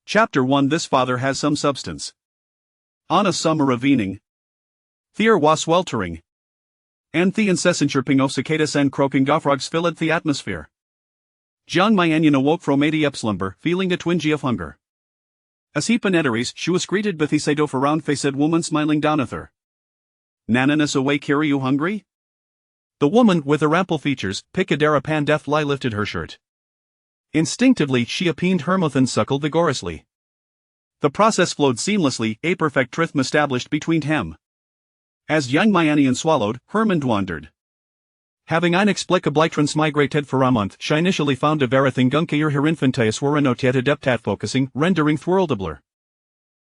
Chapter 1 This father has some substance. On a summer evening, there was sweltering, and the incessant chirping of cicadas and croaking of frogs filled the atmosphere. Jiang Miannian awoke from a deep slumber, feeling a twinge of hunger. As he penetrated, she was greeted by the side of a round-faced woman smiling down at her. "Nananas awake, are you hungry?" The woman, with her ample features, picadera pan deftly lifted her shirt. Instinctively she appeased her mouth and suckled vigorously. The process flowed seamlessly, a perfect tryth established between them. As Jiang Miannian swallowed, her mind wandered. Having inexplicably transmigrated for a month, she initially found a everything gunkier her infantius were not yet adept at focusing, rendering thworldabler.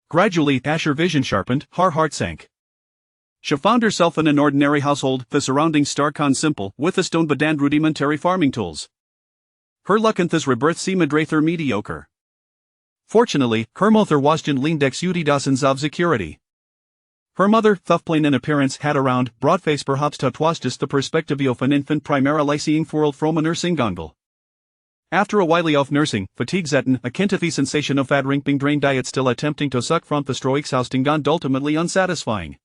Gradually, as her vision sharpened, her heart sank. She found herself in an ordinary household, the surroundings stark and simple, with a stone bed and rudimentary farming tools. Her luck in this rebirth seemed rather mediocre. Fortunately, her mother was leaned exudations of security. Her mother, though plain in appearance, had a round, broad face perhaps that was just the perspective of an infant primarily seeing world from a nursing gongle. After a while of nursing, fatigue setting, akin to the sensation of fat being drained diet still attempting to suck from the straw exhausting and ultimately unsatisfying.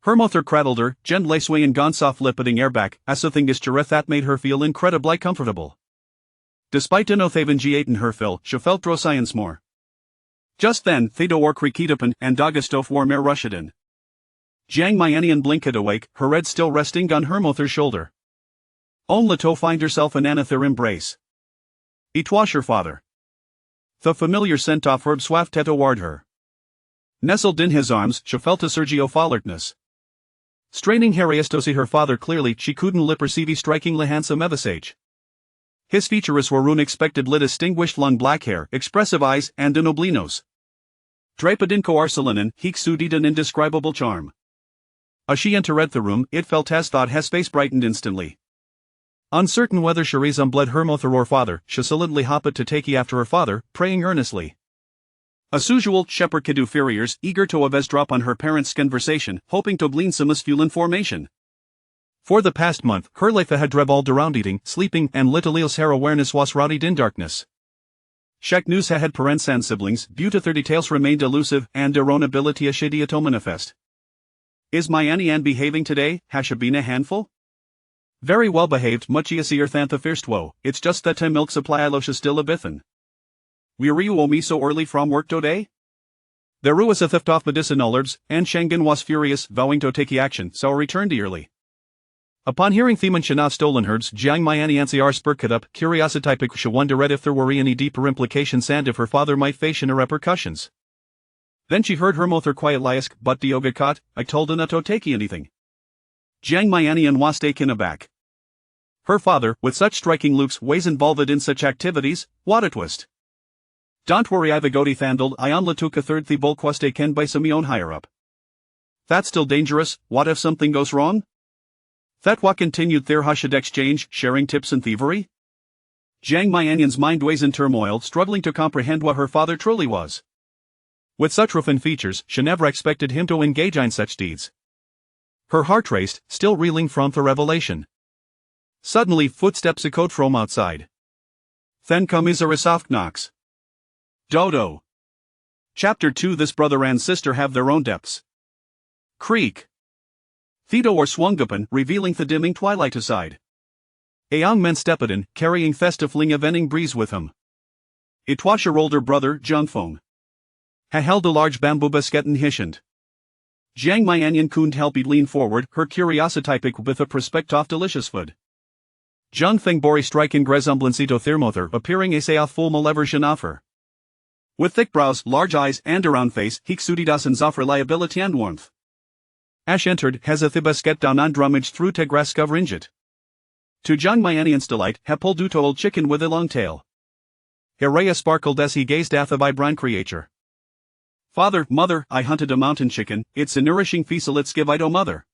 Her mother cradled her, gently swaying gone soft lipiding air back, as a thing that made her feel incredibly comfortable. Despite no thaven in her fill, she felt dro science more. Just then, Thedo or Krikitapan and Dagostov war mer rushed in. Jiang Miannian blinked awake, her head still resting on her mother's shoulder. Only to find herself in another embrace. It was her father. The familiar scent of herb swafted toward her. Nestled in his arms, she felt a surge of alertness. Straining Harrius to see her father clearly, she couldn't perceive his strikingly handsome visage. His features were unexpectedly distinguished, long black hair, expressive eyes, and an oblique nose. Draped in coarselinen, he exuded an indescribable charm. As she entered the room, it felt as thought his face brightened instantly. Uncertain whether she resembled her mother or father, she solidly hopped to take after her father, praying earnestly. As usual, shepherd could do furious, eager to eavesdrop on her parents' conversation, hoping to glean some useful information. For the past month, her life had revolved around eating, sleeping, and little else her awareness was rotted in darkness. Shek news had parents and siblings, due to their details remained elusive, and their own ability a shady to manifest. Is Miannian behaving today? Has she been a handful? Very well behaved, much easier than the first woe, it's just that her milk supply is still a bithin. Were you o me so early from work today? There was a theft of medicinal herbs, and Schengen was furious, vowing to take action, so returned early. Upon hearing the mention of stolen herbs, Jiang Miannian's spurred up, curiosity piqued she wondered if there were any deeper implications and if her father might face any repercussions. Then she heard her mother quietly ask, "But Dioga caught, I told her not to take anything." Jiang Miannian was taken aback. Her father, with such striking looks, was involved in such activities, what a twist. "Don't worry, I've a goatee handled, I only took a third the bulk was taken by some own higher up." "That's still dangerous, what if something goes wrong?" That what continued their hushed exchange, sharing tips and thievery? Jiang Miannian's mind was in turmoil, struggling to comprehend what her father truly was. With such refined features, she never expected him to engage in such deeds. Her heart raced, still reeling from the revelation. Suddenly, footsteps echoed from outside. Then come a soft knocks. Dodo. Chapter 2 This brother and sister have their own depths. Creak. Theodore swung open, revealing the dimming twilight aside. A young man stepped in, carrying festively a vending breeze with him. It was her older brother, Jiang. He held a large bamboo basket in his hand. Jiang Miannian couldn't help but lean forward, her curiosity piqued with the prospect of delicious food. Jiang bore a striking resemblance to their mother, appearing as a full maleversion of her. With thick brows, large eyes, and a round face, he exuded essence of reliability and warmth. Ash entered, has a basket down and rummaged through to grass covering it. To Jiang Miannian's delight, he pulled out old chicken with a long tail. Heraya sparkled as he gazed at the vibrant creature. "Father, mother, I hunted a mountain chicken, it's a nourishing feast let's give it to mother."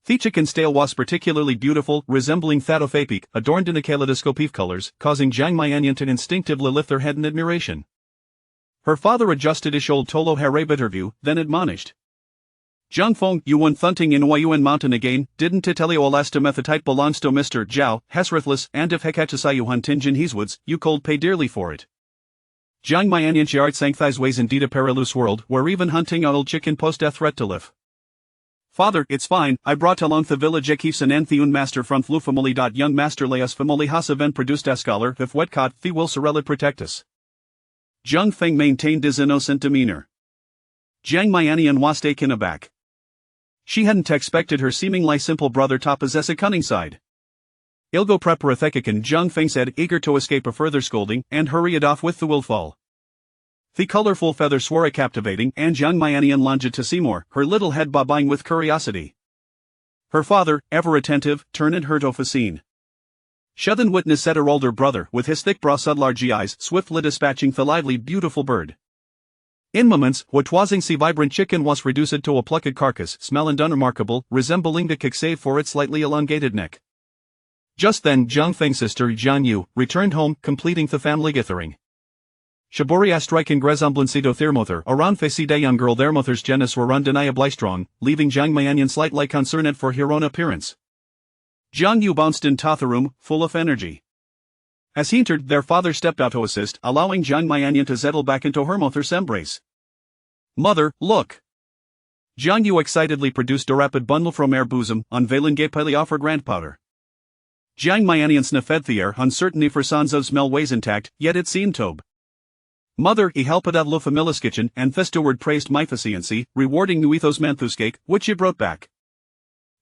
The chicken's tail was particularly beautiful, resembling that of a peak, adorned in a kaleidoscope of colors, causing Jiang Miannian to instinctively lift her head in admiration. Her father adjusted his shoulder to low her better view, then admonished. "Jiang, you went hunting in Huayuan Mountain again, didn't tell you last time the type belongs to Mr. Zhao, heartless, and if he catches you hunting in his woods, you cold pay dearly for it." Jiang Miannian chiart sancthis ways indeed a perilous world where even hunting a old chicken pose death threat to live. Father, it's fine, I brought along the village ekifsen and the master from flu family. Young master leas family has event produced a scholar if wet caught the will sorella protect us. Zhang Feng maintained his innocent demeanor. Jiang Miannian was taken aback. She hadn't expected her seemingly simple brother to possess a cunning side. Ilgo preparathekikan, Zhang Feng said, eager to escape a further scolding, and hurried off with the willful. The colorful feather swore captivating, and Jiang Miannian longed to see more, her little head bobbing with curiosity. Her father, ever attentive, turned her to the scene. Shuthen witness said her older brother, with his thick brow large eyes, swiftly dispatching the lively beautiful bird. In moments, what wasing see vibrant chicken was reduced to a plucked carcass, smelling unremarkable, resembling the kick save for its slightly elongated neck. Just then Zhang Feng's sister Jiang Yu returned home, completing the family gathering. Shaboria striking grezomblincito thermother around facide young girl thermothers genus were undeniably strong, leaving Jiang Miannian slightly concerned for her own appearance. Jiang Yu bounced into the room, full of energy. As he entered, their father stepped out to assist, allowing Jiang Miannian to settle back into her mother's embrace. Mother, look! Jiang Yu excitedly produced a rapid bundle from her bosom, unveiling gapily offered grandpowder. Jiang Miannian sniffed the air, uncertainty for sons of smell ways intact, yet it seemed tobe. Mother, he helped at lo familis kitchen, and the steward praised my efficiency, rewarding nuithos manthuskake, which she brought back.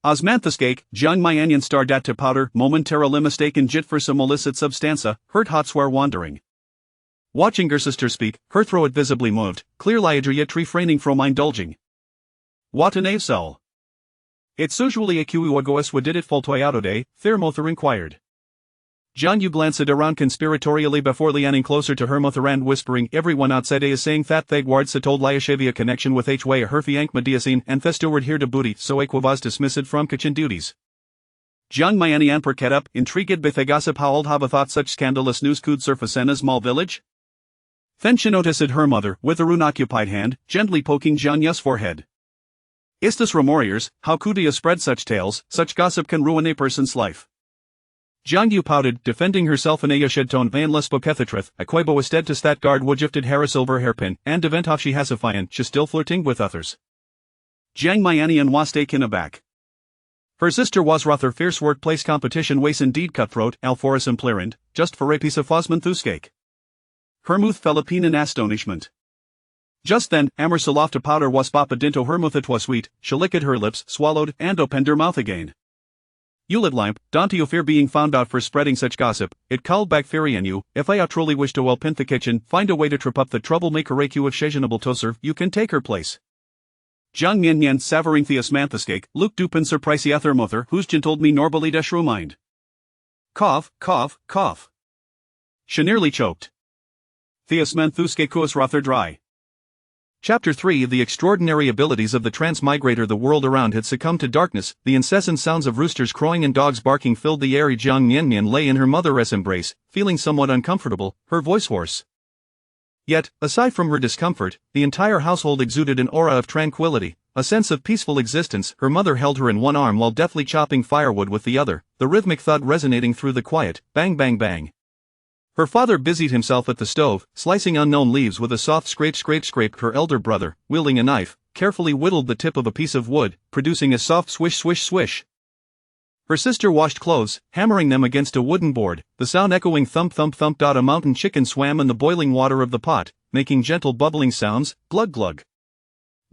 As manthuskake, Jiang Miannian starred at to powder, momentarily mistaken jit for some illicit substanza, heard hot swear wandering. Watching her sister speak, her throat visibly moved, clearly yet refraining from indulging. What an soul! It's usually a QUAGOS what did it fall toyado Thermother inquired. Jiang Yu glanced around conspiratorially before leaning closer to her mother and whispering, everyone outside is saying that they guards told Liashavia connection with H-way a herfy ank mediacine and the steward here to booty so equivas dismissed from kitchen duties. Jiang Miannian perket up, intrigued by the gossip how old have thought such scandalous news could surface in a small village? Then she noticed her mother, with her unoccupied hand, gently poking Jiang Yu's forehead. Istus remoriers, how could you spread such tales, such gossip can ruin a person's life. Jiang Yu pouted, defending herself in a shed tone vanless bokethatrith, a quebo instead to that guard woodgifted hair a silver hairpin, and deventoff she has a fian, she still flirting with others. Jiang Miannian was taken aback. Her sister was rather fierce workplace competition ways indeed cutthroat, alforis implirant, just for a piece of fosman Hermuth fell upon in astonishment. Just then, Amersalofta powder was bopped into Hermuth it was sweet, she licked her lips, swallowed, and opened her mouth again. Eulit lamp, don't you fear being found out for spreading such gossip, it called back fury in you, if I truly wish to pin the kitchen, find a way to trip up the troublemaker AQ if shazionable to serve, you can take her place. Jiang Miannian savoring the asmanthuskake, Luke Dupin surprise the thermother who's told me norbally deshru mind. Cough, cough, cough. She nearly choked. The asmanthuskake was rather dry. Chapter 3 The extraordinary abilities of the transmigrator. The world around had succumbed to darkness, the incessant sounds of roosters crowing and dogs barking filled the air. Jiang Miannian lay in her mother's embrace, feeling somewhat uncomfortable, her voice hoarse. Yet, aside from her discomfort, the entire household exuded an aura of tranquility, a sense of peaceful existence. Her mother held her in one arm while deftly chopping firewood with the other, the rhythmic thud resonating through the quiet, bang bang bang. Her father busied himself at the stove, slicing unknown leaves with a soft scrape. Her elder brother, wielding a knife, carefully whittled the tip of a piece of wood, producing a soft swish. Her sister washed clothes, hammering them against a wooden board, the sound echoing thump. A mountain chicken swam in the boiling water of the pot, making gentle bubbling sounds, glug glug.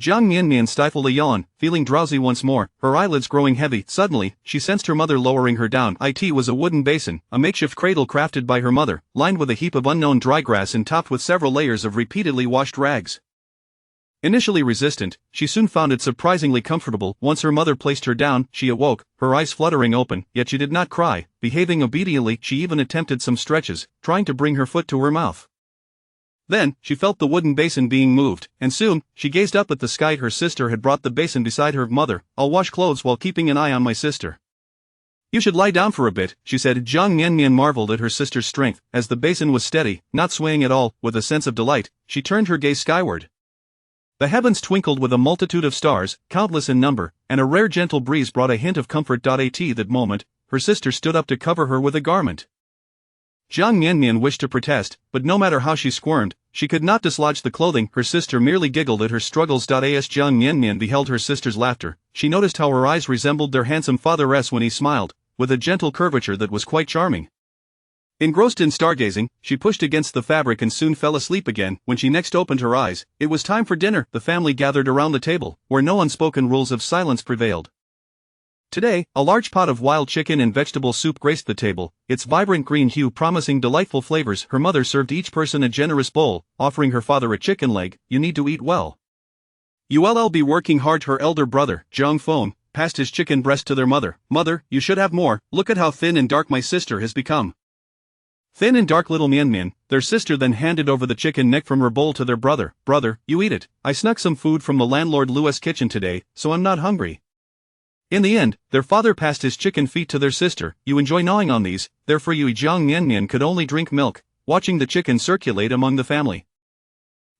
Jiang Miannian stifled a yawn, feeling drowsy once more, her eyelids growing heavy. Suddenly, she sensed her mother lowering her down. It was a wooden basin, a makeshift cradle crafted by her mother, lined with a heap of unknown dry grass and topped with several layers of repeatedly washed rags. Initially resistant, she soon found it surprisingly comfortable. Once her mother placed her down, she awoke, her eyes fluttering open, yet she did not cry, behaving obediently. She even attempted some stretches, trying to bring her foot to her mouth. Then, she felt the wooden basin being moved, and soon, she gazed up at the sky. Her sister had brought the basin beside her. Mother, I'll wash clothes while keeping an eye on my sister. You should lie down for a bit, she said. Jiang Miannian marveled at her sister's strength, as the basin was steady, not swaying at all. With a sense of delight, she turned her gaze skyward. The heavens twinkled with a multitude of stars, countless in number, and a rare gentle breeze brought a hint of comfort. At that moment, her sister stood up to cover her with a garment. Jiang Miannian wished to protest, but no matter how she squirmed, she could not dislodge the clothing. Her sister merely giggled at her struggles. As Jiang Miannian beheld her sister's laughter, she noticed how her eyes resembled their handsome father's when he smiled, with a gentle curvature that was quite charming. Engrossed in stargazing, she pushed against the fabric and soon fell asleep again. When she next opened her eyes, it was time for dinner. The family gathered around the table, where no unspoken rules of silence prevailed. Today, a large pot of wild chicken and vegetable soup graced the table, its vibrant green hue promising delightful flavors. Her mother served each person a generous bowl, offering her father a chicken leg. "You need to eat well. You'll be working hard." Her elder brother, Jiang Feng, passed his chicken breast to their mother. "Mother, you should have more. Look at how thin and dark my sister has become." Thin and dark little Miannian, their sister then handed over the chicken neck from her bowl to their brother. "Brother, you eat it. I snuck some food from the landlord Louis' kitchen today, so I'm not hungry." In the end, their father passed his chicken feet to their sister. "You enjoy gnawing on these, they're for you." Jiang Miannian could only drink milk, watching the chicken circulate among the family.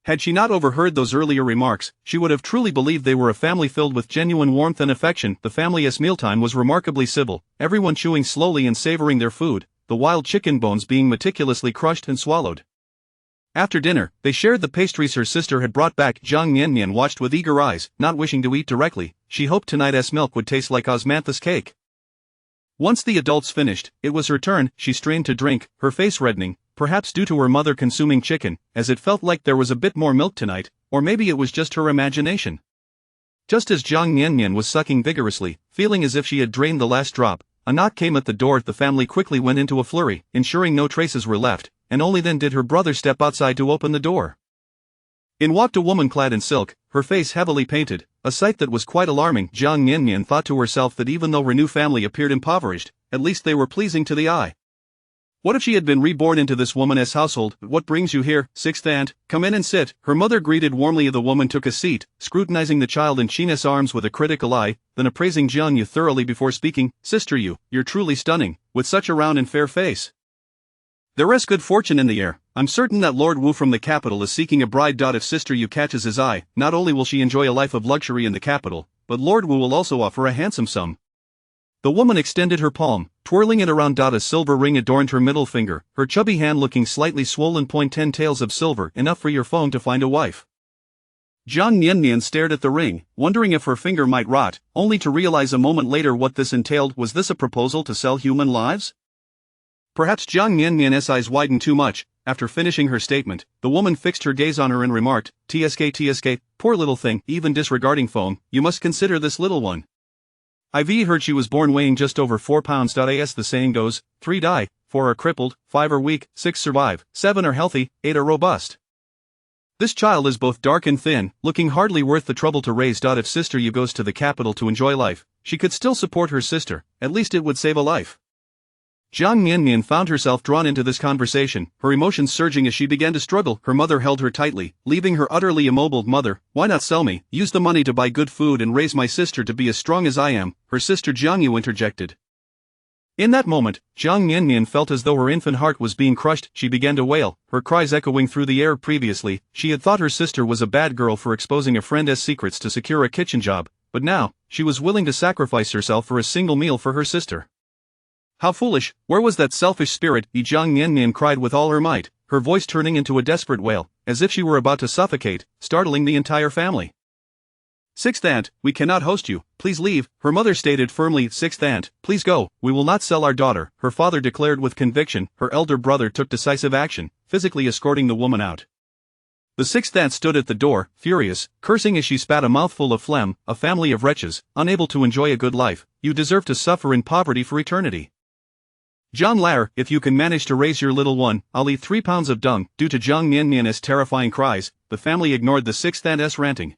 Had she not overheard those earlier remarks, she would have truly believed they were a family filled with genuine warmth and affection. The family's mealtime was remarkably civil, everyone chewing slowly and savoring their food, the wild chicken bones being meticulously crushed and swallowed. After dinner, they shared the pastries her sister had brought back. Jiang Miannian watched with eager eyes, not wishing to eat directly. She hoped tonight's milk would taste like osmanthus cake. Once the adults finished, it was her turn. She strained to drink, her face reddening, perhaps due to her mother consuming chicken, as it felt like there was a bit more milk tonight, or maybe it was just her imagination. Just as Jiang Miannian was sucking vigorously, feeling as if she had drained the last drop, a knock came at the door. The family quickly went into a flurry, ensuring no traces were left, and only then did her brother step outside to open the door. In walked a woman clad in silk, her face heavily painted, a sight that was quite alarming. Jiang Miannian thought to herself that even though her new family appeared impoverished, at least they were pleasing to the eye. What if she had been reborn into this woman's household? "What brings you here, sixth aunt? Come in and sit." Her mother greeted warmly. The woman took a seat, scrutinizing the child in China's arms with a critical eye, then appraising Jiang Yu thoroughly before speaking. "Sister Yu, you're truly stunning, with such a round and fair face. There is good fortune in the air. I'm certain that Lord Wu from the capital is seeking a bride." If Sister Yu catches his eye, not only will she enjoy a life of luxury in the capital, but Lord Wu will also offer a handsome sum. The woman extended her palm, twirling it around. A silver ring adorned her middle finger, her chubby hand looking slightly swollen. 10 taels of silver, enough for your phone to find a wife. Jiang Miannian stared at the ring, wondering if her finger might rot, only to realize a moment later what this entailed. Was this a proposal to sell human lives? Perhaps Jiang Miannian's eyes widened too much. After finishing her statement, the woman fixed her gaze on her and remarked, "Tsk, poor little thing." Even disregarding phone, "You must consider this little one. I've heard she was born weighing just over 4 pounds. As the saying goes, 3 die, 4 are crippled, 5 are weak, 6 survive, 7 are healthy, 8 are robust. This child is both dark and thin, looking hardly worth the trouble to raise. If Sister Yu goes to the capital to enjoy life, she could still support her sister, at least it would save a life." Jiang Miannian found herself drawn into this conversation, her emotions surging as she began to struggle. Her mother held her tightly, leaving her utterly immobile. "Mother, why not sell me? Use the money to buy good food and raise my sister to be as strong as I am." Her sister Jiang Yu interjected. In that moment, Jiang Miannian felt as though her infant heart was being crushed. She began to wail, her cries echoing through the air. Previously, she had thought her sister was a bad girl for exposing a friend's secrets to secure a kitchen job, but now, she was willing to sacrifice herself for a single meal for her sister. How foolish! Where was that selfish spirit? Jiang Miannian cried with all her might, her voice turning into a desperate wail, as if she were about to suffocate, startling the entire family. "Sixth aunt, we cannot host you, please leave," her mother stated firmly. "Sixth aunt, please go, we will not sell our daughter," her father declared with conviction. Her elder brother took decisive action, physically escorting the woman out. The sixth aunt stood at the door, furious, cursing as she spat a mouthful of phlegm. "A family of wretches, unable to enjoy a good life, you deserve to suffer in poverty for eternity. John Lair, if you can manage to raise your little one, I'll eat 3 pounds of dung." Due to Jiang Miannian's terrifying cries, the family ignored the sixth aunt's ranting.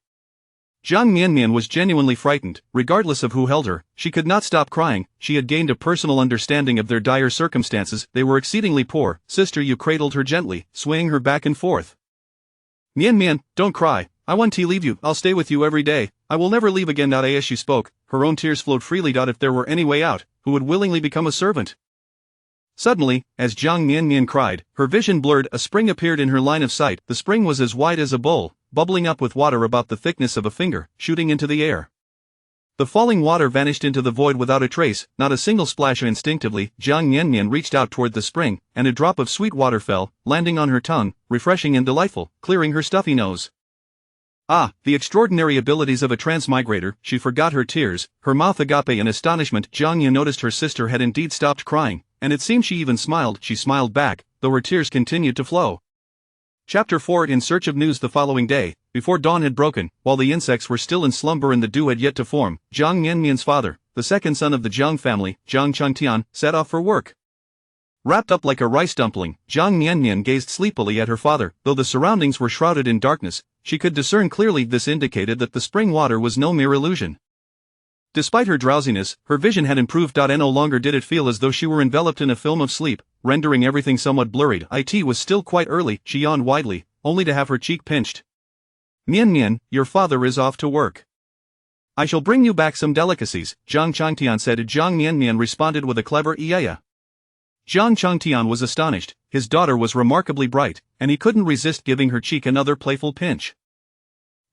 Jiang Miannian was genuinely frightened. Regardless of who held her, she could not stop crying. She had gained a personal understanding of their dire circumstances. They were exceedingly poor. Sister Yu cradled her gently, swaying her back and forth. "Mian, don't cry. I want to leave you. I'll stay with you every day. I will never leave again." As she spoke, her own tears flowed freely. If there were any way out, who would willingly become a servant? Suddenly, as Jiang Miannian cried, her vision blurred. A spring appeared in her line of sight. The spring was as wide as a bowl, bubbling up with water about the thickness of a finger, shooting into the air. The falling water vanished into the void without a trace, not a single splash. Instinctively, Jiang Miannian reached out toward the spring, and a drop of sweet water fell, landing on her tongue, refreshing and delightful, clearing her stuffy nose. Ah, the extraordinary abilities of a transmigrator. She forgot her tears, her mouth agape in astonishment. Jiang Yu noticed her sister had indeed stopped crying, and it seemed she even smiled. She smiled back, though her tears continued to flow. Chapter 4. In search of news. The following day, before dawn had broken, while the insects were still in slumber and the dew had yet to form, Jiang Miannian's father, the second son of the Jiang family, Jiang Changtian, set off for work. Wrapped up like a rice dumpling, Jiang Miannian gazed sleepily at her father. Though the surroundings were shrouded in darkness, she could discern clearly. This indicated that the spring water was no mere illusion. Despite her drowsiness, her vision had improved. No longer did it feel as though she were enveloped in a film of sleep, rendering everything somewhat blurred. It was still quite early. She yawned widely, only to have her cheek pinched. Miannian, your father is off to work. I shall bring you back some delicacies, Jiang Changtian said. Jiang Miannian responded with a clever yeah. Jiang Changtian was astonished. His daughter was remarkably bright, and he couldn't resist giving her cheek another playful pinch.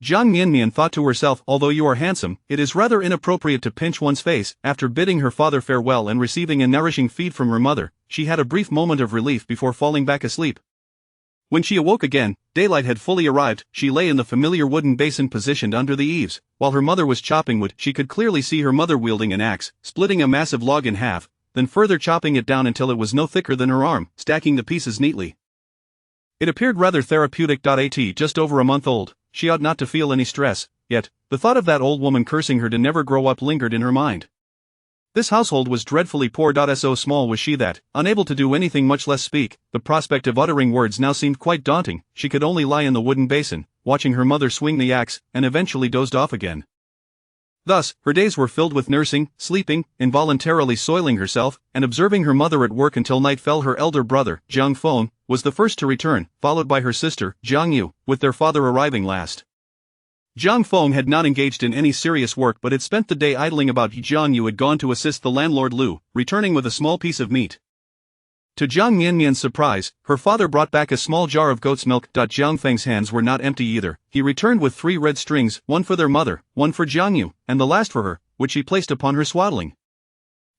Jiang Miannian thought to herself, although you are handsome, it is rather inappropriate to pinch one's face. After bidding her father farewell and receiving a nourishing feed from her mother, she had a brief moment of relief before falling back asleep. When she awoke again, daylight had fully arrived. She lay in the familiar wooden basin positioned under the eaves. While her mother was chopping wood, she could clearly see her mother wielding an axe, splitting a massive log in half, then further chopping it down until it was no thicker than her arm, stacking the pieces neatly. It appeared rather therapeutic. Just over a month old, she ought not to feel any stress, yet, the thought of that old woman cursing her to never grow up lingered in her mind. This household was dreadfully poor. So small was she that, unable to do anything much less speak, the prospect of uttering words now seemed quite daunting. She could only lie in the wooden basin, watching her mother swing the axe, and eventually dozed off again. Thus, her days were filled with nursing, sleeping, involuntarily soiling herself, and observing her mother at work until night fell. Her elder brother, Jiang Feng, was the first to return, followed by her sister, Jiang Yu, with their father arriving last. Jiang Feng had not engaged in any serious work but had spent the day idling about. Jiang Yu had gone to assist the landlord Lu, returning with a small piece of meat. To Jiang Miannian's surprise, her father brought back a small jar of goat's milk. Jiang Feng's hands were not empty either. He returned with 3 red strings, one for their mother, one for Jiang Yu, and the last for her, which he placed upon her swaddling.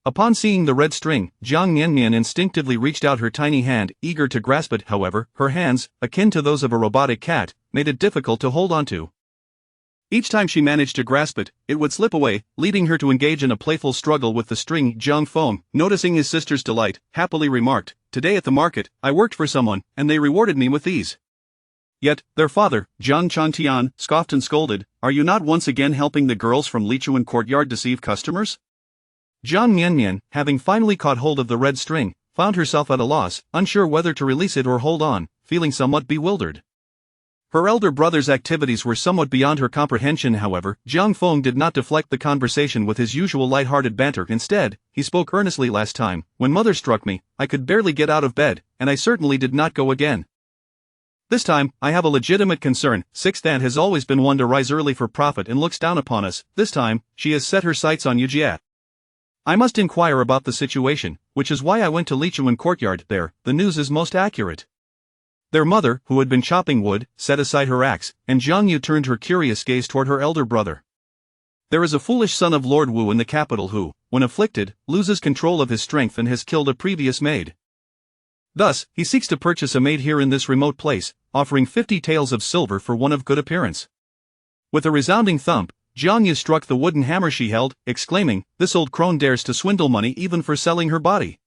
Upon seeing the red string, Jiang Miannian instinctively reached out her tiny hand, eager to grasp it. However, her hands, akin to those of a robotic cat, made it difficult to hold onto. Each time she managed to grasp it, it would slip away, leading her to engage in a playful struggle with the string. Jiang Feng, noticing his sister's delight, happily remarked, "Today at the market, I worked for someone, and they rewarded me with these." Yet, their father, Jiang Changtian, scoffed and scolded, "Are you not once again helping the girls from Lichuan courtyard deceive customers?" Jiang Miannian, having finally caught hold of the red string, found herself at a loss, unsure whether to release it or hold on, feeling somewhat bewildered. Her elder brother's activities were somewhat beyond her comprehension. However, Jiang Feng did not deflect the conversation with his usual light-hearted banter. Instead, he spoke earnestly. "Last time, when mother struck me, I could barely get out of bed, and I certainly did not go again. This time, I have a legitimate concern. Sixth aunt has always been one to rise early for profit and looks down upon us. This time, she has set her sights on Yujia. I must inquire about the situation, which is why I went to Lichuan courtyard. There, the news is most accurate." Their mother, who had been chopping wood, set aside her axe, and Jiang Yu turned her curious gaze toward her elder brother. "There is a foolish son of Lord Wu in the capital who, when afflicted, loses control of his strength and has killed a previous maid. Thus, he seeks to purchase a maid here in this remote place, offering 50 taels of silver for one of good appearance." With a resounding thump, Jiang Yu struck the wooden hammer she held, exclaiming, "This old crone dares to swindle money even for selling her body.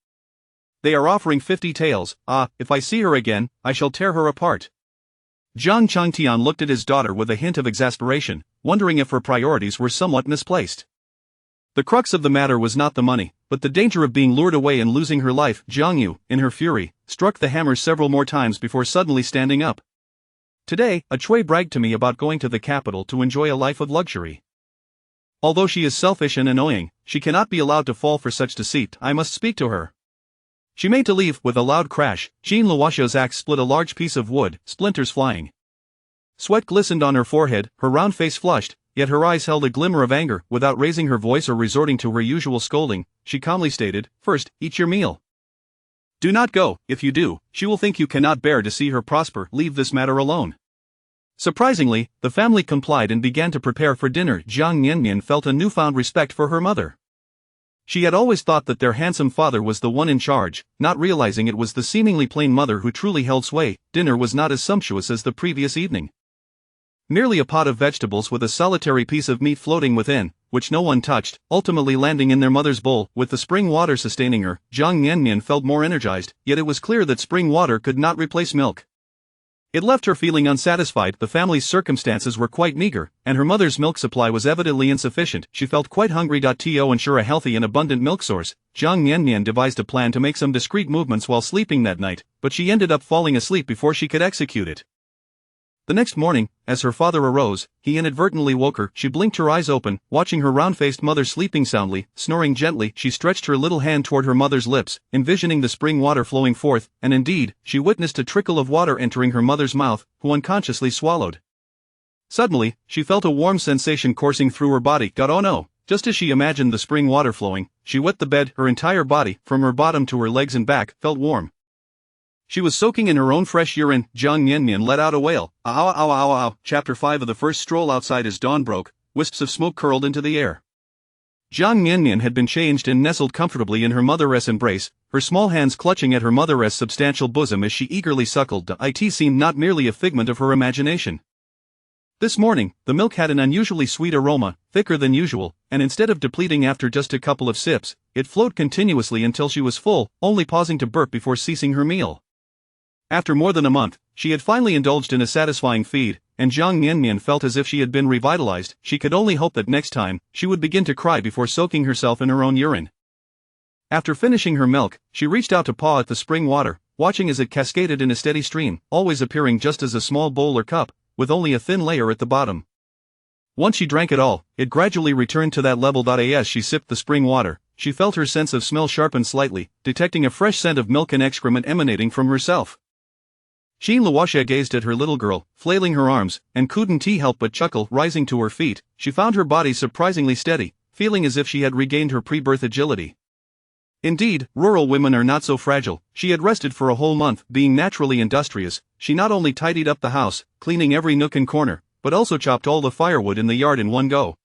They are offering 50 taels. Ah, if I see her again, I shall tear her apart." Jiang Changtian looked at his daughter with a hint of exasperation, wondering if her priorities were somewhat misplaced. The crux of the matter was not the money, but the danger of being lured away and losing her life. Jiang Yu, in her fury, struck the hammer several more times before suddenly standing up. "Today, a Chui bragged to me about going to the capital to enjoy a life of luxury. Although she is selfish and annoying, she cannot be allowed to fall for such deceit. I must speak to her." She made to leave. With a loud crash, Jean Luoxiao's axe split a large piece of wood, splinters flying. Sweat glistened on her forehead, her round face flushed, yet her eyes held a glimmer of anger. Without raising her voice or resorting to her usual scolding, she calmly stated, "First, eat your meal. Do not go. If you do, she will think you cannot bear to see her prosper. Leave this matter alone." Surprisingly, the family complied and began to prepare for dinner. Jiang Miannian felt a newfound respect for her mother. She had always thought that their handsome father was the one in charge, not realizing it was the seemingly plain mother who truly held sway. Dinner was not as sumptuous as the previous evening. Merely a pot of vegetables with a solitary piece of meat floating within, which no one touched, ultimately landing in their mother's bowl. With the spring water sustaining her, Jiang Miannian felt more energized, yet it was clear that spring water could not replace milk. It left her feeling unsatisfied. The family's circumstances were quite meager, and her mother's milk supply was evidently insufficient. She felt quite hungry. To ensure a healthy and abundant milk source, Jiang Miannian devised a plan to make some discreet movements while sleeping that night, but she ended up falling asleep before she could execute it. The next morning, as her father arose, he inadvertently woke her. She blinked her eyes open, watching her round-faced mother sleeping soundly, snoring gently. She stretched her little hand toward her mother's lips, envisioning the spring water flowing forth, and indeed, she witnessed a trickle of water entering her mother's mouth, who unconsciously swallowed. Suddenly, she felt a warm sensation coursing through her body. Oh no! Just as she imagined the spring water flowing, she wet the bed. Her entire body, from her bottom to her legs and back, felt warm. She was soaking in her own fresh urine. Jiang Miannian let out a wail. Ow, ow, ow, ow. Chapter 5 of the first stroll outside as dawn broke, wisps of smoke curled into the air. Jiang Miannian had been changed and nestled comfortably in her mother's embrace, her small hands clutching at her mother's substantial bosom as she eagerly suckled. It seemed not merely a figment of her imagination. This morning, the milk had an unusually sweet aroma, thicker than usual, and instead of depleting after just a couple of sips, it flowed continuously until she was full, only pausing to burp before ceasing her meal. After more than a month, she had finally indulged in a satisfying feed, and Jiang Miannian felt as if she had been revitalized. She could only hope that next time, she would begin to cry before soaking herself in her own urine. After finishing her milk, she reached out to paw at the spring water, watching as it cascaded in a steady stream, always appearing just as a small bowl or cup, with only a thin layer at the bottom. Once she drank it all, it gradually returned to that level. As she sipped the spring water, she felt her sense of smell sharpen slightly, detecting a fresh scent of milk and excrement emanating from herself. Luoxia gazed at her little girl, flailing her arms, and couldn't help but chuckle. Rising to her feet, she found her body surprisingly steady, feeling as if she had regained her pre-birth agility. Indeed, rural women are not so fragile. She had rested for a whole month. Being naturally industrious, she not only tidied up the house, cleaning every nook and corner, but also chopped all the firewood in the yard in one go.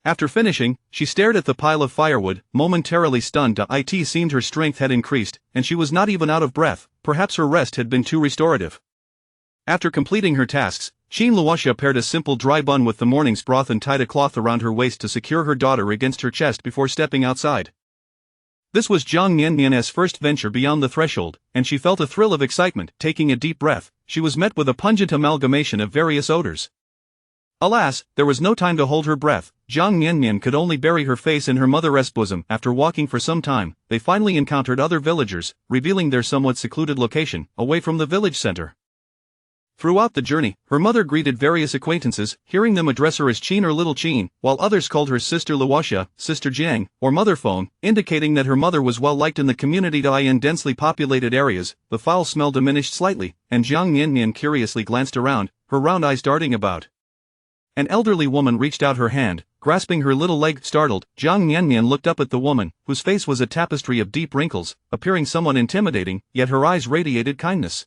After finishing, she stared at the pile of firewood, momentarily stunned. It seemed her strength had increased, and she was not even out of breath. Perhaps her rest had been too restorative. After completing her tasks, Luoxia paired a simple dry bun with the morning's broth and tied a cloth around her waist to secure her daughter against her chest before stepping outside. This was Jiang Miannian's first venture beyond the threshold, and she felt a thrill of excitement. Taking a deep breath, she was met with a pungent amalgamation of various odors. Alas, there was no time to hold her breath. Jiang Miannian could only bury her face in her mother's bosom. After walking for some time, they finally encountered other villagers, revealing their somewhat secluded location, away from the village center. Throughout the journey, her mother greeted various acquaintances, hearing them address her as Qin or Little Qin, while others called her Sister Luoxia, Sister Jiang, or Mother Phone, indicating that her mother was well liked in the community. In densely populated areas, the foul smell diminished slightly, and Jiang Miannian curiously glanced around, her round eyes darting about. An elderly woman reached out her hand, grasping her little leg. Startled, Jiang Miannian looked up at the woman, whose face was a tapestry of deep wrinkles, appearing somewhat intimidating, yet her eyes radiated kindness.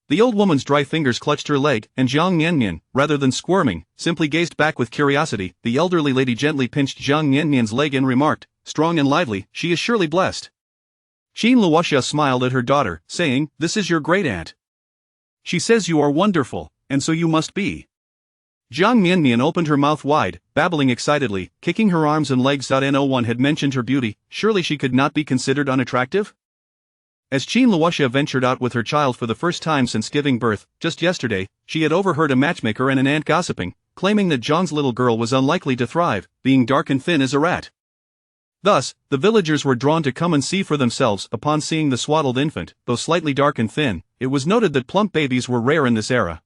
The old woman's dry fingers clutched her leg, and Jiang Miannian, rather than squirming, simply gazed back with curiosity. The elderly lady gently pinched Jiang Miannian's leg and remarked, "Strong and lively, she is surely blessed." Luoxia smiled at her daughter, saying, "This is your great-aunt. She says you are wonderful, and so you must be." Jiang Miannian opened her mouth wide, babbling excitedly, kicking her arms and legs. No one had mentioned her beauty. Surely she could not be considered unattractive? As Luoxia ventured out with her child for the first time since giving birth, just yesterday, she had overheard a matchmaker and an aunt gossiping, claiming that Zhang's little girl was unlikely to thrive, being dark and thin as a rat. Thus, the villagers were drawn to come and see for themselves. Upon seeing the swaddled infant, though slightly dark and thin, it was noted that plump babies were rare in this era.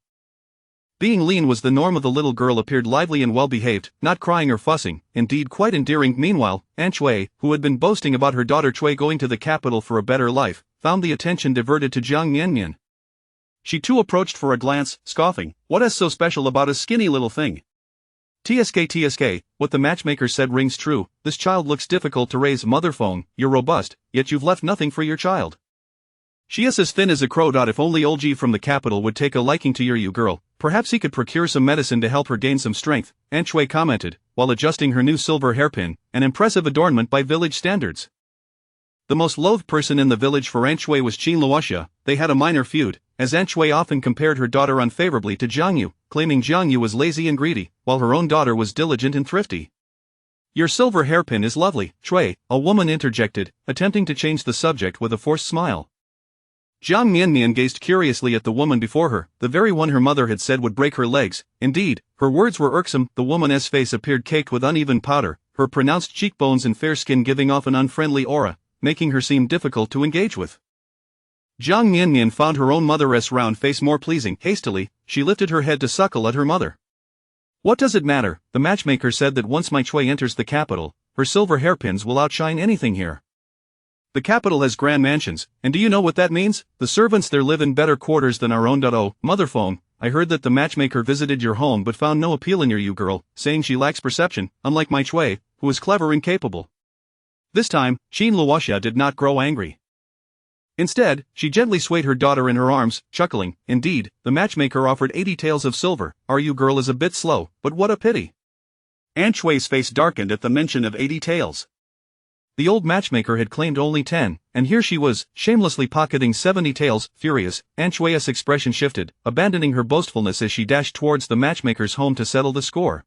Being lean was the norm. Of the little girl appeared lively and well-behaved, not crying or fussing, indeed quite endearing. Meanwhile, Aunt Cui, who had been boasting about her daughter Cui going to the capital for a better life, found the attention diverted to Jiang Miannian. She too approached for a glance, scoffing, "What is so special about a skinny little thing?" TSK, what the matchmaker said rings true. This child looks difficult to raise. Mother Phone, you're robust, yet you've left nothing for your child. She is as thin as a crow. If only old G from the capital would take a liking to your girl, Perhaps he could procure some medicine to help her gain some strength, Aunt Shui commented, while adjusting her new silver hairpin, an impressive adornment by village standards. The most loathed person in the village for Aunt Shui was Qin Luoxia. They had a minor feud, as Aunt Shui often compared her daughter unfavorably to Jiang Yu, claiming Jiang Yu was lazy and greedy, while her own daughter was diligent and thrifty. "Your silver hairpin is lovely, Shui," a woman interjected, attempting to change the subject with a forced smile. Jiang Miannian gazed curiously at the woman before her, the very one her mother had said would break her legs. Indeed, her words were irksome. The woman's face appeared caked with uneven powder, her pronounced cheekbones and fair skin giving off an unfriendly aura, making her seem difficult to engage with. Jiang Miannian found her own mother's round face more pleasing. Hastily, she lifted her head to suckle at her mother. "What does it matter? The matchmaker said that once my Shui enters the capital, her silver hairpins will outshine anything here. The capital has grand mansions, and do you know what that means? The servants there live in better quarters than our own. Oh, motherphone, I heard that the matchmaker visited your home but found no appeal in your girl, saying she lacks perception, unlike my Shui, who is clever and capable." This time, Qin Luoxia did not grow angry. Instead, she gently swayed her daughter in her arms, chuckling. "Indeed, the matchmaker offered 80 taels of silver. Our girl is a bit slow, but what a pity." Aunt Shui's face darkened at the mention of 80 taels. The old matchmaker had claimed only 10, and here she was, shamelessly pocketing 70 taels. Furious, Aunt Shui's expression shifted, abandoning her boastfulness as she dashed towards the matchmaker's home to settle the score.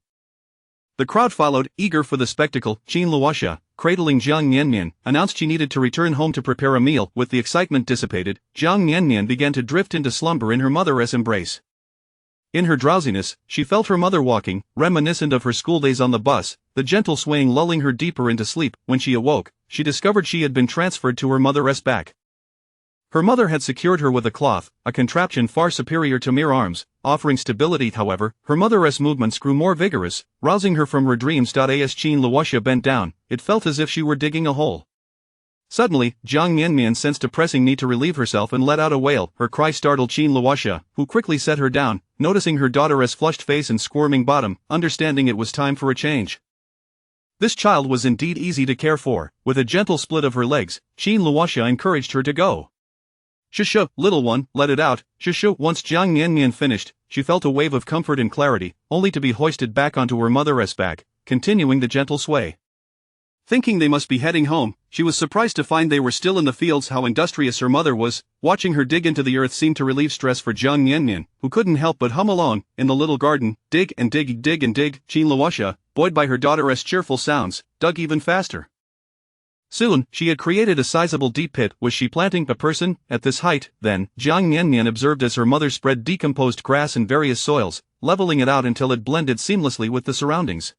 The crowd followed, eager for the spectacle. Qin Luoxia, cradling Jiang Miannian, announced she needed to return home to prepare a meal. With the excitement dissipated, Jiang Miannian began to drift into slumber in her mother's embrace. In her drowsiness, she felt her mother walking, reminiscent of her schooldays on the bus, the gentle swaying lulling her deeper into sleep. When she awoke, she discovered she had been transferred to her mother's back. Her mother had secured her with a cloth, a contraption far superior to mere arms, offering stability. However, her mother's movements grew more vigorous, rousing her from her dreams. As Qin Luoxia bent down, it felt as if she were digging a hole. Suddenly, Jiang Miannian sensed a pressing need to relieve herself and let out a wail. Her cry startled Qin Luoxia, who quickly set her down, noticing her daughter's flushed face and squirming bottom, understanding it was time for a change. This child was indeed easy to care for. With a gentle split of her legs, Qin Luoxia encouraged her to go. "Shushu, little one, let it out, shushu." Once Jiang Miannian finished, she felt a wave of comfort and clarity, only to be hoisted back onto her mother's back, continuing the gentle sway. Thinking they must be heading home, she was surprised to find they were still in the fields. How industrious her mother was. Watching her dig into the earth seemed to relieve stress for Jiang Miannian, who couldn't help but hum along. In the little garden, dig and dig, dig and dig. Qin Luoxia, buoyed by her daughter's cheerful sounds, dug even faster. Soon, she had created a sizable deep pit. Was she planting a person at this height? Then, Jiang Miannian observed as her mother spread decomposed grass in various soils, leveling it out until it blended seamlessly with the surroundings.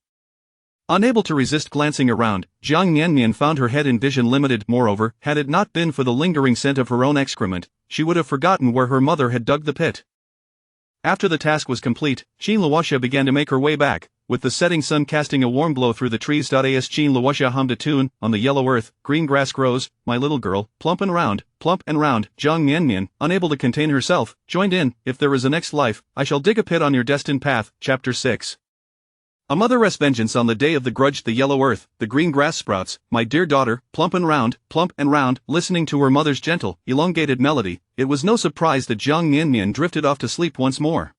Unable to resist glancing around, Jiang Miannian found her head in vision limited. Moreover, had it not been for the lingering scent of her own excrement, she would have forgotten where her mother had dug the pit. After the task was complete, Qin Luoxia began to make her way back, with the setting sun casting a warm glow through the trees. As Qin Luoxia hummed a tune, "On the yellow earth, green grass grows, my little girl, plump and round, plump and round." Jiang Miannian, unable to contain herself, joined in. "If there is a next life, I shall dig a pit on your destined path." Chapter 6. A mother's vengeance on the day of the grudge. The yellow earth, the green grass sprouts, my dear daughter, plump and round, plump and round. Listening to her mother's gentle, elongated melody, it was no surprise that Jiang Miannian drifted off to sleep once more.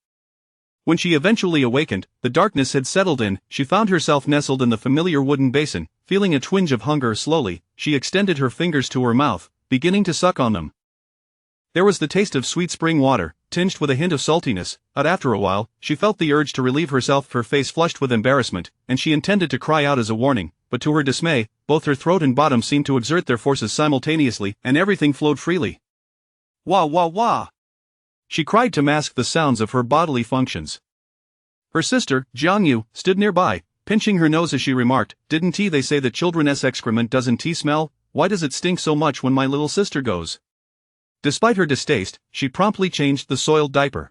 When she eventually awakened, the darkness had settled in. She found herself nestled in the familiar wooden basin, feeling a twinge of hunger. Slowly, she extended her fingers to her mouth, beginning to suck on them. There was the taste of sweet spring water, tinged with a hint of saltiness, but after a while, she felt the urge to relieve herself. Her face flushed with embarrassment, and she intended to cry out as a warning, but to her dismay, both her throat and bottom seemed to exert their forces simultaneously, and everything flowed freely. "Wah wah wah!" she cried to mask the sounds of her bodily functions. Her sister, Jiang Yu, stood nearby, pinching her nose as she remarked, "Didn't they say that children's excrement doesn't smell? Why does it stink so much when my little sister goes?" Despite her distaste, she promptly changed the soiled diaper.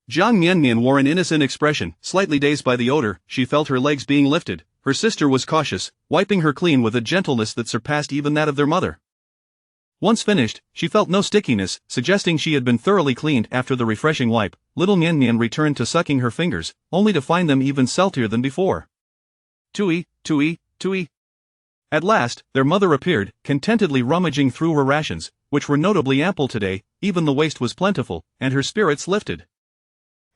Jiang Miannian wore an innocent expression. Slightly dazed by the odor, she felt her legs being lifted. Her sister was cautious, wiping her clean with a gentleness that surpassed even that of their mother. Once finished, she felt no stickiness, suggesting she had been thoroughly cleaned. After the refreshing wipe, little Miannian returned to sucking her fingers, only to find them even saltier than before. Tui, tui, tui. At last, their mother appeared, contentedly rummaging through her rations, which were notably ample today. Even the waste was plentiful, and her spirits lifted.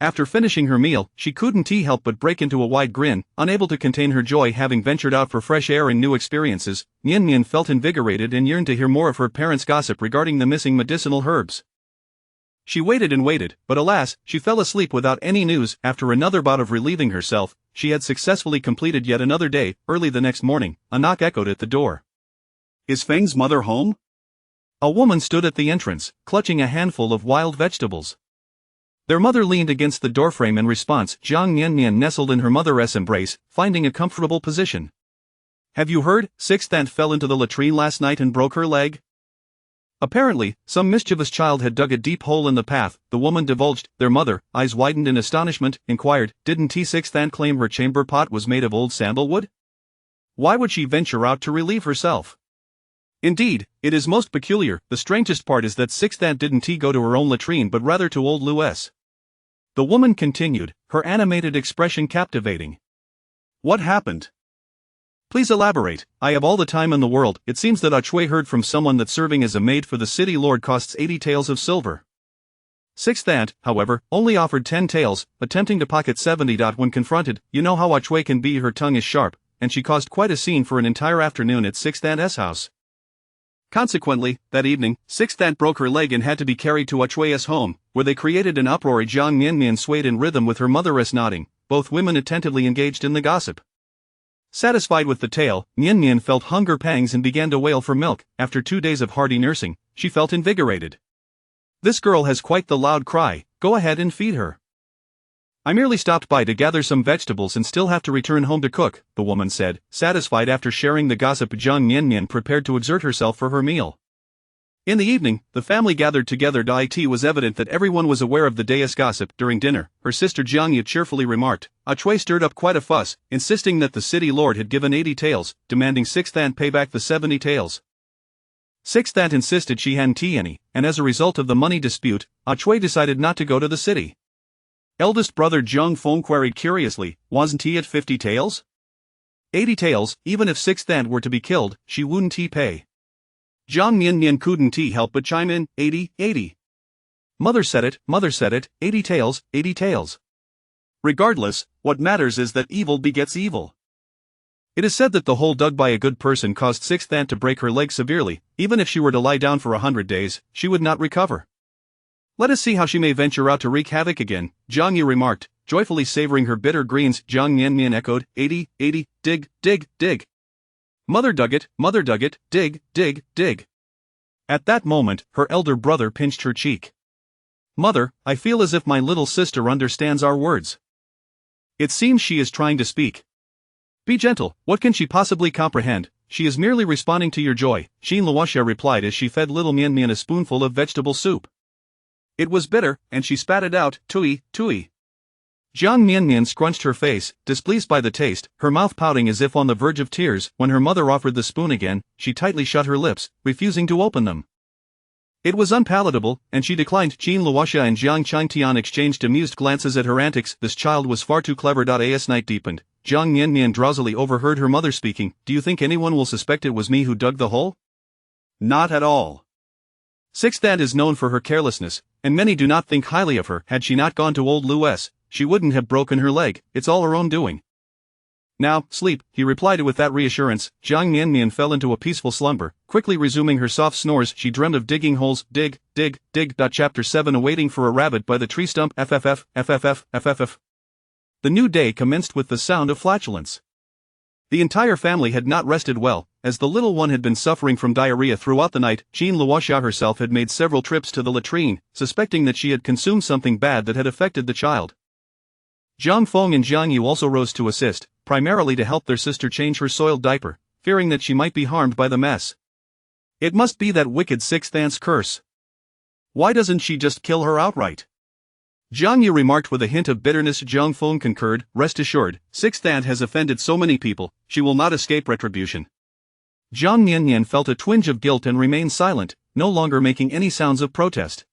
After finishing her meal, she couldn't help but break into a wide grin, unable to contain her joy having ventured out for fresh air and new experiences. Miannian felt invigorated and yearned to hear more of her parents' gossip regarding the missing medicinal herbs. She waited and waited, but alas, she fell asleep without any news. After another bout of relieving herself, she had successfully completed yet another day. Early the next morning, a knock echoed at the door. Is Feng's mother home? A woman stood at the entrance, clutching a handful of wild vegetables. Their mother leaned against the doorframe in response. Jiang Miannian nestled in her mother's embrace, finding a comfortable position. Have you heard? Sixth aunt fell into the latrine last night and broke her leg. Apparently, some mischievous child had dug a deep hole in the path, the woman divulged. Their mother, eyes widened in astonishment, inquired, didn't sixth aunt claim her chamber pot was made of old sandalwood? Why would she venture out to relieve herself? Indeed, it is most peculiar. The strangest part is that sixth aunt didn't go to her own latrine but rather to old Lou's. The woman continued, her animated expression captivating. What happened? Please elaborate. I have all the time in the world. It seems that Chui heard from someone that serving as a maid for the city lord costs 80 taels of silver. Sixth aunt, however, only offered 10 taels, attempting to pocket 70. When confronted, you know how Chui can be, her tongue is sharp, and she caused quite a scene for an entire afternoon at sixth aunt's house. Consequently, that evening, sixth aunt broke her leg and had to be carried to Chui's home, where they created an uproar. Jiang Miannian swayed in rhythm with her mother's nodding, both women attentively engaged in the gossip. Satisfied with the tale, Miannian felt hunger pangs and began to wail for milk. After 2 days of hearty nursing, she felt invigorated. This girl has quite the loud cry, go ahead and feed her. I merely stopped by to gather some vegetables and still have to return home to cook, the woman said, satisfied. After sharing the gossip, Jiang Miannian prepared to exert herself for her meal. In the evening, the family gathered together. It was evident that everyone was aware of the day's gossip. During dinner, her sister Jiang Yu cheerfully remarked, Chui stirred up quite a fuss, insisting that the city lord had given 80 taels, demanding sixth aunt pay back the 70 taels. Sixth aunt insisted she hadn't any, and as a result of the money dispute, Chui decided not to go to the city. Eldest brother Jiang Feng queried curiously, wasn't he at 50 taels? 80 taels, even if sixth aunt were to be killed, she wouldn't pay. Jiang Miannian couldn't help but chime in, 80. Mother said it, 80 taels, 80 taels. Regardless, what matters is that evil begets evil. It is said that the hole dug by a good person caused sixth aunt to break her leg severely. Even if she were to lie down for 100 days, she would not recover. Let us see how she may venture out to wreak havoc again, Jiang Yu remarked, joyfully savoring her bitter greens. Jiang Miannian echoed, 80, dig. Mother dug it, dig. At that moment, her elder brother pinched her cheek. Mother, I feel as if my little sister understands our words. It seems she is trying to speak. Be gentle, what can she possibly comprehend? She is merely responding to your joy, Xin Luoxia replied as she fed little Miannian a spoonful of vegetable soup. It was bitter, and she spat it out, tui. Jiang Miannian scrunched her face, displeased by the taste, her mouth pouting as if on the verge of tears. When her mother offered the spoon again, she tightly shut her lips, refusing to open them. It was unpalatable, and she declined. Xin Luoxia and Jiang Changtian exchanged amused glances at her antics. This child was far too clever. As night deepened, Jiang Miannian drowsily overheard her mother speaking, do you think anyone will suspect it was me who dug the hole? Not at all. Sixth aunt is known for her carelessness, and many do not think highly of her. Had she not gone to old Lou's, she wouldn't have broken her leg. It's all her own doing. Now, sleep, he replied with that reassurance. Jiang Miannian fell into a peaceful slumber, quickly resuming her soft snores. She dreamed of digging holes, dig. Chapter 7 Awaiting for a rabbit by the tree stump. FFF. The new day commenced with the sound of flatulence. The entire family had not rested well, as the little one had been suffering from diarrhea throughout the night. Xin Luoxia herself had made several trips to the latrine, suspecting that she had consumed something bad that had affected the child. Jiang Feng and Jiang Yu also rose to assist, primarily to help their sister change her soiled diaper, fearing that she might be harmed by the mess. It must be that wicked sixth aunt's curse. Why doesn't she just kill her outright? Jiang Yu remarked with a hint of bitterness. Jiang Feng concurred, rest assured, sixth aunt has offended so many people, she will not escape retribution. Jiang Miannian felt a twinge of guilt and remained silent, no longer making any sounds of protest.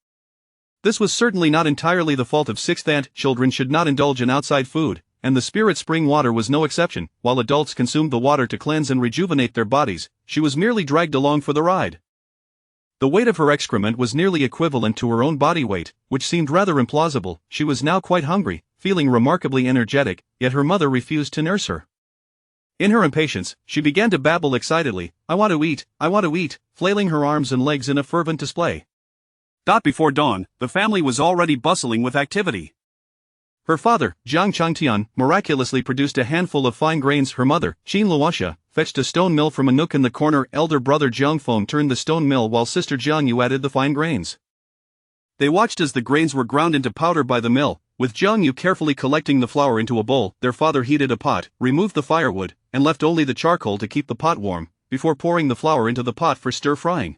This was certainly not entirely the fault of sixth aunt. Children should not indulge in outside food, and the spirit spring water was no exception. While adults consumed the water to cleanse and rejuvenate their bodies, she was merely dragged along for the ride. The weight of her excrement was nearly equivalent to her own body weight, which seemed rather implausible. She was now quite hungry, feeling remarkably energetic, yet her mother refused to nurse her. In her impatience, she began to babble excitedly, I want to eat, flailing her arms and legs in a fervent display. Before dawn, the family was already bustling with activity. Her father, Jiang Miannian, miraculously produced a handful of fine grains. Her mother, Luoxia, fetched a stone mill from a nook in the corner. Elder brother Jiang Feng turned the stone mill while sister Jiang Yu added the fine grains. They watched as the grains were ground into powder by the mill, with Jiang Yu carefully collecting the flour into a bowl. Their father heated a pot, removed the firewood, and left only the charcoal to keep the pot warm, before pouring the flour into the pot for stir-frying.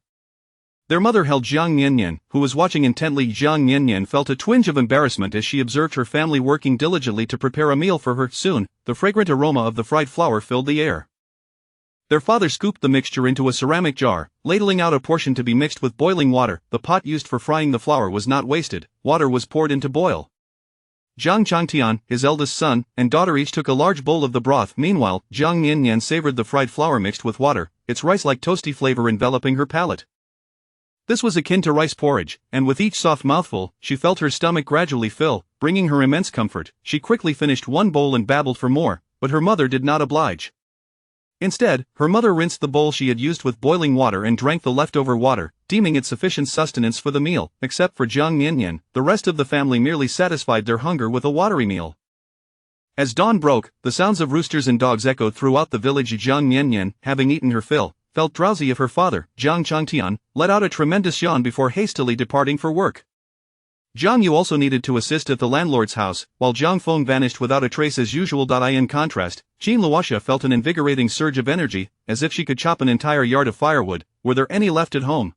Their mother held Jiang Miannian, who was watching intently. Jiang Miannian felt a twinge of embarrassment as she observed her family working diligently to prepare a meal for her. Soon, the fragrant aroma of the fried flour filled the air. Their father scooped the mixture into a ceramic jar, ladling out a portion to be mixed with boiling water. The pot used for frying the flour was not wasted. Water was poured in to boil. Jiang Changtian, his eldest son, and daughter each took a large bowl of the broth. Meanwhile, Jiang Miannian savored the fried flour mixed with water, its rice-like toasty flavor enveloping her palate. This was akin to rice porridge, and with each soft mouthful, she felt her stomach gradually fill, bringing her immense comfort. She quickly finished one bowl and babbled for more, but her mother did not oblige. Instead, her mother rinsed the bowl she had used with boiling water and drank the leftover water, deeming it sufficient sustenance for the meal. Except for Jiang Miannian, the rest of the family merely satisfied their hunger with a watery meal. As dawn broke, the sounds of roosters and dogs echoed throughout the village. Jiang Miannian, having eaten her fill, felt drowsy of her father, Jiang Changtian, let out a tremendous yawn before hastily departing for work. Jiang Yu also needed to assist at the landlord's house, while Jiang Feng vanished without a trace as usual. In contrast, Luoxia felt an invigorating surge of energy, as if she could chop an entire yard of firewood, were there any left at home.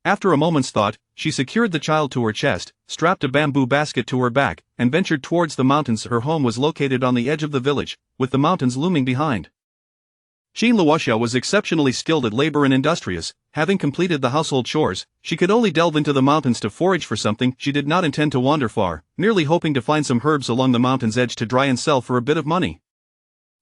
After a moment's thought, she secured the child to her chest, strapped a bamboo basket to her back, and ventured towards the mountains. Her home was located on the edge of the village, with the mountains looming behind. Luoxia was exceptionally skilled at labor and industrious. Having completed the household chores, she could only delve into the mountains to forage for something. She did not intend to wander far, merely hoping to find some herbs along the mountain's edge to dry and sell for a bit of money.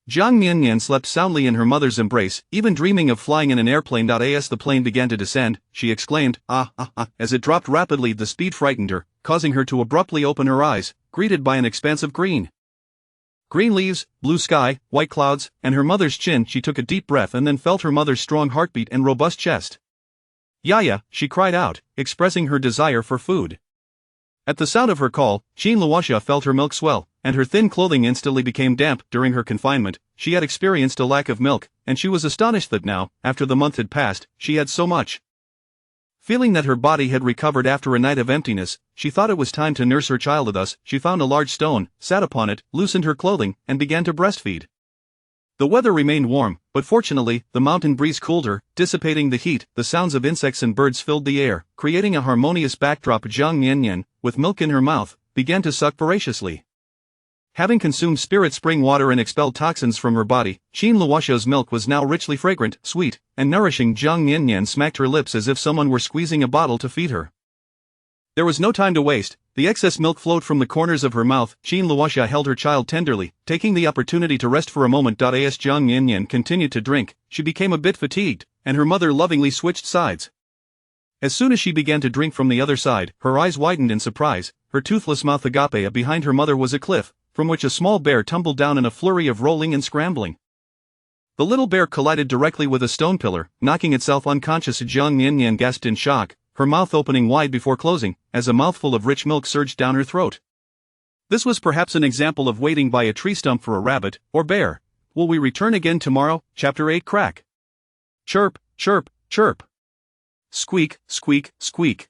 Jiang Miannian slept soundly in her mother's embrace, even dreaming of flying in an airplane. As the plane began to descend, she exclaimed, as it dropped rapidly. The speed frightened her, causing her to abruptly open her eyes, greeted by an expanse of green leaves, blue sky, white clouds, and her mother's chin. She took a deep breath and then felt her mother's strong heartbeat and robust chest. Yaya, she cried out, expressing her desire for food. At the sound of her call, Luoxia felt her milk swell, and her thin clothing instantly became damp. During her confinement, she had experienced a lack of milk, and she was astonished that now, after the month had passed, she had so much. Feeling that her body had recovered after a night of emptiness, she thought it was time to nurse her child. Thus, she found a large stone, sat upon it, loosened her clothing, and began to breastfeed. The weather remained warm, but fortunately, the mountain breeze cooled her, dissipating the heat. The sounds of insects and birds filled the air, creating a harmonious backdrop. Jiang Miannian, with milk in her mouth, began to suck voraciously. Having consumed spirit spring water and expelled toxins from her body, Luoxia's milk was now richly fragrant, sweet, and nourishing. Jiang Miannian smacked her lips as if someone were squeezing a bottle to feed her. There was no time to waste. The excess milk flowed from the corners of her mouth. Luoxia held her child tenderly, taking the opportunity to rest for a moment. As Jiang Miannian continued to drink, she became a bit fatigued, and her mother lovingly switched sides. As soon as she began to drink from the other side, her eyes widened in surprise. Her toothless mouth agape. Behind her mother was a cliff, from which a small bear tumbled down in a flurry of rolling and scrambling. The little bear collided directly with a stone pillar, knocking itself unconscious. Jiang Miannian gasped in shock, her mouth opening wide before closing, as a mouthful of rich milk surged down her throat. This was perhaps an example of waiting by a tree stump for a rabbit, or bear. Will we return again tomorrow? Chapter 8. Crack. Chirp, chirp, chirp. Squeak, squeak, squeak.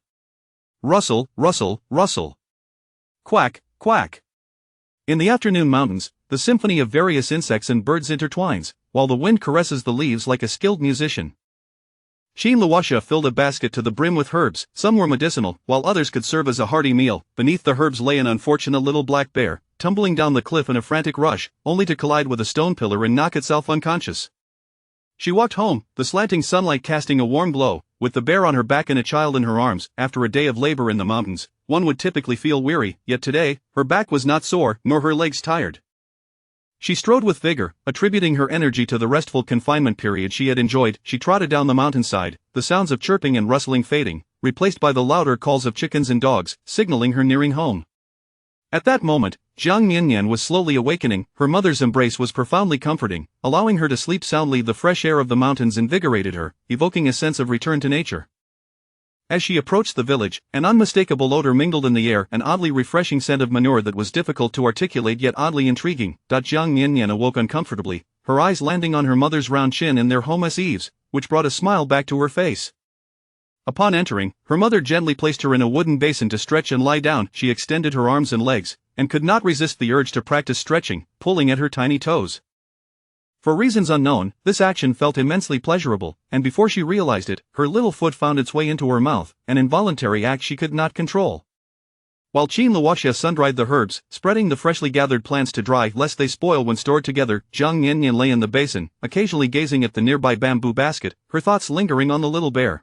Rustle, rustle, rustle. Quack, quack. In the afternoon mountains, the symphony of various insects and birds intertwines, while the wind caresses the leaves like a skilled musician. Luoxia filled a basket to the brim with herbs. Some were medicinal, while others could serve as a hearty meal. Beneath the herbs lay an unfortunate little black bear, tumbling down the cliff in a frantic rush, only to collide with a stone pillar and knock itself unconscious. She walked home, the slanting sunlight casting a warm glow, with the bear on her back and a child in her arms. After a day of labor in the mountains, one would typically feel weary, yet today, her back was not sore, nor her legs tired. She strode with vigor, attributing her energy to the restful confinement period she had enjoyed. She trotted down the mountainside, the sounds of chirping and rustling fading, replaced by the louder calls of chickens and dogs, signaling her nearing home. At that moment, Jiang Miannian was slowly awakening. Her mother's embrace was profoundly comforting, allowing her to sleep soundly. The fresh air of the mountains invigorated her, evoking a sense of return to nature. As she approached the village, an unmistakable odor mingled in the air, an oddly refreshing scent of manure that was difficult to articulate yet oddly intriguing. Jiang Miannian awoke uncomfortably, her eyes landing on her mother's round chin and their homeless eaves, which brought a smile back to her face. Upon entering, her mother gently placed her in a wooden basin to stretch and lie down. She extended her arms and legs, and could not resist the urge to practice stretching, pulling at her tiny toes. For reasons unknown, this action felt immensely pleasurable, and before she realized it, her little foot found its way into her mouth, an involuntary act she could not control. While Qin Luoxia sun-dried the herbs, spreading the freshly gathered plants to dry lest they spoil when stored together, Jiang Miannian lay in the basin, occasionally gazing at the nearby bamboo basket, her thoughts lingering on the little bear.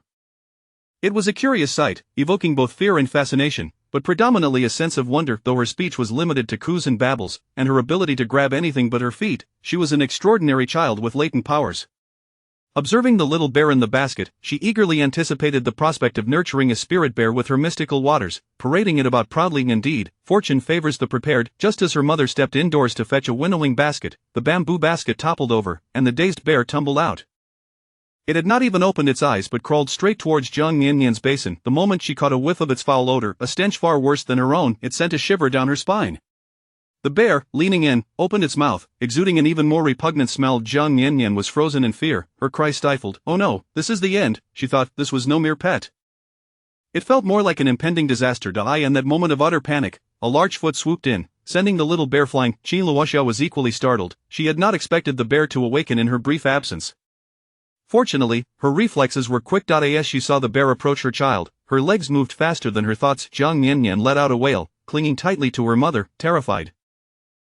It was a curious sight, evoking both fear and fascination, but predominantly a sense of wonder. Though her speech was limited to coos and babbles, and her ability to grab anything but her feet, she was an extraordinary child with latent powers. Observing the little bear in the basket, she eagerly anticipated the prospect of nurturing a spirit bear with her mystical waters, parading it about proudly. Indeed, fortune favors the prepared. Just as her mother stepped indoors to fetch a winnowing basket, the bamboo basket toppled over, and the dazed bear tumbled out. It had not even opened its eyes but crawled straight towards Jiang Miannian's basin. The moment she caught a whiff of its foul odor, a stench far worse than her own, it sent a shiver down her spine. The bear, leaning in, opened its mouth, exuding an even more repugnant smell. Jiang Miannian was frozen in fear, her cry stifled. Oh no, this is the end, she thought. This was no mere pet. It felt more like an impending disaster. In that moment of utter panic, a large foot swooped in, sending the little bear flying. Qin Luoxia was equally startled. She had not expected the bear to awaken in her brief absence. Fortunately, her reflexes were quick. As she saw the bear approach her child, her legs moved faster than her thoughts. Jiang Miannian let out a wail, clinging tightly to her mother, terrified.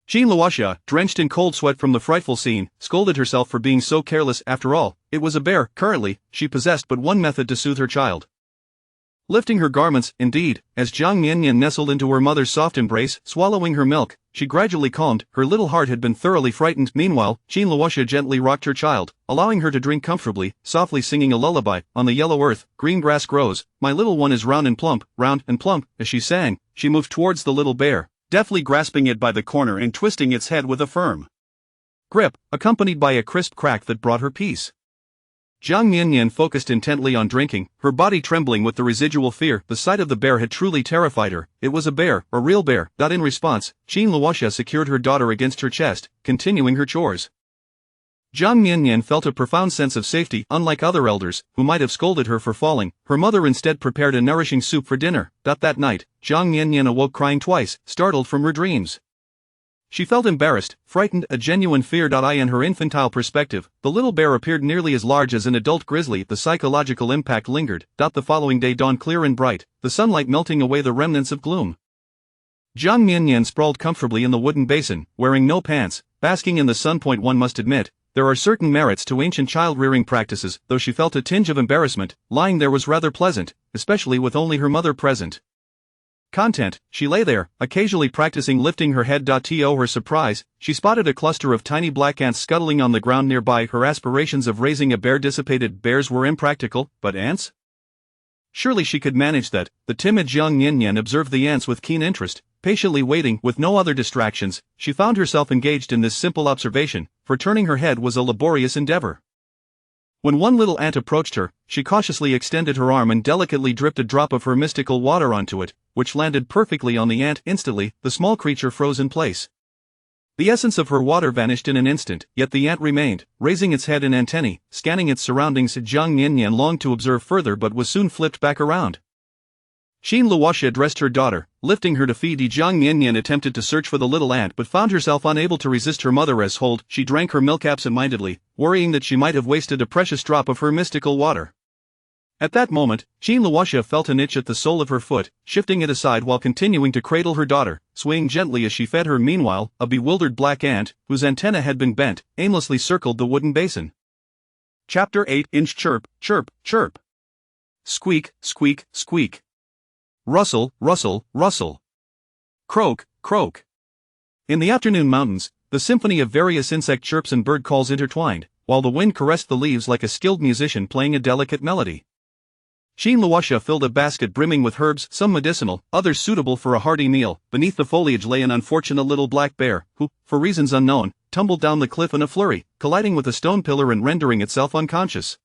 Qin Luoxia, drenched in cold sweat from the frightful scene, scolded herself for being so careless. After all, it was a bear. Currently, she possessed but one method to soothe her child. Lifting her garments, indeed, as Jiang Miannian nestled into her mother's soft embrace, swallowing her milk, she gradually calmed. Her little heart had been thoroughly frightened. Meanwhile, Qin Luoxia gently rocked her child, allowing her to drink comfortably, softly singing a lullaby. On the yellow earth, green grass grows, my little one is round and plump. As she sang, she moved towards the little bear, deftly grasping it by the corner and twisting its head with a firm grip, accompanied by a crisp crack that brought her peace. Jiang Miannian focused intently on drinking, her body trembling with the residual fear. The sight of the bear had truly terrified her. It was a bear, a real bear. In response, Qin Luoxia secured her daughter against her chest, continuing her chores. Jiang Miannian felt a profound sense of safety. Unlike other elders, who might have scolded her for falling, her mother instead prepared a nourishing soup for dinner. That night, Jiang Miannian awoke crying twice, startled from her dreams. She felt embarrassed, frightened, a genuine fear. In her infantile perspective, the little bear appeared nearly as large as an adult grizzly. The psychological impact lingered. The following day dawned clear and bright, the sunlight melting away the remnants of gloom. Jiang Miannian sprawled comfortably in the wooden basin, wearing no pants, basking in the sun. One must admit, there are certain merits to ancient child-rearing practices. Though she felt a tinge of embarrassment, lying there was rather pleasant, especially with only her mother present. Content, she lay there, occasionally practicing lifting her head. To her surprise, she spotted a cluster of tiny black ants scuttling on the ground nearby. Her aspirations of raising a bear dissipated. Bears were impractical, but ants? Surely she could manage that. The timid Jiang Miannian observed the ants with keen interest, patiently waiting. With no other distractions, she found herself engaged in this simple observation, for turning her head was a laborious endeavor. When one little ant approached her, she cautiously extended her arm and delicately dripped a drop of her mystical water onto it, which landed perfectly on the ant. Instantly, the small creature froze in place. The essence of her water vanished in an instant, yet the ant remained, raising its head and antennae, scanning its surroundings. Jiang Miannian longed to observe further but was soon flipped back around. Qin Luoxia dressed her daughter, lifting her to feed. Jiang Miannian attempted to search for the little ant but found herself unable to resist her mother as hold. She drank her milk absent-mindedly, worrying that she might have wasted a precious drop of her mystical water. At that moment, Qin Luoxia felt an itch at the sole of her foot, shifting it aside while continuing to cradle her daughter, swaying gently as she fed her. Meanwhile, a bewildered black ant, whose antenna had been bent, aimlessly circled the wooden basin. Chapter 8. Inch chirp, chirp, chirp. Squeak, squeak, squeak. Rustle, rustle, rustle. Croak, croak. In the afternoon mountains, The symphony of various insect chirps and bird calls intertwined, while the wind caressed the leaves like a skilled musician playing a delicate melody. Jiang Miannian filled a basket brimming with herbs, some medicinal, others suitable for a hearty meal. Beneath the foliage lay an unfortunate little black bear, who, for reasons unknown, tumbled down the cliff in a flurry, colliding with a stone pillar and rendering itself unconscious.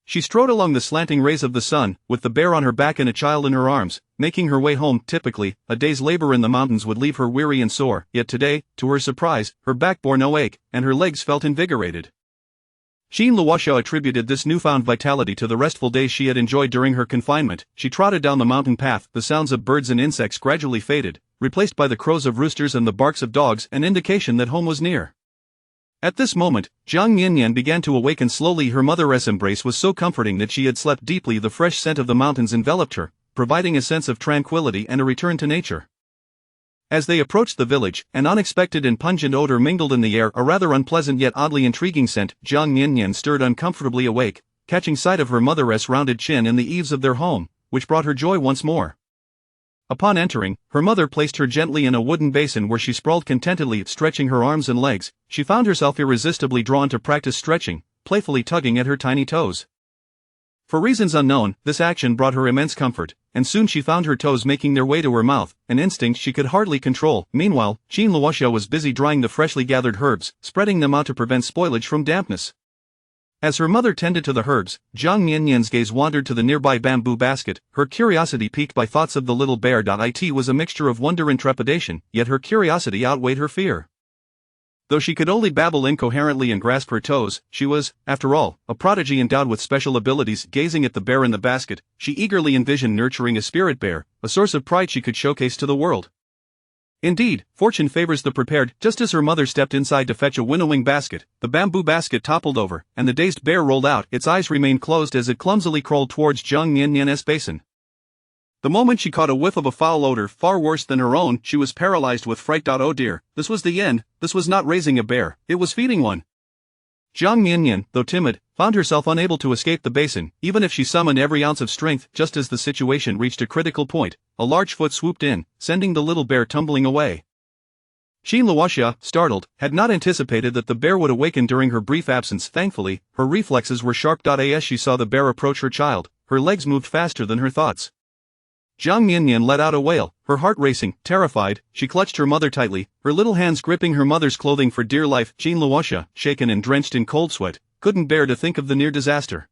She strode along the slanting rays of the sun, with the bear on her back and a child in her arms, making her way home. Typically, a day's labor in the mountains would leave her weary and sore, yet today, to her surprise, her back bore no ache, and her legs felt invigorated. Jiang Miannian attributed this newfound vitality to the restful days she had enjoyed during her confinement. She trotted down the mountain path, the sounds of birds and insects gradually faded, replaced by the crows of roosters and the barks of dogs, an indication that home was near. At this moment, Jiang Miannian began to awaken slowly. Her mother's embrace was so comforting that she had slept deeply. The fresh scent of the mountains enveloped her, providing a sense of tranquility and a return to nature. As they approached the village, an unexpected and pungent odor mingled in the air, a rather unpleasant yet oddly intriguing scent. Jiang Miannian stirred uncomfortably awake, catching sight of her mother's rounded chin in the eaves of their home, which brought her joy once more. Upon entering, her mother placed her gently in a wooden basin where she sprawled contentedly, stretching her arms and legs. She found herself irresistibly drawn to practice stretching, playfully tugging at her tiny toes. For reasons unknown, this action brought her immense comfort, and soon she found her toes making their way to her mouth, an instinct she could hardly control. Meanwhile, Jiang Miannian was busy drying the freshly gathered herbs, spreading them out to prevent spoilage from dampness. As her mother tended to the herbs, Jiang Miannian's gaze wandered to the nearby bamboo basket, her curiosity piqued by thoughts of the little bear. It was a mixture of wonder and trepidation, yet her curiosity outweighed her fear. Though she could only babble incoherently and grasp her toes, she was, after all, a prodigy endowed with special abilities. Gazing at the bear in the basket, she eagerly envisioned nurturing a spirit bear, a source of pride she could showcase to the world. Indeed, fortune favors the prepared. Just as her mother stepped inside to fetch a winnowing basket, the bamboo basket toppled over, and the dazed bear rolled out. Its eyes remained closed as it clumsily crawled towards Jiang Miannian's basin. The moment she caught a whiff of a foul odor far worse than her own, she was paralyzed with fright. Oh dear, this was the end. This was not raising a bear, it was feeding one. Jiang Miannian, though timid, found herself unable to escape the basin, even if she summoned every ounce of strength. Just as the situation reached a critical point, a large foot swooped in, sending the little bear tumbling away. Jiang Miannian, startled, had not anticipated that the bear would awaken during her brief absence. Thankfully, her reflexes were sharp. As she saw the bear approach her child, her legs moved faster than her thoughts. Jiang Miannian let out a wail, her heart racing. Terrified, she clutched her mother tightly, her little hands gripping her mother's clothing for dear life. Jiang Miannian, shaken and drenched in cold sweat, couldn't bear to think of the near disaster.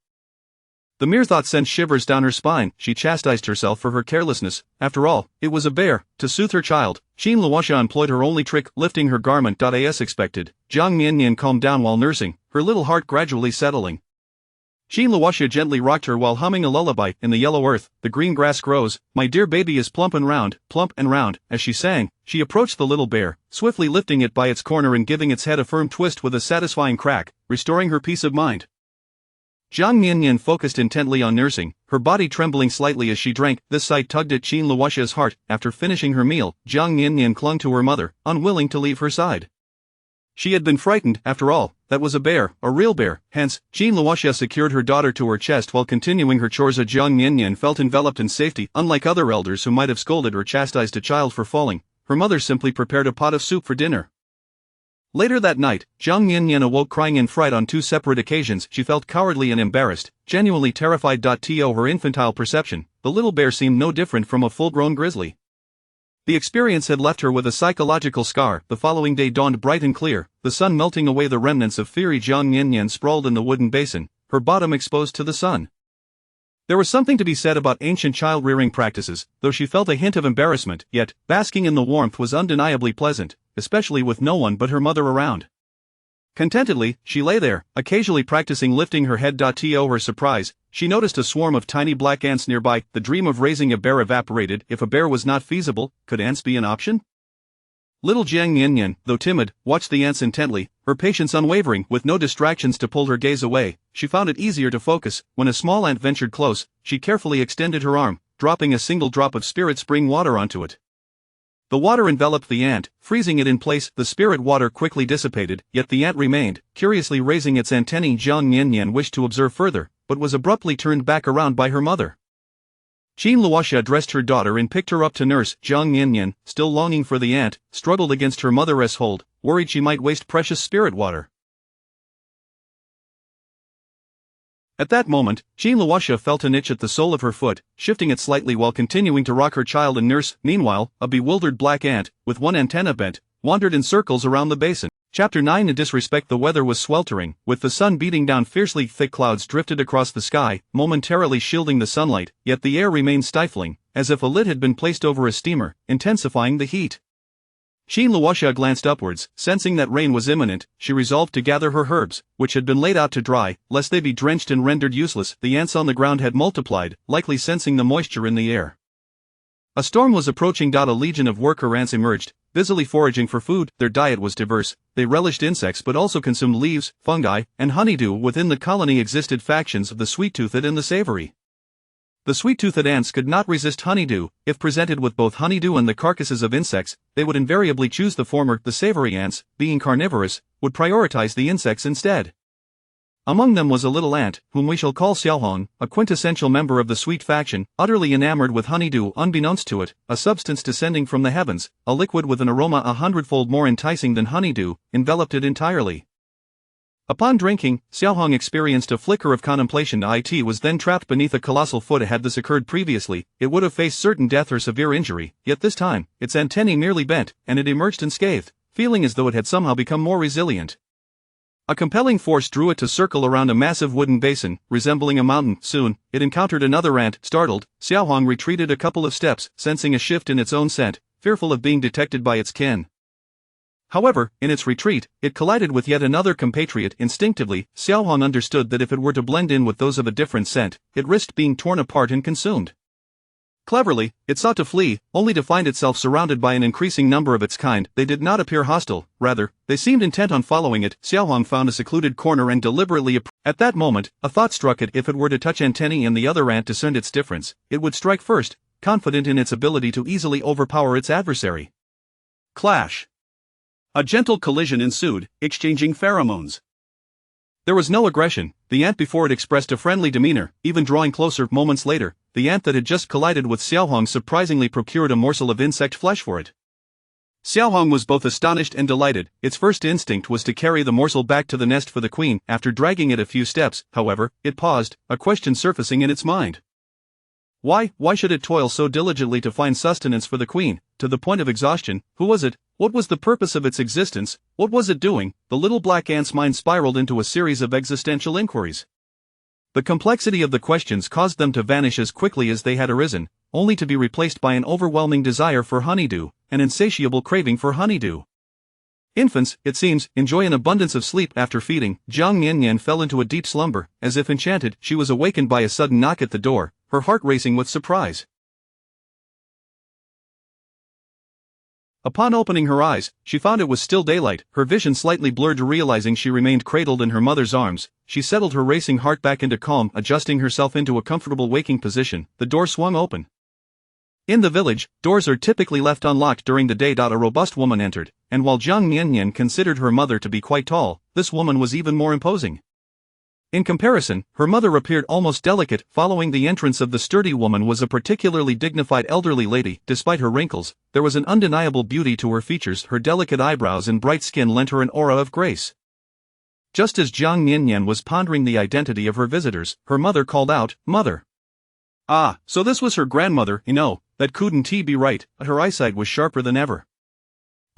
The mere thought sent shivers down her spine. She chastised herself for her carelessness. After all, it was a bear. To soothe her child, Jiang Miannian employed her only trick, lifting her garment. As expected, Jiang Miannian calmed down while nursing, her little heart gradually settling. Jiang Miannian gently rocked her while humming a lullaby. In the yellow earth, the green grass grows, my dear baby is plump and round. As she sang, she approached the little bear, swiftly lifting it by its corner and giving its head a firm twist with a satisfying crack, restoring her peace of mind. Jiang Miannian focused intently on nursing, her body trembling slightly as she drank. This sight tugged at Jiang Miannian's heart. After finishing her meal, Jiang Miannian clung to her mother, unwilling to leave her side. She had been frightened. After all, that was a bear, a real bear. Hence, Jiang Miannian secured her daughter to her chest while continuing her chores. Jiang Miannian felt enveloped in safety. Unlike other elders who might have scolded or chastised a child for falling, her mother simply prepared a pot of soup for dinner. Later that night, Jiang Miannian awoke crying in fright on 2 separate occasions. She felt cowardly and embarrassed, genuinely terrified. To her infantile perception, the little bear seemed no different from a full-grown grizzly. The experience had left her with a psychological scar. The following day dawned bright and clear, the sun melting away the remnants of fury. Jiang Miannian sprawled in the wooden basin, her bottom exposed to the sun. There was something to be said about ancient child-rearing practices, though she felt a hint of embarrassment, yet, basking in the warmth was undeniably pleasant, especially with no one but her mother around. Contentedly, she lay there, occasionally practicing lifting her head. To her surprise, she noticed a swarm of tiny black ants nearby. The dream of raising a bear evaporated. If a bear was not feasible, could ants be an option? Little Jiang Miannian, though timid, watched the ants intently, her patience unwavering. With no distractions to pull her gaze away, she found it easier to focus. When a small ant ventured close, she carefully extended her arm, dropping a single drop of spirit spring water onto it. The water enveloped the ant, freezing it in place. The spirit water quickly dissipated, yet the ant remained, curiously raising its antennae. Jiang Miannian wished to observe further, but was abruptly turned back around by her mother. Qin Luoxia dressed her daughter and picked her up to nurse. Jiang Miannian, still longing for the aunt, struggled against her mother's hold, worried she might waste precious spirit water. At that moment, Qin Luoxia felt an itch at the sole of her foot, shifting it slightly while continuing to rock her child and nurse. Meanwhile, a bewildered black ant, with one antenna bent, wandered in circles around the basin. Chapter 9. In disrespect, the weather was sweltering, with the sun beating down fiercely. Thick clouds drifted across the sky, momentarily shielding the sunlight, yet the air remained stifling, as if a lid had been placed over a steamer, intensifying the heat. Qin Luoxia glanced upwards, sensing that rain was imminent. She resolved to gather her herbs, which had been laid out to dry, lest they be drenched and rendered useless. The ants on the ground had multiplied, likely sensing the moisture in the air. A storm was approaching. A legion of worker ants emerged, busily foraging for food. Their diet was diverse. They relished insects but also consumed leaves, fungi, and honeydew. Within the colony existed factions of the sweet-toothed and the savory. The sweet-toothed ants could not resist honeydew. If presented with both honeydew and the carcasses of insects, they would invariably choose the former. The savory ants, being carnivorous, would prioritize the insects instead. Among them was a little ant, whom we shall call Xiaohong, a quintessential member of the sweet faction, utterly enamored with honeydew. Unbeknownst to it, a substance descending from the heavens, a liquid with an aroma 100-fold more enticing than honeydew, enveloped it entirely. Upon drinking, Xiaohong experienced a flicker of contemplation. It was then trapped beneath a colossal foot. Had this occurred previously, it would have faced certain death or severe injury, yet this time, its antennae merely bent, and it emerged unscathed, feeling as though it had somehow become more resilient. A compelling force drew it to circle around a massive wooden basin, resembling a mountain. Soon, it encountered another ant. Startled, Xiaohong retreated a couple of steps, sensing a shift in its own scent, fearful of being detected by its kin. However, in its retreat, it collided with yet another compatriot. Instinctively, Xiaohong understood that if it were to blend in with those of a different scent, it risked being torn apart and consumed. Cleverly, it sought to flee, only to find itself surrounded by an increasing number of its kind. They did not appear hostile, rather, they seemed intent on following it. Xiaohong found a secluded corner and deliberately At that moment, a thought struck it. If it were to touch antennae and the other ant discerned its difference, it would strike first, confident in its ability to easily overpower its adversary. Clash. A gentle collision ensued, exchanging pheromones. There was no aggression. The ant before it expressed a friendly demeanor, even drawing closer. Moments later, the ant that had just collided with Xiaohong surprisingly procured a morsel of insect flesh for it. Xiaohong was both astonished and delighted. Its first instinct was to carry the morsel back to the nest for the queen. After dragging it a few steps, however, it paused, a question surfacing in its mind. Why should it toil so diligently to find sustenance for the queen, to the point of exhaustion? Who was it? What was the purpose of its existence? What was it doing? The little black ant's mind spiraled into a series of existential inquiries. The complexity of the questions caused them to vanish as quickly as they had arisen, only to be replaced by an overwhelming desire for honeydew, an insatiable craving for honeydew. Infants, it seems, enjoy an abundance of sleep after feeding. Jiang Miannian fell into a deep slumber. As if enchanted, she was awakened by a sudden knock at the door, her heart racing with surprise. Upon opening her eyes, she found it was still daylight. Her vision slightly blurred. Realizing she remained cradled in her mother's arms, she settled her racing heart back into calm. Adjusting herself into a comfortable waking position, the door swung open. In the village, doors are typically left unlocked during the day. A robust woman entered, and while Jiang Miannian considered her mother to be quite tall, this woman was even more imposing. In comparison, her mother appeared almost delicate. Following the entrance of the sturdy woman was a particularly dignified elderly lady. Despite her wrinkles, there was an undeniable beauty to her features. Her delicate eyebrows and bright skin lent her an aura of grace. Just as Jiang Miannian was pondering the identity of her visitors, her mother called out, "Mother." Ah, so this was her grandmother. No, that couldn't be right. Her eyesight was sharper than ever.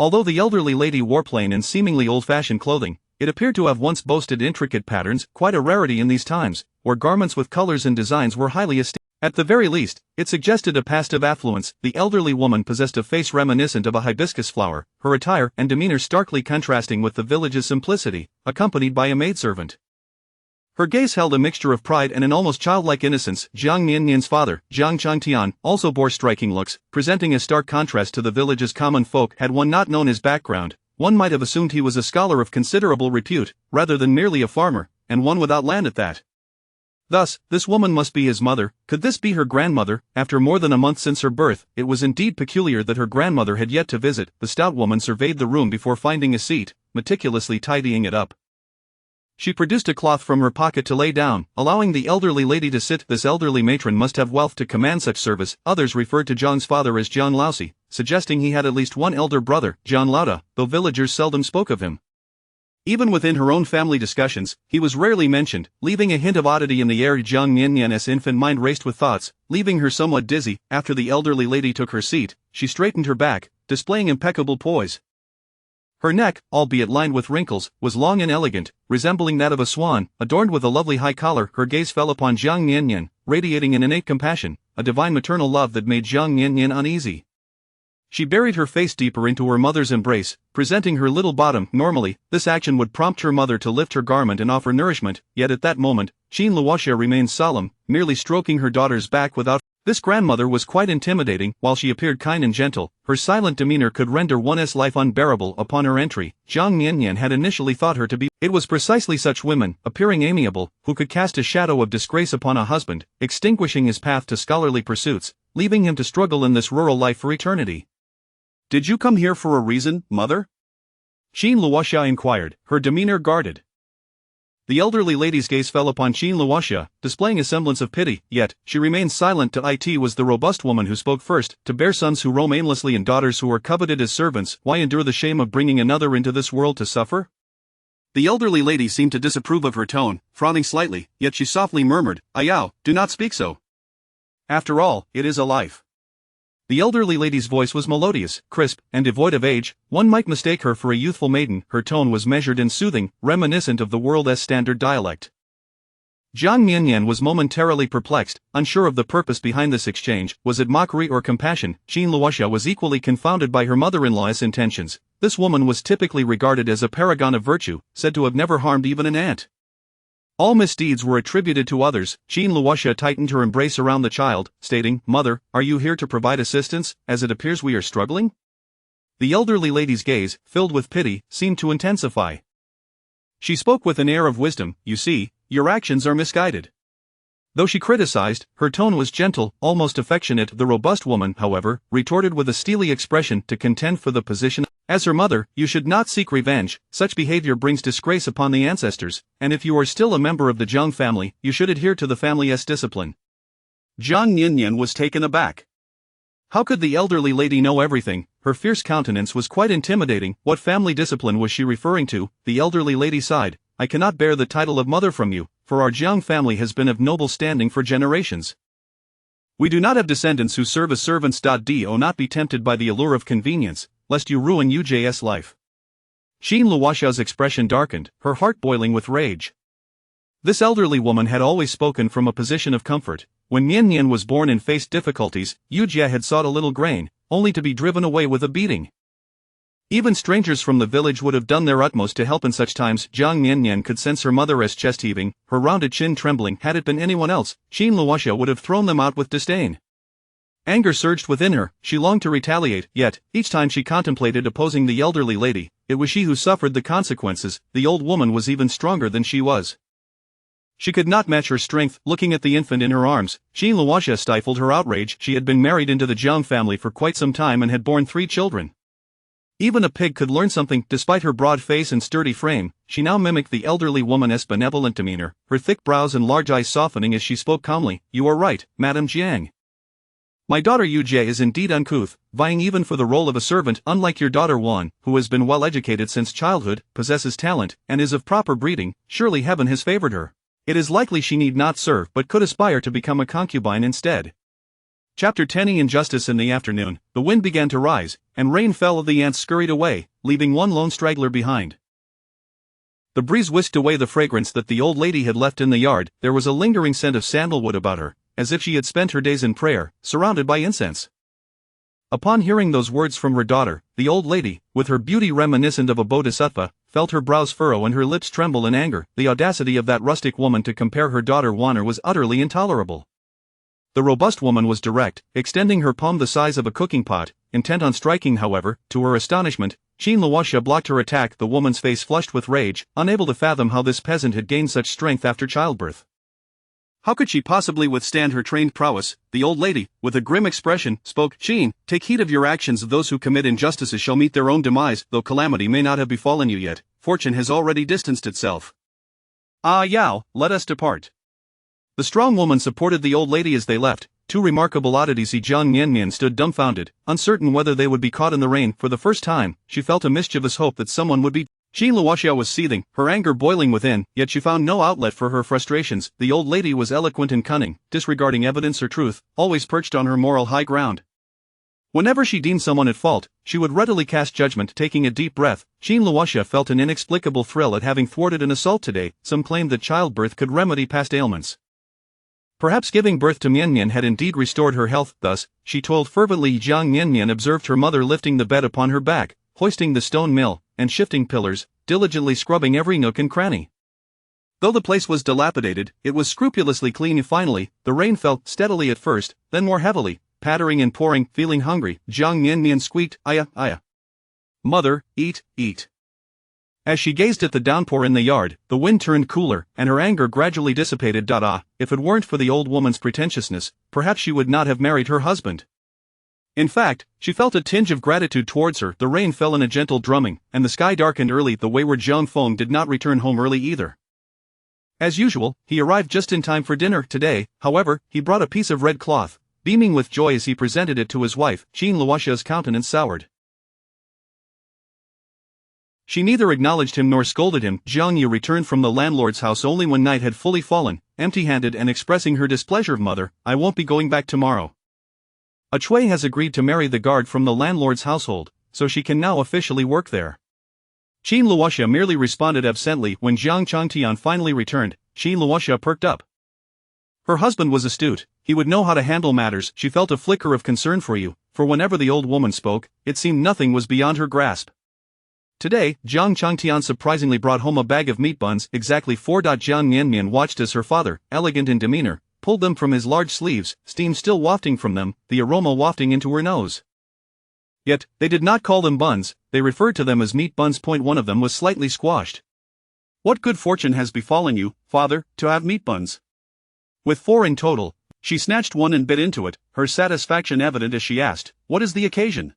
Although the elderly lady wore plain and seemingly old-fashioned clothing, it appeared to have once boasted intricate patterns, quite a rarity in these times, where garments with colors and designs were highly esteemed. At the very least, it suggested a past of affluence. The elderly woman possessed a face reminiscent of a hibiscus flower, her attire and demeanor starkly contrasting with the village's simplicity, accompanied by a maidservant. Her gaze held a mixture of pride and an almost childlike innocence. Jiang Miannian's father, Jiang Changtian, also bore striking looks, presenting a stark contrast to the village's common folk. Had one not known his background, one might have assumed he was a scholar of considerable repute, rather than merely a farmer, and one without land at that. Thus, this woman must be his mother. Could this be her grandmother? After more than a month since her birth, it was indeed peculiar that her grandmother had yet to visit. The stout woman surveyed the room before finding a seat, meticulously tidying it up. She produced a cloth from her pocket to lay down, allowing the elderly lady to sit. This elderly matron must have wealth to command such service. Others referred to Jiang's father as Jiang Laosi, suggesting he had at least one elder brother, Jiang Lauda, though villagers seldom spoke of him. Even within her own family discussions, he was rarely mentioned, leaving a hint of oddity in the air. Jiang Miannian's infant mind raced with thoughts, leaving her somewhat dizzy. After the elderly lady took her seat, she straightened her back, displaying impeccable poise. Her neck, albeit lined with wrinkles, was long and elegant, resembling that of a swan, adorned with a lovely high collar. Her gaze fell upon Jiang Miannian, radiating an innate compassion, a divine maternal love that made Jiang Miannian uneasy. She buried her face deeper into her mother's embrace, presenting her little bottom. Normally, this action would prompt her mother to lift her garment and offer nourishment, yet at that moment, Qin Luoxia remained solemn, merely stroking her daughter's back without. This grandmother was quite intimidating. While she appeared kind and gentle, her silent demeanor could render one's life unbearable. Upon her entry, Jiang Miannian had initially thought her to be. It was precisely such women, appearing amiable, who could cast a shadow of disgrace upon a husband, extinguishing his path to scholarly pursuits, leaving him to struggle in this rural life for eternity. Did you come here for a reason, mother? Qin Luoxia inquired, her demeanor guarded. The elderly lady's gaze fell upon Qin Luoxia, displaying a semblance of pity, yet she remained silent. It was the robust woman who spoke first. To bear sons who roam aimlessly and daughters who are coveted as servants, why endure the shame of bringing another into this world to suffer? The elderly lady seemed to disapprove of her tone, frowning slightly, yet she softly murmured, "Ayao, do not speak so. After all, it is a life." The elderly lady's voice was melodious, crisp, and devoid of age. One might mistake her for a youthful maiden. Her tone was measured and soothing, reminiscent of the world's standard dialect. Jiang Miannian was momentarily perplexed, unsure of the purpose behind this exchange. Was it mockery or compassion? Qin Luoxia was equally confounded by her mother-in-law's intentions. This woman was typically regarded as a paragon of virtue, said to have never harmed even an ant. All misdeeds were attributed to others. Qin Luoxia tightened her embrace around the child, stating, "Mother, are you here to provide assistance, as it appears we are struggling?" The elderly lady's gaze, filled with pity, seemed to intensify. She spoke with an air of wisdom. "You see, your actions are misguided." Though she criticized, her tone was gentle, almost affectionate. The robust woman, however, retorted with a steely expression, "To contend for the position as her mother, you should not seek revenge. Such behavior brings disgrace upon the ancestors, and if you are still a member of the Jiang family, you should adhere to the family's discipline." Jiang Miannian was taken aback. How could the elderly lady know everything? Her fierce countenance was quite intimidating. What family discipline was she referring to? The elderly lady sighed, "I cannot bear the title of mother from you, for our Jiang family has been of noble standing for generations. We do not have descendants who serve as servants. Do not be tempted by the allure of convenience, lest you ruin UJ's life." Qin Luoxia's expression darkened, her heart boiling with rage. This elderly woman had always spoken from a position of comfort. When Miannian was born and faced difficulties, Yujie had sought a little grain, only to be driven away with a beating. Even strangers from the village would have done their utmost to help in such times. Jiang Miannian could sense her mother's chest heaving, her rounded chin trembling. Had it been anyone else, Qin Luoxia would have thrown them out with disdain. Anger surged within her. She longed to retaliate, yet, each time she contemplated opposing the elderly lady, it was she who suffered the consequences. The old woman was even stronger than she was. She could not match her strength. Looking at the infant in her arms, Qin Luoxia stifled her outrage. She had been married into the Jiang family for quite some time and had borne 3 children. Even a pig could learn something. Despite her broad face and sturdy frame, she now mimicked the elderly woman's benevolent demeanor, her thick brows and large eyes softening as she spoke calmly. "You are right, Madame Jiang. My daughter Yujie is indeed uncouth, vying even for the role of a servant. Unlike your daughter Wan, who has been well educated since childhood, possesses talent, and is of proper breeding, surely heaven has favored her. It is likely she need not serve but could aspire to become a concubine instead." Chapter 10. Injustice. In the afternoon, the wind began to rise, and rain fell. The ants scurried away, leaving one lone straggler behind. The breeze whisked away the fragrance that the old lady had left in the yard. There was a lingering scent of sandalwood about her, as if she had spent her days in prayer, surrounded by incense. Upon hearing those words from her daughter, the old lady, with her beauty reminiscent of a bodhisattva, felt her brows furrow and her lips tremble in anger. The audacity of that rustic woman to compare her daughter Wanner was utterly intolerable. The robust woman was direct, extending her palm the size of a cooking pot, intent on striking. However, to her astonishment, Qin Luoxia blocked her attack. The woman's face flushed with rage, unable to fathom how this peasant had gained such strength after childbirth. How could she possibly withstand her trained prowess? The old lady, with a grim expression, spoke, "Qin, take heed of your actions. Those who commit injustices shall meet their own demise. Though calamity may not have befallen you yet, fortune has already distanced itself. Ah Yao, let us depart. The strong woman supported the old lady as they left. Two remarkable oddities. Jiang Miannian stood dumbfounded, uncertain whether they would be caught in the rain. For the first time, she felt a mischievous hope that someone would be. Luoxia was seething, her anger boiling within, yet she found no outlet for her frustrations. The old lady was eloquent and cunning, disregarding evidence or truth, always perched on her moral high ground. Whenever she deemed someone at fault, she would readily cast judgment. Taking a deep breath, Luoxia felt an inexplicable thrill at having thwarted an assault today. Some claimed that childbirth could remedy past ailments. Perhaps giving birth to Miannian had indeed restored her health. Thus, she toiled fervently. Jiang Miannian observed her mother lifting the bed upon her back, hoisting the stone mill, and shifting pillars, diligently scrubbing every nook and cranny. Though the place was dilapidated, it was scrupulously clean. Finally, the rain fell, steadily at first, then more heavily, pattering and pouring. Feeling hungry, Jiang Miannian squeaked, "Aya, aya. Mother, eat, eat." As she gazed at the downpour in the yard, the wind turned cooler, and her anger gradually dissipated. If it weren't for the old woman's pretentiousness, perhaps she would not have married her husband. In fact, she felt a tinge of gratitude towards her. The rain fell in a gentle drumming, and the sky darkened early. The wayward Zhang Feng did not return home early either. As usual, he arrived just in time for dinner. Today, however, he brought a piece of red cloth, beaming with joy as he presented it to his wife. Luoxia's countenance soured. She neither acknowledged him nor scolded him. Jiang Yu returned from the landlord's house only when night had fully fallen, empty-handed and expressing her displeasure. "Mother, I won't be going back tomorrow. A Chui has agreed to marry the guard from the landlord's household, so she can now officially work there." Luoxia merely responded absently. When Jiang Changtian finally returned, Luoxia perked up. Her husband was astute, he would know how to handle matters. She felt a flicker of concern for you, for whenever the old woman spoke, it seemed nothing was beyond her grasp. Today, Jiang Changtian surprisingly brought home a bag of meat buns, exactly 4. Jiang Miannian watched as her father, elegant in demeanor, pulled them from his large sleeves, steam still wafting from them, the aroma wafting into her nose. Yet, they did not call them buns, they referred to them as meat buns. One of them was slightly squashed. "What good fortune has befallen you, father, to have meat buns?" With 4 in total, she snatched one and bit into it, her satisfaction evident as she asked, "What is the occasion?"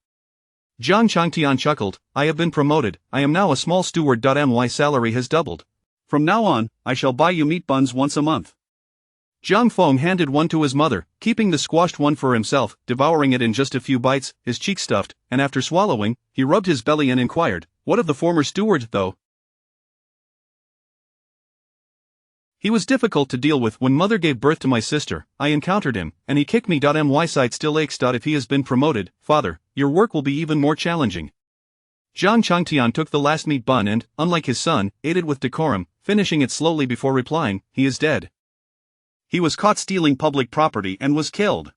Jiang Changtian chuckled, "I have been promoted, I am now a small steward. My salary has doubled. From now on, I shall buy you meat buns once a month." Zhang Feng handed one to his mother, keeping the squashed one for himself, devouring it in just a few bites, his cheeks stuffed, and after swallowing, he rubbed his belly and inquired, "What of the former steward, though?" "He was difficult to deal with. When mother gave birth to my sister, I encountered him, and he kicked me. My side still aches. If he has been promoted, father, your work will be even more challenging." Jiang Changtian took the last meat bun and, unlike his son, ate it with decorum, finishing it slowly before replying, "He is dead. He was caught stealing public property and was killed."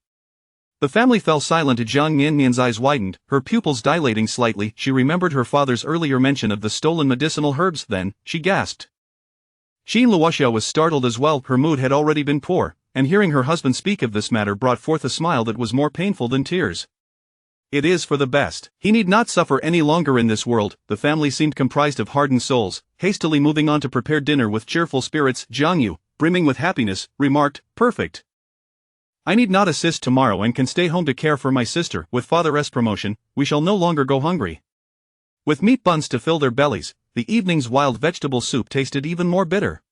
The family fell silent. Jiang Miannian's eyes widened, her pupils dilating slightly. She remembered her father's earlier mention of the stolen medicinal herbs. Then, she gasped. Luoxia was startled as well. Her mood had already been poor, and hearing her husband speak of this matter brought forth a smile that was more painful than tears. "It is for the best. He need not suffer any longer in this world." The family seemed comprised of hardened souls, hastily moving on to prepare dinner with cheerful spirits. Jiang Yu, brimming with happiness, remarked, "Perfect. I need not assist tomorrow and can stay home to care for my sister. With father's promotion, we shall no longer go hungry." With meat buns to fill their bellies, the evening's wild vegetable soup tasted even more bitter.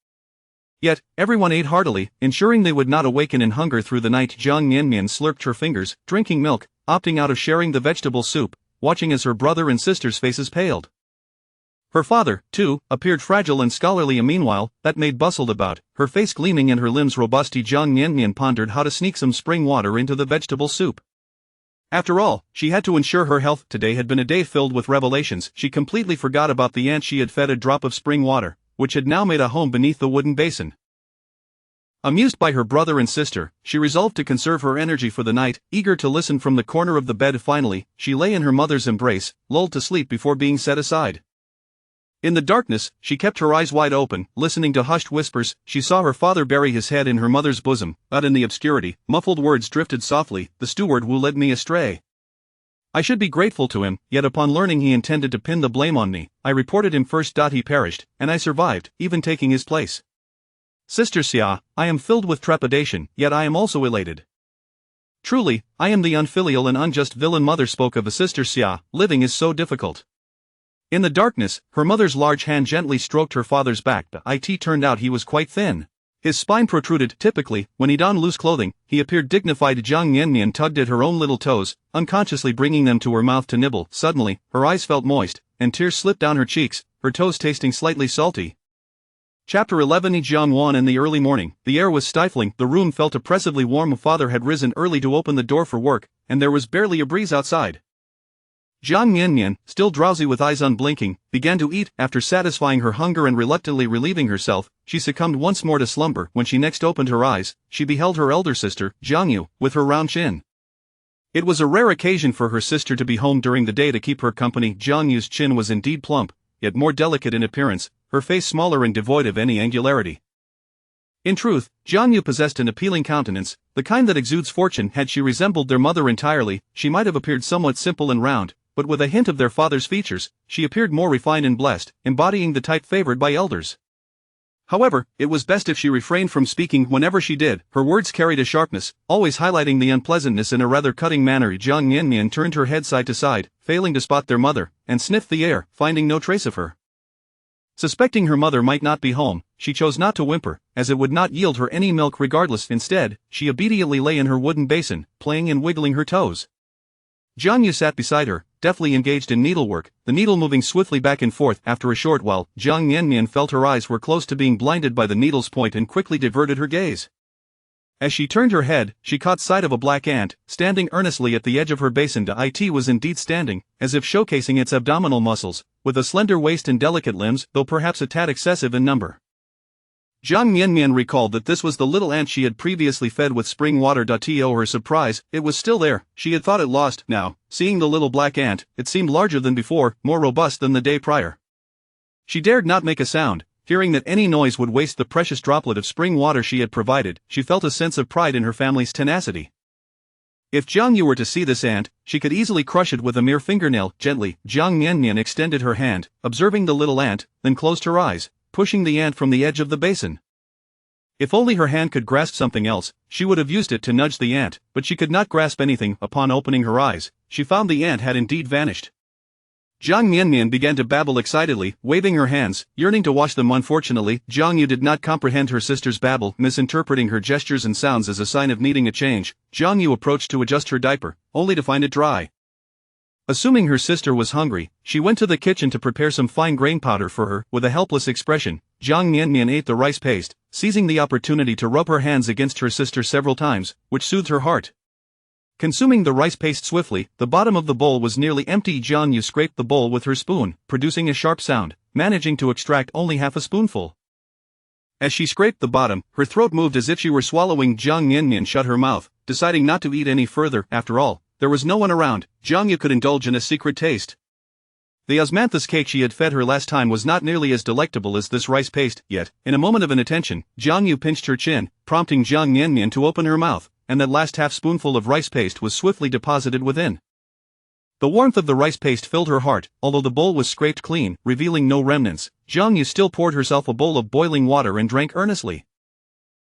Yet, everyone ate heartily, ensuring they would not awaken in hunger through the night. Jiang Miannian slurped her fingers, drinking milk, opting out of sharing the vegetable soup, watching as her brother and sister's faces paled. Her father, too, appeared fragile and scholarly. Meanwhile, that maid bustled about, her face gleaming and her limbs robust. Jiang Miannian pondered how to sneak some spring water into the vegetable soup. After all, she had to ensure her health. Today had been a day filled with revelations. She completely forgot about the ant she had fed a drop of spring water, which had now made a home beneath the wooden basin. Amused by her brother and sister, she resolved to conserve her energy for the night, eager to listen from the corner of the bed. Finally, she lay in her mother's embrace, lulled to sleep before being set aside. In the darkness, she kept her eyes wide open, listening to hushed whispers. She saw her father bury his head in her mother's bosom, but in the obscurity, muffled words drifted softly, "The steward who led me astray. I should be grateful to him, yet upon learning he intended to pin the blame on me, I reported him first. He perished, and I survived, even taking his place. Sister Xia, I am filled with trepidation, yet I am also elated. Truly, I am the unfilial and unjust villain." Mother spoke of a sister Xia. "Living is so difficult. In the darkness, her mother's large hand gently stroked her father's back, but it turned out he was quite thin. His spine protruded. Typically, when he donned loose clothing, he appeared dignified. Jiang Miannian tugged at her own little toes, unconsciously bringing them to her mouth to nibble. Suddenly, her eyes felt moist, and tears slipped down her cheeks, her toes tasting slightly salty. Chapter 11. Jiang Wan. In the early morning, the air was stifling, the room felt oppressively warm. Father had risen early to open the door for work, and there was barely a breeze outside. Jiang Miannian, still drowsy with eyes unblinking, began to eat. After satisfying her hunger and reluctantly relieving herself, she succumbed once more to slumber. When she next opened her eyes, she beheld her elder sister, Jiang Yu, with her round chin. It was a rare occasion for her sister to be home during the day to keep her company. Jiang Yu's chin was indeed plump, yet more delicate in appearance, her face smaller and devoid of any angularity. In truth, Jiang Yu possessed an appealing countenance, the kind that exudes fortune. Had she resembled their mother entirely, she might have appeared somewhat simple and round, but with a hint of their father's features, she appeared more refined and blessed, embodying the type favored by elders. However, it was best if she refrained from speaking. Whenever she did, her words carried a sharpness, always highlighting the unpleasantness in a rather cutting manner. Jiang Miannian turned her head side to side, failing to spot their mother, and sniffed the air, finding no trace of her. Suspecting her mother might not be home, she chose not to whimper, as it would not yield her any milk regardless. Instead, she obediently lay in her wooden basin, playing and wiggling her toes. Jiang Yu sat beside her, deftly engaged in needlework, the needle moving swiftly back and forth. After a short while, Jiang Miannian felt her eyes were close to being blinded by the needle's point and quickly diverted her gaze. As she turned her head, she caught sight of a black ant, standing earnestly at the edge of her basin. It was indeed standing, as if showcasing its abdominal muscles, with a slender waist and delicate limbs, though perhaps a tad excessive in number. Jiang Miannian recalled that this was the little ant she had previously fed with spring water. To her surprise, it was still there. She had thought it lost. Now, seeing the little black ant, it seemed larger than before, more robust than the day prior. She dared not make a sound, fearing that any noise would waste the precious droplet of spring water she had provided. She felt a sense of pride in her family's tenacity. If Jiang Yu were to see this ant, she could easily crush it with a mere fingernail. Gently, Jiang Miannian extended her hand, observing the little ant, then closed her eyes, pushing the ant from the edge of the basin. If only her hand could grasp something else, she would have used it to nudge the ant, but she could not grasp anything. Upon opening her eyes, she found the ant had indeed vanished. Jiang Miannian began to babble excitedly, waving her hands, yearning to wash them. Unfortunately, Jiang Yu did not comprehend her sister's babble. Misinterpreting her gestures and sounds as a sign of needing a change, Jiang Yu approached to adjust her diaper, only to find it dry. Assuming her sister was hungry, she went to the kitchen to prepare some fine grain powder for her. With a helpless expression, Jiang Miannian ate the rice paste, seizing the opportunity to rub her hands against her sister several times, which soothed her heart. Consuming the rice paste swiftly, the bottom of the bowl was nearly empty. Jiang Yu scraped the bowl with her spoon, producing a sharp sound, managing to extract only half a spoonful. As she scraped the bottom, her throat moved as if she were swallowing. Jiang Miannian shut her mouth, deciding not to eat any further. After all, there was no one around. Jiang Yu could indulge in a secret taste. The osmanthus cake she had fed her last time was not nearly as delectable as this rice paste, yet, in a moment of inattention, Jiang Yu pinched her chin, prompting Jiang Miannian to open her mouth, and that last half-spoonful of rice paste was swiftly deposited within. The warmth of the rice paste filled her heart. Although the bowl was scraped clean, revealing no remnants, Jiang Yu still poured herself a bowl of boiling water and drank earnestly.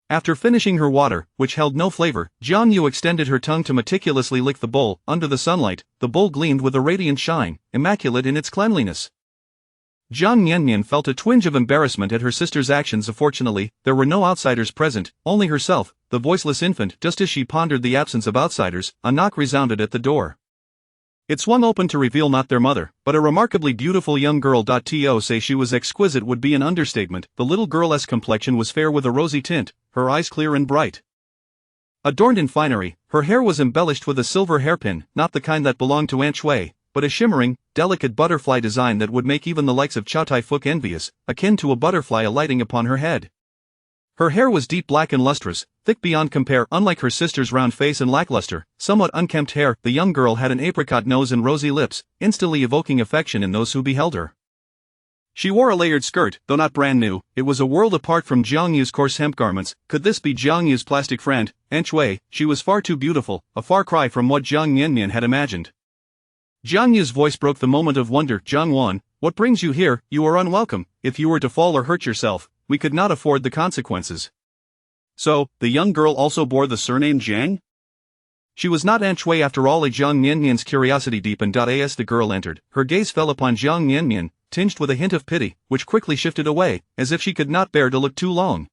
After finishing her water, which held no flavor, Jiang Yu extended her tongue to meticulously lick the bowl. Under the sunlight, the bowl gleamed with a radiant shine, immaculate in its cleanliness. Jiang Miannian felt a twinge of embarrassment at her sister's actions. Fortunately, there were no outsiders present, only herself, the voiceless infant. Just as she pondered the absence of outsiders, a knock resounded at the door. It swung open to reveal not their mother, but a remarkably beautiful young girl. To say she was exquisite would be an understatement. The little girl's complexion was fair with a rosy tint, her eyes clear and bright. Adorned in finery, her hair was embellished with a silver hairpin, not the kind that belonged to Aunt Shui, but a shimmering, delicate butterfly design that would make even the likes of Chow Tai Fook envious, akin to a butterfly alighting upon her head. Her hair was deep black and lustrous, thick beyond compare. Unlike her sister's round face and lackluster, somewhat unkempt hair, the young girl had an apricot nose and rosy lips, instantly evoking affection in those who beheld her. She wore a layered skirt, though not brand new. It was a world apart from Jiang Yu's coarse hemp garments. Could this be Jiang Yu's plastic friend, Aunt Shui? She was far too beautiful, a far cry from what Jiang Miannian had imagined. Jiang Yu's voice broke the moment of wonder. Jiang Wan, what brings you here? You are unwelcome. If you were to fall or hurt yourself, we could not afford the consequences. So, the young girl also bore the surname Jiang? She was not Aunt Shui after all. Jiang Miannian's curiosity deepened. As the girl entered, her gaze fell upon Jiang Miannian, tinged with a hint of pity, which quickly shifted away, as if she could not bear to look too long.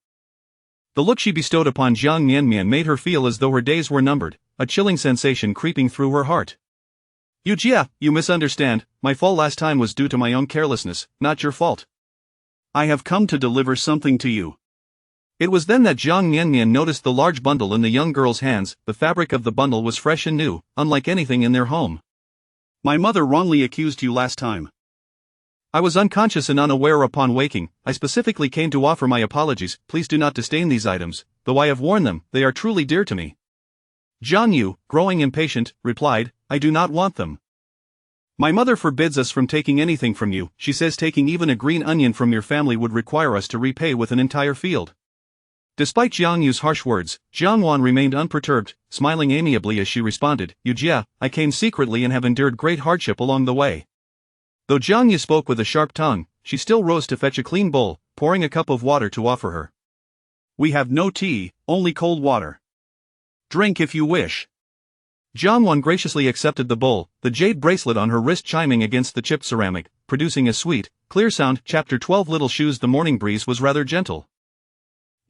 The look she bestowed upon Jiang Miannian made her feel as though her days were numbered, a chilling sensation creeping through her heart. Jia, you misunderstand, my fall last time was due to my own carelessness, not your fault. I have come to deliver something to you. It was then that Jiang Miannian noticed the large bundle in the young girl's hands. The fabric of the bundle was fresh and new, unlike anything in their home. My mother wrongly accused you last time. I was unconscious and unaware upon waking. I specifically came to offer my apologies. Please do not disdain these items, though I have worn them, they are truly dear to me. Jiang Yu, growing impatient, replied, I do not want them. My mother forbids us from taking anything from you. She says taking even a green onion from your family would require us to repay with an entire field. Despite Jiang Yu's harsh words, Jiang Wan remained unperturbed, smiling amiably as she responded, Jia, I came secretly and have endured great hardship along the way. Though Jiang Yu spoke with a sharp tongue, she still rose to fetch a clean bowl, pouring a cup of water to offer her. We have no tea, only cold water. Drink if you wish. Jiang Wan graciously accepted the bowl, the jade bracelet on her wrist chiming against the chipped ceramic, producing a sweet, clear sound. Chapter 12. Little Shoes. The morning breeze was rather gentle.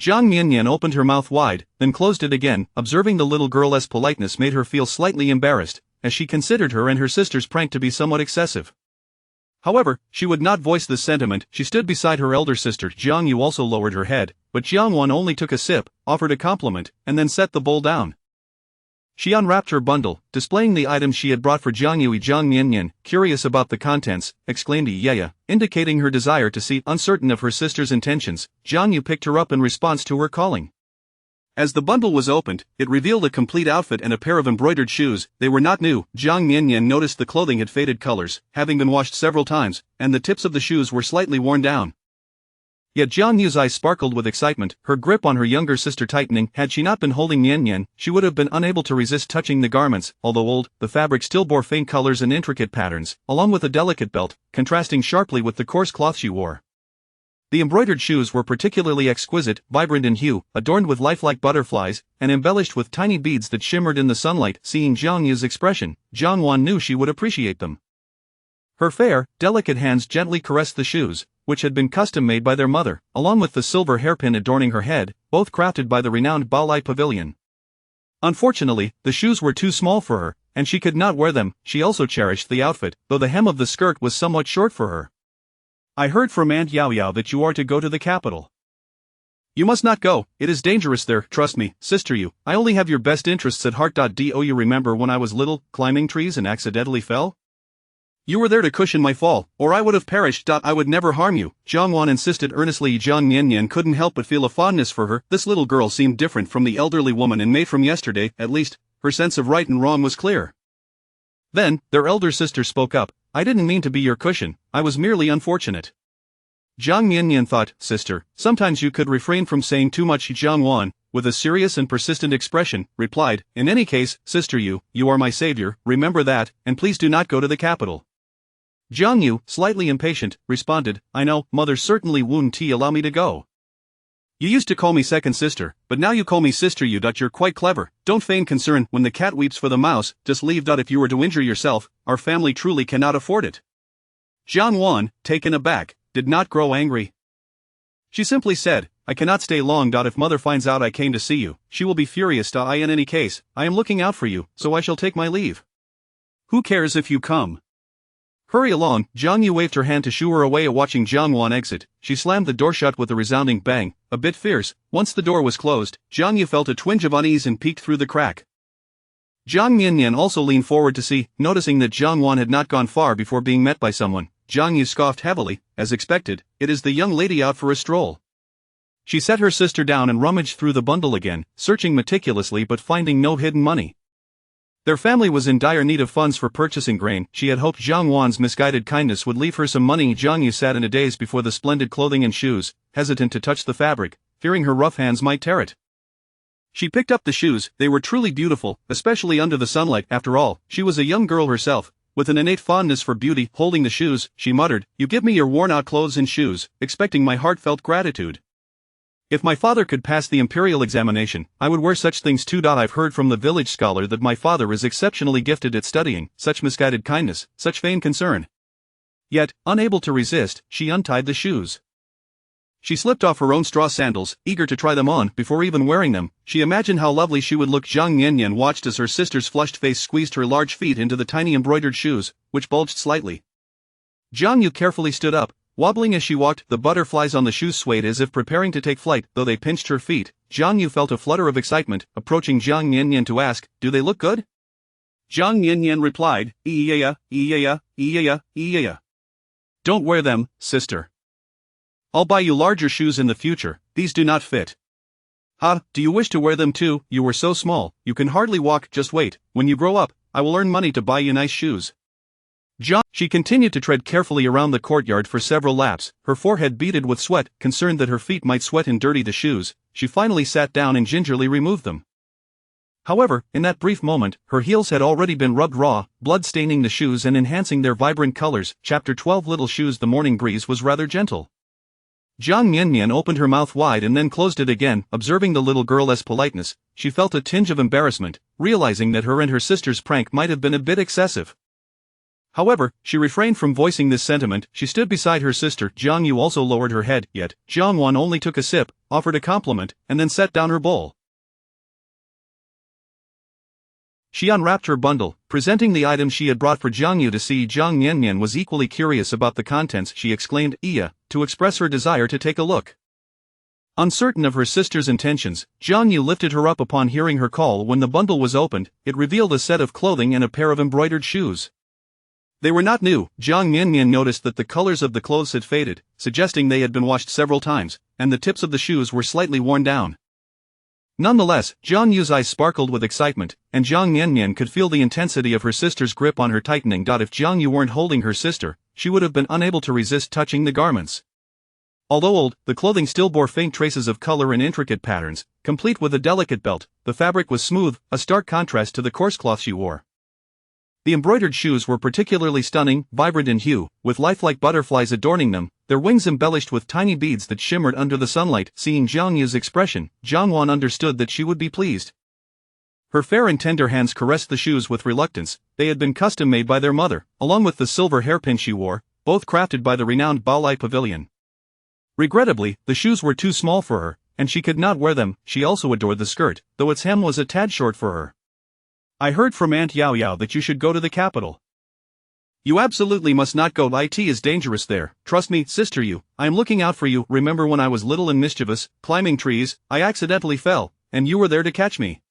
Jiang Miannian opened her mouth wide, then closed it again. Observing the little girl's politeness made her feel slightly embarrassed, as she considered her and her sister's prank to be somewhat excessive. However, she would not voice this sentiment. She stood beside her elder sister. Jiang Yu also lowered her head, but Jiang Wan only took a sip, offered a compliment, and then set the bowl down. She unwrapped her bundle, displaying the items she had brought for Jiang Yu. Jiang Miannian, curious about the contents, exclaimed "Yeah," indicating her desire to see. Uncertain of her sister's intentions, Jiang Yu picked her up in response to her calling. As the bundle was opened, it revealed a complete outfit and a pair of embroidered shoes. They were not new. Jiang Miannian noticed the clothing had faded colors, having been washed several times, and the tips of the shoes were slightly worn down. Yet Jiang Yu's eyes sparkled with excitement, her grip on her younger sister tightening. Had she not been holding Miannian, she would have been unable to resist touching the garments. Although old, the fabric still bore faint colors and intricate patterns, along with a delicate belt, contrasting sharply with the coarse cloth she wore. The embroidered shoes were particularly exquisite, vibrant in hue, adorned with lifelike butterflies, and embellished with tiny beads that shimmered in the sunlight. Seeing Jiang Yu's expression, Jiang Wan knew she would appreciate them. Her fair, delicate hands gently caressed the shoes, which had been custom-made by their mother, along with the silver hairpin adorning her head, both crafted by the renowned Baolai Pavilion. Unfortunately, the shoes were too small for her, and she could not wear them. She also cherished the outfit, though the hem of the skirt was somewhat short for her. I heard from Aunt Yao Yao that you are to go to the capital. You must not go, it is dangerous there. Trust me, sister Yu, I only have your best interests at heart. Do you remember when I was little, climbing trees and accidentally fell? You were there to cushion my fall, or I would have perished. I would never harm you, Jiang Wan insisted earnestly. Jiang Miannian couldn't help but feel a fondness for her. This little girl seemed different from the elderly woman and made from yesterday. At least, her sense of right and wrong was clear. Then, their elder sister spoke up, I didn't mean to be your cushion, I was merely unfortunate. Jiang Miannian thought, sister, sometimes you could refrain from saying too much. Jiang Wan, with a serious and persistent expression, replied, in any case, sister Yu, you are my savior, remember that, and please do not go to the capital. Jiang Yu, slightly impatient, responded, I know, mother certainly won't allow me to go. You used to call me second sister, but now you call me sister Yu. You're quite clever, don't feign concern when the cat weeps for the mouse, just leave. If you were to injure yourself, our family truly cannot afford it. Jiang Wan, taken aback, did not grow angry. She simply said, I cannot stay long. If mother finds out I came to see you, she will be furious. In any case, I am looking out for you, so I shall take my leave. Who cares if you come? Hurry along. Jiang Yu waved her hand to shoo her away. Watching Jiang Wan exit, she slammed the door shut with a resounding bang, a bit fierce. Once the door was closed, Jiang Yu felt a twinge of unease and peeked through the crack. Jiang Miannian also leaned forward to see. Noticing that Jiang Wan had not gone far before being met by someone, Jiang Yu scoffed heavily. As expected, it is the young lady out for a stroll. She set her sister down and rummaged through the bundle again, searching meticulously but finding no hidden money. Their family was in dire need of funds for purchasing grain. She had hoped Jiang Wan's misguided kindness would leave her some money. Jiang Yu sat in a daze before the splendid clothing and shoes, hesitant to touch the fabric, fearing her rough hands might tear it. She picked up the shoes. They were truly beautiful, especially under the sunlight. After all, she was a young girl herself, with an innate fondness for beauty. Holding the shoes, she muttered, You give me your worn-out clothes and shoes, expecting my heartfelt gratitude. If my father could pass the imperial examination, I would wear such things too. I've heard from the village scholar that my father is exceptionally gifted at studying, such misguided kindness, such vain concern. Yet, unable to resist, she untied the shoes. She slipped off her own straw sandals, eager to try them on. Before even wearing them, she imagined how lovely she would look. Jiang Miannian watched as her sister's flushed face squeezed her large feet into the tiny embroidered shoes, which bulged slightly. Jiang Yu carefully stood up, wobbling as she walked. The butterflies on the shoes swayed as if preparing to take flight. Though they pinched her feet, Jiang Yu felt a flutter of excitement, approaching Jiang Miannian to ask, "Do they look good?" Jiang Miannian replied, "Yeah, yeah. Don't wear them, sister. I'll buy you larger shoes in the future, these do not fit." "Ah, do you wish to wear them too? You were so small, you can hardly walk. Just wait, when you grow up, I will earn money to buy you nice shoes." She continued to tread carefully around the courtyard for several laps, her forehead beaded with sweat. Concerned that her feet might sweat and dirty the shoes, she finally sat down and gingerly removed them. However, in that brief moment, her heels had already been rubbed raw, blood staining the shoes and enhancing their vibrant colors. Chapter 12. Little shoes. The morning breeze was rather gentle. Jiang Miannian opened her mouth wide and then closed it again. Observing the little girl's politeness, she felt a tinge of embarrassment, realizing that her and her sister's prank might have been a bit excessive. However, she refrained from voicing this sentiment. She stood beside her sister. Jiang Yu also lowered her head, yet Jiang Wan only took a sip, offered a compliment, and then set down her bowl. She unwrapped her bundle, presenting the items she had brought for Jiang Yu to see. Jiang Miannian was equally curious about the contents. She exclaimed, "Iya," to express her desire to take a look. Uncertain of her sister's intentions, Jiang Yu lifted her up upon hearing her call. When the bundle was opened, it revealed a set of clothing and a pair of embroidered shoes. They were not new. Jiang Miannian noticed that the colors of the clothes had faded, suggesting they had been washed several times, and the tips of the shoes were slightly worn down. Nonetheless, Jiang Yu's eyes sparkled with excitement, and Jiang Miannian could feel the intensity of her sister's grip on her tightening. If Jiang Yu weren't holding her sister, she would have been unable to resist touching the garments. Although old, the clothing still bore faint traces of color and intricate patterns, complete with a delicate belt. The fabric was smooth, a stark contrast to the coarse cloth she wore. The embroidered shoes were particularly stunning, vibrant in hue, with lifelike butterflies adorning them, their wings embellished with tiny beads that shimmered under the sunlight. Seeing Jiang Yu's expression, Jiang Wan understood that she would be pleased. Her fair and tender hands caressed the shoes with reluctance. They had been custom-made by their mother, along with the silver hairpin she wore, both crafted by the renowned Baolai Pavilion. Regrettably, the shoes were too small for her, and she could not wear them. She also adored the skirt, though its hem was a tad short for her. "I heard from Aunt Yao Yao that you should go to the capital." "You absolutely must not go. It is dangerous there. Trust me, sister Yu, I am looking out for you. Remember when I was little and mischievous, climbing trees, I accidentally fell, and you were there to catch me.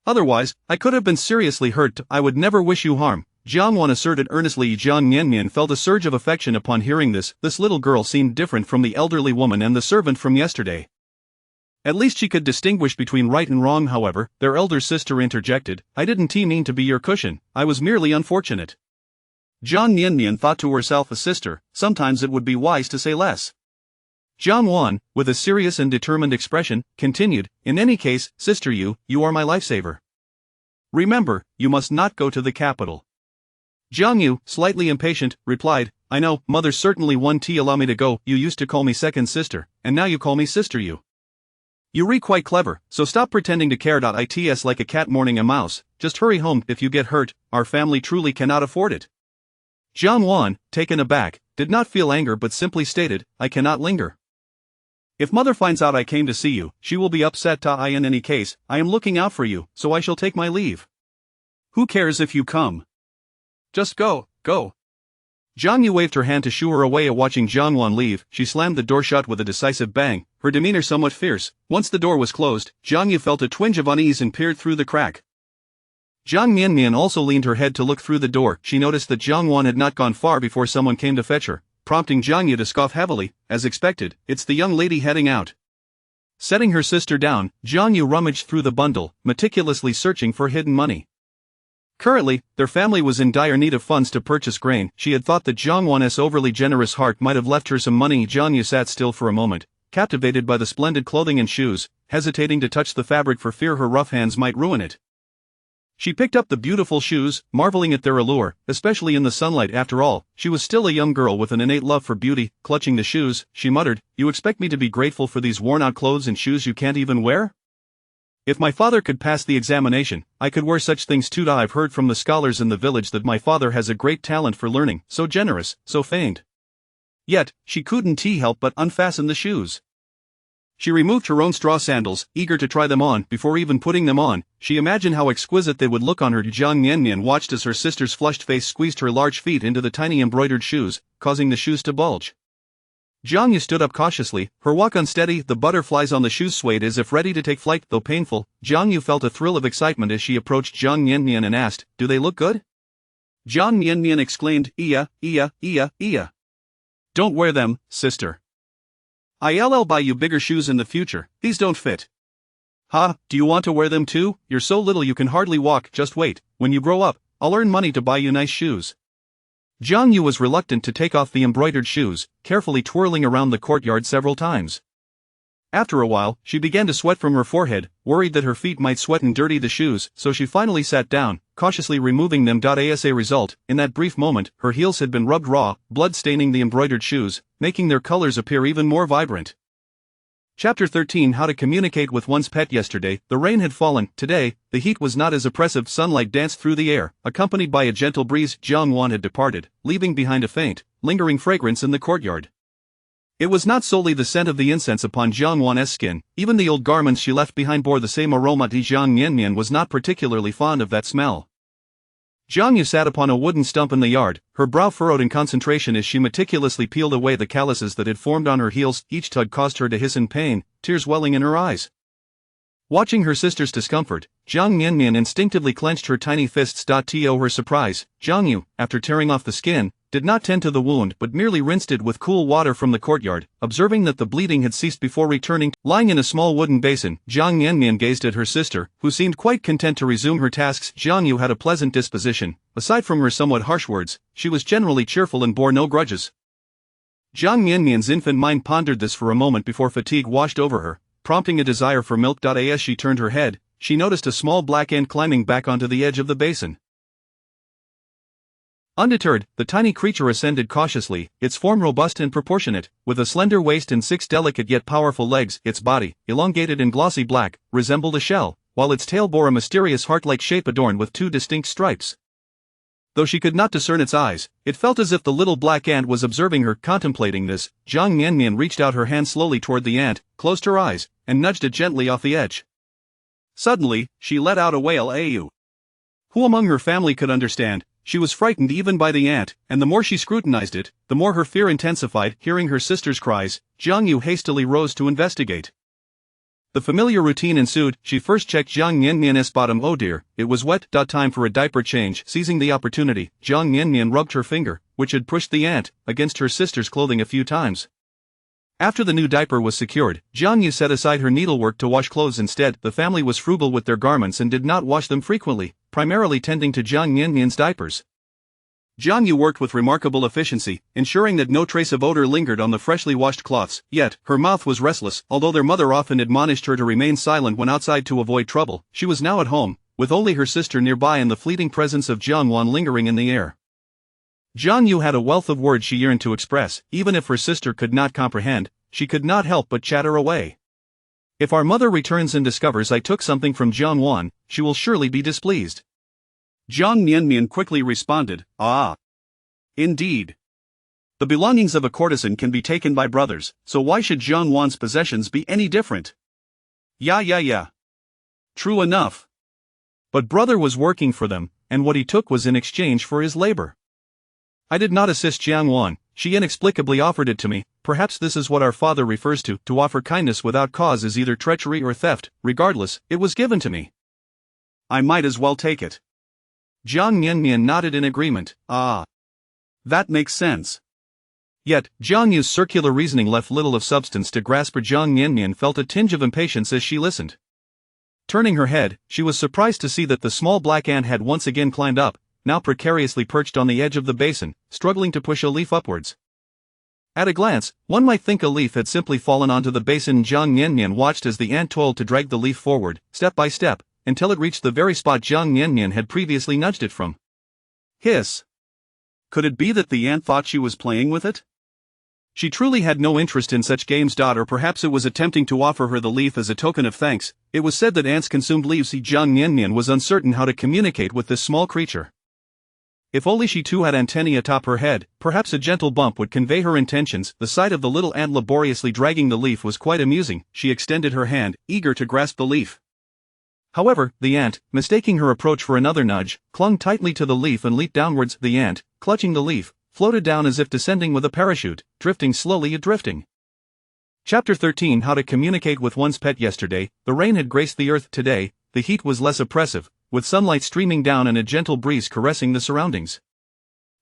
Otherwise, I could have been seriously hurt. I would never wish you harm," Jiang Wan asserted earnestly. Jiang Miannian felt a surge of affection upon hearing this. This little girl seemed different from the elderly woman and the servant from yesterday. At least she could distinguish between right and wrong. However, their elder sister interjected, "I didn't mean to be your cushion, I was merely unfortunate." Jiang Miannian thought to herself, a sister, sometimes it would be wise to say less. Jiang Wan, with a serious and determined expression, continued, "In any case, sister Yu, you are my lifesaver. Remember, you must not go to the capital." Jiang Yu, slightly impatient, replied, "I know, mother certainly won't allow me to go. You used to call me second sister, and now you call me sister Yu. You're quite clever, so stop pretending to care. It's like a cat mourning a mouse. Just hurry home. If you get hurt, our family truly cannot afford it." Jiang Wan, taken aback, did not feel anger but simply stated, "I cannot linger. If mother finds out I came to see you, she will be upset. In any case, I am looking out for you, so I shall take my leave. Who cares if you come? Just go, go." Jiang Yu waved her hand to shoo her away. Watching Jiang Wan leave, she slammed the door shut with a decisive bang, her demeanor somewhat fierce. Once the door was closed, Jiang Yu felt a twinge of unease and peered through the crack. Jiang Miannian also leaned her head to look through the door. She noticed that Jiang Wan had not gone far before someone came to fetch her, prompting Jiang Yu to scoff heavily. As expected, "It's the young lady heading out." Setting her sister down, Jiang Yu rummaged through the bundle, meticulously searching for hidden money. Currently, their family was in dire need of funds to purchase grain. She had thought that Jiang Wan's overly generous heart might have left her some money. Jiang Yu sat still for a moment, captivated by the splendid clothing and shoes, hesitating to touch the fabric for fear her rough hands might ruin it. She picked up the beautiful shoes, marveling at their allure, especially in the sunlight. After all, she was still a young girl with an innate love for beauty. Clutching the shoes, she muttered, "You expect me to be grateful for these worn-out clothes and shoes you can't even wear? If my father could pass the examination, I could wear such things too. I've heard from the scholars in the village that my father has a great talent for learning, so generous, so feigned." Yet, she couldn't help but unfasten the shoes. She removed her own straw sandals, eager to try them on. Before even putting them on, she imagined how exquisite they would look on her. Jiang Miannian watched as her sister's flushed face squeezed her large feet into the tiny embroidered shoes, causing the shoes to bulge. Jiang Yu stood up cautiously, her walk unsteady. The butterflies on the shoes swayed as if ready to take flight. Though painful, Jiang Yu felt a thrill of excitement as she approached Jiang Miannian and asked, "Do they look good?" Jiang Miannian exclaimed, "Iya. Don't wear them, sister. I'll buy you bigger shoes in the future, these don't fit." "Ha, do you want to wear them too? You're so little you can hardly walk. Just wait, when you grow up, I'll earn money to buy you nice shoes." Jiang Yu was reluctant to take off the embroidered shoes, carefully twirling around the courtyard several times. After a while, she began to sweat from her forehead, worried that her feet might sweat and dirty the shoes, so she finally sat down, cautiously removing them. As a result, in that brief moment, her heels had been rubbed raw, blood staining the embroidered shoes, making their colors appear even more vibrant. Chapter 13: How to communicate with one's pet. Yesterday, the rain had fallen. Today, the heat was not as oppressive. Sunlight danced through the air, accompanied by a gentle breeze. Jiang Wan had departed, leaving behind a faint, lingering fragrance in the courtyard. It was not solely the scent of the incense upon Jiang Wan's skin, even the old garments she left behind bore the same aroma. Jiang Miannian was not particularly fond of that smell. Jiang Yu sat upon a wooden stump in the yard, her brow furrowed in concentration as she meticulously peeled away the calluses that had formed on her heels. Each tug caused her to hiss in pain, tears welling in her eyes. Watching her sister's discomfort, Jiang Miannian instinctively clenched her tiny fists. To her surprise, Jiang Yu, after tearing off the skin, did not tend to the wound but merely rinsed it with cool water from the courtyard. Observing that the bleeding had ceased before returning, lying in a small wooden basin, Jiang Miannian gazed at her sister, who seemed quite content to resume her tasks. Jiang Yu had a pleasant disposition. Aside from her somewhat harsh words, she was generally cheerful and bore no grudges. Jiang Miannian's infant mind pondered this for a moment before fatigue washed over her, prompting a desire for milk. As she turned her head, she noticed a small black ant climbing back onto the edge of the basin. Undeterred, the tiny creature ascended cautiously, its form robust and proportionate, with a slender waist and 6 delicate yet powerful legs. Its body, elongated and glossy black, resembled a shell, while its tail bore a mysterious heart-like shape adorned with 2 distinct stripes. Though she could not discern its eyes, it felt as if the little black ant was observing her. Contemplating this, Jiang Miannian reached out her hand slowly toward the ant, closed her eyes, and nudged it gently off the edge. Suddenly, she let out a wail. Who among her family could understand? She was frightened even by the ant, and the more she scrutinized it, the more her fear intensified. Hearing her sister's cries, Jiang Yu hastily rose to investigate. The familiar routine ensued. She first checked Jiang Miannian's bottom. Oh dear, it was wet. Time for a diaper change. Seizing the opportunity, Jiang Miannian rubbed her finger, which had pushed the ant, against her sister's clothing a few times. After the new diaper was secured, Jiang Yu set aside her needlework to wash clothes instead. The family was frugal with their garments and did not wash them frequently, primarily tending to Jiang Miannian's diapers. Jiang Yu worked with remarkable efficiency, ensuring that no trace of odor lingered on the freshly washed cloths. Yet, her mouth was restless. Although their mother often admonished her to remain silent when outside to avoid trouble, she was now at home, with only her sister nearby and the fleeting presence of Jiang Wan lingering in the air. Jiang Yu had a wealth of words she yearned to express. Even if her sister could not comprehend, she could not help but chatter away. "If our mother returns and discovers I took something from Jiang Wan, she will surely be displeased." Jiang Miannian quickly responded, "Ah. Indeed. The belongings of a courtesan can be taken by brothers, so why should Jiang Wan's possessions be any different?" Yeah. True enough. But brother was working for them, and what he took was in exchange for his labor. I did not assist Jiang Wan, she inexplicably offered it to me. Perhaps this is what our father refers to offer kindness without cause is either treachery or theft. Regardless, it was given to me. I might as well take it. Jiang Miannian nodded in agreement. Ah. That makes sense. Yet, Jiang Yu's circular reasoning left little of substance to grasp. Jiang Miannian felt a tinge of impatience as she listened. Turning her head, she was surprised to see that the small black ant had once again climbed up, now precariously perched on the edge of the basin, struggling to push a leaf upwards. At a glance, one might think a leaf had simply fallen onto the basin. Jiang Miannian watched as the ant toiled to drag the leaf forward, step by step, until it reached the very spot Jiang Miannian had previously nudged it from. Hiss. Could it be that the ant thought she was playing with it? She truly had no interest in such games. Or perhaps it was attempting to offer her the leaf as a token of thanks. It was said that ants consumed leaves. Jiang Miannian was uncertain how to communicate with this small creature. If only she too had antennae atop her head, perhaps a gentle bump would convey her intentions. The sight of the little ant laboriously dragging the leaf was quite amusing. She extended her hand, eager to grasp the leaf. However, the ant, mistaking her approach for another nudge, clung tightly to the leaf and leaped downwards. The ant, clutching the leaf, floated down as if descending with a parachute, drifting slowly. Chapter 13 How to Communicate with One's Pet. Yesterday, the rain had graced the earth. Today, the heat was less oppressive, with sunlight streaming down and a gentle breeze caressing the surroundings.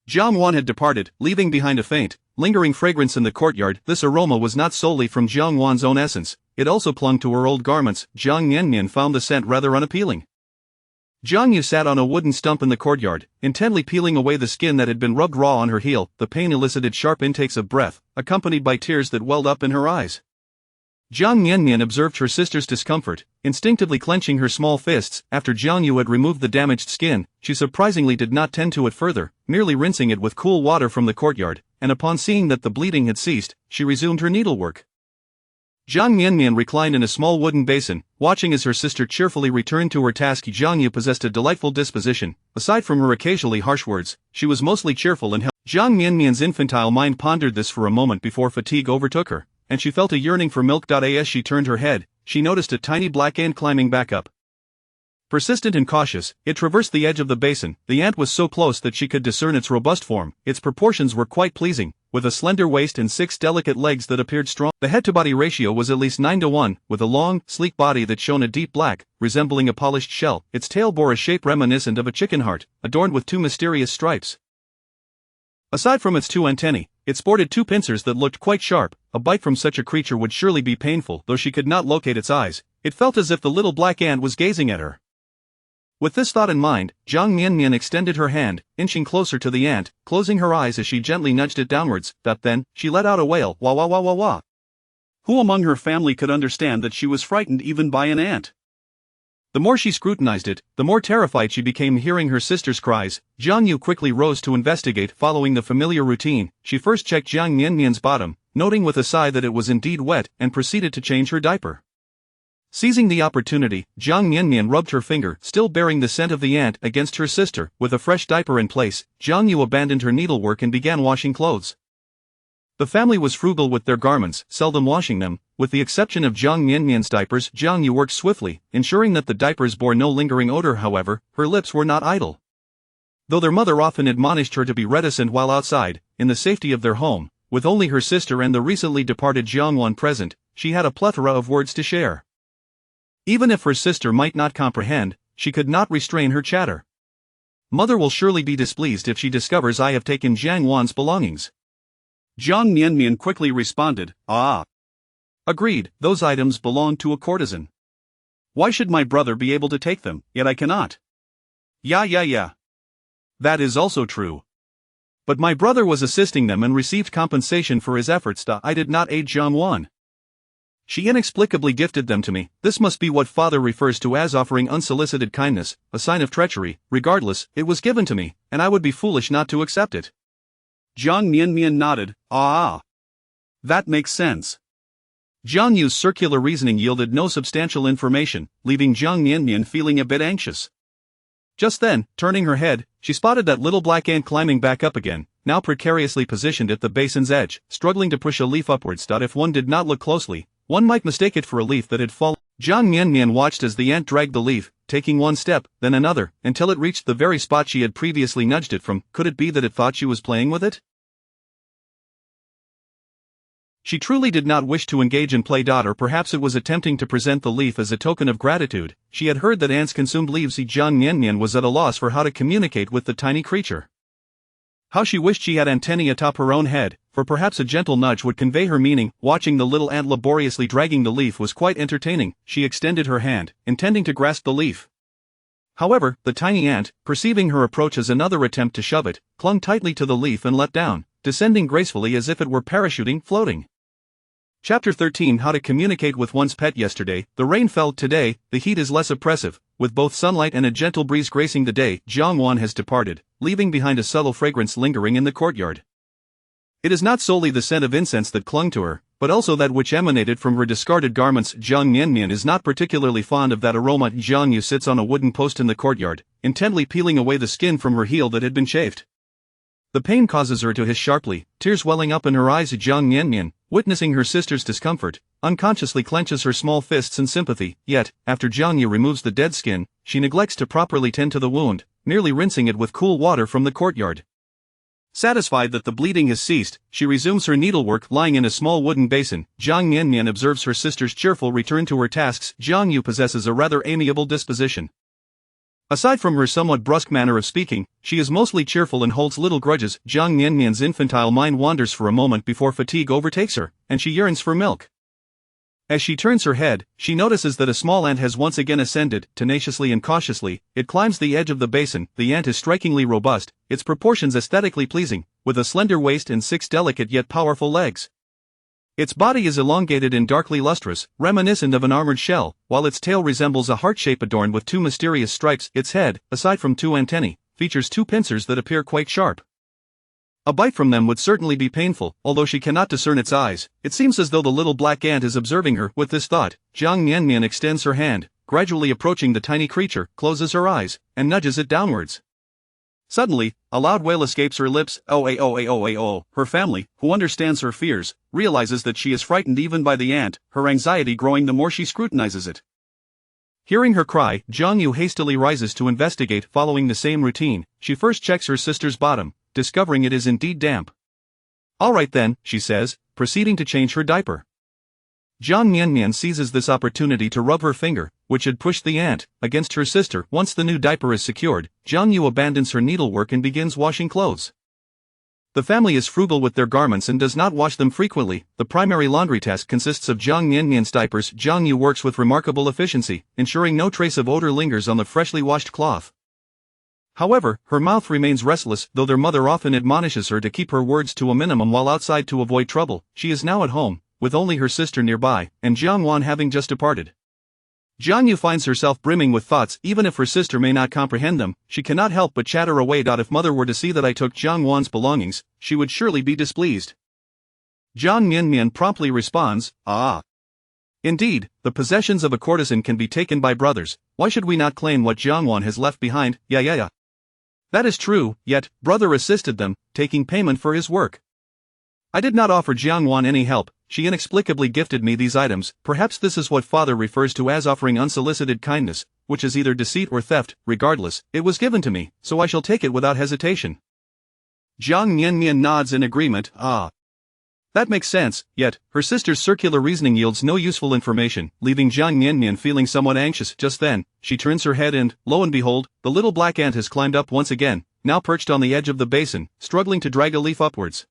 Jiang Wan had departed, leaving behind a faint, lingering fragrance in the courtyard. This aroma was not solely from Jiang Wan's own essence, it also clung to her old garments. Jiang Miannian found the scent rather unappealing. Jiang Yu sat on a wooden stump in the courtyard, intently peeling away the skin that had been rubbed raw on her heel. The pain elicited sharp intakes of breath, accompanied by tears that welled up in her eyes. Jiang Miannian observed her sister's discomfort, instinctively clenching her small fists. After Jiang Yu had removed the damaged skin, she surprisingly did not tend to it further, merely rinsing it with cool water from the courtyard, and upon seeing that the bleeding had ceased, she resumed her needlework. Jiang Miannian reclined in a small wooden basin, watching as her sister cheerfully returned to her task. Jiang Yu possessed a delightful disposition. Aside from her occasionally harsh words, she was mostly cheerful and Jiang Miannian's infantile mind pondered this for a moment before fatigue overtook her, and she felt a yearning for milk. As she turned her head, she noticed a tiny black ant climbing back up. Persistent and cautious, it traversed the edge of the basin. The ant was so close that she could discern its robust form. Its proportions were quite pleasing, with a slender waist and 6 delicate legs that appeared strong. The head-to-body ratio was at least 9:1, with a long, sleek body that shone a deep black, resembling a polished shell. Its tail bore a shape reminiscent of a chicken heart, adorned with 2 mysterious stripes. Aside from its 2 antennae, it sported 2 pincers that looked quite sharp. A bite from such a creature would surely be painful. Though she could not locate its eyes, it felt as if the little black ant was gazing at her. With this thought in mind, Jiang Miannian extended her hand, inching closer to the ant, closing her eyes as she gently nudged it downwards. Then, she let out a wail. Wah wah wah wah wah. Who among her family could understand that she was frightened even by an ant? The more she scrutinized it, the more terrified she became hearing her sister's cries. Jiang Yu quickly rose to investigate. Following the familiar routine, she first checked Jiang Miannian's bottom, noting with a sigh that it was indeed wet, and proceeded to change her diaper. Seizing the opportunity, Jiang Miannian rubbed her finger, still bearing the scent of the ant, against her sister. With a fresh diaper in place, Jiang Yu abandoned her needlework and began washing clothes. The family was frugal with their garments, seldom washing them. With the exception of Jiang Miannian's diapers, Jiang Yu worked swiftly, ensuring that the diapers bore no lingering odor. However, her lips were not idle. Though their mother often admonished her to be reticent while outside, in the safety of their home, with only her sister and the recently departed Jiang Wan present, she had a plethora of words to share. Even if her sister might not comprehend, she could not restrain her chatter. Mother will surely be displeased if she discovers I have taken Jiang Wan's belongings. Jiang Miannian quickly responded, Ah. Agreed, those items belong to a courtesan. Why should my brother be able to take them, yet I cannot? Yeah. That is also true. But my brother was assisting them and received compensation for his efforts. I did not aid Jiang Wan. She inexplicably gifted them to me. This must be what father refers to as offering unsolicited kindness, a sign of treachery. Regardless, it was given to me, and I would be foolish not to accept it. Jiang Miannian nodded. Ah. That makes sense. Jiang Yu's circular reasoning yielded no substantial information, leaving Jiang Miannian feeling a bit anxious. Just then, turning her head, she spotted that little black ant climbing back up again, now precariously positioned at the basin's edge, struggling to push a leaf upwards. If one did not look closely, one might mistake it for a leaf that had fallen. Jiang Miannian watched as the ant dragged the leaf, taking one step, then another, until it reached the very spot she had previously nudged it from. Could it be that it thought she was playing with it? She truly did not wish to engage in play. Or perhaps it was attempting to present the leaf as a token of gratitude. She had heard that ants consumed leaves. Jiang Miannian was at a loss for how to communicate with the tiny creature. How she wished she had antennae atop her own head, for perhaps a gentle nudge would convey her meaning. Watching the little ant laboriously dragging the leaf was quite entertaining. She extended her hand, intending to grasp the leaf. However, the tiny ant, perceiving her approach as another attempt to shove it, clung tightly to the leaf and let down, descending gracefully as if it were parachuting, floating. Chapter 13 How to Communicate with One's Pet. Yesterday, the rain fell. Today, the heat is less oppressive, with both sunlight and a gentle breeze gracing the day, Jiang Miannian has departed, leaving behind a subtle fragrance lingering in the courtyard. It is not solely the scent of incense that clung to her, but also that which emanated from her discarded garments. Jiang Miannian is not particularly fond of that aroma. Jiang Yu sits on a wooden post in the courtyard, intently peeling away the skin from her heel that had been chafed. The pain causes her to hiss sharply, tears welling up in her eyes. Jiang Miannian, witnessing her sister's discomfort, unconsciously clenches her small fists in sympathy, yet, after Jiang Yu removes the dead skin, she neglects to properly tend to the wound, merely rinsing it with cool water from the courtyard. Satisfied that the bleeding has ceased, she resumes her needlework lying in a small wooden basin. Jiang Miannian observes her sister's cheerful return to her tasks. Jiang Yu possesses a rather amiable disposition. Aside from her somewhat brusque manner of speaking, she is mostly cheerful and holds little grudges. Jiang Miannian's infantile mind wanders for a moment before fatigue overtakes her, and she yearns for milk. As she turns her head, she notices that a small ant has once again ascended. Tenaciously and cautiously, it climbs the edge of the basin. The ant is strikingly robust, its proportions aesthetically pleasing, with a slender waist and 6 delicate yet powerful legs. Its body is elongated and darkly lustrous, reminiscent of an armored shell, while its tail resembles a heart shape adorned with 2 mysterious stripes. Its head, aside from 2 antennae, features 2 pincers that appear quite sharp. A bite from them would certainly be painful, although she cannot discern its eyes. It seems as though the little black ant is observing her. With this thought, Jiang Miannian extends her hand, gradually approaching the tiny creature, closes her eyes, and nudges it downwards. Suddenly, a loud wail escapes her lips. Oh. Her family, who understands her fears, realizes that she is frightened even by the ant, her anxiety growing the more she scrutinizes it. Hearing her cry, Jiang Yu hastily rises to investigate. Following the same routine, she first checks her sister's bottom, discovering it is indeed damp. "All right then," she says, proceeding to change her diaper. Jiang Miannian seizes this opportunity to rub her finger, which had pushed the ant, against her sister. Once the new diaper is secured, Jiang Yu abandons her needlework and begins washing clothes. The family is frugal with their garments and does not wash them frequently. The primary laundry task consists of Jiang Miannian's diapers. Jiang Yu works with remarkable efficiency, ensuring no trace of odor lingers on the freshly washed cloth. However, her mouth remains restless, though their mother often admonishes her to keep her words to a minimum while outside to avoid trouble. She is now at home, with only her sister nearby, and Jiang Miannian having just departed. Jiang Yu finds herself brimming with thoughts. Even if her sister may not comprehend them, she cannot help but chatter away. If mother were to see that I took Jiang Miannian's belongings, she would surely be displeased. Jiang Miannian promptly responds, "Ah. Indeed, the possessions of a courtesan can be taken by brothers. Why should we not claim what Jiang Miannian has left behind? Yeah. That is true, yet, brother assisted them, taking payment for his work. I did not offer Jiang Miannian any help, she inexplicably gifted me these items. Perhaps this is what father refers to as offering unsolicited kindness, which is either deceit or theft. Regardless, it was given to me, so I shall take it without hesitation." Jiang Miannian nods in agreement. "Ah. That makes sense," yet, her sister's circular reasoning yields no useful information, leaving Jiang Miannian feeling somewhat anxious. Just then, she turns her head and, lo and behold, the little black ant has climbed up once again, now perched on the edge of the basin, struggling to drag a leaf upwards.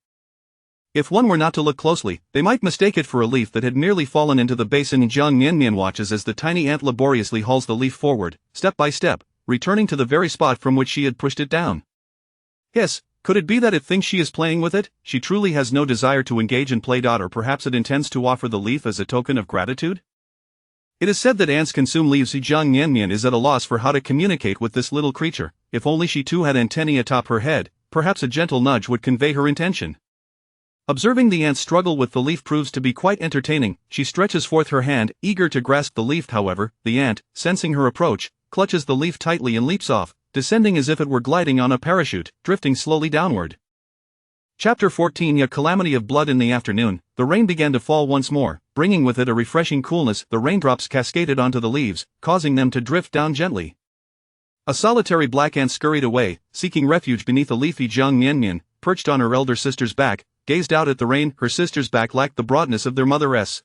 If one were not to look closely, they might mistake it for a leaf that had merely fallen into the basin. Jiang Miannian watches as the tiny ant laboriously hauls the leaf forward, step by step, returning to the very spot from which she had pushed it down. Yes. Could it be that it thinks she is playing with it? She truly has no desire to engage in play. Or perhaps it intends to offer the leaf as a token of gratitude? It is said that ants consume leaves. Jiang Miannian is at a loss for how to communicate with this little creature. If only she too had antennae atop her head, perhaps a gentle nudge would convey her intention. Observing the ant struggle with the leaf proves to be quite entertaining. She stretches forth her hand, eager to grasp the leaf. However, the ant, sensing her approach, clutches the leaf tightly and leaps off, descending as if it were gliding on a parachute, drifting slowly downward. Chapter 14. A calamity of blood. In the afternoon, the rain began to fall once more, bringing with it a refreshing coolness. The raindrops cascaded onto the leaves, causing them to drift down gently. A solitary black ant scurried away, seeking refuge beneath a leafy. Jiang Miannian, perched on her elder sister's back, gazed out at the rain. Her sister's back lacked the broadness of their mother's.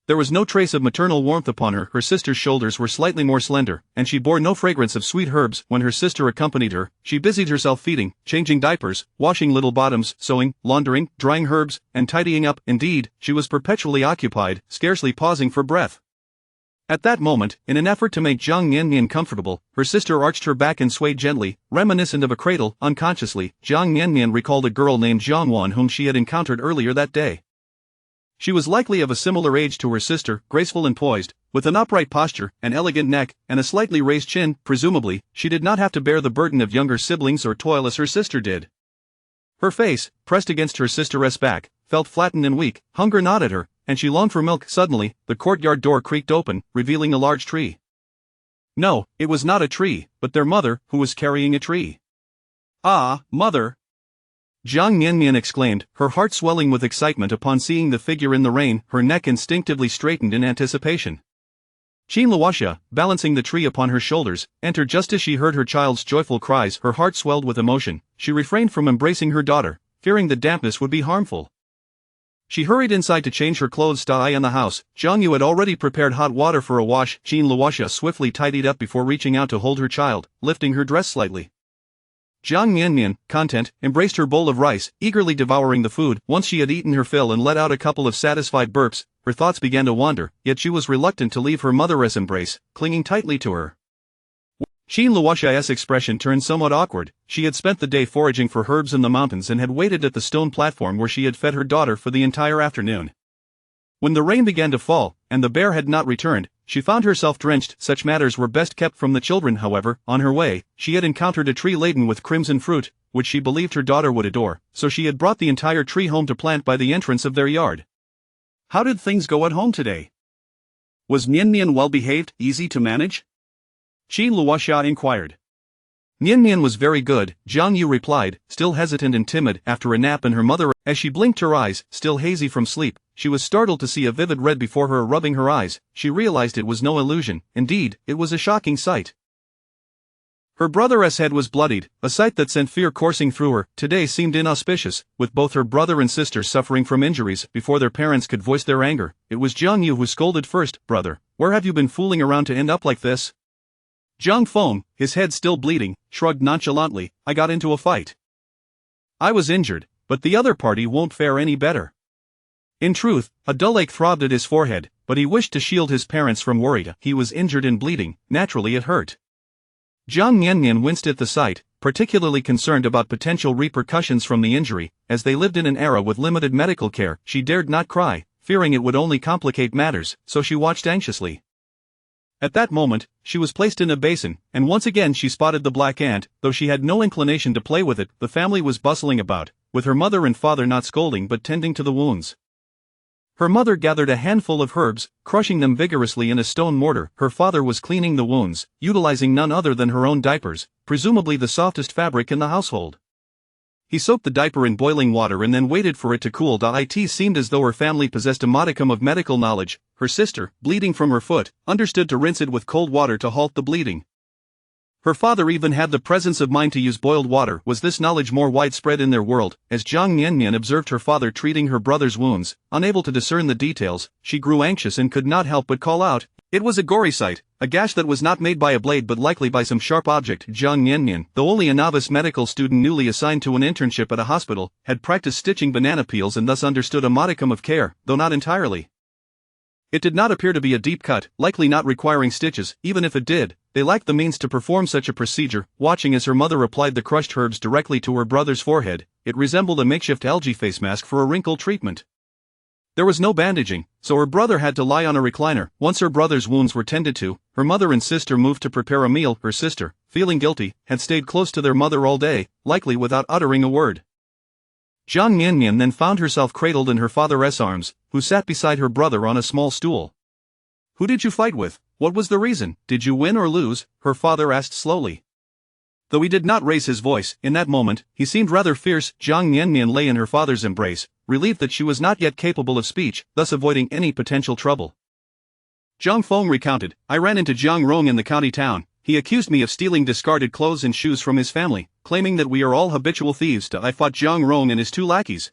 There was no trace of maternal warmth upon her. Her sister's shoulders were slightly more slender, and she bore no fragrance of sweet herbs. When her sister accompanied her, she busied herself feeding, changing diapers, washing little bottoms, sewing, laundering, drying herbs, and tidying up. Indeed, she was perpetually occupied, scarcely pausing for breath. At that moment, in an effort to make Jiang Miannian comfortable, her sister arched her back and swayed gently, reminiscent of a cradle. Unconsciously, Jiang Miannian recalled a girl named Jiang Miannian whom she had encountered earlier that day. She was likely of a similar age to her sister, graceful and poised, with an upright posture, an elegant neck, and a slightly raised chin. Presumably, she did not have to bear the burden of younger siblings or toil as her sister did. Her face, pressed against her sister's back, felt flattened and weak. Hunger gnawed at her, and she longed for milk. Suddenly, the courtyard door creaked open, revealing a large tree. No, it was not a tree, but their mother, who was carrying a tree. Ah, mother! Jiang Miannian exclaimed, her heart swelling with excitement upon seeing the figure in the rain. Her neck instinctively straightened in anticipation. Qin Luoxia, balancing the tree upon her shoulders, entered just as she heard her child's joyful cries. Her heart swelled with emotion. She refrained from embracing her daughter, fearing the dampness would be harmful. She hurried inside to change her clothes. In the house, Jiang Yu had already prepared hot water for a wash. Qin Luoxia swiftly tidied up before reaching out to hold her child, lifting her dress slightly. Jiang Miannian, content, embraced her bowl of rice, eagerly devouring the food. Once she had eaten her fill and let out a couple of satisfied burps, her thoughts began to wander, yet she was reluctant to leave her mother's embrace, clinging tightly to her. Qin Luoxia's expression turned somewhat awkward. She had spent the day foraging for herbs in the mountains and had waited at the stone platform where she had fed her daughter for the entire afternoon. When the rain began to fall, and the bear had not returned, she found herself drenched. Such matters were best kept from the children. However, on her way, she had encountered a tree laden with crimson fruit, which she believed her daughter would adore, so she had brought the entire tree home to plant by the entrance of their yard. How did things go at home today? Was Miannian well behaved, easy to manage? Qin Luoxia inquired. Miannian was very good, Jiang Yu replied, still hesitant and timid. After a nap and her mother, as she blinked her eyes, still hazy from sleep, she was startled to see a vivid red before her. Rubbing her eyes, she realized it was no illusion. Indeed, it was a shocking sight. Her brother's head was bloodied, a sight that sent fear coursing through her. Today seemed inauspicious, with both her brother and sister suffering from injuries. Before their parents could voice their anger, it was Jiang Yu who scolded first. Brother, where have you been fooling around to end up like this? Jiang Feng, his head still bleeding, shrugged nonchalantly. I got into a fight. I was injured, but the other party won't fare any better. In truth, a dull ache throbbed at his forehead, but he wished to shield his parents from worry. He was injured and bleeding, naturally it hurt. Jiang Miannian winced at the sight, particularly concerned about potential repercussions from the injury. As they lived in an era with limited medical care, she dared not cry, fearing it would only complicate matters, so she watched anxiously. At that moment, she was placed in a basin, and once again she spotted the black ant. Though she had no inclination to play with it, the family was bustling about, with her mother and father not scolding but tending to the wounds. Her mother gathered a handful of herbs, crushing them vigorously in a stone mortar. Her father was cleaning the wounds, utilizing none other than her own diapers, presumably the softest fabric in the household. He soaked the diaper in boiling water and then waited for it to cool. It seemed as though her family possessed a modicum of medical knowledge. Her sister, bleeding from her foot, understood to rinse it with cold water to halt the bleeding. Her father even had the presence of mind to use boiled water. Was this knowledge more widespread in their world? As Jiang Miannian observed her father treating her brother's wounds, unable to discern the details, she grew anxious and could not help but call out. It was a gory sight, a gash that was not made by a blade but likely by some sharp object. Jiang Miannian, though only a novice medical student newly assigned to an internship at a hospital, had practiced stitching banana peels and thus understood a modicum of care, though not entirely. It did not appear to be a deep cut, likely not requiring stitches. Even if it did, they lacked the means to perform such a procedure. Watching as her mother applied the crushed herbs directly to her brother's forehead, it resembled a makeshift algae face mask for a wrinkle treatment. There was no bandaging, so her brother had to lie on a recliner. Once her brother's wounds were tended to, her mother and sister moved to prepare a meal. Her sister, feeling guilty, had stayed close to their mother all day, likely without uttering a word. Jiang Miannian then found herself cradled in her father's arms, who sat beside her brother on a small stool. Who did you fight with? What was the reason? Did you win or lose? Her father asked slowly. Though he did not raise his voice, in that moment, he seemed rather fierce. Jiang Miannian lay in her father's embrace, relieved that she was not yet capable of speech, thus avoiding any potential trouble. Jiang Feng recounted, I ran into Jiang Rong in the county town. He accused me of stealing discarded clothes and shoes from his family, claiming that we are all habitual thieves. I fought Jiang Rong and his two lackeys.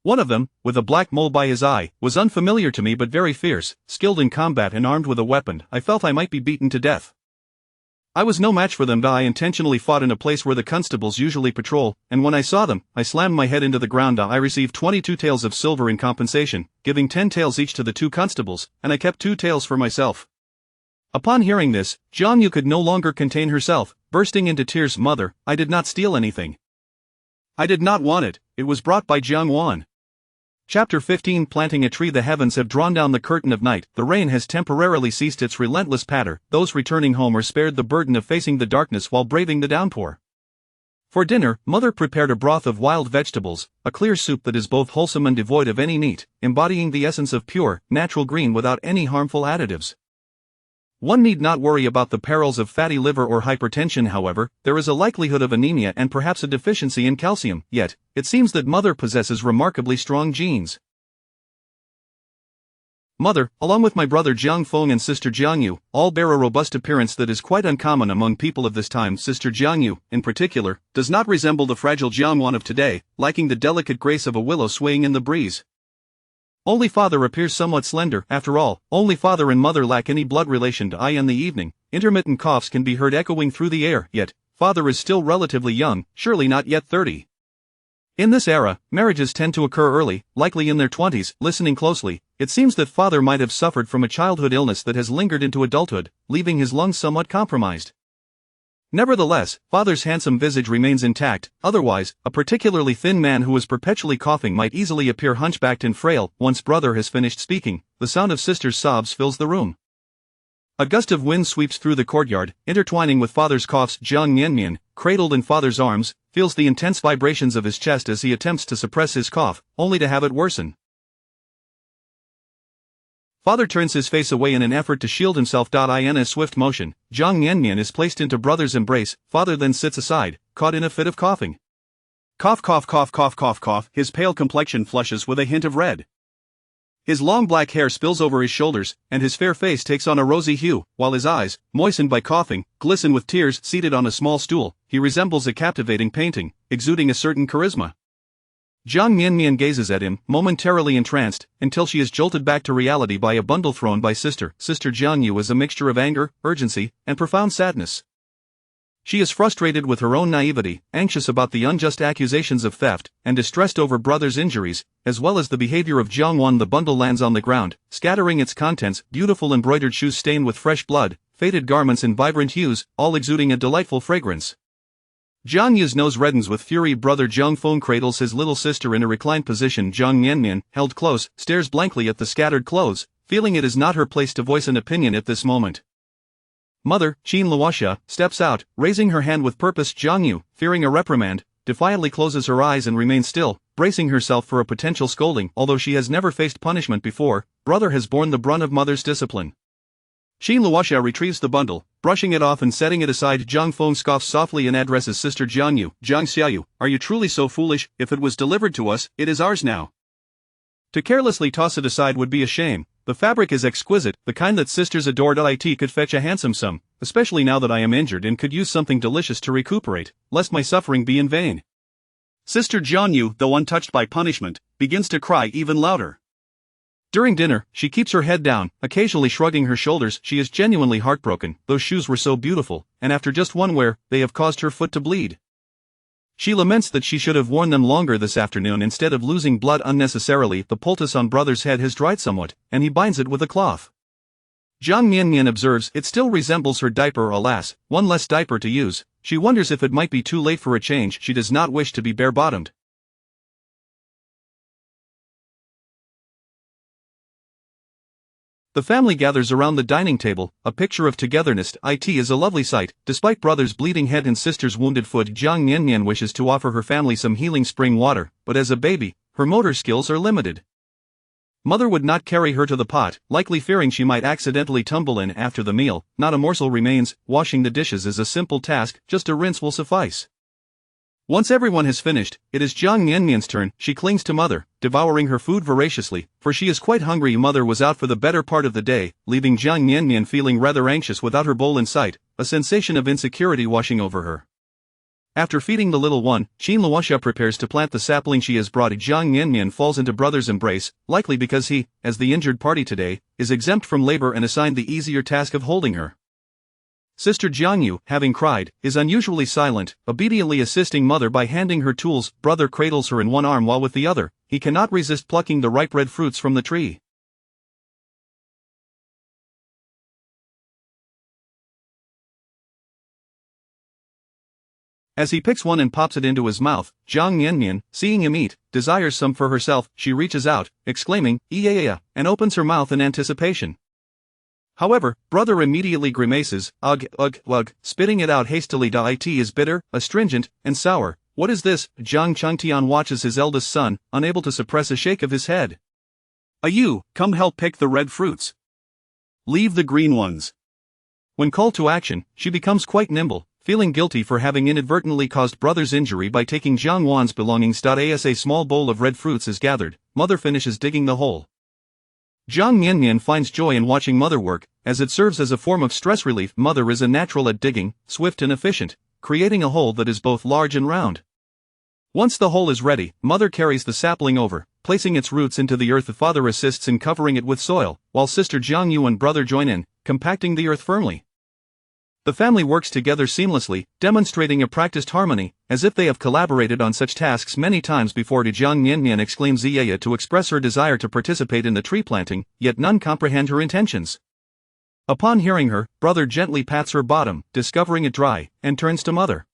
One of them, with a black mole by his eye, was unfamiliar to me but very fierce, skilled in combat and armed with a weapon. I felt I might be beaten to death. I was no match for them. I intentionally fought in a place where the constables usually patrol, and when I saw them, I slammed my head into the ground. I received 22 taels of silver in compensation, giving 10 taels each to the two constables, and I kept 2 taels for myself. Upon hearing this, Jiang Yu could no longer contain herself, bursting into tears. Mother, I did not steal anything. I did not want it. It was brought by Jiang Wan. Chapter 15 Planting a tree. The heavens have drawn down the curtain of night, the rain has temporarily ceased its relentless patter, those returning home are spared the burden of facing the darkness while braving the downpour. For dinner, Mother prepared a broth of wild vegetables, a clear soup that is both wholesome and devoid of any meat, embodying the essence of pure, natural green without any harmful additives. One need not worry about the perils of fatty liver or hypertension. However, there is a likelihood of anemia and perhaps a deficiency in calcium, yet, it seems that Mother possesses remarkably strong genes. Mother, along with my brother Jiang Feng and sister Jiang Yu, all bear a robust appearance that is quite uncommon among people of this time. Sister Jiang Yu, in particular, does not resemble the fragile Jiang Wan of today, liking the delicate grace of a willow swaying in the breeze. Only father appears somewhat slender. After all, only father and mother lack any blood relation to I. In the evening, intermittent coughs can be heard echoing through the air, yet, father is still relatively young, surely not yet 30. In this era, marriages tend to occur early, likely in their 20s. Listening closely, it seems that father might have suffered from a childhood illness that has lingered into adulthood, leaving his lungs somewhat compromised. Nevertheless, father's handsome visage remains intact, otherwise, a particularly thin man who is perpetually coughing might easily appear hunchbacked and frail. Once brother has finished speaking, the sound of sister's sobs fills the room. A gust of wind sweeps through the courtyard, intertwining with father's coughs. Jiang Miannian, cradled in father's arms, feels the intense vibrations of his chest as he attempts to suppress his cough, only to have it worsen. Father turns his face away in an effort to shield himself. In a swift motion, Jiang Miannian is placed into brother's embrace. Father then sits aside, caught in a fit of coughing. Cough, cough, cough, cough, cough, cough. His pale complexion flushes with a hint of red. His long black hair spills over his shoulders, and his fair face takes on a rosy hue, while his eyes, moistened by coughing, glisten with tears. Seated on a small stool, he resembles a captivating painting, exuding a certain charisma. Jiang Miannian gazes at him, momentarily entranced, until she is jolted back to reality by a bundle thrown by sister. Sister Jiang Yu is a mixture of anger, urgency, and profound sadness. She is frustrated with her own naivety, anxious about the unjust accusations of theft, and distressed over brother's injuries, as well as the behavior of Jiang Wan. The bundle lands on the ground, scattering its contents, beautiful embroidered shoes stained with fresh blood, faded garments in vibrant hues, all exuding a delightful fragrance. Jiang Yu's nose reddens with fury. Brother Jiang Feng cradles his little sister in a reclined position. Jiang Miannian, held close, stares blankly at the scattered clothes, feeling it is not her place to voice an opinion at this moment. Mother, Qin Luoxia, steps out, raising her hand with purpose. Jiang Yu, fearing a reprimand, defiantly closes her eyes and remains still, bracing herself for a potential scolding. Although she has never faced punishment before, brother has borne the brunt of mother's discipline. Qin Luoxia retrieves the bundle, brushing it off and setting it aside. Jiang Feng scoffs softly and addresses sister Jiang Yu. Jiang Xiaoyu, are you truly so foolish? If it was delivered to us, it is ours now. To carelessly toss it aside would be a shame. The fabric is exquisite, the kind that sisters adored. It could fetch a handsome sum, especially now that I am injured and could use something delicious to recuperate, lest my suffering be in vain. Sister Jiang Yu, though untouched by punishment, begins to cry even louder. During dinner, she keeps her head down, occasionally shrugging her shoulders. She is genuinely heartbroken. Those shoes were so beautiful, and after just one wear, they have caused her foot to bleed. She laments that she should have worn them longer this afternoon instead of losing blood unnecessarily. The poultice on brother's head has dried somewhat, and he binds it with a cloth. Jiang Miannian observes it still resembles her diaper. Alas, one less diaper to use. She wonders if it might be too late for a change. She does not wish to be bare-bottomed. The family gathers around the dining table, a picture of togetherness. It is a lovely sight. Despite brother's bleeding head and sister's wounded foot, Jiang Miannian wishes to offer her family some healing spring water, but as a baby, her motor skills are limited. Mother would not carry her to the pot, likely fearing she might accidentally tumble in. After the meal, not a morsel remains. Washing the dishes is a simple task, just a rinse will suffice. Once everyone has finished, it is Jiang Miannian's turn. She clings to mother, devouring her food voraciously, for she is quite hungry. Mother was out for the better part of the day, leaving Jiang Miannian feeling rather anxious without her bowl in sight, a sensation of insecurity washing over her. After feeding the little one, Qin Luoxia prepares to plant the sapling she has brought. Jiang Miannian falls into brother's embrace, likely because he, as the injured party today, is exempt from labor and assigned the easier task of holding her. Sister Jiang Yu, having cried, is unusually silent, obediently assisting mother by handing her tools. Brother cradles her in one arm while with the other, he cannot resist plucking the ripe red fruits from the tree. As he picks one and pops it into his mouth, Jiang Miannian, seeing him eat, desires some for herself. She reaches out, exclaiming, "Yeah," and opens her mouth in anticipation. However, brother immediately grimaces, ugh, spitting it out hastily. It is bitter, astringent, and sour. What is this? Jiang Changtian watches his eldest son, unable to suppress a shake of his head. You, come help pick the red fruits. Leave the green ones. When called to action, she becomes quite nimble, feeling guilty for having inadvertently caused brother's injury by taking Jiang Wan's belongings. As a small bowl of red fruits is gathered, mother finishes digging the hole. Jiang Miannian finds joy in watching mother work, as it serves as a form of stress relief. Mother is a natural at digging, swift and efficient, creating a hole that is both large and round. Once the hole is ready, mother carries the sapling over, placing its roots into the earth. The father assists in covering it with soil, while sister Jiang Yu and brother join in, compacting the earth firmly. The family works together seamlessly, demonstrating a practiced harmony, as if they have collaborated on such tasks many times before. Jiang Miannian exclaims "Yeah" to express her desire to participate in the tree planting, yet none comprehend her intentions. Upon hearing her, brother gently pats her bottom, discovering it dry, and turns to mother.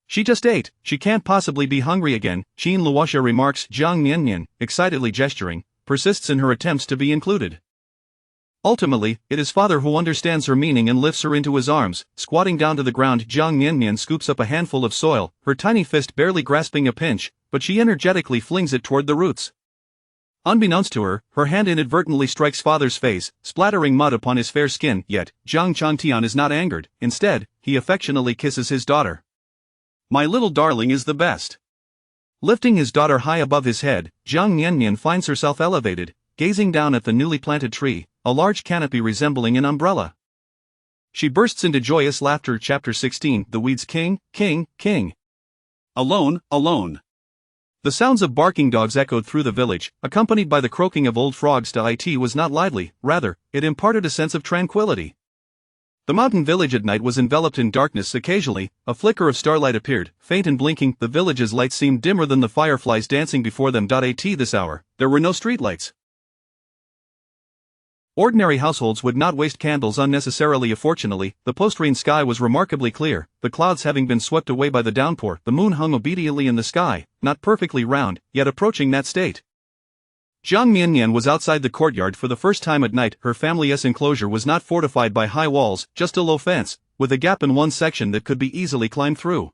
"She just ate, she can't possibly be hungry again," Qin Luoxia remarks. Jiang Miannian, excitedly gesturing, persists in her attempts to be included. Ultimately, it is father who understands her meaning and lifts her into his arms. Squatting down to the ground, Jiang Miannian scoops up a handful of soil, her tiny fist barely grasping a pinch, but she energetically flings it toward the roots. Unbeknownst to her, her hand inadvertently strikes father's face, splattering mud upon his fair skin. Yet, Jiang Changtian is not angered. Instead, he affectionately kisses his daughter. "My little darling is the best." Lifting his daughter high above his head, Jiang Miannian finds herself elevated, gazing down at the newly planted tree, a large canopy resembling an umbrella. She bursts into joyous laughter. Chapter 16. The weeds king. Alone. The sounds of barking dogs echoed through the village, accompanied by the croaking of old frogs. It was not lively, rather, it imparted a sense of tranquility. The mountain village at night was enveloped in darkness. Occasionally, a flicker of starlight appeared, faint and blinking. The village's lights seemed dimmer than the fireflies dancing before them. At this hour, there were no streetlights. Ordinary households would not waste candles unnecessarily. Fortunately, the post-rain sky was remarkably clear, the clouds having been swept away by the downpour. The moon hung obediently in the sky, not perfectly round, yet approaching that state. Jiang Miannian was outside the courtyard for the first time at night. Her family's enclosure was not fortified by high walls, just a low fence, with a gap in one section that could be easily climbed through.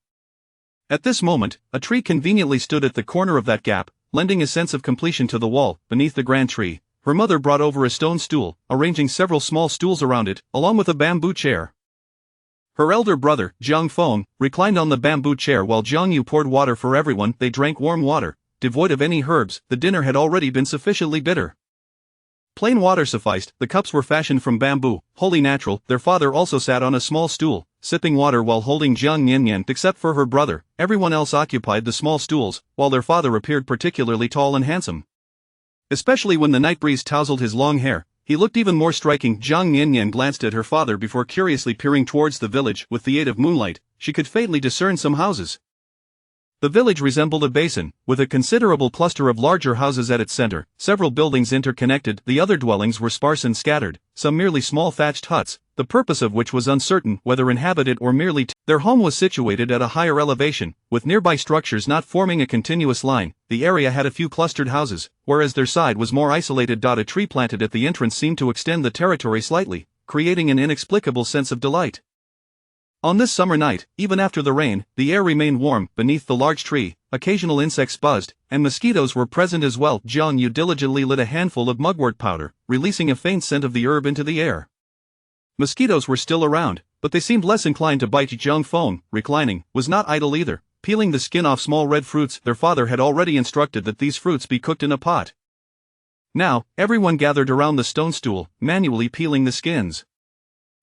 At this moment, a tree conveniently stood at the corner of that gap, lending a sense of completion to the wall. Beneath the grand tree, her mother brought over a stone stool, arranging several small stools around it, along with a bamboo chair. Her elder brother, Jiang Feng, reclined on the bamboo chair while Jiang Yu poured water for everyone. They drank warm water, devoid of any herbs. The dinner had already been sufficiently bitter. Plain water sufficed. The cups were fashioned from bamboo, wholly natural. Their father also sat on a small stool, sipping water while holding Jiang Miannian. Except for her brother, everyone else occupied the small stools, while their father appeared particularly tall and handsome. Especially when the night breeze tousled his long hair, he looked even more striking. Jiang Miannian glanced at her father before curiously peering towards the village. With the aid of moonlight, she could faintly discern some houses. The village resembled a basin, with a considerable cluster of larger houses at its center, several buildings interconnected. The other dwellings were sparse and scattered, some merely small thatched huts, the purpose of which was uncertain, whether inhabited or merely their home was situated at a higher elevation, with nearby structures not forming a continuous line. The area had a few clustered houses, whereas their side was more isolated. A tree planted at the entrance seemed to extend the territory slightly, creating an inexplicable sense of delight. On this summer night, even after the rain, the air remained warm. Beneath the large tree, occasional insects buzzed, and mosquitoes were present as well. Jiang Yu diligently lit a handful of mugwort powder, releasing a faint scent of the herb into the air. Mosquitoes were still around, but they seemed less inclined to bite. Jiang Feng, reclining, was not idle either, peeling the skin off small red fruits. Their father had already instructed that these fruits be cooked in a pot. Now, everyone gathered around the stone stool, manually peeling the skins.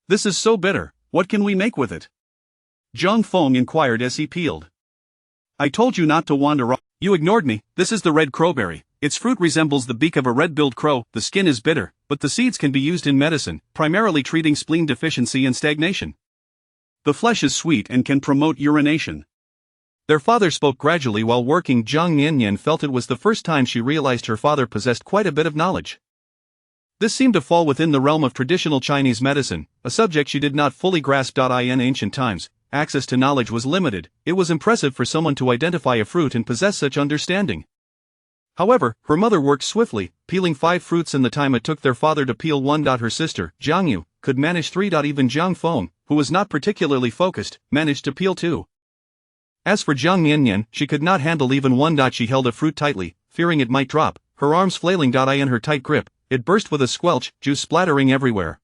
"This is so bitter. What can we make with it?" Jiang Feng inquired as he peeled. "I told you not to wander off. You ignored me." "This is the red crowberry. Its fruit resembles the beak of a red-billed crow. The skin is bitter, but the seeds can be used in medicine, primarily treating spleen deficiency and stagnation. The flesh is sweet and can promote urination." Their father spoke gradually while working. Jiang Miannian felt it was the first time she realized her father possessed quite a bit of knowledge. This seemed to fall within the realm of traditional Chinese medicine, a subject she did not fully grasp. In ancient times, access to knowledge was limited. It was impressive for someone to identify a fruit and possess such understanding. However, her mother worked swiftly, peeling 5 fruits in the time it took their father to peel one. Her sister, Jiang Yu, could manage 3. Even Jiang Feng, who was not particularly focused, managed to peel 2. As for Jiang Miannian, she could not handle even 1. She held a fruit tightly, fearing it might drop, her arms flailing. In her tight grip, it burst with a squelch, juice splattering everywhere.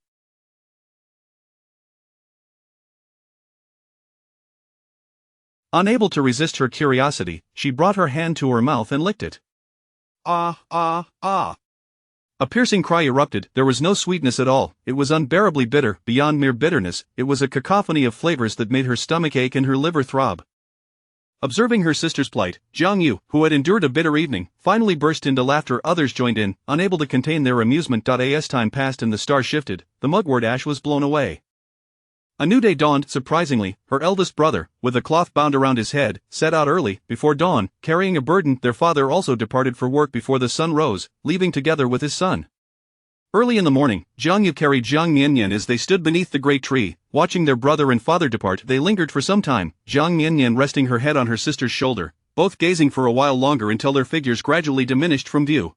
Unable to resist her curiosity, she brought her hand to her mouth and licked it. Ah, ah, ah. A piercing cry erupted. There was no sweetness at all, it was unbearably bitter, beyond mere bitterness, it was a cacophony of flavors that made her stomach ache and her liver throb. Observing her sister's plight, Jiang Yu, who had endured a bitter evening, finally burst into laughter. Others joined in, unable to contain their amusement. As time passed and the star shifted, the mugwort ash was blown away. A new day dawned. Surprisingly, her eldest brother, with a cloth bound around his head, set out early, before dawn, carrying a burden. Their father also departed for work before the sun rose, leaving together with his son. Early in the morning, Jiang Yu carried Jiang Miannian as they stood beneath the great tree, watching their brother and father depart. They lingered for some time, Jiang Miannian resting her head on her sister's shoulder, both gazing for a while longer until their figures gradually diminished from view.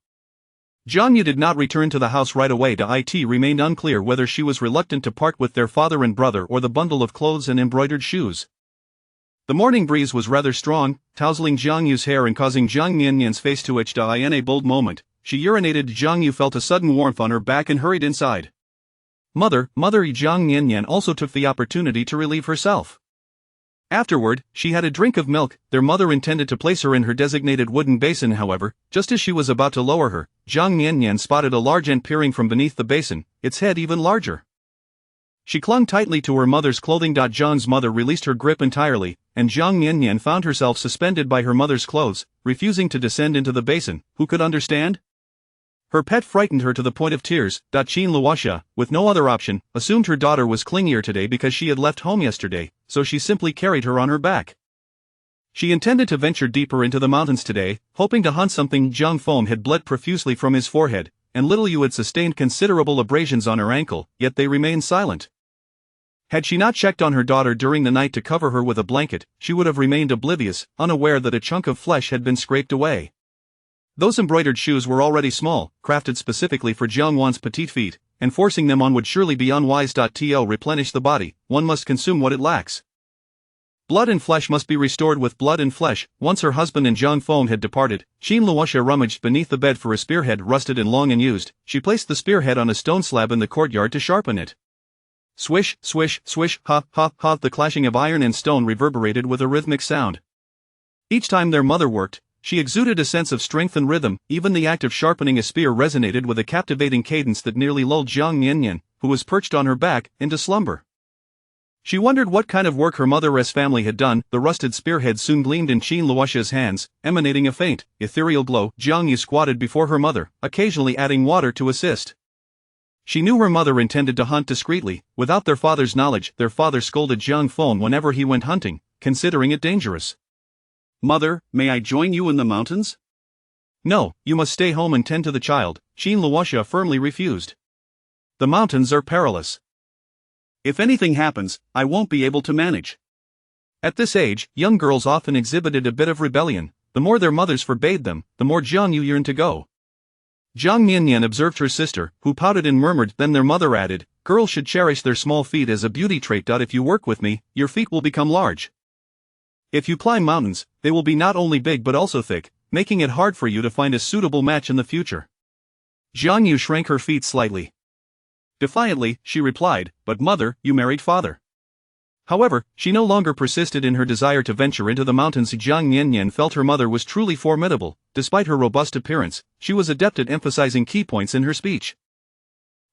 Jiang Yu did not return to the house right away. It remained unclear whether she was reluctant to part with their father and brother or the bundle of clothes and embroidered shoes. The morning breeze was rather strong, tousling Jiang Yu's hair and causing Jiang Miannian's face to itch. In a bold moment, she urinated. Jiang Yu felt a sudden warmth on her back and hurried inside. Mother, Jiang Miannian also took the opportunity to relieve herself. Afterward, she had a drink of milk. Their mother intended to place her in her designated wooden basin. However, just as she was about to lower her, Jiang Miannian spotted a large ant peering from beneath the basin, its head even larger. She clung tightly to her mother's clothing. Jiang's mother released her grip entirely, and Jiang Miannian found herself suspended by her mother's clothes, refusing to descend into the basin. Who could understand? Her pet frightened her to the point of tears. Qin Luoxia, with no other option, assumed her daughter was clingier today because she had left home yesterday, so she simply carried her on her back. She intended to venture deeper into the mountains today, hoping to hunt something. Jiang Feng had bled profusely from his forehead, and little Yu had sustained considerable abrasions on her ankle, yet they remained silent. Had she not checked on her daughter during the night to cover her with a blanket, she would have remained oblivious, unaware that a chunk of flesh had been scraped away. Those embroidered shoes were already small, crafted specifically for Jiang Wan's petite feet, and forcing them on would surely be unwise. To replenish the body, one must consume what it lacks. Blood and flesh must be restored with blood and flesh. Once her husband and Jiang Feng had departed, Qin Luoxia rummaged beneath the bed for a spearhead rusted and long unused. She placed the spearhead on a stone slab in the courtyard to sharpen it. Swish, swish, swish, ha, ha, ha. The clashing of iron and stone reverberated with a rhythmic sound. Each time their mother worked, she exuded a sense of strength and rhythm. Even the act of sharpening a spear resonated with a captivating cadence that nearly lulled Jiang Miannian, who was perched on her back, into slumber. She wondered what kind of work her mother's family had done. The rusted spearhead soon gleamed in Qin Luoxia's hands, emanating a faint, ethereal glow. Jiang Yu squatted before her mother, occasionally adding water to assist. She knew her mother intended to hunt discreetly. Without their father's knowledge, their father scolded Jiang Feng whenever he went hunting, considering it dangerous. Mother, may I join you in the mountains? No, you must stay home and tend to the child, Qin Luoxia firmly refused. The mountains are perilous. If anything happens, I won't be able to manage. At this age, young girls often exhibited a bit of rebellion. The more their mothers forbade them, the more Jiang Yu yearned to go. Jiang Miannian observed her sister, who pouted and murmured. Then their mother added, "Girls should cherish their small feet as a beauty trait. If you work with me, your feet will become large. If you climb mountains, they will be not only big but also thick, making it hard for you to find a suitable match in the future." Jiang Yu shrank her feet slightly. Defiantly, she replied, "But mother, you married father." However, she no longer persisted in her desire to venture into the mountains. Jiang Miannian felt her mother was truly formidable. Despite her robust appearance, she was adept at emphasizing key points in her speech.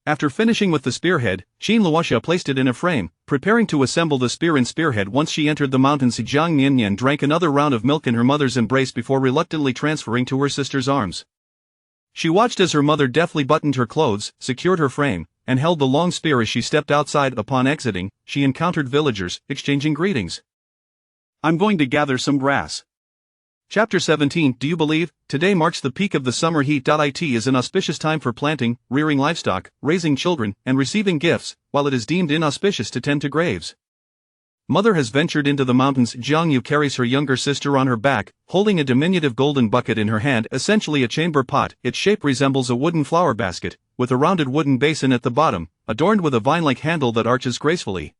After finishing with the spearhead, Qin Luoxia placed it in a frame, preparing to assemble the spear and spearhead. Once she entered the mountains, Jiang Miannian drank another round of milk in her mother's embrace before reluctantly transferring to her sister's arms. She watched as her mother deftly buttoned her clothes, secured her frame, and held the long spear as she stepped outside. Upon exiting, she encountered villagers, exchanging greetings. "I'm going to gather some grass." Chapter 17. Do you believe? Today marks the peak of the summer heat. It is an auspicious time for planting, rearing livestock, raising children, and receiving gifts, while it is deemed inauspicious to tend to graves. Mother has ventured into the mountains. Jiang Yu carries her younger sister on her back, holding a diminutive golden bucket in her hand, essentially a chamber pot. Its shape resembles a wooden flower basket, with a rounded wooden basin at the bottom, adorned with a vine-like handle that arches gracefully.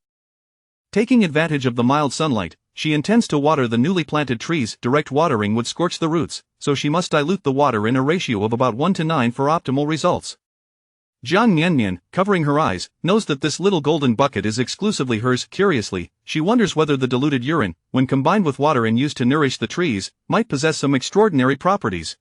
Taking advantage of the mild sunlight, she intends to water the newly planted trees. Direct watering would scorch the roots, so she must dilute the water in a ratio of about 1:9 for optimal results. Jiang Miannian, covering her eyes, knows that this little golden bucket is exclusively hers. Curiously, she wonders whether the diluted urine, when combined with water and used to nourish the trees, might possess some extraordinary properties.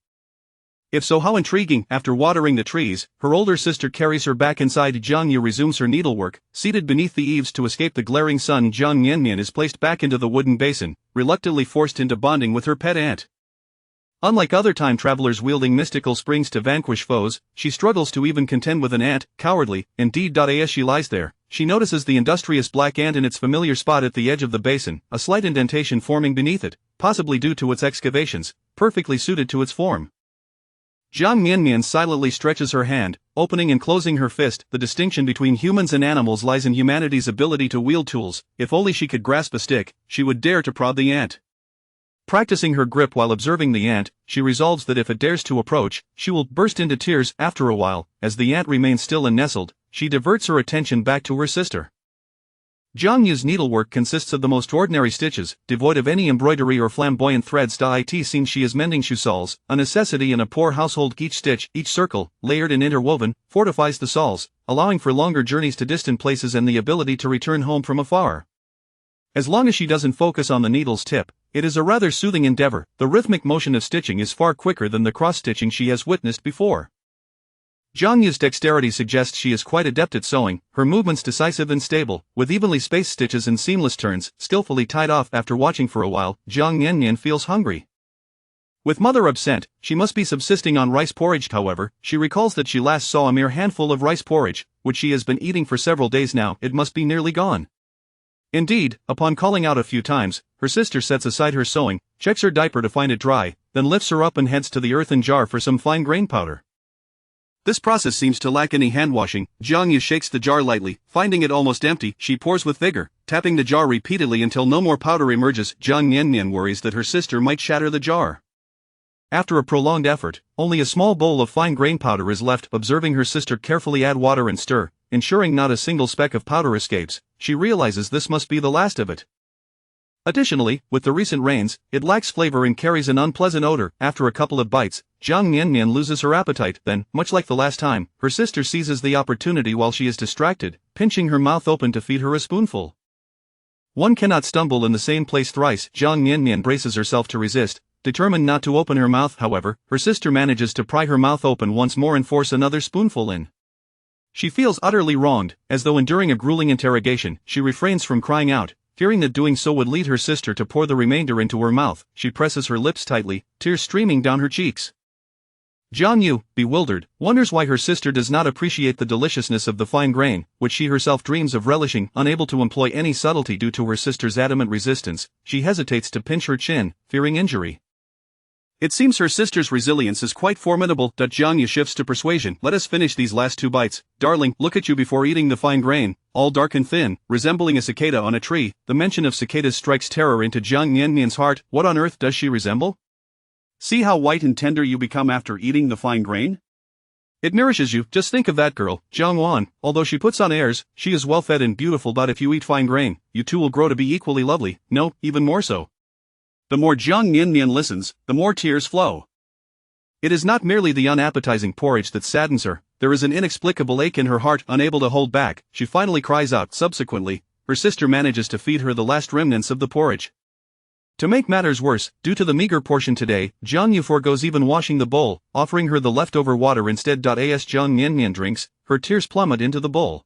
If so, how intriguing. After watering the trees, her older sister carries her back inside. Jiang Yu resumes her needlework. Seated beneath the eaves to escape the glaring sun, Jiang Miannian is placed back into the wooden basin, reluctantly forced into bonding with her pet ant. Unlike other time travelers wielding mystical springs to vanquish foes, she struggles to even contend with an ant. Cowardly, indeed. As she lies there, she notices the industrious black ant in its familiar spot at the edge of the basin, a slight indentation forming beneath it, possibly due to its excavations, perfectly suited to its form. Jiang Miannian silently stretches her hand, opening and closing her fist. The distinction between humans and animals lies in humanity's ability to wield tools. If only she could grasp a stick, she would dare to prod the ant. Practicing her grip while observing the ant, she resolves that if it dares to approach, she will burst into tears. After a while, as the ant remains still and nestled, she diverts her attention back to her sister. Jiang Yu's needlework consists of the most ordinary stitches, devoid of any embroidery or flamboyant threads. It seems she is mending shoe-soles, a necessity in a poor household. Each stitch, each circle, layered and interwoven, fortifies the soles, allowing for longer journeys to distant places and the ability to return home from afar. As long as she doesn't focus on the needle's tip, it is a rather soothing endeavor. The rhythmic motion of stitching is far quicker than the cross-stitching she has witnessed before. Jiang Yu's dexterity suggests she is quite adept at sewing, her movements decisive and stable, with evenly spaced stitches and seamless turns, skillfully tied off. After watching for a while, Jiang Miannian feels hungry. With mother absent, she must be subsisting on rice porridge. However, she recalls that she last saw a mere handful of rice porridge, which she has been eating for several days now. It must be nearly gone. Indeed, upon calling out a few times, her sister sets aside her sewing, checks her diaper to find it dry, then lifts her up and heads to the earthen jar for some fine grain powder. This process seems to lack any hand-washing. Jiang Yu shakes the jar lightly. Finding it almost empty, she pours with vigor, tapping the jar repeatedly until no more powder emerges. Jiang Miannian worries that her sister might shatter the jar. After a prolonged effort, only a small bowl of fine grain powder is left. Observing her sister carefully add water and stir, ensuring not a single speck of powder escapes, she realizes this must be the last of it. Additionally, with the recent rains, it lacks flavor and carries an unpleasant odor. After a couple of bites, Jiang Miannian loses her appetite. Then, much like the last time, her sister seizes the opportunity while she is distracted, pinching her mouth open to feed her a spoonful. One cannot stumble in the same place thrice. Jiang Miannian braces herself to resist, determined not to open her mouth. However, her sister manages to pry her mouth open once more and force another spoonful in. She feels utterly wronged. As though enduring a grueling interrogation, she refrains from crying out, fearing that doing so would lead her sister to pour the remainder into her mouth. She presses her lips tightly, tears streaming down her cheeks. Jiang Yu, bewildered, wonders why her sister does not appreciate the deliciousness of the fine grain, which she herself dreams of relishing. Unable to employ any subtlety due to her sister's adamant resistance, she hesitates to pinch her chin, fearing injury. It seems her sister's resilience is quite formidable. Jiang Yu shifts to persuasion. Let us finish these last 2 bites. Darling, look at you before eating the fine grain, all dark and thin, resembling a cicada on a tree. The mention of cicadas strikes terror into Jiang Miannian's heart. What on earth does she resemble? See how white and tender you become after eating the fine grain? It nourishes you. Just think of that girl, Jiang Wan. Although she puts on airs, she is well fed and beautiful. But if you eat fine grain, you too will grow to be equally lovely. No, even more so. The more Jiang Miannian listens, the more tears flow. It is not merely the unappetizing porridge that saddens her, there is an inexplicable ache in her heart. Unable to hold back, she finally cries out. Subsequently, her sister manages to feed her the last remnants of the porridge. To make matters worse, due to the meager portion today, Jiang Yu forgoes even washing the bowl, offering her the leftover water instead. As Jiang Miannian drinks, her tears plummet into the bowl.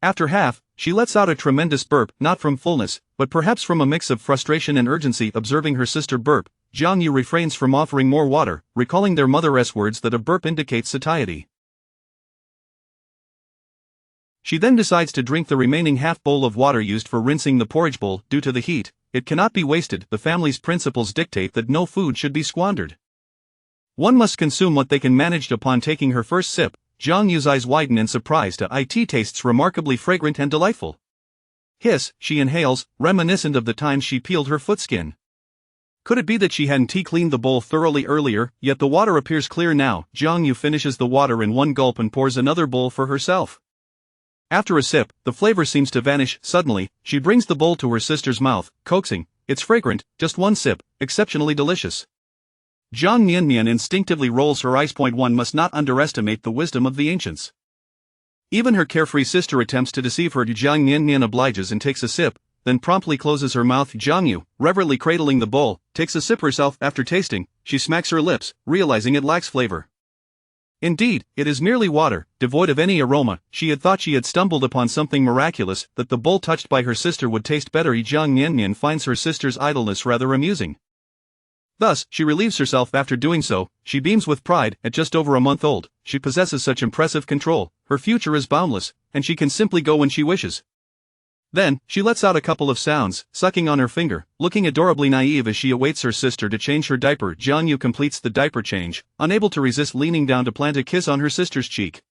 After half, she lets out a tremendous burp, not from fullness, but perhaps from a mix of frustration and urgency. Observing her sister burp, Jiang Yu refrains from offering more water, recalling their mother's words that a burp indicates satiety. She then decides to drink the remaining half bowl of water used for rinsing the porridge bowl. Due to the heat, it cannot be wasted. The family's principles dictate that no food should be squandered. One must consume what they can manage. Upon taking her first sip, Jiang Yu's eyes widen in surprise. It tastes remarkably fragrant and delightful. Hiss, she inhales, reminiscent of the time she peeled her footskin. Could it be that she hadn't cleaned the bowl thoroughly earlier, yet the water appears clear now? Jiang Yu finishes the water in one gulp and pours another bowl for herself. After a sip, the flavor seems to vanish. Suddenly, she brings the bowl to her sister's mouth, coaxing, "It's fragrant, just one sip, exceptionally delicious." Jiang Miannian instinctively rolls her eyes. One must not underestimate the wisdom of the ancients. Even her carefree sister attempts to deceive her. Jiang Miannian obliges and takes a sip, then promptly closes her mouth. Jiang Yu, reverently cradling the bowl, takes a sip herself. After tasting, she smacks her lips, realizing it lacks flavor. Indeed, it is merely water, devoid of any aroma. She had thought she had stumbled upon something miraculous, that the bowl touched by her sister would taste better. Jiang Miannian finds her sister's idleness rather amusing. Thus, she relieves herself. After doing so, she beams with pride. At just over a month old, she possesses such impressive control, her future is boundless, and she can simply go when she wishes. Then, she lets out a couple of sounds, sucking on her finger, looking adorably naive as she awaits her sister to change her diaper. Jiang Yu completes the diaper change, unable to resist leaning down to plant a kiss on her sister's cheek.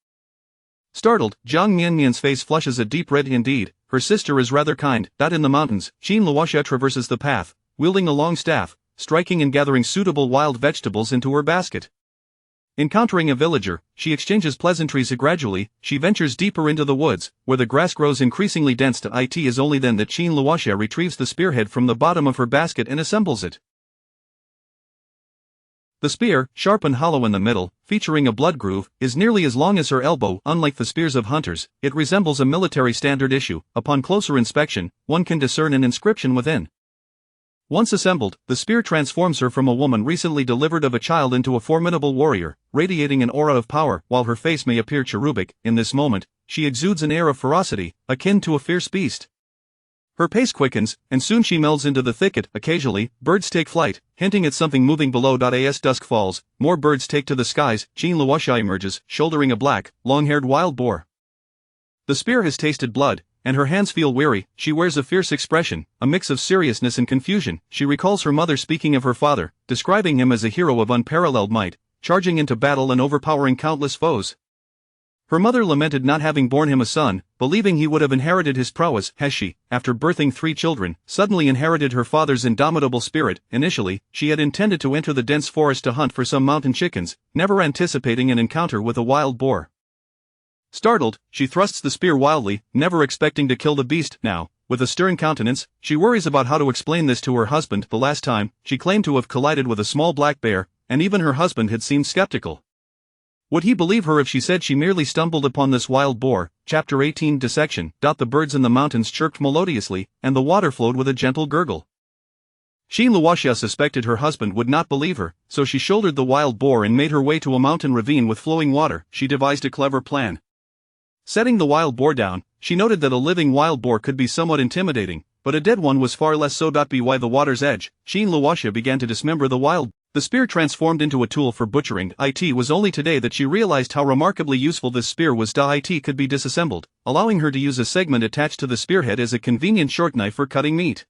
Startled, Jiang Miannian's face flushes a deep red. Indeed, her sister is rather kind. In the mountains, Qin Luoxia traverses the path, wielding a long staff, striking and gathering suitable wild vegetables into her basket. Encountering a villager, she exchanges pleasantries. Gradually, she ventures deeper into the woods, where the grass grows increasingly dense. It is only then that Qin Luoxia retrieves the spearhead from the bottom of her basket and assembles it. The spear, sharp and hollow in the middle, featuring a blood groove, is nearly as long as her elbow. Unlike the spears of hunters, it resembles a military standard issue. Upon closer inspection, one can discern an inscription within. Once assembled, the spear transforms her from a woman recently delivered of a child into a formidable warrior, radiating an aura of power. While her face may appear cherubic, in this moment, she exudes an air of ferocity, akin to a fierce beast. Her pace quickens, and soon she melds into the thicket. Occasionally, birds take flight, hinting at something moving below. As dusk falls, more birds take to the skies. Qin Luoxia emerges, shouldering a black, long-haired wild boar. The spear has tasted blood, and her hands feel weary. She wears a fierce expression, a mix of seriousness and confusion. She recalls her mother speaking of her father, describing him as a hero of unparalleled might, charging into battle and overpowering countless foes. Her mother lamented not having borne him a son, believing he would have inherited his prowess. Has she, after birthing 3 children, suddenly inherited her father's indomitable spirit? Initially, she had intended to enter the dense forest to hunt for some mountain chickens, never anticipating an encounter with a wild boar. Startled, she thrusts the spear wildly, never expecting to kill the beast. Now, with a stern countenance, she worries about how to explain this to her husband. The last time, she claimed to have collided with a small black bear, and even her husband had seemed skeptical. Would he believe her if she said she merely stumbled upon this wild boar? Chapter 18 Dissection. The birds in the mountains chirped melodiously, and the water flowed with a gentle gurgle. Qin Luoxia suspected her husband would not believe her, so she shouldered the wild boar and made her way to a mountain ravine with flowing water. She devised a clever plan. Setting the wild boar down, she noted that a living wild boar could be somewhat intimidating, but a dead one was far less so. By the water's edge, Qin Luoxia began to dismember the wild. The spear transformed into a tool for butchering. It was only today that she realized how remarkably useful this spear was. It could be disassembled, allowing her to use a segment attached to the spearhead as a convenient short knife for cutting meat.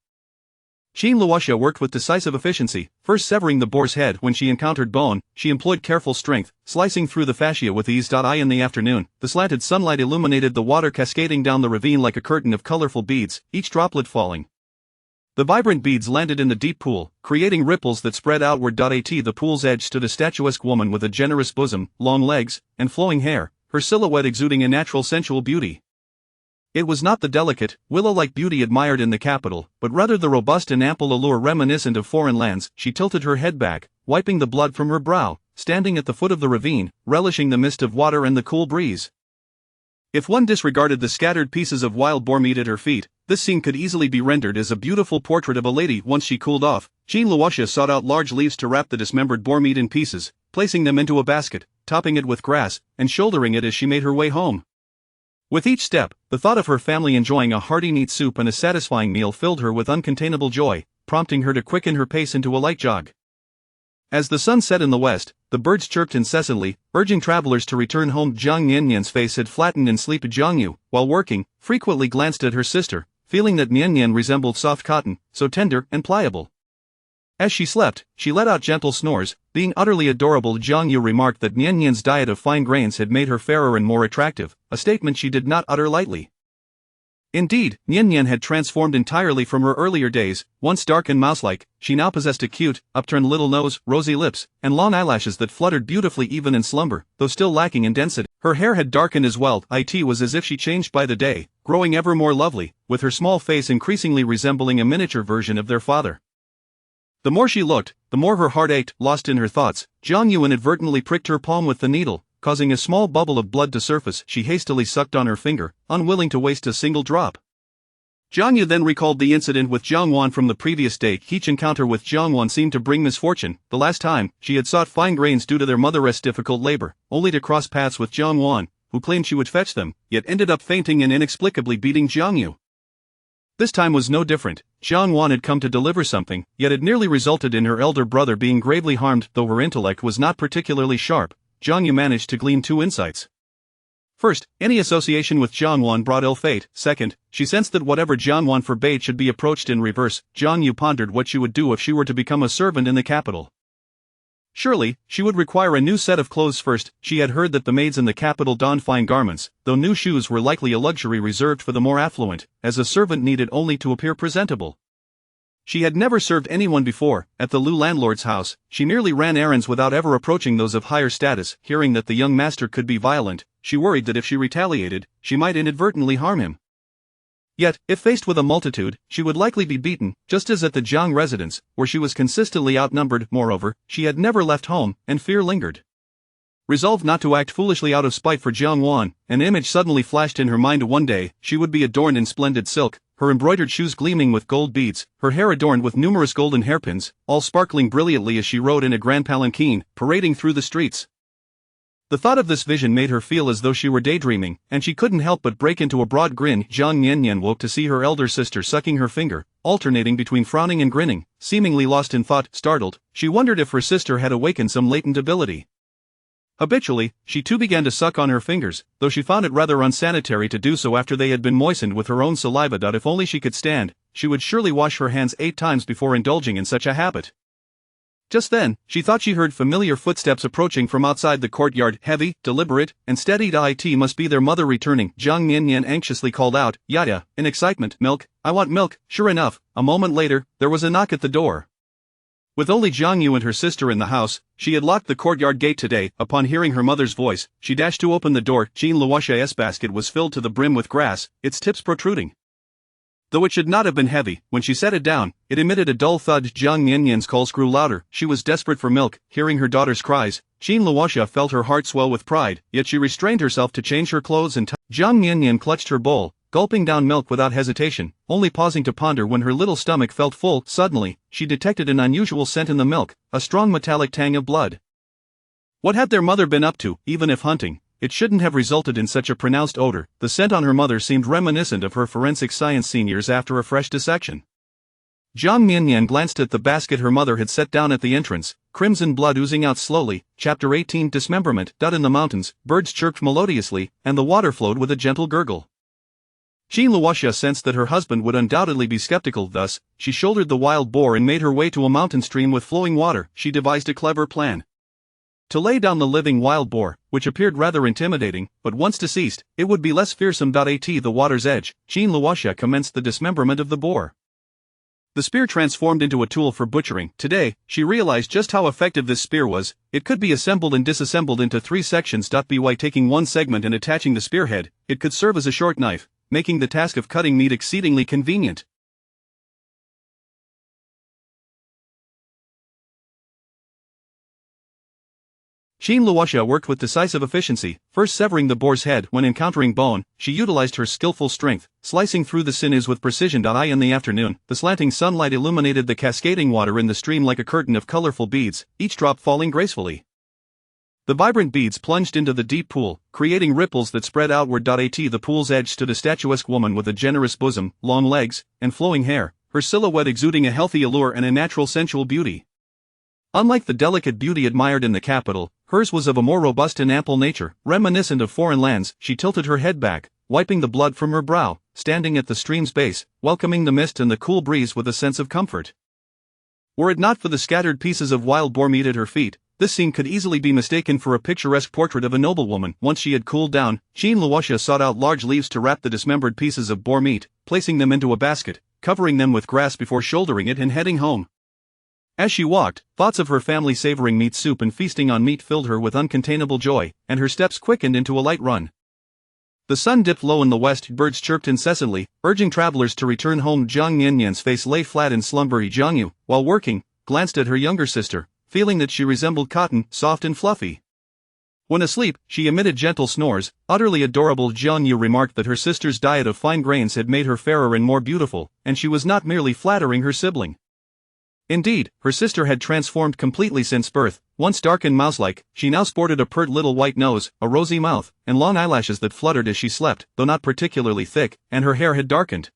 Qin Luoxia worked with decisive efficiency, first severing the boar's head. When she encountered bone, she employed careful strength, slicing through the fascia with ease. In the afternoon, the slanted sunlight illuminated the water cascading down the ravine like a curtain of colorful beads, each droplet falling. The vibrant beads landed in the deep pool, creating ripples that spread outward. At the pool's edge stood a statuesque woman with a generous bosom, long legs, and flowing hair, her silhouette exuding a natural sensual beauty. It was not the delicate, willow-like beauty admired in the capital, but rather the robust and ample allure reminiscent of foreign lands. She tilted her head back, wiping the blood from her brow, standing at the foot of the ravine, relishing the mist of water and the cool breeze. If one disregarded the scattered pieces of wild boar meat at her feet, this scene could easily be rendered as a beautiful portrait of a lady. Once she cooled off, Qin Luoxia sought out large leaves to wrap the dismembered boar meat in pieces, placing them into a basket, topping it with grass, and shouldering it as she made her way home. With each step, the thought of her family enjoying a hearty neat soup and a satisfying meal filled her with uncontainable joy, prompting her to quicken her pace into a light jog. As the sun set in the west, the birds chirped incessantly, urging travelers to return home. Jiang Miannian's face had flattened in sleep. Jiang Yu, while working, frequently glanced at her sister, feeling that Miannian resembled soft cotton, so tender and pliable. As she slept, she let out gentle snores, being utterly adorable. Jiang Yu remarked that Miannian's diet of fine grains had made her fairer and more attractive, a statement she did not utter lightly. Indeed, Miannian had transformed entirely from her earlier days. Once dark and mouse-like, she now possessed a cute, upturned little nose, rosy lips, and long eyelashes that fluttered beautifully even in slumber, though still lacking in density. Her hair had darkened as well. It was as if she changed by the day, growing ever more lovely, with her small face increasingly resembling a miniature version of their father. The more she looked, the more her heart ached. Lost in her thoughts, Jiang Yu inadvertently pricked her palm with the needle, causing a small bubble of blood to surface. She hastily sucked on her finger, unwilling to waste a single drop. Jiang Yu then recalled the incident with Jiang Wan from the previous day. Each encounter with Jiang Wan seemed to bring misfortune. The last time, she had sought fine grains due to their mother's difficult labor, only to cross paths with Jiang Wan, who claimed she would fetch them, yet ended up fainting and inexplicably beating Jiang Yu. This time was no different. Jiang Wan had come to deliver something, yet it nearly resulted in her elder brother being gravely harmed. Though her intellect was not particularly sharp, Jiang Yu managed to glean two insights. First, any association with Jiang Wan brought ill fate. Second, she sensed that whatever Jiang Wan forbade should be approached in reverse. Jiang Yu pondered what she would do if she were to become a servant in the capital. Surely, she would require a new set of clothes first. She had heard that the maids in the capital donned fine garments, though new shoes were likely a luxury reserved for the more affluent, as a servant needed only to appear presentable. She had never served anyone before. At the Lu landlord's house, she merely ran errands without ever approaching those of higher status. Hearing that the young master could be violent, she worried that if she retaliated, she might inadvertently harm him. Yet, if faced with a multitude, she would likely be beaten, just as at the Jiang residence, where she was consistently outnumbered. Moreover, she had never left home, and fear lingered. Resolved not to act foolishly out of spite for Jiang Wan, an image suddenly flashed in her mind. One day, she would be adorned in splendid silk, her embroidered shoes gleaming with gold beads, her hair adorned with numerous golden hairpins, all sparkling brilliantly as she rode in a grand palanquin, parading through the streets. The thought of this vision made her feel as though she were daydreaming, and she couldn't help but break into a broad grin. Jiang Miannian woke to see her elder sister sucking her finger, alternating between frowning and grinning. Seemingly lost in thought, startled, she wondered if her sister had awakened some latent ability. Habitually, she too began to suck on her fingers, though she found it rather unsanitary to do so after they had been moistened with her own saliva. If only she could stand, she would surely wash her hands 8 times before indulging in such a habit. Just then, she thought she heard familiar footsteps approaching from outside the courtyard, heavy, deliberate, and steady. It must be their mother returning. Jiang Miannian anxiously called out, "Yaya," in excitement, "Milk, I want milk." Sure enough, a moment later, there was a knock at the door. With only Jiang Yu and her sister in the house, she had locked the courtyard gate today. Upon hearing her mother's voice, she dashed to open the door. Jean Luoxia's basket was filled to the brim with grass, its tips protruding. Though it should not have been heavy, when she set it down, it emitted a dull thud. Jiang Miannian's calls grew louder. She was desperate for milk. Hearing her daughter's cries, Jean Luoxia felt her heart swell with pride, yet she restrained herself to change her clothes and Jiang Miannian clutched her bowl, gulping down milk without hesitation, only pausing to ponder when her little stomach felt full. Suddenly, she detected an unusual scent in the milk, a strong metallic tang of blood. What had their mother been up to? Even if hunting, it shouldn't have resulted in such a pronounced odor. The scent on her mother seemed reminiscent of her forensic science seniors after a fresh dissection. Jiang Miannian glanced at the basket her mother had set down at the entrance, crimson blood oozing out slowly. Chapter 18 Dismemberment. In the mountains, birds chirped melodiously, and the water flowed with a gentle gurgle. Jean Luoxia sensed that her husband would undoubtedly be skeptical. Thus, she shouldered the wild boar and made her way to a mountain stream with flowing water. She devised a clever plan to lay down the living wild boar, which appeared rather intimidating, but once deceased, it would be less fearsome. At the water's edge, Jean Luoxia commenced the dismemberment of the boar. The spear transformed into a tool for butchering. Today, she realized just how effective this spear was. It could be assembled and disassembled into 3 sections. By taking one segment and attaching the spearhead, it could serve as a short knife, making the task of cutting meat exceedingly convenient. Jean Luoxia worked with decisive efficiency, first severing the boar's head. When encountering bone, she utilized her skillful strength, slicing through the sinews with precision. In the afternoon, the slanting sunlight illuminated the cascading water in the stream like a curtain of colorful beads, each drop falling gracefully. The vibrant beads plunged into the deep pool, creating ripples that spread outward. At the pool's edge stood a statuesque woman with a generous bosom, long legs, and flowing hair, her silhouette exuding a healthy allure and a natural sensual beauty. Unlike the delicate beauty admired in the capital, hers was of a more robust and ample nature, reminiscent of foreign lands. She tilted her head back, wiping the blood from her brow, standing at the stream's base, welcoming the mist and the cool breeze with a sense of comfort. Were it not for the scattered pieces of wild boar meat at her feet, this scene could easily be mistaken for a picturesque portrait of a noblewoman. Once she had cooled down, Jiang Miannian sought out large leaves to wrap the dismembered pieces of boar meat, placing them into a basket, covering them with grass before shouldering it and heading home. As she walked, thoughts of her family savoring meat soup and feasting on meat filled her with uncontainable joy, and her steps quickened into a light run. The sun dipped low in the west, birds chirped incessantly, urging travelers to return home. Jiang Miannian's face lay flat in slumber. Jiangyu, while working, glanced at her younger sister, feeling that she resembled cotton, soft and fluffy. When asleep, she emitted gentle snores. Utterly adorable. Jiangyu remarked that her sister's diet of fine grains had made her fairer and more beautiful, and she was not merely flattering her sibling. Indeed, her sister had transformed completely since birth. Once dark and mouse-like, she now sported a pert little white nose, a rosy mouth, and long eyelashes that fluttered as she slept, though not particularly thick, and her hair had darkened.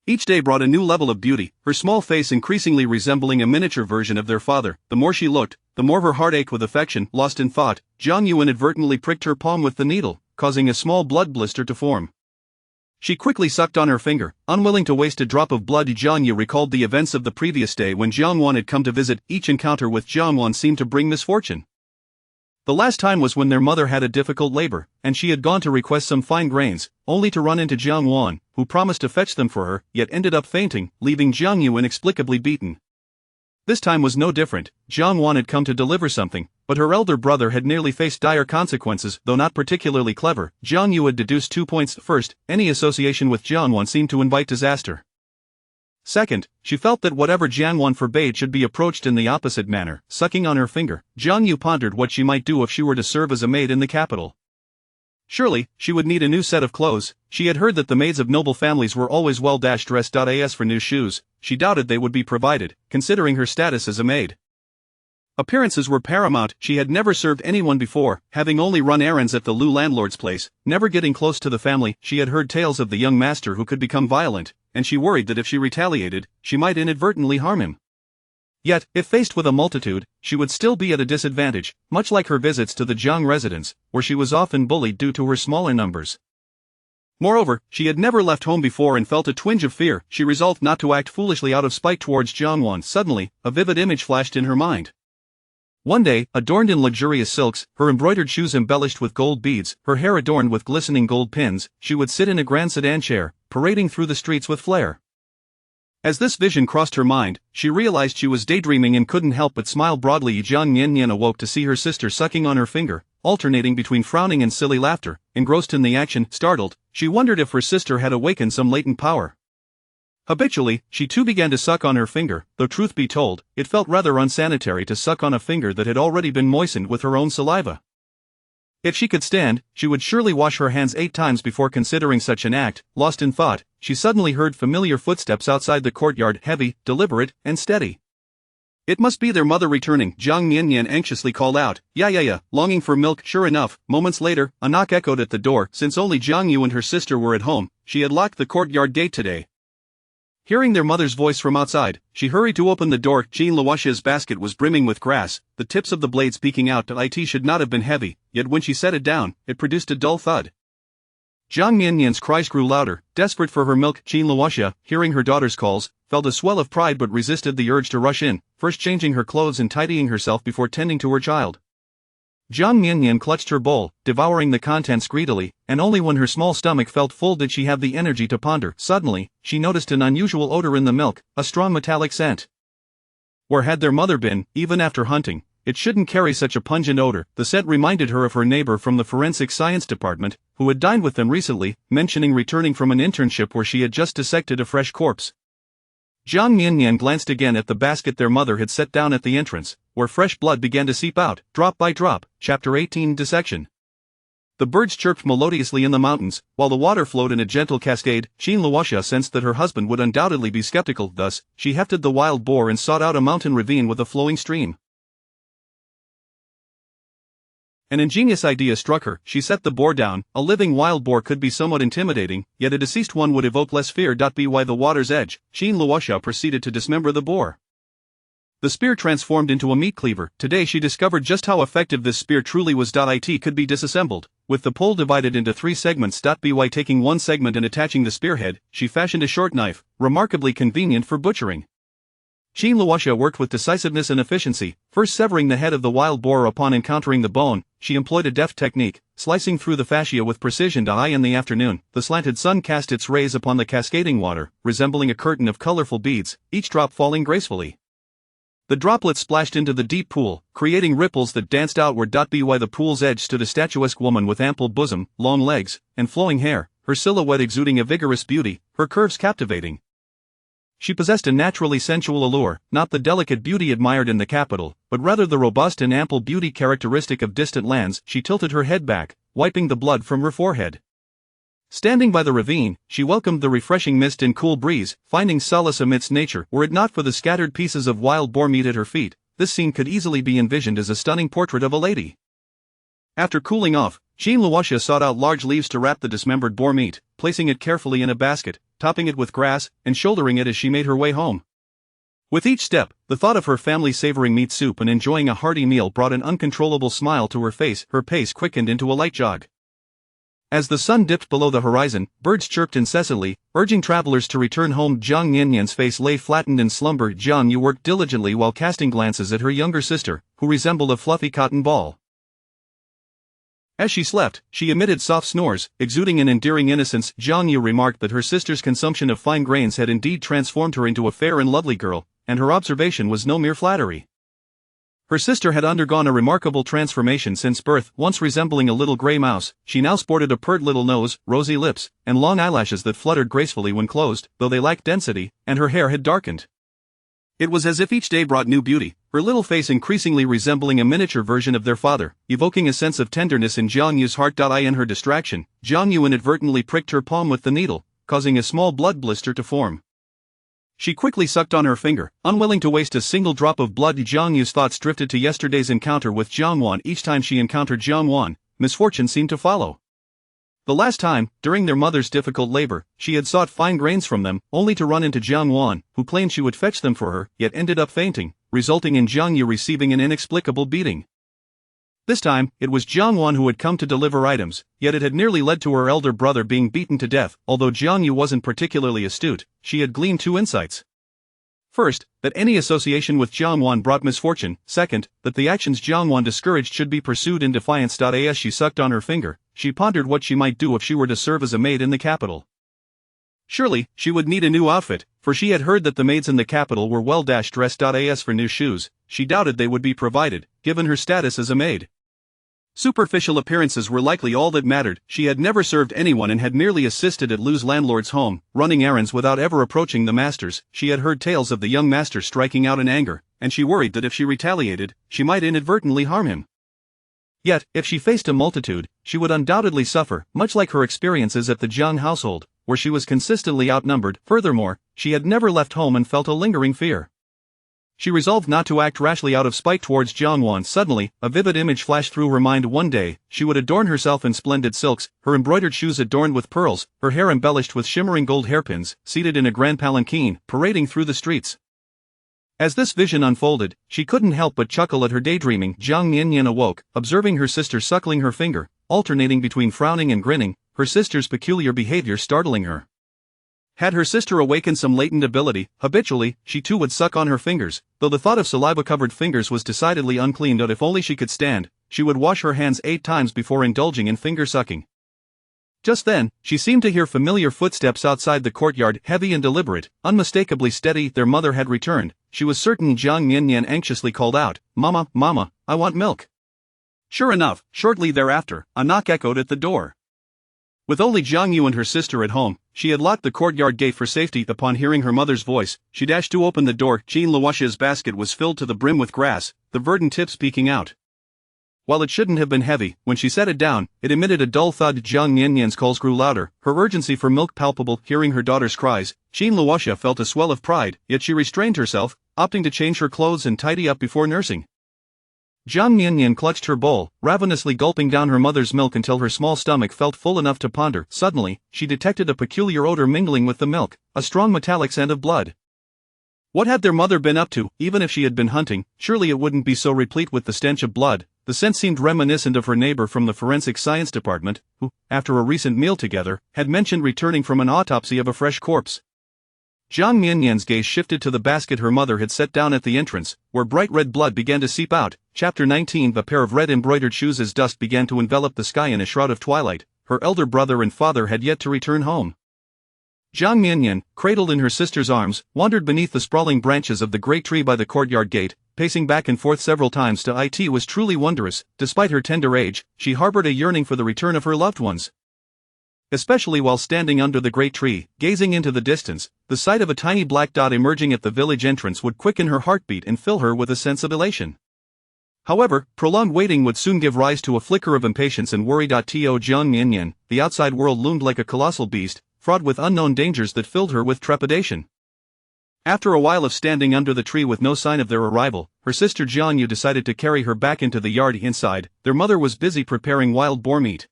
Each day brought a new level of beauty, her small face increasingly resembling a miniature version of their father. The more she looked, the more her heart ached with affection. Lost in thought, Jiangyu inadvertently pricked her palm with the needle, causing a small blood blister to form. She quickly sucked on her finger, unwilling to waste a drop of blood. Jiangyu recalled the events of the previous day when Jiang Miannian had come to visit. Each encounter with Jiang Miannian seemed to bring misfortune. The last time was when their mother had a difficult labor, and she had gone to request some fine grains, only to run into Jiang Miannian, who promised to fetch them for her, yet ended up fainting, leaving Jiangyu inexplicably beaten. This time was no different. Jiang Miannian had come to deliver something, but her elder brother had nearly faced dire consequences. Though not particularly clever, Jiangyu had deduced 2 points. First, any association with Jiang Miannian seemed to invite disaster. Second, she felt that whatever Jiang Miannian forbade should be approached in the opposite manner. Sucking on her finger, Jiangyu pondered what she might do if she were to serve as a maid in the capital. Surely, she would need a new set of clothes. She had heard that the maids of noble families were always well-dressed. As for new shoes, she doubted they would be provided, considering her status as a maid. Appearances were paramount. She had never served anyone before, having only run errands at the Lu landlord's place, never getting close to the family. She had heard tales of the young master who could become violent, and she worried that if she retaliated, she might inadvertently harm him. Yet, if faced with a multitude, she would still be at a disadvantage, much like her visits to the Jiang residence, where she was often bullied due to her smaller numbers. Moreover, she had never left home before and felt a twinge of fear. She resolved not to act foolishly out of spite towards Jiang Miannian. Suddenly, a vivid image flashed in her mind. One day, adorned in luxurious silks, her embroidered shoes embellished with gold beads, her hair adorned with glistening gold pins, she would sit in a grand sedan chair, parading through the streets with flair. As this vision crossed her mind, she realized she was daydreaming and couldn't help but smile broadly. Jiang Miannian awoke to see her sister sucking on her finger, alternating between frowning and silly laughter. Engrossed in the action, startled, she wondered if her sister had awakened some latent power. Habitually, she too began to suck on her finger, though truth be told, it felt rather unsanitary to suck on a finger that had already been moistened with her own saliva. If she could stand, she would surely wash her hands 8 times before considering such an act. Lost in thought, she suddenly heard familiar footsteps outside the courtyard, heavy, deliberate, and steady. It must be their mother returning, Jiang Miannian anxiously called out. Yeah, longing for milk. Sure enough, moments later, a knock echoed at the door. Since only Jiangyu and her sister were at home, she had locked the courtyard gate today. Hearing their mother's voice from outside, she hurried to open the door. Jiang Miannian's basket was brimming with grass, the tips of the blades peeking out. It should not have been heavy, yet when she set it down, it produced a dull thud. Jiang Miannian's cries grew louder, desperate for her milk. Jiang Miannian, hearing her daughter's calls, felt a swell of pride but resisted the urge to rush in, first changing her clothes and tidying herself before tending to her child. Jiang Miannian clutched her bowl, devouring the contents greedily, and only when her small stomach felt full did she have the energy to ponder. Suddenly, she noticed an unusual odor in the milk, a strong metallic scent. Where had their mother been? Even after hunting, it shouldn't carry such a pungent odor. The scent reminded her of her neighbor from the forensic science department, who had dined with them recently, mentioning returning from an internship where she had just dissected a fresh corpse. Jiang Miannian glanced again at the basket their mother had set down at the entrance, where fresh blood began to seep out, drop by drop. Chapter 18 Dissection. The birds chirped melodiously in the mountains, while the water flowed in a gentle cascade. Jiang Miannian sensed that her husband would undoubtedly be skeptical, thus, she hefted the wild boar and sought out a mountain ravine with a flowing stream. An ingenious idea struck her. She set the boar down. A living wild boar could be somewhat intimidating, yet a deceased one would evoke less fear. By the water's edge, Jiang Miannian proceeded to dismember the boar. The spear transformed into a meat cleaver. Today she discovered just how effective this spear truly was. It could be disassembled, with the pole divided into 3 segments. By taking one segment and attaching the spearhead, she fashioned a short knife, remarkably convenient for butchering. Jiang Miannian worked with decisiveness and efficiency, first severing the head of the wild boar upon encountering the bone. She employed a deft technique, slicing through the fascia with precision. In the afternoon, the slanted sun cast its rays upon the cascading water, resembling a curtain of colorful beads, each drop falling gracefully. The droplets splashed into the deep pool, creating ripples that danced outward. By the pool's edge stood a statuesque woman with ample bosom, long legs, and flowing hair, her silhouette exuding a vigorous beauty, her curves captivating. She possessed a naturally sensual allure, not the delicate beauty admired in the capital, but rather the robust and ample beauty characteristic of distant lands. She tilted her head back, wiping the blood from her forehead. Standing by the ravine, she welcomed the refreshing mist and cool breeze, finding solace amidst nature. Were it not for the scattered pieces of wild boar meat at her feet, this scene could easily be envisioned as a stunning portrait of a lady. After cooling off, Jiang Miannian sought out large leaves to wrap the dismembered boar meat, placing it carefully in a basket, topping it with grass, and shouldering it as she made her way home. With each step, the thought of her family savoring meat soup and enjoying a hearty meal brought an uncontrollable smile to her face. Her pace quickened into a light jog. As the sun dipped below the horizon, birds chirped incessantly, urging travelers to return home. Jiang Miannian's face lay flattened in slumber. Jiang Yu worked diligently while casting glances at her younger sister, who resembled a fluffy cotton ball. As she slept, she emitted soft snores, exuding an endearing innocence. Jiang Yu remarked that her sister's consumption of fine grains had indeed transformed her into a fair and lovely girl, and her observation was no mere flattery. Her sister had undergone a remarkable transformation since birth. Once resembling a little gray mouse, she now sported a pert little nose, rosy lips, and long eyelashes that fluttered gracefully when closed, though they lacked density, and her hair had darkened. It was as if each day brought new beauty, her little face increasingly resembling a miniature version of their father, evoking a sense of tenderness in Jiang Yu's heart. In her distraction, Jiang Yu inadvertently pricked her palm with the needle, causing a small blood blister to form. She quickly sucked on her finger, unwilling to waste a single drop of blood. Jiang Yu's thoughts drifted to yesterday's encounter with Jiang Wan. Each time she encountered Jiang Wan, misfortune seemed to follow. The last time, during their mother's difficult labor, she had sought fine grains from them, only to run into Jiang Wan, who claimed she would fetch them for her, yet ended up fainting, resulting in Jiang Yu receiving an inexplicable beating. This time, it was Jiang Wan who had come to deliver items, yet it had nearly led to her elder brother being beaten to death. Although Jiang Yu wasn't particularly astute, she had gleaned two insights. First, that any association with Jiang Wan brought misfortune. Second, that the actions Jiang Wan discouraged should be pursued in defiance. As she sucked on her finger, she pondered what she might do if she were to serve as a maid in the capital. Surely, she would need a new outfit, for she had heard that the maids in the capital were well dressed. As for new shoes, she doubted they would be provided, given her status as a maid. Superficial appearances were likely all that mattered. She had never served anyone and had merely assisted at Lu's landlord's home, running errands without ever approaching the masters. She had heard tales of the young master striking out in anger, and she worried that if she retaliated, she might inadvertently harm him. Yet, if she faced a multitude, she would undoubtedly suffer, much like her experiences at the Jiang household, where she was consistently outnumbered. Furthermore, she had never left home and felt a lingering fear. She resolved not to act rashly out of spite towards Jiang Wan. Suddenly, a vivid image flashed through her mind. One day, she would adorn herself in splendid silks, her embroidered shoes adorned with pearls, her hair embellished with shimmering gold hairpins, seated in a grand palanquin, parading through the streets. As this vision unfolded, she couldn't help but chuckle at her daydreaming. Jiang Miannian awoke, observing her sister suckling her finger, alternating between frowning and grinning, her sister's peculiar behavior startling her. Had her sister awakened some latent ability, habitually, she too would suck on her fingers, though the thought of saliva-covered fingers was decidedly unclean. If only she could stand, she would wash her hands 8 times before indulging in finger-sucking. Just then, she seemed to hear familiar footsteps outside the courtyard, heavy and deliberate, unmistakably steady. Their mother had returned. She was certain. Jiang Miannian anxiously called out, "Mama, Mama, I want milk." Sure enough, shortly thereafter, a knock echoed at the door. With only Jiang Yu and her sister at home, she had locked the courtyard gate for safety. Upon hearing her mother's voice, she dashed to open the door. Jiang Miannian's basket was filled to the brim with grass, the verdant tips peeking out. While it shouldn't have been heavy, when she set it down, it emitted a dull thud. Jiang Miannian's calls grew louder, her urgency for milk palpable. Hearing her daughter's cries, Jiang Miannian felt a swell of pride, yet she restrained herself, opting to change her clothes and tidy up before nursing. Jiang Miannian clutched her bowl, ravenously gulping down her mother's milk until her small stomach felt full enough to ponder. Suddenly, she detected a peculiar odor mingling with the milk, a strong metallic scent of blood. What had their mother been up to? Even if she had been hunting, surely it wouldn't be so replete with the stench of blood. The scent seemed reminiscent of her neighbor from the forensic science department, who, after a recent meal together, had mentioned returning from an autopsy of a fresh corpse. Jiang Miannian's gaze shifted to the basket her mother had set down at the entrance, where bright red blood began to seep out. Chapter 19. A pair of red embroidered shoes. As dust began to envelop the sky in a shroud of twilight, her elder brother and father had yet to return home. Jiang Miannian, cradled in her sister's arms, wandered beneath the sprawling branches of the great tree by the courtyard gate, pacing back and forth several times. It was truly wondrous. Despite her tender age, she harbored a yearning for the return of her loved ones. Especially while standing under the great tree, gazing into the distance, the sight of a tiny black dot emerging at the village entrance would quicken her heartbeat and fill her with a sense of elation. However, prolonged waiting would soon give rise to a flicker of impatience and worry. Jiang Miannian, the outside world loomed like a colossal beast, fraught with unknown dangers that filled her with trepidation. After a while of standing under the tree with no sign of their arrival, her sister Jiang Yu decided to carry her back into the yard. Inside, their mother was busy preparing wild boar meat.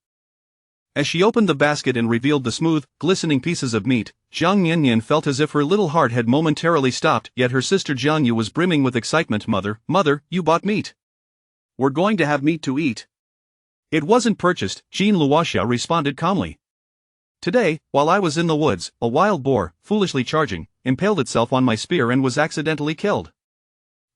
As she opened the basket and revealed the smooth, glistening pieces of meat, Jiang Miannian felt as if her little heart had momentarily stopped. Yet her sister Jiang Yu was brimming with excitement. Mother, you bought meat. We're going to have meat to eat. It wasn't purchased, Jean Luoxia responded calmly. Today, while I was in the woods, a wild boar, foolishly charging, impaled itself on my spear and was accidentally killed.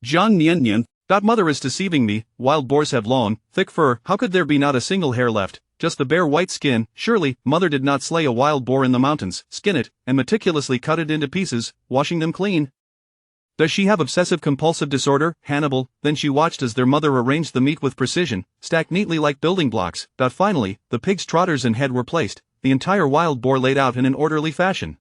Jiang Miannian, that mother is deceiving me. Wild boars have long, thick fur. How could there be not a single hair left? Just the bare white skin. Surely, mother did not slay a wild boar in the mountains, skin it, and meticulously cut it into pieces, washing them clean. Does she have obsessive-compulsive disorder? Hannibal. Then she watched as their mother arranged the meat with precision, stacked neatly like building blocks. Finally, the pig's trotters and head were placed, the entire wild boar laid out in an orderly fashion.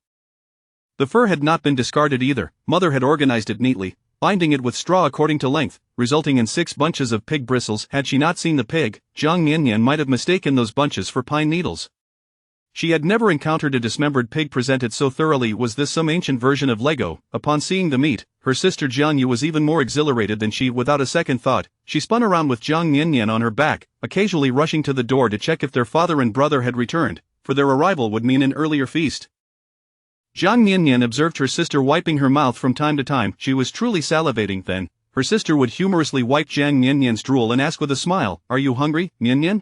The fur had not been discarded either. Mother had organized it neatly, binding it with straw according to length, resulting in 6 bunches of pig bristles. Had she not seen the pig, Jiang Miannian might have mistaken those bunches for pine needles. She had never encountered a dismembered pig presented so thoroughly. Was this some ancient version of Lego? Upon seeing the meat, her sister Jiang Yu was even more exhilarated than she. Without a second thought, she spun around with Jiang Miannian on her back, occasionally rushing to the door to check if their father and brother had returned, for their arrival would mean an earlier feast. Jiang Miannian observed her sister wiping her mouth from time to time. She was truly salivating. Then, her sister would humorously wipe Jiang Miannian's drool and ask with a smile, "Are you hungry, Miannian?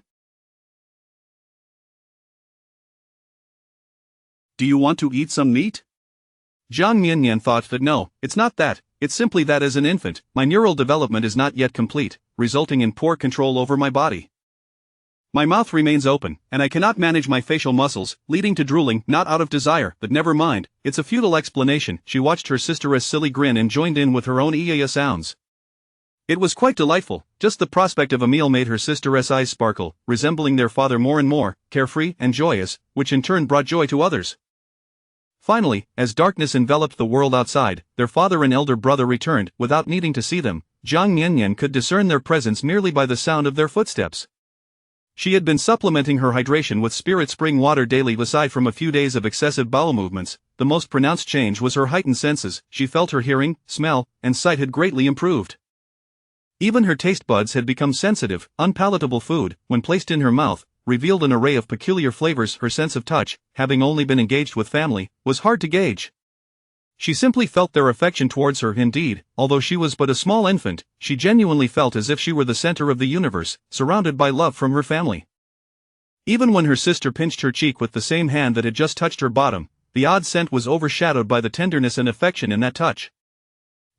Do you want to eat some meat?" Jiang Miannian thought that no, it's not that, it's simply that as an infant, my neural development is not yet complete, resulting in poor control over my body. My mouth remains open, and I cannot manage my facial muscles, leading to drooling, not out of desire, but never mind, it's a futile explanation. She watched her sister's silly grin and joined in with her own sounds. It was quite delightful. Just the prospect of a meal made her sister's eyes sparkle, resembling their father more and more, carefree and joyous, which in turn brought joy to others. Finally, as darkness enveloped the world outside, their father and elder brother returned. Without needing to see them, Jiang Miannian could discern their presence merely by the sound of their footsteps. She had been supplementing her hydration with spirit spring water daily. Aside from a few days of excessive bowel movements, the most pronounced change was her heightened senses. She felt her hearing, smell, and sight had greatly improved. Even her taste buds had become sensitive. Unpalatable food, when placed in her mouth, revealed an array of peculiar flavors. Her sense of touch, having only been engaged with family, was hard to gauge. She simply felt their affection towards her. Indeed, although she was but a small infant, she genuinely felt as if she were the center of the universe, surrounded by love from her family. Even when her sister pinched her cheek with the same hand that had just touched her bottom, the odd scent was overshadowed by the tenderness and affection in that touch.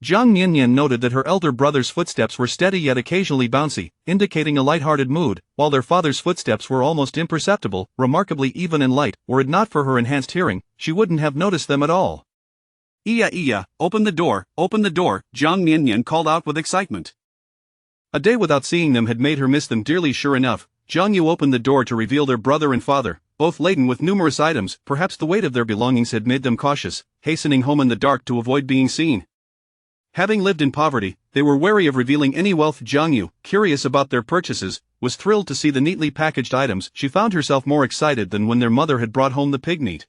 Jiang Miannian noted that her elder brother's footsteps were steady yet occasionally bouncy, indicating a light-hearted mood, while their father's footsteps were almost imperceptible, remarkably even and light. Were it not for her enhanced hearing, she wouldn't have noticed them at all. Iya, open the door, Jiang Miannian called out with excitement. A day without seeing them had made her miss them dearly. Sure enough, Jiang Yu opened the door to reveal their brother and father, both laden with numerous items. Perhaps the weight of their belongings had made them cautious, hastening home in the dark to avoid being seen. Having lived in poverty, they were wary of revealing any wealth. Jiang Yu, curious about their purchases, was thrilled to see the neatly packaged items. She found herself more excited than when their mother had brought home the pig meat.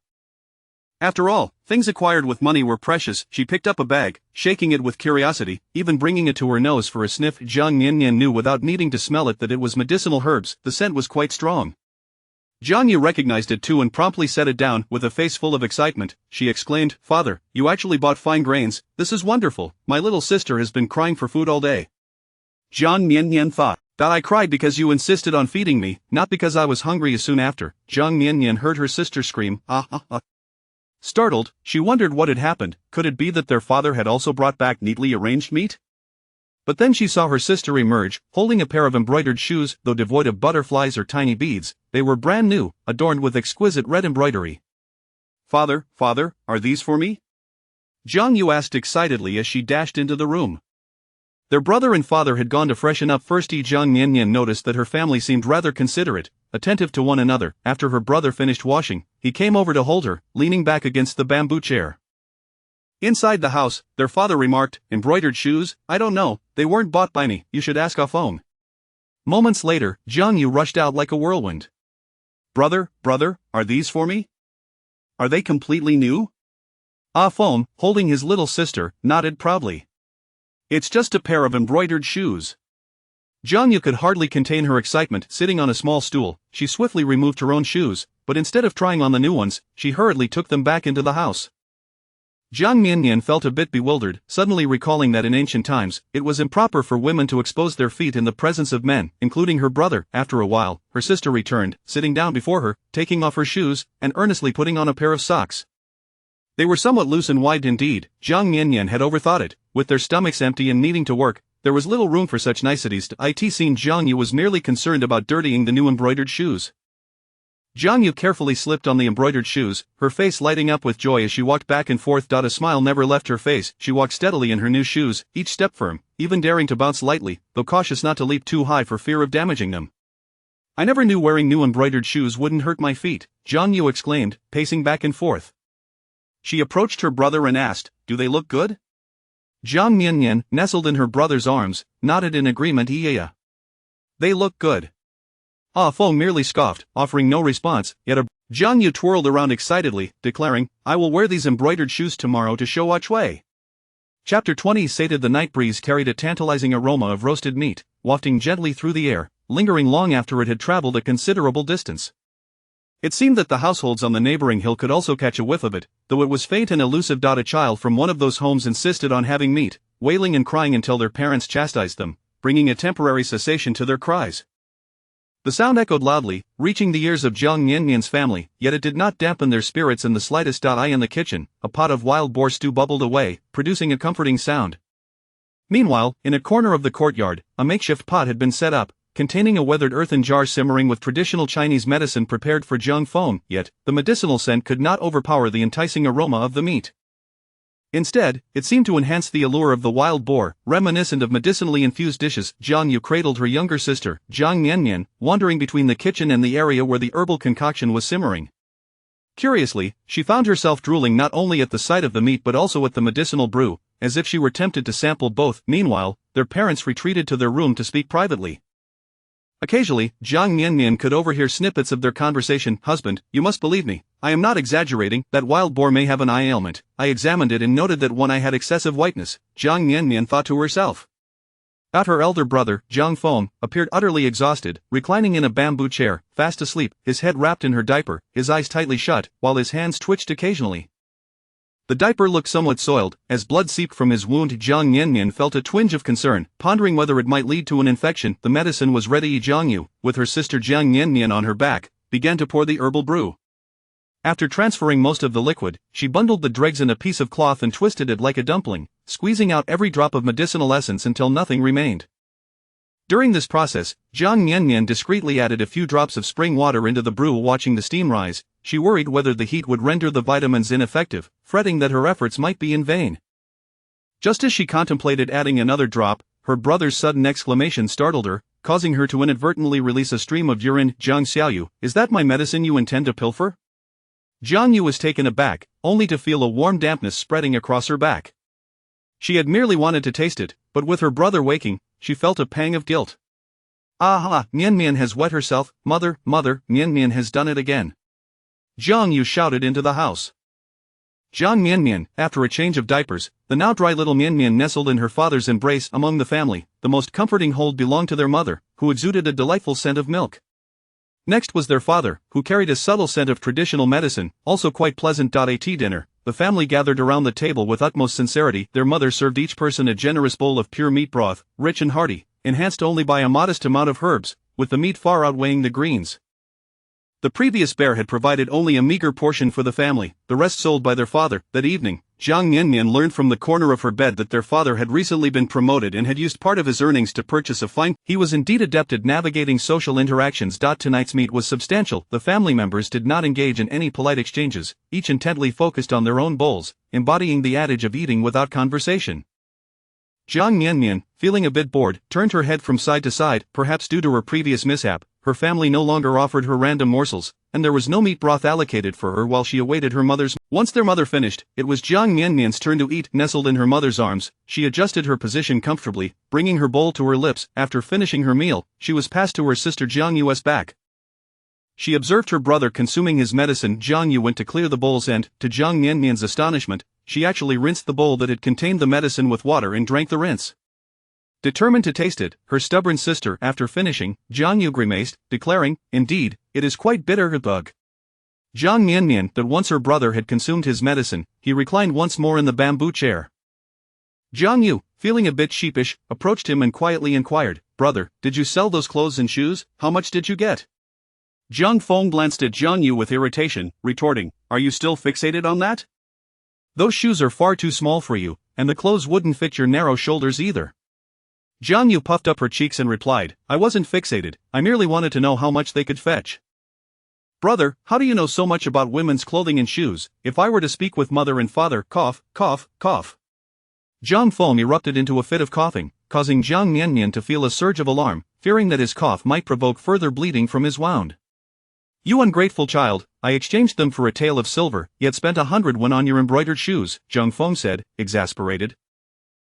After all, things acquired with money were precious. She picked up a bag, shaking it with curiosity, even bringing it to her nose for a sniff. Jiang Miannian knew without needing to smell it that it was medicinal herbs. The scent was quite strong. Jiang Yu recognized it too and promptly set it down. With a face full of excitement, she exclaimed, "Father, you actually bought fine grains. This is wonderful. My little sister has been crying for food all day." Jiang Miannian thought that I cried because you insisted on feeding me, not because I was hungry. Soon after, Jiang Miannian heard her sister scream, "Ah ah ah." Startled, she wondered what had happened. Could it be that their father had also brought back neatly arranged meat? But then she saw her sister emerge, holding a pair of embroidered shoes. Though devoid of butterflies or tiny beads, they were brand new, adorned with exquisite red embroidery. "Father, father, are these for me?" Jiang Yu asked excitedly as she dashed into the room. Their brother and father had gone to freshen up first. Jiang Miannian noticed that her family seemed rather considerate, attentive to one another. After her brother finished washing, he came over to hold her, leaning back against the bamboo chair. Inside the house, their father remarked, "Embroidered shoes? I don't know, they weren't bought by me, you should ask Afong." Moments later, Jiang Yu rushed out like a whirlwind. "Brother, are these for me? Are they completely new?" Afong, holding his little sister, nodded proudly. "It's just a pair of embroidered shoes." Jiang Yu could hardly contain her excitement. Sitting on a small stool, she swiftly removed her own shoes, but instead of trying on the new ones, she hurriedly took them back into the house. Jiang Miannian felt a bit bewildered, suddenly recalling that in ancient times, it was improper for women to expose their feet in the presence of men, including her brother. After a while, her sister returned, sitting down before her, taking off her shoes, and earnestly putting on a pair of socks. They were somewhat loose and wide indeed. Jiang Miannian had overthought it. With their stomachs empty and needing to work, there was little room for such niceties. It seemed Jiang Yu was merely concerned about dirtying the new embroidered shoes. Jiang Yu carefully slipped on the embroidered shoes, her face lighting up with joy as she walked back and forth. A smile never left her face. She walked steadily in her new shoes, each step firm, even daring to bounce lightly, though cautious not to leap too high for fear of damaging them. "I never knew wearing new embroidered shoes wouldn't hurt my feet," Jiang Yu exclaimed, pacing back and forth. She approached her brother and asked, "Do they look good?" Jiang Miannian, nestled in her brother's arms, nodded in agreement. "Yeah. They look good." Feng merely scoffed, offering no response, yet Jiang Yu twirled around excitedly, declaring, "I will wear these embroidered shoes tomorrow to show Wei." Chapter 20 sated. The night breeze carried a tantalizing aroma of roasted meat, wafting gently through the air, lingering long after it had traveled a considerable distance. It seemed that the households on the neighboring hill could also catch a whiff of it, though it was faint and elusive. A child from one of those homes insisted on having meat, wailing and crying until their parents chastised them, bringing a temporary cessation to their cries. The sound echoed loudly, reaching the ears of Jiang Miannian's family, yet it did not dampen their spirits in the slightest. In the kitchen, a pot of wild boar stew bubbled away, producing a comforting sound. Meanwhile, in a corner of the courtyard, a makeshift pot had been set up, containing a weathered earthen jar simmering with traditional Chinese medicine prepared for Jiang Feng, yet the medicinal scent could not overpower the enticing aroma of the meat. Instead, it seemed to enhance the allure of the wild boar, reminiscent of medicinally infused dishes. Jiang Yu cradled her younger sister, Jiang Miannian, wandering between the kitchen and the area where the herbal concoction was simmering. Curiously, she found herself drooling not only at the sight of the meat but also at the medicinal brew, as if she were tempted to sample both. Meanwhile, their parents retreated to their room to speak privately. Occasionally, Jiang Miannian could overhear snippets of their conversation. "Husband, you must believe me, I am not exaggerating, that wild boar may have an eye ailment. I examined it and noted that one eye had excessive whiteness," Jiang Miannian thought to herself. Her elder brother, Jiang Feng, appeared utterly exhausted, reclining in a bamboo chair, fast asleep, his head wrapped in her diaper, his eyes tightly shut, while his hands twitched occasionally. The diaper looked somewhat soiled. As blood seeped from his wound, Jiang Miannian felt a twinge of concern, pondering whether it might lead to an infection. The medicine was ready. Jiang Yu, with her sister Jiang Miannian on her back, began to pour the herbal brew. After transferring most of the liquid, she bundled the dregs in a piece of cloth and twisted it like a dumpling, squeezing out every drop of medicinal essence until nothing remained. During this process, Jiang Miannian discreetly added a few drops of spring water into the brew. Watching the steam rise, she worried whether the heat would render the vitamins ineffective, fretting that her efforts might be in vain. Just as she contemplated adding another drop, her brother's sudden exclamation startled her, causing her to inadvertently release a stream of urine. "Jiang Xiaoyu, is that my medicine you intend to pilfer?" Jiang Yu was taken aback, only to feel a warm dampness spreading across her back. She had merely wanted to taste it, but with her brother waking, she felt a pang of guilt. "Aha, Miannian has wet herself, mother, Miannian has done it again." Jiang Yu shouted into the house. Jiang Miannian, after a change of diapers, the now dry little Miannian nestled in her father's embrace. Among the family, the most comforting hold belonged to their mother, who exuded a delightful scent of milk. Next was their father, who carried a subtle scent of traditional medicine, also quite pleasant. At dinner, the family gathered around the table with utmost sincerity. Their mother served each person a generous bowl of pure meat broth, rich and hearty, enhanced only by a modest amount of herbs, with the meat far outweighing the greens. The previous bear had provided only a meager portion for the family, the rest sold by their father. That evening, Jiang Miannian learned from the corner of her bed that their father had recently been promoted and had used part of his earnings to purchase a fine. He was indeed adept at navigating social interactions. Tonight's meet was substantial. The family members did not engage in any polite exchanges, each intently focused on their own bowls, embodying the adage of eating without conversation. Jiang Miannian, feeling a bit bored, turned her head from side to side. Perhaps due to her previous mishap, her family no longer offered her random morsels, and there was no meat broth allocated for her while she awaited her mother's. Once their mother finished, it was Jiang Miannian's turn to eat. Nestled in her mother's arms, she adjusted her position comfortably, bringing her bowl to her lips. After finishing her meal, she was passed to her sister Jiang Yu's back. She observed her brother consuming his medicine. Jiang Yu went to clear the bowls and, to Jiang Miannian's astonishment, she actually rinsed the bowl that had contained the medicine with water and drank the rinse. Determined to taste it, her stubborn sister, after finishing, Jiang Yu grimaced, declaring, "Indeed, it is quite bitter." Bug. Jiang Miannian, that once her brother had consumed his medicine, he reclined once more in the bamboo chair. Jiang Yu, feeling a bit sheepish, approached him and quietly inquired, "Brother, did you sell those clothes and shoes? How much did you get?" Jiang Feng glanced at Jiang Yu with irritation, retorting, "Are you still fixated on that? Those shoes are far too small for you, and the clothes wouldn't fit your narrow shoulders either." Jiang Yu puffed up her cheeks and replied, "I wasn't fixated, I merely wanted to know how much they could fetch." "Brother, how do you know so much about women's clothing and shoes? If I were to speak with mother and father," cough, cough, cough. Jiang Feng erupted into a fit of coughing, causing Jiang Miannian to feel a surge of alarm, fearing that his cough might provoke further bleeding from his wound. "You ungrateful child, I exchanged them for a tael of silver, yet spent 100 when on your embroidered shoes," Jiang Feng said, exasperated.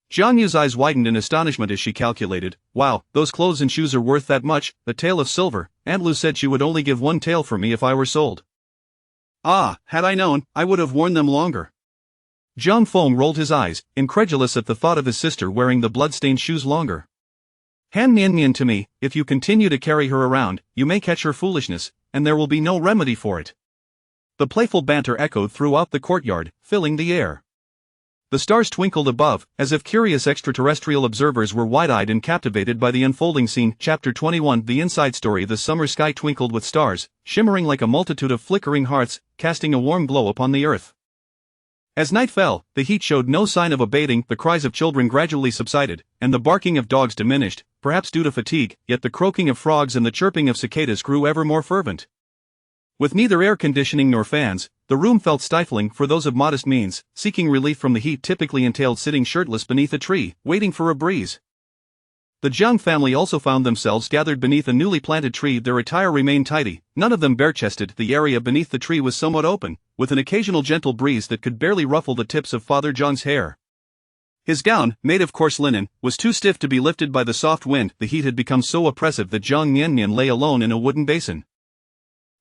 Jiang Yu's eyes widened in astonishment as she calculated, "Wow, those clothes and shoes are worth that much, the tael of silver. Aunt Lu said she would only give 1 tael for me if I were sold. Ah, had I known, I would have worn them longer." Jiang Feng rolled his eyes, incredulous at the thought of his sister wearing the blood-stained shoes longer. "Hand Miannian to me, if you continue to carry her around, you may catch her foolishness, and there will be no remedy for it." The playful banter echoed throughout the courtyard, filling the air. The stars twinkled above, as if curious extraterrestrial observers were wide-eyed and captivated by the unfolding scene. Chapter 21 The Inside Story. The summer sky twinkled with stars, shimmering like a multitude of flickering hearts, casting a warm glow upon the earth. As night fell, the heat showed no sign of abating. The cries of children gradually subsided, and the barking of dogs diminished, perhaps due to fatigue, yet the croaking of frogs and the chirping of cicadas grew ever more fervent. With neither air conditioning nor fans, the room felt stifling. For those of modest means, seeking relief from the heat typically entailed sitting shirtless beneath a tree, waiting for a breeze. The Jiang family also found themselves gathered beneath a newly planted tree. Their attire remained tidy, none of them bare-chested. The area beneath the tree was somewhat open, with an occasional gentle breeze that could barely ruffle the tips of Father Jiang's hair. His gown, made of coarse linen, was too stiff to be lifted by the soft wind. The heat had become so oppressive that Jiang Miannian lay alone in a wooden basin.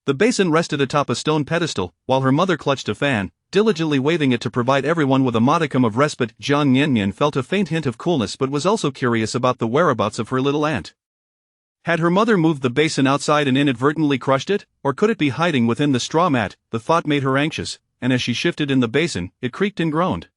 The basin rested atop a stone pedestal, while her mother clutched a fan, diligently waving it to provide everyone with a modicum of respite. Jiang Miannian felt a faint hint of coolness but was also curious about the whereabouts of her little aunt. Had her mother moved the basin outside and inadvertently crushed it, or could it be hiding within the straw mat? The thought made her anxious, and as she shifted in the basin, it creaked and groaned.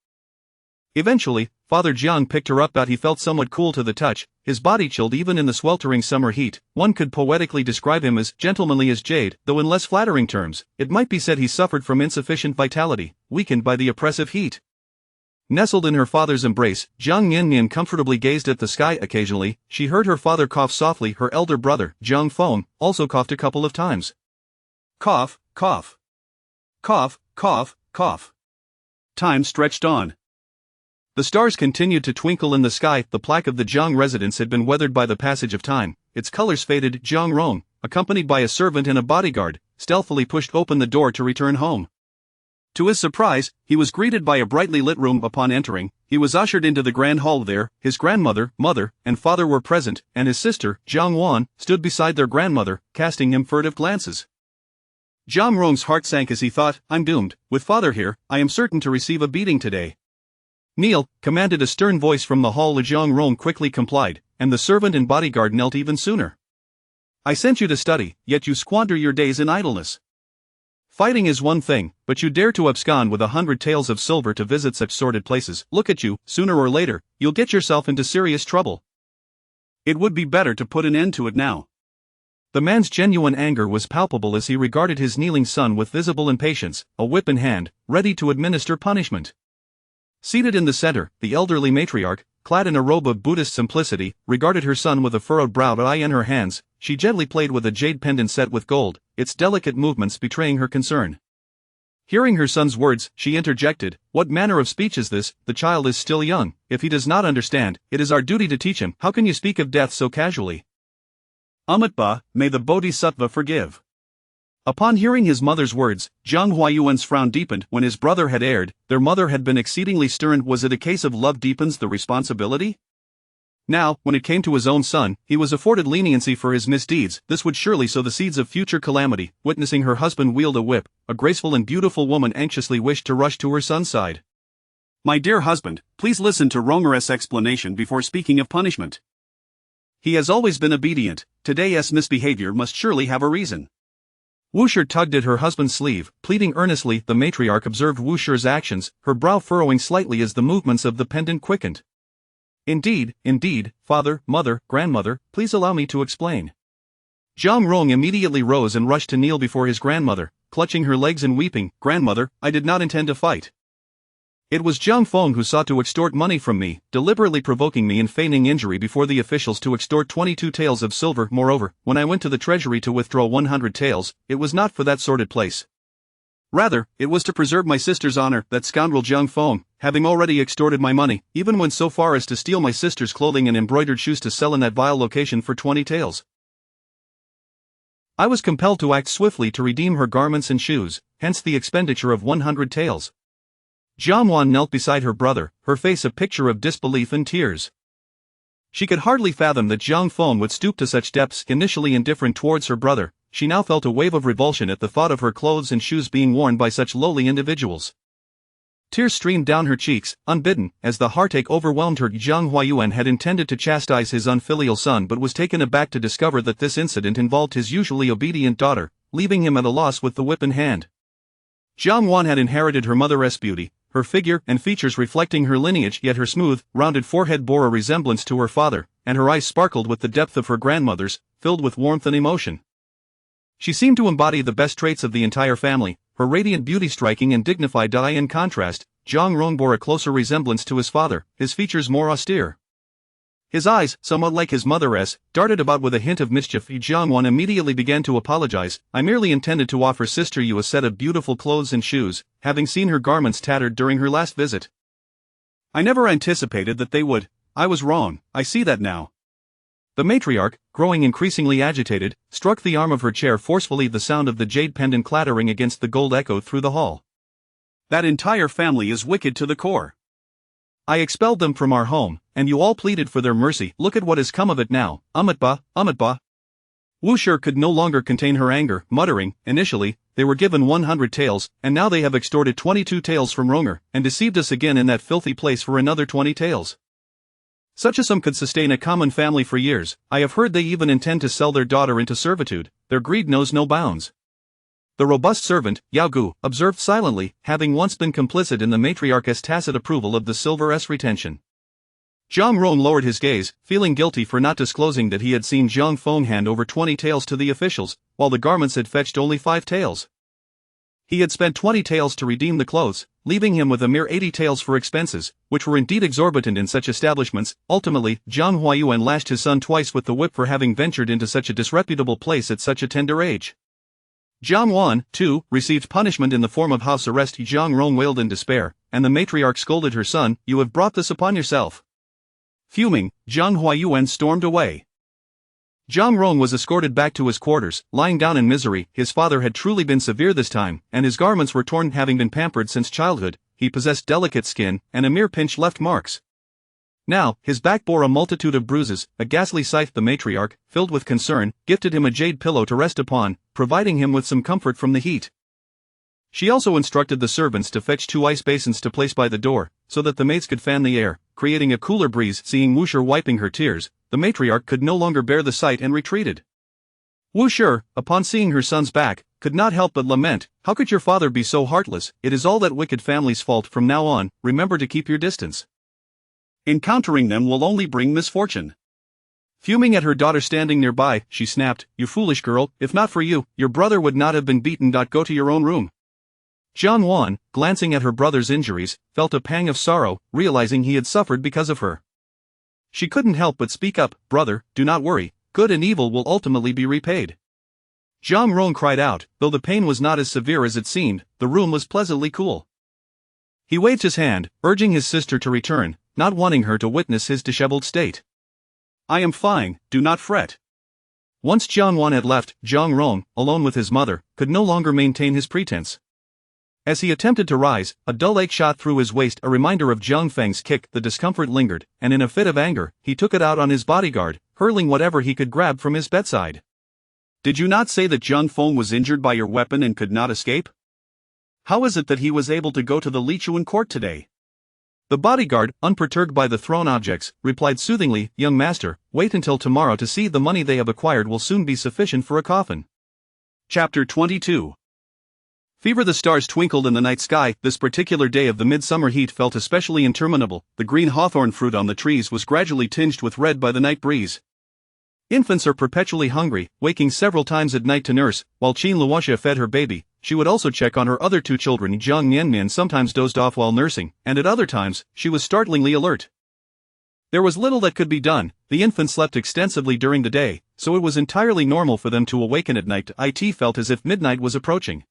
Eventually, Father Jiang picked her up. He felt somewhat cool to the touch, his body chilled even in the sweltering summer heat. One could poetically describe him as gentlemanly as jade, though in less flattering terms, it might be said he suffered from insufficient vitality, weakened by the oppressive heat. Nestled in her father's embrace, Jiang Miannian comfortably gazed at the sky. Occasionally, she heard her father cough softly. Her elder brother, Jiang Feng, also coughed a couple of times. Cough, cough. Cough, cough, cough. Time stretched on. The stars continued to twinkle in the sky. The plaque of the Jiang residence had been weathered by the passage of time, its colors faded. Jiang Rong, accompanied by a servant and a bodyguard, stealthily pushed open the door to return home. To his surprise, he was greeted by a brightly lit room. Upon entering, he was ushered into the grand hall. There, his grandmother, mother, and father were present, and his sister, Jiang Wan, stood beside their grandmother, casting him furtive glances. Jiang Rong's heart sank as he thought, "I'm doomed. With father here, I am certain to receive a beating today." "Kneel," commanded a stern voice from the hall. Jiang Rong quickly complied, and the servant and bodyguard knelt even sooner. "I sent you to study, yet you squander your days in idleness. Fighting is one thing, but you dare to abscond with 100 taels of silver to visit such sordid places. Look at you, sooner or later, you'll get yourself into serious trouble. It would be better to put an end to it now." The man's genuine anger was palpable as he regarded his kneeling son with visible impatience, a whip in hand, ready to administer punishment. Seated in the center, the elderly matriarch, clad in a robe of Buddhist simplicity, regarded her son with a furrowed brow. In her hands, she gently played with a jade pendant set with gold, its delicate movements betraying her concern. Hearing her son's words, she interjected, "What manner of speech is this? The child is still young. If he does not understand, it is our duty to teach him. How can you speak of death so casually?" Amitabha, may the Bodhisattva forgive. Upon hearing his mother's words, Jiang Miannian's frown deepened. When his brother had erred, their mother had been exceedingly stern. Was it a case of love deepens the responsibility? Now, when it came to his own son, he was afforded leniency for his misdeeds. This would surely sow the seeds of future calamity. Witnessing her husband wield a whip, a graceful and beautiful woman anxiously wished to rush to her son's side. My dear husband, please listen to Ronger's explanation before speaking of punishment. He has always been obedient. Today's misbehavior must surely have a reason. Wushi tugged at her husband's sleeve, pleading earnestly. The matriarch observed Wushi's actions, her brow furrowing slightly as the movements of the pendant quickened. Indeed, father, mother, grandmother, please allow me to explain. Zhang Rong immediately rose and rushed to kneel before his grandmother, clutching her legs and weeping. "Grandmother, I did not intend to fight. It was Zhang Feng who sought to extort money from me, deliberately provoking me and feigning injury before the officials to extort 22 taels of silver. Moreover, when I went to the treasury to withdraw 100 taels, it was not for that sordid place. Rather, it was to preserve my sister's honor. That scoundrel Zhang Feng, having already extorted my money, even went so far as to steal my sister's clothing and embroidered shoes to sell in that vile location for 20 taels. I was compelled to act swiftly to redeem her garments and shoes, hence the expenditure of 100 taels." Jiang Wan knelt beside her brother, her face a picture of disbelief and tears. She could hardly fathom that Zhang Feng would stoop to such depths. Initially indifferent towards her brother, she now felt a wave of revulsion at the thought of her clothes and shoes being worn by such lowly individuals. Tears streamed down her cheeks, unbidden, as the heartache overwhelmed her. Jiang Huayuan had intended to chastise his unfilial son but was taken aback to discover that this incident involved his usually obedient daughter, leaving him at a loss with the whip in hand. Jiang Wan had inherited her mother's beauty, her figure and features reflecting her lineage, yet her smooth, rounded forehead bore a resemblance to her father, and her eyes sparkled with the depth of her grandmother's, filled with warmth and emotion. She seemed to embody the best traits of the entire family, her radiant beauty striking and dignified. In contrast, Zhang Rong bore a closer resemblance to his father, his features more austere. His eyes, somewhat like his mother's, darted about with a hint of mischief. Jiang Wan immediately began to apologize. "I merely intended to offer sister you a set of beautiful clothes and shoes, having seen her garments tattered during her last visit. I never anticipated that they would. I was wrong, I see that now." The matriarch, growing increasingly agitated, struck the arm of her chair forcefully. The sound of the jade pendant clattering against the gold echoed through the hall. "That entire family is wicked to the core. I expelled them from our home, and you all pleaded for their mercy. Look at what has come of it now. Amitabha. Wushi could no longer contain her anger, muttering, "Initially, they were given 100 taels, and now they have extorted 22 taels from Ronger, and deceived us again in that filthy place for another 20 taels. Such a sum could sustain a common family for years. I have heard they even intend to sell their daughter into servitude. Their greed knows no bounds." The robust servant, Yao Gu, observed silently, having once been complicit in the matriarch's tacit approval of the silver's retention. Zhang Rong lowered his gaze, feeling guilty for not disclosing that he had seen Zhang Feng hand over 20 taels to the officials, while the garments had fetched only 5 taels. He had spent 20 taels to redeem the clothes, leaving him with a mere 80 taels for expenses, which were indeed exorbitant in such establishments. Ultimately, Jiang Huayuan lashed his son twice with the whip for having ventured into such a disreputable place at such a tender age. Jiang Wan, too, received punishment in the form of house arrest. Jiang Rong wailed in despair, and the matriarch scolded her son, "You have brought this upon yourself." Fuming, Jiang Huayuan stormed away. Zhang Rong was escorted back to his quarters, lying down in misery. His father had truly been severe this time, and his garments were torn. Having been pampered since childhood, he possessed delicate skin, and a mere pinch left marks. Now, his back bore a multitude of bruises. A ghastly sight. The matriarch, filled with concern, gifted him a jade pillow to rest upon, providing him with some comfort from the heat. She also instructed the servants to fetch 2 ice basins to place by the door, so that the maids could fan the air, creating a cooler breeze. Seeing Wushi wiping her tears, the matriarch could no longer bear the sight and retreated. Wushi, upon seeing her son's back, could not help but lament, "How could your father be so heartless? It is all that wicked family's fault. From now on, remember to keep your distance. Encountering them will only bring misfortune." Fuming at her daughter standing nearby, she snapped, "You foolish girl, if not for you, your brother would not have been beaten. Go to your own room." Jiang Miannian, glancing at her brother's injuries, felt a pang of sorrow, realizing he had suffered because of her. She couldn't help but speak up, "Brother, do not worry, good and evil will ultimately be repaid." Jiang Miannian cried out, though the pain was not as severe as it seemed, the room was pleasantly cool. He waved his hand, urging his sister to return, not wanting her to witness his disheveled state. "I am fine, do not fret." Once Jiang Miannian had left, Jiang Miannian, alone with his mother, could no longer maintain his pretense. As he attempted to rise, a dull ache shot through his waist, a reminder of Jiang Feng's kick. The discomfort lingered, and in a fit of anger, he took it out on his bodyguard, hurling whatever he could grab from his bedside. "Did you not say that Jiang Feng was injured by your weapon and could not escape? How is it that he was able to go to the Lichuan court today?" The bodyguard, unperturbed by the thrown objects, replied soothingly, "Young master, wait until tomorrow to see. The money they have acquired will soon be sufficient for a coffin." Chapter 22. Fever. The stars twinkled in the night sky. This particular day of the midsummer heat felt especially interminable. The green hawthorn fruit on the trees was gradually tinged with red by the night breeze. Infants are perpetually hungry, waking several times at night to nurse. While Qin Luoxia fed her baby, she would also check on her other two children. Jiang Miannian sometimes dozed off while nursing, and at other times, she was startlingly alert. There was little that could be done. The infants slept extensively during the day, so it was entirely normal for them to awaken at night. It felt as if midnight was approaching.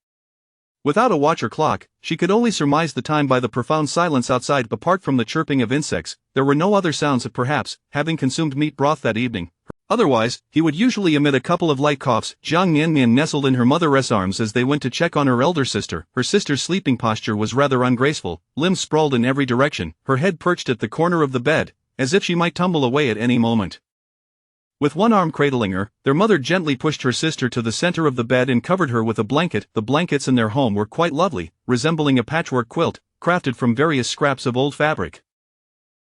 Without a watch or clock, she could only surmise the time by the profound silence outside. Apart from the chirping of insects, there were no other sounds. Perhaps, having consumed meat broth that evening, otherwise, he would usually emit a couple of light coughs. Jiang Miannian nestled in her mother's arms as they went to check on her elder sister. Her sister's sleeping posture was rather ungraceful, limbs sprawled in every direction, her head perched at the corner of the bed, as if she might tumble away at any moment. With one arm cradling her, their mother gently pushed her sister to the center of the bed and covered her with a blanket. The blankets in their home were quite lovely, resembling a patchwork quilt, crafted from various scraps of old fabric.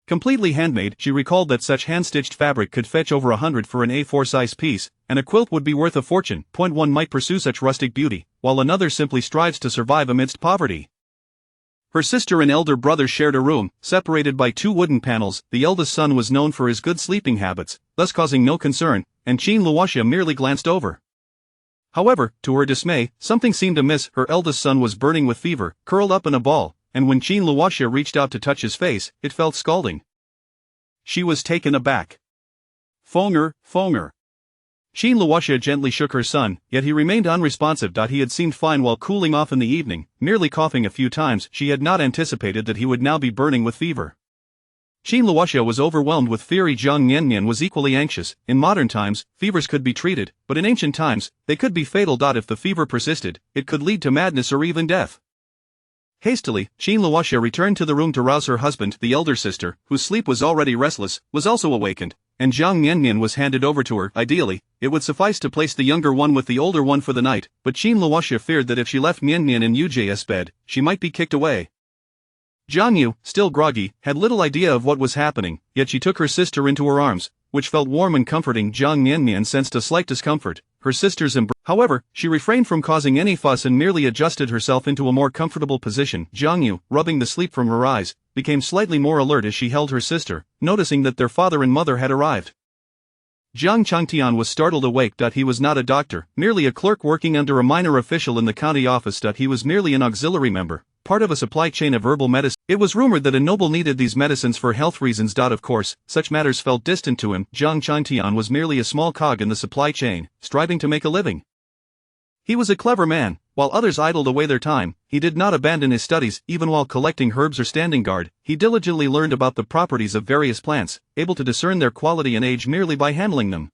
Completely handmade, she recalled that such hand-stitched fabric could fetch over 100 for an A4 size piece, and a quilt would be worth a fortune. One might pursue such rustic beauty, while another simply strives to survive amidst poverty. Her sister and elder brother shared a room, separated by two wooden panels. The eldest son was known for his good sleeping habits, thus causing no concern, and Qin Luoxia merely glanced over. However, to her dismay, something seemed amiss. Her eldest son was burning with fever, curled up in a ball, and when Qin Luoxia reached out to touch his face, it felt scalding. She was taken aback. "Fenger, Fenger." Qin Luoxia gently shook her son, yet he remained unresponsive. He had seemed fine while cooling off in the evening, merely coughing a few times. She had not anticipated that he would now be burning with fever. Qin Luoxia was overwhelmed with fear. Jiang Miannian was equally anxious. In modern times, fevers could be treated, but in ancient times, they could be fatal. If the fever persisted, it could lead to madness or even death. Hastily, Qin Luoxia returned to the room to rouse her husband. The elder sister, whose sleep was already restless, was also awakened, and Jiang Miannian was handed over to her. Ideally, it would suffice to place the younger one with the older one for the night, but Qin Luoxia feared that if she left Miannian in Yuji's bed, she might be kicked away. Jiang Yu, still groggy, had little idea of what was happening, yet she took her sister into her arms, which felt warm and comforting. Jiang Miannian sensed a slight discomfort. Her sister's embrace. However, she refrained from causing any fuss and merely adjusted herself into a more comfortable position. Jiang Yu, rubbing the sleep from her eyes, became slightly more alert as she held her sister, noticing that their father and mother had arrived. Jiang Changtian was startled awake. He was not a doctor, merely a clerk working under a minor official in the county office. He was merely an auxiliary member, part of a supply chain of herbal medicine. It was rumored that a noble needed these medicines for health reasons. Of course, such matters felt distant to him. Jiang Changtian was merely a small cog in the supply chain, striving to make a living. He was a clever man. While others idled away their time, he did not abandon his studies. Even while collecting herbs or standing guard, he diligently learned about the properties of various plants, able to discern their quality and age merely by handling them.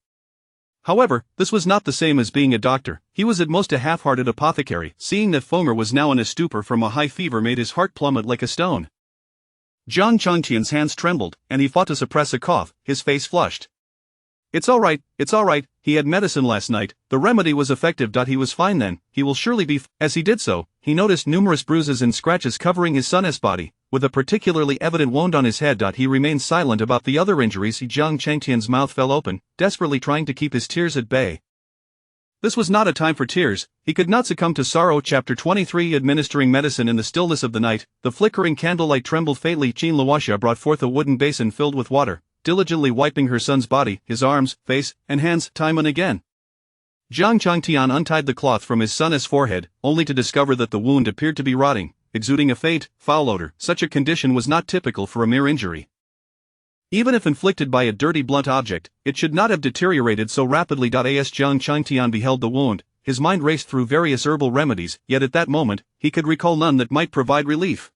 However, this was not the same as being a doctor. He was at most a half-hearted apothecary. Seeing that Fenger was now in a stupor from a high fever made his heart plummet like a stone. Jiang Changtian's hands trembled, and he fought to suppress a cough. His face flushed. It's all right, he had medicine last night, the remedy was effective. He was fine then, he will surely be As he did so, he noticed numerous bruises and scratches covering his son's body, with a particularly evident wound on his head. He remained silent about the other injuries. Jiang Changtian's mouth fell open, desperately trying to keep his tears at bay. This was not a time for tears. He could not succumb to sorrow. Chapter 23. Administering medicine in the stillness of the night, the flickering candlelight trembled faintly. Qin Luoxia brought forth a wooden basin filled with water, diligently wiping her son's body, his arms, face, and hands, time and again. Jiang Miannian untied the cloth from his son's forehead, only to discover that the wound appeared to be rotting, exuding a faint, foul odor. Such a condition was not typical for a mere injury. Even if inflicted by a dirty blunt object, it should not have deteriorated so rapidly. As Jiang Miannian beheld the wound, his mind raced through various herbal remedies, yet at that moment, he could recall none that might provide relief.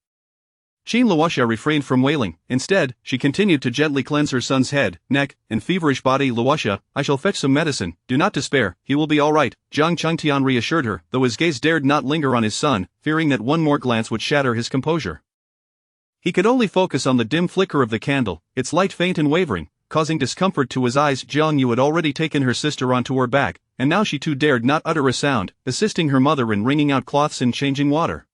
Qin Luoxia refrained from wailing. Instead, she continued to gently cleanse her son's head, neck, and feverish body. Luoxia, I shall fetch some medicine, do not despair, he will be all right, Jiang Miannian reassured her, though his gaze dared not linger on his son, fearing that one more glance would shatter his composure. He could only focus on the dim flicker of the candle, its light faint and wavering, causing discomfort to his eyes. Jiang Yu had already taken her sister onto her back, and now she too dared not utter a sound, assisting her mother in wringing out cloths and changing water.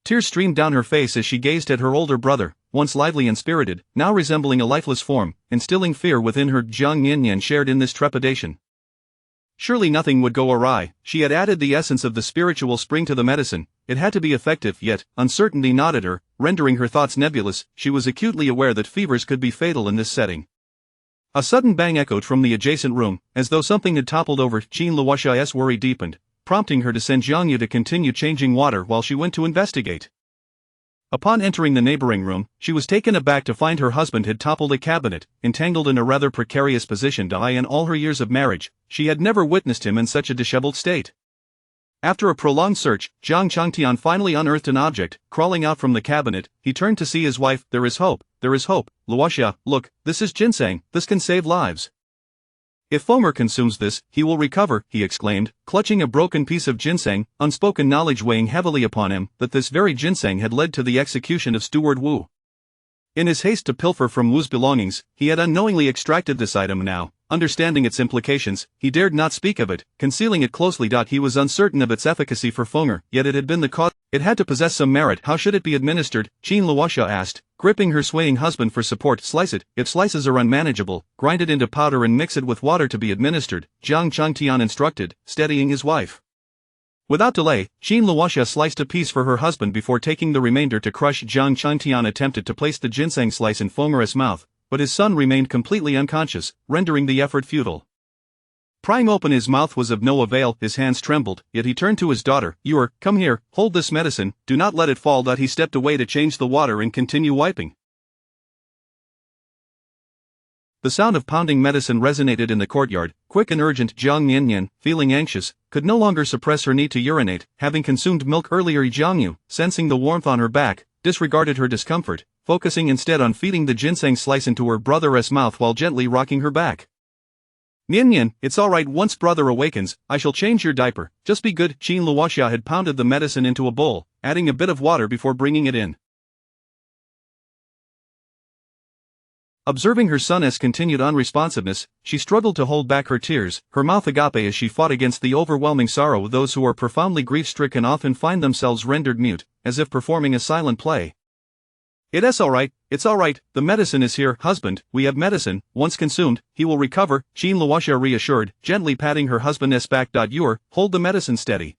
Tears streamed down her face as she gazed at her older brother, once lively and spirited, now resembling a lifeless form, instilling fear within her. Jiang Miannian shared in this trepidation. Surely nothing would go awry. She had added the essence of the spiritual spring to the medicine. It had to be effective, yet uncertainty gnawed at her, rendering her thoughts nebulous. She was acutely aware that fevers could be fatal in this setting. A sudden bang echoed from the adjacent room, as though something had toppled over. Qin Luoxia's worry deepened, prompting her to send Jiang Yu to continue changing water while she went to investigate. Upon entering the neighboring room, she was taken aback to find her husband had toppled a cabinet, entangled in a rather precarious position. In all her years of marriage, she had never witnessed him in such a disheveled state. After a prolonged search, Jiang Miannian finally unearthed an object, crawling out from the cabinet. He turned to see his wife. There is hope, there is hope. Luoxia, look, this is ginseng, this can save lives. If Fomer consumes this, he will recover, he exclaimed, clutching a broken piece of ginseng, unspoken knowledge weighing heavily upon him, that this very ginseng had led to the execution of Steward Wu. In his haste to pilfer from Wu's belongings, he had unknowingly extracted this item. Now, understanding its implications, he dared not speak of it, concealing it closely. He was uncertain of its efficacy for Fonger, yet it had been the cause. It had to possess some merit. How should it be administered? Qin Luoxia asked, gripping her swaying husband for support. Slice it. If slices are unmanageable, grind it into powder and mix it with water to be administered, Jiang Miannian instructed, steadying his wife. Without delay, Qin Luoxia sliced a piece for her husband before taking the remainder to crush. Jiang Miannian attempted to place the ginseng slice in Fonger's mouth, but his son remained completely unconscious, rendering the effort futile. Prying open his mouth was of no avail. His hands trembled, yet he turned to his daughter. Yor, come here, hold this medicine, do not let it fall. He stepped away to change the water and continue wiping. The sound of pounding medicine resonated in the courtyard. Quick and urgent. Jiang Miannian, feeling anxious, could no longer suppress her need to urinate, having consumed milk earlier. Jiang Yu, sensing the warmth on her back, disregarded her discomfort, focusing instead on feeding the ginseng slice into her brother's mouth while gently rocking her back. Miannian, it's all right. Once brother awakens, I shall change your diaper. Just be good. Qin Luoxia had pounded the medicine into a bowl, adding a bit of water before bringing it in. Observing her son's continued unresponsiveness, she struggled to hold back her tears, her mouth agape as she fought against the overwhelming sorrow. Those who are profoundly grief-stricken often find themselves rendered mute, as if performing a silent play. It's all right, the medicine is here. Husband, we have medicine. Once consumed, he will recover, Qin Luoxia reassured, gently patting her husband's back. Hold the medicine steady.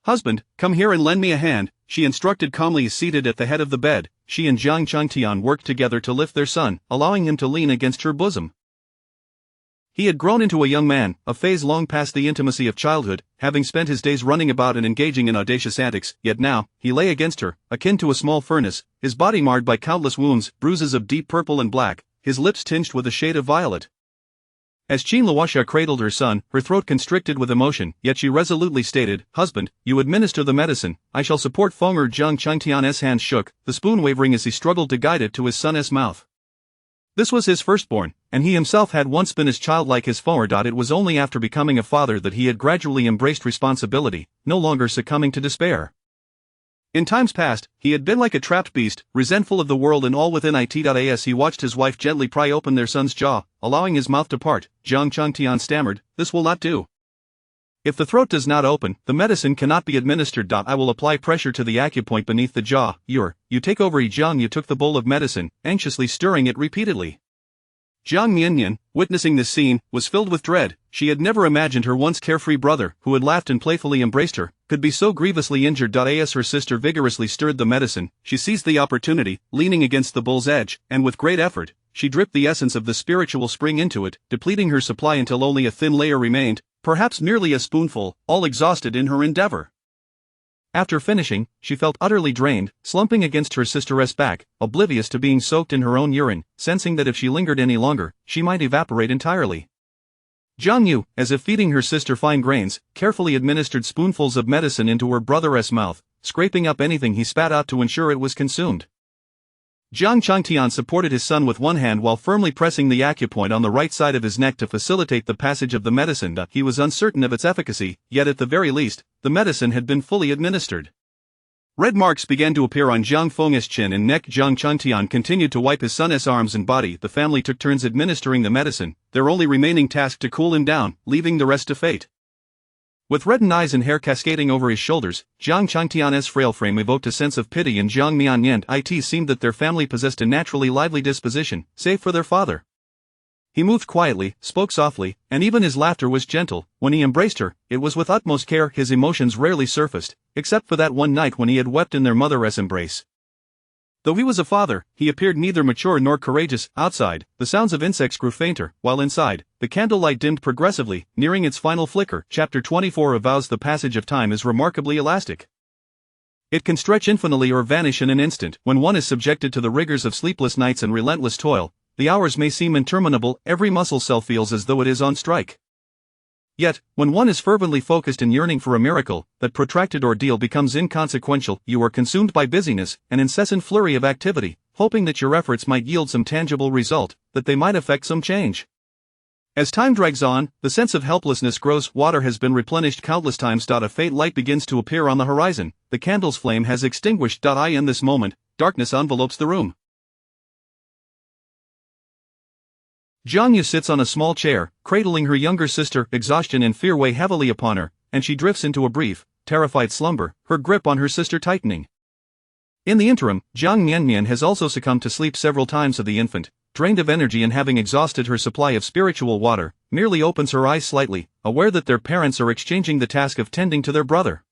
Husband, come here and lend me a hand, she instructed calmly. Seated at the head of the bed, she and Jiang Miannian worked together to lift their son, allowing him to lean against her bosom. He had grown into a young man, a phase long past the intimacy of childhood, having spent his days running about and engaging in audacious antics. Yet now, he lay against her, akin to a small furnace, his body marred by countless wounds, bruises of deep purple and black, his lips tinged with a shade of violet. As Qin Luoxia cradled her son, her throat constricted with emotion, yet she resolutely stated, Husband, you administer the medicine, I shall support. Fonger. Jiang Miannian's hands shook, the spoon wavering as he struggled to guide it to his son's mouth. This was his firstborn, and he himself had once been as childlike as Fonger. It was only after becoming a father that he had gradually embraced responsibility, no longer succumbing to despair. In times past, he had been like a trapped beast, resentful of the world and all within it. As he watched his wife gently pry open their son's jaw, allowing his mouth to part, Jiang Miannian stammered, This will not do. If the throat does not open, the medicine cannot be administered. I will apply pressure to the acupoint beneath the jaw. You take over. Jiang Yu took the bowl of medicine, anxiously stirring it repeatedly. Jiang Miannian, witnessing this scene, was filled with dread. She had never imagined her once carefree brother, who had laughed and playfully embraced her, could be so grievously injured. As her sister vigorously stirred the medicine, she seized the opportunity, leaning against the bowl's edge, and with great effort, she dripped the essence of the spiritual spring into it, depleting her supply until only a thin layer remained, perhaps merely a spoonful, all exhausted in her endeavor. After finishing, she felt utterly drained, slumping against her sister's back, oblivious to being soaked in her own urine, sensing that if she lingered any longer, she might evaporate entirely. Jiang knew, as if feeding her sister fine grains, carefully administered spoonfuls of medicine into her brother's mouth, scraping up anything he spat out to ensure it was consumed. Jiang Changtian supported his son with one hand while firmly pressing the acupoint on the right side of his neck to facilitate the passage of the medicine. He was uncertain of its efficacy, yet at the very least, the medicine had been fully administered. Red marks began to appear on Jiang Feng's chin and neck. Jiang Changtian continued to wipe his son's arms and body. The family took turns administering the medicine, their only remaining task to cool him down, leaving the rest to fate. With reddened eyes and hair cascading over his shoulders, Jiang Changtian's frail frame evoked a sense of pity, and Jiang Miannian. It seemed that their family possessed a naturally lively disposition, save for their father. He moved quietly, spoke softly, and even his laughter was gentle. When he embraced her, it was with utmost care. His emotions rarely surfaced, except for that one night when he had wept in their mother's embrace. Though he was a father, he appeared neither mature nor courageous. Outside, the sounds of insects grew fainter, while inside, the candlelight dimmed progressively, nearing its final flicker. Chapter 24 avows the passage of time is remarkably elastic. It can stretch infinitely or vanish in an instant. When one is subjected to the rigors of sleepless nights and relentless toil, the hours may seem interminable. Every muscle cell feels as though it is on strike. Yet, when one is fervently focused and yearning for a miracle, that protracted ordeal becomes inconsequential. You are consumed by busyness, an incessant flurry of activity, hoping that your efforts might yield some tangible result, that they might effect some change. As time drags on, the sense of helplessness grows. Water has been replenished countless times. A faint light begins to appear on the horizon. The candle's flame has extinguished. In this moment, darkness envelopes the room. Jiang Yu sits on a small chair, cradling her younger sister. Exhaustion and fear weigh heavily upon her, and she drifts into a brief, terrified slumber, her grip on her sister tightening. In the interim, Jiang Miannian has also succumbed to sleep several times. The infant, drained of energy and having exhausted her supply of spiritual water, merely opens her eyes slightly, aware that their parents are exchanging the task of tending to their brother.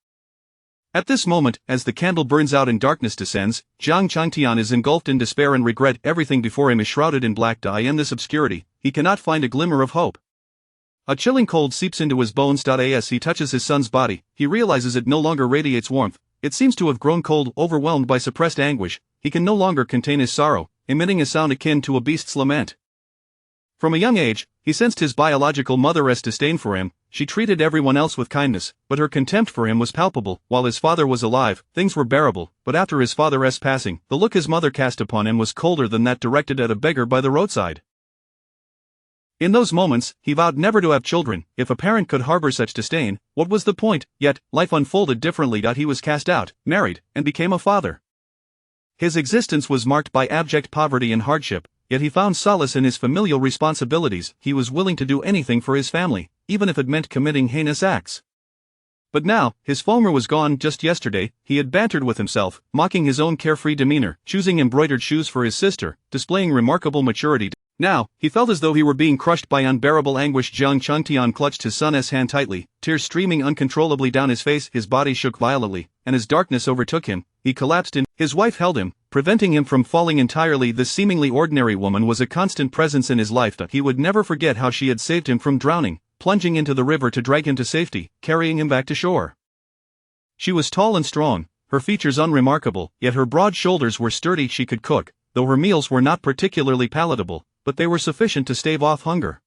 At this moment, as the candle burns out and darkness descends, Jiang Changtian is engulfed in despair and regret. Everything before him is shrouded in black. In this obscurity, he cannot find a glimmer of hope. A chilling cold seeps into his bones. As he touches his son's body, he realizes it no longer radiates warmth. It seems to have grown cold. Overwhelmed by suppressed anguish, he can no longer contain his sorrow, emitting a sound akin to a beast's lament. From a young age, he sensed his biological mother's disdain for him. She treated everyone else with kindness, but her contempt for him was palpable. While his father was alive, things were bearable, but after his father's passing, the look his mother cast upon him was colder than that directed at a beggar by the roadside. In those moments, he vowed never to have children. If a parent could harbor such disdain, what was the point? Yet, life unfolded differently. He was cast out, married, and became a father. His existence was marked by abject poverty and hardship, yet he found solace in his familial responsibilities. He was willing to do anything for his family, even if it meant committing heinous acts. But now, his Fonger was gone. Just yesterday, he had bantered with himself, mocking his own carefree demeanor, choosing embroidered shoes for his sister, displaying remarkable maturity. Now, he felt as though he were being crushed by unbearable anguish. Jiang Changtian clutched his son's hand tightly, tears streaming uncontrollably down his face. His body shook violently, and as darkness overtook him, he collapsed in. His wife held him, preventing him from falling entirely. This seemingly ordinary woman was a constant presence in his life. He would never forget how she had saved him from drowning, plunging into the river to drag him to safety, carrying him back to shore. She was tall and strong, her features unremarkable, yet her broad shoulders were sturdy. She could cook, though her meals were not particularly palatable, but they were sufficient to stave off hunger.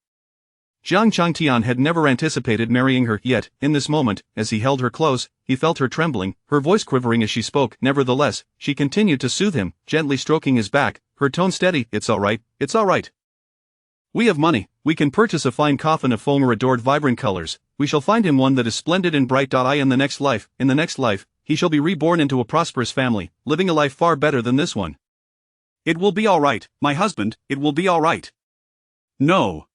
Jiang Changtian had never anticipated marrying her, yet, in this moment, as he held her close, he felt her trembling, her voice quivering as she spoke. Nevertheless, she continued to soothe him, gently stroking his back, her tone steady. It's all right, it's all right. We have money, we can purchase a fine coffin of Fonger adored vibrant colors, we shall find him one that is splendid and bright. In the next life, he shall be reborn into a prosperous family, living a life far better than this one. It will be all right, my husband, it will be all right. No.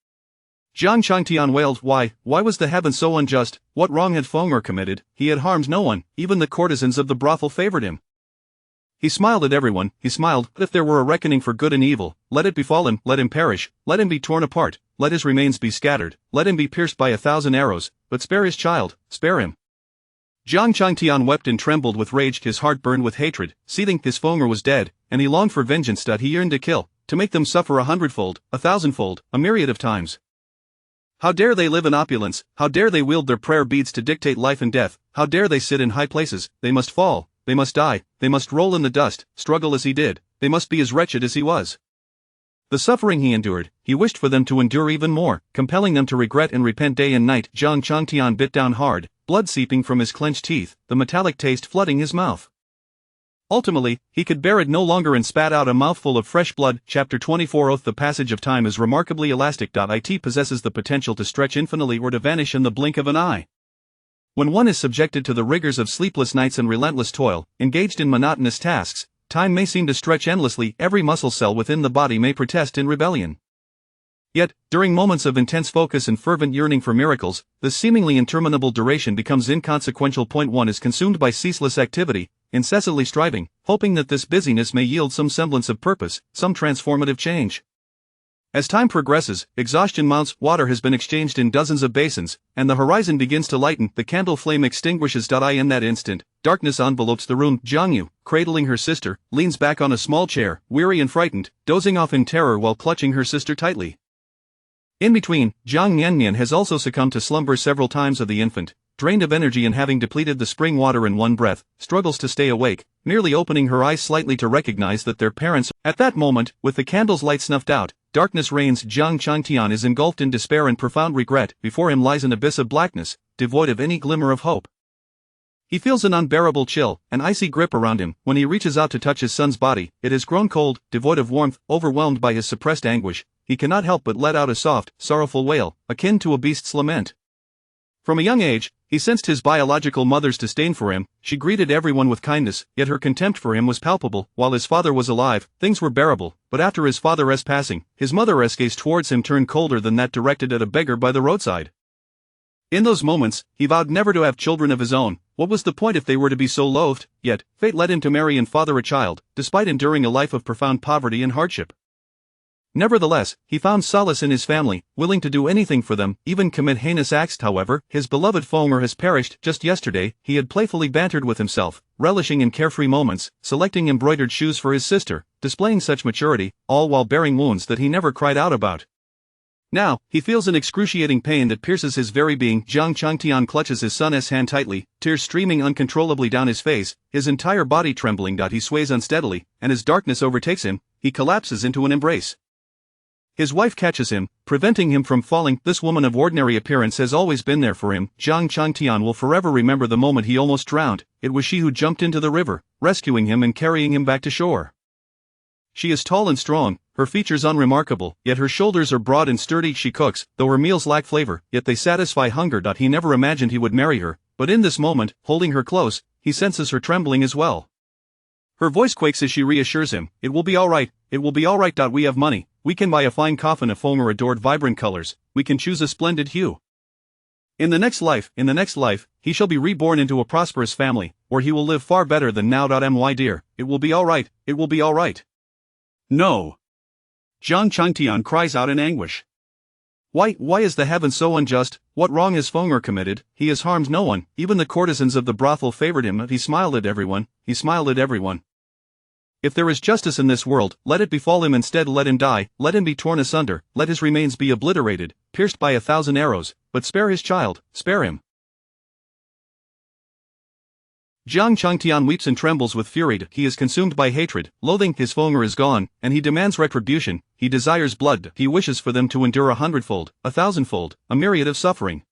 Jiang Changtian wailed. Why was the heaven so unjust? What wrong had Fonger committed? He had harmed no one, even the courtesans of the brothel favored him. He smiled at everyone, he smiled. If there were a reckoning for good and evil, let it befall him, let him perish, let him be torn apart, let his remains be scattered, let him be pierced by 1,000 arrows, but spare his child, spare him. Jiang Changtian wept and trembled with rage. His heart burned with hatred, seething. His Fonger was dead, and he longed for vengeance. He yearned to kill, to make them suffer 100-fold, 1,000-fold, a myriad of times. How dare they live in opulence, how dare they wield their prayer beads to dictate life and death, how dare they sit in high places, they must fall, they must die, they must roll in the dust, struggle as he did, they must be as wretched as he was. The suffering he endured, he wished for them to endure even more, compelling them to regret and repent day and night. Jiang Miannian bit down hard, blood seeping from his clenched teeth, the metallic taste flooding his mouth. Ultimately, he could bear it no longer and spat out a mouthful of fresh blood. Chapter 24 Oath. The passage of time is remarkably elastic. It possesses the potential to stretch infinitely or to vanish in the blink of an eye. When one is subjected to the rigors of sleepless nights and relentless toil, engaged in monotonous tasks, time may seem to stretch endlessly. Every muscle cell within the body may protest in rebellion. Yet, during moments of intense focus and fervent yearning for miracles, the seemingly interminable duration becomes inconsequential. One is consumed by ceaseless activity, incessantly striving, hoping that this busyness may yield some semblance of purpose, some transformative change. As time progresses, exhaustion mounts, water has been exchanged in dozens of basins, and the horizon begins to lighten. The candle flame extinguishes. In that instant, darkness envelopes the room. Jiang Yu, cradling her sister, leans back on a small chair, weary and frightened, dozing off in terror while clutching her sister tightly. In between, Jiang Miannian has also succumbed to slumber several times. The infant, drained of energy and having depleted the spring water in one breath, struggles to stay awake, merely opening her eyes slightly to recognize that their parents. At that moment, with the candle's light snuffed out, darkness reigns. Jiang Miannian is engulfed in despair and profound regret. Before him lies an abyss of blackness, devoid of any glimmer of hope. He feels an unbearable chill, an icy grip around him. When he reaches out to touch his son's body, it has grown cold, devoid of warmth. Overwhelmed by his suppressed anguish, he cannot help but let out a soft, sorrowful wail, akin to a beast's lament. From a young age, he sensed his biological mother's disdain for him. She greeted everyone with kindness, yet her contempt for him was palpable. While his father was alive, things were bearable, but after his father's passing, his mother's gaze towards him turned colder than that directed at a beggar by the roadside. In those moments, he vowed never to have children of his own. What was the point if they were to be so loathed? Yet, fate led him to marry and father a child, despite enduring a life of profound poverty and hardship. Nevertheless, he found solace in his family, willing to do anything for them, even commit heinous acts. However, his beloved Fonger has perished. Just yesterday, he had playfully bantered with himself, relishing in carefree moments, selecting embroidered shoes for his sister, displaying such maturity, all while bearing wounds that he never cried out about. Now, he feels an excruciating pain that pierces his very being. Jiang Miannian clutches his son's hand tightly, tears streaming uncontrollably down his face, his entire body trembling. He sways unsteadily, and as darkness overtakes him, he collapses into an embrace. His wife catches him, preventing him from falling. This woman of ordinary appearance has always been there for him. Jiang Miannian will forever remember the moment he almost drowned. It was she who jumped into the river, rescuing him and carrying him back to shore. She is tall and strong, her features unremarkable, yet her shoulders are broad and sturdy. She cooks, though her meals lack flavor, yet they satisfy hunger. He never imagined he would marry her, but in this moment, holding her close, he senses her trembling as well. Her voice quakes as she reassures him, "It will be all right, it will be all right. We have money, we can buy a fine coffin of Fonger adored vibrant colors, we can choose a splendid hue. In the next life, he shall be reborn into a prosperous family, where he will live far better than now. My dear, it will be all right, it will be all right." No. Jiang Miannian cries out in anguish. Why is the heaven so unjust? What wrong has Fonger committed? He has harmed no one, even the courtesans of the brothel favored him. He smiled at everyone, If there is justice in this world, let it befall him. Instead, let him die, let him be torn asunder, let his remains be obliterated, pierced by 1,000 arrows, but spare his child, spare him. Jiang Miannian weeps and trembles with fury. He is consumed by hatred, loathing. His Fonger is gone, and he demands retribution. He desires blood. He wishes for them to endure 100-fold, 1,000-fold, a myriad of suffering.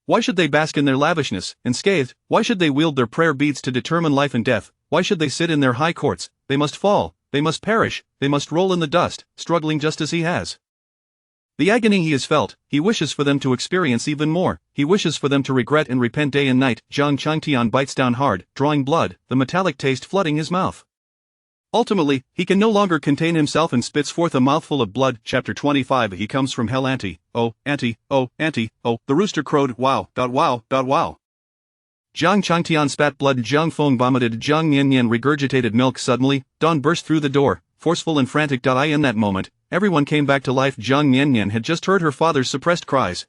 Why should they bask in their lavishness, unscathed? Why should they wield their prayer beads to determine life and death? Why should they sit in their high courts? They must fall, they must perish, they must roll in the dust, struggling just as he has. The agony he has felt, he wishes for them to experience even more. He wishes for them to regret and repent day and night. Jiang Miannian bites down hard, drawing blood, the metallic taste flooding his mouth. Ultimately, he can no longer contain himself and spits forth a mouthful of blood. Chapter 25 He comes from hell. Oh, the rooster crowed, wow. Jiang Miannian spat blood. Jiang Feng vomited. Jiang Miannian regurgitated milk. Suddenly, dawn burst through the door, forceful and frantic. In that moment, everyone came back to life. Jiang Miannian had just heard her father's suppressed cries.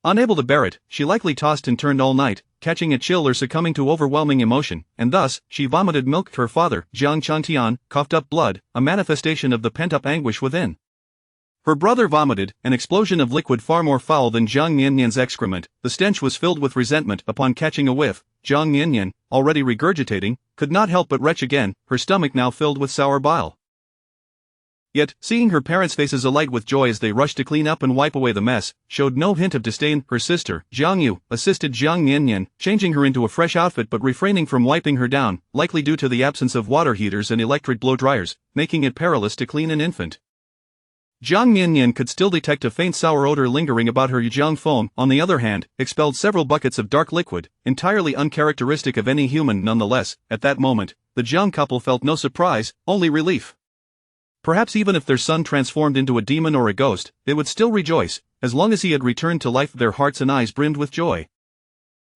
Unable to bear it, she likely tossed and turned all night, catching a chill or succumbing to overwhelming emotion, and thus, she vomited milk to her father. Jiang Miannian coughed up blood, a manifestation of the pent-up anguish within. Her brother vomited, an explosion of liquid far more foul than Jiang Miannian's excrement. The stench was filled with resentment. Upon catching a whiff, Jiang Miannian, already regurgitating, could not help but retch again, her stomach now filled with sour bile. Yet, seeing her parents' faces alight with joy as they rushed to clean up and wipe away the mess, showed no hint of disdain. Her sister, Jiang Yu, assisted Jiang Miannian, changing her into a fresh outfit but refraining from wiping her down, likely due to the absence of water heaters and electric blow dryers, making it perilous to clean an infant. Jiang Miannian could still detect a faint sour odor lingering about her. Jiang Feng, on the other hand, expelled several buckets of dark liquid, entirely uncharacteristic of any human. Nonetheless, at that moment, the Jiang couple felt no surprise, only relief. Perhaps even if their son transformed into a demon or a ghost, they would still rejoice, as long as he had returned to life. Their hearts and eyes brimmed with joy.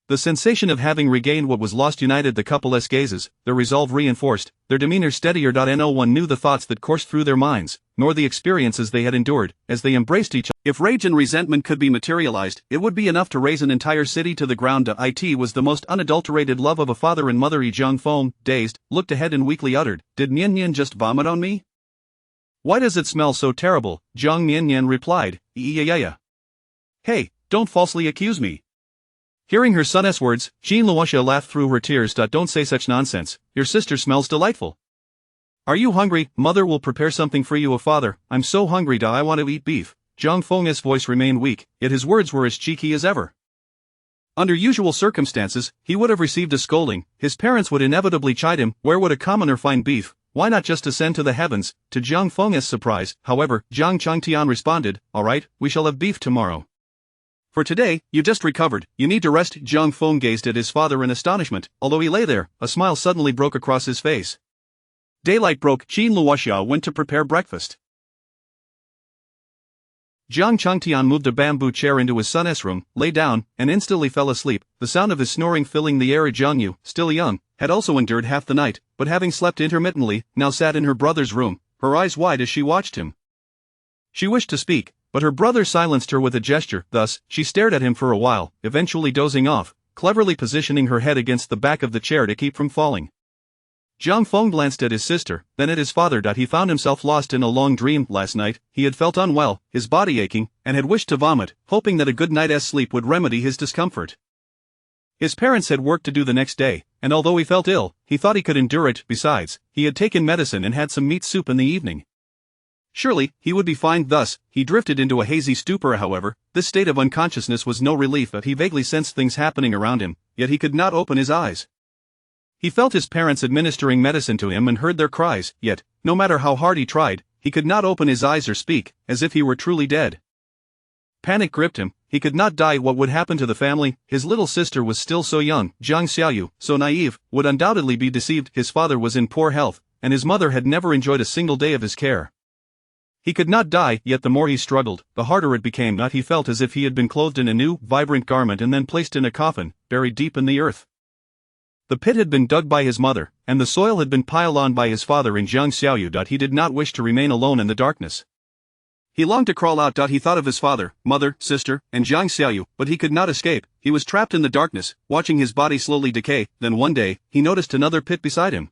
The sensation of having regained what was lost united the couple's gazes, their resolve reinforced, their demeanor steadier. No one knew the thoughts that coursed through their minds, nor the experiences they had endured, as they embraced each other. If rage and resentment could be materialized, it would be enough to raze an entire city to the ground. It was the most unadulterated love of a father and mother. Jiang Feng, dazed, looked ahead and weakly uttered, "Did Miannian just vomit on me?" "Why does it smell so terrible?" Jiang Miannian replied, "Yeah. Hey, don't falsely accuse me." Hearing her son's words, Jean Luoxia laughed through her tears. "Don't say such nonsense, your sister smells delightful. Are you hungry? Mother will prepare something for you." "Oh father, I'm so hungry. I want to eat beef." Jiang Feng's voice remained weak, yet his words were as cheeky as ever. Under usual circumstances, he would have received a scolding. His parents would inevitably chide him. Where would a commoner find beef? Why not just ascend to the heavens? To Jiang Feng's surprise, however, Jiang Changtian responded, "All right, we shall have beef tomorrow. For today, you just recovered, you need to rest." Jiang Feng gazed at his father in astonishment. Although he lay there, a smile suddenly broke across his face. Daylight broke. Jean Luoxia went to prepare breakfast. Jiang Changtian moved a bamboo chair into his son's room, lay down, and instantly fell asleep, the sound of his snoring filling the air. Jiang Yu, still young, had also endured half the night, but having slept intermittently, now sat in her brother's room, her eyes wide as she watched him. She wished to speak, but her brother silenced her with a gesture. Thus, she stared at him for a while, eventually dozing off, cleverly positioning her head against the back of the chair to keep from falling. Jiang Feng glanced at his sister, then at his father. He found himself lost in a long dream. Last night, he had felt unwell, his body aching, and had wished to vomit, hoping that a good night's sleep would remedy his discomfort. His parents had work to do the next day, and although he felt ill, he thought he could endure it. Besides, he had taken medicine and had some meat soup in the evening. Surely, he would be fine. Thus, he drifted into a hazy stupor. However, this state of unconsciousness was no relief. He vaguely sensed things happening around him, yet he could not open his eyes. He felt his parents administering medicine to him and heard their cries, yet, no matter how hard he tried, he could not open his eyes or speak, as if he were truly dead. Panic gripped him. He could not die. What would happen to the family? His little sister was still so young, Jiang Xiaoyu, so naive, would undoubtedly be deceived. His father was in poor health, and his mother had never enjoyed a single day of his care. He could not die, yet the more he struggled, the harder it became. He felt as if he had been clothed in a new, vibrant garment and then placed in a coffin, buried deep in the earth. The pit had been dug by his mother, and the soil had been piled on by his father in Jiang Xiaoyu. He did not wish to remain alone in the darkness. He longed to crawl out. He thought of his father, mother, sister, and Jiang Xiaoyu, but he could not escape. He was trapped in the darkness, watching his body slowly decay. Then one day, he noticed another pit beside him.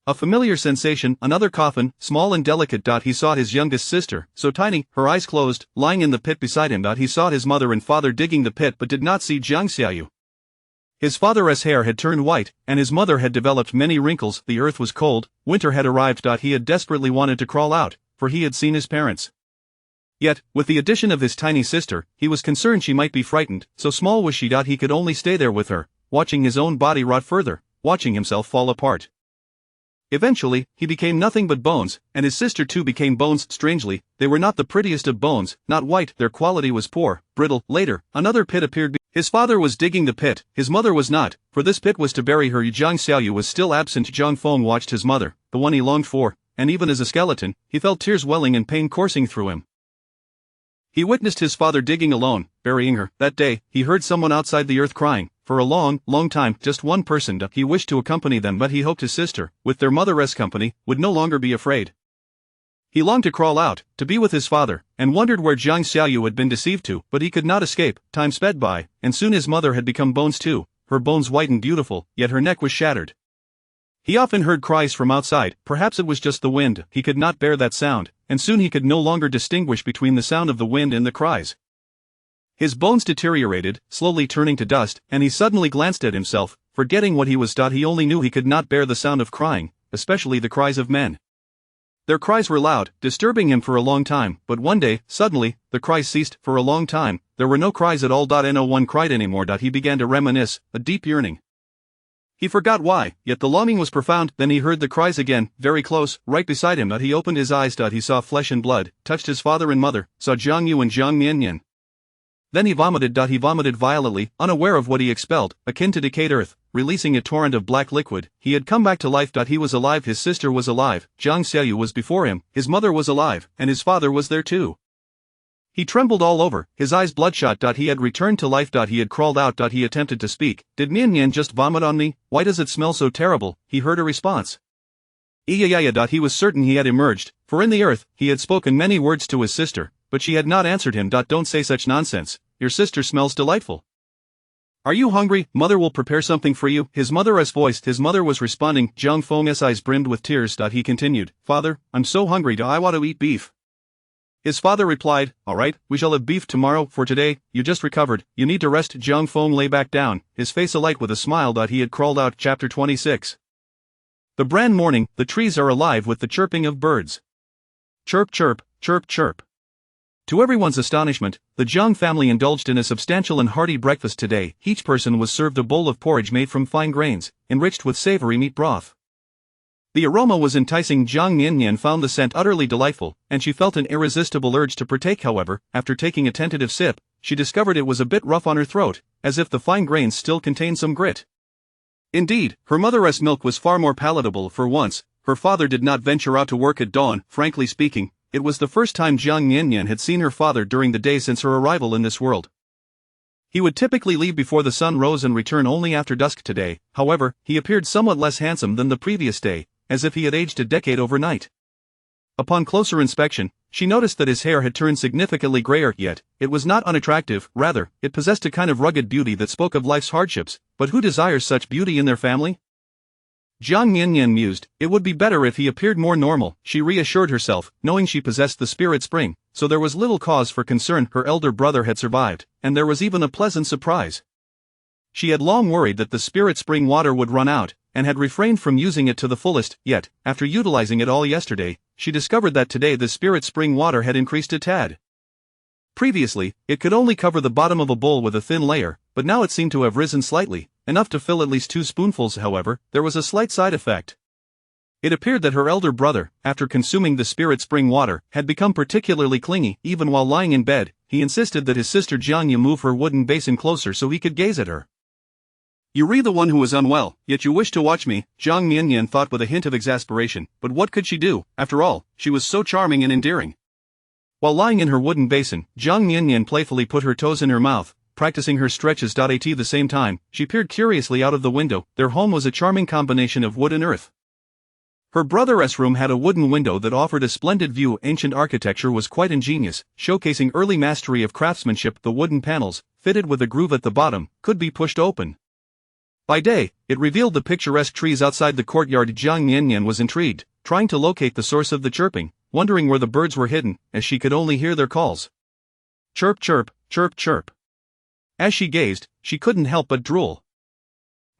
A familiar sensation, another coffin, small and delicate. He saw his youngest sister, so tiny, her eyes closed, lying in the pit beside him. He saw his mother and father digging the pit but did not see Jiang Xiaoyu. His father's hair had turned white, and his mother had developed many wrinkles. The earth was cold, winter had arrived. He had desperately wanted to crawl out, for he had seen his parents. Yet, with the addition of his tiny sister, he was concerned she might be frightened, so small was she. He could only stay there with her, watching his own body rot further, watching himself fall apart. Eventually, he became nothing but bones, and his sister too became bones. Strangely, they were not the prettiest of bones, not white, their quality was poor, brittle. Later, another pit appeared. His father was digging the pit, his mother was not, for this pit was to bury her. Jiang Xiaoyu was still absent. Jiang Feng watched his mother, the one he longed for, and even as a skeleton, he felt tears welling and pain coursing through him. He witnessed his father digging alone, burying her. That day, he heard someone outside the earth crying. For a long, long time, just one person. He wished to accompany them, but he hoped his sister, with their mother's company, would no longer be afraid. He longed to crawl out, to be with his father, and wondered where Jiang Xiaoyu had been deceived to, but he could not escape. Time sped by, and soon his mother had become bones too, her bones white and beautiful, yet her neck was shattered. He often heard cries from outside, perhaps it was just the wind, he could not bear that sound, and soon he could no longer distinguish between the sound of the wind and the cries. His bones deteriorated, slowly turning to dust, and he suddenly glanced at himself, forgetting what he was. He only knew he could not bear the sound of crying, especially the cries of men. Their cries were loud, disturbing him for a long time, but one day, suddenly, the cries ceased. For a long time, there were no cries at all. No one cried anymore. He began to reminisce, a deep yearning. He forgot why, yet the longing was profound. Then he heard the cries again, very close, right beside him. He opened his eyes. He saw flesh and blood, touched his father and mother, saw Jiang Yu and Jiang Miannian. Then he vomited. He vomited violently, unaware of what he expelled, akin to decayed earth, releasing a torrent of black liquid. He had come back to life. He was alive, his sister was alive, Jiang Xiaoyu was before him, his mother was alive, and his father was there too. He trembled all over, his eyes bloodshot. He had returned to life. He had crawled out. He attempted to speak. Did Miannian just vomit on me? Why does it smell so terrible? He heard a response. Yeah. He was certain he had emerged, for in the earth, he had spoken many words to his sister, but she had not answered him. Don't say such nonsense, your sister smells delightful. Are you hungry? Mother will prepare something for you. His mother has voiced. His mother was responding. Jiang Feng's eyes brimmed with tears. He continued, Father, I'm so hungry. I want to eat beef. His father replied, all right, we shall have beef tomorrow. For today, you just recovered, you need to rest. Jiang Feng lay back down, his face alight with a smile. He had crawled out. Chapter 26. The brand morning, the trees are alive with the chirping of birds. Chirp chirp, chirp chirp. To everyone's astonishment, the Jiang family indulged in a substantial and hearty breakfast today. Each person was served a bowl of porridge made from fine grains, enriched with savory meat broth. The aroma was enticing. Jiang Miannian found the scent utterly delightful, and she felt an irresistible urge to partake. However, after taking a tentative sip, she discovered it was a bit rough on her throat, as if the fine grains still contained some grit. Indeed, her mother's milk was far more palatable. For once, her father did not venture out to work at dawn. Frankly speaking, it was the first time Jiang Miannian had seen her father during the day since her arrival in this world. He would typically leave before the sun rose and return only after dusk. Today, however, he appeared somewhat less handsome than the previous day, as if he had aged a decade overnight. Upon closer inspection, she noticed that his hair had turned significantly grayer, yet it was not unattractive. Rather, it possessed a kind of rugged beauty that spoke of life's hardships. But who desires such beauty in their family? Jiang Miannian mused, it would be better if he appeared more normal. She reassured herself, knowing she possessed the spirit spring, so there was little cause for concern. Her elder brother had survived, and there was even a pleasant surprise. She had long worried that the spirit spring water would run out, and had refrained from using it to the fullest. Yet, after utilizing it all yesterday, she discovered that today the spirit spring water had increased a tad. Previously, it could only cover the bottom of a bowl with a thin layer, but now it seemed to have risen slightly, enough to fill at least 2 spoonfuls. However, there was a slight side effect. It appeared that her elder brother, after consuming the spirit spring water, had become particularly clingy. Even while lying in bed, he insisted that his sister Jiang Yu move her wooden basin closer so he could gaze at her. You re the one who is unwell, yet you wish to watch me, Jiang Miannian thought with a hint of exasperation, but what could she do? After all, she was so charming and endearing. While lying in her wooden basin, Jiang Miannian playfully put her toes in her mouth, practicing her stretches. At the same time, she peered curiously out of the window. Their home was a charming combination of wood and earth. Her brother's room had a wooden window that offered a splendid view. Ancient architecture was quite ingenious, showcasing early mastery of craftsmanship. The wooden panels, fitted with a groove at the bottom, could be pushed open. By day, it revealed the picturesque trees outside the courtyard. Jiang Miannian was intrigued, trying to locate the source of the chirping, wondering where the birds were hidden, as she could only hear their calls. Chirp chirp, chirp chirp. As she gazed, she couldn't help but drool.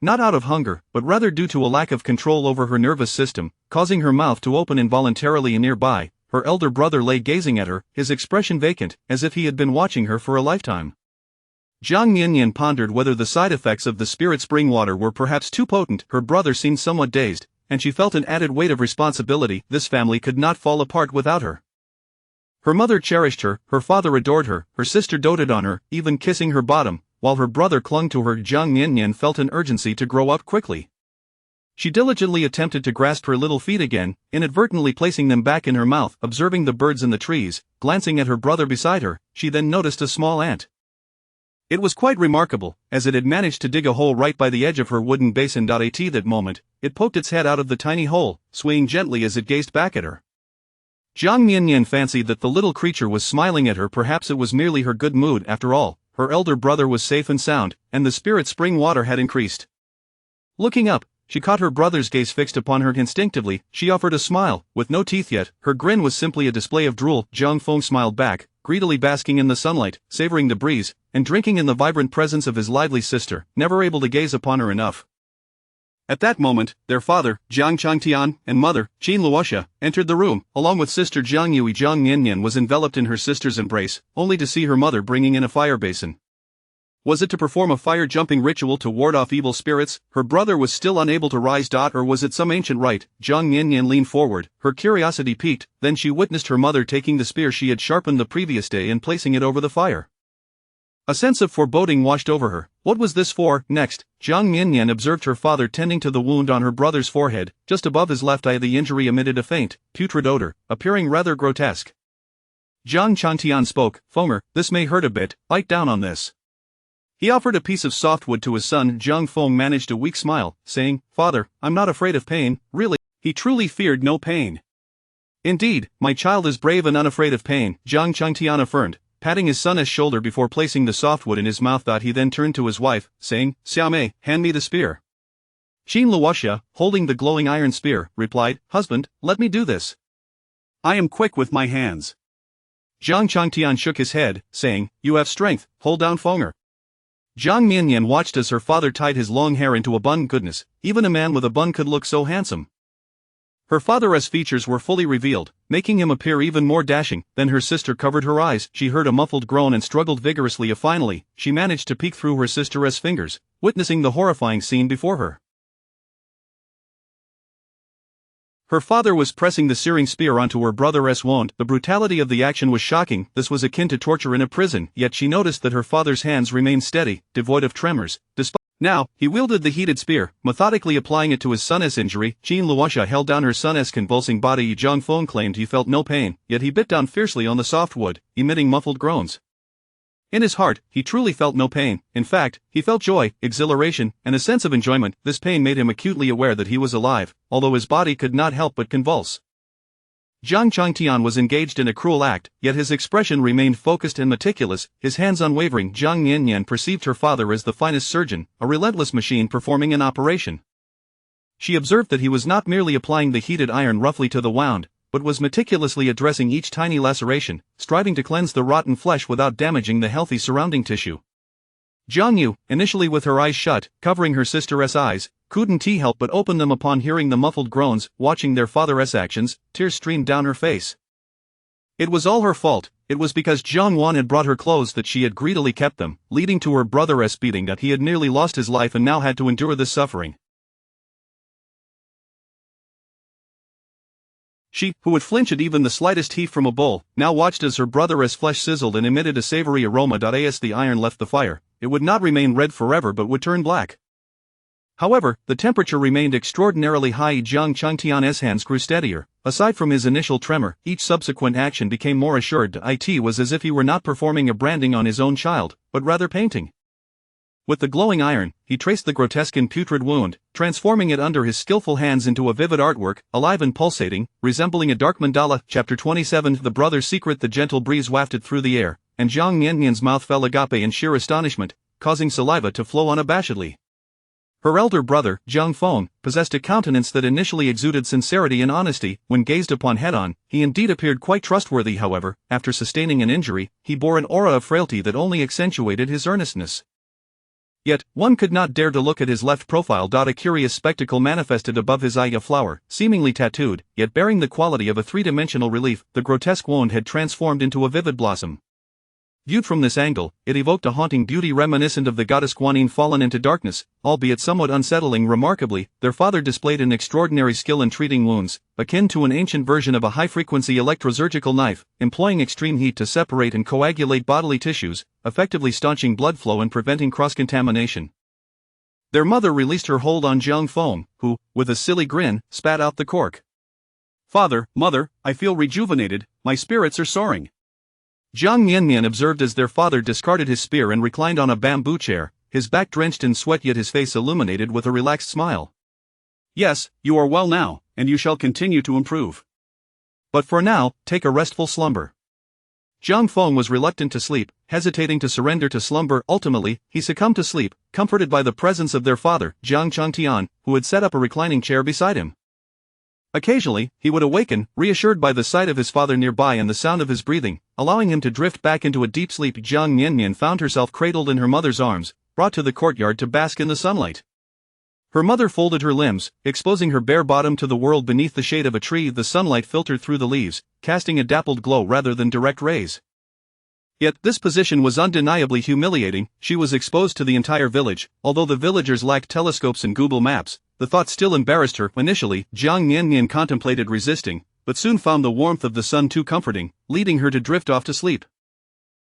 Not out of hunger, but rather due to a lack of control over her nervous system, causing her mouth to open involuntarily. Nearby, her elder brother lay gazing at her, his expression vacant, as if he had been watching her for a lifetime. Jiang Miannian pondered whether the side effects of the spirit spring water were perhaps too potent. Her brother seemed somewhat dazed, and she felt an added weight of responsibility. This family could not fall apart without her. Her mother cherished her, her father adored her sister doted on her, even kissing her bottom, while her brother clung to her. Jiang Miannian felt an urgency to grow up quickly. She diligently attempted to grasp her little feet again, inadvertently placing them back in her mouth. Observing the birds in the trees, glancing at her brother beside her, she then noticed a small ant. It was quite remarkable, as it had managed to dig a hole right by the edge of her wooden basin. At that moment, it poked its head out of the tiny hole, swaying gently as it gazed back at her. Jiang Miannian fancied that the little creature was smiling at her. Perhaps it was merely her good mood after all. Her elder brother was safe and sound, and the spirit spring water had increased. Looking up, she caught her brother's gaze fixed upon her. Instinctively, she offered a smile, with no teeth yet. Her grin was simply a display of drool. Jiang Feng smiled back, greedily basking in the sunlight, savoring the breeze, and drinking in the vibrant presence of his lively sister, never able to gaze upon her enough. At that moment, their father, Jiang Changtian, and mother, Qin Luoxia, entered the room, along with sister Jiang Yui. Jiang Miannian was enveloped in her sister's embrace, only to see her mother bringing in a fire basin. Was it to perform a fire-jumping ritual to ward off evil spirits? Her brother was still unable to rise. Or was it some ancient rite? Jiang Miannian leaned forward, her curiosity piqued. Then she witnessed her mother taking the spear she had sharpened the previous day and placing it over the fire. A sense of foreboding washed over her. What was this for? Next, Jiang Miannian observed her father tending to the wound on her brother's forehead, just above his left eye. The injury emitted a faint, putrid odor, appearing rather grotesque. Jiang Changtian spoke. Fenger, this may hurt a bit, bite down on this. He offered a piece of softwood to his son. Jiang Feng managed a weak smile, saying, Father, I'm not afraid of pain. Really, he truly feared no pain. Indeed, my child is brave and unafraid of pain, Jiang Changtian affirmed, patting his son's shoulder before placing the softwood in his mouth. He then turned to his wife, saying, Xiaomei, hand me the spear. Qin Luoxia, holding the glowing iron spear, replied, Husband, let me do this. I am quick with my hands. Jiang Changtian shook his head, saying, You have strength, hold down Fenger. Jiang Miannian watched as her father tied his long hair into a bun. Goodness, even a man with a bun could look so handsome. Her father's features were fully revealed, making him appear even more dashing. Then her sister covered her eyes. She heard a muffled groan and struggled vigorously. Finally, she managed to peek through her sister's fingers, witnessing the horrifying scene before her. Her father was pressing the searing spear onto her brother's wound. The brutality of the action was shocking. This was akin to torture in a prison, yet she noticed that her father's hands remained steady, devoid of tremors. Now, he wielded the heated spear, methodically applying it to his son's injury. Qin Luoxia held down her son's convulsing body. Jiang Feng claimed he felt no pain, yet he bit down fiercely on the softwood, emitting muffled groans. In his heart, he truly felt no pain. In fact, he felt joy, exhilaration, and a sense of enjoyment. This pain made him acutely aware that he was alive, although his body could not help but convulse. Jiang Changtian was engaged in a cruel act, yet his expression remained focused and meticulous, his hands unwavering. Jiang Miannian perceived her father as the finest surgeon, a relentless machine performing an operation. She observed that he was not merely applying the heated iron roughly to the wound, but was meticulously addressing each tiny laceration, striving to cleanse the rotten flesh without damaging the healthy surrounding tissue. Jiang Yu, initially with her eyes shut, covering her sister's eyes, couldn't help but open them upon hearing the muffled groans. Watching their father's actions, tears streamed down her face. It was all her fault. It was because Jiang Wan had brought her clothes that she had greedily kept them, leading to her brother's beating that he had nearly lost his life and now had to endure this suffering. She, who would flinch at even the slightest heat from a bull, now watched as her brother's flesh sizzled and emitted a savory aroma. As the iron left the fire, it would not remain red forever but would turn black. However, the temperature remained extraordinarily high. Jiang Changtian's hands grew steadier. Aside from his initial tremor, each subsequent action became more assured. It was as if he were not performing a branding on his own child, but rather painting. With the glowing iron, he traced the grotesque and putrid wound, transforming it under his skillful hands into a vivid artwork, alive and pulsating, resembling a dark mandala. Chapter 27. The brother's secret. The gentle breeze wafted through the air, and Jiang Miannian's mouth fell agape in sheer astonishment, causing saliva to flow unabashedly. Her elder brother, Jiang Feng, possessed a countenance that initially exuded sincerity and honesty. When gazed upon head-on, he indeed appeared quite trustworthy. However, after sustaining an injury, he bore an aura of frailty that only accentuated his earnestness. Yet, one could not dare to look at his left profile. A curious spectacle manifested above his eye. A flower, seemingly tattooed, yet bearing the quality of a three-dimensional relief. The grotesque wound had transformed into a vivid blossom. Viewed from this angle, it evoked a haunting beauty reminiscent of the goddess Guanyin fallen into darkness, albeit somewhat unsettling. Remarkably, their father displayed an extraordinary skill in treating wounds, akin to an ancient version of a high-frequency electrosurgical knife, employing extreme heat to separate and coagulate bodily tissues, effectively staunching blood flow and preventing cross-contamination. Their mother released her hold on Jiang Feng, who, with a silly grin, spat out the cork. Father, mother, I feel rejuvenated, my spirits are soaring. Jiang Miannian observed as their father discarded his spear and reclined on a bamboo chair, his back drenched in sweat yet his face illuminated with a relaxed smile. Yes, you are well now, and you shall continue to improve. But for now, take a restful slumber. Jiang Feng was reluctant to sleep, hesitating to surrender to slumber. Ultimately, he succumbed to sleep, comforted by the presence of their father, Jiang Changtian, who had set up a reclining chair beside him. Occasionally, he would awaken, reassured by the sight of his father nearby and the sound of his breathing, allowing him to drift back into a deep sleep. Jiang Miannian found herself cradled in her mother's arms, brought to the courtyard to bask in the sunlight. Her mother folded her limbs, exposing her bare bottom to the world beneath the shade of a tree. The sunlight filtered through the leaves, casting a dappled glow rather than direct rays. Yet, this position was undeniably humiliating. She was exposed to the entire village. Although the villagers lacked telescopes and Google Maps, the thought still embarrassed her. Initially, Jiang Miannian contemplated resisting, but soon found the warmth of the sun too comforting, leading her to drift off to sleep.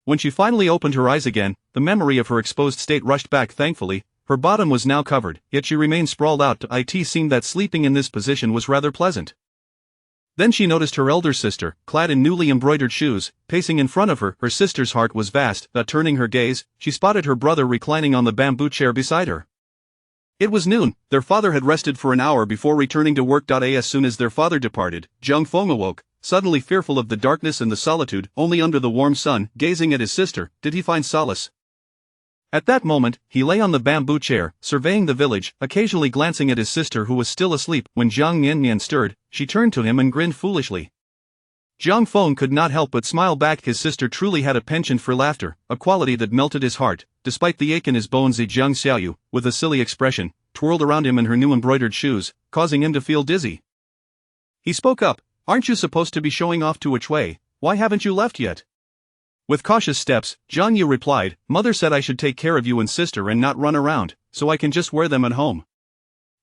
When she finally opened her eyes again, the memory of her exposed state rushed back. Thankfully, her bottom was now covered, yet she remained sprawled out. It seemed that sleeping in this position was rather pleasant. Then she noticed her elder sister, clad in newly embroidered shoes, pacing in front of her. Her sister's heart was vast. Turning her gaze, she spotted her brother reclining on the bamboo chair beside her. It was noon. Their father had rested for an hour before returning to work. As soon as their father departed, Jiang Feng awoke, suddenly fearful of the darkness and the solitude. Only under the warm sun, gazing at his sister, did he find solace. At that moment, he lay on the bamboo chair, surveying the village, occasionally glancing at his sister who was still asleep. When Jiang Miannian stirred, she turned to him and grinned foolishly. Jiang Feng could not help but smile back. His sister truly had a penchant for laughter, a quality that melted his heart. Despite the ache in his bones, Jiang Xiaoyu, with a silly expression, twirled around him in her new embroidered shoes, causing him to feel dizzy. He spoke up, "Aren't you supposed to be showing off to a Chui? Why haven't you left yet?" With cautious steps, Jiang Yu replied, "Mother said I should take care of you and sister and not run around, so I can just wear them at home."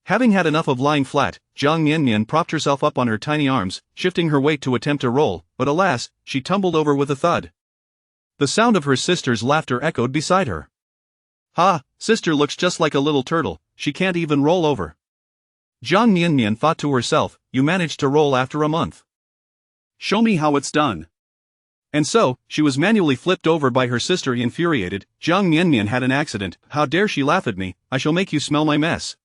Having had enough of lying flat, Jiang Miannian propped herself up on her tiny arms, shifting her weight to attempt a roll, but alas, she tumbled over with a thud. The sound of her sister's laughter echoed beside her. "Ha, sister looks just like a little turtle, she can't even roll over." Jiang Miannian thought to herself, "You managed to roll after a month. Show me how it's done." And so, she was manually flipped over by her sister. Infuriated, Jiang Miannian had an accident. "How dare she laugh at me, I shall make you smell my mess."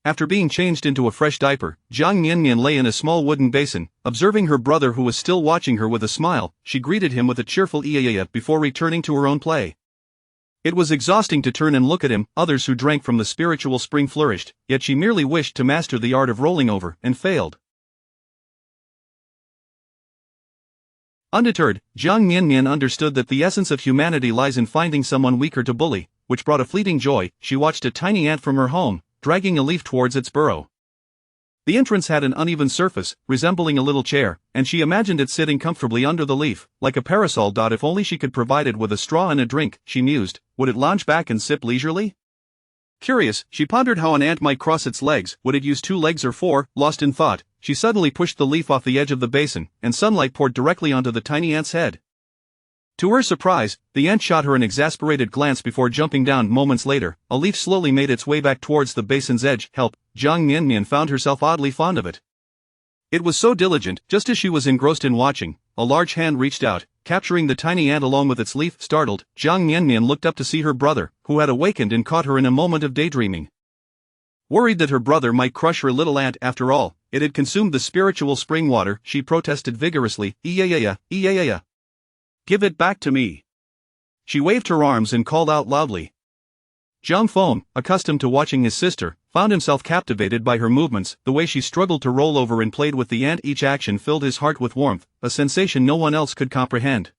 After being changed into a fresh diaper, Jiang Miannian lay in a small wooden basin. Observing her brother who was still watching her with a smile, she greeted him with a cheerful "iya" before returning to her own play. It was exhausting to turn and look at him. Others who drank from the spiritual spring flourished, yet she merely wished to master the art of rolling over, and failed. Undeterred, Jiang Miannian understood that the essence of humanity lies in finding someone weaker to bully, which brought a fleeting joy. She watched a tiny ant from her home, dragging a leaf towards its burrow. The entrance had an uneven surface, resembling a little chair, and she imagined it sitting comfortably under the leaf, like a parasol. If only she could provide it with a straw and a drink, she mused, would it lounge back and sip leisurely? Curious, she pondered how an ant might cross its legs. Would it use 2 legs or 4? Lost in thought, she suddenly pushed the leaf off the edge of the basin, and sunlight poured directly onto the tiny ant's head. To her surprise, the ant shot her an exasperated glance before jumping down. Moments later, a leaf slowly made its way back towards the basin's edge. Help! Jiang Miannian found herself oddly fond of it. It was so diligent. Just as she was engrossed in watching, a large hand reached out, capturing the tiny ant along with its leaf. Startled, Jiang Miannian looked up to see her brother, who had awakened and caught her in a moment of daydreaming. Worried that her brother might crush her little ant. After all, it had consumed the spiritual spring water. She protested vigorously, "Iya, iya. Give it back to me." She waved her arms and called out loudly. Jiang Feng, accustomed to watching his sister, found himself captivated by her movements. The way she struggled to roll over and played with the ant, each action filled his heart with warmth, a sensation no one else could comprehend.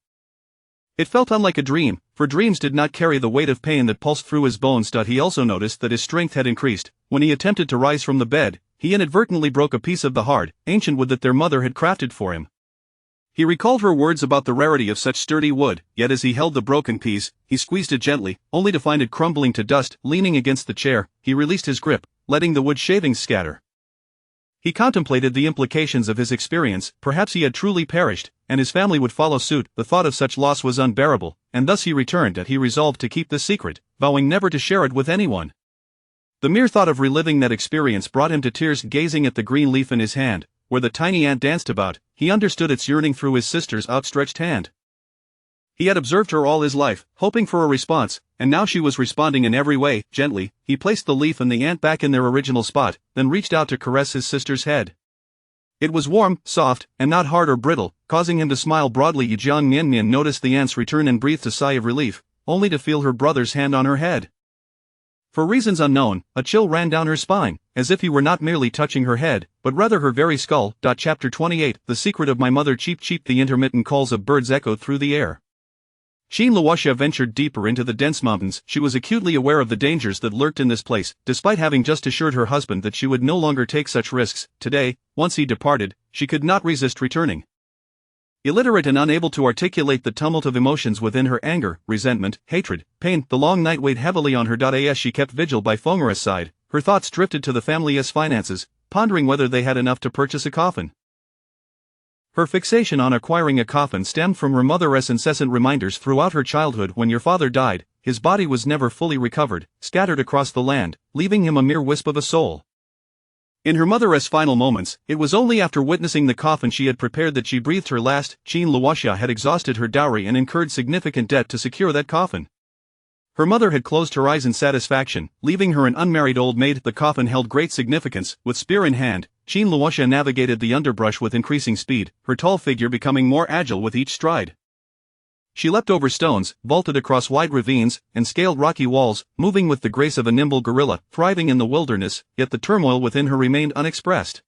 It felt unlike a dream, for dreams did not carry the weight of pain that pulsed through his bones. He also noticed that his strength had increased. When he attempted to rise from the bed, he inadvertently broke a piece of the hard, ancient wood that their mother had crafted for him. He recalled her words about the rarity of such sturdy wood, yet as he held the broken piece, he squeezed it gently, only to find it crumbling to dust. Leaning against the chair, he released his grip, letting the wood shavings scatter. He contemplated the implications of his experience. Perhaps he had truly perished, and his family would follow suit. The thought of such loss was unbearable, and thus he returned. He resolved to keep the secret, vowing never to share it with anyone. The mere thought of reliving that experience brought him to tears. Gazing at the green leaf in his hand, where the tiny ant danced about, he understood its yearning through his sister's outstretched hand. He had observed her all his life, hoping for a response, and now she was responding in every way. Gently, he placed the leaf and the ant back in their original spot, then reached out to caress his sister's head. It was warm, soft, and not hard or brittle, causing him to smile broadly. Jiang Miannian noticed the ant's return and breathed a sigh of relief, only to feel her brother's hand on her head. For reasons unknown, a chill ran down her spine, as if he were not merely touching her head, but rather her very skull. Chapter 28 The Secret of My Mother. Cheep cheep. The intermittent calls of birds echoed through the air. Xin Luoxia ventured deeper into the dense mountains. She was acutely aware of the dangers that lurked in this place, despite having just assured her husband that she would no longer take such risks. Today, once he departed, she could not resist returning. Illiterate and unable to articulate the tumult of emotions within her, anger, resentment, hatred, pain, the long night weighed heavily on her. As she kept vigil by Feng'er's side, her thoughts drifted to the family's finances, pondering whether they had enough to purchase a coffin. Her fixation on acquiring a coffin stemmed from her mother's incessant reminders throughout her childhood. When your father died, his body was never fully recovered, scattered across the land, leaving him a mere wisp of a soul. In her mother's final moments, it was only after witnessing the coffin she had prepared that she breathed her last. Xin Luoxia had exhausted her dowry and incurred significant debt to secure that coffin. Her mother had closed her eyes in satisfaction, leaving her an unmarried old maid. The coffin held great significance. With spear in hand, Xin Luoxia navigated the underbrush with increasing speed, her tall figure becoming more agile with each stride. She leapt over stones, vaulted across wide ravines, and scaled rocky walls, moving with the grace of a nimble gorilla, thriving in the wilderness, yet the turmoil within her remained unexpressed.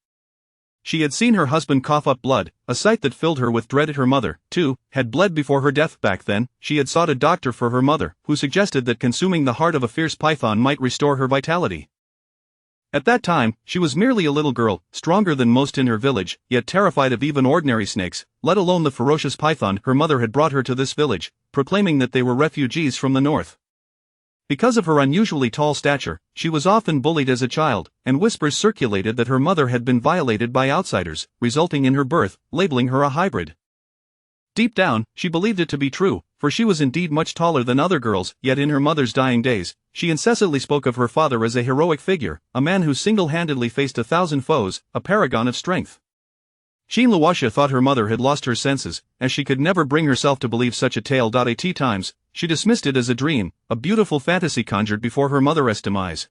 She had seen her husband cough up blood, a sight that filled her with dread. Her mother, too, had bled before her death. Back then, she had sought a doctor for her mother, who suggested that consuming the heart of a fierce python might restore her vitality. At that time, she was merely a little girl, stronger than most in her village, yet terrified of even ordinary snakes, let alone the ferocious python. Her mother had brought her to this village, proclaiming that they were refugees from the north. Because of her unusually tall stature, she was often bullied as a child, and whispers circulated that her mother had been violated by outsiders, resulting in her birth, labeling her a hybrid. Deep down, she believed it to be true, for she was indeed much taller than other girls. Yet in her mother's dying days, she incessantly spoke of her father as a heroic figure, a man who single-handedly faced 1,000 foes, a paragon of strength. Xin Luoxia thought her mother had lost her senses, as she could never bring herself to believe such a tale. At times, she dismissed it as a dream, a beautiful fantasy conjured before her mother's demise.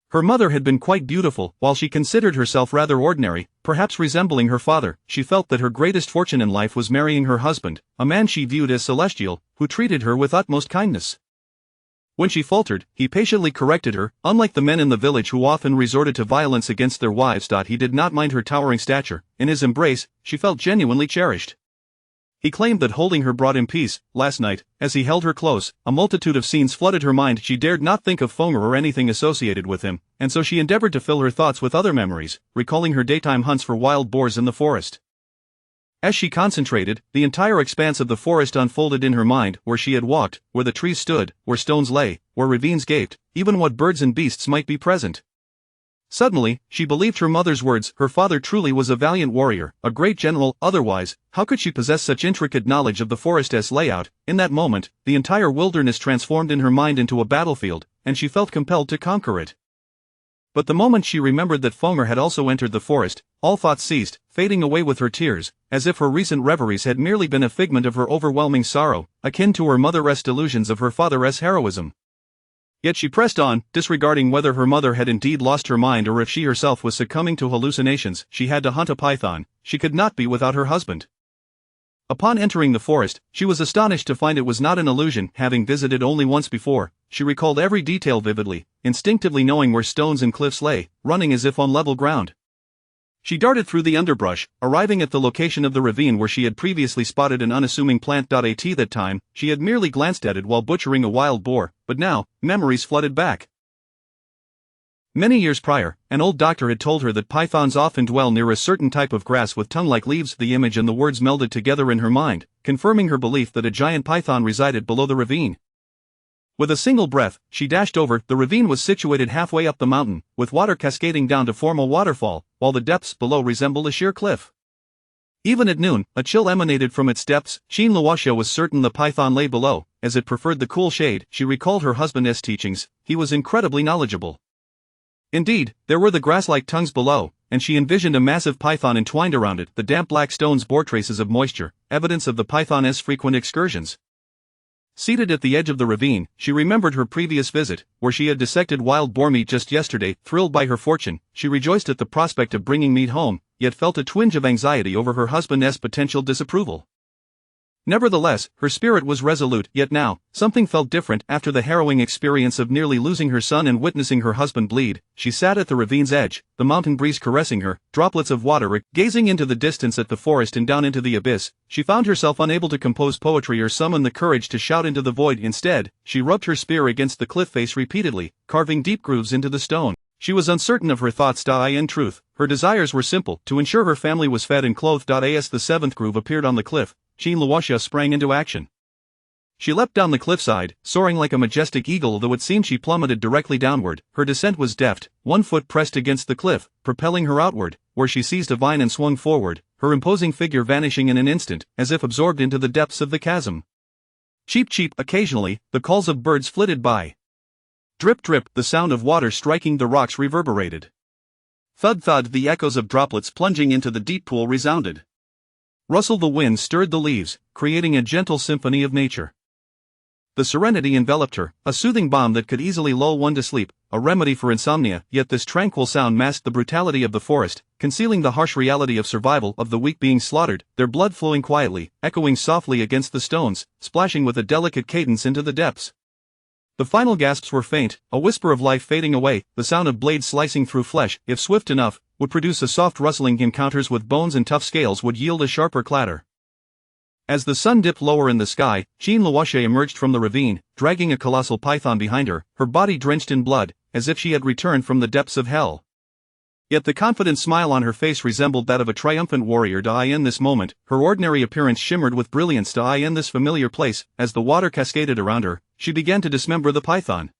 Her mother had been quite beautiful. While she considered herself rather ordinary, perhaps resembling her father, she felt that her greatest fortune in life was marrying her husband, a man she viewed as celestial, who treated her with utmost kindness. When she faltered, he patiently corrected her. Unlike the men in the village who often resorted to violence against their wives, he did not mind her towering stature. In his embrace, she felt genuinely cherished. He claimed that holding her brought him peace. Last night, as he held her close, a multitude of scenes flooded her mind. She dared not think of Feng'er or anything associated with him, and so she endeavored to fill her thoughts with other memories, recalling her daytime hunts for wild boars in the forest. As she concentrated, the entire expanse of the forest unfolded in her mind, where she had walked, where the trees stood, where stones lay, where ravines gaped, even what birds and beasts might be present. Suddenly, she believed her mother's words. Her father truly was a valiant warrior, a great general. Otherwise, how could she possess such intricate knowledge of the forest's layout? In that moment, the entire wilderness transformed in her mind into a battlefield, and she felt compelled to conquer it. But the moment she remembered that Feng'er had also entered the forest, all thoughts ceased, fading away with her tears, as if her recent reveries had merely been a figment of her overwhelming sorrow, akin to her mother's delusions of her father's heroism. Yet she pressed on, disregarding whether her mother had indeed lost her mind or if she herself was succumbing to hallucinations. She had to hunt a python. She could not be without her husband. Upon entering the forest, she was astonished to find it was not an illusion. Having visited only once before, she recalled every detail vividly, instinctively knowing where stones and cliffs lay, running as if on level ground. She darted through the underbrush, arriving at the location of the ravine where she had previously spotted an unassuming plant. At that time, she had merely glanced at it while butchering a wild boar, but now, memories flooded back. Many years prior, an old doctor had told her that pythons often dwell near a certain type of grass with tongue-like leaves. The image and the words melded together in her mind, confirming her belief that a giant python resided below the ravine. With a single breath, she dashed over. The ravine was situated halfway up the mountain, with water cascading down to form a waterfall, while the depths below resembled a sheer cliff. Even at noon, a chill emanated from its depths. Xin Luoxia was certain the python lay below, as it preferred the cool shade. She recalled her husband's teachings. He was incredibly knowledgeable. Indeed, there were the grass-like tongues below, and she envisioned a massive python entwined around it. The damp black stones bore traces of moisture, evidence of the python's frequent excursions. Seated at the edge of the ravine, she remembered her previous visit, where she had dissected wild boar meat just yesterday. Thrilled by her fortune, she rejoiced at the prospect of bringing meat home, yet felt a twinge of anxiety over her husband's potential disapproval. Nevertheless, her spirit was resolute, yet now, something felt different. After the harrowing experience of nearly losing her son and witnessing her husband bleed, she sat at the ravine's edge, the mountain breeze caressing her, droplets of water gazing into the distance at the forest and down into the abyss. She found herself unable to compose poetry or summon the courage to shout into the void. Instead, she rubbed her spear against the cliff face repeatedly, carving deep grooves into the stone. She was uncertain of her thoughts. In truth, her desires were simple: to ensure her family was fed and clothed. As the seventh groove appeared on the cliff, Jiang Miannian sprang into action. She leapt down the cliffside, soaring like a majestic eagle, though it seemed she plummeted directly downward. Her descent was deft, one foot pressed against the cliff, propelling her outward, where she seized a vine and swung forward, her imposing figure vanishing in an instant, as if absorbed into the depths of the chasm. Cheep cheep, occasionally, the calls of birds flitted by. Drip drip, the sound of water striking the rocks reverberated. Thud thud, the echoes of droplets plunging into the deep pool resounded. Rustle, the wind stirred the leaves, creating a gentle symphony of nature. The serenity enveloped her, a soothing balm that could easily lull one to sleep, a remedy for insomnia. Yet this tranquil sound masked the brutality of the forest, concealing the harsh reality of survival, of the weak being slaughtered, their blood flowing quietly, echoing softly against the stones, splashing with a delicate cadence into the depths. The final gasps were faint, a whisper of life fading away. The sound of blades slicing through flesh, if swift enough, would produce a soft rustling. Encounters with bones and tough scales would yield a sharper clatter. As the sun dipped lower in the sky, Jiang Miannian emerged from the ravine, dragging a colossal python behind her, her body drenched in blood, as if she had returned from the depths of hell. Yet the confident smile on her face resembled that of a triumphant warrior. In this moment, her ordinary appearance shimmered with brilliance. In this familiar place, as the water cascaded around her, she began to dismember the python.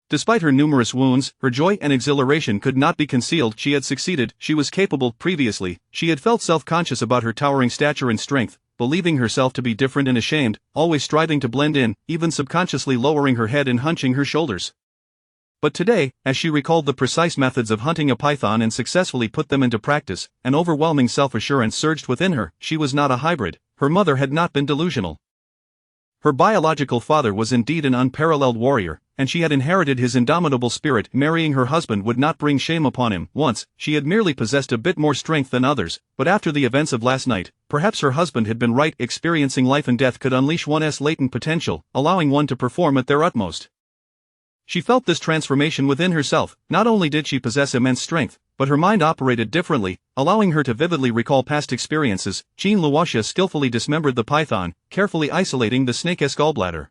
Despite her numerous wounds, her joy and exhilaration could not be concealed. She had succeeded. She was capable. Previously, she had felt self-conscious about her towering stature and strength, believing herself to be different and ashamed, always striving to blend in, even subconsciously lowering her head and hunching her shoulders. But today, as she recalled the precise methods of hunting a python and successfully put them into practice, an overwhelming self-assurance surged within her. She was not a hybrid. Her mother had not been delusional. Her biological father was indeed an unparalleled warrior, and she had inherited his indomitable spirit. Marrying her husband would not bring shame upon him. Once, she had merely possessed a bit more strength than others, but after the events of last night, perhaps her husband had been right. Experiencing life and death could unleash one's latent potential, allowing one to perform at their utmost. She felt this transformation within herself. Not only did she possess immense strength, but her mind operated differently, allowing her to vividly recall past experiences. Jiang Miannian skillfully dismembered the python, carefully isolating the snake's gallbladder.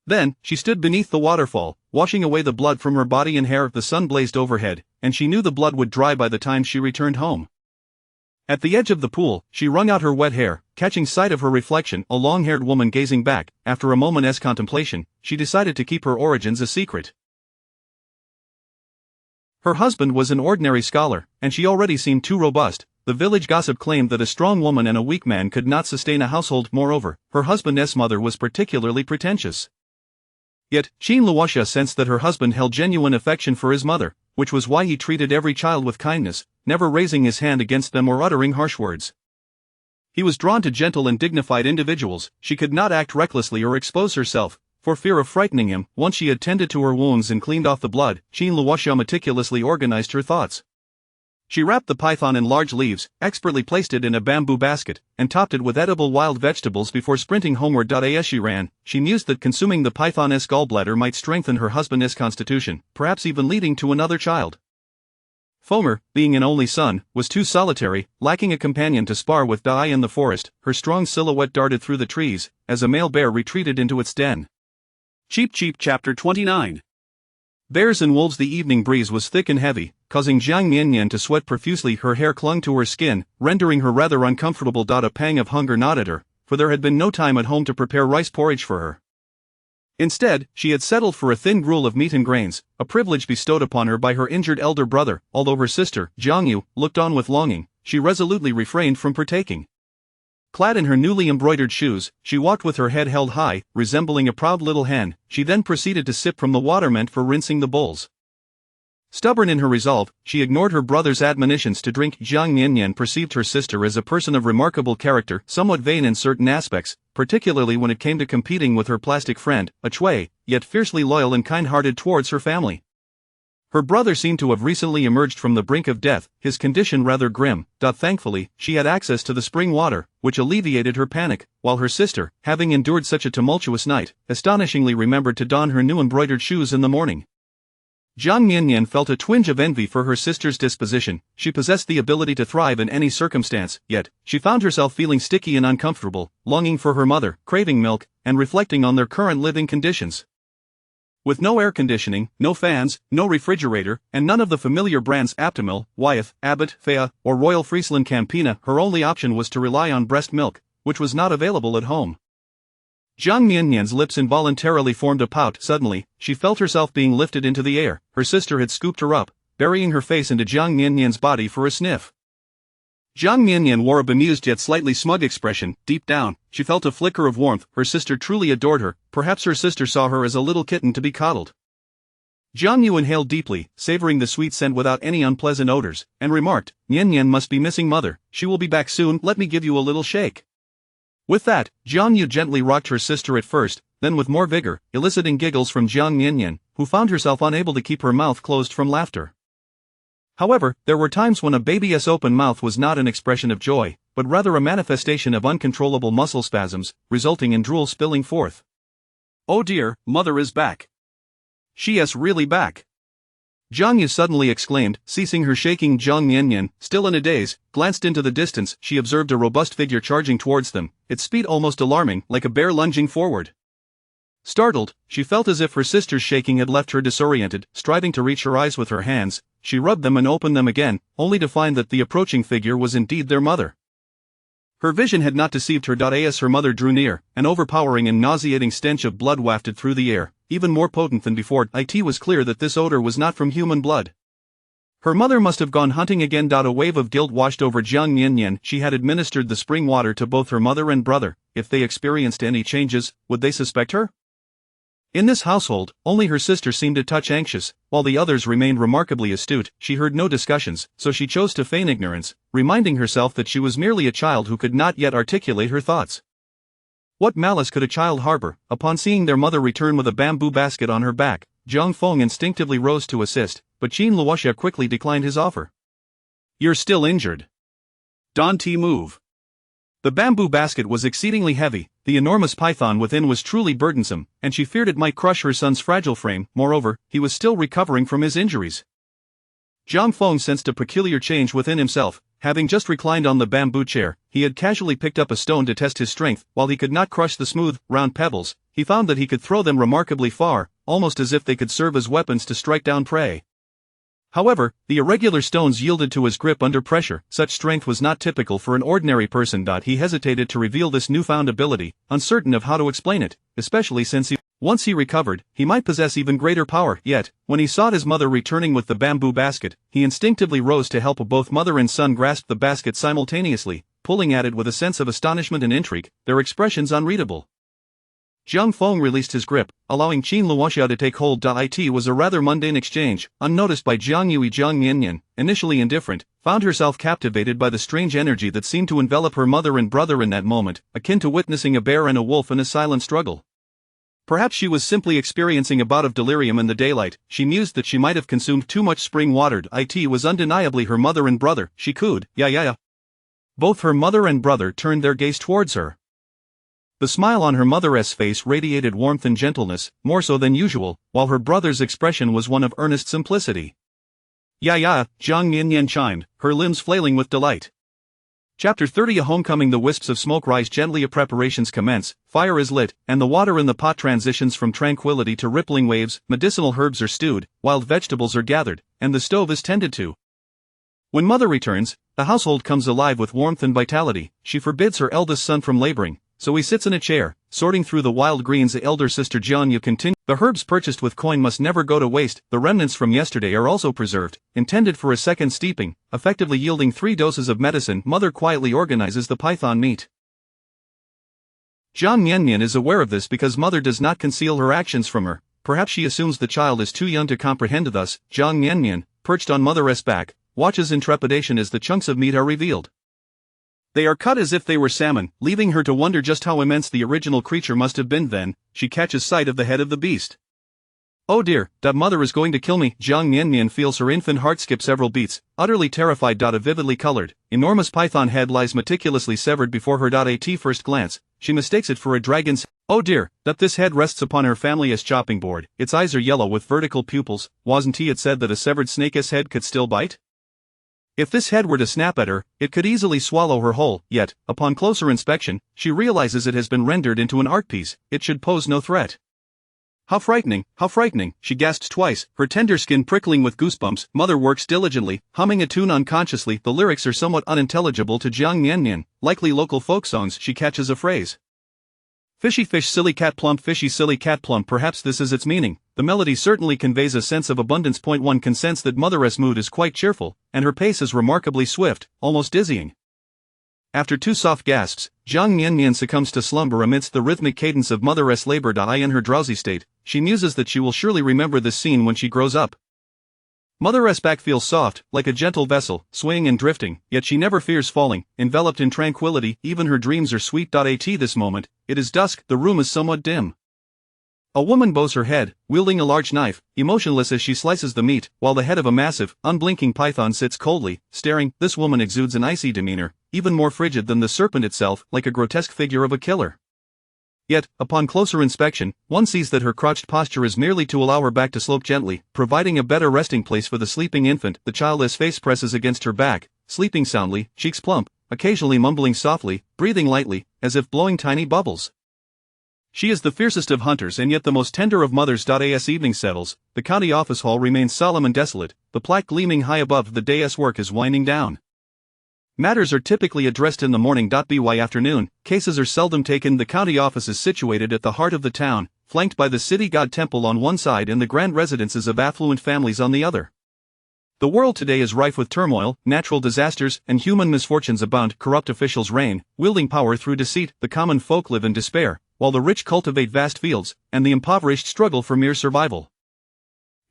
Then, she stood beneath the waterfall, washing away the blood from her body and hair. The sun blazed overhead, and she knew the blood would dry by the time she returned home. At the edge of the pool, she wrung out her wet hair, catching sight of her reflection, a long-haired woman gazing back. After a moment's contemplation, she decided to keep her origins a secret. Her husband was an ordinary scholar, and she already seemed too robust. The village gossip claimed that a strong woman and a weak man could not sustain a household. Moreover, her husband's mother was particularly pretentious. Yet, Jiang Miannian sensed that her husband held genuine affection for his mother, which was why he treated every child with kindness, never raising his hand against them or uttering harsh words. He was drawn to gentle and dignified individuals. She could not act recklessly or expose herself, for fear of frightening him. Once she had tended to her wounds and cleaned off the blood, Jiang Miannian meticulously organized her thoughts. She wrapped the python in large leaves, expertly placed it in a bamboo basket, and topped it with edible wild vegetables before sprinting homeward. As she ran, she mused that consuming the python's gallbladder might strengthen her husband's constitution, perhaps even leading to another child. Fomer, being an only son, was too solitary, lacking a companion to spar with. In the forest, her strong silhouette darted through the trees, as a male bear retreated into its den. Cheep cheep. Chapter 29. Bears and wolves. The evening breeze was thick and heavy, causing Jiang Miannian to sweat profusely. Her hair clung to her skin, rendering her rather uncomfortable. A pang of hunger gnawed at her, for there had been no time at home to prepare rice porridge for her. Instead, she had settled for a thin gruel of meat and grains, a privilege bestowed upon her by her injured elder brother. Although her sister, Jiangyu, looked on with longing, she resolutely refrained from partaking. Clad in her newly embroidered shoes, she walked with her head held high, resembling a proud little hen. She then proceeded to sip from the water meant for rinsing the bowls. Stubborn in her resolve, she ignored her brother's admonitions to drink. Jiang Miannian perceived her sister as a person of remarkable character, somewhat vain in certain aspects, particularly when it came to competing with her plastic friend, a chui, yet fiercely loyal and kind-hearted towards her family. Her brother seemed to have recently emerged from the brink of death, his condition rather grim. Thankfully, she had access to the spring water, which alleviated her panic, while her sister, having endured such a tumultuous night, astonishingly remembered to don her new embroidered shoes in the morning. Jiang Miannian felt a twinge of envy for her sister's disposition. She possessed the ability to thrive in any circumstance, yet, she found herself feeling sticky and uncomfortable, longing for her mother, craving milk, and reflecting on their current living conditions. With no air conditioning, no fans, no refrigerator, and none of the familiar brands Aptamil, Wyeth, Abbott, Fea, or Royal Friesland Campina, her only option was to rely on breast milk, which was not available at home. Jiang Miannian's lips involuntarily formed a pout. Suddenly, she felt herself being lifted into the air. Her sister had scooped her up, burying her face into Jiang Miannian's body for a sniff. Jiang Miannian wore a bemused yet slightly smug expression. Deep down, she felt a flicker of warmth. Her sister truly adored her. Perhaps her sister saw her as a little kitten to be coddled. Jiang Yu inhaled deeply, savoring the sweet scent without any unpleasant odors, and remarked, "Miannian must be missing mother. She will be back soon. Let me give you a little shake." With that, Jiang Yu gently rocked her sister at first, then with more vigor, eliciting giggles from Jiang Miannian, who found herself unable to keep her mouth closed from laughter. However, there were times when a baby's open mouth was not an expression of joy, but rather a manifestation of uncontrollable muscle spasms, resulting in drool spilling forth. "Oh dear, mother is back. She is really back!" Jiang Yu suddenly exclaimed, ceasing her shaking. Jiang Miannian, still in a daze, glanced into the distance. She observed a robust figure charging towards them, its speed almost alarming, like a bear lunging forward. Startled, she felt as if her sister's shaking had left her disoriented. Striving to reach her eyes with her hands, she rubbed them and opened them again, only to find that the approaching figure was indeed their mother. Her vision had not deceived her. As her mother drew near, an overpowering and nauseating stench of blood wafted through the air, even more potent than before. It was clear that this odor was not from human blood. Her mother must have gone hunting again. A wave of guilt washed over Jiang Miannian. She had administered the spring water to both her mother and brother. If they experienced any changes, would they suspect her? In this household, only her sister seemed a touch anxious, while the others remained remarkably astute. She heard no discussions, so she chose to feign ignorance, reminding herself that she was merely a child who could not yet articulate her thoughts. What malice could a child harbor? Upon seeing their mother return with a bamboo basket on her back, Zhang Feng instinctively rose to assist, but Qin Luoxia quickly declined his offer. "You're still injured. Don't move." The bamboo basket was exceedingly heavy, the enormous python within was truly burdensome, and she feared it might crush her son's fragile frame. Moreover, he was still recovering from his injuries. Zhang Feng sensed a peculiar change within himself. Having just reclined on the bamboo chair, he had casually picked up a stone to test his strength. While he could not crush the smooth, round pebbles, he found that he could throw them remarkably far, almost as if they could serve as weapons to strike down prey. However, the irregular stones yielded to his grip under pressure. Such strength was not typical for an ordinary person. He hesitated to reveal this newfound ability, uncertain of how to explain it, especially since once he recovered, he might possess even greater power. Yet, when he saw his mother returning with the bamboo basket, he instinctively rose to help. Both mother and son grasped the basket simultaneously, pulling at it with a sense of astonishment and intrigue, their expressions unreadable. Zhang Feng released his grip, allowing Qin Luoxia to take hold. It was a rather mundane exchange, unnoticed by Jiang Yu. Jiang Miannian, initially indifferent, found herself captivated by the strange energy that seemed to envelop her mother and brother in that moment, akin to witnessing a bear and a wolf in a silent struggle. Perhaps she was simply experiencing a bout of delirium in the daylight. She mused that she might have consumed too much spring water. It was undeniably her mother and brother. She cooed, "Yeah. Both her mother and brother turned their gaze towards her. The smile on her mother's face radiated warmth and gentleness, more so than usual, while her brother's expression was one of earnest simplicity. "Yeah," Jiang Miannian chimed, her limbs flailing with delight. Chapter 30. A homecoming. The wisps of smoke rise gently. Preparations commence, fire is lit, and the water in the pot transitions from tranquility to rippling waves. Medicinal herbs are stewed, wild vegetables are gathered, and the stove is tended to. When mother returns, the household comes alive with warmth and vitality. She forbids her eldest son from laboring, so he sits in a chair, sorting through the wild greens. The elder sister Jiang Yu continues. The herbs purchased with coin must never go to waste. The remnants from yesterday are also preserved, intended for a second steeping, effectively yielding 3 doses of medicine. Mother quietly organizes the python meat. Jiang Miannian is aware of this because mother does not conceal her actions from her. Perhaps she assumes the child is too young to comprehend. Thus, Jiang Miannian, perched on mother's back, watches in trepidation as the chunks of meat are revealed. They are cut as if they were salmon, leaving her to wonder just how immense the original creature must have been. Then, she catches sight of the head of the beast. Oh dear, mother is going to kill me. Jiang Miannian feels her infant heart skip several beats, utterly terrified. A vividly colored, enormous python head lies meticulously severed before her. At first glance, she mistakes it for a dragon's. Oh dear, this head rests upon her family's chopping board. Its eyes are yellow with vertical pupils. Wasn't it said that a severed snake's head could still bite? If this head were to snap at her, it could easily swallow her whole. Yet, upon closer inspection, she realizes it has been rendered into an art piece. It should pose no threat. How frightening, she gasps twice, her tender skin prickling with goosebumps. Mother works diligently, humming a tune unconsciously. The lyrics are somewhat unintelligible to Jiang Miannian, likely local folk songs. She catches a phrase. Fishy fish silly cat plump, fishy silly cat plump. Perhaps this is its meaning. The melody certainly conveys a sense of abundance. One can sense that Mother's mood is quite cheerful, and her pace is remarkably swift, almost dizzying. After two soft gasps, Jiang Miannian succumbs to slumber amidst the rhythmic cadence of Mother's labor. In her drowsy state, she muses that she will surely remember this scene when she grows up. Mother's back feels soft, like a gentle vessel, swaying and drifting, yet she never fears falling, enveloped in tranquility. Even her dreams are sweet. At this moment, it is dusk, the room is somewhat dim. A woman bows her head, wielding a large knife, emotionless as she slices the meat, while the head of a massive, unblinking python sits coldly, staring. This woman exudes an icy demeanor, even more frigid than the serpent itself, like a grotesque figure of a killer. Yet, upon closer inspection, one sees that her crouched posture is merely to allow her back to slope gently, providing a better resting place for the sleeping infant. The childless face presses against her back, sleeping soundly, cheeks plump, occasionally mumbling softly, breathing lightly, as if blowing tiny bubbles. She is the fiercest of hunters and yet the most tender of mothers. As evening settles, the county office hall remains solemn and desolate, the plaque gleaming high above. The day's work is winding down. Matters are typically addressed in the morning. By afternoon, cases are seldom taken. The county office is situated at the heart of the town, flanked by the city god temple on one side and the grand residences of affluent families on the other. The world today is rife with turmoil, natural disasters, and human misfortunes abound. Corrupt officials reign, wielding power through deceit. The common folk live in despair, while the rich cultivate vast fields, and the impoverished struggle for mere survival.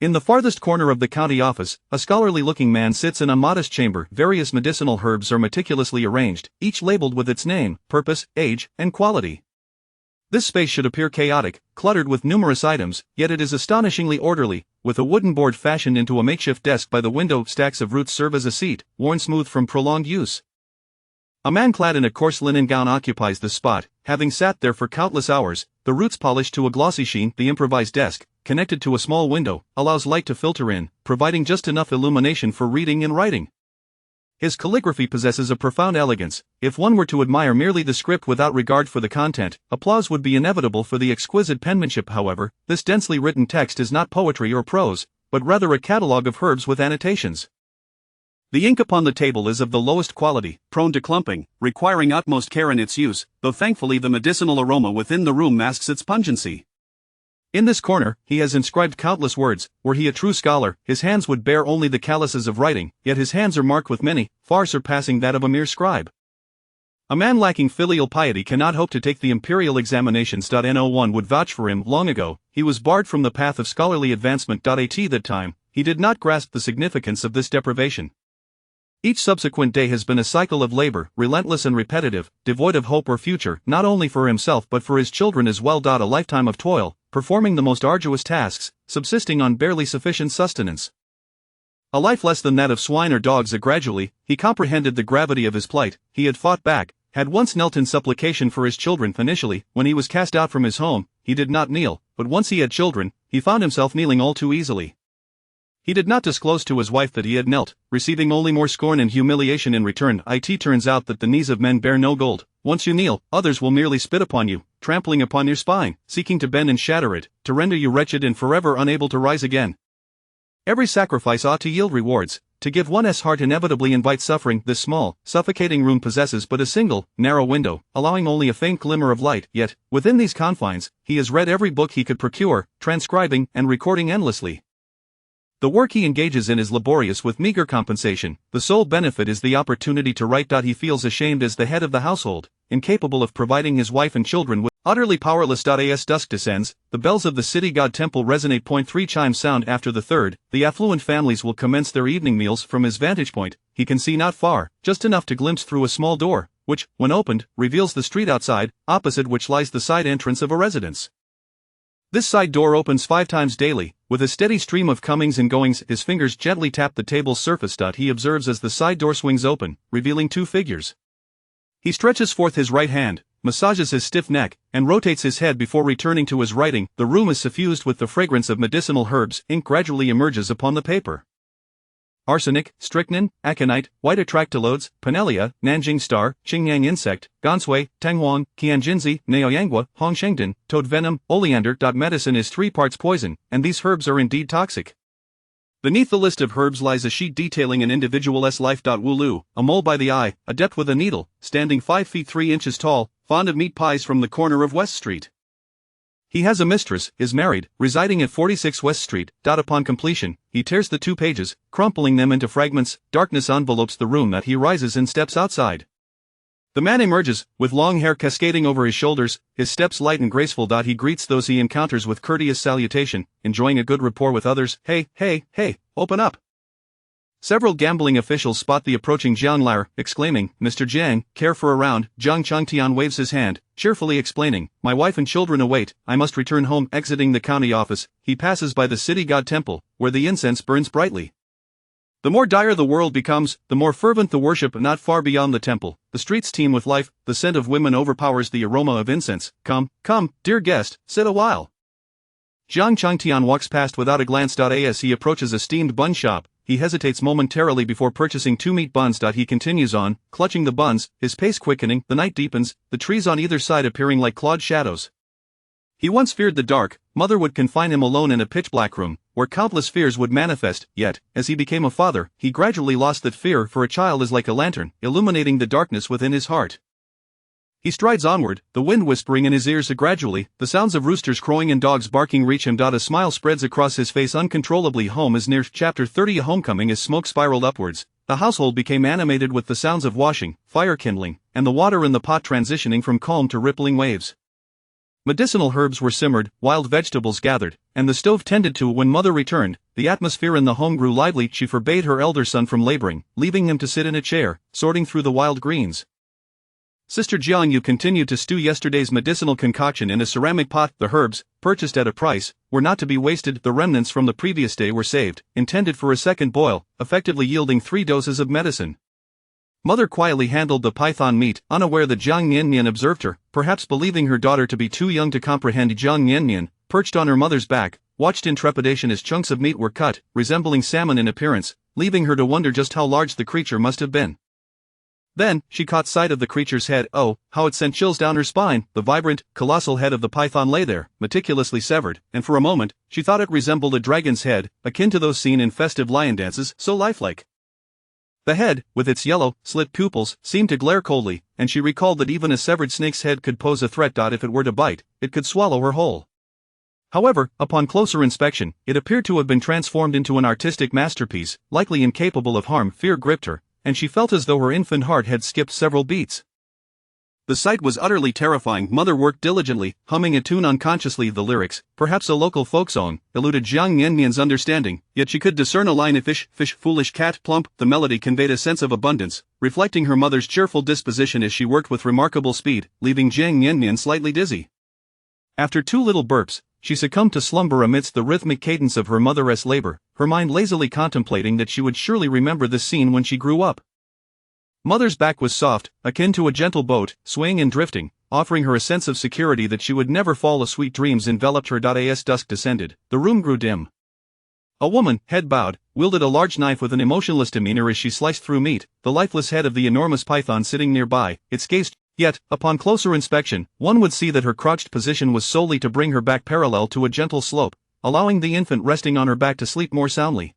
In the farthest corner of the county office, a scholarly-looking man sits in a modest chamber. Various medicinal herbs are meticulously arranged, each labeled with its name, purpose, age, and quality. This space should appear chaotic, cluttered with numerous items, yet it is astonishingly orderly, with a wooden board fashioned into a makeshift desk by the window. Stacks of roots serve as a seat, worn smooth from prolonged use. A man clad in a coarse linen gown occupies the spot, having sat there for countless hours, the roots polished to a glossy sheen. The improvised desk, connected to a small window, allows light to filter in, providing just enough illumination for reading and writing. His calligraphy possesses a profound elegance. If one were to admire merely the script without regard for the content, applause would be inevitable for the exquisite penmanship. However, this densely written text is not poetry or prose, but rather a catalogue of herbs with annotations. The ink upon the table is of the lowest quality, prone to clumping, requiring utmost care in its use, though thankfully the medicinal aroma within the room masks its pungency. In this corner, he has inscribed countless words. Were he a true scholar, his hands would bear only the calluses of writing, yet his hands are marked with many, far surpassing that of a mere scribe. A man lacking filial piety cannot hope to take the imperial examinations. No one would vouch for him. Long ago, he was barred from the path of scholarly advancement. At that time, he did not grasp the significance of this deprivation. Each subsequent day has been a cycle of labor, relentless and repetitive, devoid of hope or future, not only for himself but for his children as well. A lifetime of toil, performing the most arduous tasks, subsisting on barely sufficient sustenance. A life less than that of swine or dogs. Gradually, he comprehended the gravity of his plight. He had fought back, had once knelt in supplication for his children. Initially, when he was cast out from his home, he did not kneel, but once he had children, he found himself kneeling all too easily. He did not disclose to his wife that he had knelt, receiving only more scorn and humiliation in return. It turns out that the knees of men bear no gold. Once you kneel, others will merely spit upon you, trampling upon your spine, seeking to bend and shatter it, to render you wretched and forever unable to rise again. Every sacrifice ought to yield rewards. To give one's heart inevitably invites suffering. This small, suffocating room possesses but a single, narrow window, allowing only a faint glimmer of light. Yet, within these confines, he has read every book he could procure, transcribing and recording endlessly. The work he engages in is laborious with meager compensation. The sole benefit is the opportunity to write. He feels ashamed as the head of the household, incapable of providing his wife and children with. Utterly powerless. As dusk descends, the bells of the city god temple resonate. 3 chimes sound after the third. The affluent families will commence their evening meals. From his vantage point, he can see not far, just enough to glimpse through a small door, which, when opened, reveals the street outside, opposite which lies the side entrance of a residence. This side door opens 5 times daily, with a steady stream of comings and goings. His fingers gently tap the table's surface. He observes as the side door swings open, revealing 2 figures. He stretches forth his right hand, massages his stiff neck, and rotates his head before returning to his writing. The room is suffused with the fragrance of medicinal herbs. Ink gradually emerges upon the paper. Arsenic, strychnine, aconite, white atractylodes, panelia, Nanjing star, Qingyang insect, gansui, tanghuang, qianjinzi, neoyangua, hongshengdan, toad venom, oleander. Medicine is 3 parts poison, and these herbs are indeed toxic. Beneath the list of herbs lies a sheet detailing an individual's life. Wulu, a mole by the eye, adept with a needle, standing 5 feet 3 inches tall, fond of meat pies from the corner of West Street. He has a mistress, is married, residing at 46 West Street. Upon completion, he tears the 2 pages, crumpling them into fragments. Darkness envelopes the room. He rises and steps outside. The man emerges, with long hair cascading over his shoulders, his steps light and graceful. He greets those he encounters with courteous salutation, enjoying a good rapport with others. Hey, open up. Several gambling officials spot the approaching Jiang Miannian, exclaiming, Mr. Jiang, care for a round? Jiang Changtian waves his hand, cheerfully explaining, my wife and children await, I must return home. Exiting the county office, he passes by the city god temple, where the incense burns brightly. The more dire the world becomes, the more fervent the worship. Not far beyond the temple, the streets teem with life. The scent of women overpowers the aroma of incense. Come, dear guest, sit a while. Jiang Changtian walks past without a glance. As he approaches a steamed bun shop, he hesitates momentarily before purchasing 2 meat buns. He continues on, clutching the buns, his pace quickening. The night deepens, the trees on either side appearing like clawed shadows. He once feared the dark. Mother would confine him alone in a pitch-black room, where countless fears would manifest. Yet, as he became a father, he gradually lost that fear, for a child is like a lantern, illuminating the darkness within his heart. He strides onward, the wind whispering in his ears. Gradually, the sounds of roosters crowing and dogs barking reach him. A smile spreads across his face uncontrollably. Home is near. Chapter 30. A homecoming. As smoke spiraled upwards, the household became animated with the sounds of washing, fire kindling, and the water in the pot transitioning from calm to rippling waves. Medicinal herbs were simmered, wild vegetables gathered, and the stove tended to. When mother returned, the atmosphere in the home grew lively. She forbade her elder son from laboring, leaving him to sit in a chair, sorting through the wild greens. Sister Jiang, you continued to stew yesterday's medicinal concoction in a ceramic pot. The herbs, purchased at a price, were not to be wasted. The remnants from the previous day were saved, intended for a second boil, effectively yielding 3 doses of medicine. Mother quietly handled the python meat, unaware that Jiang Miannian observed her, perhaps believing her daughter to be too young to comprehend. Jiang Miannian, perched on her mother's back, watched in trepidation as chunks of meat were cut, resembling salmon in appearance, leaving her to wonder just how large the creature must have been. Then, she caught sight of the creature's head. Oh, how it sent chills down her spine! The vibrant, colossal head of the python lay there, meticulously severed, and for a moment, she thought it resembled a dragon's head, akin to those seen in festive lion dances, so lifelike. The head, with its yellow, slit pupils, seemed to glare coldly, and she recalled that even a severed snake's head could pose a threat. If it were to bite, it could swallow her whole. However, upon closer inspection, it appeared to have been transformed into an artistic masterpiece, likely incapable of harm. Fear gripped her, and she felt as though her infant heart had skipped several beats. The sight was utterly terrifying. Mother worked diligently, humming a tune unconsciously. The lyrics, perhaps a local folk song, eluded Jiang Miannian's understanding, yet she could discern a line of fish, foolish cat, plump. The melody conveyed a sense of abundance, reflecting her mother's cheerful disposition as she worked with remarkable speed, leaving Jiang Miannian slightly dizzy. After 2 little burps, she succumbed to slumber amidst the rhythmic cadence of her mother's labor, her mind lazily contemplating that she would surely remember this scene when she grew up. Mother's back was soft, akin to a gentle boat, swaying and drifting, offering her a sense of security that she would never fall. Sweet dreams enveloped her. As dusk descended, the room grew dim. A woman, head bowed, wielded a large knife with an emotionless demeanor as she sliced through meat, the lifeless head of the enormous python sitting nearby, its gaze. Yet, upon closer inspection, one would see that her crouched position was solely to bring her back parallel to a gentle slope, allowing the infant resting on her back to sleep more soundly.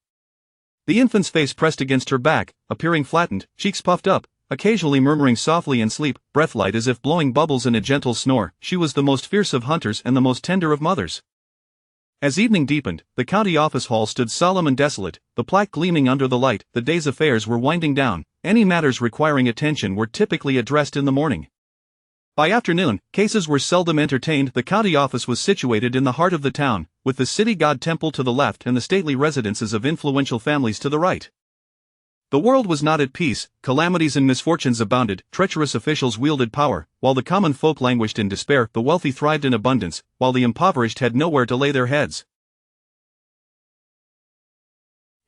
The infant's face pressed against her back, appearing flattened, cheeks puffed up, occasionally murmuring softly in sleep, breath light as if blowing bubbles in a gentle snore. She was the most fierce of hunters and the most tender of mothers. As evening deepened, the county office hall stood solemn and desolate, the plaque gleaming under the light. The day's affairs were winding down. Any matters requiring attention were typically addressed in the morning. By afternoon, cases were seldom entertained. The county office was situated in the heart of the town, with the city god temple to the left and the stately residences of influential families to the right. The world was not at peace, calamities and misfortunes abounded, treacherous officials wielded power, while the common folk languished in despair, the wealthy thrived in abundance, while the impoverished had nowhere to lay their heads.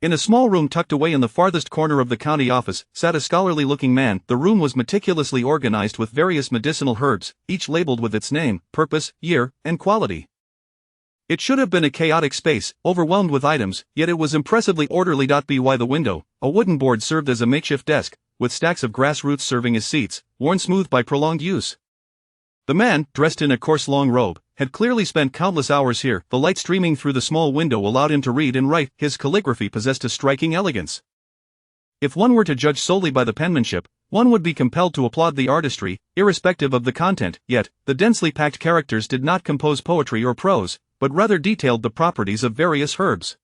In a small room tucked away in the farthest corner of the county office, sat a scholarly-looking man. The room was meticulously organized with various medicinal herbs, each labeled with its name, purpose, year, and quality. It should have been a chaotic space, overwhelmed with items, yet it was impressively orderly. By the window, a wooden board served as a makeshift desk, with stacks of grass roots serving as seats, worn smooth by prolonged use. The man, dressed in a coarse long robe, had clearly spent countless hours here. The light streaming through the small window allowed him to read and write. His calligraphy possessed a striking elegance. If one were to judge solely by the penmanship, one would be compelled to applaud the artistry, irrespective of the content. Yet, the densely packed characters did not compose poetry or prose, but rather detailed the properties of various herbs.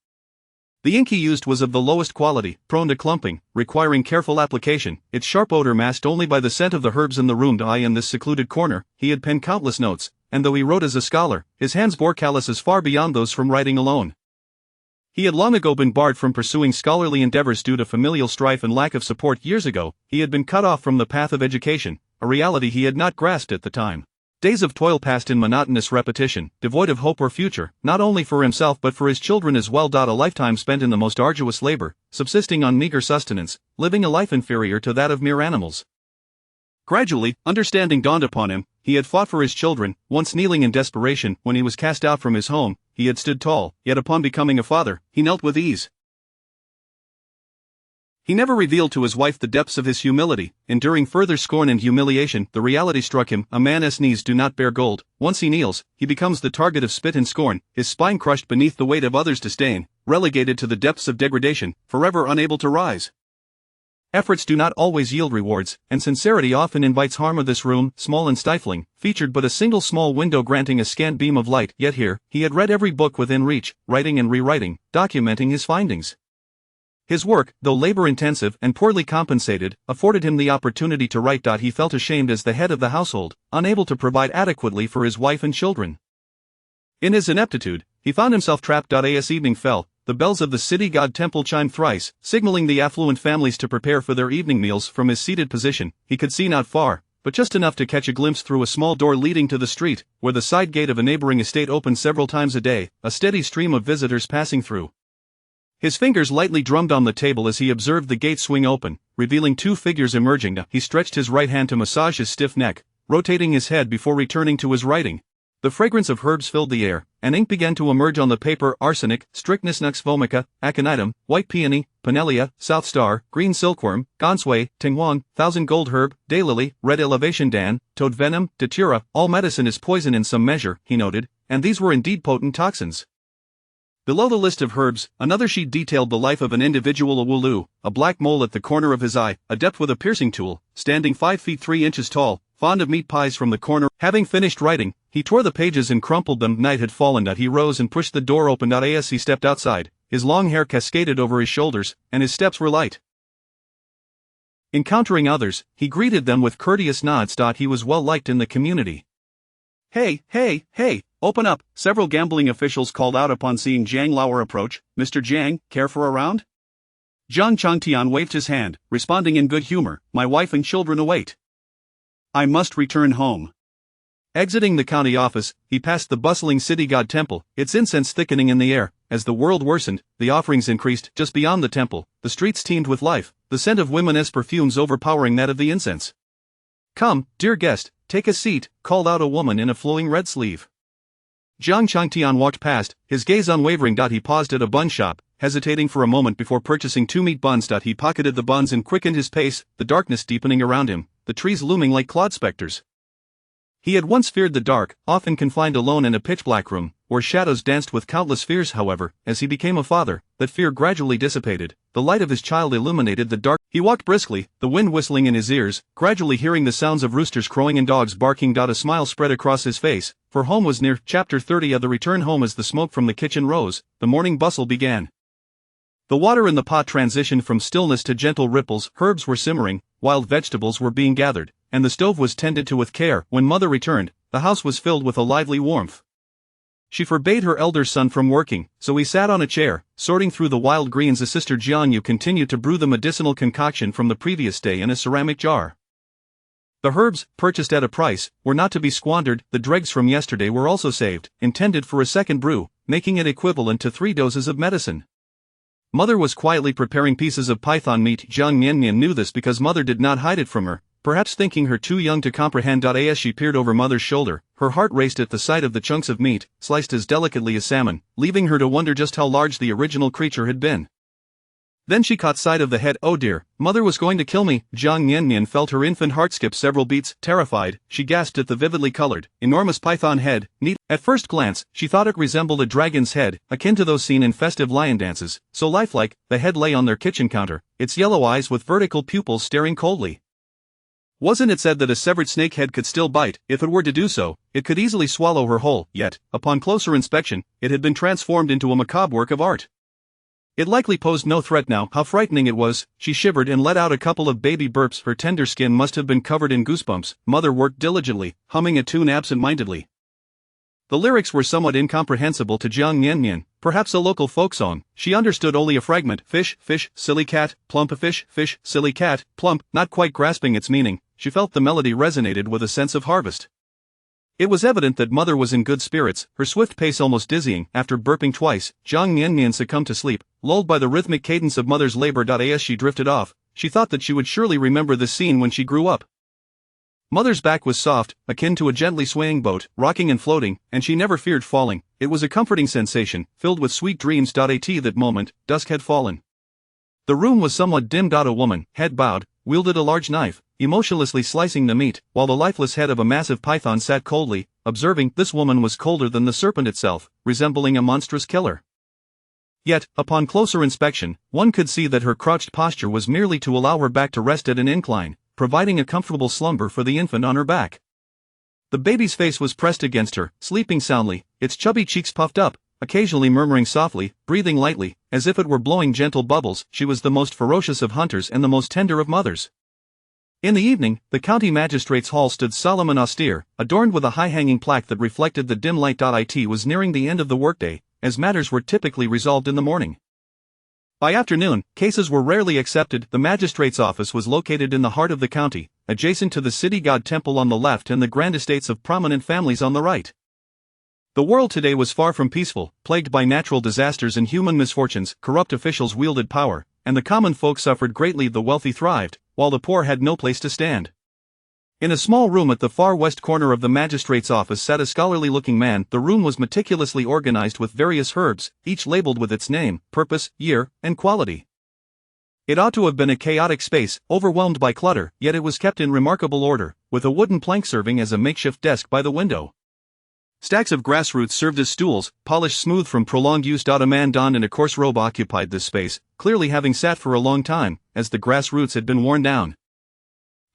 The ink he used was of the lowest quality, prone to clumping, requiring careful application, its sharp odor masked only by the scent of the herbs in the room. In this secluded corner, he had penned countless notes, and though he wrote as a scholar, his hands bore calluses far beyond those from writing alone. He had long ago been barred from pursuing scholarly endeavors due to familial strife and lack of support. Years ago, he had been cut off from the path of education, a reality he had not grasped at the time. Days of toil passed in monotonous repetition, devoid of hope or future, not only for himself but for his children as well. A lifetime spent in the most arduous labor, subsisting on meager sustenance, living a life inferior to that of mere animals. Gradually, understanding dawned upon him. He had fought for his children. Once kneeling in desperation, when he was cast out from his home, he had stood tall, yet upon becoming a father, he knelt with ease. He never revealed to his wife the depths of his humility. Enduring further scorn and humiliation, the reality struck him: a man's knees do not bear gold. Once he kneels, he becomes the target of spit and scorn, his spine crushed beneath the weight of others' disdain, relegated to the depths of degradation, forever unable to rise. Efforts do not always yield rewards, and sincerity often invites harm. This room, small and stifling, featured but a single small window granting a scant beam of light. Yet here, he had read every book within reach, writing and rewriting, documenting his findings. His work, though labor-intensive and poorly compensated, afforded him the opportunity to write. He felt ashamed as the head of the household, unable to provide adequately for his wife and children. In his ineptitude, he found himself trapped. As evening fell, the bells of the city god temple chimed thrice, signaling the affluent families to prepare for their evening meals. From his seated position, he could see not far, but just enough to catch a glimpse through a small door leading to the street, where the side gate of a neighboring estate opened several times a day, a steady stream of visitors passing through. His fingers lightly drummed on the table as he observed the gate swing open, revealing two figures emerging. He stretched his right hand to massage his stiff neck, rotating his head before returning to his writing. The fragrance of herbs filled the air, and ink began to emerge on the paper: arsenic, strychnus nux vomica, aconitum, white peony, pinelia, south star, green silkworm, gonsway, tingwang, thousand gold herb, daylily, red elevation dan, toad venom, datura. All medicine is poison in some measure, he noted, and these were indeed potent toxins. Below the list of herbs, another sheet detailed the life of an individual: a wooloo, a black mole at the corner of his eye, adept with a piercing tool, standing 5 feet 3 inches tall, fond of meat pies from the corner. Having finished writing, he tore the pages and crumpled them. Night had fallen. He rose and pushed the door open. As he stepped outside, his long hair cascaded over his shoulders, and his steps were light. Encountering others, he greeted them with courteous nods. He was well liked in the community. "Hey, hey, hey, open up," several gambling officials called out upon seeing Jiang Lauer approach. "Mr. Jiang, care for a round?" Jiang Changtian waved his hand, responding in good humor: "My wife and children await. I must return home." Exiting the county office, he passed the bustling city god temple, its incense thickening in the air. As the world worsened, the offerings increased. Just beyond the temple, the streets teemed with life, the scent of women's perfumes overpowering that of the incense. "Come, dear guest, take a seat," called out a woman in a flowing red sleeve. Jiang Changtian walked past, his gaze unwavering. He paused at a bun shop, hesitating for a moment before purchasing 2 meat buns. He pocketed the buns and quickened his pace, the darkness deepening around him, the trees looming like cloud specters. He had once feared the dark, often confined alone in a pitch-black room, where shadows danced with countless fears. However, as he became a father, that fear gradually dissipated. The light of his child illuminated the dark. He walked briskly, the wind whistling in his ears, gradually hearing the sounds of roosters crowing and dogs barking. A smile spread across his face, for home was near. Chapter 30 of The Return Home. As the smoke from the kitchen rose, the morning bustle began. The water in the pot transitioned from stillness to gentle ripples, herbs were simmering, wild vegetables were being gathered, and the stove was tended to with care. When mother returned, the house was filled with a lively warmth. She forbade her elder son from working, so he sat on a chair, sorting through the wild greens as Sister Jiang continued to brew the medicinal concoction from the previous day in a ceramic jar. The herbs, purchased at a price, were not to be squandered. The dregs from yesterday were also saved, intended for a second brew, making it equivalent to 3 doses of medicine. Mother was quietly preparing pieces of python meat. Jiang Miannian knew this because Mother did not hide it from her, perhaps thinking her too young to comprehend. As she peered over Mother's shoulder, her heart raced at the sight of the chunks of meat, sliced as delicately as salmon, leaving her to wonder just how large the original creature had been. Then she caught sight of the head. Oh dear, Mother was going to kill me. Jiang Miannian felt her infant heart skip several beats. Terrified, she gasped at the vividly colored, enormous python head. Neat. At first glance, she thought it resembled a dragon's head, akin to those seen in festive lion dances, so lifelike. The head lay on their kitchen counter, its yellow eyes with vertical pupils staring coldly. Wasn't it said that a severed snake head could still bite? If it were to do so, it could easily swallow her whole. Yet, upon closer inspection, it had been transformed into a macabre work of art. It likely posed no threat now. How frightening it was. She shivered and let out a couple of baby burps. Her tender skin must have been covered in goosebumps. Mother worked diligently, humming a tune absent-mindedly. The lyrics were somewhat incomprehensible to Jiang Miannian, perhaps a local folk song. She understood only a fragment. Fish, fish, silly cat, plump. Fish, fish, silly cat, plump. Not quite grasping its meaning, she felt the melody resonated with a sense of harvest. It was evident that Mother was in good spirits, her swift pace almost dizzying. After burping twice, Jiang Miannian succumbed to sleep, lulled by the rhythmic cadence of Mother's labor. As she drifted off, she thought that she would surely remember this scene when she grew up. Mother's back was soft, akin to a gently swaying boat, rocking and floating, and she never feared falling. It was a comforting sensation, filled with sweet dreams. At that moment, dusk had fallen. The room was somewhat dimmed. A woman, head bowed, wielded a large knife, emotionlessly slicing the meat, while the lifeless head of a massive python sat coldly, observing. This woman was colder than the serpent itself, resembling a monstrous killer. Yet, upon closer inspection, one could see that her crouched posture was merely to allow her back to rest at an incline, providing a comfortable slumber for the infant on her back. The baby's face was pressed against her, sleeping soundly, its chubby cheeks puffed up, occasionally murmuring softly, breathing lightly, as if it were blowing gentle bubbles. She was the most ferocious of hunters and the most tender of mothers. In the evening, the county magistrate's hall stood solemn and austere, adorned with a high-hanging plaque that reflected the dim light. It was nearing the end of the workday, as matters were typically resolved in the morning. By afternoon, cases were rarely accepted. The magistrate's office was located in the heart of the county, adjacent to the city god temple on the left and the grand estates of prominent families on the right. The world today was far from peaceful, plagued by natural disasters and human misfortunes. Corrupt officials wielded power, and the common folk suffered greatly. The wealthy thrived, while the poor had no place to stand. In a small room at the far west corner of the magistrate's office sat a scholarly-looking man. The room was meticulously organized with various herbs, each labeled with its name, purpose, year, and quality. It ought to have been a chaotic space, overwhelmed by clutter, yet it was kept in remarkable order, with a wooden plank serving as a makeshift desk by the window. Stacks of grass roots served as stools, polished smooth from prolonged use. A man donned in a coarse robe occupied this space, clearly having sat for a long time, as the grass roots had been worn down.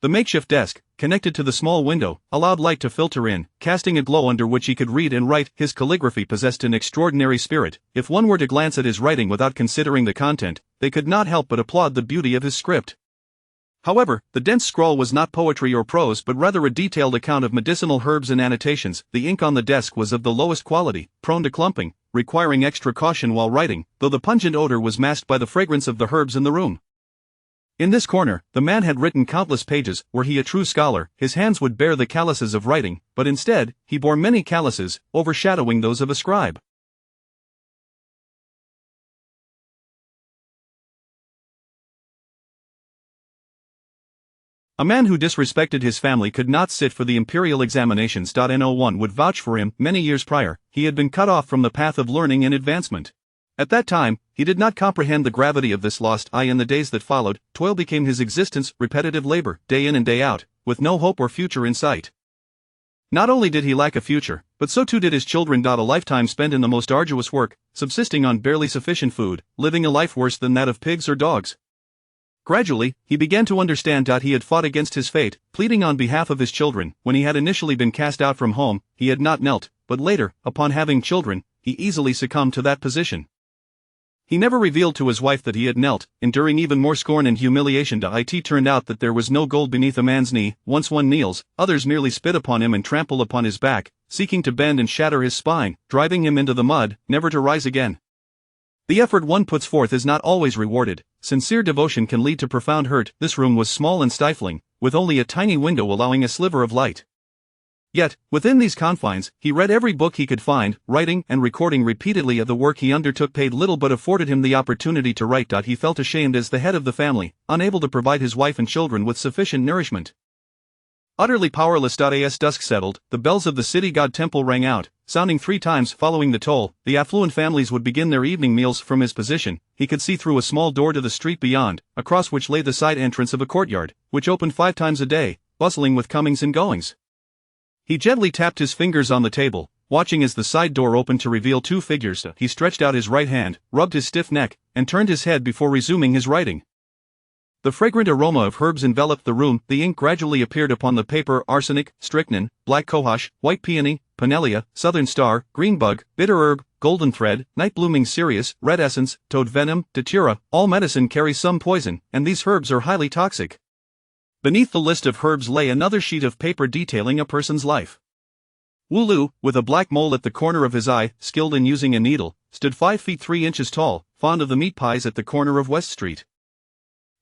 The makeshift desk, connected to the small window, allowed light to filter in, casting a glow under which he could read and write. His calligraphy possessed an extraordinary spirit. If one were to glance at his writing without considering the content, they could not help but applaud the beauty of his script. However, the dense scrawl was not poetry or prose but rather a detailed account of medicinal herbs and annotations. The ink on the desk was of the lowest quality, prone to clumping, requiring extra caution while writing, though the pungent odor was masked by the fragrance of the herbs in the room. In this corner, the man had written countless pages. Were he a true scholar, his hands would bear the calluses of writing, but instead, he bore many calluses, overshadowing those of a scribe. A man who disrespected his family could not sit for the imperial examinations. No one would vouch for him. Many years prior, he had been cut off from the path of learning and advancement. At that time, he did not comprehend the gravity of this lost. In the days that followed, toil became his existence, repetitive labor, day in and day out, with no hope or future in sight. Not only did he lack a future, but so too did his children. A lifetime spent in the most arduous work, subsisting on barely sufficient food, living a life worse than that of pigs or dogs. Gradually, he began to understand. He had fought against his fate, pleading on behalf of his children. When he had initially been cast out from home, he had not knelt, but later, upon having children, he easily succumbed to that position. He never revealed to his wife that he had knelt, enduring even more scorn and humiliation. It turned out that there was no gold beneath a man's knee. Once one kneels, others merely spit upon him and trample upon his back, seeking to bend and shatter his spine, driving him into the mud, never to rise again. The effort one puts forth is not always rewarded. Sincere devotion can lead to profound hurt. This room was small and stifling, with only a tiny window allowing a sliver of light. Yet, within these confines, he read every book he could find, writing and recording repeatedly of the work he undertook paid little but afforded him the opportunity to write. He felt ashamed as the head of the family, unable to provide his wife and children with sufficient nourishment. Utterly powerless. As dusk settled, the bells of the city god temple rang out, sounding 3 times. Following the toll, the affluent families would begin their evening meals. From his position, he could see through a small door to the street beyond, across which lay the side entrance of a courtyard, which opened 5 times a day, bustling with comings and goings. He gently tapped his fingers on the table, watching as the side door opened to reveal 2 figures. He stretched out his right hand, rubbed his stiff neck, and turned his head before resuming his writing. The fragrant aroma of herbs enveloped the room. The ink gradually appeared upon the paper: arsenic, strychnine, black cohosh, white peony, Pinellia, southern star, green bug, bitter herb, golden thread, night-blooming cereus, red essence, toad venom, datura. All medicine carries some poison, and these herbs are highly toxic. Beneath the list of herbs lay another sheet of paper detailing a person's life. Wooloo, with a black mole at the corner of his eye, skilled in using a needle, stood 5 feet 3 inches tall, fond of the meat pies at the corner of West Street.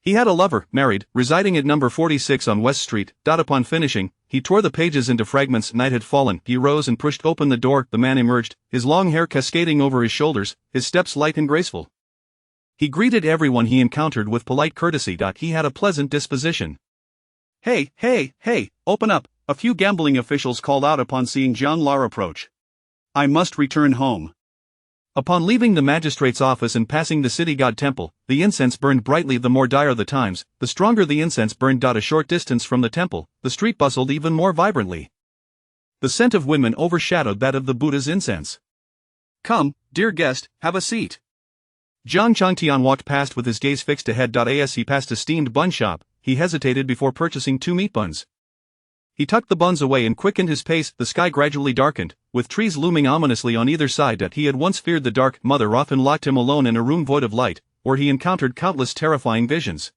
He had a lover, married, residing at number 46 on West Street. Upon finishing, he tore the pages into fragments. Night had fallen. He rose and pushed open the door. The man emerged, his long hair cascading over his shoulders, his steps light and graceful. He greeted everyone he encountered with polite courtesy. He had a pleasant disposition. Hey, open up, a few gambling officials called out upon seeing Jiang Lar approach. I must return home. Upon leaving the magistrate's office and passing the city god temple, the incense burned brightly. The more dire the times, the stronger the incense burned. A short distance from the temple, the street bustled even more vibrantly. The scent of women overshadowed that of the Buddha's incense. Come, dear guest, have a seat. Zhang Changtian walked past with his gaze fixed ahead. As he passed a steamed bun shop, he hesitated before purchasing 2 meat buns. He tucked the buns away and quickened his pace. The sky gradually darkened, with trees looming ominously on either side. He had once feared the dark. Mother often locked him alone in a room void of light, where he encountered countless terrifying visions.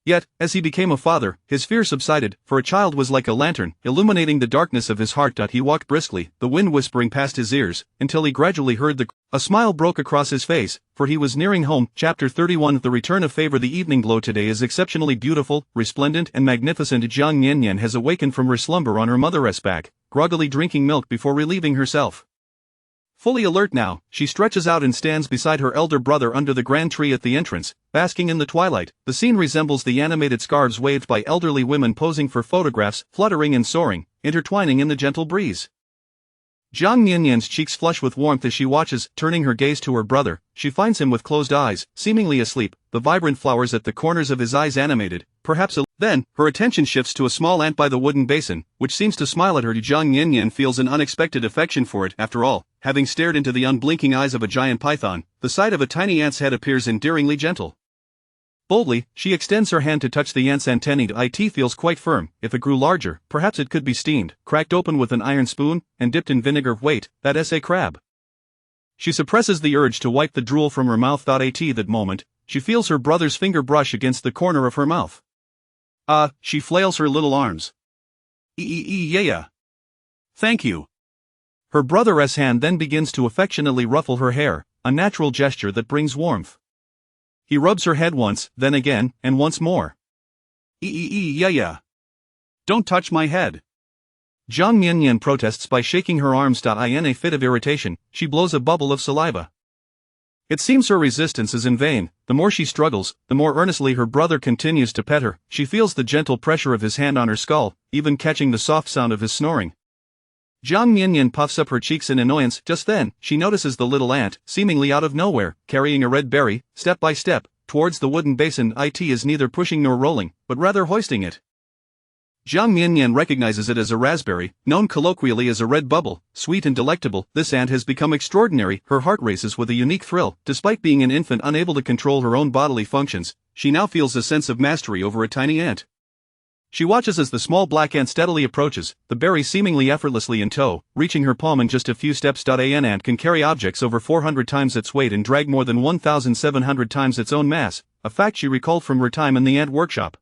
Yet, as he became a father, his fear subsided, for a child was like a lantern, illuminating the darkness of his heart. He walked briskly, the wind whispering past his ears, until he gradually heard a smile broke across his face, for he was nearing home. Chapter 31. The return of favor. The evening glow today is exceptionally beautiful, resplendent and magnificent. Jiang Miannian has awakened from her slumber on her mother's back, groggily drinking milk before relieving herself. Fully alert now, she stretches out and stands beside her elder brother under the grand tree at the entrance, basking in the twilight. The scene resembles the animated scarves waved by elderly women posing for photographs, fluttering and soaring, intertwining in the gentle breeze. Jiang Miannian's cheeks flush with warmth as she watches. Turning her gaze to her brother, she finds him with closed eyes, seemingly asleep, the vibrant flowers at the corners of his eyes animated, perhaps Then, her attention shifts to a small ant by the wooden basin, which seems to smile at her. Jiang Miannian feels an unexpected affection for it. After all, having stared into the unblinking eyes of a giant python, the sight of a tiny ant's head appears endearingly gentle. Boldly, she extends her hand to touch the ant's antennae. It feels quite firm. If it grew larger, perhaps it could be steamed, cracked open with an iron spoon, and dipped in vinegar. Wait, that's a crab. She suppresses the urge to wipe the drool from her mouth. At that moment, she feels her brother's finger brush against the corner of her mouth. She flails her little arms. Yeah. Thank you. Her brother's hand then begins to affectionately ruffle her hair, a natural gesture that brings warmth. He rubs her head once, then again, and once more. Yeah. Don't touch my head. Jiang Miannian protests by shaking her arms. In a fit of irritation, she blows a bubble of saliva. It seems her resistance is in vain. The more she struggles, the more earnestly her brother continues to pet her. She feels the gentle pressure of his hand on her skull, even catching the soft sound of his snoring. Jiang Miannian puffs up her cheeks in annoyance. Just then, she notices the little ant, seemingly out of nowhere, carrying a red berry, step by step, towards the wooden basin. It is neither pushing nor rolling, but rather hoisting it. Jiang Miannian recognizes it as a raspberry, known colloquially as a red bubble, sweet and delectable. This ant has become extraordinary. Her heart races with a unique thrill. Despite being an infant unable to control her own bodily functions, she now feels a sense of mastery over a tiny ant. She watches as the small black ant steadily approaches, the berry seemingly effortlessly in tow, reaching her palm in just a few steps. An ant can carry objects over 400 times its weight and drag more than 1,700 times its own mass, a fact she recalled from her time in the ant workshop.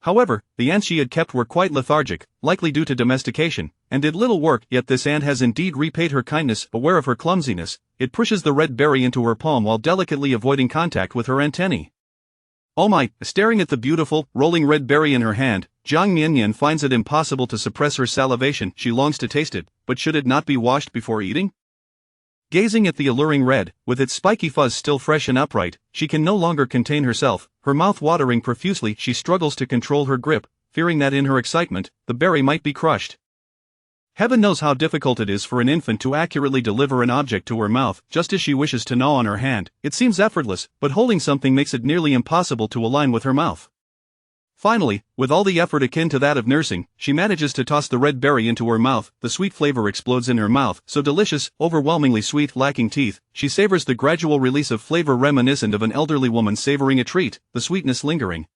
However, the ants she had kept were quite lethargic, likely due to domestication, and did little work. Yet this ant has indeed repaid her kindness. Aware of her clumsiness, it pushes the red berry into her palm while delicately avoiding contact with her antennae. Oh my! Staring at the beautiful, rolling red berry in her hand, Jiang Miannian finds it impossible to suppress her salivation. She longs to taste it, but should it not be washed before eating? Gazing at the alluring red, with its spiky fuzz still fresh and upright, she can no longer contain herself, her mouth watering profusely. She struggles to control her grip, fearing that in her excitement, the berry might be crushed. Heaven knows how difficult it is for an infant to accurately deliver an object to her mouth. Just as she wishes to gnaw on her hand, it seems effortless, but holding something makes it nearly impossible to align with her mouth. Finally, with all the effort akin to that of nursing, she manages to toss the red berry into her mouth. The sweet flavor explodes in her mouth, so delicious, overwhelmingly sweet. Lacking teeth, she savors the gradual release of flavor reminiscent of an elderly woman savoring a treat, the sweetness lingering.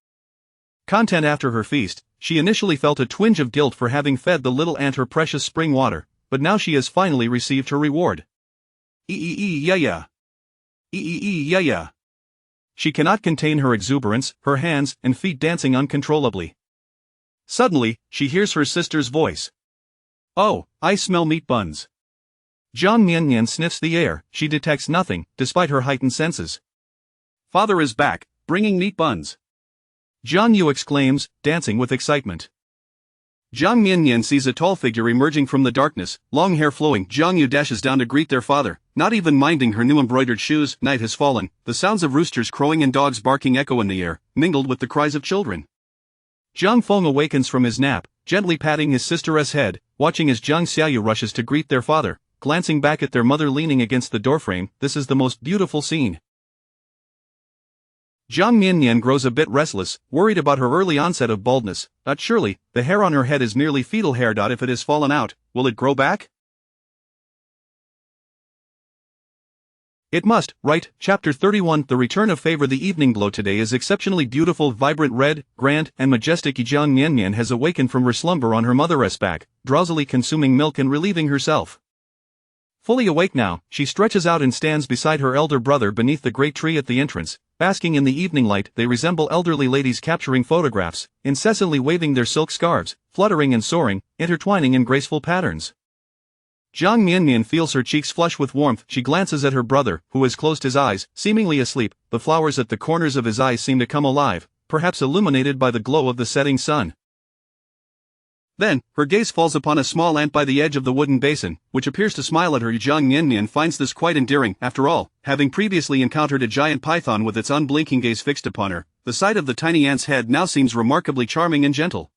Content. After her feast, she initially felt a twinge of guilt for having fed the little ant her precious spring water, but now she has finally received her reward. Yeah. Yeah. She cannot contain her exuberance, her hands and feet dancing uncontrollably. Suddenly, she hears her sister's voice. Oh, I smell meat buns. Jiang Miannian sniffs the air. She detects nothing, despite her heightened senses. Father is back, bringing meat buns. Jiang Yu exclaims, dancing with excitement. Jiang Miannian sees a tall figure emerging from the darkness, long hair flowing. Jiang Yu dashes down to greet their father, not even minding her new embroidered shoes. Night has fallen, the sounds of roosters crowing and dogs barking echo in the air, mingled with the cries of children. Jiang Feng awakens from his nap, gently patting his sister's head, watching as Jiang Xiaoyu rushes to greet their father, glancing back at their mother leaning against the doorframe. This is the most beautiful scene. Jiang Miannian grows a bit restless, worried about her early onset of baldness. Surely, the hair on her head is merely fetal hair. If it has fallen out, will it grow back? It must, right? Chapter 31. The return of favor. The evening glow today is exceptionally beautiful, vibrant red, grand, and majestic. Jiang Miannian has awakened from her slumber on her mother's back, drowsily consuming milk and relieving herself. Fully awake now, she stretches out and stands beside her elder brother beneath the great tree at the entrance. Basking in the evening light, they resemble elderly ladies capturing photographs, incessantly waving their silk scarves, fluttering and soaring, intertwining in graceful patterns. Jiang Miannian feels her cheeks flush with warmth. She glances at her brother, who has closed his eyes, seemingly asleep. The flowers at the corners of his eyes seem to come alive, perhaps illuminated by the glow of the setting sun. Then, her gaze falls upon a small ant by the edge of the wooden basin, which appears to smile at her. Jiang Miannian finds this quite endearing. After all, having previously encountered a giant python with its unblinking gaze fixed upon her, the sight of the tiny ant's head now seems remarkably charming and gentle.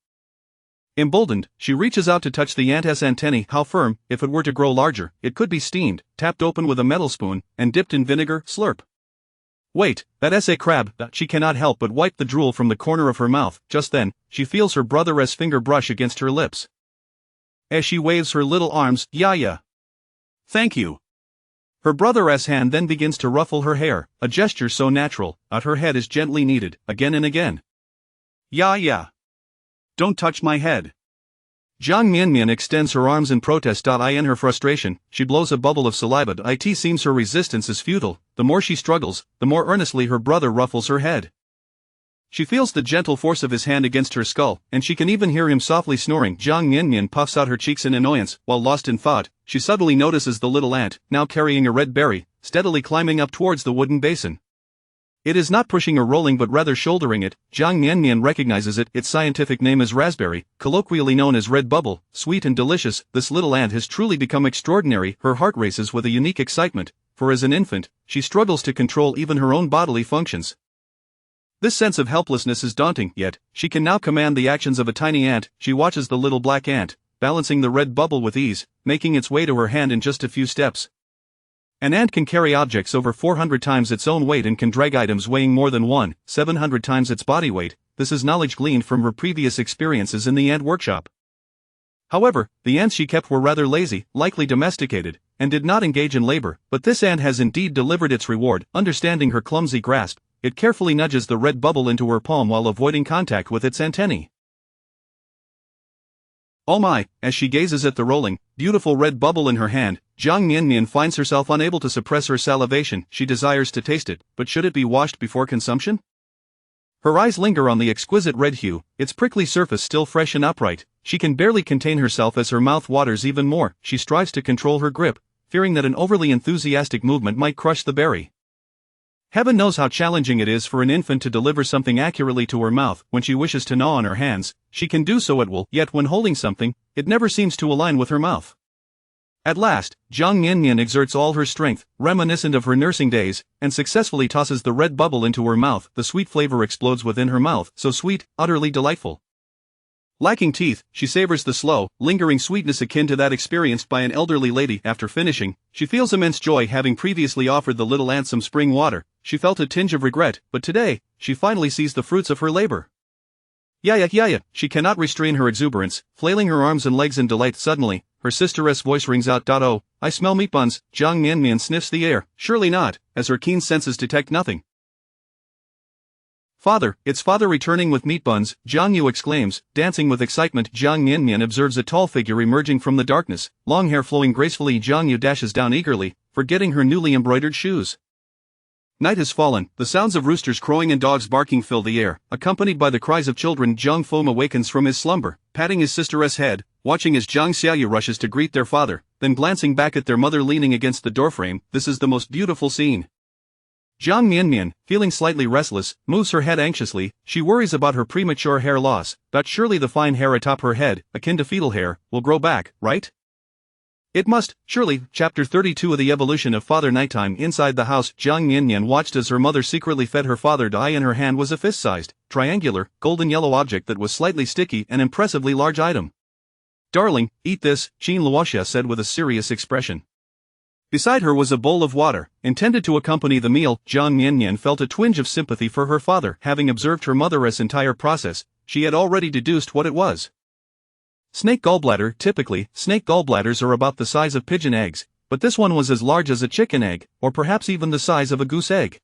Emboldened, she reaches out to touch the ant's antennae. How firm! If it were to grow larger, it could be steamed, tapped open with a metal spoon, and dipped in vinegar. Slurp. Wait, that's a crab. She cannot help but wipe the drool from the corner of her mouth. Just then, she feels her brother's finger brush against her lips. As she waves her little arms, yeah. Thank you. Her brother's hand then begins to ruffle her hair, a gesture so natural, that her head is gently kneaded, again and again. Yeah. Don't touch my head. Jiang Miannian extends her arms in protest. In her frustration, she blows a bubble of saliva. It seems her resistance is futile. The more she struggles, the more earnestly her brother ruffles her head. She feels the gentle force of his hand against her skull, and she can even hear him softly snoring. Jiang Miannian puffs out her cheeks in annoyance. While lost in thought, she suddenly notices the little ant, now carrying a red berry, steadily climbing up towards the wooden basin. It is not pushing or rolling but rather shouldering it. Jiang Miannian recognizes it. Its scientific name is raspberry, colloquially known as red bubble, sweet and delicious. This little ant has truly become extraordinary. Her heart races with a unique excitement, for as an infant, she struggles to control even her own bodily functions. This sense of helplessness is daunting, yet, she can now command the actions of a tiny ant. She watches the little black ant, balancing the red bubble with ease, making its way to her hand in just a few steps. An ant can carry objects over 400 times its own weight and can drag items weighing more than 700 times its body weight. This is knowledge gleaned from her previous experiences in the ant workshop. However, the ants she kept were rather lazy, likely domesticated, and did not engage in labor, but this ant has indeed delivered its reward. Understanding her clumsy grasp, it carefully nudges the red bubble into her palm while avoiding contact with its antennae. Oh my, as she gazes at the rolling, beautiful red bubble in her hand, Jiang Miannian finds herself unable to suppress her salivation. She desires to taste it, but should it be washed before consumption? Her eyes linger on the exquisite red hue, its prickly surface still fresh and upright. She can barely contain herself as her mouth waters even more. She strives to control her grip, fearing that an overly enthusiastic movement might crush the berry. Heaven knows how challenging it is for an infant to deliver something accurately to her mouth. When she wishes to gnaw on her hands, she can do so at will, yet when holding something, it never seems to align with her mouth. At last, Jiang Miannian exerts all her strength, reminiscent of her nursing days, and successfully tosses the red bubble into her mouth. The sweet flavor explodes within her mouth, so sweet, utterly delightful. Lacking teeth, she savors the slow, lingering sweetness akin to that experienced by an elderly lady. After finishing, she feels immense joy. Having previously offered the little ant some spring water, she felt a tinge of regret, but today, she finally sees the fruits of her labor. Yaya, she cannot restrain her exuberance, flailing her arms and legs in delight. Suddenly, her sister's voice rings out. Oh, I smell meat buns. Jiang Miannian sniffs the air. Surely not, as her keen senses detect nothing. Father, it's father returning with meat buns, Jiang Yu exclaims, dancing with excitement. Jiang Miannian observes a tall figure emerging from the darkness, long hair flowing gracefully. Jiang Yu dashes down eagerly, forgetting her newly embroidered shoes. Night has fallen, the sounds of roosters crowing and dogs barking fill the air, accompanied by the cries of children. Jiang Feng awakens from his slumber, patting his sister's head, watching as Jiang Xiaoyu rushes to greet their father, then glancing back at their mother leaning against the doorframe. This is the most beautiful scene. Jiang Miannian, feeling slightly restless, moves her head anxiously. She worries about her premature hair loss, but surely the fine hair atop her head, akin to fetal hair, will grow back, right? It must, surely. Chapter 32 of the Evolution of Father. Nighttime. Inside the house, Jiang Miannian watched as her mother secretly fed her father. The eye in her hand was a fist-sized, triangular, golden-yellow object that was slightly sticky, an impressively large item. Darling, eat this, Qin Luoxia said with a serious expression. Beside her was a bowl of water, intended to accompany the meal. Jiang Miannian felt a twinge of sympathy for her father. Having observed her mother's entire process, she had already deduced what it was. Snake gallbladder. Typically, snake gallbladders are about the size of pigeon eggs, but this one was as large as a chicken egg, or perhaps even the size of a goose egg.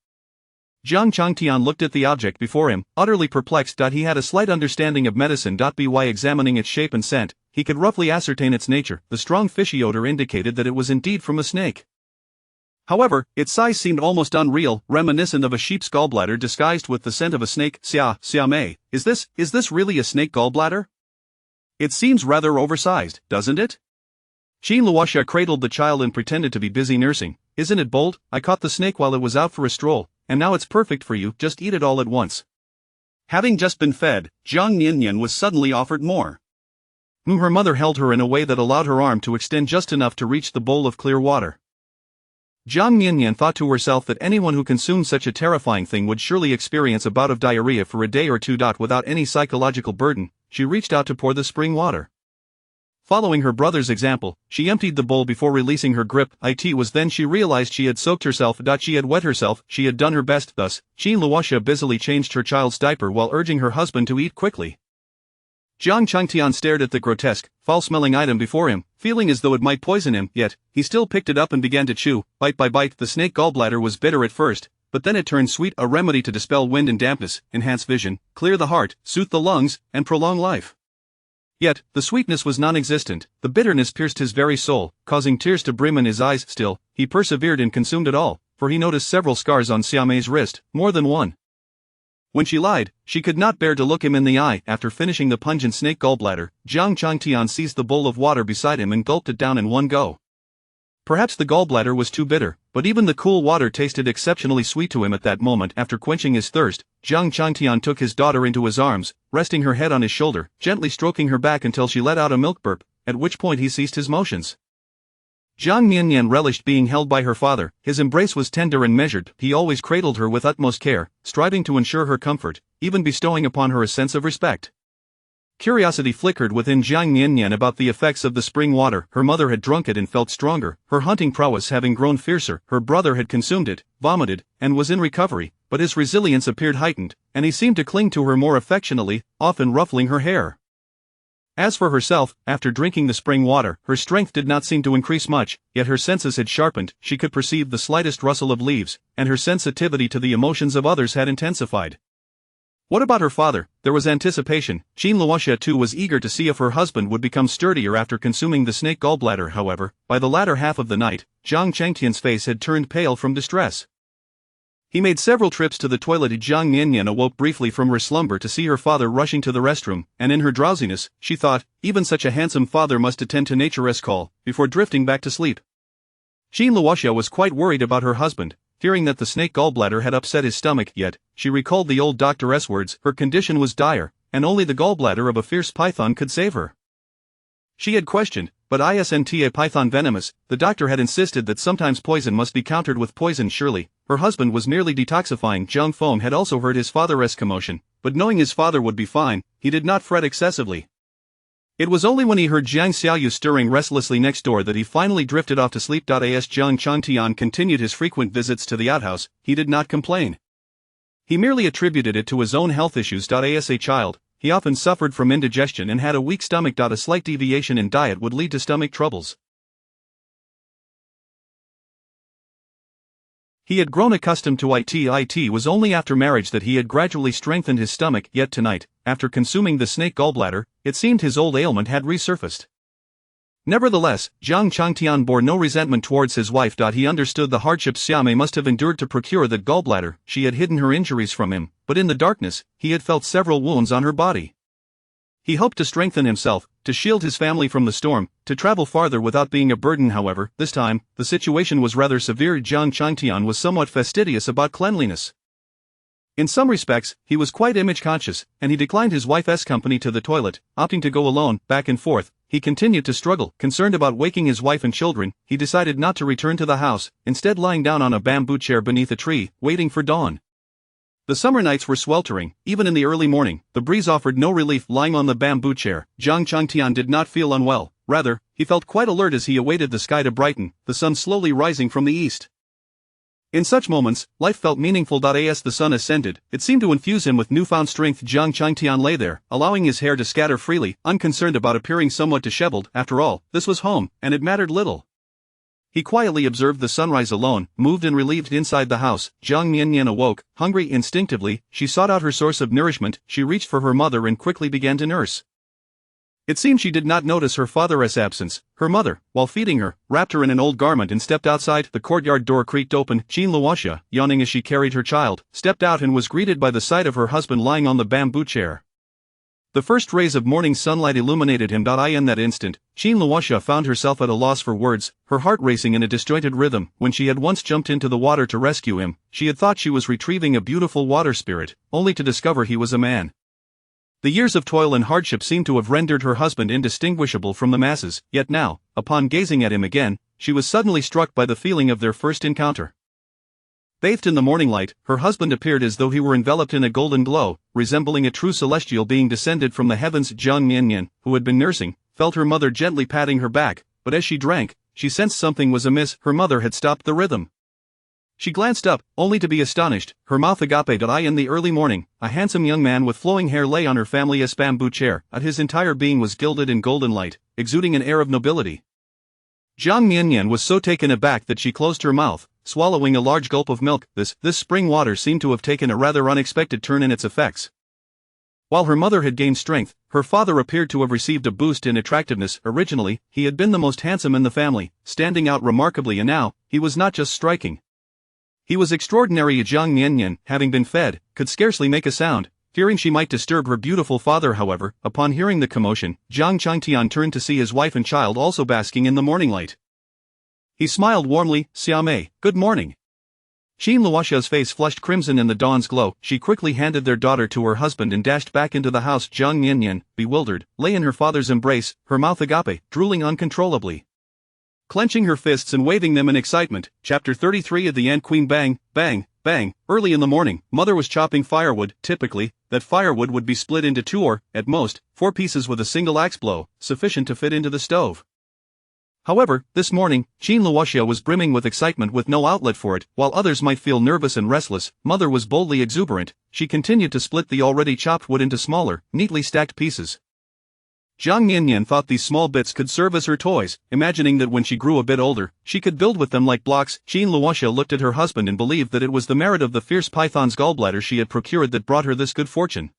Jiang Changtian looked at the object before him, utterly perplexed. He had a slight understanding of medicine. By examining its shape and scent, he could roughly ascertain its nature. The strong fishy odor indicated that it was indeed from a snake. However, its size seemed almost unreal, reminiscent of a sheep's gallbladder disguised with the scent of a snake. Xiaomei, is this really a snake gallbladder? It seems rather oversized, doesn't it? Qin Luoxia cradled the child and pretended to be busy nursing. Isn't it bold? I caught the snake while it was out for a stroll, and now it's perfect for you. Just eat it all at once. Having just been fed, Jiang Miannian was suddenly offered more. Her mother held her in a way that allowed her arm to extend just enough to reach the bowl of clear water. Jiang Miannian thought to herself that anyone who consumed such a terrifying thing would surely experience a bout of diarrhea for a day or two. Without any psychological burden, she reached out to pour the spring water. Following her brother's example, she emptied the bowl before releasing her grip. It was then she realized she had soaked herself. She had wet herself. She had done her best. Thus, Qin Luoxia busily changed her child's diaper while urging her husband to eat quickly. Jiang Changtian stared at the grotesque, foul-smelling item before him, feeling as though it might poison him, yet, he still picked it up and began to chew, bite by bite. The snake gallbladder was bitter at first, but then it turned sweet, a remedy to dispel wind and dampness, enhance vision, clear the heart, soothe the lungs, and prolong life. Yet, the sweetness was non-existent. The bitterness pierced his very soul, causing tears to brim in his eyes. Still, he persevered and consumed it all, for he noticed several scars on Xiaomei's wrist, more than one. When she lied, she could not bear to look him in the eye. After finishing the pungent snake gallbladder, Jiang Changtian seized the bowl of water beside him and gulped it down in one go. Perhaps the gallbladder was too bitter, but even the cool water tasted exceptionally sweet to him at that moment. After quenching his thirst, Jiang Changtian took his daughter into his arms, resting her head on his shoulder, gently stroking her back until she let out a milk burp, at which point he ceased his motions. Jiang Miannian relished being held by her father. His embrace was tender and measured. He always cradled her with utmost care, striving to ensure her comfort, even bestowing upon her a sense of respect. Curiosity flickered within Jiang Miannian about the effects of the spring water. Her mother had drunk it and felt stronger, her hunting prowess having grown fiercer. Her brother had consumed it, vomited, and was in recovery, but his resilience appeared heightened, and he seemed to cling to her more affectionately, often ruffling her hair. As for herself, after drinking the spring water, her strength did not seem to increase much, yet her senses had sharpened. She could perceive the slightest rustle of leaves, and her sensitivity to the emotions of others had intensified. What about her father? There was anticipation. Jiang Miannian too was eager to see if her husband would become sturdier after consuming the snake gallbladder. However, by the latter half of the night, Jiang Changtian's face had turned pale from distress. He made several trips to the toilet. Jiang Miannian awoke briefly from her slumber to see her father rushing to the restroom, and in her drowsiness, she thought, even such a handsome father must attend to nature's call, before drifting back to sleep. Jiang Miannian was quite worried about her husband, fearing that the snake gallbladder had upset his stomach, yet, she recalled the old doctor's words, her condition was dire, and only the gallbladder of a fierce python could save her. She had questioned, but isn't a python venomous? The doctor had insisted that sometimes poison must be countered with poison. Surely, her husband was merely detoxifying. Jiang Feng had also heard his father's commotion, but knowing his father would be fine, he did not fret excessively. It was only when he heard Jiang Xiaoyu stirring restlessly next door that he finally drifted off to sleep. As Jiang Changtian continued his frequent visits to the outhouse, he did not complain. He merely attributed it to his own health issues. As a child, he often suffered from indigestion and had a weak stomach. A slight deviation in diet would lead to stomach troubles. He had grown accustomed to it. It was only after marriage that he had gradually strengthened his stomach, yet tonight, after consuming the snake gallbladder, it seemed his old ailment had resurfaced. Nevertheless, Jiang Changtian bore no resentment towards his wife. He understood the hardships Xiaomei must have endured to procure that gallbladder. She had hidden her injuries from him, but in the darkness, he had felt several wounds on her body. He hoped to strengthen himself, to shield his family from the storm, to travel farther without being a burden. However, this time, the situation was rather severe. Jiang Changtian was somewhat fastidious about cleanliness. In some respects, he was quite image-conscious, and he declined his wife's company to the toilet, opting to go alone, back and forth. He continued to struggle, concerned about waking his wife and children. He decided not to return to the house, instead lying down on a bamboo chair beneath a tree, waiting for dawn. The summer nights were sweltering. Even in the early morning, the breeze offered no relief. Lying on the bamboo chair, Jiang Changtian did not feel unwell. Rather, he felt quite alert as he awaited the sky to brighten, the sun slowly rising from the east. In such moments, life felt meaningful. As the sun ascended, it seemed to infuse him with newfound strength. Jiang Changtian lay there, allowing his hair to scatter freely, unconcerned about appearing somewhat disheveled. After all, this was home, and it mattered little. He quietly observed the sunrise alone, moved and relieved inside the house. Jiang Miannian awoke, hungry. Instinctively, she sought out her source of nourishment. She reached for her mother and quickly began to nurse. It seemed she did not notice her father's absence. Her mother, while feeding her, wrapped her in an old garment and stepped outside. The courtyard door creaked open. Jiang Miannian, yawning as she carried her child, stepped out and was greeted by the sight of her husband lying on the bamboo chair. The first rays of morning sunlight illuminated him. In that instant, Jiang Miannian found herself at a loss for words, her heart racing in a disjointed rhythm. When she had once jumped into the water to rescue him, she had thought she was retrieving a beautiful water spirit, only to discover he was a man. The years of toil and hardship seemed to have rendered her husband indistinguishable from the masses, yet now, upon gazing at him again, she was suddenly struck by the feeling of their first encounter. Bathed in the morning light, her husband appeared as though he were enveloped in a golden glow, resembling a true celestial being descended from the heavens. Jiang Miannian, who had been nursing, felt her mother gently patting her back, but as she drank, she sensed something was amiss. Her mother had stopped the rhythm. She glanced up, only to be astonished. Her mouth agape. In the early morning, a handsome young man with flowing hair lay on her family's bamboo chair. His entire being was gilded in golden light, exuding an air of nobility. Jiang Miannian was so taken aback that she closed her mouth, swallowing a large gulp of milk. This spring water seemed to have taken a rather unexpected turn in its effects. While her mother had gained strength, her father appeared to have received a boost in attractiveness. Originally, he had been the most handsome in the family, standing out remarkably, and now, he was not just striking. He was extraordinary. Jiang Miannian, having been fed, could scarcely make a sound, fearing she might disturb her beautiful father. However, upon hearing the commotion, Jiang Changtian turned to see his wife and child also basking in the morning light. He smiled warmly. Xiaomei, good morning. Jiang Miannian's face flushed crimson in the dawn's glow. She quickly handed their daughter to her husband and dashed back into the house. Jiang Miannian, bewildered, lay in her father's embrace, her mouth agape, drooling uncontrollably. Clenching her fists and waving them in excitement. Chapter 33 of the Ant Queen. Bang, bang, bang. Early in the morning, mother was chopping firewood. Typically, that firewood would be split into 2 or, at most, 4 pieces with a single axe blow, sufficient to fit into the stove. However, this morning, Jiang Miannian was brimming with excitement with no outlet for it. While others might feel nervous and restless, mother was boldly exuberant. She continued to split the already chopped wood into smaller, neatly stacked pieces. Jiang Miannian thought these small bits could serve as her toys, imagining that when she grew a bit older, she could build with them like blocks. Jean Luoxia looked at her husband and believed that it was the merit of the fierce python's gallbladder she had procured that brought her this good fortune.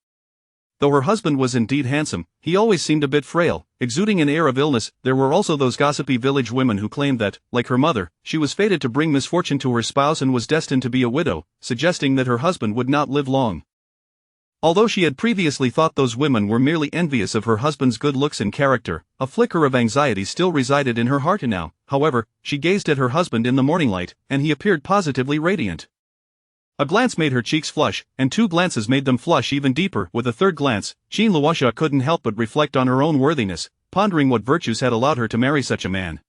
Though her husband was indeed handsome, he always seemed a bit frail, exuding an air of illness. There were also those gossipy village women who claimed that, like her mother, she was fated to bring misfortune to her spouse and was destined to be a widow, suggesting that her husband would not live long. Although she had previously thought those women were merely envious of her husband's good looks and character, a flicker of anxiety still resided in her heart now. However, she gazed at her husband in the morning light, and he appeared positively radiant. A glance made her cheeks flush, and 2 glances made them flush even deeper. With a 3rd glance, Jean Luoxia couldn't help but reflect on her own worthiness, pondering what virtues had allowed her to marry such a man.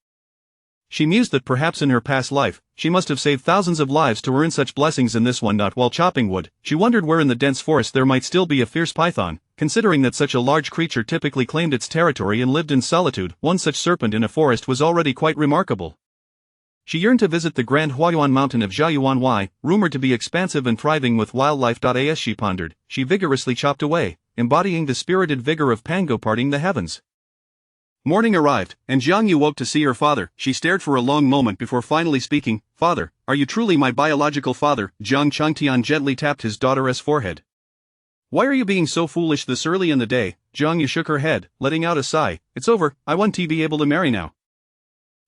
She mused that perhaps in her past life, she must have saved thousands of lives to earn such blessings in this one. Not while chopping wood, she wondered where in the dense forest there might still be a fierce python, considering that such a large creature typically claimed its territory and lived in solitude. One such serpent in a forest was already quite remarkable. She yearned to visit the Grand Huayuan mountain of Jiayuanwei, rumored to be expansive and thriving with wildlife. As she pondered, she vigorously chopped away, embodying the spirited vigor of Pango parting the heavens. Morning arrived, and Jiang Yu woke to see her father. She stared for a long moment before finally speaking. "Father, are you truly my biological father?" Jiang Changtian gently tapped his daughter's forehead. "Why are you being so foolish this early in the day?" Jiang Yu shook her head, letting out a sigh. "It's over, I want to be able to marry now.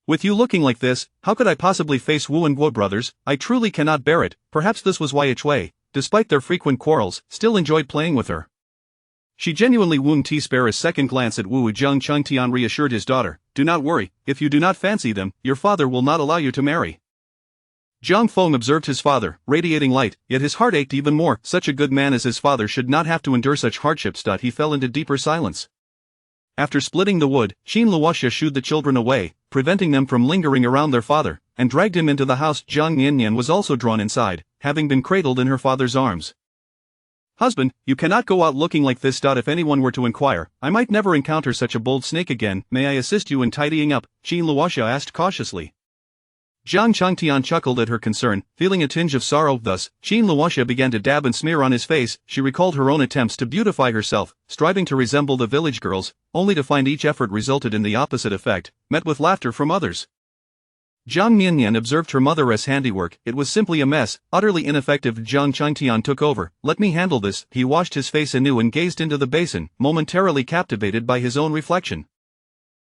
With you looking like this, how could I possibly face Wu and Guo brothers? I truly cannot bear it." Perhaps this was why Hui, despite their frequent quarrels, still enjoyed playing with her. She genuinely wouldn't spare a second glance at Wu. Jiang Changtian reassured his daughter, "Do not worry, if you do not fancy them, your father will not allow you to marry." Jiang Feng observed his father, radiating light, yet his heart ached even more. Such a good man as his father should not have to endure such hardships. He fell into deeper silence. After splitting the wood, Jean Luoxia shooed the children away, preventing them from lingering around their father, and dragged him into the house. Jiang Miannian was also drawn inside, having been cradled in her father's arms. "Husband, you cannot go out looking like this. If anyone were to inquire, I might never encounter such a bold snake again. May I assist you in tidying up?" Jean Luoxia asked cautiously. Jiang Changtian chuckled at her concern, feeling a tinge of sorrow. Thus, Jean Luoxia began to dab and smear on his face. She recalled her own attempts to beautify herself, striving to resemble the village girls, only to find each effort resulted in the opposite effect, met with laughter from others. Jiang Miannian observed her mother's handiwork. It was simply a mess, utterly ineffective. Jiang Changtian took over. "Let me handle this." He washed his face anew and gazed into the basin, momentarily captivated by his own reflection.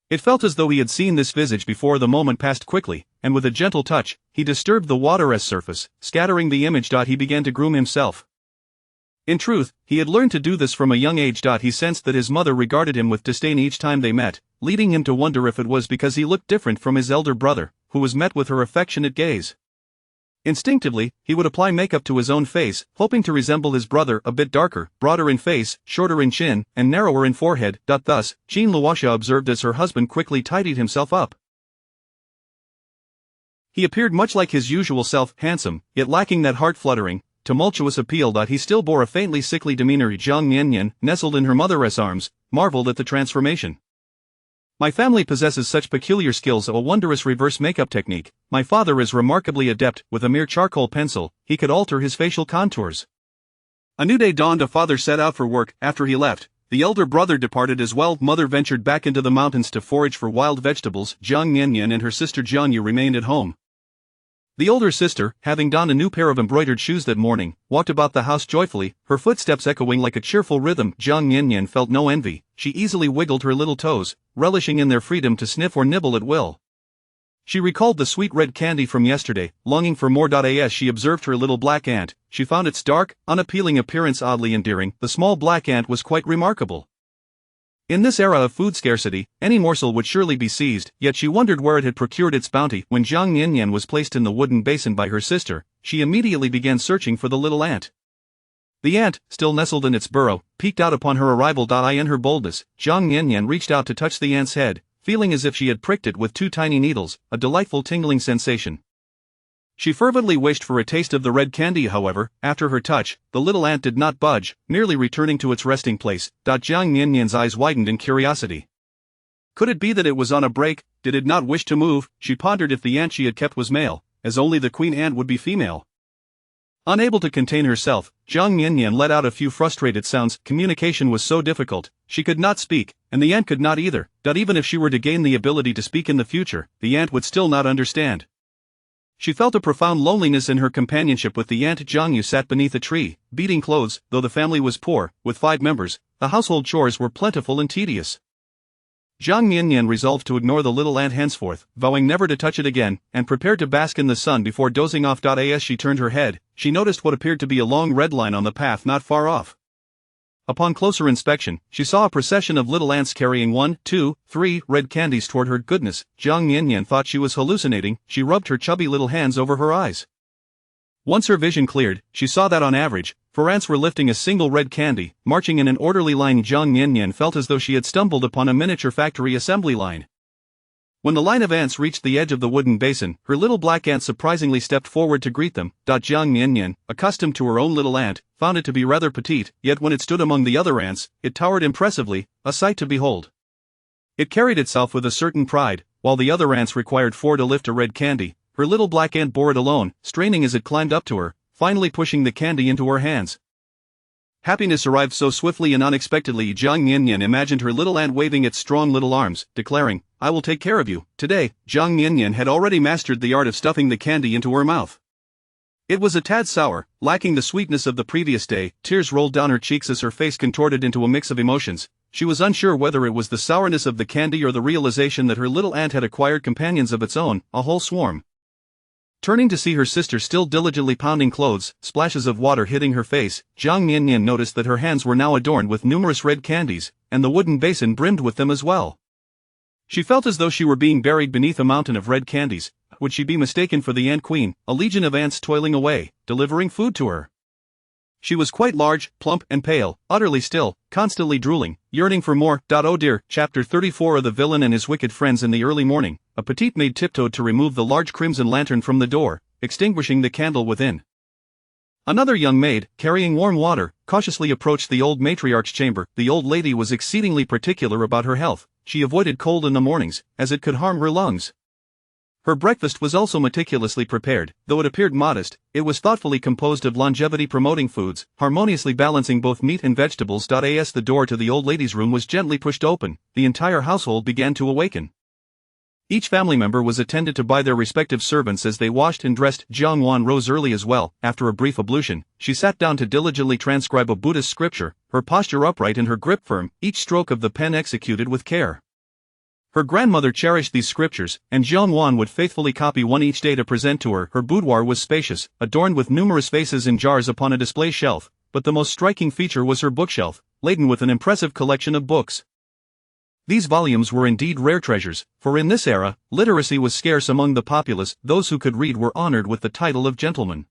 It felt as though he had seen this visage before. The moment passed quickly, and with a gentle touch, he disturbed the water's surface, scattering the image. He began to groom himself. In truth, he had learned to do this from a young age. He sensed that his mother regarded him with disdain each time they met, leading him to wonder if it was because he looked different from his elder brother, who was met with her affectionate gaze. Instinctively, he would apply makeup to his own face, hoping to resemble his brother, a bit darker, broader in face, shorter in chin, and narrower in forehead. Thus, Jean Luoxia observed as her husband quickly tidied himself up. He appeared much like his usual self, handsome, yet lacking that heart-fluttering, tumultuous appeal. He still bore a faintly sickly demeanor. Jiang Miannian, nestled in her mother's arms, marveled at the transformation. "My family possesses such peculiar skills, a wondrous reverse makeup technique. My father is remarkably adept. With a mere charcoal pencil, he could alter his facial contours." A new day dawned. A father set out for work. After he left, the elder brother departed as well. Mother ventured back into the mountains to forage for wild vegetables. Jiang Miannian and her sister Jiang Yu remained at home. The older sister, having donned a new pair of embroidered shoes that morning, walked about the house joyfully, her footsteps echoing like a cheerful rhythm. Jiang Miannian felt no envy. She easily wiggled her little toes, relishing in their freedom to sniff or nibble at will. She recalled the sweet red candy from yesterday, longing for more. As she observed her little black ant, she found its dark, unappealing appearance oddly endearing. The small black ant was quite remarkable. In this era of food scarcity, any morsel would surely be seized, yet she wondered where it had procured its bounty. When Jiang Miannian was placed in the wooden basin by her sister, she immediately began searching for the little ant. The ant, still nestled in its burrow, peeked out upon her arrival. In her boldness, Jiang Miannian reached out to touch the ant's head, feeling as if she had pricked it with 2 tiny needles, a delightful tingling sensation. She fervently wished for a taste of the red candy. However, after her touch, the little ant did not budge, merely returning to its resting place. Jiang Miannian's eyes widened in curiosity. Could it be that it was on a break? Did it not wish to move? She pondered if the ant she had kept was male, as only the queen ant would be female. Unable to contain herself, Jiang Miannian let out a few frustrated sounds. Communication was so difficult, she could not speak, and the ant could not either. Even if she were to gain the ability to speak in the future, the ant would still not understand. She felt a profound loneliness in her companionship with the ant. Jiang Yu sat beneath a tree, beating clothes. Though the family was poor, with 5 members, the household chores were plentiful and tedious. Jiang Miannian resolved to ignore the little ant henceforth, vowing never to touch it again, and prepared to bask in the sun before dozing off. As she turned her head, she noticed what appeared to be a long red line on the path not far off. Upon closer inspection, she saw a procession of little ants carrying 1, 2, 3 red candies toward her. Goodness, Jiang Miannian thought she was hallucinating. She rubbed her chubby little hands over her eyes. Once her vision cleared, she saw that on average, 4 ants were lifting a single red candy, marching in an orderly line. Jiang Miannian felt as though she had stumbled upon a miniature factory assembly line. When the line of ants reached the edge of the wooden basin, her little black ant surprisingly stepped forward to greet them. Jiang Miannian, accustomed to her own little ant, found it to be rather petite, yet when it stood among the other ants, it towered impressively, a sight to behold. It carried itself with a certain pride. While the other ants required 4 to lift a red candy, her little black ant bore it alone, straining as it climbed up to her, finally pushing the candy into her hands. Happiness arrived so swiftly and unexpectedly. Jiang Miannian imagined her little ant waving its strong little arms, declaring, "I will take care of you." Today, Jiang Miannian had already mastered the art of stuffing the candy into her mouth. It was a tad sour, lacking the sweetness of the previous day. Tears rolled down her cheeks as her face contorted into a mix of emotions. She was unsure whether it was the sourness of the candy or the realization that her little ant had acquired companions of its own, a whole swarm. Turning to see her sister still diligently pounding clothes, splashes of water hitting her face, Jiang Miannian noticed that her hands were now adorned with numerous red candies, and the wooden basin brimmed with them as well. She felt as though she were being buried beneath a mountain of red candies. Would she be mistaken for the ant queen, a legion of ants toiling away, delivering food to her? She was quite large, plump, and pale, utterly still, constantly drooling, yearning for more. Oh dear. Chapter 34 of The Villain and His Wicked Friends. In the early morning, a petite maid tiptoed to remove the large crimson lantern from the door, extinguishing the candle within. Another young maid, carrying warm water, cautiously approached the old matriarch's chamber. The old lady was exceedingly particular about her health. She avoided cold in the mornings, as it could harm her lungs. Her breakfast was also meticulously prepared. Though it appeared modest, it was thoughtfully composed of longevity-promoting foods, harmoniously balancing both meat and vegetables. As the door to the old lady's room was gently pushed open, the entire household began to awaken. Each family member was attended to by their respective servants as they washed and dressed. Jiang Wan rose early as well. After a brief ablution, she sat down to diligently transcribe a Buddhist scripture, her posture upright and her grip firm, each stroke of the pen executed with care. Her grandmother cherished these scriptures, and Jiang Wan would faithfully copy one each day to present to her. Her boudoir was spacious, adorned with numerous vases and jars upon a display shelf, but the most striking feature was her bookshelf, laden with an impressive collection of books. These volumes were indeed rare treasures, for in this era, literacy was scarce among the populace. Those who could read were honored with the title of gentleman.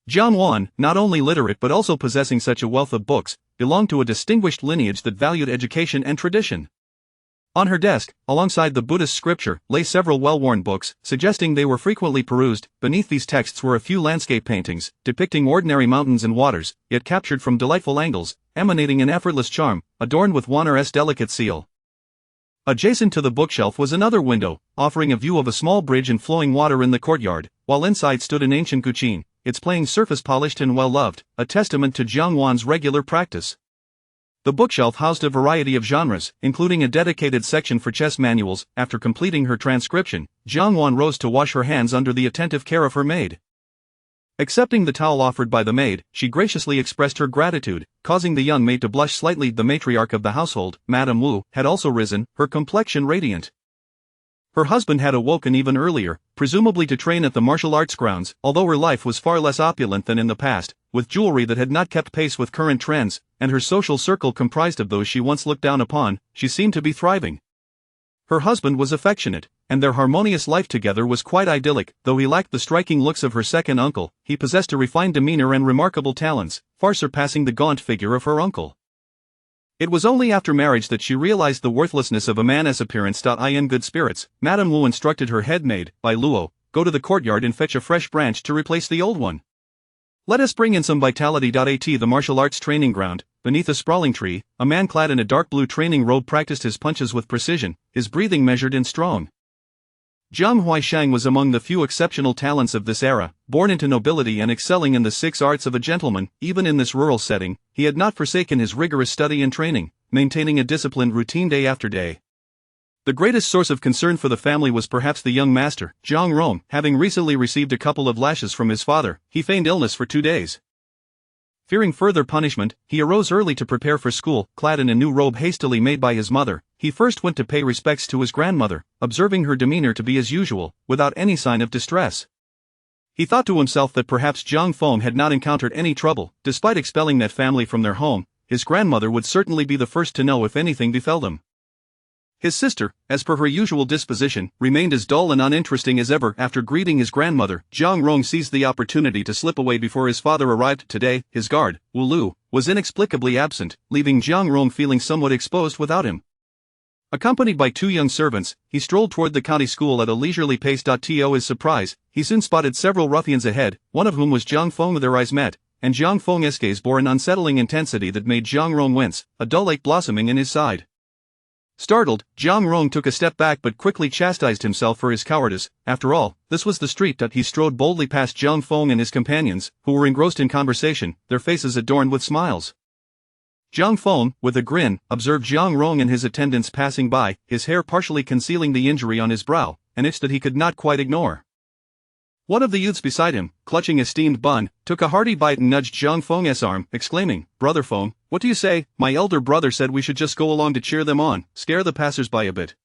Jiang Wan, not only literate but also possessing such a wealth of books, belonged to a distinguished lineage that valued education and tradition. On her desk, alongside the Buddhist scripture, lay several well-worn books, suggesting they were frequently perused. Beneath these texts were a few landscape paintings, depicting ordinary mountains and waters, yet captured from delightful angles, emanating an effortless charm, adorned with Wanner's delicate seal. Adjacent to the bookshelf was another window, offering a view of a small bridge and flowing water in the courtyard, while inside stood an ancient kuchin, its playing surface polished and well-loved, a testament to Jiang Wan's regular practice. The bookshelf housed a variety of genres, including a dedicated section for chess manuals. After completing her transcription, Jiang Wan rose to wash her hands under the attentive care of her maid. Accepting the towel offered by the maid, she graciously expressed her gratitude, causing the young maid to blush slightly. The matriarch of the household, Madame Wu, had also risen, her complexion radiant. Her husband had awoken even earlier, presumably to train at the martial arts grounds. Although her life was far less opulent than in the past, with jewelry that had not kept pace with current trends, and her social circle comprised of those she once looked down upon, she seemed to be thriving. Her husband was affectionate, and their harmonious life together was quite idyllic. Though he lacked the striking looks of her second uncle, he possessed a refined demeanor and remarkable talents, far surpassing the gaunt figure of her uncle. It was only after marriage that she realized the worthlessness of a man's appearance. In good spirits, Madame Wu instructed her head maid, by Luo, go to the courtyard and fetch a fresh branch to replace the old one. Let us bring in some vitality. At the martial arts training ground, beneath a sprawling tree, a man clad in a dark blue training robe practiced his punches with precision, his breathing measured and strong. Zhang Huaishang was among the few exceptional talents of this era, born into nobility and excelling in the 6 arts of a gentleman. Even in this rural setting, he had not forsaken his rigorous study and training, maintaining a disciplined routine day after day. The greatest source of concern for the family was perhaps the young master, Zhang Rong. Having recently received a couple of lashes from his father, he feigned illness for 2 days. Fearing further punishment, he arose early to prepare for school. Clad in a new robe hastily made by his mother, he first went to pay respects to his grandmother, observing her demeanor to be as usual, without any sign of distress. He thought to himself that perhaps Zhang Feng had not encountered any trouble. Despite expelling that family from their home, his grandmother would certainly be the first to know if anything befell them. His sister, as per her usual disposition, remained as dull and uninteresting as ever. After greeting his grandmother, Zhang Rong seized the opportunity to slip away before his father arrived. Today, his guard, Wu Lu, was inexplicably absent, leaving Zhang Rong feeling somewhat exposed without him. Accompanied by 2 young servants, he strolled toward the county school at a leisurely pace. To his surprise, he soon spotted several ruffians ahead, one of whom was Zhang Feng. Their eyes met, and Zhang Feng's gaze bore an unsettling intensity that made Zhang Rong wince, a dull ache blossoming in his side. Startled, Zhang Rong took a step back but quickly chastised himself for his cowardice. After all, this was the street. He strode boldly past Zhang Feng and his companions, who were engrossed in conversation, their faces adorned with smiles. Zhang Feng, with a grin, observed Zhang Rong and his attendants passing by, his hair partially concealing the injury on his brow, an itch that he could not quite ignore. One of the youths beside him, clutching a steamed bun, took a hearty bite and nudged Zhang Feng's arm, exclaiming, "Brother Feng, what do you say? My elder brother said we should just go along to cheer them on, scare the passers-by a bit.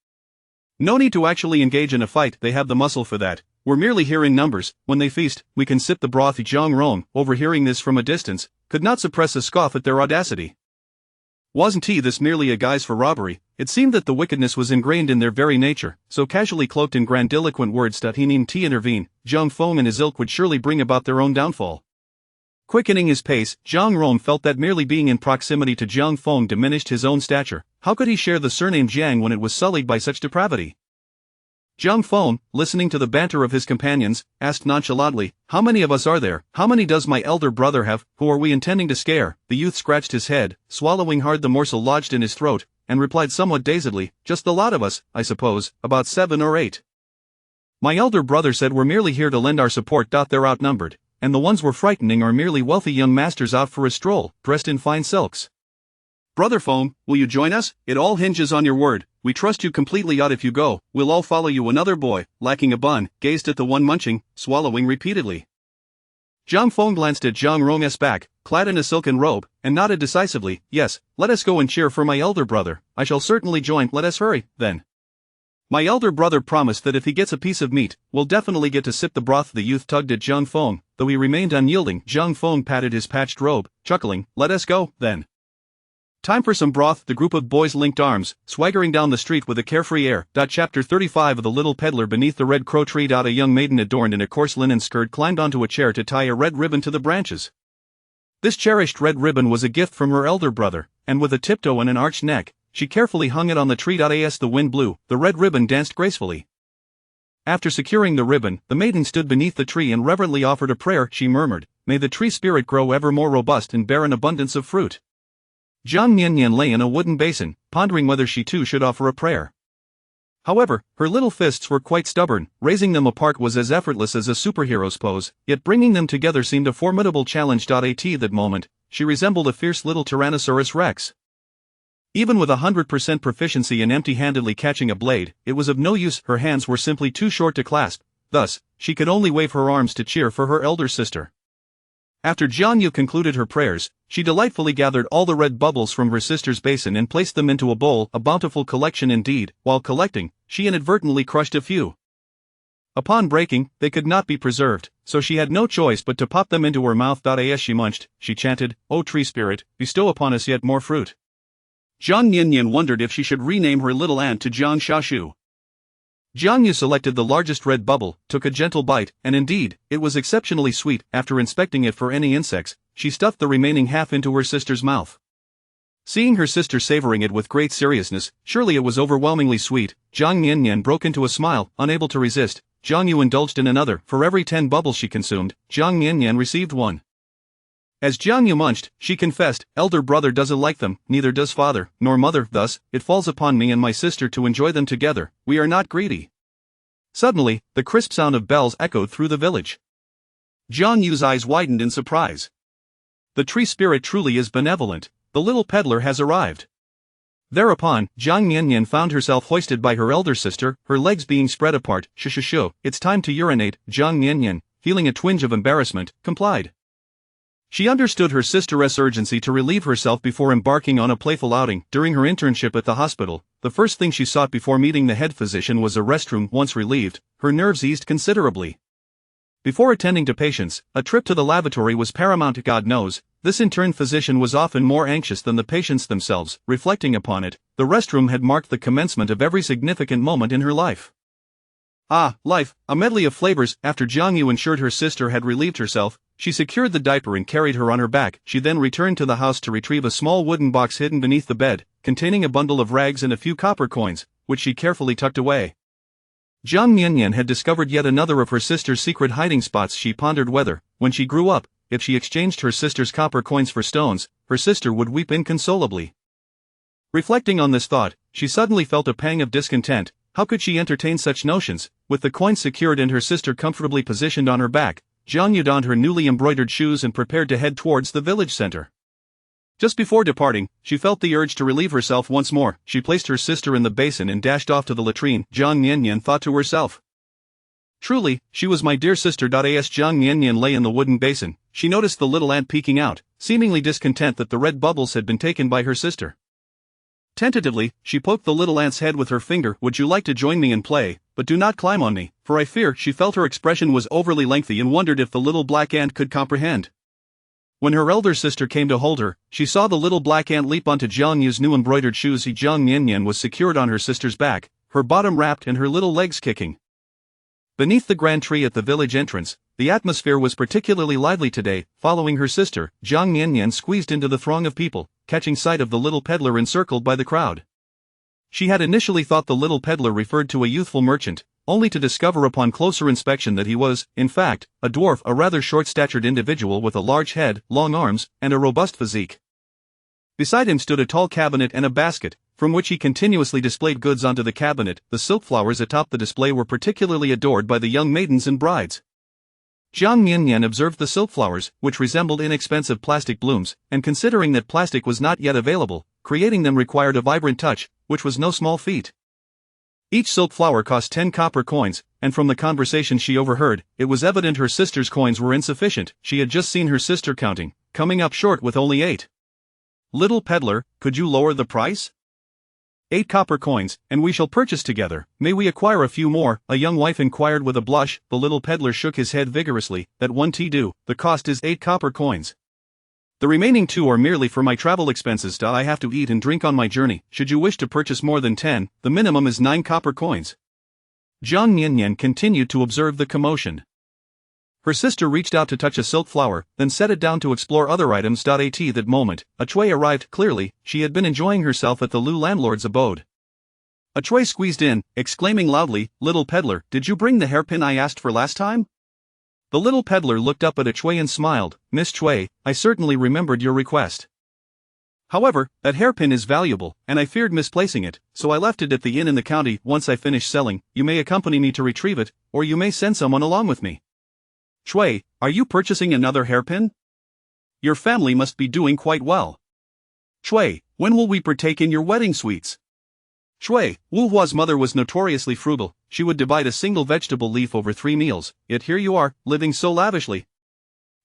No need to actually engage in a fight, they have the muscle for that. We're merely here in numbers. When they feast, we can sip the broth." Zhang Rong, overhearing this from a distance, could not suppress a scoff at their audacity. Wasn't this merely a guise for robbery? It seemed that the wickedness was ingrained in their very nature, so casually cloaked in grandiloquent words that he needn't intervene. Zhang Feng and his ilk would surely bring about their own downfall. Quickening his pace, Zhang Rong felt that merely being in proximity to Zhang Feng diminished his own stature. How could he share the surname Jiang when it was sullied by such depravity? Zhang Feng, listening to the banter of his companions, asked nonchalantly, "How many of us are there? How many does my elder brother have? Who are we intending to scare?" The youth scratched his head, swallowing hard the morsel lodged in his throat, and replied somewhat dazedly, "Just the lot of us, I suppose, about 7 or 8. My elder brother said we're merely here to lend our support. They're outnumbered, and the ones we're frightening are merely wealthy young masters out for a stroll, dressed in fine silks. Brother Feng, will you join us? It all hinges on your word. We trust you completely. If you go, we'll all follow you." Another boy, lacking a bun, gazed at the one munching, swallowing repeatedly. Zhang Feng glanced at Zhang Rong's back, clad in a silken robe, and nodded decisively, "Yes, let us go and cheer for my elder brother. I shall certainly join. Let us hurry, then. My elder brother promised that if he gets a piece of meat, we'll definitely get to sip the broth." The youth tugged at Zhang Feng, though he remained unyielding. Zhang Feng patted his patched robe, chuckling, "Let us go, then. Time for some broth." The group of boys linked arms, swaggering down the street with a carefree air. Chapter 35 of The Little Peddler. Beneath the red crow tree. A young maiden adorned in a coarse linen skirt climbed onto a chair to tie a red ribbon to the branches. This cherished red ribbon was a gift from her elder brother, and with a tiptoe and an arched neck, she carefully hung it on the tree. As the wind blew, the red ribbon danced gracefully. After securing the ribbon, the maiden stood beneath the tree and reverently offered a prayer. She murmured, "May the tree spirit grow ever more robust and bear an abundance of fruit." Jiang Miannian lay in a wooden basin, pondering whether she too should offer a prayer. However, her little fists were quite stubborn. Raising them apart was as effortless as a superhero's pose, yet bringing them together seemed a formidable challenge. At that moment, she resembled a fierce little Tyrannosaurus Rex. Even with 100% proficiency in empty-handedly catching a blade, it was of no use. Her hands were simply too short to clasp. Thus, she could only wave her arms to cheer for her elder sister. After Jiang Yu concluded her prayers, she delightfully gathered all the red bubbles from her sister's basin and placed them into a bowl, a bountiful collection indeed. While collecting, she inadvertently crushed a few. Upon breaking, they could not be preserved, so she had no choice but to pop them into her mouth. As she munched, she chanted, "O tree spirit, bestow upon us yet more fruit." Jiang Miannian wondered if she should rename her little aunt to Jiang Xiaoshu. Jiang Yu selected the largest red bubble, took a gentle bite, and indeed, it was exceptionally sweet. After inspecting it for any insects, she stuffed the remaining half into her sister's mouth. Seeing her sister savoring it with great seriousness, surely it was overwhelmingly sweet, Jiang Miannian broke into a smile, unable to resist. Jiang Yu indulged in another. For every 10 bubbles she consumed, Jiang Miannian received 1. As Jiang Yu munched, she confessed, "Elder brother doesn't like them, neither does father, nor mother. Thus, it falls upon me and my sister to enjoy them together. We are not greedy." Suddenly, the crisp sound of bells echoed through the village. Jiang Yu's eyes widened in surprise. The tree spirit truly is benevolent, the little peddler has arrived. Thereupon, Jiang Miannian found herself hoisted by her elder sister, her legs being spread apart. Shh, it's time to urinate. Jiang Miannian, feeling a twinge of embarrassment, complied. She understood her sister's urgency to relieve herself before embarking on a playful outing. During her internship at the hospital, the first thing she sought before meeting the head physician was a restroom. Once relieved, her nerves eased considerably. Before attending to patients, a trip to the lavatory was paramount. God knows, this intern physician was often more anxious than the patients themselves. Reflecting upon it, the restroom had marked the commencement of every significant moment in her life. Life, a medley of flavors. After Jiang Yu ensured her sister had relieved herself, she secured the diaper and carried her on her back. She then returned to the house to retrieve a small wooden box hidden beneath the bed, containing a bundle of rags and a few copper coins, which she carefully tucked away. Jiang Miannian had discovered yet another of her sister's secret hiding spots. She pondered whether, when she grew up, if she exchanged her sister's copper coins for stones, her sister would weep inconsolably. Reflecting on this thought, she suddenly felt a pang of discontent. How could she entertain such notions? With the coins secured and her sister comfortably positioned on her back, Jiang Yu donned her newly embroidered shoes and prepared to head towards the village center. Just before departing, she felt the urge to relieve herself once more. She placed her sister in the basin and dashed off to the latrine. Jiang Miannian thought to herself. Truly, she was my dear sister. As Jiang Miannian lay in the wooden basin, she noticed the little ant peeking out, seemingly discontent that the red bubbles had been taken by her sister. Tentatively, she poked the little ant's head with her finger. Would you like to join me and play, but do not climb on me, for I fear. She felt her expression was overly lengthy and wondered if the little black ant could comprehend. When her elder sister came to hold her, she saw the little black ant leap onto Jiang Yu's new embroidered shoes. Jiang Miannian was secured on her sister's back, her bottom wrapped and her little legs kicking. Beneath the grand tree at the village entrance, the atmosphere was particularly lively today. Following her sister, Jiang Miannian squeezed into the throng of people, catching sight of the little peddler encircled by the crowd. She had initially thought the little peddler referred to a youthful merchant, only to discover upon closer inspection that he was, in fact, a dwarf, a rather short-statured individual with a large head, long arms, and a robust physique. Beside him stood a tall cabinet and a basket, from which he continuously displayed goods onto the cabinet. The silk flowers atop the display were particularly adored by the young maidens and brides. Jiang Miannian observed the silk flowers, which resembled inexpensive plastic blooms, and considering that plastic was not yet available, creating them required a vibrant touch, which was no small feat. Each silk flower cost 10 copper coins, and from the conversation she overheard, it was evident her sister's coins were insufficient. She had just seen her sister counting, coming up short with only 8. Little peddler, could you lower the price? 8 copper coins, and we shall purchase together. May we acquire a few more? A young wife inquired with a blush. The little peddler shook his head vigorously. That won't do. The cost is 8 copper coins. The remaining 2 are merely for my travel expenses. I have to eat and drink on my journey. Should you wish to purchase more than 10, the minimum is 9 copper coins. Jiang Miannian continued to observe the commotion. Her sister reached out to touch a silk flower, then set it down to explore other items. At that moment, a Chui arrived. Clearly, she had been enjoying herself at the Lu landlord's abode. A Chui squeezed in, exclaiming loudly, "Little peddler, did you bring the hairpin I asked for last time?" The little peddler looked up at a Chui and smiled. "Miss Chui, I certainly remembered your request. However, that hairpin is valuable, and I feared misplacing it, so I left it at the inn in the county. Once I finish selling, you may accompany me to retrieve it, or you may send someone along with me." "Chui, are you purchasing another hairpin? Your family must be doing quite well." "Chui, when will we partake in your wedding sweets?" Chui, Wu Hua's mother was notoriously frugal. She would divide a single vegetable leaf over 3 meals, yet here you are, living so lavishly.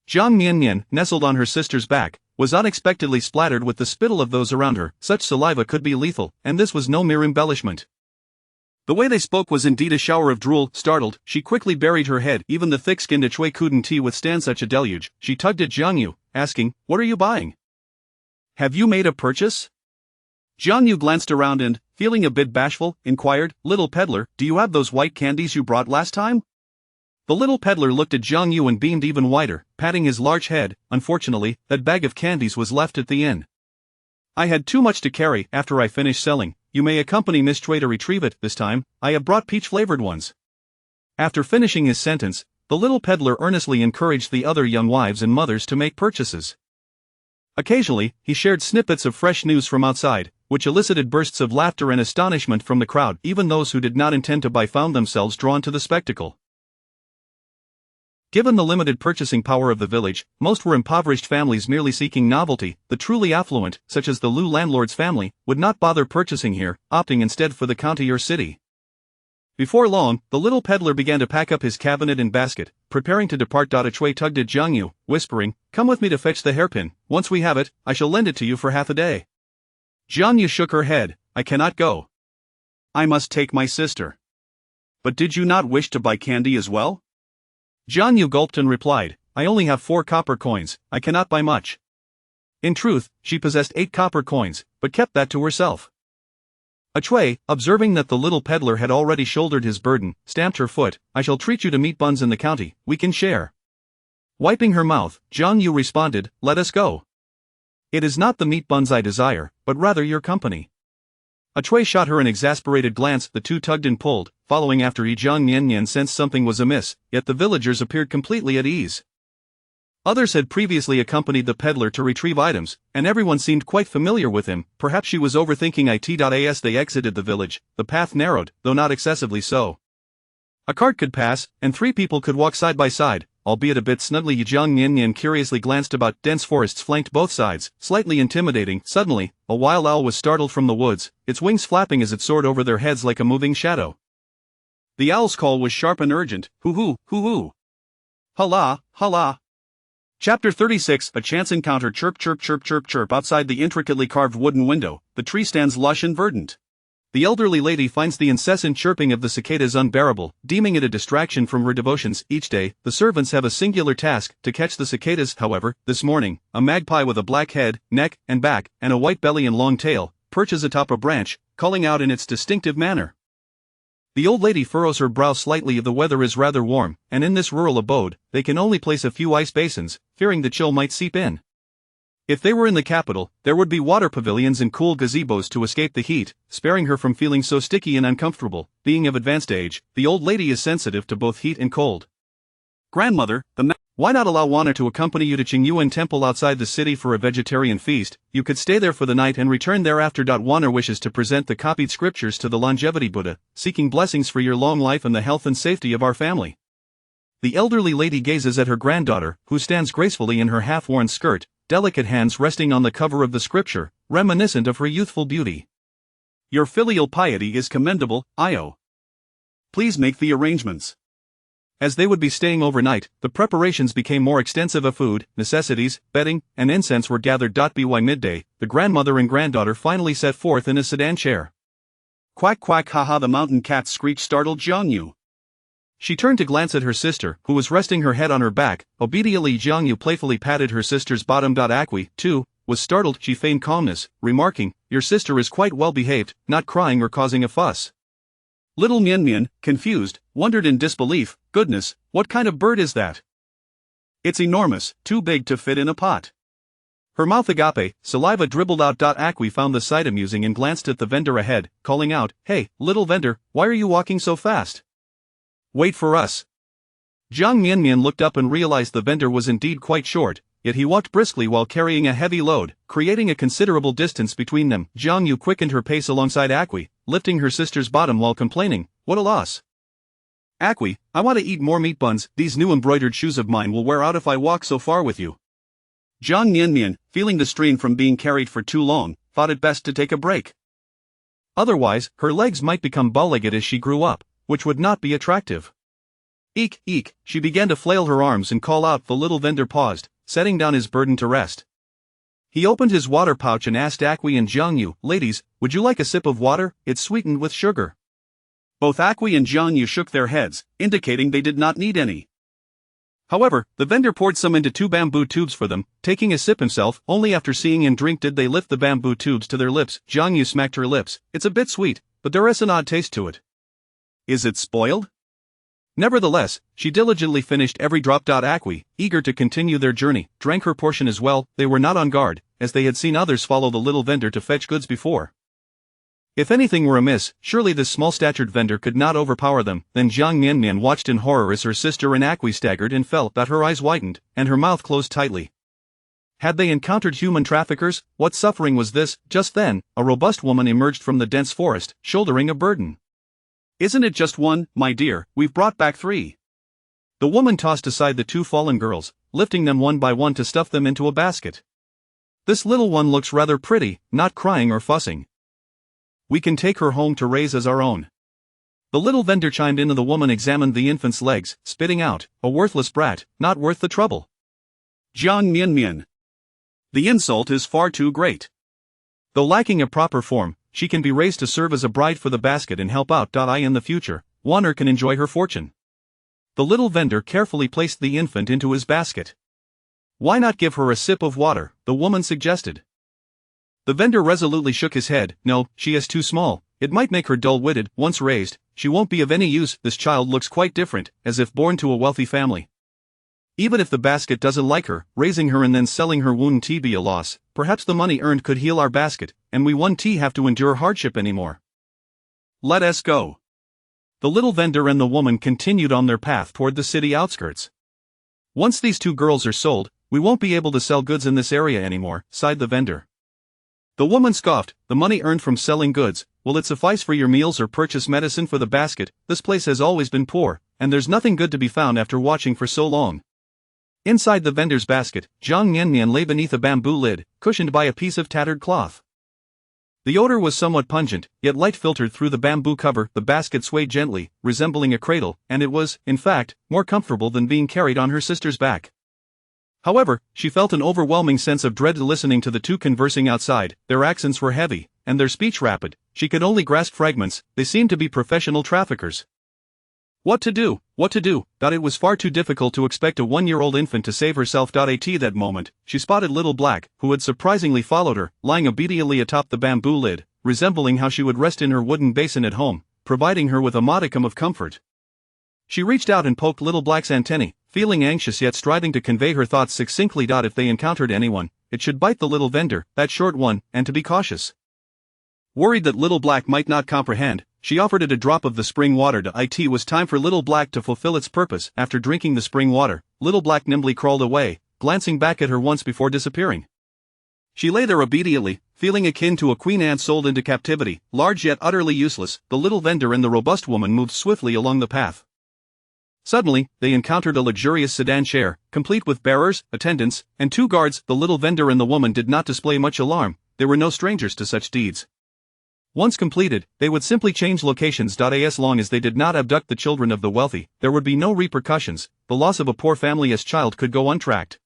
Jiang Miannian, nestled on her sister's back, was unexpectedly splattered with the spittle of those around her. Such saliva could be lethal, and this was no mere embellishment. The way they spoke was indeed a shower of drool. Startled, she quickly buried her head. Even the thick-skinned Chui couldn't withstand such a deluge. She tugged at Jiang Yu, asking, "What are you buying? Have you made a purchase?" Jiang Yu glanced around and, feeling a bit bashful, inquired, "Little peddler, do you have those white candies you brought last time?" The little peddler looked at Jiang Yu and beamed even wider, patting his large head. "Unfortunately, that bag of candies was left at the inn. I had too much to carry. After I finish selling, you may accompany Miss Chui to retrieve it. This time, I have brought peach-flavored ones." After finishing his sentence, the little peddler earnestly encouraged the other young wives and mothers to make purchases. Occasionally, he shared snippets of fresh news from outside, which elicited bursts of laughter and astonishment from the crowd. Even those who did not intend to buy found themselves drawn to the spectacle. Given the limited purchasing power of the village, most were impoverished families merely seeking novelty. The truly affluent, such as the Lu landlord's family, would not bother purchasing here, opting instead for the county or city. Before long, the little peddler began to pack up his cabinet and basket, preparing to depart. A Chui tugged at Jiang Yu, whispering, "Come with me to fetch the hairpin. Once we have it, I shall lend it to you for half a day." Jiang Yu shook her head. "I cannot go. I must take my sister." "But did you not wish to buy candy as well?" Jiang Yu gulped and replied, "I only have 4 copper coins, I cannot buy much." In truth, she possessed 8 copper coins, but kept that to herself. A Chui, observing that the little peddler had already shouldered his burden, stamped her foot. "I shall treat you to meat buns in the county, we can share." Wiping her mouth, Jiang Yu responded, "Let us go. It is not the meat buns I desire, but rather your company." A Chui shot her an exasperated glance. The two tugged and pulled, following after Jiang Miannian sensed something was amiss, yet the villagers appeared completely at ease. Others had previously accompanied the peddler to retrieve items, and everyone seemed quite familiar with him. Perhaps she was overthinking it. As they exited the village, the path narrowed, though not excessively so. A cart could pass, and 3 people could walk side by side, albeit a bit snugly. Jiang Miannian curiously glanced about. Dense forests flanked both sides, slightly intimidating. Suddenly, a wild owl was startled from the woods, its wings flapping as it soared over their heads like a moving shadow. The owl's call was sharp and urgent. Hoo-hoo, hoo-hoo. Hala, hala. Chapter 36. A chance encounter. Chirp chirp chirp chirp chirp. Outside the intricately carved wooden window, the tree stands lush and verdant. The elderly lady finds the incessant chirping of the cicadas unbearable, deeming it a distraction from her devotions. Each day, the servants have a singular task, to catch the cicadas. However, this morning, a magpie with a black head, neck, and back, and a white belly and long tail, perches atop a branch, calling out in its distinctive manner. The old lady furrows her brow slightly. The weather is rather warm, and in this rural abode, they can only place a few ice basins, fearing the chill might seep in. If they were in the capital, there would be water pavilions and cool gazebos to escape the heat, sparing her from feeling so sticky and uncomfortable. Being of advanced age, the old lady is sensitive to both heat and cold. "Grandmother, why not allow Wana to accompany you to Qingyuan Temple outside the city for a vegetarian feast? You could stay there for the night and return thereafter. Wana wishes to present the copied scriptures to the longevity Buddha, seeking blessings for your long life and the health and safety of our family." The elderly lady gazes at her granddaughter, who stands gracefully in her half-worn skirt, delicate hands resting on the cover of the scripture, reminiscent of her youthful beauty. "Your filial piety is commendable, Io. Please make the arrangements." As they would be staying overnight, the preparations became more extensive. Of food, necessities, bedding, and incense were gathered. By midday, the grandmother and granddaughter finally set forth in a sedan chair. "Quack quack haha," the mountain cat screeched, startled Jiang Yu. She turned to glance at her sister, who was resting her head on her back. Obediently, Jiang Yu playfully patted her sister's bottom. Acqui, too, was startled. She feigned calmness, remarking, "Your sister is quite well behaved, not crying or causing a fuss." Little Miannian, confused, wondered in disbelief, "Goodness, what kind of bird is that? It's enormous, too big to fit in a pot." Her mouth agape, saliva dribbled out. Acqui found the sight amusing and glanced at the vendor ahead, calling out, "Hey, little vendor, why are you walking so fast? Wait for us." Jiang Miannian looked up and realized the vendor was indeed quite short, yet he walked briskly while carrying a heavy load, creating a considerable distance between them. Jiang Yu quickened her pace alongside Acqui, lifting her sister's bottom while complaining, "What a loss. Acqui, I want to eat more meat buns. These new embroidered shoes of mine will wear out if I walk so far with you." Jiang Miannian, feeling the strain from being carried for too long, thought it best to take a break. Otherwise, her legs might become bow-legged as she grew up, which would not be attractive. Eek, eek, she began to flail her arms and call out. The little vendor paused, setting down his burden to rest. He opened his water pouch and asked Acqui and Jiang Yu, "Ladies, would you like a sip of water? It's sweetened with sugar." Both Acqui and Jiang Yu shook their heads, indicating they did not need any. However, the vendor poured some into 2 bamboo tubes for them, taking a sip himself. Only after seeing and drink did they lift the bamboo tubes to their lips. Jiang Yu smacked her lips. "It's a bit sweet, but there is an odd taste to it." "Is it spoiled?" Nevertheless, she diligently finished every drop. Acqui, eager to continue their journey, drank her portion as well. They were not on guard, as they had seen others follow the little vendor to fetch goods before. If anything were amiss, surely this small-statured vendor could not overpower them. Then Jiang Miannian watched in horror as her sister and Acqui staggered and felt that her eyes widened, and her mouth closed tightly. Had they encountered human traffickers? What suffering was this? Just then, a robust woman emerged from the dense forest, shouldering a burden. Isn't it just one, my dear? We've brought back 3. The woman tossed aside the 2 fallen girls, lifting them one by one to stuff them into a basket. This little one looks rather pretty, not crying or fussing. We can take her home to raise as our own. The little vendor chimed in and the woman examined the infant's legs, spitting out, a worthless brat, not worth the trouble. Jiang Miannian. The insult is far too great. Though lacking a proper form, she can be raised to serve as a bride for the basket and help out. In the future, Wanner can enjoy her fortune. The little vendor carefully placed the infant into his basket. Why not give her a sip of water, the woman suggested. The vendor resolutely shook his head. No, she is too small, it might make her dull-witted. Once raised, she won't be of any use. This child looks quite different, as if born to a wealthy family. Even if the basket doesn't like her, raising her and then selling her wouldn't be a loss. Perhaps the money earned could heal our basket, and we won't have to endure hardship anymore. Let us go. The little vendor and the woman continued on their path toward the city outskirts. Once these 2 girls are sold, we won't be able to sell goods in this area anymore, sighed the vendor. The woman scoffed. The money earned from selling goods, will it suffice for your meals or purchase medicine for the basket? This place has always been poor, and there's nothing good to be found after watching for so long. Inside the vendor's basket, Jiang Miannian lay beneath a bamboo lid, cushioned by a piece of tattered cloth. The odor was somewhat pungent, yet light filtered through the bamboo cover. The basket swayed gently, resembling a cradle, and it was, in fact, more comfortable than being carried on her sister's back. However, she felt an overwhelming sense of dread listening to the 2 conversing outside. Their accents were heavy, and their speech rapid. She could only grasp fragments. They seemed to be professional traffickers. What to do? What to do? It was far too difficult to expect a 1-year-old infant to save herself. At that moment, she spotted Little Black, who had surprisingly followed her, lying obediently atop the bamboo lid, resembling how she would rest in her wooden basin at home, providing her with a modicum of comfort. She reached out and poked Little Black's antennae, feeling anxious yet striving to convey her thoughts succinctly. If they encountered anyone, it should bite the little vendor, that short one, and to be cautious. Worried that Little Black might not comprehend, she offered it a drop of the spring water. It was time for Little Black to fulfill its purpose. After drinking the spring water, Little Black nimbly crawled away, glancing back at her once before disappearing. She lay there obediently, feeling akin to a queen ant sold into captivity, large yet utterly useless. The little vendor and the robust woman moved swiftly along the path. Suddenly, they encountered a luxurious sedan chair, complete with bearers, attendants, and 2 guards. The little vendor and the woman did not display much alarm. They were no strangers to such deeds. Once completed, they would simply change locations. As long as they did not abduct the children of the wealthy, there would be no repercussions. The loss of a poor family's child could go untracked.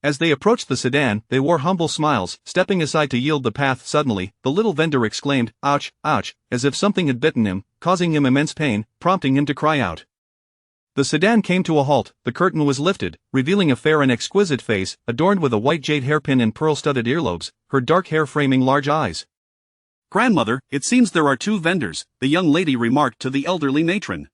As they approached the sedan, they wore humble smiles, stepping aside to yield the path. Suddenly, the little vendor exclaimed, "Ouch, ouch," as if something had bitten him, causing him immense pain, prompting him to cry out. The sedan came to a halt. The curtain was lifted, revealing a fair and exquisite face, adorned with a white jade hairpin and pearl-studded earlobes, her dark hair framing large eyes. Grandmother, it seems there are 2 vendors, the young lady remarked to the elderly matron.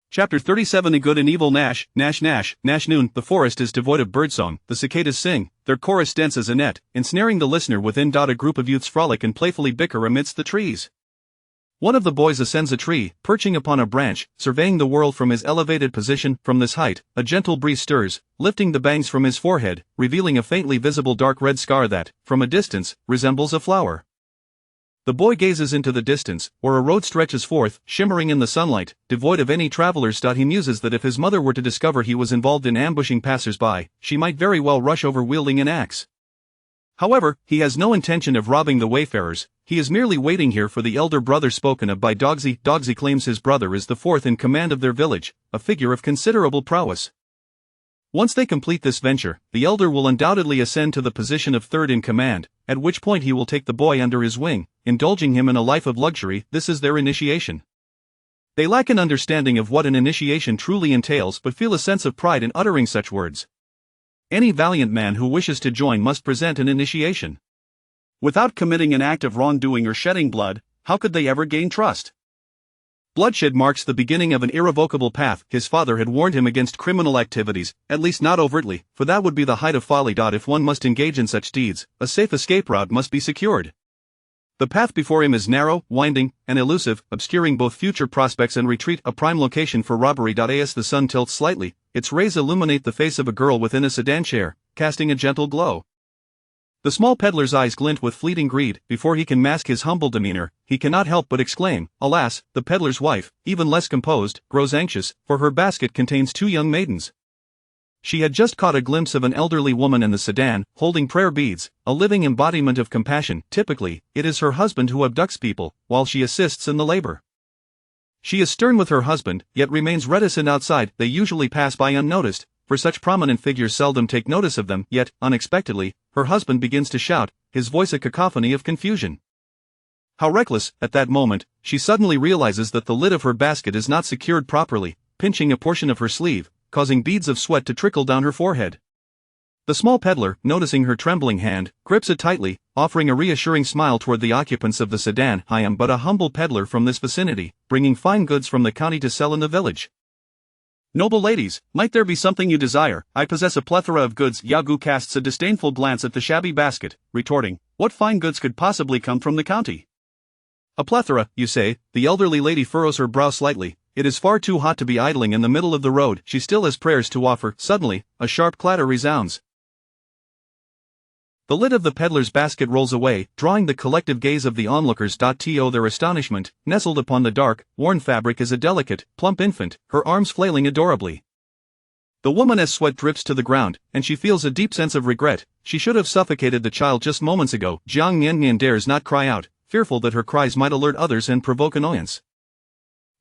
Chapter 37. A Good and Evil. Nash, Nash, Nash, Nash. Noon. The forest is devoid of birdsong. The cicadas sing, their chorus dense as a net, ensnaring the listener within. A group of youths frolic and playfully bicker amidst the trees. One of the boys ascends a tree, perching upon a branch, surveying the world from his elevated position. From this height, a gentle breeze stirs, lifting the bangs from his forehead, revealing a faintly visible dark red scar that, from a distance, resembles a flower. The boy gazes into the distance, where a road stretches forth, shimmering in the sunlight, devoid of any travelers. He muses that if his mother were to discover he was involved in ambushing passers-by, she might very well rush over wielding an axe. However, he has no intention of robbing the wayfarers. He is merely waiting here for the elder brother spoken of by Dogsy. Dogsy claims his brother is the 4th in command of their village, a figure of considerable prowess. Once they complete this venture, the elder will undoubtedly ascend to the position of 3rd in command, at which point he will take the boy under his wing, indulging him in a life of luxury. This is their initiation. They lack an understanding of what an initiation truly entails but feel a sense of pride in uttering such words. Any valiant man who wishes to join must present an initiation. Without committing an act of wrongdoing or shedding blood, how could they ever gain trust? Bloodshed marks the beginning of an irrevocable path. His father had warned him against criminal activities, at least not overtly, for that would be the height of folly. If one must engage in such deeds, a safe escape route must be secured. The path before him is narrow, winding, and elusive, obscuring both future prospects and retreat, a prime location for robbery. As the sun tilts slightly, its rays illuminate the face of a girl within a sedan chair, casting a gentle glow. The small peddler's eyes glint with fleeting greed. Before he can mask his humble demeanor, he cannot help but exclaim, alas. The peddler's wife, even less composed, grows anxious, for her basket contains 2 young maidens. She had just caught a glimpse of an elderly woman in the sedan, holding prayer beads, a living embodiment of compassion. Typically, it is her husband who abducts people, while she assists in the labor. She is stern with her husband, yet remains reticent outside. They usually pass by unnoticed, for such prominent figures seldom take notice of them. Yet, unexpectedly, her husband begins to shout, his voice a cacophony of confusion. How reckless! At that moment, she suddenly realizes that the lid of her basket is not secured properly, pinching a portion of her sleeve, causing beads of sweat to trickle down her forehead. The small peddler, noticing her trembling hand, grips it tightly, offering a reassuring smile toward the occupants of the sedan. I am but a humble peddler from this vicinity, bringing fine goods from the county to sell in the village. Noble ladies, might there be something you desire? I possess a plethora of goods. Yao Gu casts a disdainful glance at the shabby basket, retorting, what fine goods could possibly come from the county? A plethora, you say? The elderly lady furrows her brow slightly. It is far too hot to be idling in the middle of the road. She still has prayers to offer. Suddenly, a sharp clatter resounds. The lid of the peddler's basket rolls away, drawing the collective gaze of the onlookers. To their astonishment, nestled upon the dark, worn fabric is a delicate, plump infant, her arms flailing adorably. The woman as sweat drips to the ground, and she feels a deep sense of regret. She should have suffocated the child just moments ago. Jiang Miannian dares not cry out, fearful that her cries might alert others and provoke annoyance.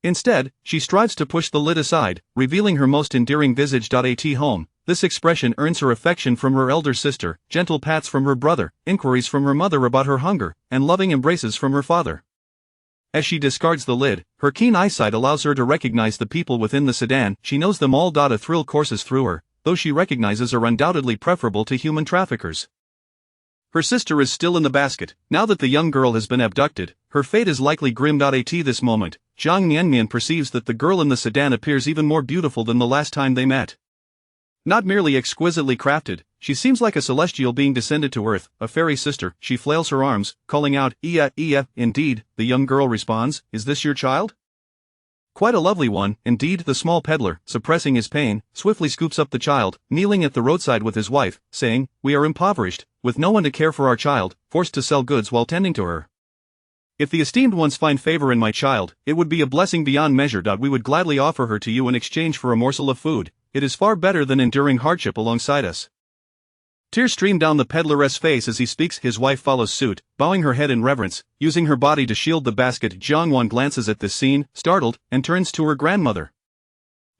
Instead, she strives to push the lid aside, revealing her most endearing visage. At home, this expression earns her affection from her elder sister, gentle pats from her brother, inquiries from her mother about her hunger, and loving embraces from her father. As she discards the lid, her keen eyesight allows her to recognize the people within the sedan. She knows them all. A thrill courses through her, those she recognizes are undoubtedly preferable to human traffickers. Her sister is still in the basket. Now that the young girl has been abducted, her fate is likely grim. At this moment, Jiang Miannian perceives that the girl in the sedan appears even more beautiful than the last time they met. Not merely exquisitely crafted, she seems like a celestial being descended to earth, a fairy sister. She flails her arms, calling out, Iya, Iya. Indeed, the young girl responds, is this your child? Quite a lovely one, indeed. The small peddler, suppressing his pain, swiftly scoops up the child, kneeling at the roadside with his wife, saying, we are impoverished, with no one to care for our child, forced to sell goods while tending to her. If the esteemed ones find favor in my child, it would be a blessing beyond measure. We would gladly offer her to you in exchange for a morsel of food. It is far better than enduring hardship alongside us. Tears stream down the peddler's face as he speaks. His wife follows suit, bowing her head in reverence, using her body to shield the basket. Jiang Wan glances at this scene, startled, and turns to her grandmother.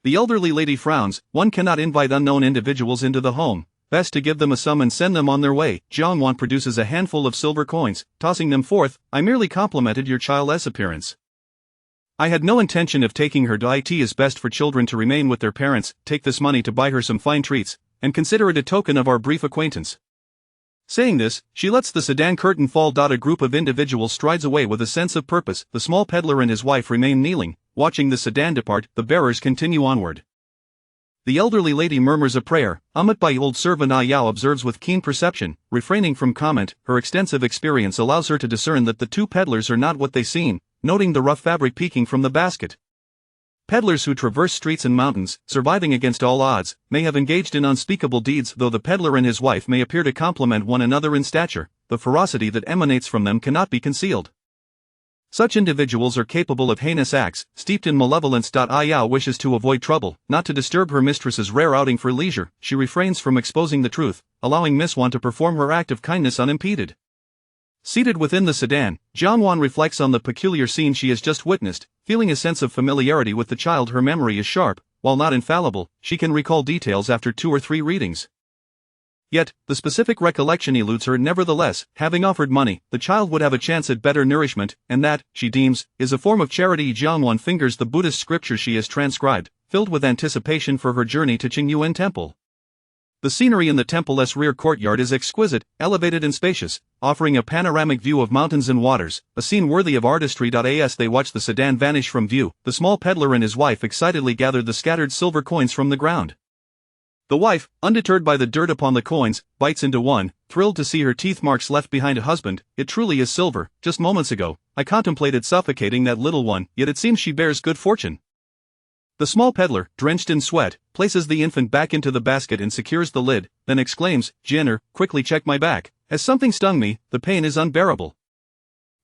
The elderly lady frowns. One cannot invite unknown individuals into the home. Best to give them a sum and send them on their way. Jiang Wan produces a handful of silver coins, tossing them forth. I merely complimented your child's appearance. I had no intention of taking her. It is best for children to remain with their parents. Take this money to buy her some fine treats, and consider it a token of our brief acquaintance. Saying this, she lets the sedan curtain fall. A group of individuals strides away with a sense of purpose. The small peddler and his wife remain kneeling, watching the sedan depart. The bearers continue onward. The elderly lady murmurs a prayer. Umut by old servant Yao observes with keen perception, refraining from comment. Her extensive experience allows her to discern that the two peddlers are not what they seem, noting the rough fabric peeking from the basket. Peddlers who traverse streets and mountains, surviving against all odds, may have engaged in unspeakable deeds. Though the peddler and his wife may appear to complement one another in stature, the ferocity that emanates from them cannot be concealed. Such individuals are capable of heinous acts, steeped in malevolence. Yao wishes to avoid trouble, not to disturb her mistress's rare outing for leisure. She refrains from exposing the truth, allowing Miss Wan to perform her act of kindness unimpeded. Seated within the sedan, Jiang Wan reflects on the peculiar scene she has just witnessed, feeling a sense of familiarity with the child. Her memory is sharp, while not infallible. She can recall details after 2 or 3 readings. Yet, the specific recollection eludes her. Nevertheless, having offered money, the child would have a chance at better nourishment, and that, she deems, is a form of charity. Jiang Wan fingers the Buddhist scripture she has transcribed, filled with anticipation for her journey to Qingyuan Temple. The scenery in the temple's rear courtyard is exquisite, elevated and spacious, offering a panoramic view of mountains and waters, a scene worthy of artistry. As they watch the sedan vanish from view, the small peddler and his wife excitedly gathered the scattered silver coins from the ground. The wife, undeterred by the dirt upon the coins, bites into one, thrilled to see her teeth marks left behind. A husband, it truly is silver. Just moments ago, I contemplated suffocating that little one, yet it seems she bears good fortune. The small peddler, drenched in sweat, places the infant back into the basket and secures the lid, then exclaims, "Jenner, quickly check my back, as something stung me, the pain is unbearable."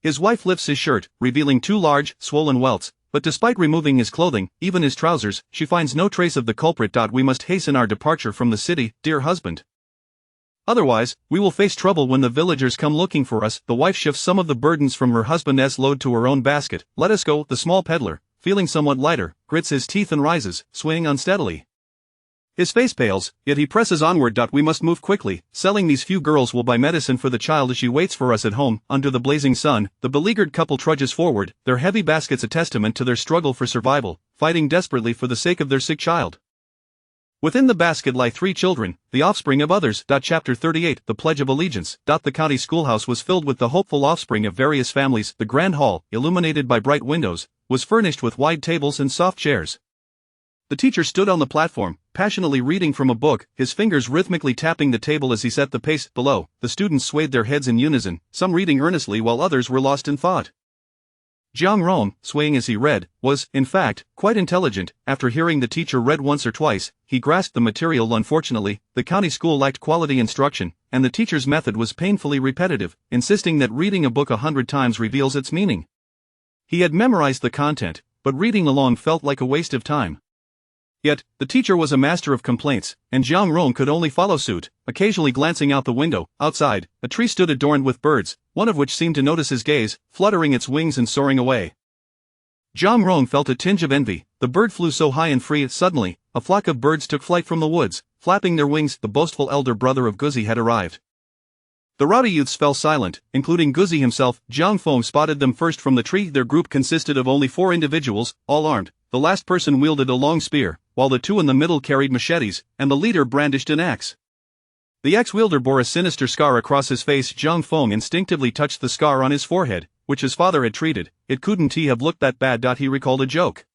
His wife lifts his shirt, revealing 2 large, swollen welts, but despite removing his clothing, even his trousers, she finds no trace of the culprit. "We must hasten our departure from the city, dear husband. Otherwise, we will face trouble when the villagers come looking for us." The wife shifts some of the burdens from her husband's load to her own basket. "Let us go." The small peddler, feeling somewhat lighter, grits his teeth and rises, swaying unsteadily. His face pales, yet he presses onward. "We must move quickly. Selling these few girls will buy medicine for the child as she waits for us at home." Under the blazing sun, the beleaguered couple trudges forward, their heavy baskets a testament to their struggle for survival, fighting desperately for the sake of their sick child. Within the basket lie 3 children, the offspring of others. Chapter 38, The Pledge of Allegiance. The county schoolhouse was filled with the hopeful offspring of various families. The grand hall, illuminated by bright windows, was furnished with wide tables and soft chairs. The teacher stood on the platform, passionately reading from a book, his fingers rhythmically tapping the table as he set the pace. Below, the students swayed their heads in unison, some reading earnestly while others were lost in thought. Jiang Miannian, swaying as he read, was, in fact, quite intelligent. After hearing the teacher read once or twice, he grasped the material. Unfortunately, the county school lacked quality instruction, and the teacher's method was painfully repetitive, insisting that reading a book 100 times reveals its meaning. He had memorized the content, but reading along felt like a waste of time. Yet, the teacher was a master of complaints, and Jiang Miannian could only follow suit, occasionally glancing out the window. Outside, a tree stood adorned with birds, one of which seemed to notice his gaze, fluttering its wings and soaring away. Jiang Miannian felt a tinge of envy. The bird flew so high and free. Suddenly, a flock of birds took flight from the woods, flapping their wings. The boastful elder brother of Guzi had arrived. The rowdy youths fell silent, including Guzi himself. Jiang Feng spotted them first from the tree. Their group consisted of only 4 individuals, all armed. The last person wielded a long spear, while the 2 in the middle carried machetes, and the leader brandished an axe. The axe-wielder bore a sinister scar across his face. Jiang Feng instinctively touched the scar on his forehead, which his father had treated. It couldn't have looked that bad. He recalled a joke.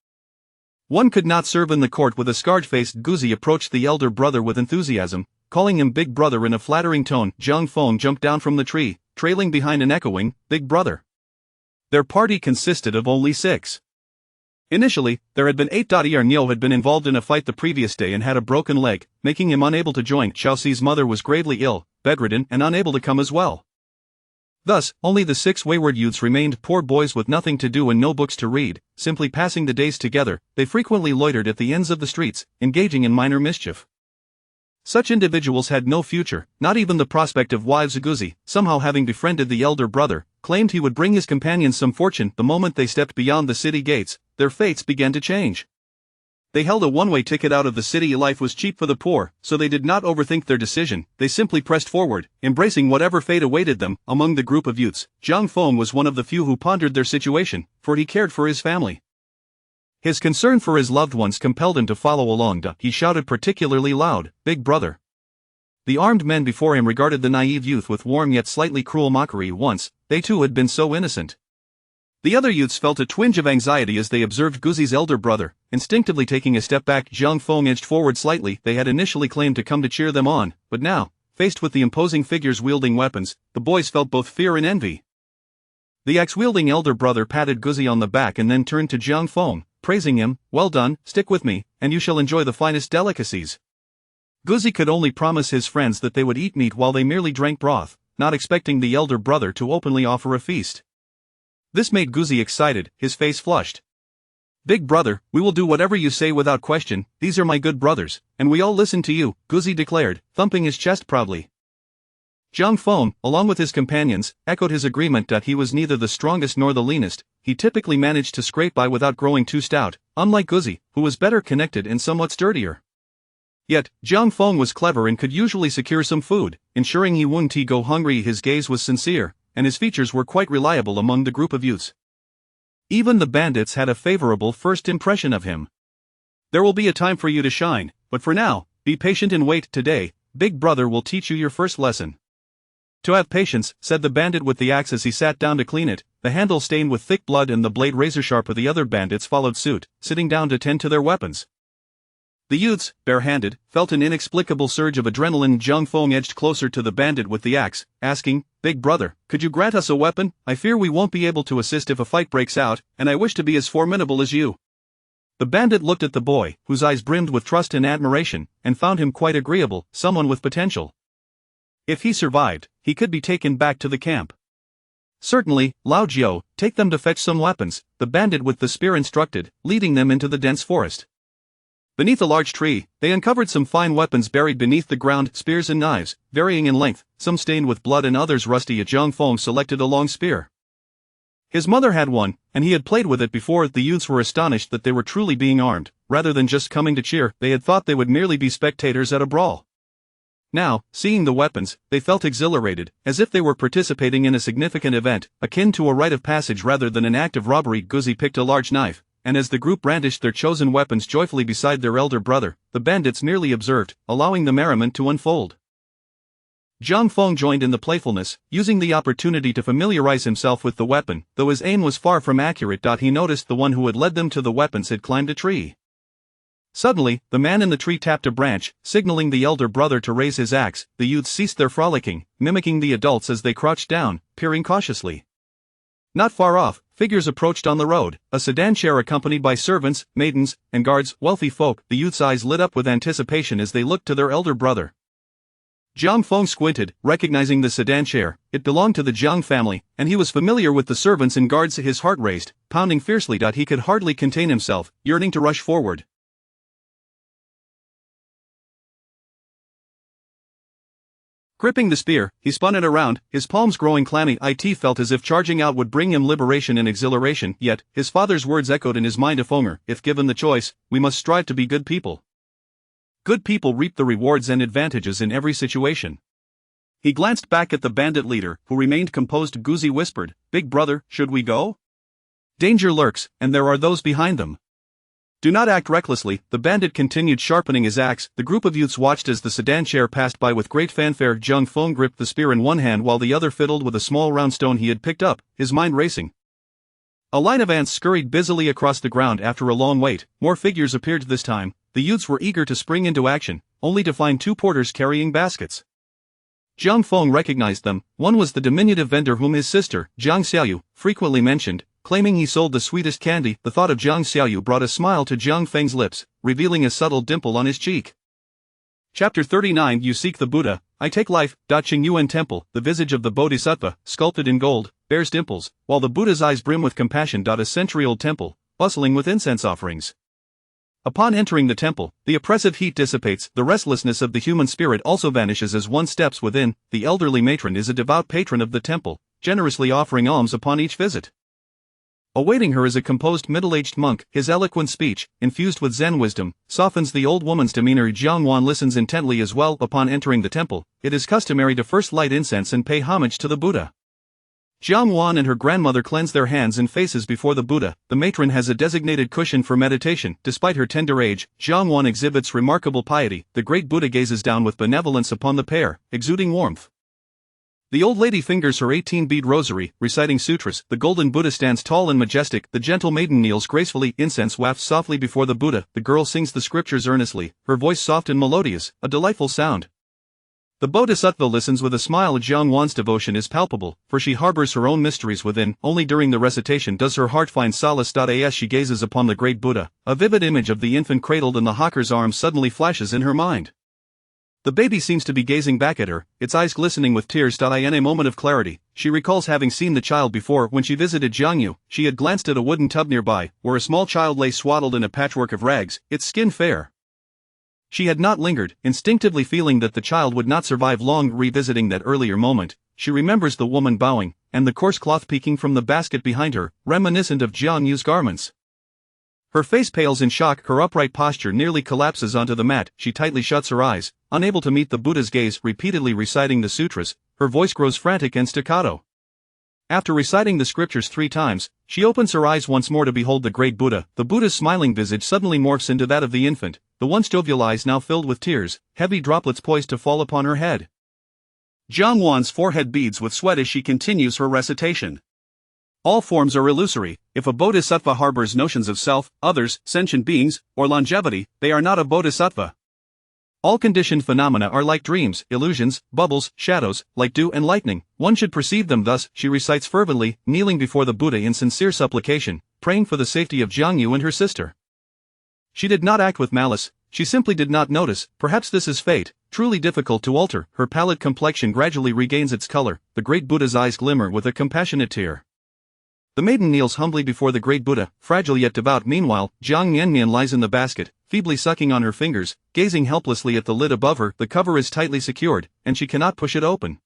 One could not serve in the court with a scarred face. Guzi approached the elder brother with enthusiasm, calling him big brother in a flattering tone. Jiang Feng jumped down from the tree, trailing behind an echoing, "Big brother." Their party consisted of only 6. Initially, there had been 8. Niu had been involved in a fight the previous day and had a broken leg, making him unable to join. Xiaoxi's mother was gravely ill, bedridden, and unable to come as well. Thus, only the 6 wayward youths remained, poor boys with nothing to do and no books to read, simply passing the days together. They frequently loitered at the ends of the streets, engaging in minor mischief. Such individuals had no future, not even the prospect of wives. Guzi, somehow having befriended the elder brother, claimed he would bring his companions some fortune. The moment they stepped beyond the city gates, their fates began to change. They held a one-way ticket out of the city. Life was cheap for the poor, so they did not overthink their decision. They simply pressed forward, embracing whatever fate awaited them. Among the group of youths, Jiang Feng was one of the few who pondered their situation, for he cared for his family. His concern for his loved ones compelled him to follow along. He shouted particularly loud, "Big brother." The armed men before him regarded the naive youth with warm yet slightly cruel mockery. Once, they too had been so innocent. The other youths felt a twinge of anxiety as they observed Guzi's elder brother, instinctively taking a step back. Jiang Feng edged forward slightly. They had initially claimed to come to cheer them on, but now, faced with the imposing figures wielding weapons, the boys felt both fear and envy. The axe-wielding elder brother patted Guzi on the back and then turned to Jiang Feng, praising him, "Well done, stick with me, and you shall enjoy the finest delicacies." Guzi could only promise his friends that they would eat meat while they merely drank broth, not expecting the elder brother to openly offer a feast. This made Guzi excited, his face flushed. "Big brother, we will do whatever you say without question. These are my good brothers, and we all listen to you," Guzi declared, thumping his chest proudly. Jiang Feng, along with his companions, echoed his agreement. He was neither the strongest nor the leanest. He typically managed to scrape by without growing too stout, unlike Guzi, who was better connected and somewhat sturdier. Yet, Jiang Feng was clever and could usually secure some food, ensuring he wouldn't go hungry. His gaze was sincere, and his features were quite reliable among the group of youths. Even the bandits had a favorable first impression of him. "There will be a time for you to shine, but for now, be patient and wait. Today, Big Brother will teach you your first lesson." "To have patience," said the bandit with the axe as he sat down to clean it, the handle stained with thick blood and the blade razor-sharp. The other bandits followed suit, sitting down to tend to their weapons. The youths, barehanded, felt an inexplicable surge of adrenaline. Jiang Feng edged closer to the bandit with the axe, asking, "Big brother, could you grant us a weapon? I fear we won't be able to assist if a fight breaks out, and I wish to be as formidable as you." The bandit looked at the boy, whose eyes brimmed with trust and admiration, and found him quite agreeable, someone with potential. If he survived, he could be taken back to the camp. Certainly, Lao Jiao, take them to fetch some weapons, the bandit with the spear instructed, leading them into the dense forest. Beneath a large tree, they uncovered some fine weapons buried beneath the ground, spears and knives, varying in length, some stained with blood and others rusty. Jiang Feng selected a long spear. His mother had one, and he had played with it before. The youths were astonished that they were truly being armed, rather than just coming to cheer. They had thought they would merely be spectators at a brawl. Now, seeing the weapons, they felt exhilarated, as if they were participating in a significant event, akin to a rite of passage rather than an act of robbery. Guzi picked a large knife, and as the group brandished their chosen weapons joyfully beside their elder brother, the bandits merely observed, allowing the merriment to unfold. Jiang Feng joined in the playfulness, using the opportunity to familiarize himself with the weapon, though his aim was far from accurate. He noticed the one who had led them to the weapons had climbed a tree. Suddenly, the man in the tree tapped a branch, signaling the elder brother to raise his axe. The youths ceased their frolicking, mimicking the adults as they crouched down, peering cautiously. Not far off, figures approached on the road, a sedan chair accompanied by servants, maidens, and guards, wealthy folk. The youth's eyes lit up with anticipation as they looked to their elder brother. Jiang Feng squinted, recognizing the sedan chair. It belonged to the Jiang family, and he was familiar with the servants and guards. His heart raced, pounding fiercely. He could hardly contain himself, yearning to rush forward. Gripping the spear, he spun it around, his palms growing clammy. It felt as if charging out would bring him liberation and exhilaration, yet, his father's words echoed in his mind. If given the choice, we must strive to be good people. Good people reap the rewards and advantages in every situation. He glanced back at the bandit leader, who remained composed. Guzi whispered, "Big brother, should we go? Danger lurks, and there are those behind them. Do not act recklessly." The bandit continued sharpening his axe. The group of youths watched as the sedan chair passed by with great fanfare. Jiang Feng gripped the spear in one hand while the other fiddled with a small round stone he had picked up, his mind racing. A line of ants scurried busily across the ground. After a long wait, more figures appeared this time. The youths were eager to spring into action, only to find two porters carrying baskets. Jiang Feng recognized them. One was the diminutive vendor whom his sister, Jiang Xiaoyu, frequently mentioned, claiming he sold the sweetest candy. The thought of Jiang Xiaoyu brought a smile to Jiang Feng's lips, revealing a subtle dimple on his cheek. Chapter 39. You seek the Buddha, I take life. Qingyuan Temple. The visage of the Bodhisattva, sculpted in gold, bears dimples, while the Buddha's eyes brim with compassion. A century-old temple, bustling with incense offerings. Upon entering the temple, the oppressive heat dissipates. The restlessness of the human spirit also vanishes as one steps within. The elderly matron is a devout patron of the temple, generously offering alms upon each visit. Awaiting her is a composed middle-aged monk. His eloquent speech, infused with Zen wisdom, softens the old woman's demeanor. Jiang Wan listens intently as well. Upon entering the temple, it is customary to first light incense and pay homage to the Buddha. Jiang Wan and her grandmother cleanse their hands and faces before the Buddha. The matron has a designated cushion for meditation. Despite her tender age, Jiang Wan exhibits remarkable piety. The great Buddha gazes down with benevolence upon the pair, exuding warmth. The old lady fingers her 18-bead rosary, reciting sutras. The golden Buddha stands tall and majestic. The gentle maiden kneels gracefully. Incense wafts softly before the Buddha. The girl sings the scriptures earnestly, her voice soft and melodious, a delightful sound. The Bodhisattva listens with a smile. Jiang Wan's devotion is palpable, for she harbors her own mysteries within. Only during the recitation does her heart find solace. As she gazes upon the great Buddha, a vivid image of the infant cradled in the hawker's arms suddenly flashes in her mind. The baby seems to be gazing back at her, its eyes glistening with tears. In a moment of clarity, she recalls having seen the child before. When she visited Jiangyu, she had glanced at a wooden tub nearby, where a small child lay swaddled in a patchwork of rags, its skin fair. She had not lingered, instinctively feeling that the child would not survive long. Revisiting that earlier moment, she remembers the woman bowing, and the coarse cloth peeking from the basket behind her, reminiscent of Jiang Yu's garments. Her face pales in shock. Her upright posture nearly collapses onto the mat. She tightly shuts her eyes, unable to meet the Buddha's gaze. Repeatedly reciting the sutras, her voice grows frantic and staccato. After reciting the scriptures 3 times, she opens her eyes once more to behold the great Buddha. The Buddha's smiling visage suddenly morphs into that of the infant, the once jovial eyes now filled with tears, heavy droplets poised to fall upon her head. Jiang Wan's forehead beads with sweat as she continues her recitation. All forms are illusory. If a bodhisattva harbors notions of self, others, sentient beings, or longevity, they are not a bodhisattva. All conditioned phenomena are like dreams, illusions, bubbles, shadows, like dew and lightning. One should perceive them thus. She recites fervently, kneeling before the Buddha in sincere supplication, praying for the safety of Jiangyu and her sister. She did not act with malice, she simply did not notice. Perhaps this is fate, truly difficult to alter. Her pallid complexion gradually regains its color, the great Buddha's eyes glimmer with a compassionate tear. The maiden kneels humbly before the great Buddha, fragile yet devout. Meanwhile, Jiang Miannian lies in the basket, feebly sucking on her fingers, gazing helplessly at the lid above her. The cover is tightly secured, and she cannot push it open.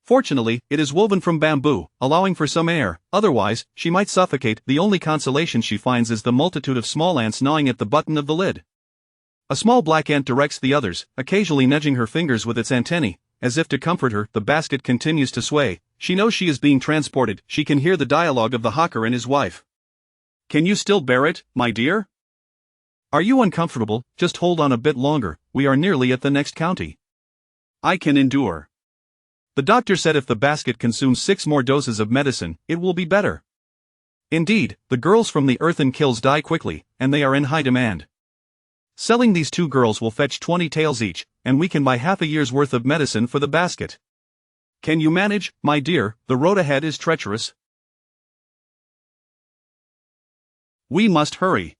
Fortunately, it is woven from bamboo, allowing for some air, otherwise, she might suffocate. The only consolation she finds is the multitude of small ants gnawing at the button of the lid. A small black ant directs the others, occasionally nudging her fingers with its antennae, as if to comfort her. The basket continues to sway. She knows she is being transported. She can hear the dialogue of the hawker and his wife. "Can you still bear it, my dear? Are you uncomfortable? Just hold on a bit longer, we are nearly at the next county." "I can endure. The doctor said if the basket consumes 6 more doses of medicine, it will be better." Indeed, the girls from the earthen kills die quickly, and they are in high demand. Selling these 2 girls will fetch 20 taels each, and we can buy half a year's worth of medicine for the basket. Can you manage, my dear? The road ahead is treacherous. We must hurry.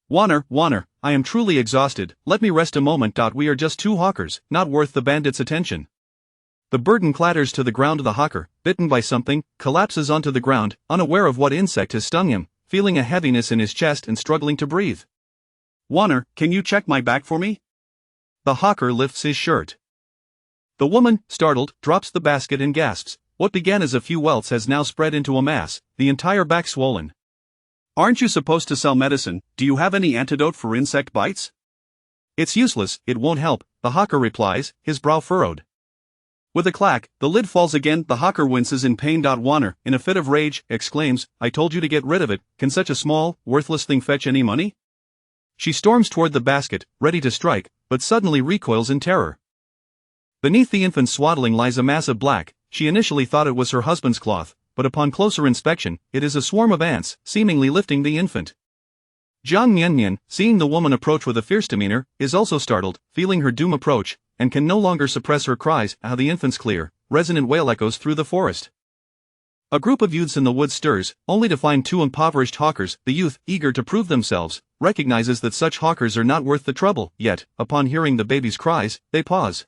Warner, I am truly exhausted, let me rest a moment. We are just 2 hawkers, not worth the bandits' attention. The burden clatters to the ground. The hawker, bitten by something, collapses onto the ground, unaware of what insect has stung him, feeling a heaviness in his chest and struggling to breathe. "Warner, can you check my back for me?" The hawker lifts his shirt. The woman, startled, drops the basket and gasps. What began as a few welts has now spread into a mass, the entire back swollen. "Aren't you supposed to sell medicine? Do you have any antidote for insect bites?" "It's useless, it won't help," the hawker replies, his brow furrowed. With a clack, the lid falls again. The hawker winces in pain. Warner, in a fit of rage, exclaims, "I told you to get rid of it. Can such a small, worthless thing fetch any money?" She storms toward the basket, ready to strike, but suddenly recoils in terror. Beneath the infant's swaddling lies a mass of black. She initially thought it was her husband's cloth, but upon closer inspection, it is a swarm of ants, seemingly lifting the infant. Jiang Miannian, seeing the woman approach with a fierce demeanor, is also startled, feeling her doom approach, and can no longer suppress her cries. How the infant's clear, resonant wail echoes through the forest. A group of youths in the woods stirs, only to find 2 impoverished hawkers. The youth, eager to prove themselves, recognizes that such hawkers are not worth the trouble, yet, upon hearing the baby's cries, they pause.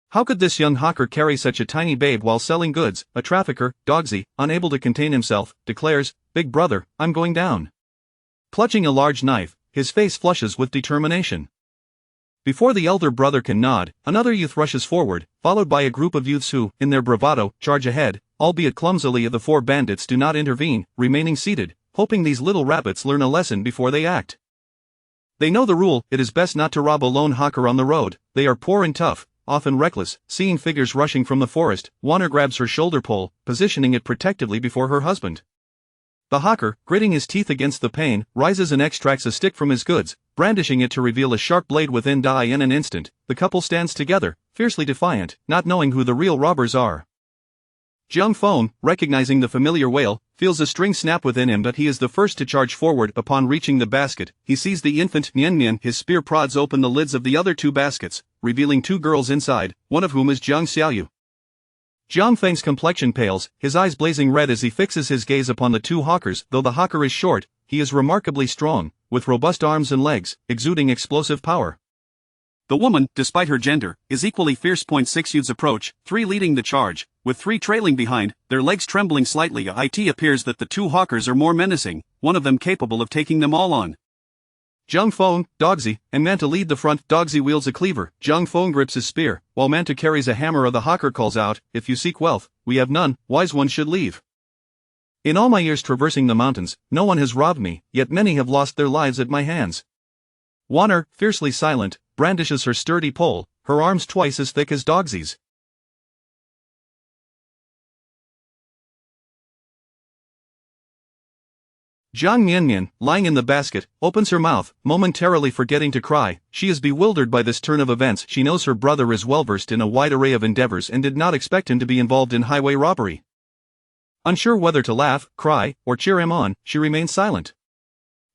How could this young hawker carry such a tiny babe while selling goods? A trafficker, Dogsy, unable to contain himself, declares, "Big brother, I'm going down." Clutching a large knife, his face flushes with determination. Before the elder brother can nod, another youth rushes forward, followed by a group of youths who, in their bravado, charge ahead, albeit clumsily. The 4 bandits do not intervene, remaining seated, hoping these little rabbits learn a lesson before they act. They know the rule, it is best not to rob a lone hawker on the road. They are poor and tough, often reckless. Seeing figures rushing from the forest, Warner grabs her shoulder pole, positioning it protectively before her husband. The hawker, gritting his teeth against the pain, rises and extracts a stick from his goods, brandishing it to reveal a sharp blade within. In an instant, the couple stands together, fiercely defiant, not knowing who the real robbers are. Jiang Feng, recognizing the familiar wail, feels a string snap within him, but he is the first to charge forward. Upon reaching the basket, he sees the infant Miannian. His spear prods open the lids of the other 2 baskets, revealing 2 girls inside, one of whom is Jiang Xiaoyu. Jiang Feng's complexion pales, his eyes blazing red as he fixes his gaze upon the 2 hawkers. Though the hawker is short, he is remarkably strong, with robust arms and legs, exuding explosive power. The woman, despite her gender, is equally fierce. 6 youths approach, 3 leading the charge, with 3 trailing behind, their legs trembling slightly. It appears that the 2 hawkers are more menacing, one of them capable of taking them all on. Jiang Feng, Dogsy, and Manta lead the front. Dogsy wields a cleaver, Jiang Feng grips his spear, while Manta carries a hammer. The hawker calls out, "If you seek wealth, we have none, wise ones should leave. In all my years traversing the mountains, no one has robbed me, yet many have lost their lives at my hands." Warner, fiercely silent, brandishes her sturdy pole, her arms twice as thick as Dogsy's. Jiang Miannian, lying in the basket, opens her mouth, momentarily forgetting to cry. She is bewildered by this turn of events. She knows her brother is well versed in a wide array of endeavors and did not expect him to be involved in highway robbery. Unsure whether to laugh, cry, or cheer him on, she remains silent.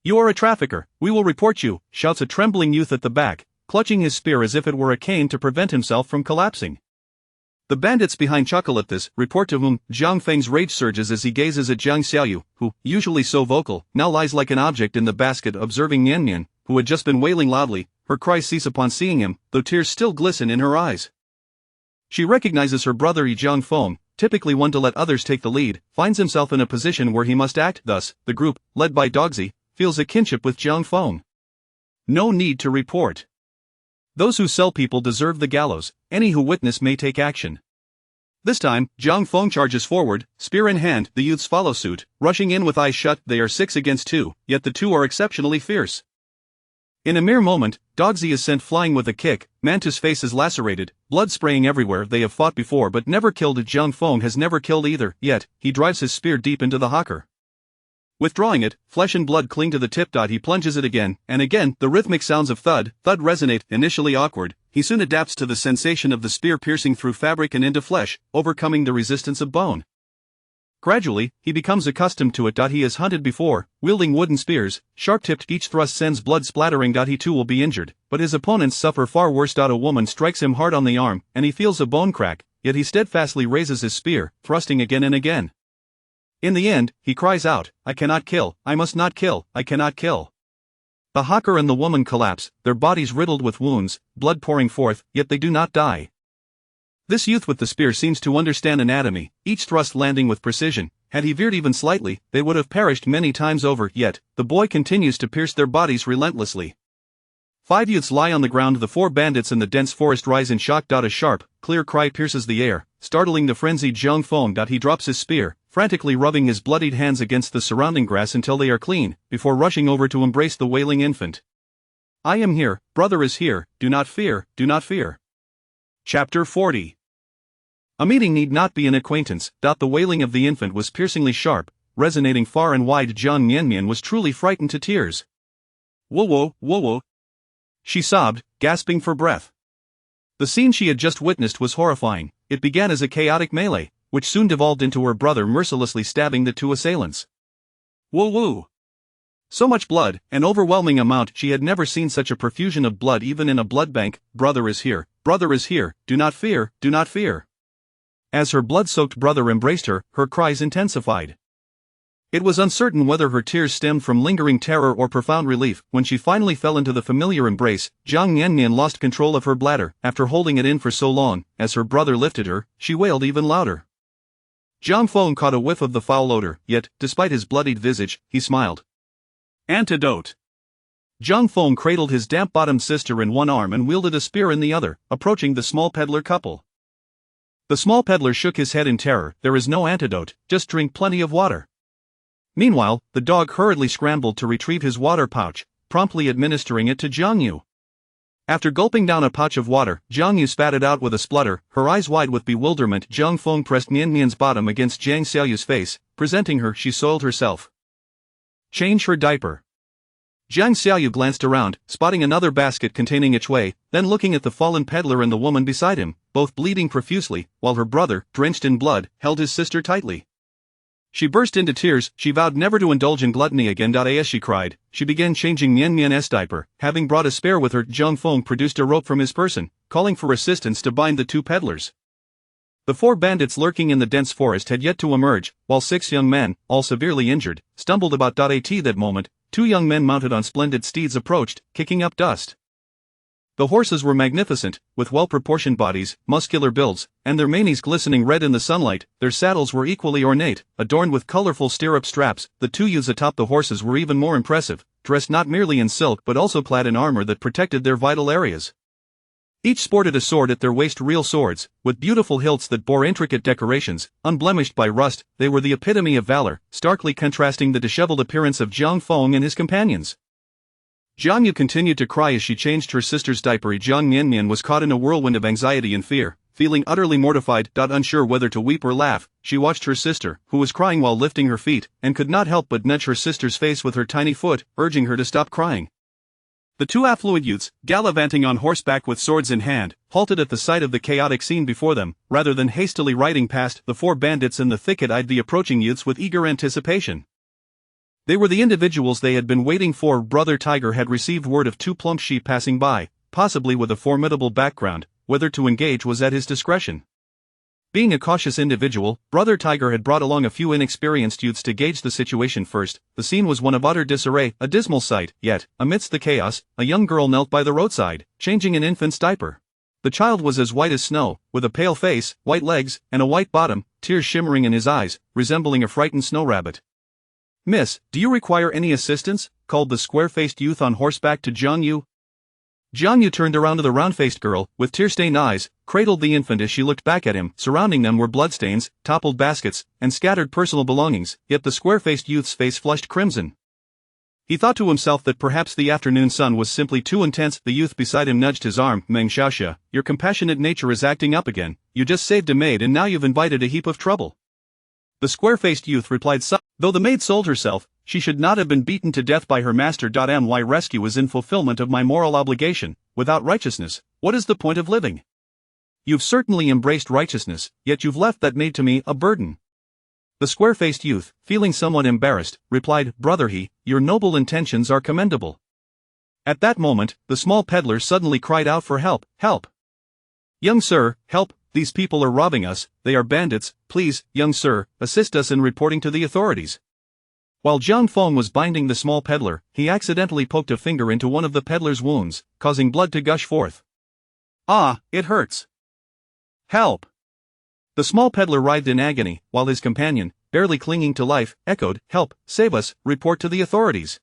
"You are a trafficker, we will report you," shouts a trembling youth at the back, clutching his spear as if it were a cane to prevent himself from collapsing. The bandits behind chuckle at this, report to whom Jiang Feng's rage surges as he gazes at Jiang Xiaoyu, who, usually so vocal, now lies like an object in the basket. Observing Miannian, who had just been wailing loudly, her cries cease upon seeing him, though tears still glisten in her eyes. She recognizes her brother Jiang Feng, typically one to let others take the lead, finds himself in a position where he must act. Thus, the group, led by Dogsy, feels a kinship with Jiang Feng. No need to report. Those who sell people deserve the gallows, any who witness may take action. This time, Jiang Feng charges forward, spear in hand. The youths follow suit, rushing in with eyes shut. They are 6 against 2, yet the two are exceptionally fierce. In a mere moment, Dogsy is sent flying with a kick, Mantu's face is lacerated, blood spraying everywhere. They have fought before but never killed. Jiang Feng has never killed either, yet, he drives his spear deep into the hawker. Withdrawing it, flesh and blood cling to the tip. He plunges it again, and again. The rhythmic sounds of thud resonate. Initially awkward, he soon adapts to the sensation of the spear piercing through fabric and into flesh, overcoming the resistance of bone. Gradually, he becomes accustomed to it. He has hunted before, wielding wooden spears, sharp-tipped. Each thrust sends blood splattering. He too will be injured, but his opponents suffer far worse. A woman strikes him hard on the arm, and he feels a bone crack, yet he steadfastly raises his spear, thrusting again and again. In the end, he cries out, "I cannot kill, I must not kill, I cannot kill." The hawker and the woman collapse, their bodies riddled with wounds, blood pouring forth, yet they do not die. This youth with the spear seems to understand anatomy, each thrust landing with precision. Had he veered even slightly, they would have perished many times over. Yet, the boy continues to pierce their bodies relentlessly. 5 youths lie on the ground. The 4 bandits in the dense forest rise in shock. A sharp, clear cry pierces the air, startling the frenzied Jiang Feng. He drops his spear, frantically rubbing his bloodied hands against the surrounding grass until they are clean, before rushing over to embrace the wailing infant. "I am here, brother is here, do not fear, do not fear." Chapter 40. A meeting need not be an acquaintance. The wailing of the infant was piercingly sharp, resonating far and wide. Jiang Miannian was truly frightened to tears. "Whoa, whoa, whoa," she sobbed, gasping for breath. The scene she had just witnessed was horrifying. It began as a chaotic melee, which soon devolved into her brother mercilessly stabbing the 2 assailants. Whoa woo! So much blood, an overwhelming amount. She had never seen such a profusion of blood even in a blood bank. Brother is here, do not fear, do not fear." As her blood-soaked brother embraced her, her cries intensified. It was uncertain whether her tears stemmed from lingering terror or profound relief. When she finally fell into the familiar embrace, Jiang Miannian lost control of her bladder. After holding it in for so long, as her brother lifted her, she wailed even louder. Jiang Feng caught a whiff of the foul odor, yet, despite his bloodied visage, he smiled. Antidote. Jiang Feng cradled his damp-bottomed sister in one arm and wielded a spear in the other, approaching the small peddler couple. The small peddler shook his head in terror. "There is no antidote, just drink plenty of water." Meanwhile, the dog hurriedly scrambled to retrieve his water pouch, promptly administering it to Jiang Yu. After gulping down a pouch of water, Jiang Yu spat it out with a splutter, her eyes wide with bewilderment. Jiang Feng pressed Miannian's bottom against Jiang Xiaoyu's face, presenting her. She soiled herself. "Change her diaper." Jiang Xiaoyu glanced around, spotting another basket containing a tray, then looking at the fallen peddler and the woman beside him, both bleeding profusely, while her brother, drenched in blood, held his sister tightly. She burst into tears. She vowed never to indulge in gluttony again. As she cried, she began changing Miannian's diaper. Having brought a spare with her, Jiang Feng produced a rope from his person, calling for assistance to bind the 2 peddlers. The 4 bandits lurking in the dense forest had yet to emerge, while 6 young men, all severely injured, stumbled about. At that moment, 2 young men mounted on splendid steeds approached, kicking up dust. The horses were magnificent, with well-proportioned bodies, muscular builds, and their manes glistening red in the sunlight. Their saddles were equally ornate, adorned with colorful stirrup straps. The 2 youths atop the horses were even more impressive, dressed not merely in silk but also clad in armor that protected their vital areas. Each sported a sword at their waist, real swords, with beautiful hilts that bore intricate decorations, unblemished by rust. They were the epitome of valor, starkly contrasting the disheveled appearance of Jiang Feng and his companions. Jiang Yu continued to cry as she changed her sister's diaper. Jiang Miannian was caught in a whirlwind of anxiety and fear, feeling utterly mortified. Unsure whether to weep or laugh, she watched her sister, who was crying while lifting her feet, and could not help but nudge her sister's face with her tiny foot, urging her to stop crying. The 2 affluent youths, gallivanting on horseback with swords in hand, halted at the sight of the chaotic scene before them. Rather than hastily riding past, the 4 bandits in the thicket eyed the approaching youths with eager anticipation. They were the individuals they had been waiting for. Brother Tiger had received word of 2 plump sheep passing by, possibly with a formidable background. Whether to engage was at his discretion. Being a cautious individual, Brother Tiger had brought along a few inexperienced youths to gauge the situation first. The scene was one of utter disarray, a dismal sight, yet, amidst the chaos, a young girl knelt by the roadside, changing an infant's diaper. The child was as white as snow, with a pale face, white legs, and a white bottom, tears shimmering in his eyes, resembling a frightened snow rabbit. "Miss, do you require any assistance?" called the square-faced youth on horseback to Jiang Yu. Jiang Yu turned around to the round-faced girl, with tear-stained eyes, cradled the infant as she looked back at him. Surrounding them were bloodstains, toppled baskets, and scattered personal belongings, yet the square-faced youth's face flushed crimson. He thought to himself that perhaps the afternoon sun was simply too intense. The youth beside him nudged his arm. "Meng Xiaoxia, your compassionate nature is acting up again. You just saved a maid and now you've invited a heap of trouble." The square-faced youth replied, "Though the maid sold herself, she should not have been beaten to death by her master. My rescue is in fulfillment of my moral obligation. Without righteousness, what is the point of living? You've certainly embraced righteousness, yet you've left that maid to me, a burden." The square-faced youth, feeling somewhat embarrassed, replied, "Brother he, your noble intentions are commendable." At that moment, the small peddler suddenly cried out for help. "Help! Young sir, help, these people are robbing us, they are bandits, please, young sir, assist us in reporting to the authorities." While Jiang Feng was binding the small peddler, he accidentally poked a finger into one of the peddler's wounds, causing blood to gush forth. "Ah, it hurts. Help!" The small peddler writhed in agony, while his companion, barely clinging to life, echoed, "Help, save us, report to the authorities."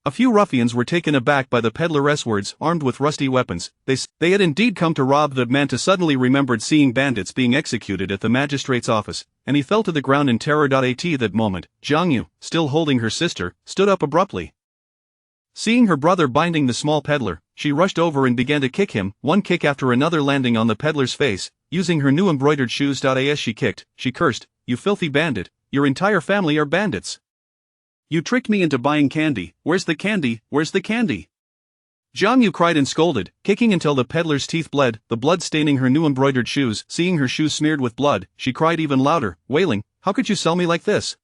A few ruffians were taken aback by the peddler's words. Armed with rusty weapons, they had indeed come to rob. The man suddenly remembered seeing bandits being executed at the magistrate's office, and he fell to the ground in terror. At that moment, Jiang Yu, still holding her sister, stood up abruptly. Seeing her brother binding the small peddler, she rushed over and began to kick him, one kick after another landing on the peddler's face. Using her new embroidered shoes as she kicked, she cursed, "You filthy bandit, your entire family are bandits. You tricked me into buying candy. Where's the candy, where's the candy?" Jiang Yu cried and scolded, kicking until the peddler's teeth bled, the blood staining her new embroidered shoes. Seeing her shoes smeared with blood, she cried even louder, wailing, "How could you sell me like this?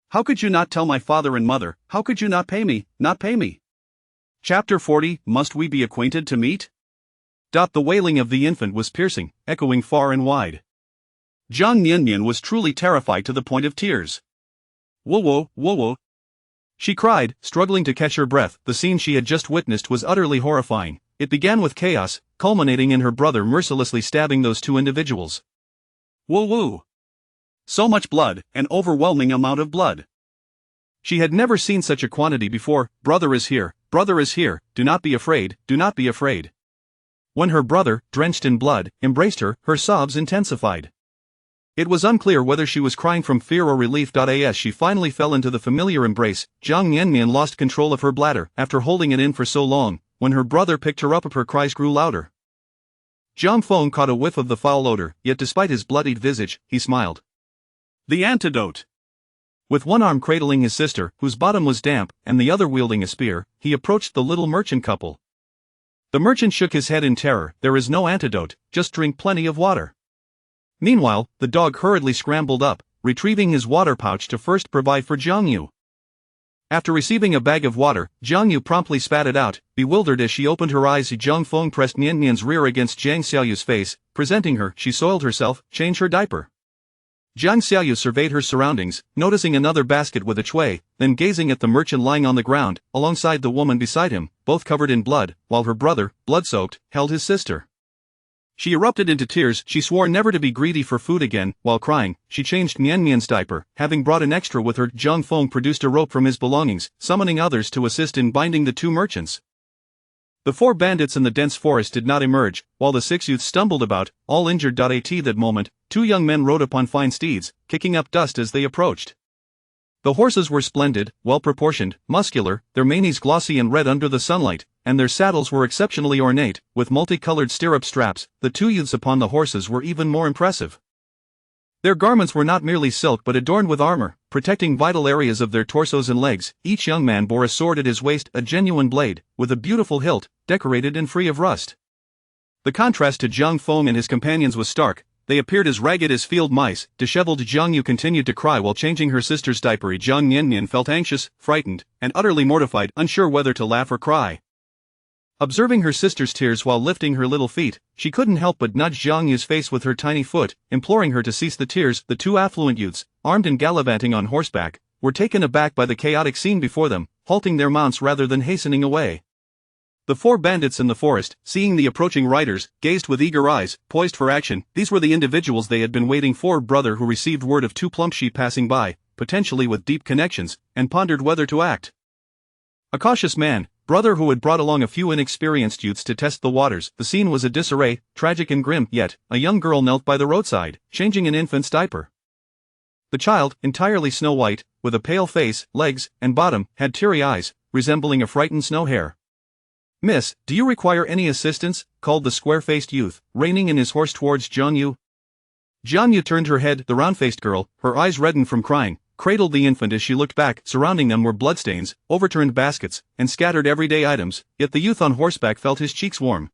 How could you not tell my father and mother? How could you not pay me, not pay me?" Chapter 40, Must We Be Acquainted to Meet? The wailing of the infant was piercing, echoing far and wide. Jiang Miannian was truly terrified to the point of tears. "Whoa, whoa," she cried, struggling to catch her breath. The scene she had just witnessed was utterly horrifying. It began with chaos, culminating in her brother mercilessly stabbing those two individuals. Whoa. So much blood, an overwhelming amount of blood. She had never seen such a quantity before. Brother is here, do not be afraid, do not be afraid." When her brother, drenched in blood, embraced her, her sobs intensified. It was unclear whether she was crying from fear or relief. As she finally fell into the familiar embrace, Jiang Miannian lost control of her bladder. After holding it in for so long, when her brother picked her up, her cries grew louder. Jiang Feng caught a whiff of the foul odor, yet despite his bloodied visage, he smiled. "The antidote." With one arm cradling his sister, whose bottom was damp, and the other wielding a spear, he approached the little merchant couple. The merchant shook his head in terror. "There is no antidote, just drink plenty of water." Meanwhile, the dog hurriedly scrambled up, retrieving his water pouch to first provide for Jiang Yu. After receiving a bag of water, Jiang Yu promptly spat it out. Bewildered as she opened her eyes, Jiang Feng pressed Miannian's rear against Jiang Xiaoyu's face, presenting her. She soiled herself, changed her diaper. Jiang Xiaoyu surveyed her surroundings, noticing another basket with a tray, then gazing at the merchant lying on the ground, alongside the woman beside him, both covered in blood, while her brother, blood-soaked, held his sister. She erupted into tears. She swore never to be greedy for food again. While crying, she changed Miannian's diaper. Having brought an extra with her, Jiang Feng produced a rope from his belongings, summoning others to assist in binding the two merchants. The four bandits in the dense forest did not emerge, while the six youths stumbled about, all injured. At that moment, two young men rode upon fine steeds, kicking up dust as they approached. The horses were splendid, well-proportioned, muscular, their manes glossy and red under the sunlight, and their saddles were exceptionally ornate, with multicolored stirrup straps. The two youths upon the horses were even more impressive. Their garments were not merely silk but adorned with armor, protecting vital areas of their torsos and legs. Each young man bore a sword at his waist, a genuine blade, with a beautiful hilt, decorated and free of rust. The contrast to Jiang Feng and his companions was stark. They appeared as ragged as field mice. Disheveled Jiang Yu continued to cry while changing her sister's diaper. Jiang Miannian felt anxious, frightened, and utterly mortified, unsure whether to laugh or cry. Observing her sister's tears while lifting her little feet, she couldn't help but nudge Jiang Yu's face with her tiny foot, imploring her to cease the tears. The two affluent youths, armed and gallivanting on horseback, were taken aback by the chaotic scene before them, halting their mounts rather than hastening away. The four bandits in the forest, seeing the approaching riders, gazed with eager eyes, poised for action. These were the individuals they had been waiting for. Brother who received word of two plump sheep passing by, potentially with deep connections, and pondered whether to act. A cautious man, Brother who had brought along a few inexperienced youths to test the waters. The scene was a disarray, tragic and grim, yet a young girl knelt by the roadside, changing an infant's diaper. The child, entirely snow white, with a pale face, legs, and bottom, had teary eyes, resembling a frightened snow hare. "Miss, do you require any assistance?" called the square-faced youth, reining in his horse towards Jiang Yu. Jiang Yu turned her head. The round-faced girl, her eyes reddened from crying, cradled the infant as she looked back. Surrounding them were bloodstains, overturned baskets, and scattered everyday items, yet the youth on horseback felt his cheeks warm.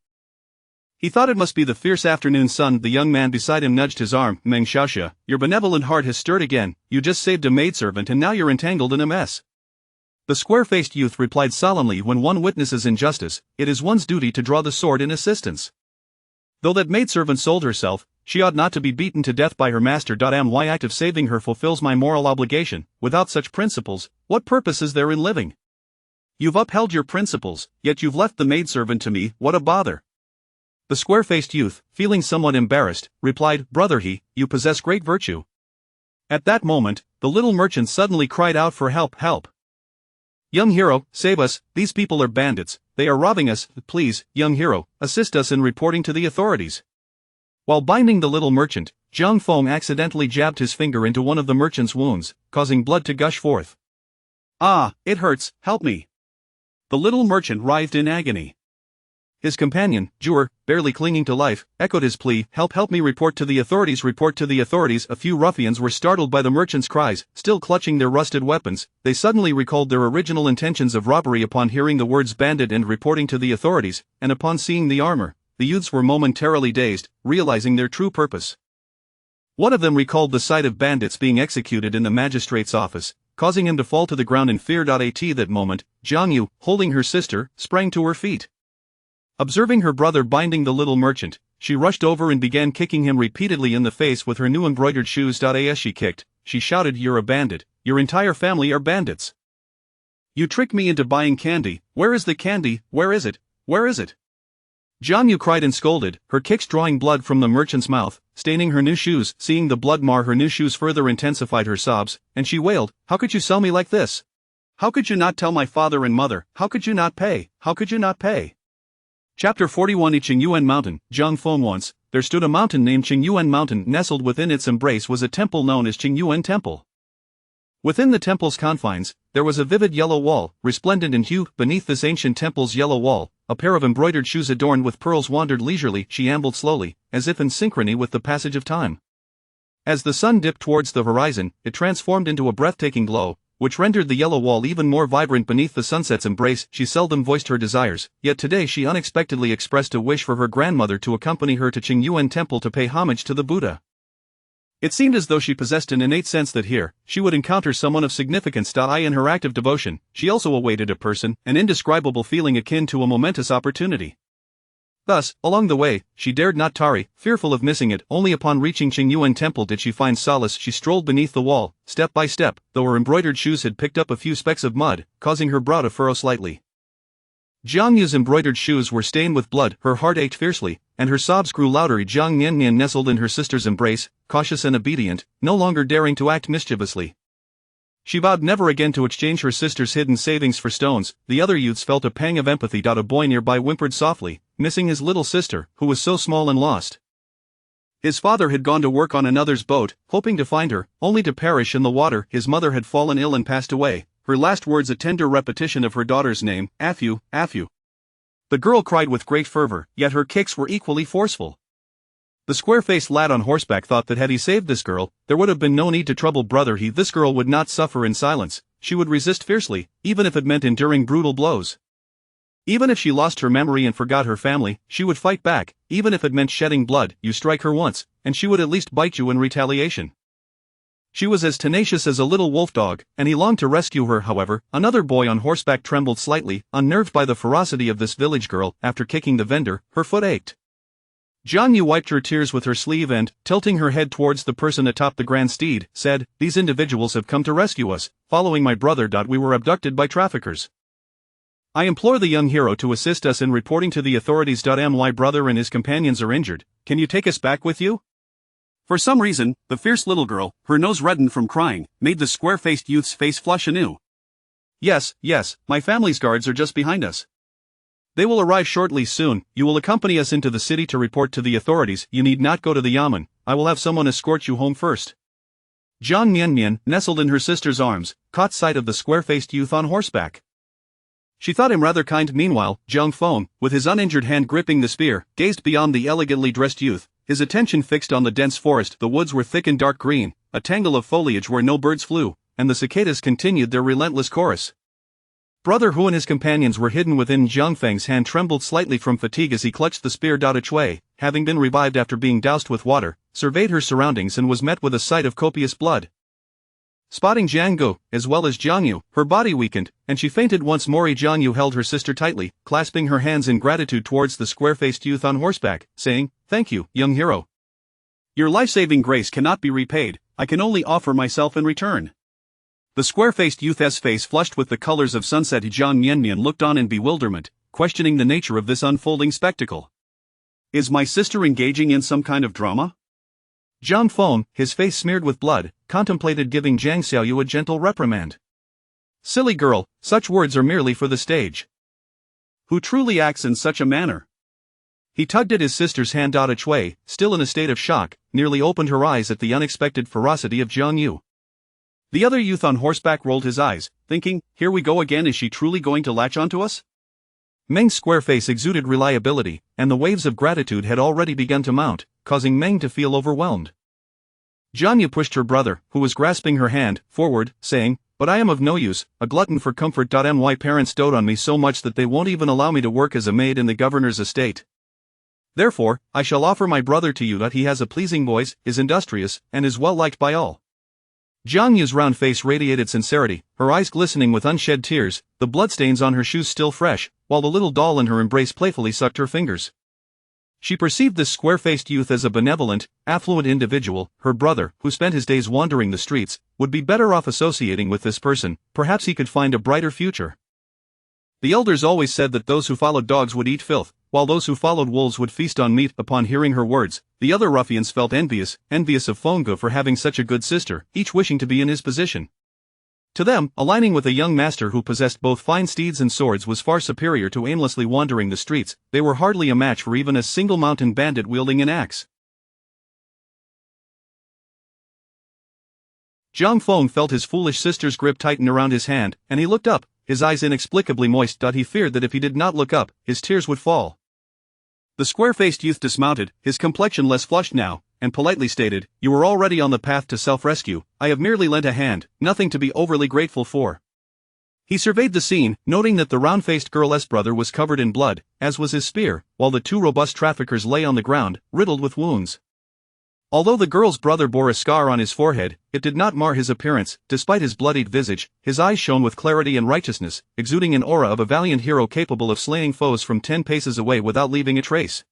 He thought it must be the fierce afternoon sun. The young man beside him nudged his arm. "Meng Xiaoxia, your benevolent heart has stirred again. You just saved a maidservant and now you're entangled in a mess." The square-faced youth replied solemnly, "When one witnesses injustice, it is one's duty to draw the sword in assistance. Though that maidservant sold herself, she ought not to be beaten to death by her master. My act of saving her fulfills my moral obligation. Without such principles, what purpose is there in living? You've upheld your principles, yet you've left the maidservant to me. What a bother." The square-faced youth, feeling somewhat embarrassed, replied, "Brother, you possess great virtue." At that moment, the little merchant suddenly cried out for help. "Help! Young hero, save us, these people are bandits, they are robbing us. Please, young hero, assist us in reporting to the authorities." While binding the little merchant, Zhang Feng accidentally jabbed his finger into one of the merchant's wounds, causing blood to gush forth. "Ah, it hurts, help me." The little merchant writhed in agony. His companion, Jur, barely clinging to life, echoed his plea, help me, report to the authorities, report to the authorities." A few ruffians were startled by the merchant's cries. Still clutching their rusted weapons, they suddenly recalled their original intentions of robbery upon hearing the words bandit and reporting to the authorities, and upon seeing the armor, the youths were momentarily dazed, realizing their true purpose. One of them recalled the sight of bandits being executed in the magistrate's office, causing him to fall to the ground in fear. At that moment, Jiang Yu, holding her sister, sprang to her feet. Observing her brother binding the little merchant, she rushed over and began kicking him repeatedly in the face with her new embroidered shoes. As she kicked, she shouted, "You're a bandit, your entire family are bandits. You tricked me into buying candy. Where is the candy? Where is it? Where is it?" Jiang Yu cried and scolded, her kicks drawing blood from the merchant's mouth, staining her new shoes. Seeing the blood mar her new shoes further intensified her sobs, and she wailed, "How could you sell me like this? How could you not tell my father and mother? How could you not pay? How could you not pay?" Chapter 41. Qingyuan Mountain. Zhang Feng. Once, there stood a mountain named Qingyuan Mountain. Nestled within its embrace was a temple known as Qingyuan Temple. Within the temple's confines, there was a vivid yellow wall, resplendent in hue. Beneath this ancient temple's yellow wall, a pair of embroidered shoes adorned with pearls wandered leisurely. She ambled slowly, as if in synchrony with the passage of time. As the sun dipped towards the horizon, it transformed into a breathtaking glow, which rendered the yellow wall even more vibrant. Beneath the sunset's embrace, she seldom voiced her desires, yet today she unexpectedly expressed a wish for her grandmother to accompany her to Qingyuan Temple to pay homage to the Buddha. It seemed as though she possessed an innate sense that here, she would encounter someone of significance. In her act of devotion, she also awaited a person, an indescribable feeling akin to a momentous opportunity. Thus, along the way, she dared not tarry, fearful of missing it. Only upon reaching Qingyuan Temple did she find solace. She strolled beneath the wall, step by step, though her embroidered shoes had picked up a few specks of mud, causing her brow to furrow slightly. Jiang Yu's embroidered shoes were stained with blood, her heart ached fiercely, and her sobs grew louder. Jiang Miannian nestled in her sister's embrace, cautious and obedient, no longer daring to act mischievously. She vowed never again to exchange her sister's hidden savings for stones. The other youths felt a pang of empathy. A boy nearby whimpered softly, missing his little sister, who was so small and lost. His father had gone to work on another's boat, hoping to find her, only to perish in the water. His mother had fallen ill and passed away, her last words a tender repetition of her daughter's name, Afu, Afu. The girl cried with great fervor, yet her kicks were equally forceful. The square-faced lad on horseback thought that had he saved this girl, there would have been no need to trouble brother. This girl would not suffer in silence, she would resist fiercely, even if it meant enduring brutal blows. Even if she lost her memory and forgot her family, she would fight back, even if it meant shedding blood. You strike her once, and she would at least bite you in retaliation. She was as tenacious as a little wolf dog, and he longed to rescue her. However, another boy on horseback trembled slightly, unnerved by the ferocity of this village girl. After kicking the vendor, her foot ached. Jiang Yu wiped her tears with her sleeve and, tilting her head towards the person atop the grand steed, said, "These individuals have come to rescue us, following my brother. We were abducted by traffickers. I implore the young hero to assist us in reporting to the authorities. My brother and his companions are injured. Can you take us back with you?" For some reason, the fierce little girl, her nose reddened from crying, made the square-faced youth's face flush anew. Yes, my family's guards are just behind us. They will arrive shortly. Soon. You will accompany us into the city to report to the authorities. You need not go to the yamen. I will have someone escort you home first. Jiang Miannian, nestled in her sister's arms, caught sight of the square-faced youth on horseback. She thought him rather kind. Meanwhile, Jiang Feng, with his uninjured hand gripping the spear, gazed beyond the elegantly dressed youth, his attention fixed on the dense forest. The woods were thick and dark green, a tangle of foliage where no birds flew, and the cicadas continued their relentless chorus. Brotherhood and his companions were hidden within. Jiang Feng's hand trembled slightly from fatigue as he clutched the spear. Chui, having been revived after being doused with water, surveyed her surroundings and was met with a sight of copious blood. Spotting Jiang Gu, as well as Jiang Yu, her body weakened, and she fainted once more. Jiang Yu held her sister tightly, clasping her hands in gratitude towards the square-faced youth on horseback, saying, "Thank you, young hero. Your life-saving grace cannot be repaid. I can only offer myself in return." The square-faced youth's face flushed with the colors of sunset. Jiang Miannian looked on in bewilderment, questioning the nature of this unfolding spectacle. Is my sister engaging in some kind of drama? Jiang Feng, his face smeared with blood, contemplated giving Jiang Xiaoyu a gentle reprimand. "Silly girl, such words are merely for the stage. Who truly acts in such a manner?" He tugged at his sister's hand. Chui, still in a state of shock, nearly opened her eyes at the unexpected ferocity of Jiang Yu. The other youth on horseback rolled his eyes, thinking, "Here we go again. Is she truly going to latch onto us?" Meng's square face exuded reliability, and the waves of gratitude had already begun to mount, causing Meng to feel overwhelmed. Jiang Yu pushed her brother, who was grasping her hand, forward, saying, "But I am of no use, a glutton for comfort. My parents dote on me so much that they won't even allow me to work as a maid in the governor's estate. Therefore, I shall offer my brother to you. He has a pleasing voice, is industrious, and is well liked by all." Jiang Yu's round face radiated sincerity, her eyes glistening with unshed tears, the bloodstains on her shoes still fresh, while the little doll in her embrace playfully sucked her fingers. She perceived this square-faced youth as a benevolent, affluent individual. Her brother, who spent his days wandering the streets, would be better off associating with this person. Perhaps he could find a brighter future. The elders always said that those who followed dogs would eat filth, while those who followed wolves would feast on meat. Upon hearing her words, the other ruffians felt envious of Fengge for having such a good sister, each wishing to be in his position. To them, aligning with a young master who possessed both fine steeds and swords was far superior to aimlessly wandering the streets. They were hardly a match for even a single mountain bandit wielding an axe. Jiang Feng felt his foolish sister's grip tighten around his hand, and he looked up, his eyes inexplicably moist. He feared that if he did not look up, his tears would fall. The square-faced youth dismounted, his complexion less flushed now, and politely stated, "You were already on the path to self-rescue. I have merely lent a hand, nothing to be overly grateful for." He surveyed the scene, noting that the round-faced girl's brother was covered in blood, as was his spear, while the two robust traffickers lay on the ground, riddled with wounds. Although the girl's brother bore a scar on his forehead, it did not mar his appearance. Despite his bloodied visage, his eyes shone with clarity and righteousness, exuding an aura of a valiant hero capable of slaying foes from 10 paces away without leaving a trace.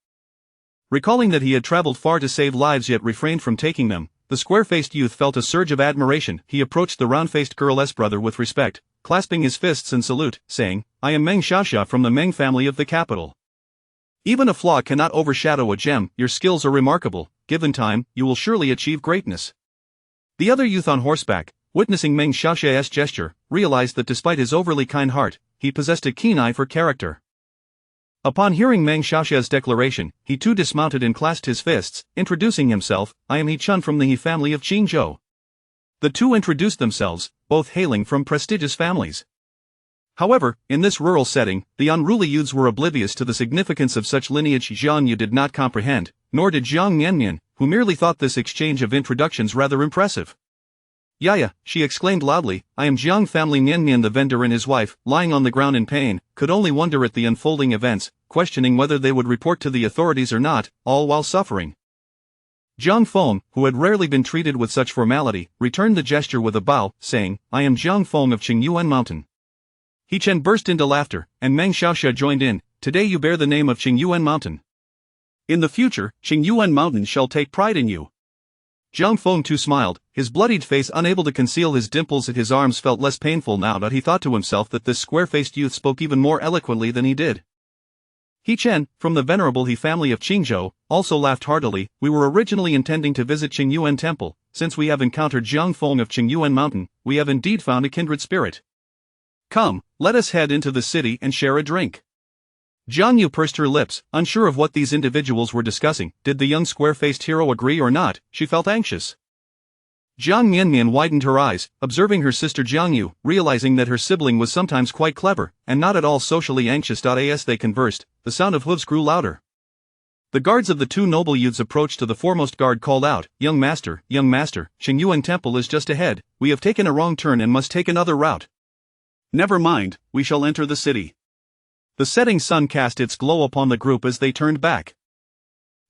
Recalling that he had traveled far to save lives yet refrained from taking them, the square-faced youth felt a surge of admiration. He approached the round-faced girl's brother with respect, clasping his fists in salute, saying, "I am Meng Xiaoxia from the Meng family of the capital. Even a flaw cannot overshadow a gem. Your skills are remarkable. Given time, you will surely achieve greatness." The other youth on horseback, witnessing Meng Xiaoxia's gesture, realized that despite his overly kind heart, he possessed a keen eye for character. Upon hearing Meng Xiaoxia's declaration, he too dismounted and clasped his fists, introducing himself, "I am He Chun from the He family of Qingzhou." The two introduced themselves, both hailing from prestigious families. However, in this rural setting, the unruly youths were oblivious to the significance of such lineage. Jiang Yu did not comprehend, nor did Jiang Miannian, who merely thought this exchange of introductions rather impressive. "Yaya," she exclaimed loudly, "I am Jiang family." Miannian, the vendor, and his wife, lying on the ground in pain, could only wonder at the unfolding events, questioning whether they would report to the authorities or not, all while suffering. Jiang Feng, who had rarely been treated with such formality, returned the gesture with a bow, saying, I am Jiang Feng of Qingyuan Mountain. He Chen burst into laughter, and Meng Xiaoxia joined in. Today you bear the name of Qingyuan Mountain. In the future, Qingyuan Mountain shall take pride in you. Jiang Feng too smiled, his bloodied face unable to conceal his dimples. His arms felt less painful now that he thought to himself that this square-faced youth spoke even more eloquently than he did. He Chen, from the venerable He family of Qingzhou, also laughed heartily. We were originally intending to visit Qingyuan Temple. Since we have encountered Jiang Feng of Qingyuan Mountain, we have indeed found a kindred spirit. Come, let us head into the city and share a drink. Jiang Yu pursed her lips, unsure of what these individuals were discussing. Did the young square-faced hero agree or not? She felt anxious. Jiang Miannian widened her eyes, observing her sister Jiang Yu, realizing that her sibling was sometimes quite clever, and not at all socially anxious. As they conversed, the sound of hooves grew louder. The guards of the two noble youths approached. To the foremost guard called out, Young master, Qingyuan Temple is just ahead. We have taken a wrong turn and must take another route. Never mind, we shall enter the city. The setting sun cast its glow upon the group as they turned back.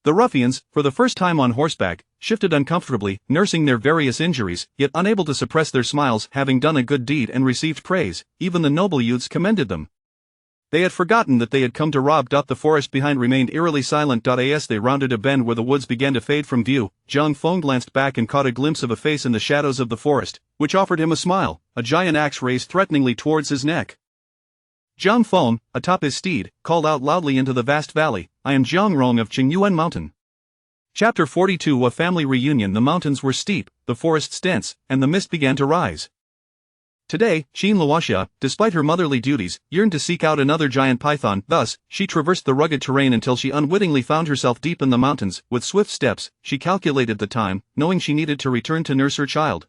The ruffians, for the first time on horseback, shifted uncomfortably, nursing their various injuries, yet unable to suppress their smiles. Having done a good deed and received praise, even the noble youths commended them. They had forgotten that they had come to rob. The forest behind remained eerily silent. As they rounded a bend where the woods began to fade from view, Jiang Feng glanced back and caught a glimpse of a face in the shadows of the forest, which offered him a smile, a giant axe raised threateningly towards his neck. Jiang Feng, atop his steed, called out loudly into the vast valley, I am Jiang Rong of Qingyuan Mountain. Chapter 42. A family reunion. The mountains were steep, the forests dense, and the mist began to rise. Today, Qin Luoxia, despite her motherly duties, yearned to seek out another giant python. Thus, she traversed the rugged terrain until she unwittingly found herself deep in the mountains. With swift steps, she calculated the time, knowing she needed to return to nurse her child.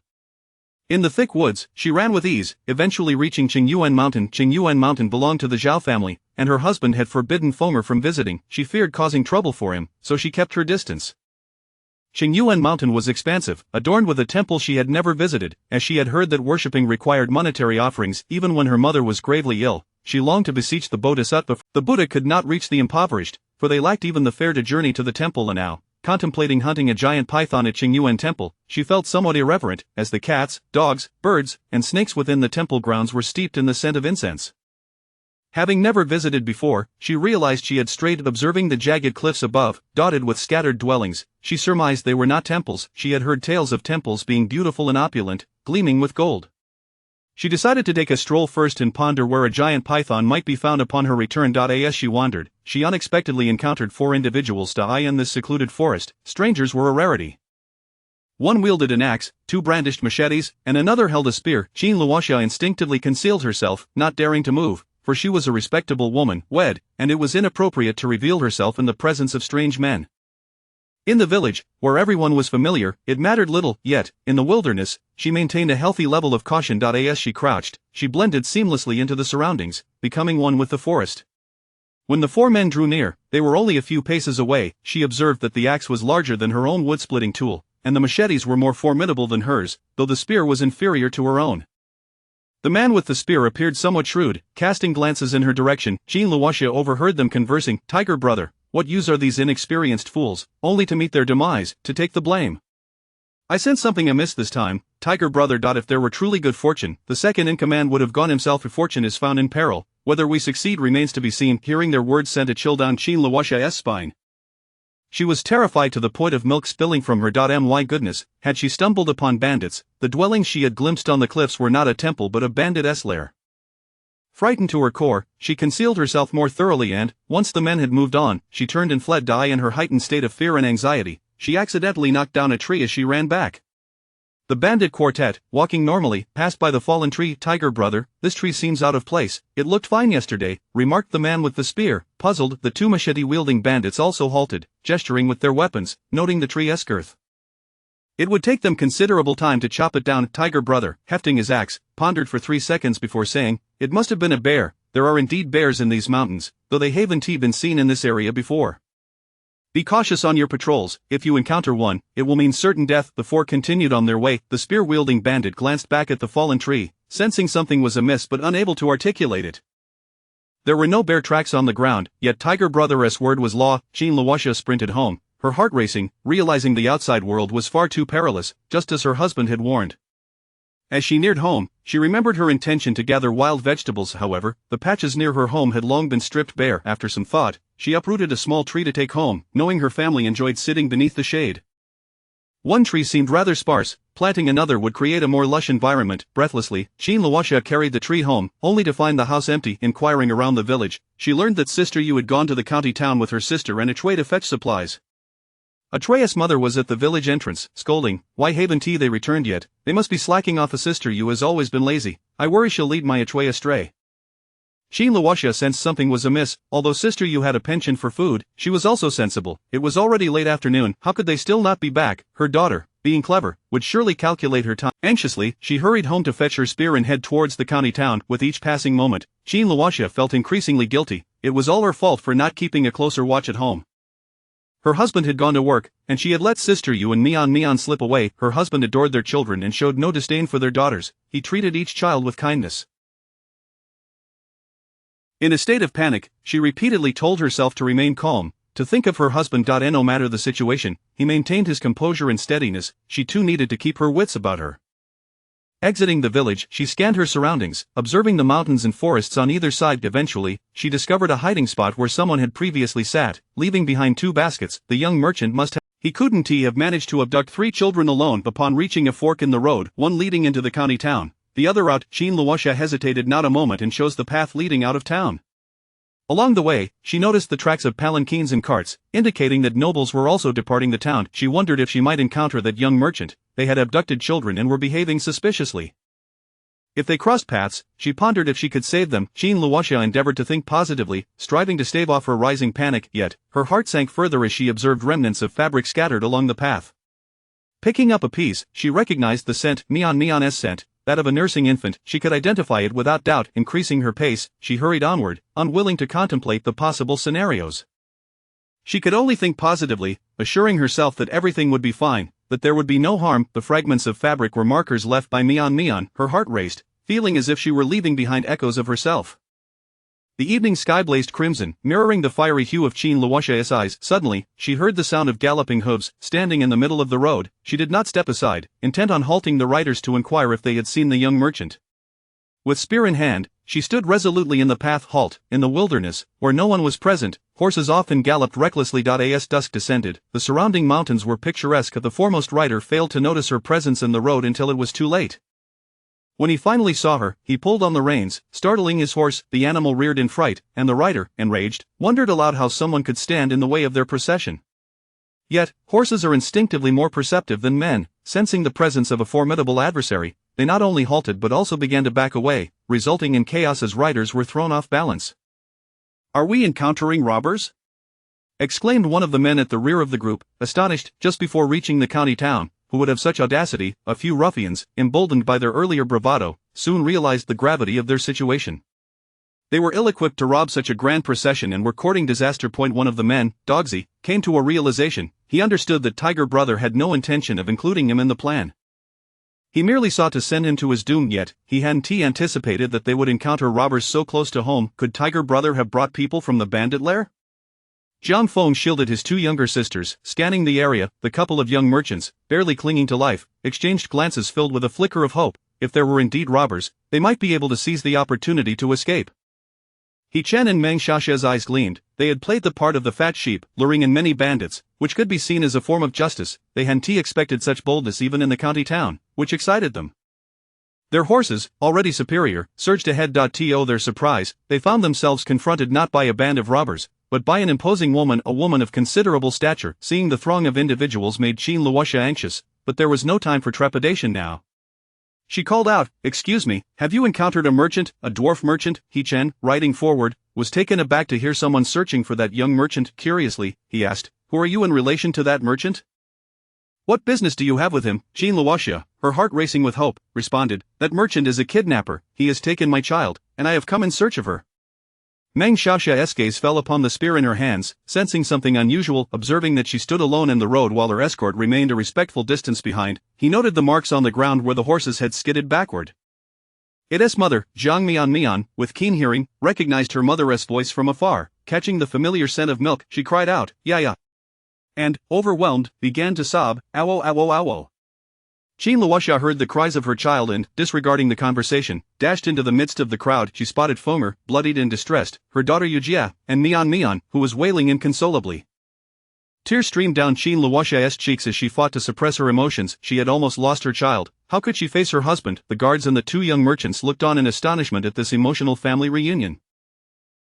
In the thick woods, she ran with ease, eventually reaching Qingyuan Mountain. Qingyuan Mountain belonged to the Zhao family, and her husband had forbidden Fenger from visiting. She feared causing trouble for him, so she kept her distance. Qingyuan Mountain was expansive, adorned with a temple she had never visited, as she had heard that worshipping required monetary offerings. Even when her mother was gravely ill, she longed to beseech the Bodhisattva. The Buddha could not reach the impoverished, for they lacked even the fare to journey to the temple. And now, contemplating hunting a giant python at Qingyuan Temple, she felt somewhat irreverent, as the cats, dogs, birds, and snakes within the temple grounds were steeped in the scent of incense. Having never visited before, she realized she had strayed. Observing the jagged cliffs above, dotted with scattered dwellings, she surmised they were not temples. She had heard tales of temples being beautiful and opulent, gleaming with gold. She decided to take a stroll first and ponder where a giant python might be found. Upon her return. As she wandered, she unexpectedly encountered 4 individuals. In this secluded forest, strangers were a rarity. One wielded an axe, 2 brandished machetes, and another held a spear. Qin Luoxia instinctively concealed herself, not daring to move, for she was a respectable woman, wed, and it was inappropriate to reveal herself in the presence of strange men. In the village, where everyone was familiar, it mattered little, yet, in the wilderness, she maintained a healthy level of caution. As she crouched, she blended seamlessly into the surroundings, becoming one with the forest. When the 4 men drew near, they were only a few paces away. She observed that the axe was larger than her own wood-splitting tool, and the machetes were more formidable than hers, though the spear was inferior to her own. The man with the spear appeared somewhat shrewd, casting glances in her direction. Qin Luoxia overheard them conversing. Tiger brother, what use are these inexperienced fools, only to meet their demise, to take the blame? I sense something amiss this time, Tiger brother. If there were truly good fortune, the second in command would have gone himself. If fortune is found in peril, whether we succeed remains to be seen. Hearing their words sent a chill down Qin Luoxia's spine. She was terrified to the point of milk spilling from her. My goodness, had she stumbled upon bandits? The dwellings she had glimpsed on the cliffs were not a temple but a bandit's lair. Frightened to her core, she concealed herself more thoroughly and, once the men had moved on, she turned and fled. In her heightened state of fear and anxiety, she accidentally knocked down a tree as she ran back. The bandit quartet, walking normally, passed by the fallen tree. Tiger brother, this tree seems out of place. It looked fine yesterday, remarked the man with the spear. Puzzled, the 2 machete-wielding bandits also halted, gesturing with their weapons, noting the tree's girth. It would take them considerable time to chop it down. Tiger brother, hefting his axe, pondered for 3 seconds before saying, it must have been a bear. There are indeed bears in these mountains, though they haven't been seen in this area before. Be cautious on your patrols. If you encounter one, it will mean certain death. The 4 continued on their way. The spear-wielding bandit glanced back at the fallen tree, sensing something was amiss but unable to articulate it. There were no bear tracks on the ground, yet Tiger brother's word was law. Qin Luoxia sprinted home, her heart racing, realizing the outside world was far too perilous, just as her husband had warned. As she neared home, she remembered her intention to gather wild vegetables. However, the patches near her home had long been stripped bare. After some thought, she uprooted a small tree to take home, knowing her family enjoyed sitting beneath the shade. One tree seemed rather sparse, planting another would create a more lush environment. Breathlessly, Jiang Miannian carried the tree home, only to find the house empty. Inquiring around the village, she learned that Sister Yu had gone to the county town with her sister and Atreus to fetch supplies. Atreus' mother was at the village entrance, scolding, "Why haven't they returned yet? They must be slacking off. A Sister Yu has always been lazy. I worry she'll lead my Atreus astray." Jiang Miannian sensed something was amiss. Although Sister Yu had a penchant for food, she was also sensible. It was already late afternoon. How could they still not be back? Her daughter, being clever, would surely calculate her time. Anxiously, she hurried home to fetch her spear and head towards the county town. With each passing moment, Jiang Miannian felt increasingly guilty. It was all her fault for not keeping a closer watch at home. Her husband had gone to work, and she had let Sister Yu and Miannian slip away. Her husband adored their children and showed no disdain for their daughters. He treated each child with kindness. In a state of panic, she repeatedly told herself to remain calm, to think of her husband. No matter the situation, he maintained his composure and steadiness. She too needed to keep her wits about her. Exiting the village, she scanned her surroundings, observing the mountains and forests on either side. Eventually, she discovered a hiding spot where someone had previously sat, leaving behind 2 baskets. The young merchant must have. He couldn't have managed to abduct 3 children alone. Upon reaching a fork in the road, one leading into the county town, the other out, Jiang Miannian hesitated not a moment and chose the path leading out of town. Along the way, she noticed the tracks of palanquins and carts, indicating that nobles were also departing the town. She wondered if she might encounter that young merchant. They had abducted children and were behaving suspiciously. If they crossed paths, she pondered if she could save them. Jiang Miannian endeavored to think positively, striving to stave off her rising panic, yet, her heart sank further as she observed remnants of fabric scattered along the path. Picking up a piece, she recognized the scent, Miannian's scent, that of a nursing infant. She could identify it without doubt. Increasing her pace, she hurried onward, unwilling to contemplate the possible scenarios. She could only think positively, assuring herself that everything would be fine, that there would be no harm. The fragments of fabric were markers left by Miannian. Her heart raced, feeling as if she were leaving behind echoes of herself. The evening sky blazed crimson, mirroring the fiery hue of Jiang Miannian's eyes. Suddenly, she heard the sound of galloping hooves. Standing in the middle of the road, she did not step aside, intent on halting the riders to inquire if they had seen the young merchant. With spear in hand, she stood resolutely in the path. Halt, in the wilderness, where no one was present, horses often galloped recklessly. As dusk descended, the surrounding mountains were picturesque. The foremost rider failed to notice her presence in the road until it was too late. When he finally saw her, he pulled on the reins, startling his horse. The animal reared in fright, and the rider, enraged, wondered aloud how someone could stand in the way of their procession. Yet, horses are instinctively more perceptive than men. Sensing the presence of a formidable adversary, they not only halted but also began to back away, resulting in chaos as riders were thrown off balance. "Are we encountering robbers?" exclaimed one of the men at the rear of the group, astonished. Just before reaching the county town, who would have such audacity? A few ruffians, emboldened by their earlier bravado, soon realized the gravity of their situation. They were ill-equipped to rob such a grand procession and were courting disaster. One of the men, Dogsy, came to a realization. He understood that Tiger Brother had no intention of including him in the plan. He merely sought to send him to his doom, yet he hadn't anticipated that they would encounter robbers so close to home. Could Tiger Brother have brought people from the bandit lair? Jiang Feng shielded his 2 younger sisters, scanning the area. The couple of young merchants, barely clinging to life, exchanged glances filled with a flicker of hope. If there were indeed robbers, they might be able to seize the opportunity to escape. He Chen and Meng Xiaoxia's eyes gleamed. They had played the part of the fat sheep, luring in many bandits, which could be seen as a form of justice. They hadn't expected such boldness even in the county town, which excited them. Their horses, already superior, surged ahead. To their surprise, they found themselves confronted not by a band of robbers, but by an imposing woman, a woman of considerable stature. Seeing the throng of individuals made Jiang Miannian anxious, but there was no time for trepidation now. She called out, "Excuse me, have you encountered a merchant, a dwarf merchant?" He Chen, riding forward, was taken aback to hear someone searching for that young merchant. Curiously, he asked, "Who are you in relation to that merchant? What business do you have with him?" Jiang Miannian, her heart racing with hope, responded, "That merchant is a kidnapper. He has taken my child, and I have come in search of her." Meng Xiaoxia's gaze fell upon the spear in her hands, sensing something unusual. Observing that she stood alone in the road while her escort remained a respectful distance behind, he noted the marks on the ground where the horses had skidded backward. Its mother, Jiang Miannian, with keen hearing, recognized her mother's voice from afar. Catching the familiar scent of milk, she cried out, "Yeah." and, overwhelmed, began to sob, "Owo owo owo." Jiang Miannian heard the cries of her child and, disregarding the conversation, dashed into the midst of the crowd. She spotted Fenger, bloodied and distressed, her daughter Yujia, and Mian, who was wailing inconsolably. Tears streamed down Jiang Miannian's cheeks as she fought to suppress her emotions. She had almost lost her child. How could she face her husband? The guards and the two young merchants looked on in astonishment at this emotional family reunion.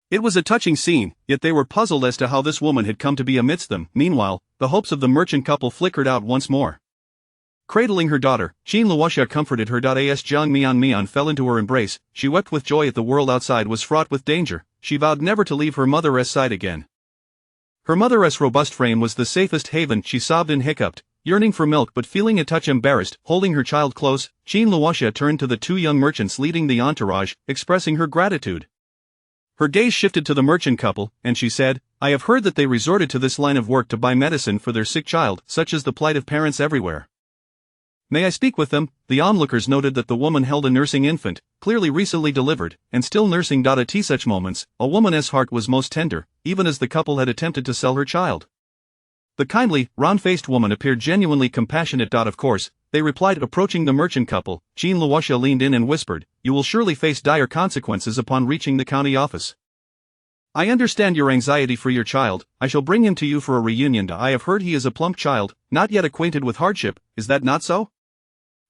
It was a touching scene, yet they were puzzled as to how this woman had come to be amidst them. Meanwhile, the hopes of the merchant couple flickered out once more. Cradling her daughter, Jiang Miannian comforted her. As Jiang Miannian fell into her embrace, she wept with joy. The world outside was fraught with danger. She vowed never to leave her mother's side again. Her mother's robust frame was the safest haven. She sobbed and hiccuped, yearning for milk but feeling a touch embarrassed. Holding her child close, Jiang Miannian turned to the two young merchants leading the entourage, expressing her gratitude. Her gaze shifted to the merchant couple, and she said, "I have heard that they resorted to this line of work to buy medicine for their sick child. Such is the plight of parents everywhere. May I speak with them?" The onlookers noted that the woman held a nursing infant, clearly recently delivered, and still nursing. At such moments, a woman's heart was most tender, even as the couple had attempted to sell her child. The kindly, round-faced woman appeared genuinely compassionate. Of course, they replied. Approaching the merchant couple, Jiang Miannian leaned in and whispered, "You will surely face dire consequences upon reaching the county office. I understand your anxiety for your child. I shall bring him to you for a reunion. I have heard he is a plump child, not yet acquainted with hardship. Is that not so?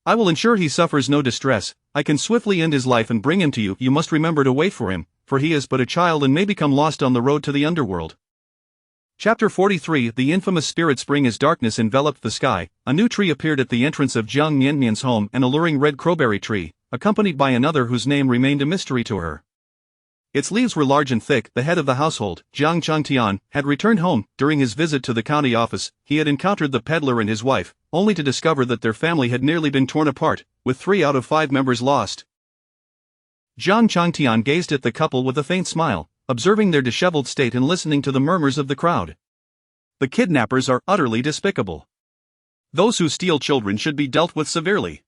I will ensure he suffers no distress. I can swiftly end his life and bring him to you. You must remember to wait for him, for he is but a child and may become lost on the road to the underworld." Chapter 43. The infamous spirit. Spring. As darkness enveloped the sky, a new tree appeared at the entrance of Jiang Miannian's home, an alluring red crowberry tree, accompanied by another whose name remained a mystery to her. Its leaves were large and thick. The head of the household, Jiang Miannian, had returned home. During his visit to the county office, he had encountered the peddler and his wife, only to discover that their family had nearly been torn apart, with 3 out of 5 members lost. Jiang Miannian gazed at the couple with a faint smile, observing their disheveled state and listening to the murmurs of the crowd. The kidnappers are utterly despicable. Those who steal children should be dealt with severely.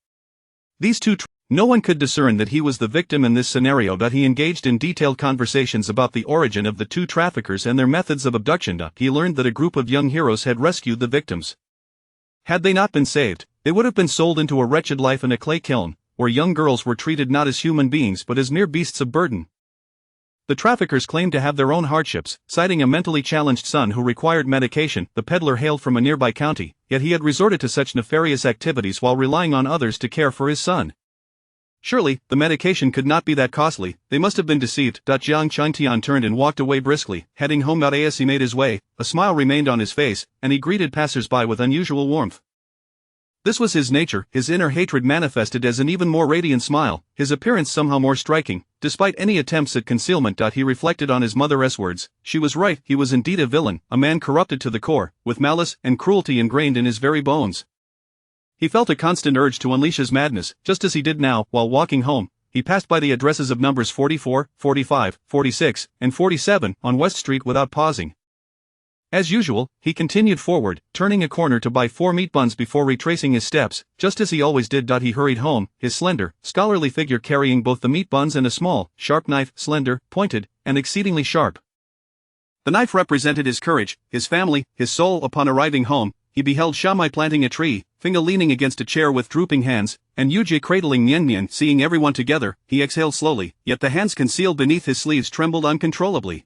These two No one could discern that he was the victim in this scenario. He engaged in detailed conversations about the origin of the two traffickers and their methods of abduction. He learned that a group of young heroes had rescued the victims. Had they not been saved, they would have been sold into a wretched life in a clay kiln, where young girls were treated not as human beings but as mere beasts of burden. The traffickers claimed to have their own hardships, citing a mentally challenged son who required medication. The peddler hailed from a nearby county, yet he had resorted to such nefarious activities while relying on others to care for his son. Surely, the medication could not be that costly. They must have been deceived. Jiang Miannian turned and walked away briskly, heading home. As he made his way, a smile remained on his face, and he greeted passers-by with unusual warmth. This was his nature. His inner hatred manifested as an even more radiant smile, his appearance somehow more striking, despite any attempts at concealment. He reflected on his mother's words. She was right. He was indeed a villain, a man corrupted to the core, with malice and cruelty ingrained in his very bones. He felt a constant urge to unleash his madness, just as he did now. While walking home, he passed by the addresses of numbers 44, 45, 46, and 47 on West Street without pausing. As usual, he continued forward, turning a corner to buy 4 meat buns before retracing his steps. Just as he always did. He hurried home, his slender, scholarly figure carrying both the meat buns and a small, sharp knife, slender, pointed, and exceedingly sharp. The knife represented his courage, his family, his soul. Upon arriving home, he beheld Shamai planting a tree, Finger leaning against a chair with drooping hands, and Yujie cradling Miannian. Seeing everyone together, he exhaled slowly, yet the hands concealed beneath his sleeves trembled uncontrollably.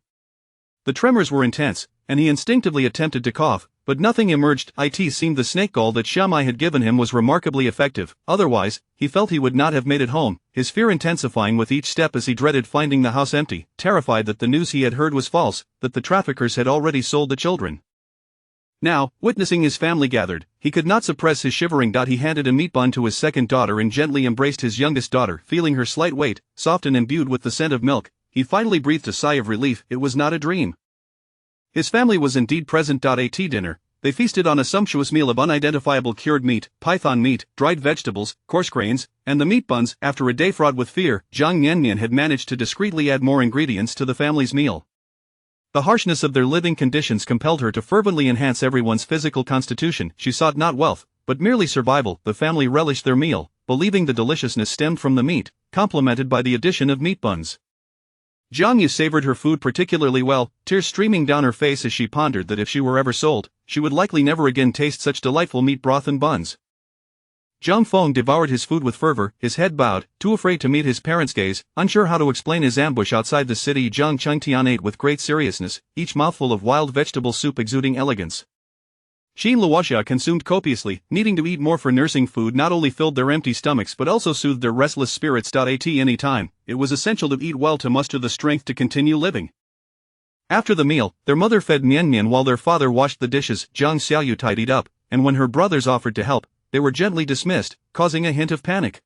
The tremors were intense, and he instinctively attempted to cough, but nothing emerged. It seemed the snake gall that Shamai had given him was remarkably effective. Otherwise, he felt he would not have made it home, his fear intensifying with each step as he dreaded finding the house empty, terrified that the news he had heard was false, that the traffickers had already sold the children. Now, witnessing his family gathered, he could not suppress his shivering. He handed a meat bun to his second daughter and gently embraced his youngest daughter. Feeling her slight weight, soft and imbued with the scent of milk, he finally breathed a sigh of relief. It was not a dream. His family was indeed present. At dinner, they feasted on a sumptuous meal of unidentifiable cured meat, python meat, dried vegetables, coarse grains, and the meat buns. After a day fraught with fear, Jiang Miannian had managed to discreetly add more ingredients to the family's meal. The harshness of their living conditions compelled her to fervently enhance everyone's physical constitution. She sought not wealth, but merely survival. The family relished their meal, believing the deliciousness stemmed from the meat, complemented by the addition of meat buns. Jiang Yu savored her food particularly well, tears streaming down her face as she pondered that if she were ever sold, she would likely never again taste such delightful meat broth and buns. Zhang Feng devoured his food with fervor, his head bowed, too afraid to meet his parents' gaze, unsure how to explain his ambush outside the city. Jiang Miannian ate with great seriousness, each mouthful of wild vegetable soup exuding elegance. Xin Luoxia consumed copiously, needing to eat more for nursing food not only filled their empty stomachs but also soothed their restless spirits. At any time, it was essential to eat well to muster the strength to continue living. After the meal, their mother fed Miannian while their father washed the dishes. Jiang Xiaoyu tidied up, and when her brothers offered to help, they were gently dismissed, causing a hint of panic.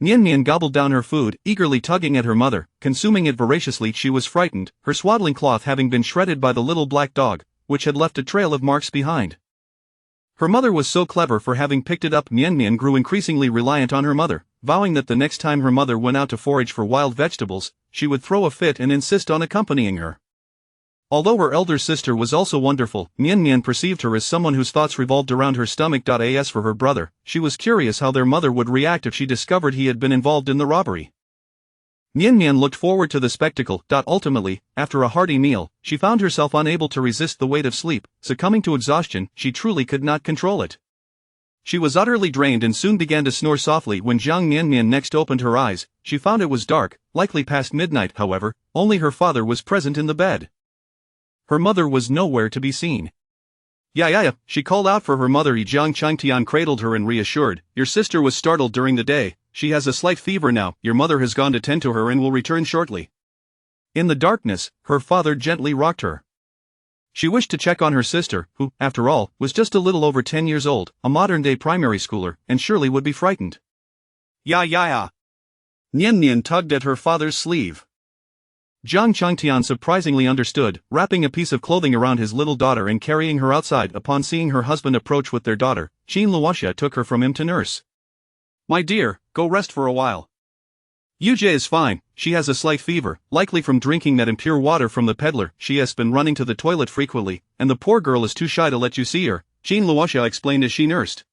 Miannian gobbled down her food, eagerly tugging at her mother, consuming it voraciously. She was frightened, her swaddling cloth having been shredded by the little black dog, which had left a trail of marks behind. Her mother was so clever for having picked it up. Miannian grew increasingly reliant on her mother, vowing that the next time her mother went out to forage for wild vegetables, she would throw a fit and insist on accompanying her. Although her elder sister was also wonderful, Miannian perceived her as someone whose thoughts revolved around her stomach. As for her brother, she was curious how their mother would react if she discovered he had been involved in the robbery. Miannian looked forward to the spectacle. Ultimately, after a hearty meal, she found herself unable to resist the weight of sleep, succumbing to exhaustion. She truly could not control it. She was utterly drained and soon began to snore softly. When Jiang Miannian next opened her eyes, she found it was dark, likely past midnight. However, only her father was present in the bed. Her mother was nowhere to be seen. Yeah, she called out for her mother. Jiang Miannian cradled her and reassured, "Your sister was startled during the day. She has a slight fever now. Your mother has gone to tend to her and will return shortly." In the darkness, her father gently rocked her. She wished to check on her sister, who, after all, was just a little over 10 years old, a modern-day primary schooler, and surely would be frightened. Yeah. Miannian tugged at her father's sleeve. Jiang Miannian surprisingly understood, wrapping a piece of clothing around his little daughter and carrying her outside. Upon seeing her husband approach with their daughter, Xin Luoxia took her from him to nurse. "My dear, go rest for a while. Yujie is fine, she has a slight fever, likely from drinking that impure water from the peddler. She has been running to the toilet frequently, and the poor girl is too shy to let you see her," Xin Luoxia explained as she nursed.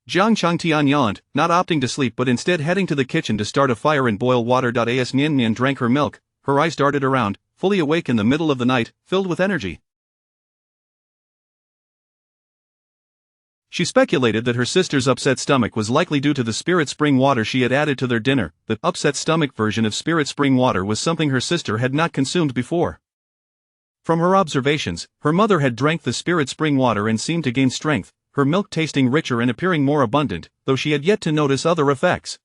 Jiang Miannian yawned, not opting to sleep but instead heading to the kitchen to start a fire and boil water. As Miannian drank her milk, her eyes darted around, fully awake in the middle of the night, filled with energy. She speculated that her sister's upset stomach was likely due to the spirit spring water she had added to their dinner. The upset stomach version of spirit spring water was something her sister had not consumed before. From her observations, her mother had drank the spirit spring water and seemed to gain strength, her milk tasting richer and appearing more abundant, though she had yet to notice other effects.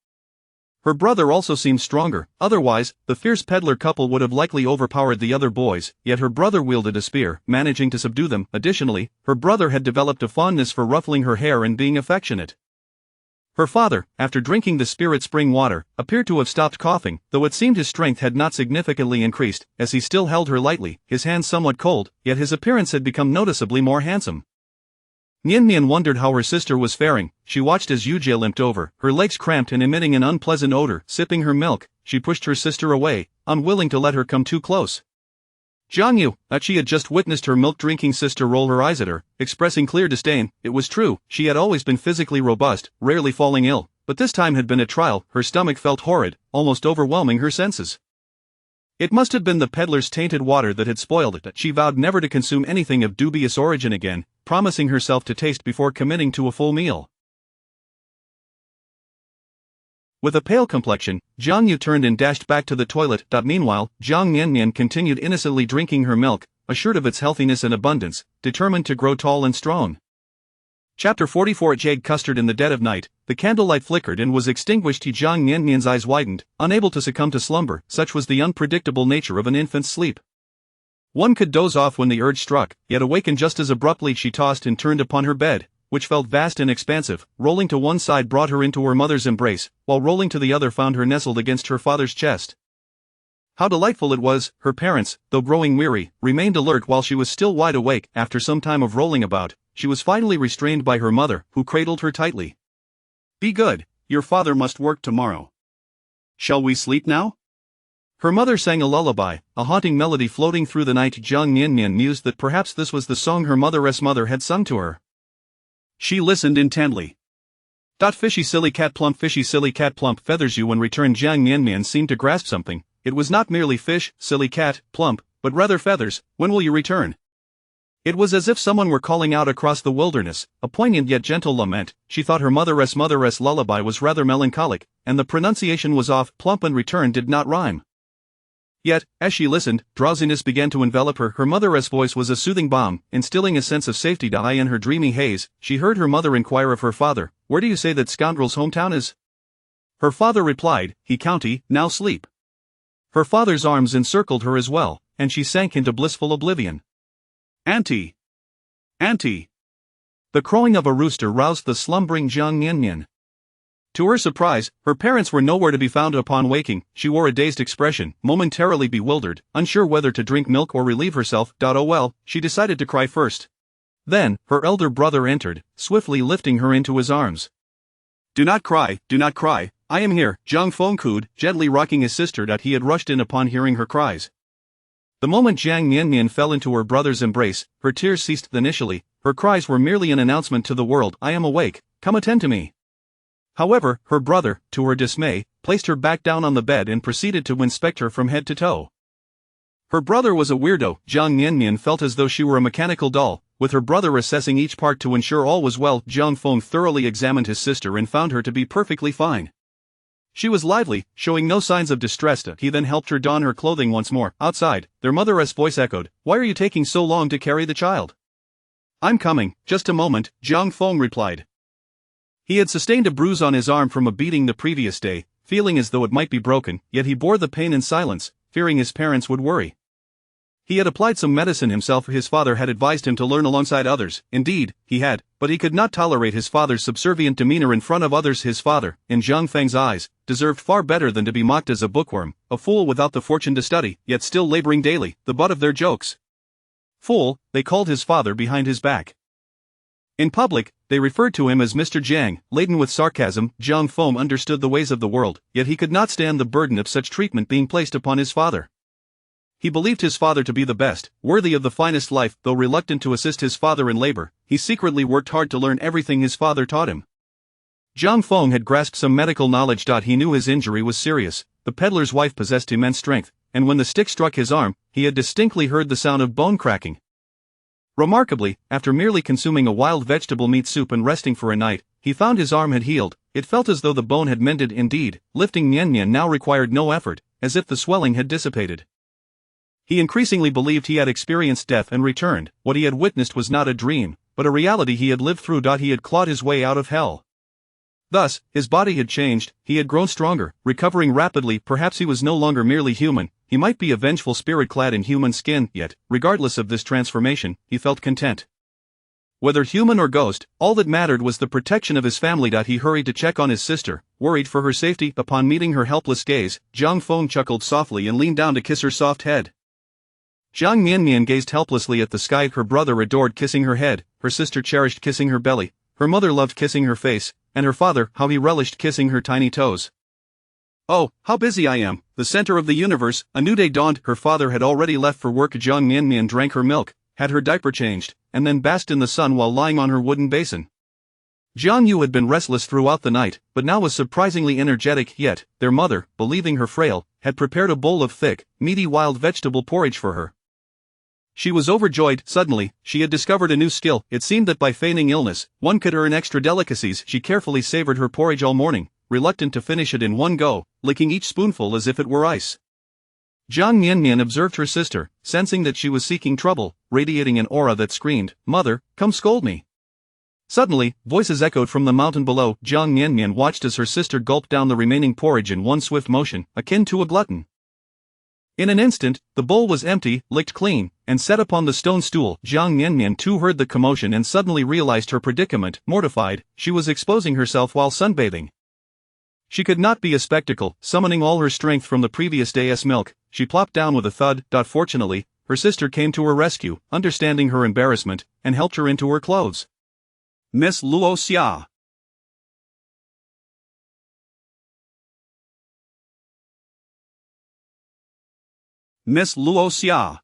Her brother also seemed stronger, otherwise, the fierce peddler couple would have likely overpowered the other boys, yet her brother wielded a spear, managing to subdue them. Additionally, her brother had developed a fondness for ruffling her hair and being affectionate. Her father, after drinking the spirit spring water, appeared to have stopped coughing, though it seemed his strength had not significantly increased, as he still held her lightly, his hands somewhat cold, yet his appearance had become noticeably more handsome. Miannian wondered how her sister was faring. She watched as Yujie limped over, her legs cramped and emitting an unpleasant odor. Sipping her milk, she pushed her sister away, unwilling to let her come too close. Jiang Yu, that she had just witnessed her milk-drinking sister roll her eyes at her, expressing clear disdain. It was true, she had always been physically robust, rarely falling ill, but this time had been a trial. Her stomach felt horrid, almost overwhelming her senses. It must have been the peddler's tainted water that had spoiled it. She vowed never to consume anything of dubious origin again, promising herself to taste before committing to a full meal. With a pale complexion, Jiang Yu turned and dashed back to the toilet. Meanwhile, Jiang Miannian continued innocently drinking her milk, assured of its healthiness and abundance, determined to grow tall and strong. Chapter 44. Jade custard. In the dead of night, the candlelight flickered and was extinguished. Jiang Miannian's eyes widened, unable to succumb to slumber, such was the unpredictable nature of an infant's sleep. One could doze off when the urge struck, yet awaken just as abruptly. She tossed and turned upon her bed, which felt vast and expansive. Rolling to one side brought her into her mother's embrace, while rolling to the other found her nestled against her father's chest. How delightful it was! Her parents, though growing weary, remained alert while she was still wide awake. After some time of rolling about, she was finally restrained by her mother, who cradled her tightly. "Be good, your father must work tomorrow. Shall we sleep now?" Her mother sang a lullaby, a haunting melody floating through the night. Jiang Miannian mused that perhaps this was the song her mother's mother had sung to her. She listened intently. Fishy silly cat plump feathers you." When returned Jiang Miannian seemed to grasp something, It was not merely fish, silly cat, plump, but rather feathers, when will you return? It was as if someone were calling out across the wilderness, a poignant yet gentle lament. She thought her mother's lullaby was rather melancholic, and the pronunciation was off. Plump and return did not rhyme. Yet, as she listened, drowsiness began to envelop her. Her mother's voice was a soothing balm, instilling a sense of safety in her dreamy haze. She heard her mother inquire of her father, "Where do you say that scoundrel's hometown is?" Her father replied, "He county, now sleep." Her father's arms encircled her as well, and she sank into blissful oblivion. Auntie! Auntie! The crowing of a rooster roused the slumbering Jiang Miannian. To her surprise, her parents were nowhere to be found. Upon waking, she wore a dazed expression, momentarily bewildered, unsure whether to drink milk or relieve herself. Oh well, she decided to cry first. Then, her elder brother entered, swiftly lifting her into his arms. Do not cry, I am here," Jiang Feng cooed, gently rocking his sister. He had rushed in upon hearing her cries. The moment Jiang Miannian fell into her brother's embrace, her tears ceased. Initially, her cries were merely an announcement to the world, "I am awake, come attend to me." However, her brother, to her dismay, placed her back down on the bed and proceeded to inspect her from head to toe. Her brother was a weirdo. Jiang Miannian felt as though she were a mechanical doll, with her brother assessing each part to ensure all was well. Jiang Feng thoroughly examined his sister and found her to be perfectly fine. She was lively, showing no signs of distress. He then helped her don her clothing once more. Outside, their mother's voice echoed, "Why are you taking so long to carry the child?" "I'm coming, just a moment," Jiang Feng replied. He had sustained a bruise on his arm from a beating the previous day, feeling as though it might be broken, yet he bore the pain in silence, fearing his parents would worry. He had applied some medicine himself. His father had advised him to learn alongside others. Indeed, he had, but he could not tolerate his father's subservient demeanor in front of others. His father, in Zhang Feng's eyes, deserved far better than to be mocked as a bookworm, a fool without the fortune to study, yet still laboring daily, the butt of their jokes. Fool, they called his father behind his back. In public, they referred to him as Mr. Jiang, laden with sarcasm. Jiang Feng understood the ways of the world, yet he could not stand the burden of such treatment being placed upon his father. He believed his father to be the best, worthy of the finest life. Though reluctant to assist his father in labor, he secretly worked hard to learn everything his father taught him. Jiang Feng had grasped some medical knowledge. He knew his injury was serious. The peddler's wife possessed immense strength, and when the stick struck his arm, he had distinctly heard the sound of bone cracking. Remarkably, after merely consuming a wild vegetable meat soup and resting for a night, he found his arm had healed. It felt as though the bone had mended. Indeed, lifting Miannian now required no effort, as if the swelling had dissipated. He increasingly believed he had experienced death and returned. What he had witnessed was not a dream, but a reality he had lived through. He had clawed his way out of hell. Thus, his body had changed, he had grown stronger, recovering rapidly. Perhaps he was no longer merely human, he might be a vengeful spirit clad in human skin. Yet, regardless of this transformation, he felt content. Whether human or ghost, all that mattered was the protection of his family. He hurried to check on his sister, worried for her safety. Upon meeting her helpless gaze, Jiang Feng chuckled softly and leaned down to kiss her soft head. Jiang Miannian gazed helplessly at the sky. Her brother adored kissing her head, her sister cherished kissing her belly, her mother loved kissing her face, and her father, how he relished kissing her tiny toes. "Oh, how busy I am, the center of the universe." A new day dawned. Her father had already left for work. Jiang Miannian drank her milk, had her diaper changed, and then basked in the sun while lying on her wooden basin. Jiang Yu had been restless throughout the night, but now was surprisingly energetic. Yet, their mother, believing her frail, had prepared a bowl of thick, meaty wild vegetable porridge for her. She was overjoyed. Suddenly, she had discovered a new skill. It seemed that by feigning illness, one could earn extra delicacies. She carefully savored her porridge all morning, reluctant to finish it in one go, licking each spoonful as if it were ice. Jiang Miannian observed her sister, sensing that she was seeking trouble, radiating an aura that screamed, "Mother, come scold me." Suddenly, voices echoed from the mountain below. Jiang Miannian watched as her sister gulped down the remaining porridge in one swift motion, akin to a glutton. In an instant, the bowl was empty, licked clean, and set upon the stone stool. Jiang Miannian too heard the commotion and suddenly realized her predicament. Mortified, she was exposing herself while sunbathing. She could not be a spectacle. Summoning all her strength from the previous day's milk, she plopped down with a thud. Fortunately, her sister came to her rescue, understanding her embarrassment, and helped her into her clothes. Miss Luo Xia. Miss Luo Xia.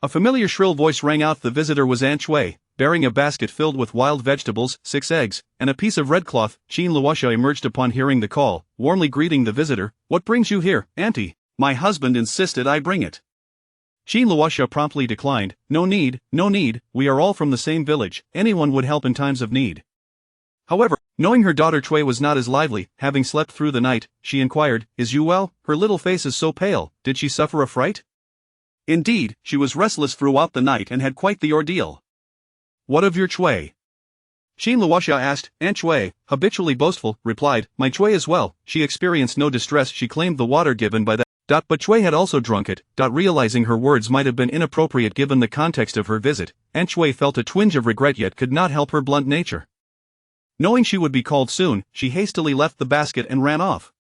A familiar shrill voice rang out. The visitor was Aunt Shui, bearing a basket filled with wild vegetables, 6 eggs, and a piece of red cloth. Qin Luoxia emerged upon hearing the call, warmly greeting the visitor. "What brings you here, Auntie?" My husband insisted I bring it. Jiang Luoxia promptly declined. No need, we are all from the same village, anyone would help in times of need. However, knowing her daughter Cui was not as lively, having slept through the night, she inquired, Is you well? Her little face is so pale, did she suffer a fright? Indeed, she was restless throughout the night and had quite the ordeal. What of your Cui? Jiang Luoxia asked. Aunt Cui, habitually boastful, replied, My Cui is well, she experienced no distress. She claimed the water given by that. But Cui had also drunk it. Realizing her words might have been inappropriate given the context of her visit, Aunt Cui felt a twinge of regret yet could not help her blunt nature. Knowing she would be called soon, she hastily left the basket and ran off.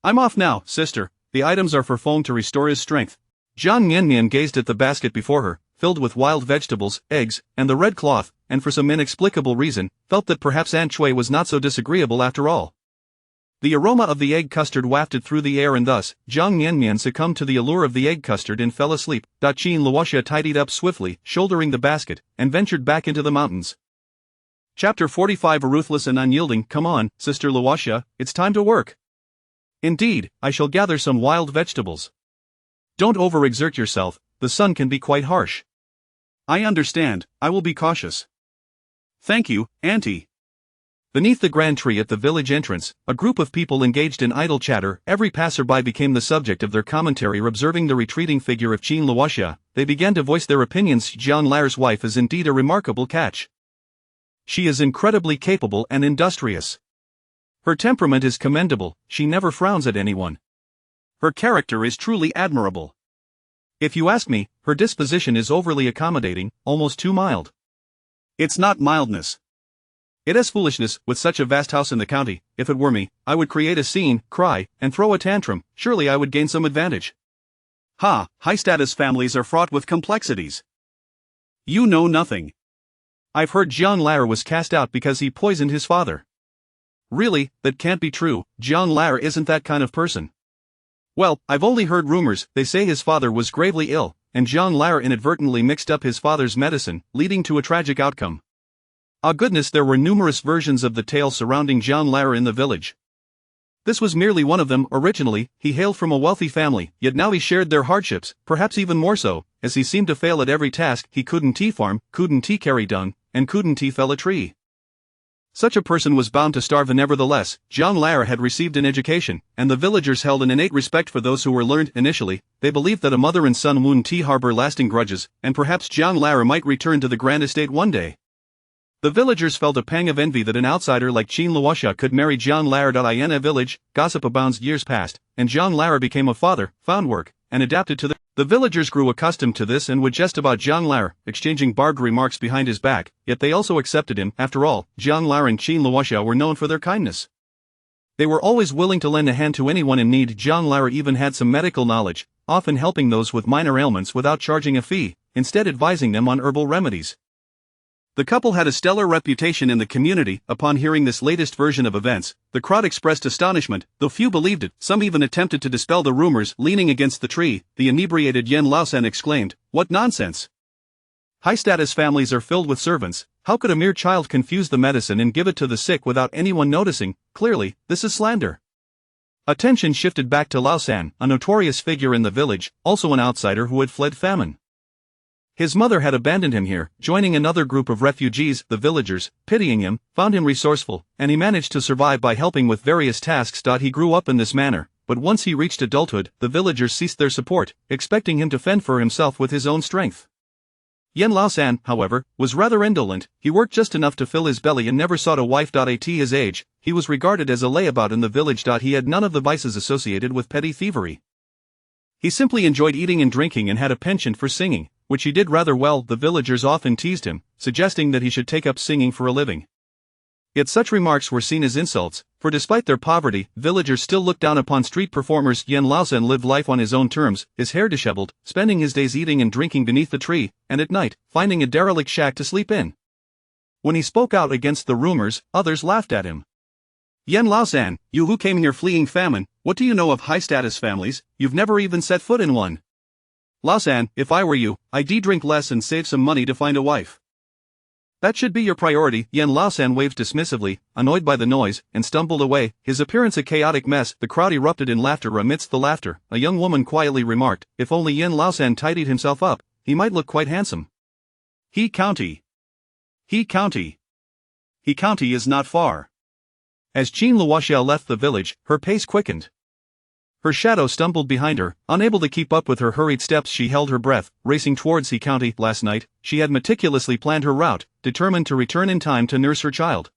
I'm off now, sister, the items are for Feng to restore his strength. Jiang Miannian gazed at the basket before her, filled with wild vegetables, eggs, and the red cloth, and for some inexplicable reason, felt that perhaps Aunt Cui was not so disagreeable after all. The aroma of the egg custard wafted through the air and thus, Jiang Miannian succumbed to the allure of the egg custard and fell asleep. Jiang Luoxia tidied up swiftly, shouldering the basket, and ventured back into the mountains. Chapter 45 Ruthless and unyielding. Come on, Sister Luoxia, it's time to work. Indeed, I shall gather some wild vegetables. Don't overexert yourself, the sun can be quite harsh. I understand, I will be cautious. Thank you, Auntie. Beneath the grand tree at the village entrance, a group of people engaged in idle chatter. Every passerby became the subject of their commentary. Observing the retreating figure of Jiang Luoxia, they began to voice their opinions. Jiang Lao's wife is indeed a remarkable catch. She is incredibly capable and industrious. Her temperament is commendable, she never frowns at anyone. Her character is truly admirable. If you ask me, her disposition is overly accommodating, almost too mild. It's not mildness. It is foolishness. With such a vast house in the county, if it were me, I would create a scene, cry, and throw a tantrum. Surely I would gain some advantage. High-status families are fraught with complexities. You know nothing. I've heard Jiang Lao was cast out because he poisoned his father. Really, that can't be true. Jiang Lao isn't that kind of person. Well, I've only heard rumors. They say his father was gravely ill, and Jiang Lao inadvertently mixed up his father's medicine, leading to a tragic outcome. Ah goodness, there were numerous versions of the tale surrounding Jiang Lao in the village. This was merely one of them. Originally, he hailed from a wealthy family, yet now he shared their hardships, perhaps even more so, as he seemed to fail at every task. He couldn't farm, couldn't carry dung, and couldn't fell a tree. Such a person was bound to starve. Nevertheless, Jiang Lao had received an education, and the villagers held an innate respect for those who were learned. Initially, they believed that a mother and son wouldn't harbor lasting grudges, and perhaps Jiang Lao might return to the grand estate one day. The villagers felt a pang of envy that an outsider like Jiang Luoxia could marry Jiang Lao. In a village, gossip abounds. Years passed, and Jiang Lao became a father, found work, and adapted to the villagers grew accustomed to this and would jest about Jiang Lao, exchanging barbed remarks behind his back, yet they also accepted him. After all, Jiang Lao and Jiang Luoxia were known for their kindness. They were always willing to lend a hand to anyone in need. Jiang Lao even had some medical knowledge, often helping those with minor ailments without charging a fee, instead advising them on herbal remedies. The couple had a stellar reputation in the community. Upon hearing this latest version of events, the crowd expressed astonishment, though few believed it. Some even attempted to dispel the rumors. Leaning against the tree, the inebriated Yan Laosan exclaimed, "What nonsense! High-status families are filled with servants. How could a mere child confuse the medicine and give it to the sick without anyone noticing? Clearly, this is slander." Attention shifted back to Laosan, a notorious figure in the village, also an outsider who had fled famine. His mother had abandoned him here, joining another group of refugees. The villagers, pitying him, found him resourceful, and he managed to survive by helping with various tasks. He grew up in this manner, but once he reached adulthood, the villagers ceased their support, expecting him to fend for himself with his own strength. Yan Laosan, however, was rather indolent. He worked just enough to fill his belly and never sought a wife. At his age, he was regarded as a layabout in the village. He had none of the vices associated with petty thievery. He simply enjoyed eating and drinking and had a penchant for singing, which he did rather well. The villagers often teased him, suggesting that he should take up singing for a living. Yet such remarks were seen as insults, for despite their poverty, villagers still looked down upon street performers. Yan Laosan lived life on his own terms, his hair disheveled, spending his days eating and drinking beneath the tree, and at night, finding a derelict shack to sleep in. When he spoke out against the rumors, others laughed at him. "Yan Laosan, you who came here fleeing famine, what do you know of high-status families? You've never even set foot in one." "Laosan, if I were you, I'd drink less and save some money to find a wife." That should be your priority. Yan Laosan waved dismissively, annoyed by the noise, and stumbled away, his appearance a chaotic mess. The crowd erupted in laughter. Amidst the laughter, a young woman quietly remarked, if only Yan Laosan tidied himself up, he might look quite handsome. He County is not far. As Qin Luoxia left the village, her pace quickened. Her shadow stumbled behind her, unable to keep up with her hurried steps. She held her breath, racing towards He County. Last night, she had meticulously planned her route, determined to return in time to nurse her child.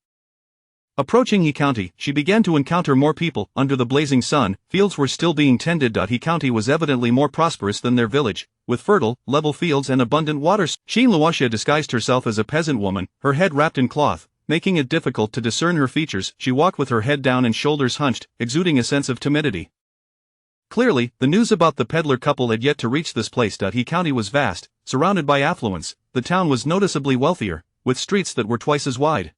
Approaching He County, she began to encounter more people. Under the blazing sun, fields were still being tended. He County was evidently more prosperous than their village, with fertile, level fields and abundant water. Qin Luoxia disguised herself as a peasant woman, her head wrapped in cloth, making it difficult to discern her features. She walked with her head down and shoulders hunched, exuding a sense of timidity. Clearly, the news about the peddler couple had yet to reach this place. He County was vast, surrounded by affluence. The town was noticeably wealthier, with streets that were twice as wide.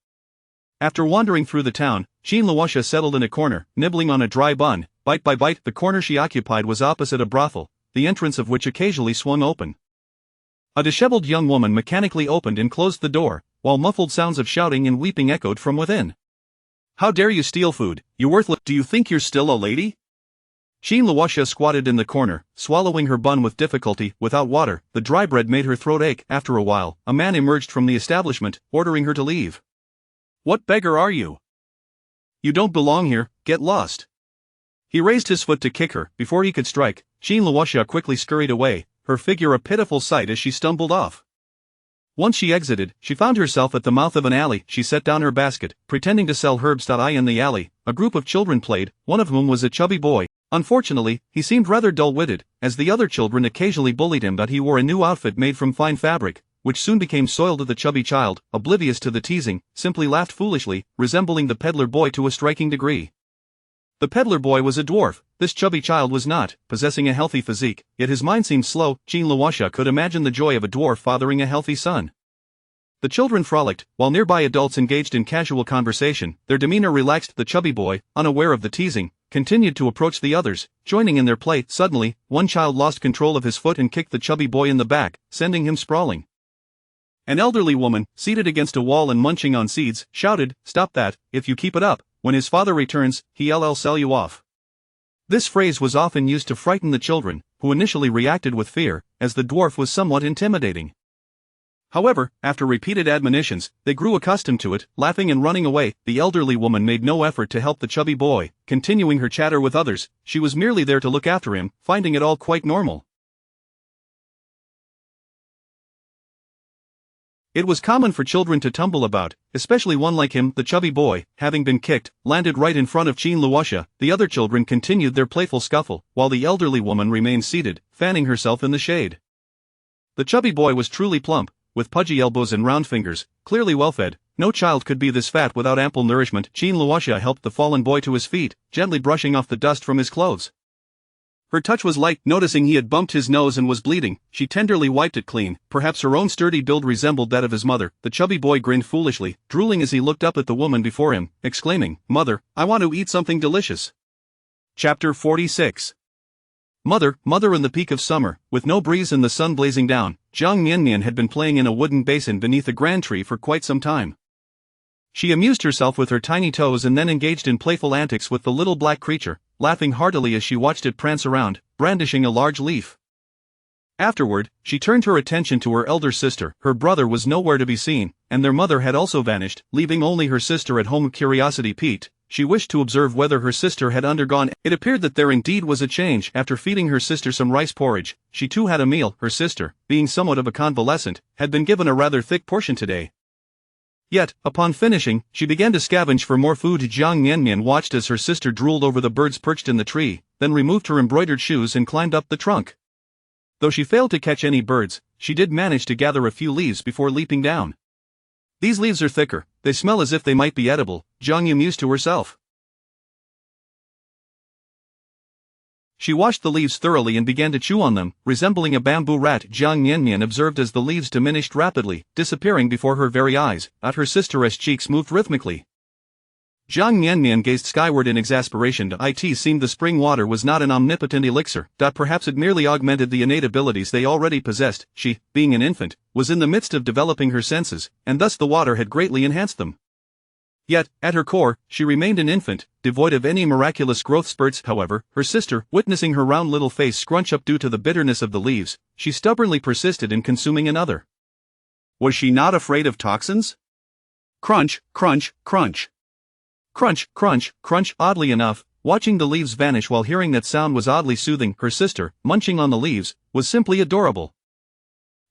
After wandering through the town, Qin Luoxia settled in a corner, nibbling on a dry bun. Bite by bite, the corner she occupied was opposite a brothel, the entrance of which occasionally swung open. A disheveled young woman mechanically opened and closed the door, while muffled sounds of shouting and weeping echoed from within. How dare you steal food, you worthless— Do you think you're still a lady? Qin Luoxia squatted in the corner, swallowing her bun with difficulty. Without water, the dry bread made her throat ache. After a while, a man emerged from the establishment, ordering her to leave. What beggar are you? You don't belong here, get lost. He raised his foot to kick her. Before he could strike, Qin Luoxia quickly scurried away, her figure a pitiful sight as she stumbled off. Once she exited, she found herself at the mouth of an alley. She set down her basket, pretending to sell herbs. In the alley, a group of children played, one of whom was a chubby boy. Unfortunately, he seemed rather dull-witted, as the other children occasionally bullied him. He wore a new outfit made from fine fabric, which soon became soiled. The chubby child, oblivious to the teasing, simply laughed foolishly, resembling the peddler boy to a striking degree. The peddler boy was a dwarf. This chubby child was not, possessing a healthy physique, yet his mind seemed slow. Qin Luoxia could imagine the joy of a dwarf fathering a healthy son. The children frolicked, while nearby adults engaged in casual conversation. Their demeanor relaxed. The chubby boy, unaware of the teasing, continued to approach the others, joining in their play. Suddenly, one child lost control of his foot and kicked the chubby boy in the back, sending him sprawling. An elderly woman, seated against a wall and munching on seeds, shouted, "Stop that, if you keep it up. When his father returns, he'll sell you off." This phrase was often used to frighten the children, who initially reacted with fear, as the dwarf was somewhat intimidating. However, after repeated admonitions, they grew accustomed to it, laughing and running away. The elderly woman made no effort to help the chubby boy, continuing her chatter with others. She was merely there to look after him, finding it all quite normal. It was common for children to tumble about, especially one like him. The chubby boy, having been kicked, landed right in front of Qin Luoxia. The other children continued their playful scuffle, while the elderly woman remained seated, fanning herself in the shade. The chubby boy was truly plump, with pudgy elbows and round fingers, clearly well-fed. No child could be this fat without ample nourishment. Qin Luoxia helped the fallen boy to his feet, gently brushing off the dust from his clothes. Her touch was light. Noticing he had bumped his nose and was bleeding, she tenderly wiped it clean. Perhaps her own sturdy build resembled that of his mother. The chubby boy grinned foolishly, drooling as he looked up at the woman before him, exclaiming, "Mother, I want to eat something delicious." Chapter 46. Mother. In the peak of summer, with no breeze and the sun blazing down, Jiang Miannian had been playing in a wooden basin beneath a grand tree for quite some time. She amused herself with her tiny toes and then engaged in playful antics with the little black creature, laughing heartily as she watched it prance around, brandishing a large leaf. Afterward, she turned her attention to her elder sister. Her brother was nowhere to be seen, and their mother had also vanished, leaving only her sister at home. Curiosity piqued, she wished to observe whether her sister had undergone. It appeared that there indeed was a change. After feeding her sister some rice porridge, she too had a meal. Her sister, being somewhat of a convalescent, had been given a rather thick portion today. Yet, upon finishing, she began to scavenge for more food. Jiang Miannian watched as her sister drooled over the birds perched in the tree, then removed her embroidered shoes and climbed up the trunk. Though she failed to catch any birds, she did manage to gather a few leaves before leaping down. "These leaves are thicker, they smell as if they might be edible," Jiang mused to herself. She washed the leaves thoroughly and began to chew on them, resembling a bamboo rat. Jiang Miannian observed as the leaves diminished rapidly, disappearing before her very eyes. At her sister's cheeks moved rhythmically. Jiang Miannian gazed skyward in exasperation. It seemed the spring water was not an omnipotent elixir. Perhaps it merely augmented the innate abilities they already possessed. She, being an infant, was in the midst of developing her senses, and thus the water had greatly enhanced them. Yet, at her core, she remained an infant, devoid of any miraculous growth spurts. However, her sister, witnessing her round little face scrunch up due to the bitterness of the leaves, she stubbornly persisted in consuming another. Was she not afraid of toxins? Crunch, crunch, crunch. Crunch, crunch, crunch. Oddly enough, watching the leaves vanish while hearing that sound was oddly soothing. Her sister, munching on the leaves, was simply adorable.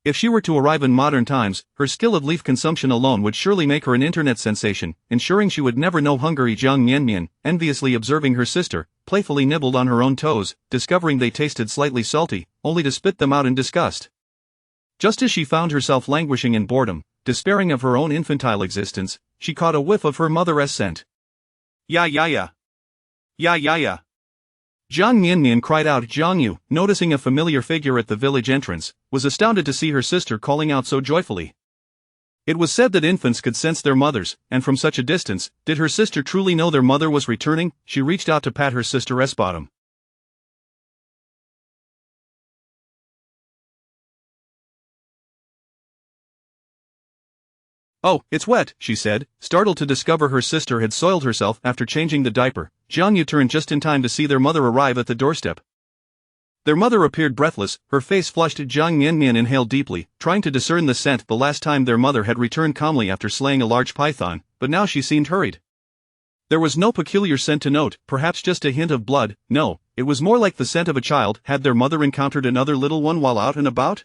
If she were to arrive in modern times, her skill of leaf consumption alone would surely make her an internet sensation, ensuring she would never know hunger. Jiang Miannian, enviously observing her sister, playfully nibbled on her own toes, discovering they tasted slightly salty, only to spit them out in disgust. Just as she found herself languishing in boredom, despairing of her own infantile existence, she caught a whiff of her mother's scent. Ya ya ya. Ya ya ya. Jiang Miannian cried out. Jiang Yu, noticing a familiar figure at the village entrance, was astounded to see her sister calling out so joyfully. It was said that infants could sense their mothers, and from such a distance, did her sister truly know their mother was returning? She reached out to pat her sister's bottom. "Oh, it's wet," she said, startled to discover her sister had soiled herself after changing the diaper. Jiang Yu turned just in time to see their mother arrive at the doorstep. Their mother appeared breathless, her face flushed. Jiang Miannian inhaled deeply, trying to discern the scent. The last time their mother had returned calmly after slaying a large python, but now she seemed hurried. There was no peculiar scent to note, perhaps just a hint of blood. No, it was more like the scent of a child. Had their mother encountered another little one while out and about?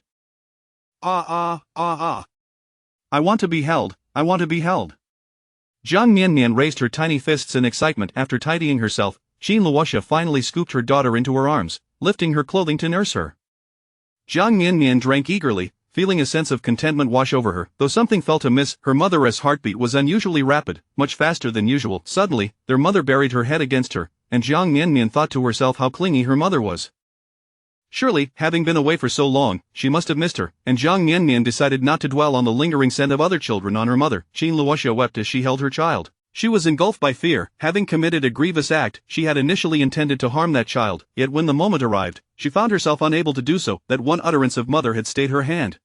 I want to be held, I want to be held. Jiang Miannian raised her tiny fists in excitement. After tidying herself, Luoxia finally scooped her daughter into her arms, lifting her clothing to nurse her. Jiang Miannian drank eagerly, feeling a sense of contentment wash over her, though something felt amiss. Her mother's heartbeat was unusually rapid, much faster than usual. Suddenly, their mother buried her head against her, and Jiang Miannian thought to herself how clingy her mother was. Surely, having been away for so long, she must have missed her, and Jiang Miannian decided not to dwell on the lingering scent of other children on her mother. Luoxia wept as she held her child. She was engulfed by fear. Having committed a grievous act, she had initially intended to harm that child, yet when the moment arrived, she found herself unable to do so. That one utterance of mother had stayed her hand.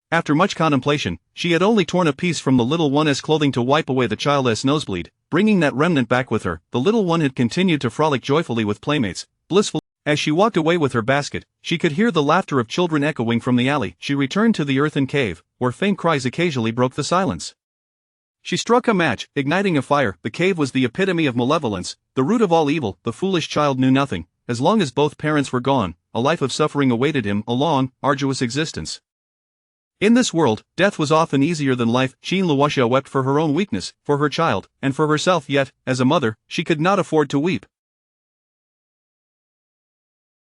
After much contemplation, she had only torn a piece from the little one's clothing to wipe away the child's nosebleed, bringing that remnant back with her. The little one had continued to frolic joyfully with playmates, blissful. As she walked away with her basket, she could hear the laughter of children echoing from the alley. She returned to the earthen cave, where faint cries occasionally broke the silence. She struck a match, igniting a fire. The cave was the epitome of malevolence, the root of all evil. The foolish child knew nothing. As long as both parents were gone, a life of suffering awaited him, a long, arduous existence. In this world, death was often easier than life. Luoxia wept for her own weakness, for her child, and for herself. Yet, as a mother, she could not afford to weep.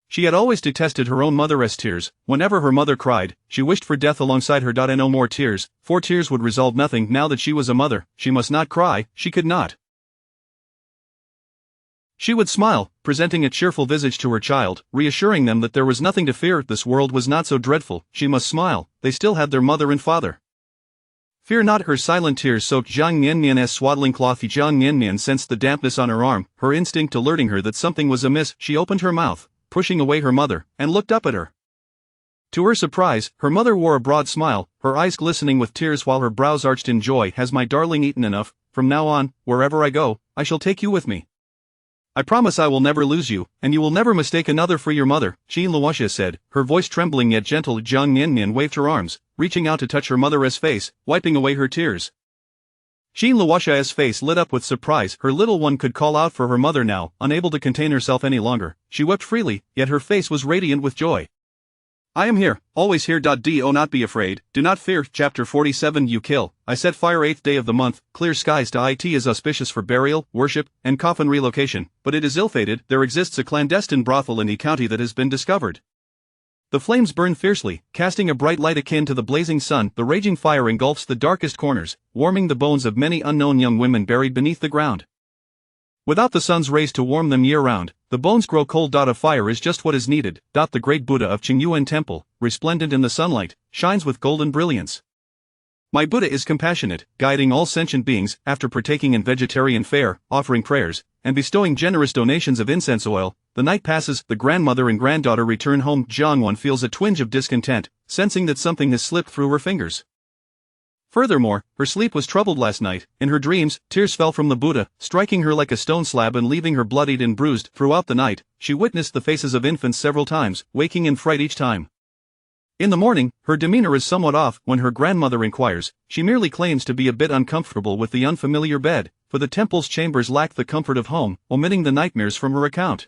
She had always detested her own mother's tears. Whenever her mother cried, she wished for death alongside her. No more tears, for tears would resolve nothing. Now that she was a mother, she must not cry. She could not. She would smile, presenting a cheerful visage to her child, reassuring them that there was nothing to fear. This world was not so dreadful. She must smile. They still had their mother and father. Fear not. Her silent tears soaked Jiang Miannian's swaddling cloth. Jiang Miannian sensed the dampness on her arm, her instinct alerting her that something was amiss. She opened her mouth, pushing away her mother, and looked up at her. To her surprise, her mother wore a broad smile, her eyes glistening with tears while her brows arched in joy. Has my darling eaten enough? From now on, wherever I go, I shall take you with me. I promise I will never lose you, and you will never mistake another for your mother, Luoxia said, her voice trembling yet gentle. Jiang Miannian waved her arms, reaching out to touch her mother's face, wiping away her tears. Luoxia's face lit up with surprise. Her little one could call out for her mother now, unable to contain herself any longer. She wept freely, yet her face was radiant with joy. I am here, always here. Do not be afraid, do not fear. Chapter 47. You kill. I set fire 8th day of the month, clear skies. It is auspicious for burial, worship, and coffin relocation, but it is ill-fated. There exists a clandestine brothel in the county that has been discovered. The flames burn fiercely, casting a bright light akin to the blazing sun. The raging fire engulfs the darkest corners, warming the bones of many unknown young women buried beneath the ground. Without the sun's rays to warm them year-round, the bones grow cold. A fire is just what is needed. The great Buddha of Qingyuan Temple, resplendent in the sunlight, shines with golden brilliance. My Buddha is compassionate, guiding all sentient beings. After partaking in vegetarian fare, offering prayers, and bestowing generous donations of incense oil, the night passes. The grandmother and granddaughter return home. Jiang Miannian feels a twinge of discontent, sensing that something has slipped through her fingers. Furthermore, her sleep was troubled last night. In her dreams, tears fell from the Buddha, striking her like a stone slab and leaving her bloodied and bruised. Throughout the night, she witnessed the faces of infants several times, waking in fright each time. In the morning, her demeanor is somewhat off. When her grandmother inquires, she merely claims to be a bit uncomfortable with the unfamiliar bed, for the temple's chambers lack the comfort of home, omitting the nightmares from her account.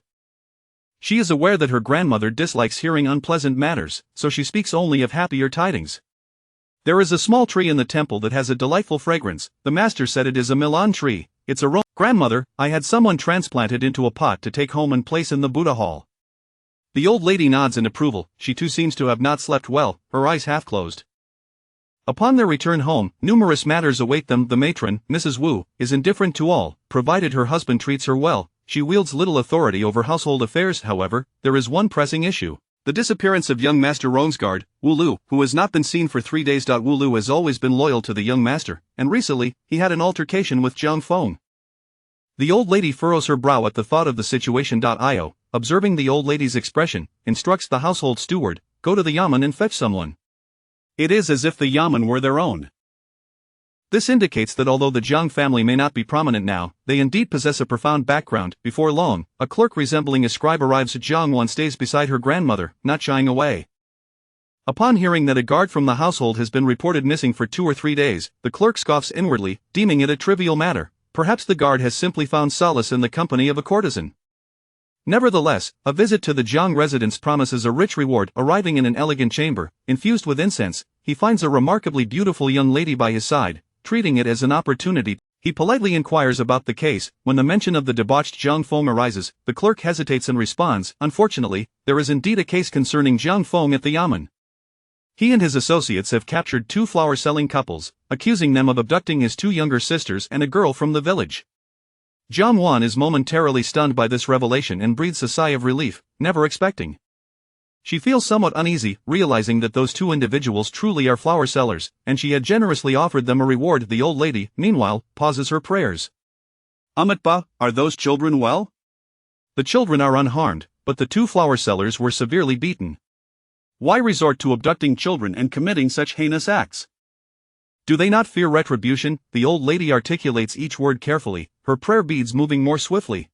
She is aware that her grandmother dislikes hearing unpleasant matters, so she speaks only of happier tidings. There is a small tree in the temple that has a delightful fragrance. The master said it is a Milan tree. Its aroma. Grandmother, I had someone transplant it into a pot to take home and place in the Buddha hall. The old lady nods in approval. She too seems to have not slept well, her eyes half closed. Upon their return home, numerous matters await them. The matron, Mrs. Wu, is indifferent to all, provided her husband treats her well. She wields little authority over household affairs. However, there is one pressing issue. The disappearance of young Master Rong's guard, Wu Lu, who has not been seen for 3 days. Wu Lu has always been loyal to the young master, and recently, he had an altercation with Jiang Feng. The old lady furrows her brow at the thought of the situation. Observing the old lady's expression, instructs the household steward, go to the yamen and fetch someone. It is as if the yamen were their own. This indicates that although the Jiang family may not be prominent now, they indeed possess a profound background. Before long, a clerk resembling a scribe arrives. Jiang Miannian stays beside her grandmother, not shying away. Upon hearing that a guard from the household has been reported missing for 2 or 3 days, the clerk scoffs inwardly, deeming it a trivial matter. Perhaps the guard has simply found solace in the company of a courtesan. Nevertheless, a visit to the Jiang residence promises a rich reward. Arriving in an elegant chamber, infused with incense, he finds a remarkably beautiful young lady by his side. Treating it as an opportunity, he politely inquires about the case. When the mention of the debauched Jiang Feng arises, the clerk hesitates and responds, unfortunately, there is indeed a case concerning Jiang Feng at the yamen. He and his associates have captured 2 flower-selling couples, accusing them of abducting his 2 younger sisters and a girl from the village. Jiang Miannian is momentarily stunned by this revelation and breathes a sigh of relief, never expecting. She feels somewhat uneasy, realizing that those 2 individuals truly are flower sellers, and she had generously offered them a reward. The old lady, meanwhile, pauses her prayers. Amitabha, are those children well? The children are unharmed, but the 2 flower sellers were severely beaten. Why resort to abducting children and committing such heinous acts? Do they not fear retribution? The old lady articulates each word carefully, her prayer beads moving more swiftly.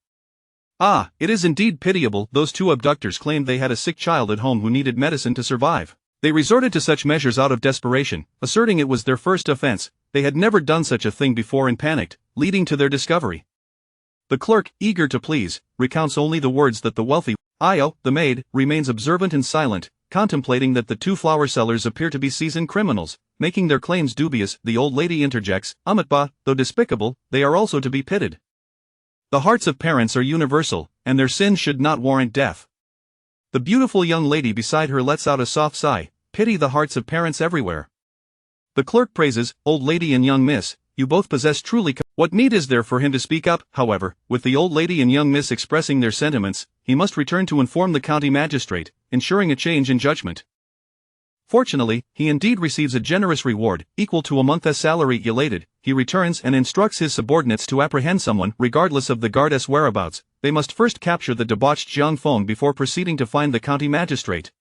Ah, it is indeed pitiable. Those 2 abductors claimed they had a sick child at home who needed medicine to survive. They resorted to such measures out of desperation, asserting it was their first offense. They had never done such a thing before and panicked, leading to their discovery. The clerk, eager to please, recounts only the words that the wealthy Io, the maid, remains observant and silent, contemplating that the 2 flower sellers appear to be seasoned criminals, making their claims dubious. The old lady interjects, Amitabha, though despicable, they are also to be pitied. The hearts of parents are universal, and their sins should not warrant death. The beautiful young lady beside her lets out a soft sigh, pity the hearts of parents everywhere. The clerk praises, old lady and young miss, you both possess truly. What need is there for him to speak up? However, with the old lady and young miss expressing their sentiments, he must return to inform the county magistrate, ensuring a change in judgment. Fortunately, he indeed receives a generous reward, equal to a month's salary. Elated, he returns and instructs his subordinates to apprehend someone. Regardless of the guard's whereabouts, they must first capture the debauched Jiang Feng before proceeding to find the county magistrate.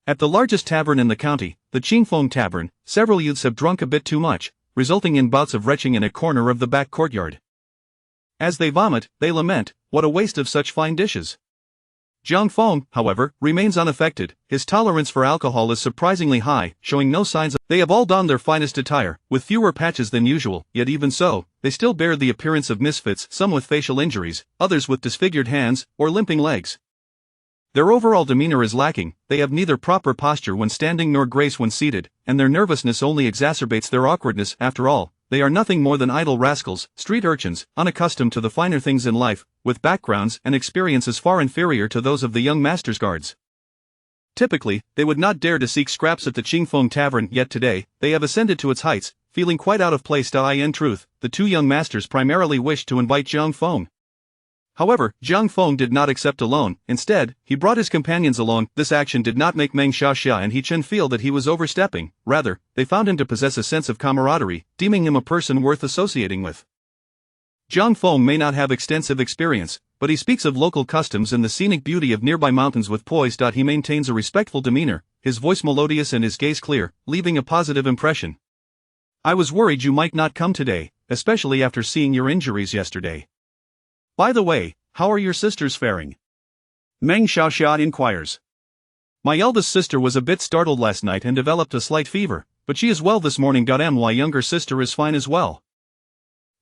At the largest tavern in the county, the Qingfeng Tavern, several youths have drunk a bit too much, resulting in bouts of retching in a corner of the back courtyard. As they vomit, they lament, what a waste of such fine dishes. Jiang Feng, however, remains unaffected. His tolerance for alcohol is surprisingly high, showing no signs of. They have all donned their finest attire, with fewer patches than usual, yet even so, they still bear the appearance of misfits, some with facial injuries, others with disfigured hands, or limping legs. Their overall demeanor is lacking, they have neither proper posture when standing nor grace when seated, and their nervousness only exacerbates their awkwardness. After all, they are nothing more than idle rascals, street urchins, unaccustomed to the finer things in life, with backgrounds and experiences far inferior to those of the young master's guards. Typically, they would not dare to seek scraps at the Qingfeng Tavern, yet today, they have ascended to its heights, feeling quite out of place. In truth, the 2 young masters primarily wished to invite Jiang Feng. However, Jiang Feng did not accept alone. Instead, he brought his companions along. This action did not make Meng Xiaxia and He Chen feel that he was overstepping. Rather, they found him to possess a sense of camaraderie, deeming him a person worth associating with. Jiang Feng may not have extensive experience, but he speaks of local customs and the scenic beauty of nearby mountains with poise. He maintains a respectful demeanor, his voice melodious and his gaze clear, leaving a positive impression. I was worried you might not come today, especially after seeing your injuries yesterday. By the way, how are your sisters faring? Meng Xiaoxia inquires. My eldest sister was a bit startled last night and developed a slight fever, but she is well this morning. My younger sister is fine as well.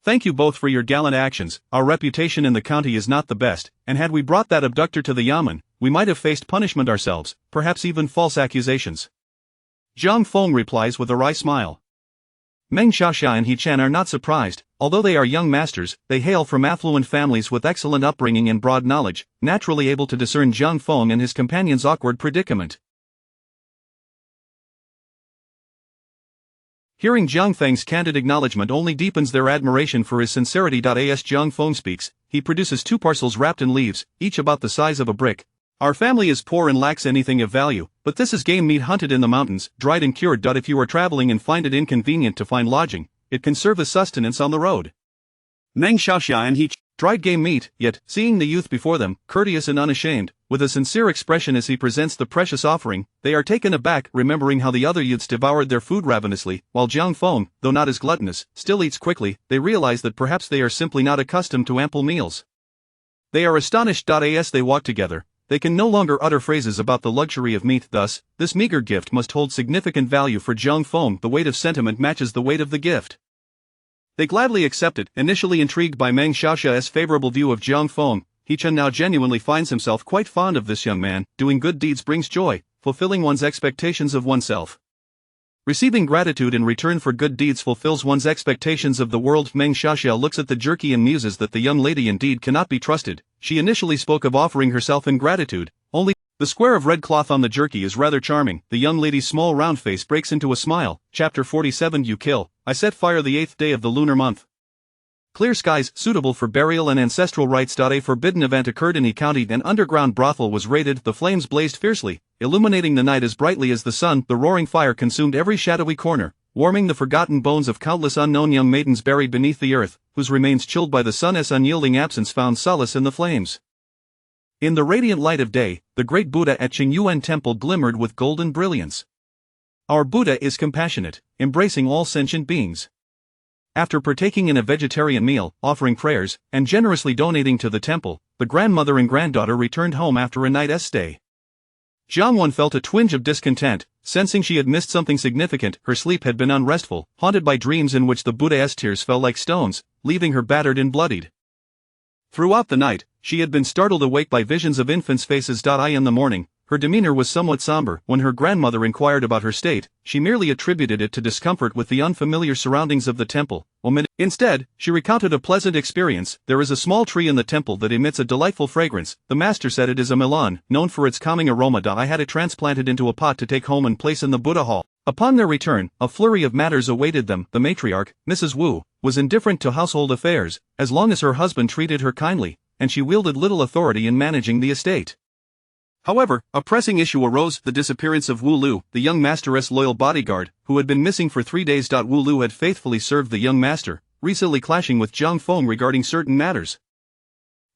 Thank you both for your gallant actions. Our reputation in the county is not the best, and had we brought that abductor to the yamen, we might have faced punishment ourselves, perhaps even false accusations. Jiang Feng replies with a wry smile. Meng Xiaxia and He Chen are not surprised. Although they are young masters, they hail from affluent families with excellent upbringing and broad knowledge, naturally able to discern Jiang Feng and his companion's awkward predicament. Hearing Jiang Feng's candid acknowledgement only deepens their admiration for his sincerity. As Jiang Feng speaks, he produces 2 parcels wrapped in leaves, each about the size of a brick. Our family is poor and lacks anything of value, but this is game meat hunted in the mountains, dried and cured. If you are traveling and find it inconvenient to find lodging, it can serve as sustenance on the road. Meng Xiaoxia and He Chen. Dried game meat, yet, seeing the youth before them, courteous and unashamed, with a sincere expression as he presents the precious offering, they are taken aback, remembering how the other youths devoured their food ravenously, while Jiang Feng, though not as gluttonous, still eats quickly. They realize that perhaps they are simply not accustomed to ample meals. They are astonished. As they walk together, they can no longer utter phrases about the luxury of meat. Thus, this meager gift must hold significant value for Jiang Feng. The weight of sentiment matches the weight of the gift. They gladly accept it. Initially intrigued by Meng Xiaoxia's favorable view of Jiang Feng, He Chen now genuinely finds himself quite fond of this young man. Doing good deeds brings joy, fulfilling one's expectations of oneself. Receiving gratitude in return for good deeds fulfills one's expectations of the world. Meng Xiaoxia looks at the jerky and muses that the young lady indeed cannot be trusted. She initially spoke of offering herself in gratitude, only the square of red cloth on the jerky is rather charming. The young lady's small round face breaks into a smile. Chapter 47. You kill. I set fire the 8th day of the lunar month. Clear skies, suitable for burial and ancestral rites. A forbidden event occurred in He County. An underground brothel was raided. The flames blazed fiercely, illuminating the night as brightly as the sun. The roaring fire consumed every shadowy corner, warming the forgotten bones of countless unknown young maidens buried beneath the earth, whose remains chilled by the sun's unyielding absence found solace in the flames. In the radiant light of day, the great Buddha at Qingyuan Temple glimmered with golden brilliance. Our Buddha is compassionate, embracing all sentient beings. After partaking in a vegetarian meal, offering prayers, and generously donating to the temple, the grandmother and granddaughter returned home after a night's stay. Jiang Wan felt a twinge of discontent, sensing she had missed something significant. Her sleep had been unrestful, haunted by dreams in which the Buddha's tears fell like stones, leaving her battered and bloodied. Throughout the night, she had been startled awake by visions of infants' faces. In the morning, her demeanor was somewhat somber. When her grandmother inquired about her state, she merely attributed it to discomfort with the unfamiliar surroundings of the temple. Instead, she recounted a pleasant experience. There is a small tree in the temple that emits a delightful fragrance. The master said it is a milan, known for its calming aroma. I had it transplanted into a pot to take home and place in the Buddha hall. Upon their return, a flurry of matters awaited them. The matriarch, Mrs. Wu, was indifferent to household affairs, as long as her husband treated her kindly, and she wielded little authority in managing the estate. However, a pressing issue arose: the disappearance of Wu Lu, the young master's loyal bodyguard, who had been missing for 3 days. Wu Lu had faithfully served the young master, recently clashing with Jiang Feng regarding certain matters.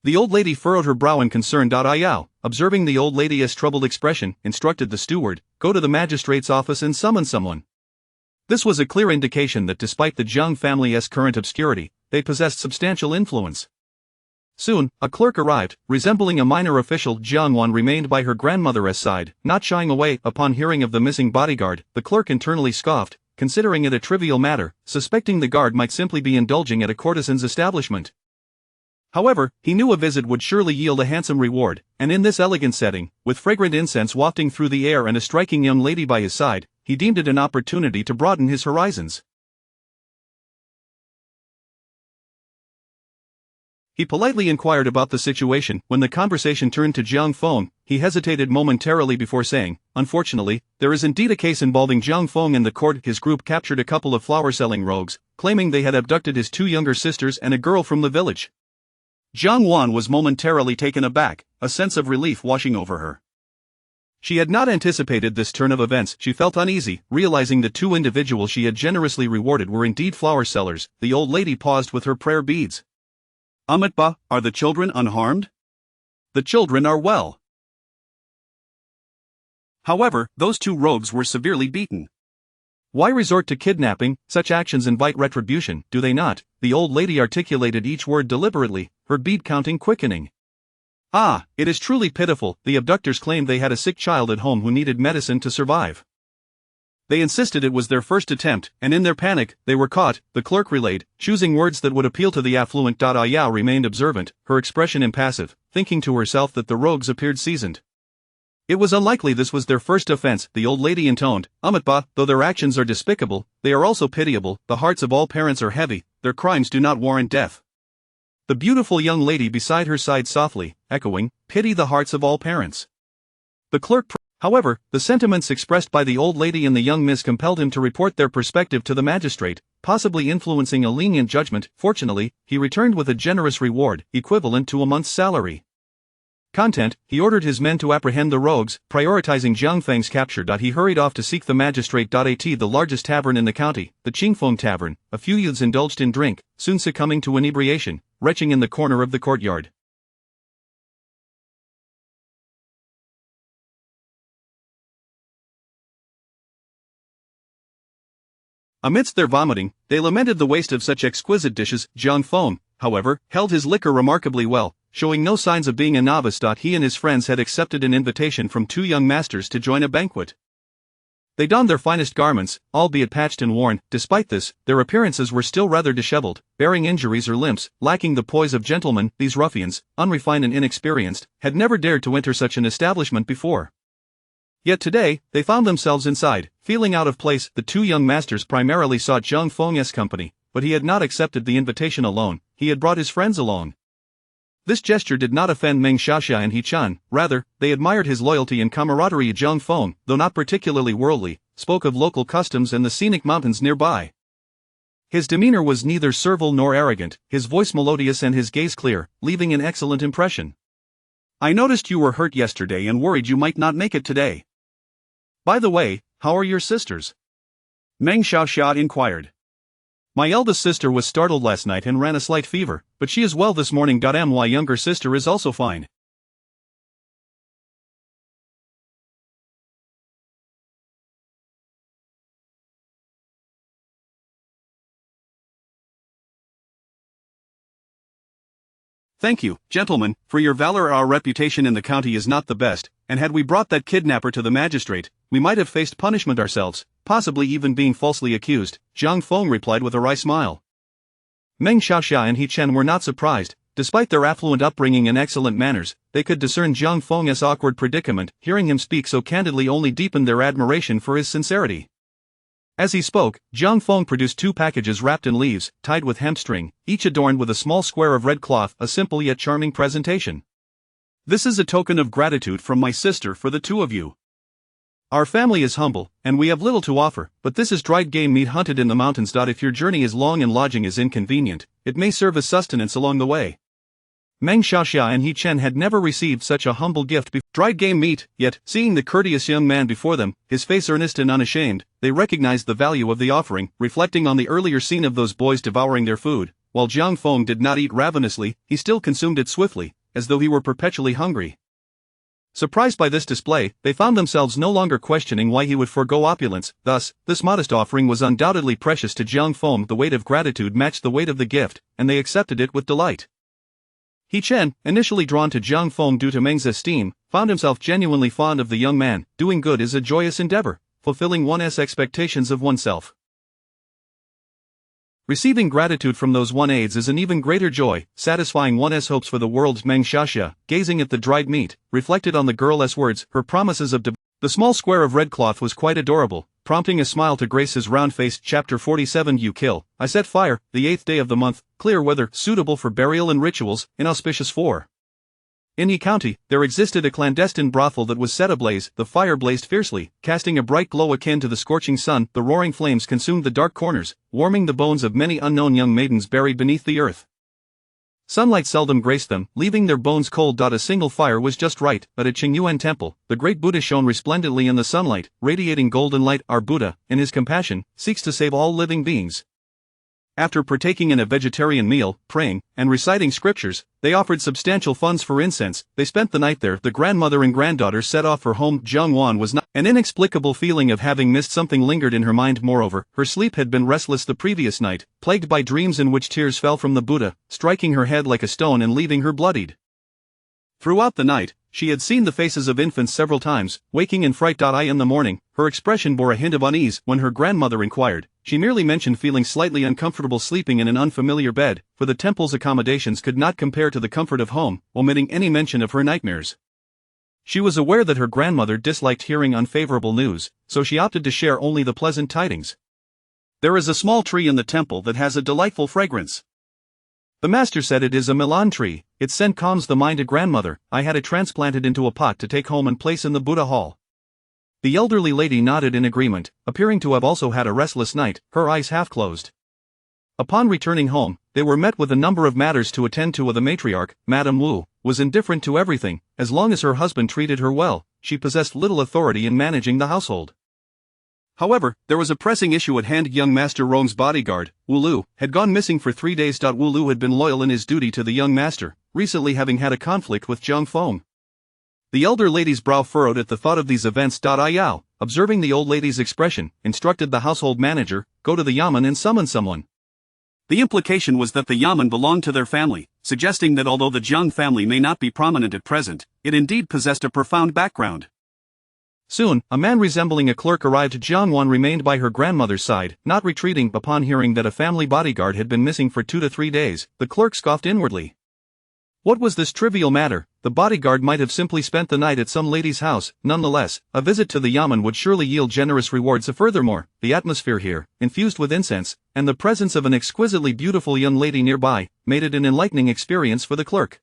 The old lady furrowed her brow in concern. Yao, observing the old lady's troubled expression, instructed the steward, go to the magistrate's office and summon someone. This was a clear indication that despite the Jiang family's current obscurity, they possessed substantial influence. Soon, a clerk arrived, resembling a minor official. Jiang Wan remained by her grandmother's side, not shying away. Upon hearing of the missing bodyguard, the clerk internally scoffed, considering it a trivial matter, suspecting the guard might simply be indulging at a courtesan's establishment. However, he knew a visit would surely yield a handsome reward, and in this elegant setting, with fragrant incense wafting through the air and a striking young lady by his side, he deemed it an opportunity to broaden his horizons. He politely inquired about the situation. When the conversation turned to Jiang Feng, he hesitated momentarily before saying, "Unfortunately, there is indeed a case involving Jiang Feng in the court." His group captured a couple of flower-selling rogues, claiming they had abducted his 2 younger sisters and a girl from the village. Jiang Wan was momentarily taken aback, a sense of relief washing over her. She had not anticipated this turn of events. She felt uneasy, realizing the two individuals she had generously rewarded were indeed flower sellers. The old lady paused with her prayer beads. Amitabha, are the children unharmed? The children are well. However, those two rogues were severely beaten. Why resort to kidnapping? Such actions invite retribution, do they not? The old lady articulated each word deliberately, her bead counting quickening. Ah, it is truly pitiful. The abductors claimed they had a sick child at home who needed medicine to survive. They insisted it was their first attempt, and in their panic, they were caught, the clerk relayed, choosing words that would appeal to the affluent. Ayao remained observant, her expression impassive, thinking to herself that the rogues appeared seasoned. It was unlikely this was their first offense, the old lady intoned. Amitabha, though their actions are despicable, they are also pitiable. The hearts of all parents are heavy, their crimes do not warrant death. The beautiful young lady beside her sighed softly, echoing, pity the hearts of all parents. The clerk. However, the sentiments expressed by the old lady and the young miss compelled him to report their perspective to the magistrate, possibly influencing a lenient judgment. Fortunately, he returned with a generous reward, equivalent to a month's salary. Content, he ordered his men to apprehend the rogues, prioritizing Jiang Feng's capture. He hurried off to seek the magistrate. At the largest tavern in the county, the Qingfeng Tavern, a few youths indulged in drink, soon succumbing to inebriation, retching in the corner of the courtyard. Amidst their vomiting, they lamented the waste of such exquisite dishes. Jiang Feng, however, held his liquor remarkably well, showing no signs of being a novice. He and his friends had accepted an invitation from two young masters to join a banquet. They donned their finest garments, albeit patched and worn. Despite this, their appearances were still rather disheveled, bearing injuries or limps, lacking the poise of gentlemen. These ruffians, unrefined and inexperienced, had never dared to enter such an establishment before. Yet today, they found themselves inside, feeling out of place. The two young masters primarily sought Jiang Feng's company, but he had not accepted the invitation alone, he had brought his friends along. This gesture did not offend Meng Xiaxia and He Chan, rather, they admired his loyalty and camaraderie. Jiang Feng, though not particularly worldly, spoke of local customs and the scenic mountains nearby. His demeanor was neither servile nor arrogant, his voice melodious and his gaze clear, leaving an excellent impression. I noticed you were hurt yesterday and worried you might not make it today. By the way, how are your sisters? Meng Xiaoxia inquired. My eldest sister was startled last night and ran a slight fever, but she is well this morning. My younger sister is also fine. Thank you, gentlemen, for your valor. Our reputation in the county is not the best, and had we brought that kidnapper to the magistrate, we might have faced punishment ourselves, possibly even being falsely accused, Jiang Feng replied with a wry smile. Meng Xiaoxia and He Chen were not surprised. Despite their affluent upbringing and excellent manners, they could discern Jiang Feng's awkward predicament. Hearing him speak so candidly only deepened their admiration for his sincerity. As he spoke, Jiang Feng produced two packages wrapped in leaves, tied with hemp string, each adorned with a small square of red cloth, a simple yet charming presentation. This is a token of gratitude from my sister for the two of you. Our family is humble, and we have little to offer, but this is dried game meat hunted in the mountains. If your journey is long and lodging is inconvenient, it may serve as sustenance along the way. Meng Xiaoxia and He Chen had never received such a humble gift before. Dried game meat, yet, seeing the courteous young man before them, his face earnest and unashamed, they recognized the value of the offering, reflecting on the earlier scene of those boys devouring their food. While Jiang Feng did not eat ravenously, he still consumed it swiftly, as though he were perpetually hungry. Surprised by this display, they found themselves no longer questioning why he would forego opulence. Thus, this modest offering was undoubtedly precious to Jiang Feng. The weight of gratitude matched the weight of the gift, and they accepted it with delight. He Chen, initially drawn to Jiang Feng due to Meng's esteem, found himself genuinely fond of the young man. Doing good is a joyous endeavor, fulfilling one's expectations of oneself. Receiving gratitude from those one aids is an even greater joy, satisfying one's hopes for the world. Meng Xiaxia, gazing at the dried meat, reflected on the girl's words, her promises of the small square of red cloth was quite adorable, prompting a smile to grace his round face. Chapter 47. You kill, I set fire, the 8th day of the month, clear weather, suitable for burial and rituals, inauspicious for. In Yi County, there existed a clandestine brothel that was set ablaze. The fire blazed fiercely, casting a bright glow akin to the scorching sun. The roaring flames consumed the dark corners, warming the bones of many unknown young maidens buried beneath the earth. Sunlight seldom graced them, leaving their bones cold. A single fire was just right, but at Qingyuan Temple, the great Buddha shone resplendently in the sunlight, radiating golden light. Our Buddha, in his compassion, seeks to save all living beings. After partaking in a vegetarian meal, praying, and reciting scriptures, they offered substantial funds for incense. They spent the night there. The grandmother and granddaughter set off for home. Jiang Wan was not. An inexplicable feeling of having missed something lingered in her mind. Moreover, her sleep had been restless the previous night, plagued by dreams in which tears fell from the Buddha, striking her head like a stone and leaving her bloodied. Throughout the night, she had seen the faces of infants several times, waking in fright. In the morning, her expression bore a hint of unease. When her grandmother inquired, she merely mentioned feeling slightly uncomfortable sleeping in an unfamiliar bed, for the temple's accommodations could not compare to the comfort of home, omitting any mention of her nightmares. She was aware that her grandmother disliked hearing unfavorable news, so she opted to share only the pleasant tidings. There is a small tree in the temple that has a delightful fragrance. The master said it is a Milan tree. Its scent calms the mind. Grandmother, I had it transplanted into a pot to take home and place in the Buddha hall. The elderly lady nodded in agreement, appearing to have also had a restless night, her eyes half closed. Upon returning home, they were met with a number of matters to attend to. The matriarch, Madame Wu, was indifferent to everything. As long as her husband treated her well, she possessed little authority in managing the household. However, there was a pressing issue at hand. Young Master Rong's bodyguard, Wu Lu, had gone missing for 3 days. Wu Lu had been loyal in his duty to the young master, recently having had a conflict with Zhang Feng. The elder lady's brow furrowed at the thought of these events. Yao, observing the old lady's expression, instructed the household manager, go to the yamen and summon someone. The implication was that the yamen belonged to their family, suggesting that although the Jiang family may not be prominent at present, it indeed possessed a profound background. Soon, a man resembling a clerk arrived. Jiang Wan remained by her grandmother's side, not retreating. Upon hearing that a family bodyguard had been missing for 2 to 3 days, the clerk scoffed inwardly. What was this trivial matter? The bodyguard might have simply spent the night at some lady's house. Nonetheless, a visit to the yamen would surely yield generous rewards. Furthermore, the atmosphere here, infused with incense, and the presence of an exquisitely beautiful young lady nearby, made it an enlightening experience for the clerk.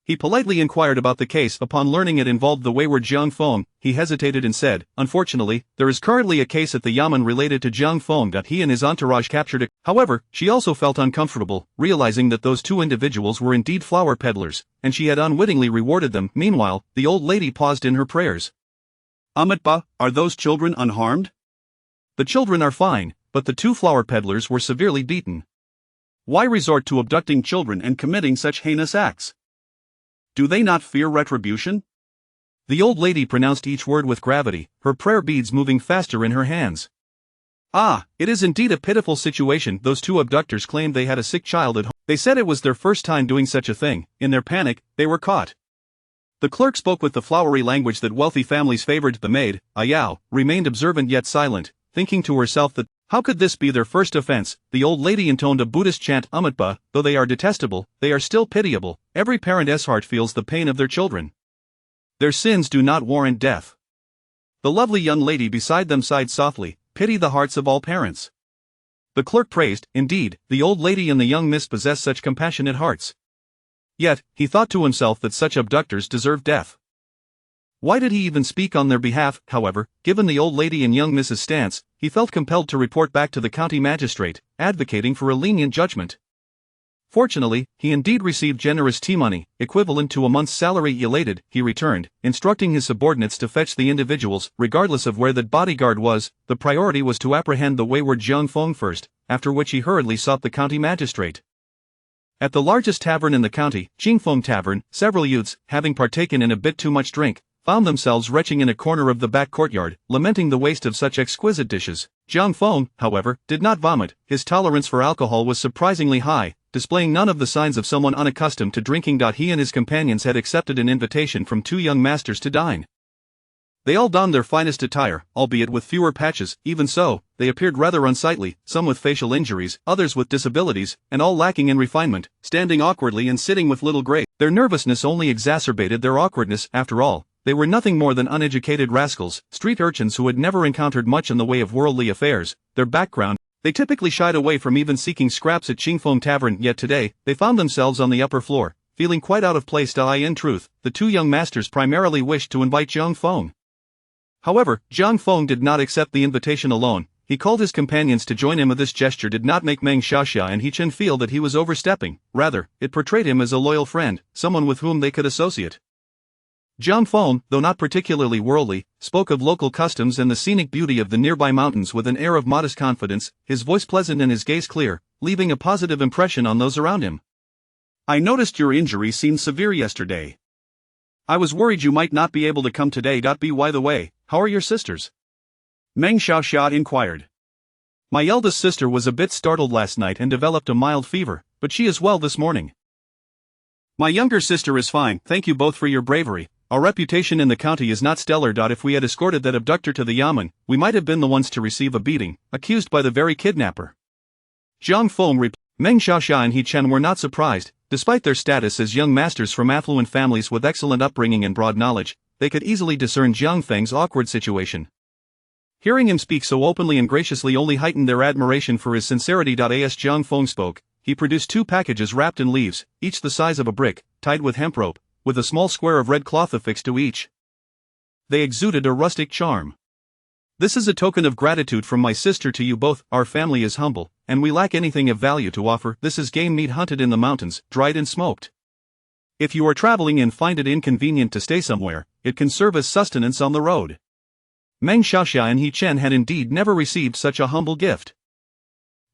He politely inquired about the case. Upon learning it involved the wayward Jiang Feng, he hesitated and said, unfortunately, there is currently a case at the yamen related to Jiang Feng that he and his entourage captured it. However, she also felt uncomfortable, realizing that those 2 individuals were indeed flower peddlers, and she had unwittingly rewarded them. Meanwhile, the old lady paused in her prayers. Amitabha, are those children unharmed? The children are fine, but the 2 flower peddlers were severely beaten. Why resort to abducting children and committing such heinous acts? Do they not fear retribution? The old lady pronounced each word with gravity, her prayer beads moving faster in her hands. Ah, it is indeed a pitiful situation. Those 2 abductors claimed they had a sick child at home. They said it was their first time doing such a thing. In their panic, they were caught. The clerk spoke with the flowery language that wealthy families favored. The maid, Yao, remained observant yet silent, thinking to herself that, how could this be their first offense? The old lady intoned a Buddhist chant. Amitabha, though they are detestable, they are still pitiable. Every parent's heart feels the pain of their children. Their sins do not warrant death. The lovely young lady beside them sighed softly, pity the hearts of all parents. The clerk praised, indeed, the old lady and the young miss possess such compassionate hearts. Yet, he thought to himself that such abductors deserve death. Why did he even speak on their behalf? However, given the old lady and young Mrs. stance, he felt compelled to report back to the county magistrate, advocating for a lenient judgment. Fortunately, he indeed received generous tea money, equivalent to a month's salary. Elated, he returned, instructing his subordinates to fetch the individuals, regardless of where that bodyguard was. The priority was to apprehend the wayward Jiang Feng first, after which he hurriedly sought the county magistrate. At the largest tavern in the county, Qingfeng Tavern, several youths, having partaken in a bit too much drink, found themselves retching in a corner of the back courtyard, lamenting the waste of such exquisite dishes. Jiang Feng, however, did not vomit. His tolerance for alcohol was surprisingly high, displaying none of the signs of someone unaccustomed to drinking. He and his companions had accepted an invitation from 2 young masters to dine. They all donned their finest attire, albeit with fewer patches. Even so, they appeared rather unsightly, some with facial injuries, others with disabilities, and all lacking in refinement, standing awkwardly and sitting with little grace. Their nervousness only exacerbated their awkwardness. After all, they were nothing more than uneducated rascals, street urchins who had never encountered much in the way of worldly affairs. Their background, they typically shied away from even seeking scraps at Qingfeng Tavern. Yet today, they found themselves on the upper floor, feeling quite out of place. In truth, the 2 young masters primarily wished to invite Jiang Feng. However, Jiang Feng did not accept the invitation alone. He called his companions to join him. This gesture did not make Meng Xiaoxia and He Chen feel that he was overstepping, rather, it portrayed him as a loyal friend, someone with whom they could associate. Jiang Feng, though not particularly worldly, spoke of local customs and the scenic beauty of the nearby mountains with an air of modest confidence, his voice pleasant and his gaze clear, leaving a positive impression on those around him. I noticed your injury seemed severe yesterday. I was worried you might not be able to come today. By the way, how are your sisters? Meng Xiaoxia inquired. My eldest sister was a bit startled last night and developed a mild fever, but she is well this morning. My younger sister is fine, thank you both for your bravery. Our reputation in the county is not stellar. If we had escorted that abductor to the yamen, we might have been the ones to receive a beating, accused by the very kidnapper. Jiang Feng replied. Meng Xiaoxia and He Chen were not surprised. Despite their status as young masters from affluent families with excellent upbringing and broad knowledge, they could easily discern Jiang Feng's awkward situation. Hearing him speak so openly and graciously only heightened their admiration for his sincerity. As Jiang Feng spoke, he produced 2 packages wrapped in leaves, each the size of a brick, tied with hemp rope, with a small square of red cloth affixed to each. They exuded a rustic charm. This is a token of gratitude from my sister to you both. Our family is humble, and we lack anything of value to offer. This is game meat hunted in the mountains, dried and smoked. If you are traveling and find it inconvenient to stay somewhere, it can serve as sustenance on the road. Meng Xiaoxia and He Chen had indeed never received such a humble gift.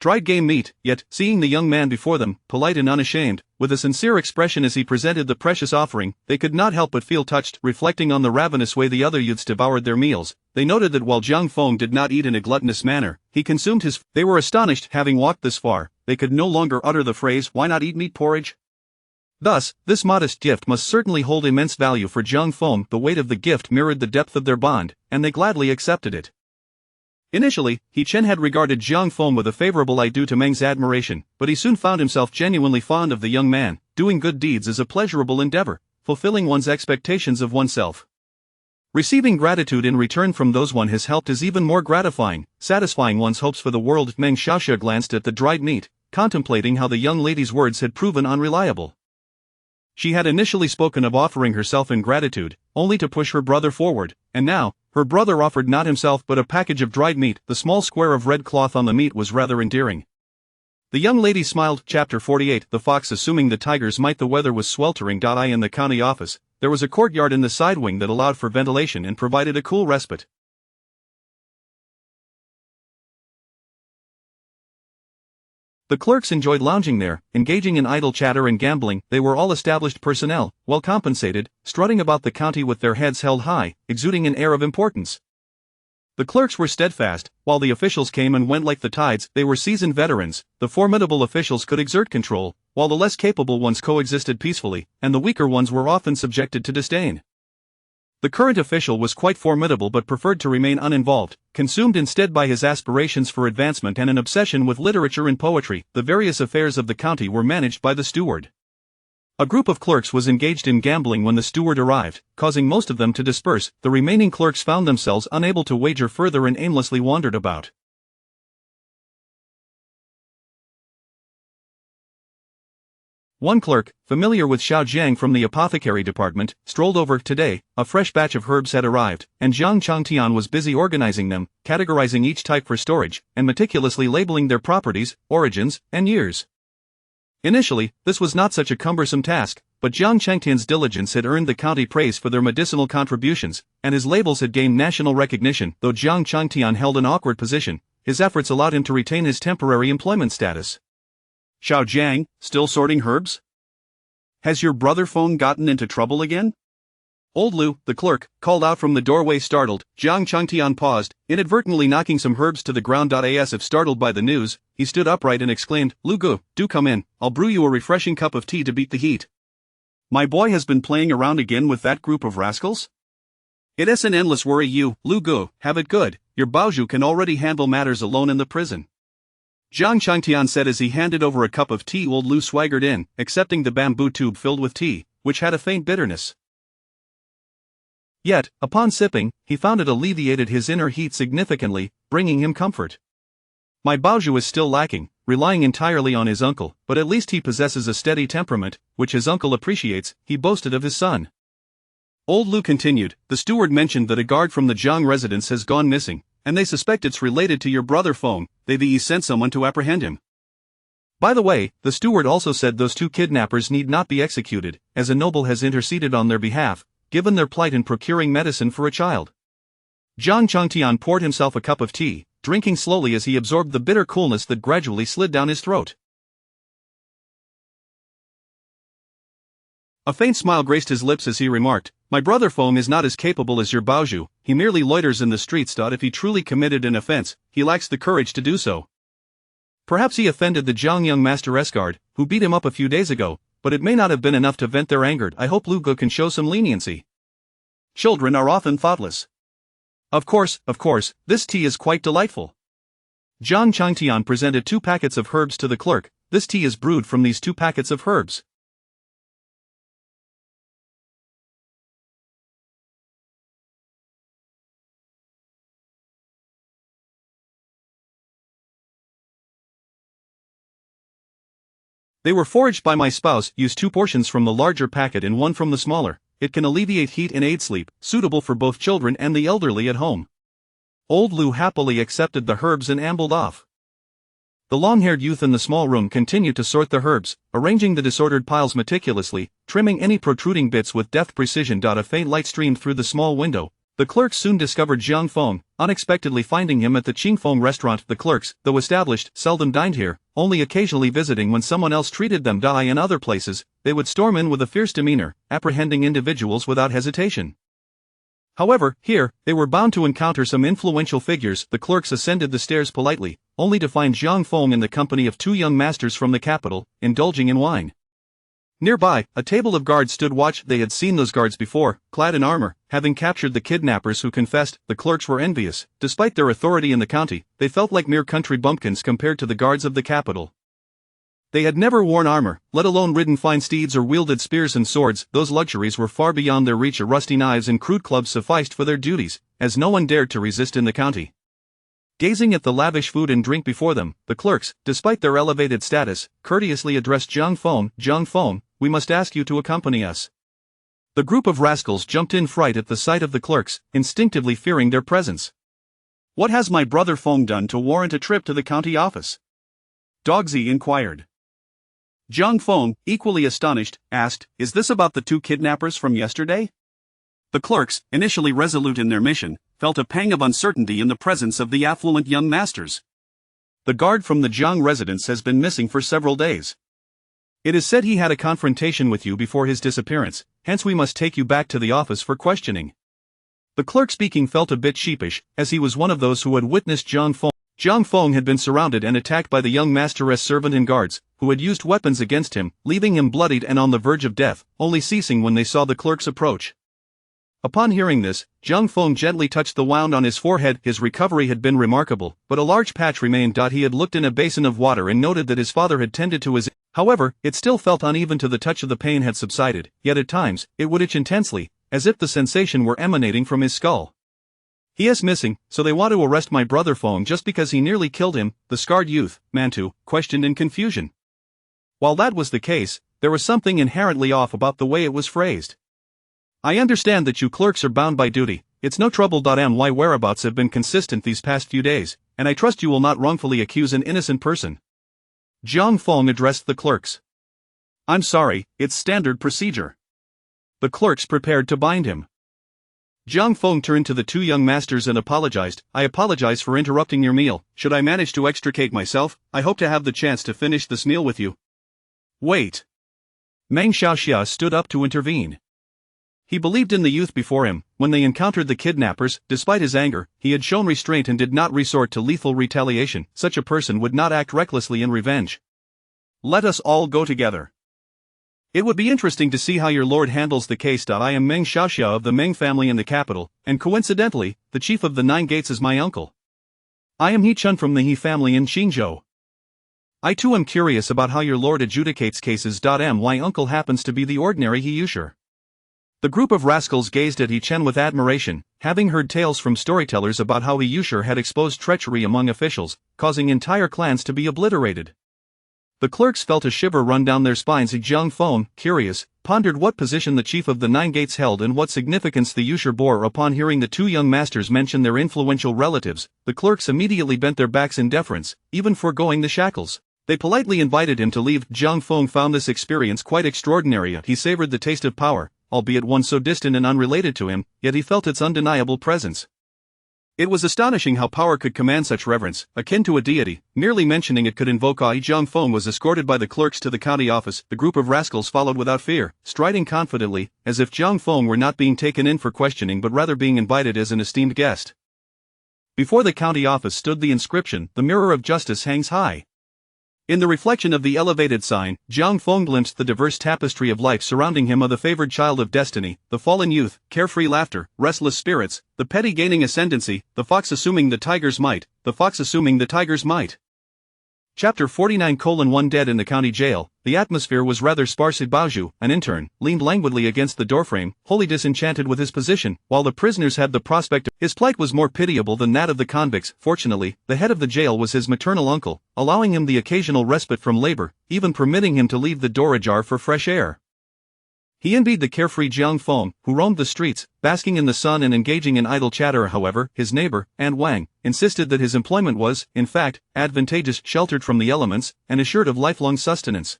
Dried game meat, yet, seeing the young man before them, polite and unashamed, with a sincere expression as he presented the precious offering, they could not help but feel touched. Reflecting on the ravenous way the other youths devoured their meals, they noted that while Jiang Feng did not eat in a gluttonous manner, he consumed his. They were astonished. Having walked this far, they could no longer utter the phrase, "Why not eat meat porridge?" Thus, this modest gift must certainly hold immense value for Jiang Feng. The weight of the gift mirrored the depth of their bond, and they gladly accepted it. Initially, He Chen had regarded Jiang Feng with a favorable eye due to Meng's admiration, but he soon found himself genuinely fond of the young man. Doing good deeds is a pleasurable endeavor, fulfilling one's expectations of oneself. Receiving gratitude in return from those one has helped is even more gratifying, satisfying one's hopes for the world. Meng Xiaoxia glanced at the dried meat, contemplating how the young lady's words had proven unreliable. She had initially spoken of offering herself in gratitude, only to push her brother forward, and now, her brother offered not himself but a package of dried meat. The small square of red cloth on the meat was rather endearing. The young lady smiled. Chapter 48. The fox assuming the tiger's might. The weather was sweltering. In the county office, there was a courtyard in the side wing that allowed for ventilation and provided a cool respite. The clerks enjoyed lounging there, engaging in idle chatter and gambling. They were all established personnel, well compensated, strutting about the county with their heads held high, exuding an air of importance. The clerks were steadfast, while the officials came and went like the tides. They were seasoned veterans. The formidable officials could exert control, while the less capable ones coexisted peacefully, and the weaker ones were often subjected to disdain. The current official was quite formidable but preferred to remain uninvolved, consumed instead by his aspirations for advancement and an obsession with literature and poetry. The various affairs of the county were managed by the steward. A group of clerks was engaged in gambling when the steward arrived, causing most of them to disperse. The remaining clerks found themselves unable to wager further and aimlessly wandered about. One clerk, familiar with Xiao Jiang from the apothecary department, strolled over. Today, a fresh batch of herbs had arrived, and Jiang Changtian was busy organizing them, categorizing each type for storage, and meticulously labeling their properties, origins, and years. Initially, this was not such a cumbersome task, but Jiang Changtian's diligence had earned the county praise for their medicinal contributions, and his labels had gained national recognition. Though Jiang Changtian held an awkward position, his efforts allowed him to retain his temporary employment status. Xiao Jiang, still sorting herbs? Has your brother Feng gotten into trouble again? Old Lu, the clerk, called out from the doorway startled. Jiang Changtian paused, inadvertently knocking some herbs to the ground. As if startled by the news, he stood upright and exclaimed, "Lu Gu, do come in, I'll brew you a refreshing cup of tea to beat the heat." My boy has been playing around again with that group of rascals? It is an endless worry. You, Lu Gu, have it good. Your Baozhu can already handle matters alone in the prison. Jiang Changtian said as he handed over a cup of tea. Old Lu swaggered in, accepting the bamboo tube filled with tea, which had a faint bitterness. Yet, upon sipping, he found it alleviated his inner heat significantly, bringing him comfort. My Baozhu is still lacking, relying entirely on his uncle, but at least he possesses a steady temperament, which his uncle appreciates, he boasted of his son. Old Lu continued. The steward mentioned that a guard from the Jiang residence has gone missing, and they suspect it's related to your brother Feng. They've sent someone to apprehend him. By the way, the steward also said those two kidnappers need not be executed, as a noble has interceded on their behalf, given their plight in procuring medicine for a child. Jiang Changtian poured himself a cup of tea, drinking slowly as he absorbed the bitter coolness that gradually slid down his throat. A faint smile graced his lips as he remarked, "My brother Feng is not as capable as your Baoju. He merely loiters in the streets. If he truly committed an offense, he lacks the courage to do so. Perhaps he offended the Jiang young master escort, who beat him up a few days ago, but it may not have been enough to vent their anger. I hope Lu Ge can show some leniency. Children are often thoughtless." Of course, this tea is quite delightful." Jiang Changtian presented 2 packets of herbs to the clerk. "This tea is brewed from these 2 packets of herbs." "They were foraged by my spouse. Use 2 portions from the larger packet and 1 from the smaller. It can alleviate heat and aid sleep, suitable for both children and the elderly at home." Old Lu happily accepted the herbs and ambled off. The long-haired youth in the small room continued to sort the herbs, arranging the disordered piles meticulously, trimming any protruding bits with deft precision. A faint light streamed through the small window. The clerks soon discovered Jiang Feng, unexpectedly finding him at the Qingfeng restaurant. The clerks, though established, seldom dined here, only occasionally visiting when someone else treated them. In other places, they would storm in with a fierce demeanor, apprehending individuals without hesitation. However, here, they were bound to encounter some influential figures. The clerks ascended the stairs politely, only to find Jiang Feng in the company of 2 young masters from the capital, indulging in wine. Nearby, a table of guards stood watch. They had seen those guards before, clad in armor, having captured the kidnappers who confessed. The clerks were envious. Despite their authority in the county, they felt like mere country bumpkins compared to the guards of the capital. They had never worn armor, let alone ridden fine steeds or wielded spears and swords. Those luxuries were far beyond their reach. Rusty knives and crude clubs sufficed for their duties, as no one dared to resist in the county. Gazing at the lavish food and drink before them, the clerks, despite their elevated status, courteously addressed Jiang Feng. "Jiang Feng, we must ask you to accompany us." The group of rascals jumped in fright at the sight of the clerks, instinctively fearing their presence. "What has my brother Feng done to warrant a trip to the county office?" Dogzi inquired. Jiang Feng, equally astonished, asked, "Is this about the 2 kidnappers from yesterday?" The clerks, initially resolute in their mission, felt a pang of uncertainty in the presence of the affluent young masters. "The guard from the Jiang residence has been missing for several days. It is said he had a confrontation with you before his disappearance, hence we must take you back to the office for questioning." The clerk speaking felt a bit sheepish, as he was one of those who had witnessed Jiang Feng. Jiang Feng had been surrounded and attacked by the young master's servant and guards, who had used weapons against him, leaving him bloodied and on the verge of death, only ceasing when they saw the clerks approach. Upon hearing this, Jiang Feng gently touched the wound on his forehead. His recovery had been remarkable, but a large patch remained. He had looked in a basin of water and noted that his father had tended to his. However, it still felt uneven till the touch of the pain had subsided, yet at times, it would itch intensely, as if the sensation were emanating from his skull. "He is missing, so they want to arrest my brother Feng just because he nearly killed him," the scarred youth, Mantu, questioned in confusion. While that was the case, there was something inherently off about the way it was phrased. "I understand that you clerks are bound by duty. It's no trouble. My whereabouts have been consistent these past few days, and I trust you will not wrongfully accuse an innocent person." Jiang Feng addressed the clerks. "I'm sorry, it's standard procedure." The clerks prepared to bind him. Jiang Feng turned to the 2 young masters and apologized. "I apologize for interrupting your meal. Should I manage to extricate myself, I hope to have the chance to finish this meal with you." "Wait." Meng Xiaoxia stood up to intervene. He believed in the youth before him. When they encountered the kidnappers, despite his anger, he had shown restraint and did not resort to lethal retaliation. Such a person would not act recklessly in revenge. "Let us all go together. It would be interesting to see how your lord handles the case. I am Meng Xiaoxia of the Meng family in the capital, and coincidentally, the chief of the 9 gates is my uncle. I am He Chun from the He family in Qingzhou. I too am curious about how your lord adjudicates cases. My uncle happens to be the ordinary He Yusher." The group of rascals gazed at He Chen with admiration, having heard tales from storytellers about how He Yusher had exposed treachery among officials, causing entire clans to be obliterated. The clerks felt a shiver run down their spines. Jiang Feng, curious, pondered what position the chief of the Nine Gates held and what significance the usher bore. Upon hearing the two young masters mention their influential relatives, the clerks immediately bent their backs in deference, even foregoing the shackles. They politely invited him to leave. Jiang Feng found this experience quite extraordinary. He savored the taste of power, albeit one so distant and unrelated to him, yet he felt its undeniable presence. It was astonishing how power could command such reverence, akin to a deity. Merely mentioning it could invoke awe. Jiang Feng was escorted by the clerks to the county office. The group of rascals followed without fear, striding confidently, as if Jiang Feng were not being taken in for questioning but rather being invited as an esteemed guest. Before the county office stood the inscription, "The mirror of justice hangs high." In the reflection of the elevated sign, Jiang Feng glimpsed the diverse tapestry of life surrounding him, of the favored child of destiny, the fallen youth, carefree laughter, restless spirits, the petty gaining ascendancy, the fox assuming the tiger's might, the fox assuming the tiger's might. Chapter 49:1 Dead in the county jail. The atmosphere was rather sparse. Baoju, an intern, leaned languidly against the doorframe, wholly disenchanted with his position, while the prisoners had the prospect of his plight was more pitiable than that of the convicts. Fortunately, the head of the jail was his maternal uncle, allowing him the occasional respite from labor, even permitting him to leave the door ajar for fresh air. He envied the carefree Jiang Feng, who roamed the streets, basking in the sun and engaging in idle chatter. However, his neighbor, Aunt Wang, insisted that his employment was, in fact, advantageous, sheltered from the elements, and assured of lifelong sustenance.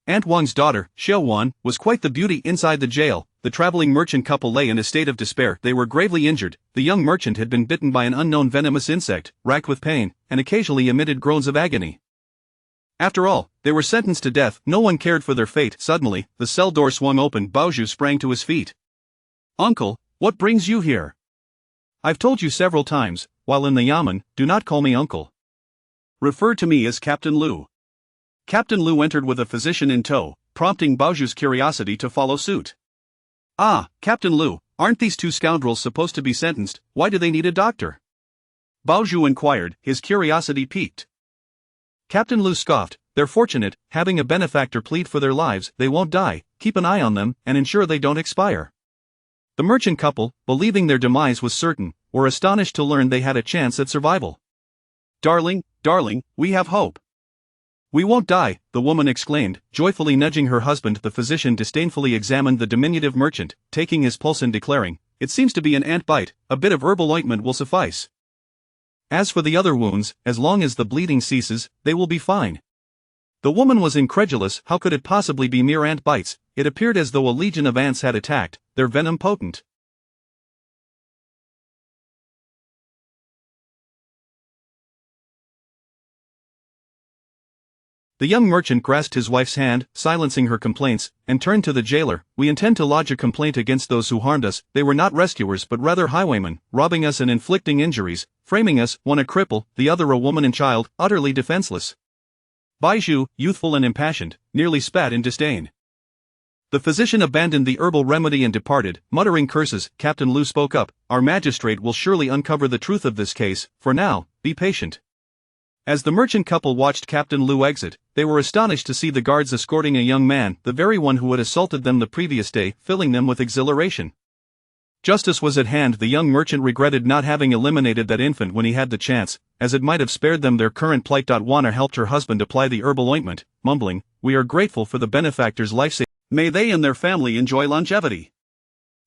Aunt Wang's daughter, Xiao Wan, was quite the beauty inside the jail. The traveling merchant couple lay in a state of despair. They were gravely injured. The young merchant had been bitten by an unknown venomous insect, racked with pain, and occasionally emitted groans of agony. After all, they were sentenced to death. No one cared for their fate. Suddenly, the cell door swung open. Baoju sprang to his feet. "Uncle, what brings you here?" "I've told you several times, while in the yamen, do not call me uncle. Refer to me as Captain Lu." Captain Lu entered with a physician in tow, prompting Baoju's curiosity to follow suit. "Ah, Captain Lu, aren't these two scoundrels supposed to be sentenced? Why do they need a doctor?" Baoju inquired, his curiosity piqued. Captain Lu scoffed, "They're fortunate, having a benefactor plead for their lives. They won't die. Keep an eye on them, and ensure they don't expire." The merchant couple, believing their demise was certain, were astonished to learn they had a chance at survival. Darling, we have hope." "We won't die," the woman exclaimed, joyfully nudging her husband. The physician disdainfully examined the diminutive merchant, taking his pulse and declaring, "It seems to be an ant bite. A bit of herbal ointment will suffice. As for the other wounds, as long as the bleeding ceases, they will be fine." The woman was incredulous. How could it possibly be mere ant bites? It appeared as though a legion of ants had attacked, their venom potent. The young merchant grasped his wife's hand, silencing her complaints, and turned to the jailer. "We intend to lodge a complaint against those who harmed us. They were not rescuers but rather highwaymen, robbing us and inflicting injuries, framing us, one a cripple, the other a woman and child, utterly defenseless." Baiju, youthful and impassioned, nearly spat in disdain. The physician abandoned the herbal remedy and departed, muttering curses. Captain Lu spoke up, "Our magistrate will surely uncover the truth of this case. For now, be patient." As the merchant couple watched Captain Lu exit, they were astonished to see the guards escorting a young man, the very one who had assaulted them the previous day, filling them with exhilaration. Justice was at hand. The young merchant regretted not having eliminated that infant when he had the chance, as it might have spared them their current plight. Wana helped her husband apply the herbal ointment, mumbling, "We are grateful for the benefactor's life-saving. May they and their family enjoy longevity."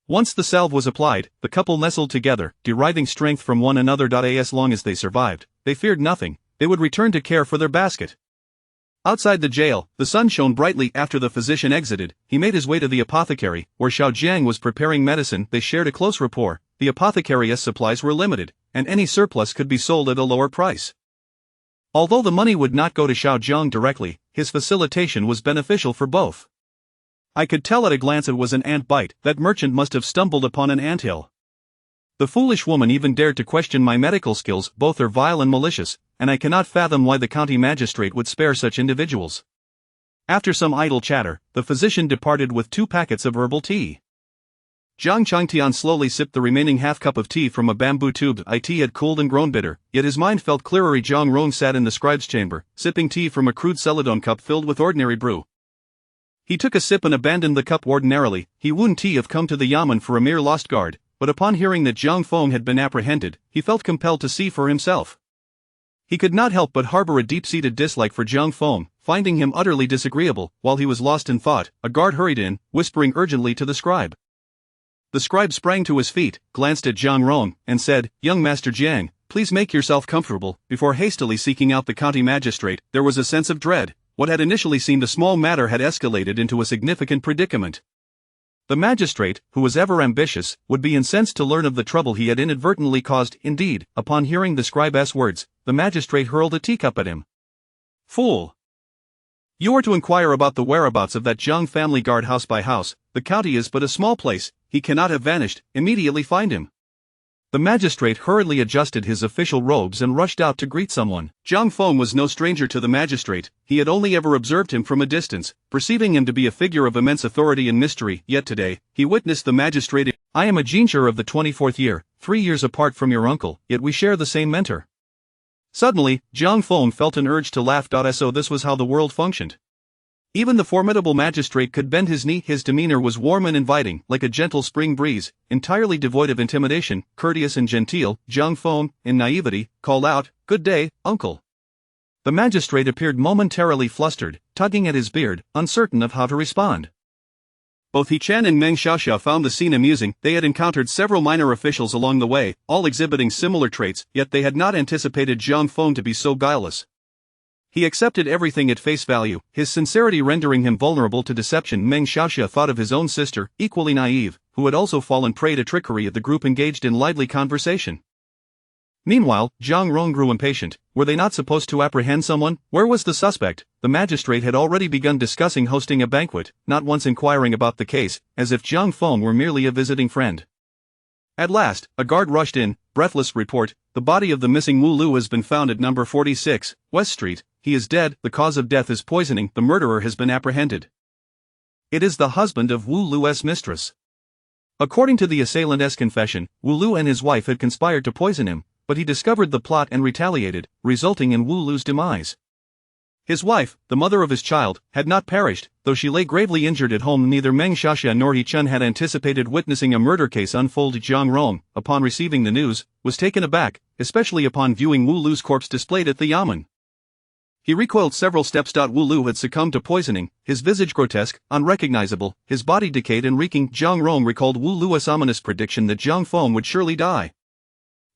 Once the salve was applied, the couple nestled together, deriving strength from one another. As long as they survived, they feared nothing. They would return to care for their basket. Outside the jail, the sun shone brightly. After the physician exited, he made his way to the apothecary, where Xiao Jiang was preparing medicine. They shared a close rapport. The apothecary's supplies were limited, and any surplus could be sold at a lower price. Although the money would not go to Xiao Jiang directly, his facilitation was beneficial for both. "I could tell at a glance it was an ant bite. That merchant must have stumbled upon an anthill. The foolish woman even dared to question my medical skills. Both are vile and malicious, and I cannot fathom why the county magistrate would spare such individuals." After some idle chatter, the physician departed with 2 packets of herbal tea. Zhang Changtian slowly sipped the remaining half-cup of tea from a bamboo tube. Tea had cooled and grown bitter, yet his mind felt clearer. Zhang Rong sat in the scribe's chamber, sipping tea from a crude celadon cup filled with ordinary brew. He took a sip and abandoned the cup ordinarily. He wouldn't have come to the yamen for a mere lost guard, but upon hearing that Jiang Feng had been apprehended, he felt compelled to see for himself. He could not help but harbor a deep-seated dislike for Jiang Feng, finding him utterly disagreeable. While he was lost in thought, a guard hurried in, whispering urgently to the scribe. The scribe sprang to his feet, glanced at Jiang Rong, and said, "Young Master Jiang, please make yourself comfortable." Before hastily seeking out the county magistrate, there was a sense of dread. What had initially seemed a small matter had escalated into a significant predicament. The magistrate, who was ever ambitious, would be incensed to learn of the trouble he had inadvertently caused. Indeed, upon hearing the scribe's words, the magistrate hurled a teacup at him. "Fool! You are to inquire about the whereabouts of that Jiang family guard house by house. The county is but a small place, he cannot have vanished. Immediately find him." The magistrate hurriedly adjusted his official robes and rushed out to greet someone. Jiang Feng was no stranger to the magistrate, he had only ever observed him from a distance, perceiving him to be a figure of immense authority and mystery. Yet today, he witnessed the magistrate. "I am a Jincher of the 24th year, 3 years apart from your uncle, yet we share the same mentor." Suddenly, Jiang Feng felt an urge to laugh. So this was how the world functioned. Even the formidable magistrate could bend his knee. His demeanor was warm and inviting, like a gentle spring breeze, entirely devoid of intimidation, courteous and genteel. Jiang Feng, in naivety, called out, "Good day, uncle." The magistrate appeared momentarily flustered, tugging at his beard, uncertain of how to respond. Both He Chen and Meng Xiaoxia found the scene amusing. They had encountered several minor officials along the way, all exhibiting similar traits, yet they had not anticipated Jiang Feng to be so guileless. He accepted everything at face value, his sincerity rendering him vulnerable to deception. Meng Xiaoxia thought of his own sister, equally naive, who had also fallen prey to trickery. The group engaged in lively conversation. Meanwhile, Jiang Rong grew impatient. Were they not supposed to apprehend someone? Where was the suspect? The magistrate had already begun discussing hosting a banquet, not once inquiring about the case, as if Jiang Feng were merely a visiting friend. At last, a guard rushed in, breathless. "Report, the body of the missing Wu Lu has been found at number 46, West Street. He is dead. The cause of death is poisoning. The murderer has been apprehended. It is the husband of Wu Lu's mistress." According to the assailant's confession, Wu Lu and his wife had conspired to poison him, but he discovered the plot and retaliated, resulting in Wu Lu's demise. His wife, the mother of his child, had not perished, though she lay gravely injured at home. Neither Meng Xiaoxia nor He Chen had anticipated witnessing a murder case unfold. Jiang Rong, upon receiving the news, was taken aback, especially upon viewing Wu Lu's corpse displayed at the yamen. He recoiled several steps. Wu Lu had succumbed to poisoning, his visage grotesque, unrecognizable, his body decayed and reeking. Jiang Rong recalled Wu Lu's ominous prediction that Jiang Feng would surely die.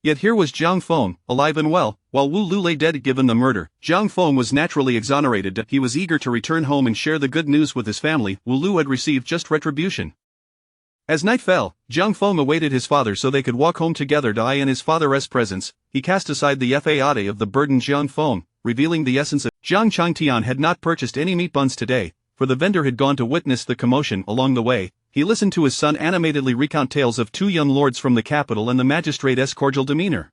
Yet here was Jiang Feng, alive and well, while Wu Lu lay dead. Given the murder, Jiang Feng was naturally exonerated. He was eager to return home and share the good news with his family. Wu Lu had received just retribution. As night fell, Jiang Feng awaited his father so they could walk home together. In his father's presence, he cast aside the fate of the burdened Jiang Feng, revealing the essence of. Jiang Changtian had not purchased any meat buns today, for the vendor had gone to witness the commotion. Along the way, he listened to his son animatedly recount tales of 2 young lords from the capital and the magistrate's cordial demeanor.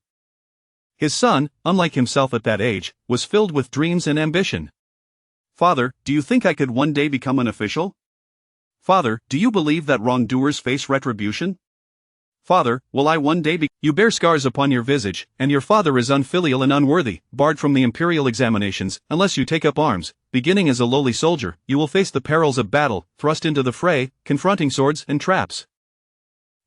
His son, unlike himself at that age, was filled with dreams and ambition. "Father, do you think I could one day become an official? Father, do you believe that wrongdoers face retribution? Father, will I one day be—" "You bear scars upon your visage, and your father is unfilial and unworthy, barred from the imperial examinations. Unless you take up arms, beginning as a lowly soldier, you will face the perils of battle, thrust into the fray, confronting swords and traps.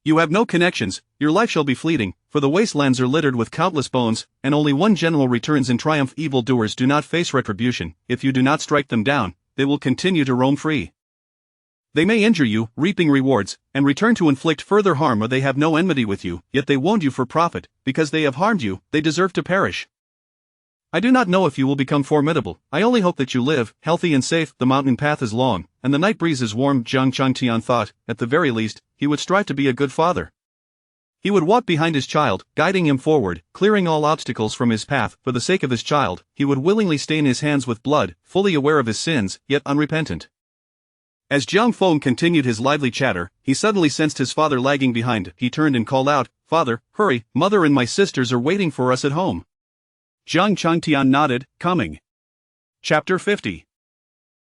You have no connections, your life shall be fleeting, for the wastelands are littered with countless bones, and only one general returns in triumph. Evildoers do not face retribution. If you do not strike them down, they will continue to roam free. They may injure you, reaping rewards, and return to inflict further harm, or they have no enmity with you, yet they wound you for profit. Because they have harmed you, they deserve to perish. I do not know if you will become formidable. I only hope that you live, healthy and safe. The mountain path is long, and the night breeze is warm." Jiang Changtian thought, at the very least, he would strive to be a good father. He would walk behind his child, guiding him forward, clearing all obstacles from his path. For the sake of his child, he would willingly stain his hands with blood, fully aware of his sins, yet unrepentant. As Jiang Feng continued his lively chatter, he suddenly sensed his father lagging behind. He turned and called out, "Father, hurry, mother and my sisters are waiting for us at home." Jiang Changtian nodded, coming. Chapter 50.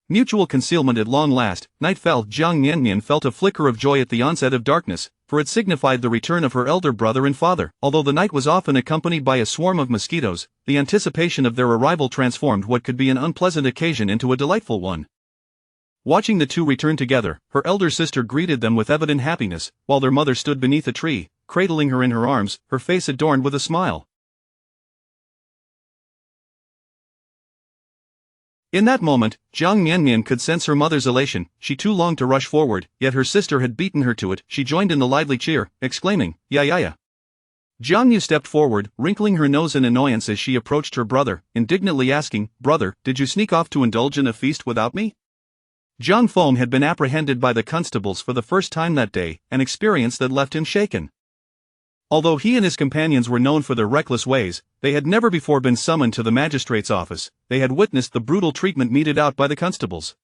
Mutual concealment. At long last, night fell. Jiang Miannian felt a flicker of joy at the onset of darkness, for it signified the return of her elder brother and father. Although the night was often accompanied by a swarm of mosquitoes, the anticipation of their arrival transformed what could be an unpleasant occasion into a delightful one. Watching the two return together, her elder sister greeted them with evident happiness, while their mother stood beneath a tree, cradling her in her arms, her face adorned with a smile. In that moment, Jiang Miannian could sense her mother's elation. She too longed to rush forward, yet her sister had beaten her to it. She joined in the lively cheer, exclaiming, "Yeah yeah yeah." Jiang Yu stepped forward, wrinkling her nose in annoyance as she approached her brother, indignantly asking, "Brother, did you sneak off to indulge in a feast without me?" Jiang Feng had been apprehended by the constables for the first time that day, an experience that left him shaken. Although he and his companions were known for their reckless ways, they had never before been summoned to the magistrate's office. They had witnessed the brutal treatment meted out by the constables.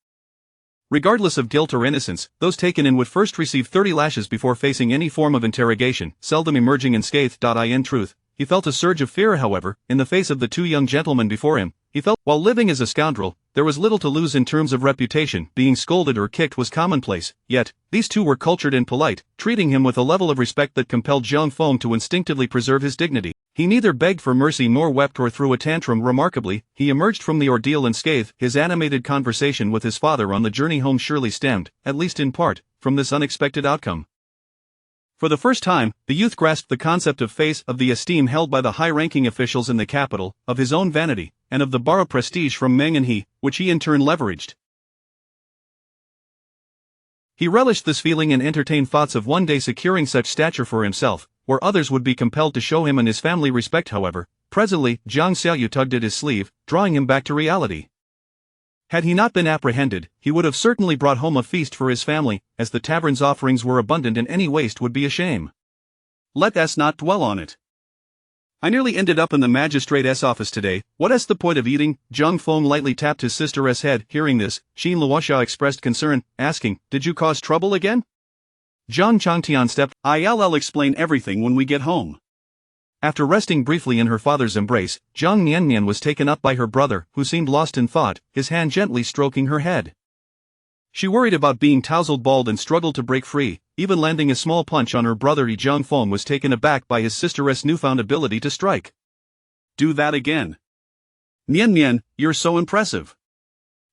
Regardless of guilt or innocence, those taken in would first receive 30 lashes before facing any form of interrogation, seldom emerging unscathed. In truth, he felt a surge of fear, however, in the face of the two young gentlemen before him. He felt, while living as a scoundrel, there was little to lose in terms of reputation. Being scolded or kicked was commonplace, yet, these two were cultured and polite, treating him with a level of respect that compelled Jiang Feng to instinctively preserve his dignity. He neither begged for mercy nor wept or threw a tantrum. Remarkably, he emerged from the ordeal unscathed. His animated conversation with his father on the journey home surely stemmed, at least in part, from this unexpected outcome. For the first time, the youth grasped the concept of face, of the esteem held by the high-ranking officials in the capital, of his own vanity, and of the borrowed prestige from Meng and he, which he in turn leveraged. He relished this feeling and entertained thoughts of one day securing such stature for himself, where others would be compelled to show him and his family respect. However, presently, Jiang Xiaoyu tugged at his sleeve, drawing him back to reality. Had he not been apprehended, he would have certainly brought home a feast for his family, as the tavern's offerings were abundant and any waste would be a shame. Let us not dwell on it. I nearly ended up in the magistrate's office today. What is the point of eating? Jiang Feng lightly tapped his sister's head. Hearing this, Xin Luoxia expressed concern, asking, "Did you cause trouble again?" Zhang Changtian stepped. "I'll explain everything when we get home." After resting briefly in her father's embrace, Jiang Miannian was taken up by her brother, who seemed lost in thought, his hand gently stroking her head. She worried about being tousled bald and struggled to break free, even landing a small punch on her brother. Jiang Feng was taken aback by his sister's newfound ability to strike. "Do that again. Miannian, you're so impressive,"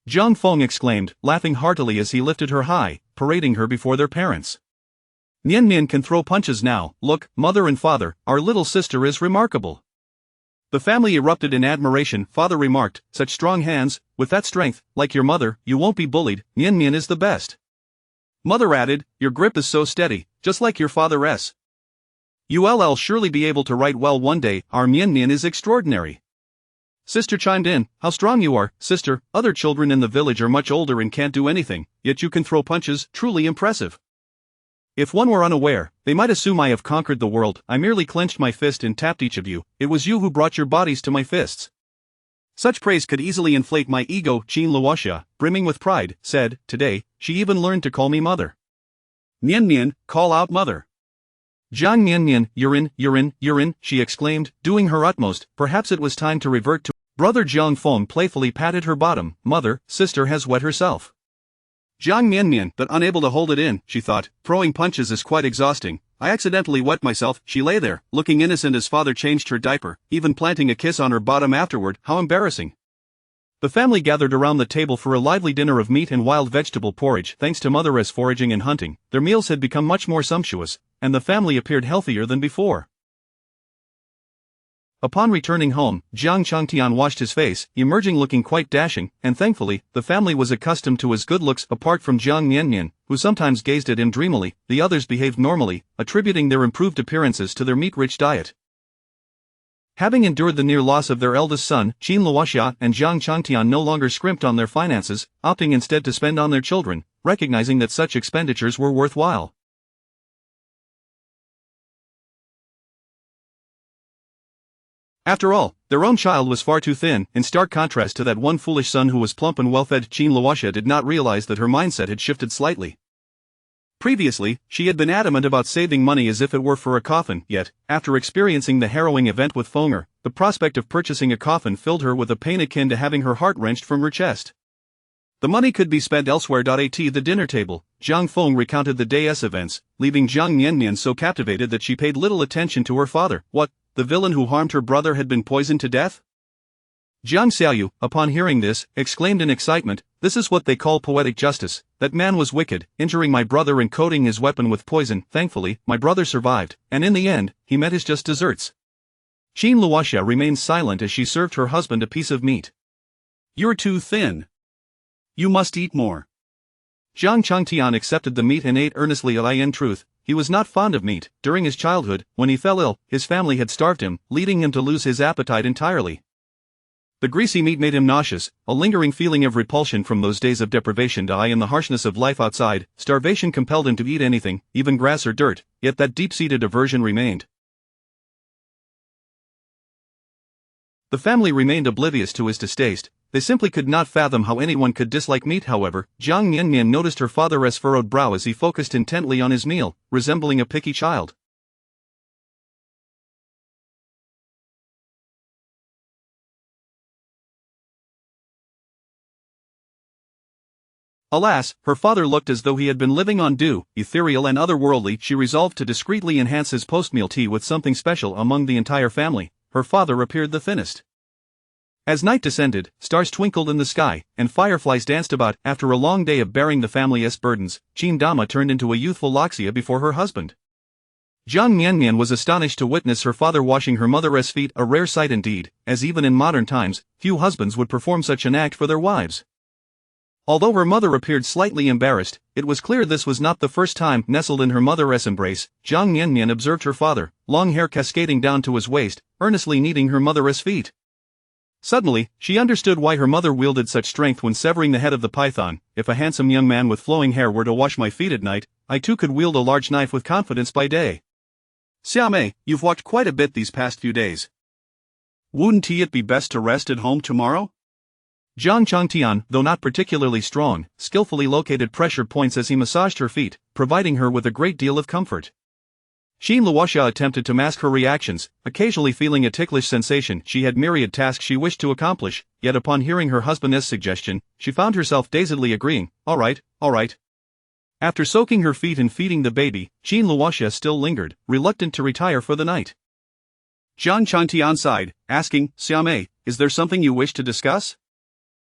Jiang Feng exclaimed, laughing heartily as he lifted her high, parading her before their parents. "Miannian can throw punches now. Look, mother and father, our little sister is remarkable." The family erupted in admiration. Father remarked, "Such strong hands, with that strength, like your mother, you won't be bullied. Miannian is the best." Mother added, "Your grip is so steady, just like your father's. You'll surely be able to write well one day. Our Miannian is extraordinary." Sister chimed in, "How strong you are, sister. Other children in the village are much older and can't do anything, yet you can throw punches. Truly impressive. If one were unaware, they might assume I have conquered the world. I merely clenched my fist and tapped each of you. It was you who brought your bodies to my fists." Such praise could easily inflate my ego. Xin Luoxia, brimming with pride, said, "Today, she even learned to call me mother." "Miannian, call out mother." "Jiang Miannian, you're in," she exclaimed, doing her utmost. Perhaps it was time to revert to brother. Jiang Feng playfully patted her bottom. "Mother, sister has wet herself." Jiang Miannian, but unable to hold it in, she thought, "Throwing punches is quite exhausting. I accidentally wet myself." She lay there, looking innocent as father changed her diaper, even planting a kiss on her bottom afterward. How embarrassing. The family gathered around the table for a lively dinner of meat and wild vegetable porridge. Thanks to mother's foraging and hunting, their meals had become much more sumptuous, and the family appeared healthier than before. Upon returning home, Jiang Changtian washed his face, emerging looking quite dashing, and thankfully, the family was accustomed to his good looks. Apart from Jiang Miannian, who sometimes gazed at him dreamily, the others behaved normally, attributing their improved appearances to their meat-rich diet. Having endured the near loss of their eldest son, Xin Luoxia and Jiang Changtian no longer scrimped on their finances, opting instead to spend on their children, recognizing that such expenditures were worthwhile. After all, their own child was far too thin, in stark contrast to that one foolish son who was plump and well-fed. Xin Luoxia did not realize that her mindset had shifted slightly. Previously, she had been adamant about saving money as if it were for a coffin, yet, after experiencing the harrowing event with Fenger, the prospect of purchasing a coffin filled her with a pain akin to having her heart wrenched from her chest. The money could be spent elsewhere. At the dinner table, Jiang Feng recounted the day's events, leaving Jiang Miannian so captivated that she paid little attention to her father. What? The villain who harmed her brother had been poisoned to death? Jiang Xiaoyu, upon hearing this, exclaimed in excitement, "This is what they call poetic justice. That man was wicked, injuring my brother and coating his weapon with poison. Thankfully, my brother survived, and in the end, he met his just deserts." Xin Luoxia remained silent as she served her husband a piece of meat. You're too thin. You must eat more. Jiang Changtian accepted the meat and ate earnestly. In truth, he was not fond of meat. During his childhood, when he fell ill, his family had starved him, leading him to lose his appetite entirely. The greasy meat made him nauseous, a lingering feeling of repulsion from those days of deprivation and the harshness of life outside. Starvation compelled him to eat anything, even grass or dirt, yet that deep-seated aversion remained. The family remained oblivious to his distaste. They simply could not fathom how anyone could dislike meat. However, Jiang Miannian noticed her father's furrowed brow as he focused intently on his meal, resembling a picky child. Alas, her father looked as though he had been living on dew, ethereal and otherworldly. She resolved to discreetly enhance his post-meal tea with something special. Among the entire family, her father appeared the thinnest. As night descended, stars twinkled in the sky, and fireflies danced about. After a long day of bearing the family's burdens, Qin Dama turned into a youthful Loxia before her husband. Jiang Miannian was astonished to witness her father washing her mother's feet, a rare sight indeed, as even in modern times, few husbands would perform such an act for their wives. Although her mother appeared slightly embarrassed, it was clear this was not the first time. Nestled in her mother's embrace, Jiang Miannian observed her father, long hair cascading down to his waist, earnestly kneading her mother's feet. Suddenly, she understood why her mother wielded such strength when severing the head of the python. If a handsome young man with flowing hair were to wash my feet at night, I too could wield a large knife with confidence by day. Xiaomei, you've walked quite a bit these past few days. Wouldn't it be best to rest at home tomorrow? Jiang Changtian, though not particularly strong, skillfully located pressure points as he massaged her feet, providing her with a great deal of comfort. Xin Luoxia attempted to mask her reactions, occasionally feeling a ticklish sensation. She had myriad tasks she wished to accomplish, yet upon hearing her husband's suggestion, she found herself dazedly agreeing, all right. After soaking her feet and feeding the baby, Xin Luoxia still lingered, reluctant to retire for the night. Jiang Changtian sighed, asking, Xiaomei, is there something you wish to discuss?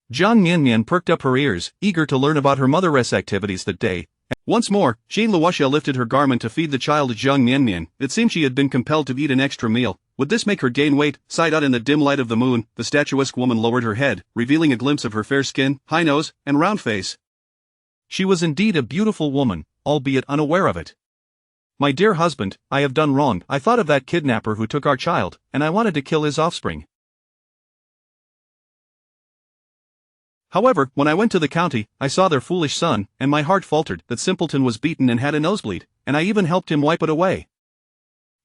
Jiang Miannian perked up her ears, eager to learn about her mother's activities that day. Once more, Xin Luoxia lifted her garment to feed the child. Jiang Miannian, it seemed she had been compelled to eat an extra meal. Would this make her gain weight? Sighed out in the dim light of the moon, the statuesque woman lowered her head, revealing a glimpse of her fair skin, high nose, and round face. She was indeed a beautiful woman, albeit unaware of it. My dear husband, I have done wrong. I thought of that kidnapper who took our child, and I wanted to kill his offspring. However, when I went to the county, I saw their foolish son, and my heart faltered. That simpleton was beaten and had a nosebleed, and I even helped him wipe it away.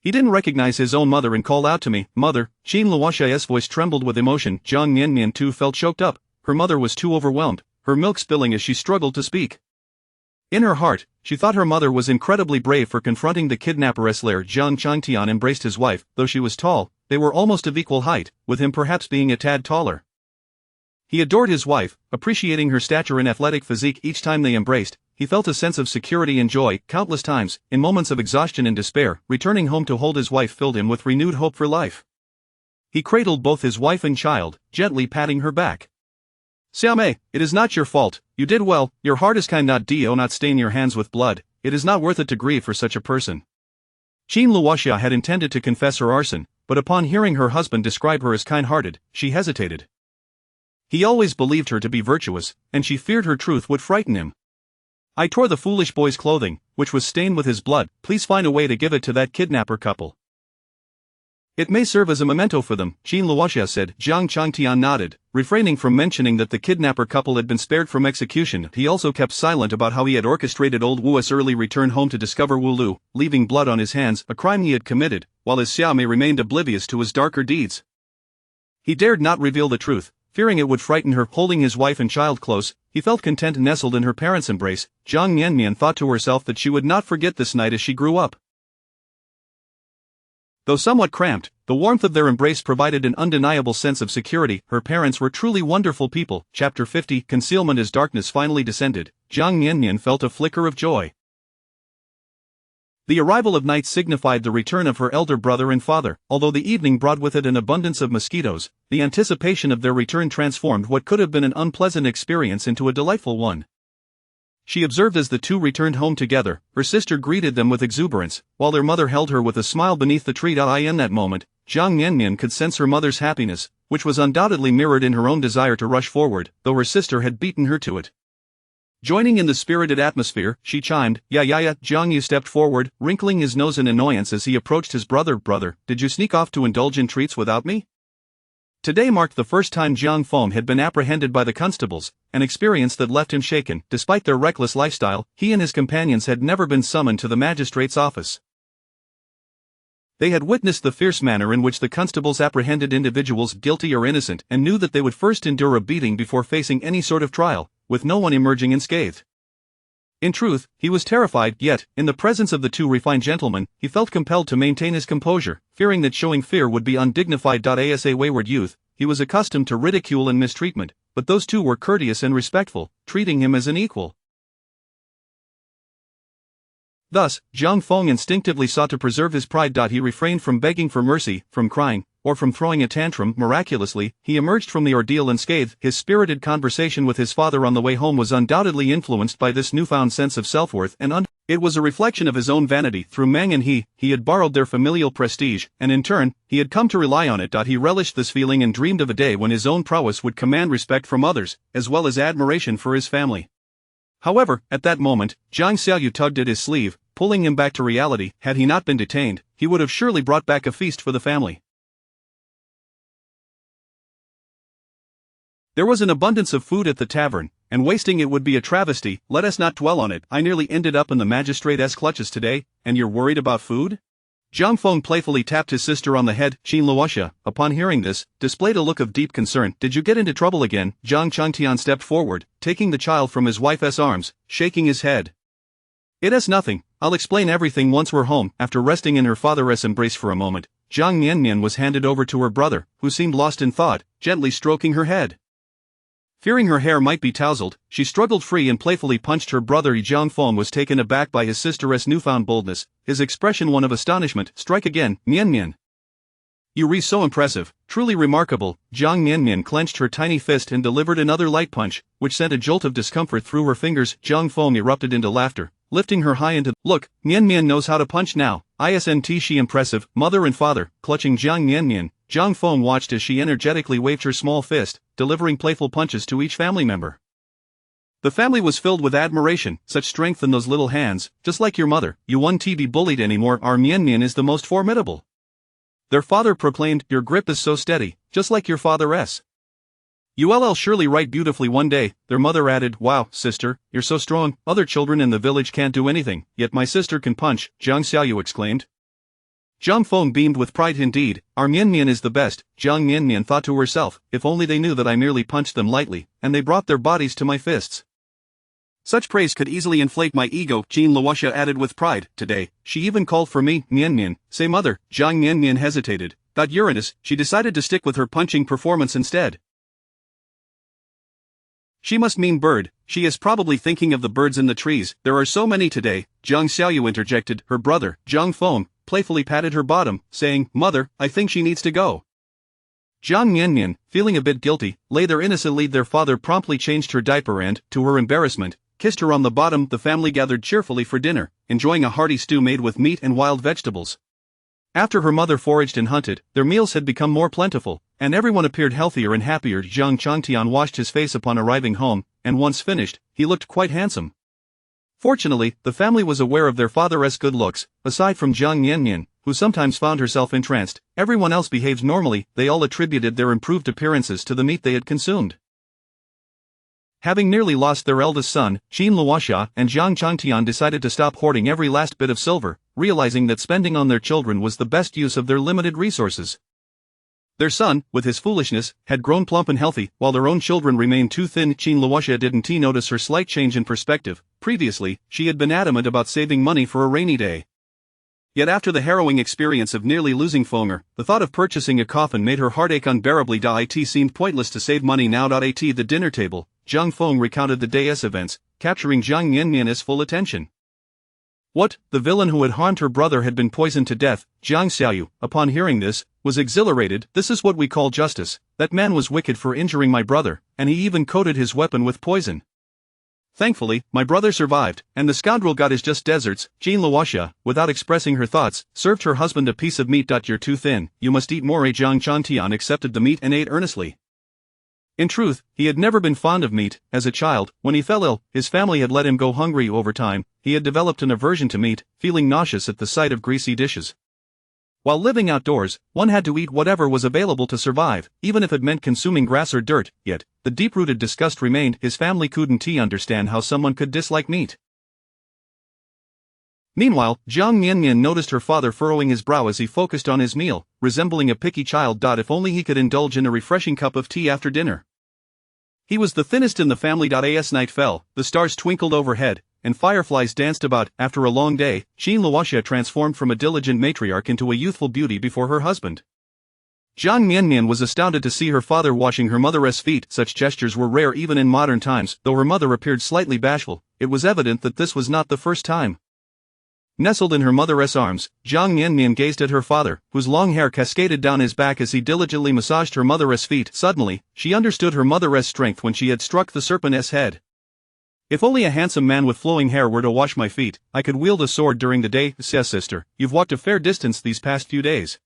He didn't recognize his own mother and called out to me, Mother. Xin Luoxia's voice trembled with emotion. Jiang Miannian too felt choked up. Her mother was too overwhelmed, her milk spilling as she struggled to speak. In her heart, she thought her mother was incredibly brave for confronting the kidnapper's lair. Jiang Changtian embraced his wife. Though she was tall, they were almost of equal height, with him perhaps being a tad taller. He adored his wife, appreciating her stature and athletic physique. Each time they embraced, he felt a sense of security and joy. Countless times, in moments of exhaustion and despair, returning home to hold his wife filled him with renewed hope for life. He cradled both his wife and child, gently patting her back. Xiaomei, it is not your fault. You did well. Your heart is kind. Not stain your hands with blood. It is not worth it to grieve for such a person. Xin Luoxia had intended to confess her arson, but upon hearing her husband describe her as kind-hearted, she hesitated. He always believed her to be virtuous, and she feared her truth would frighten him. I tore the foolish boy's clothing, which was stained with his blood. Please find a way to give it to that kidnapper couple. It may serve as a memento for them, Xin Luoxia said. Jiang Changtian nodded, refraining from mentioning that the kidnapper couple had been spared from execution. He also kept silent about how he had orchestrated old Wu's early return home to discover Wu Lu, leaving blood on his hands, a crime he had committed, while his Xiaomei remained oblivious to his darker deeds. He dared not reveal the truth, fearing it would frighten her. Holding his wife and child close, he felt content nestled in her parents' embrace. Jiang Miannian thought to herself that she would not forget this night as she grew up. Though somewhat cramped, the warmth of their embrace provided an undeniable sense of security. Her parents were truly wonderful people. Chapter 50 Concealment. As darkness finally descended, Jiang Miannian felt a flicker of joy. The arrival of night signified the return of her elder brother and father. Although the evening brought with it an abundance of mosquitoes, the anticipation of their return transformed what could have been an unpleasant experience into a delightful one. She observed as the two returned home together, her sister greeted them with exuberance, while their mother held her with a smile beneath the tree. In that moment, Jiang Miannian could sense her mother's happiness, which was undoubtedly mirrored in her own desire to rush forward, though her sister had beaten her to it. Joining in the spirited atmosphere, she chimed, "Yeah. Jiang Yu stepped forward, wrinkling his nose in annoyance as he approached his brother. Brother, did you sneak off to indulge in treats without me?" Today marked the first time Jiang Feng had been apprehended by the constables, an experience that left him shaken. Despite their reckless lifestyle, he and his companions had never been summoned to the magistrate's office. They had witnessed the fierce manner in which the constables apprehended individuals guilty or innocent and knew that they would first endure a beating before facing any sort of trial, with no one emerging unscathed. In truth, he was terrified, yet, in the presence of the two refined gentlemen, he felt compelled to maintain his composure, fearing that showing fear would be undignified. As a wayward youth, he was accustomed to ridicule and mistreatment, but those two were courteous and respectful, treating him as an equal. Thus, Jiang Feng instinctively sought to preserve his pride. He refrained from begging for mercy, from crying, or from throwing a tantrum. Miraculously, he emerged from the ordeal unscathed. His spirited conversation with his father on the way home was undoubtedly influenced by this newfound sense of self-worth and it was a reflection of his own vanity. Through Meng and he had borrowed their familial prestige, and in turn, he had come to rely on it. He relished this feeling and dreamed of a day when his own prowess would command respect from others, as well as admiration for his family. However, at that moment, Jiang Xiaoyu tugged at his sleeve, pulling him back to reality. Had he not been detained, he would have surely brought back a feast for the family. There was an abundance of food at the tavern, and wasting it would be a travesty. Let us not dwell on it. I nearly ended up in the magistrate's clutches today, and you're worried about food? Jiang Feng playfully tapped his sister on the head. Qin Luoxia, upon hearing this, displayed a look of deep concern. Did you get into trouble again? Jiang Changtian stepped forward, taking the child from his wife's arms, shaking his head. It is nothing, I'll explain everything once we're home. After resting in her father's embrace for a moment, Jiang Miannian was handed over to her brother, who seemed lost in thought, gently stroking her head. Fearing her hair might be tousled, she struggled free and playfully punched her brother. Jiang Feng was taken aback by his sister's newfound boldness, his expression one of astonishment. Strike again, Miannian. You re so impressive, truly remarkable. Jiang Miannian clenched her tiny fist and delivered another light punch, which sent a jolt of discomfort through her fingers. Jiang Feng erupted into laughter, lifting her high into, "Look, Miannian knows how to punch now. Isn't she impressive?" Mother and father, clutching Jiang Miannian, Jiang Feng watched as she energetically waved her small fist, delivering playful punches to each family member. The family was filled with admiration. Such strength in those little hands, just like your mother. You won't be bullied anymore. Our Miannian is the most formidable. Their father proclaimed, your grip is so steady, just like your father's. You'll surely write beautifully one day. Their mother added, wow, sister, you're so strong. Other children in the village can't do anything, yet my sister can punch, Jiang Xiaoyu exclaimed. Jiang Feng beamed with pride. Indeed, our Miannian is the best. Jiang Miannian thought to herself, if only they knew that I merely punched them lightly, and they brought their bodies to my fists. Such praise could easily inflate my ego, Qin Luoxia added with pride. Today, she even called for me, Miannian. Say mother. Jiang Miannian hesitated. Uranus, she decided to stick with her punching performance instead. She must mean bird. She is probably thinking of the birds in the trees. There are so many today, Jiang Xiaoyu interjected. Her brother, Jiang Feng, playfully patted her bottom, saying, Mother, I think she needs to go. Jiang Miannian, feeling a bit guilty, lay there innocently. Their father promptly changed her diaper and, to her embarrassment, kissed her on the bottom. The family gathered cheerfully for dinner, enjoying a hearty stew made with meat and wild vegetables. After her mother foraged and hunted, their meals had become more plentiful, and everyone appeared healthier and happier. Jiang Changtian washed his face upon arriving home, and once finished, he looked quite handsome. Fortunately, the family was aware of their father's good looks. Aside from Jiang Miannian, who sometimes found herself entranced, everyone else behaved normally. They all attributed their improved appearances to the meat they had consumed. Having nearly lost their eldest son, Qin Luoxia and Jiang Changtian decided to stop hoarding every last bit of silver, realizing that spending on their children was the best use of their limited resources. Their son, with his foolishness, had grown plump and healthy, while their own children remained too thin. Qin Luoxia didn't notice her slight change in perspective. Previously, she had been adamant about saving money for a rainy day. Yet after the harrowing experience of nearly losing Fenger, the thought of purchasing a coffin made her heartache unbearably. It seemed pointless to save money now. At the dinner table, Jiang Feng recounted the day's events, capturing Jiang Miannian's full attention. What, the villain who had harmed her brother had been poisoned to death? Jiang Xiaoyu, upon hearing this, was exhilarated. This is what we call justice. That man was wicked for injuring my brother, and he even coated his weapon with poison. Thankfully, my brother survived, and the scoundrel got his just desserts. Jean Luoxia, without expressing her thoughts, served her husband a piece of meat. You're too thin, you must eat more. Jiang Miannian accepted the meat and ate earnestly. In truth, he had never been fond of meat. As a child, when he fell ill, his family had let him go hungry. Over time, he had developed an aversion to meat, feeling nauseous at the sight of greasy dishes. While living outdoors, one had to eat whatever was available to survive, even if it meant consuming grass or dirt, yet, the deep-rooted disgust remained. His family couldn't understand how someone could dislike meat. Meanwhile, Jiang Miannian noticed her father furrowing his brow as he focused on his meal, resembling a picky child. If only he could indulge in a refreshing cup of tea after dinner. He was the thinnest in the family. As night fell, the stars twinkled overhead, and fireflies danced about. After a long day, Jean Luoxia transformed from a diligent matriarch into a youthful beauty before her husband. Jiang Miannian was astounded to see her father washing her mother's feet. Such gestures were rare even in modern times. Though her mother appeared slightly bashful, it was evident that this was not the first time. Nestled in her mother's arms, Jiang Miannian gazed at her father, whose long hair cascaded down his back as he diligently massaged her mother's feet. Suddenly, she understood her mother's strength when she had struck the serpent's head. If only a handsome man with flowing hair were to wash my feet, I could wield a sword during the day. Sister, you've walked a fair distance these past few days.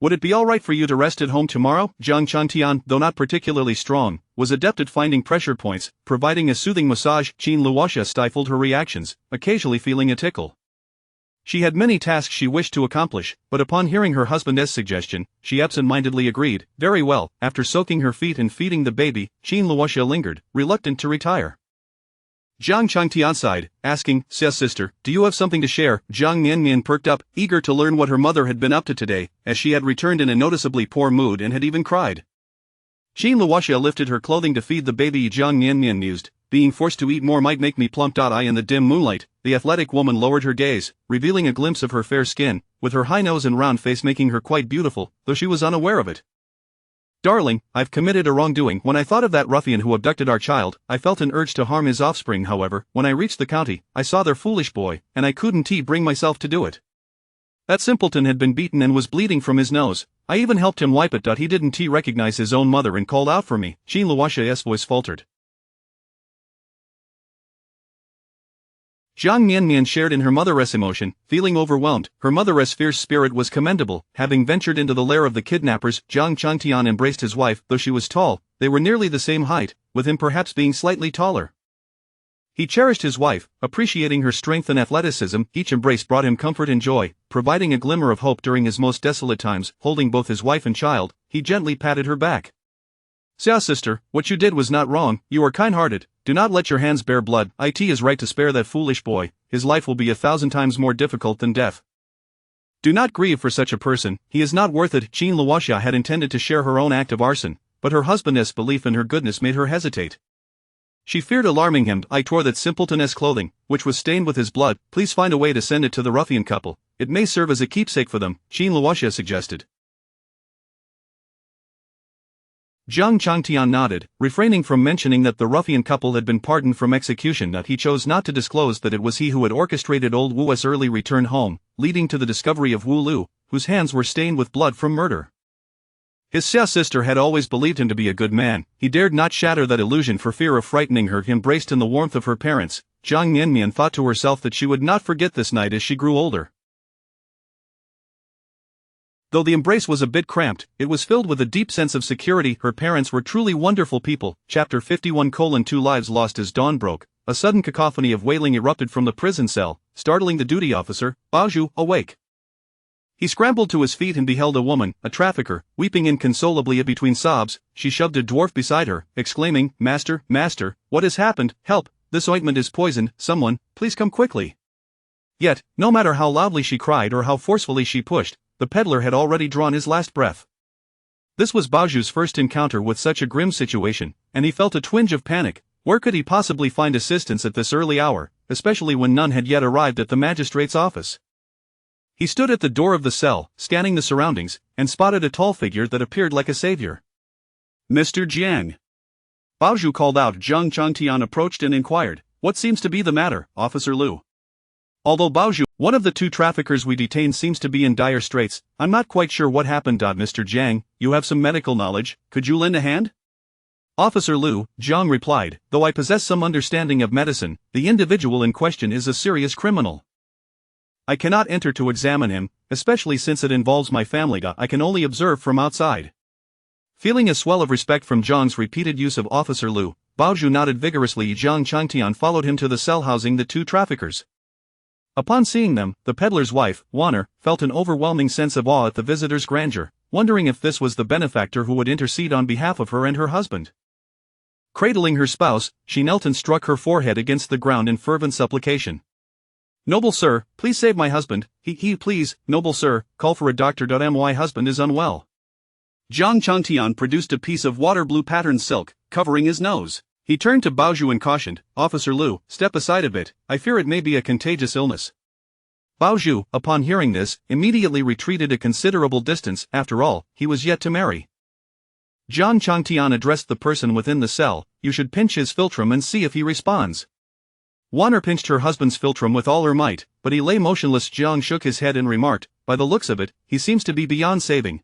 Would it be alright for you to rest at home tomorrow? Jiang Miannian, though not particularly strong, was adept at finding pressure points, providing a soothing massage. Jean Luoxia stifled her reactions, occasionally feeling a tickle. She had many tasks she wished to accomplish, but upon hearing her husband's suggestion, she absent-mindedly agreed. Very well. After soaking her feet and feeding the baby, Jean Luoxia lingered, reluctant to retire. Jiang Miannian sighed, asking, Sister, do you have something to share? Jiang Miannian perked up, eager to learn what her mother had been up to today, as she had returned in a noticeably poor mood and had even cried. Jean Luoxia lifted her clothing to feed the baby. Jiang Miannian mused, being forced to eat more might make me plump. In the dim moonlight, the athletic woman lowered her gaze, revealing a glimpse of her fair skin, with her high nose and round face making her quite beautiful, though she was unaware of it. Darling, I've committed a wrongdoing. When I thought of that ruffian who abducted our child, I felt an urge to harm his offspring. However, when I reached the county, I saw their foolish boy, and I couldn't bring myself to do it. That simpleton had been beaten and was bleeding from his nose. I even helped him wipe it. He didn't recognize his own mother and called out for me. Jean Luoxia's voice faltered. Jiang Miannian shared in her mother's emotion, feeling overwhelmed. Her mother's fierce spirit was commendable. Having ventured into the lair of the kidnappers, Jiang Miannian embraced his wife. Though she was tall, they were nearly the same height, with him perhaps being slightly taller. He cherished his wife, appreciating her strength and athleticism. Each embrace brought him comfort and joy, providing a glimmer of hope during his most desolate times. Holding both his wife and child, he gently patted her back. Sister, what you did was not wrong. You are kind-hearted. Do not let your hands bear blood. It is right to spare that foolish boy. His life will be 1,000 times more difficult than death. Do not grieve for such a person. He is not worth it. Jean Luoxia had intended to share her own act of arson, but her husband's belief in her goodness made her hesitate. She feared alarming him. I tore that simpleton's clothing, which was stained with his blood. Please find a way to send it to the ruffian couple. It may serve as a keepsake for them, Jean Luoxia suggested. Jiang Miannian nodded, refraining from mentioning that the ruffian couple had been pardoned from execution. That he chose not to disclose that it was he who had orchestrated old Wu's early return home, leading to the discovery of Wu Lu, whose hands were stained with blood from murder. His sister had always believed him to be a good man. He dared not shatter that illusion for fear of frightening her. Embraced in the warmth of her parents, Jiang Miannian thought to herself that she would not forget this night as she grew older. Though the embrace was a bit cramped, it was filled with a deep sense of security. Her parents were truly wonderful people. Chapter 51:2 Lives Lost. As dawn broke, a sudden cacophony of wailing erupted from the prison cell, startling the duty officer, Baozhu, awake. He scrambled to his feet and beheld a woman, a trafficker, weeping inconsolably. Between sobs, she shoved a dwarf beside her, exclaiming, Master, what has happened? Help, this ointment is poisoned, someone, please come quickly. Yet, no matter how loudly she cried or how forcefully she pushed, the peddler had already drawn his last breath. This was Baozhu's first encounter with such a grim situation, and he felt a twinge of panic. Where could he possibly find assistance at this early hour, especially when none had yet arrived at the magistrate's office? He stood at the door of the cell, scanning the surroundings, and spotted a tall figure that appeared like a savior. Mr. Jiang. Baozhu called out. Jiang Miannian approached and inquired, What seems to be the matter, Officer Liu? Although Baozhu, one of the two traffickers we detained, seems to be in dire straits, I'm not quite sure what happened. Mr. Jiang, you have some medical knowledge, could you lend a hand? Officer Liu, Jiang replied, though I possess some understanding of medicine, the individual in question is a serious criminal. I cannot enter to examine him, especially since it involves my family. I can only observe from outside. Feeling a swell of respect from Jiang's repeated use of Officer Liu, Baozhu nodded vigorously. Jiang Changtian followed him to the cell housing the two traffickers. Upon seeing them, the peddler's wife, Wanner, felt an overwhelming sense of awe at the visitor's grandeur, wondering if this was the benefactor who would intercede on behalf of her and her husband. Cradling her spouse, she knelt and struck her forehead against the ground in fervent supplication. Noble sir, please save my husband. Please, noble sir, call for a doctor. My husband is unwell. Jiang Changtian produced a piece of water blue patterned silk, covering his nose. He turned to Baozhu and cautioned, Officer Liu, step aside a bit, I fear it may be a contagious illness. Baozhu, upon hearing this, immediately retreated a considerable distance. After all, he was yet to marry. Jiang Changtian addressed the person within the cell, you should pinch his philtrum and see if he responds. Wanner pinched her husband's philtrum with all her might, but he lay motionless. Jiang shook his head and remarked, by the looks of it, he seems to be beyond saving.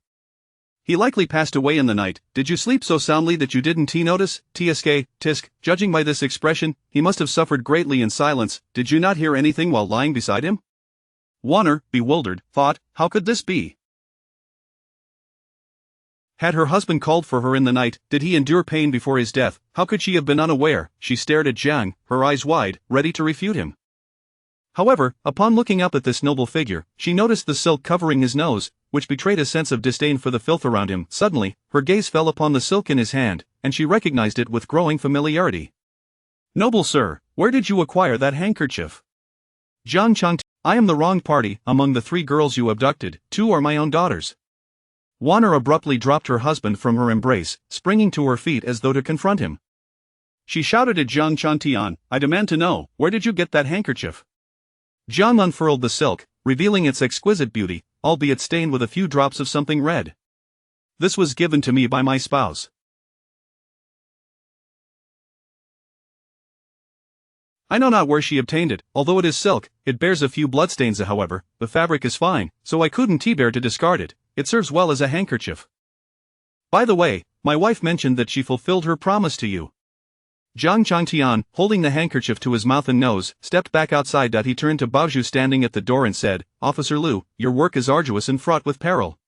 He likely passed away in the night. Did you sleep so soundly that you didn't notice? Tisk, judging by this expression, he must have suffered greatly in silence. Did you not hear anything while lying beside him? Wanner, bewildered, thought, how could this be? Had her husband called for her in the night? Did he endure pain before his death? How could she have been unaware? She stared at Jiang, her eyes wide, ready to refute him. However, upon looking up at this noble figure, she noticed the silk covering his nose, which betrayed a sense of disdain for the filth around him. Suddenly, her gaze fell upon the silk in his hand, and she recognized it with growing familiarity. Noble sir, where did you acquire that handkerchief? Jiang Changtian, I am the wrong party. Among the 3 girls you abducted, 2 are my own daughters. Wanner abruptly dropped her husband from her embrace, springing to her feet as though to confront him. She shouted at Jiang Changtian, I demand to know, where did you get that handkerchief? Jiang unfurled the silk, revealing its exquisite beauty, albeit stained with a few drops of something red. This was given to me by my spouse. I know not where she obtained it. Although it is silk, it bears a few bloodstains. However, the fabric is fine, so I couldn't bear to discard it. It serves well as a handkerchief. By the way, my wife mentioned that she fulfilled her promise to you. Jiang Changtian, holding the handkerchief to his mouth and nose, stepped back outside. He turned to Baozhu standing at the door and said, Officer Liu, your work is arduous and fraught with peril.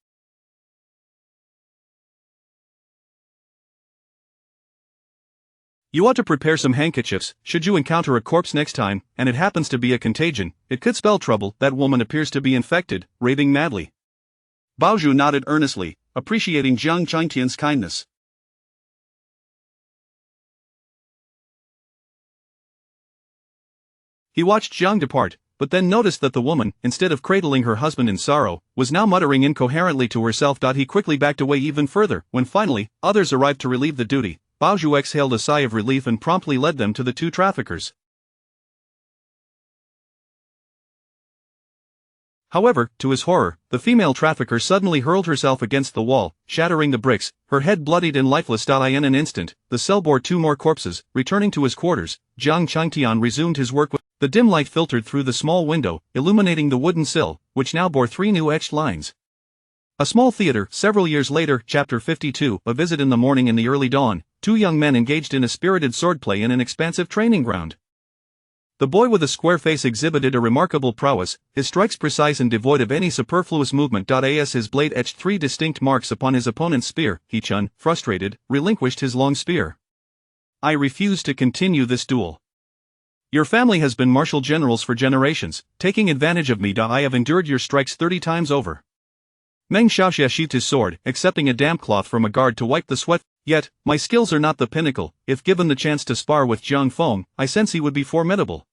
You ought to prepare some handkerchiefs. Should you encounter a corpse next time, and it happens to be a contagion, it could spell trouble. That woman appears to be infected, raving madly. Baozhu nodded earnestly, appreciating Jiang Changtian's kindness. He watched Jiang depart, but then noticed that the woman, instead of cradling her husband in sorrow, was now muttering incoherently to herself. He quickly backed away even further. When finally, others arrived to relieve the duty, Baozhu exhaled a sigh of relief and promptly led them to the 2 traffickers. However, to his horror, the female trafficker suddenly hurled herself against the wall, shattering the bricks, her head bloodied and lifeless. In an instant, the cell bore 2 more corpses. Returning to his quarters, Jiang Changtian resumed his work with the dim light filtered through the small window, illuminating the wooden sill, which now bore 3 new etched lines. A small theater. Several years later, Chapter 52, a visit in the morning. In the early dawn, 2 young men engaged in a spirited swordplay in an expansive training ground. The boy with a square face exhibited a remarkable prowess, his strikes precise and devoid of any superfluous movement. As his blade etched 3 distinct marks upon his opponent's spear, He-chun, frustrated, relinquished his long spear. I refuse to continue this duel. Your family has been martial generals for generations, taking advantage of me. I have endured your strikes 30 times over. Meng Xiaoxia sheathed his sword, accepting a damp cloth from a guard to wipe the sweat. Yet, my skills are not the pinnacle. If given the chance to spar with Jiang Feng, I sense he would be formidable.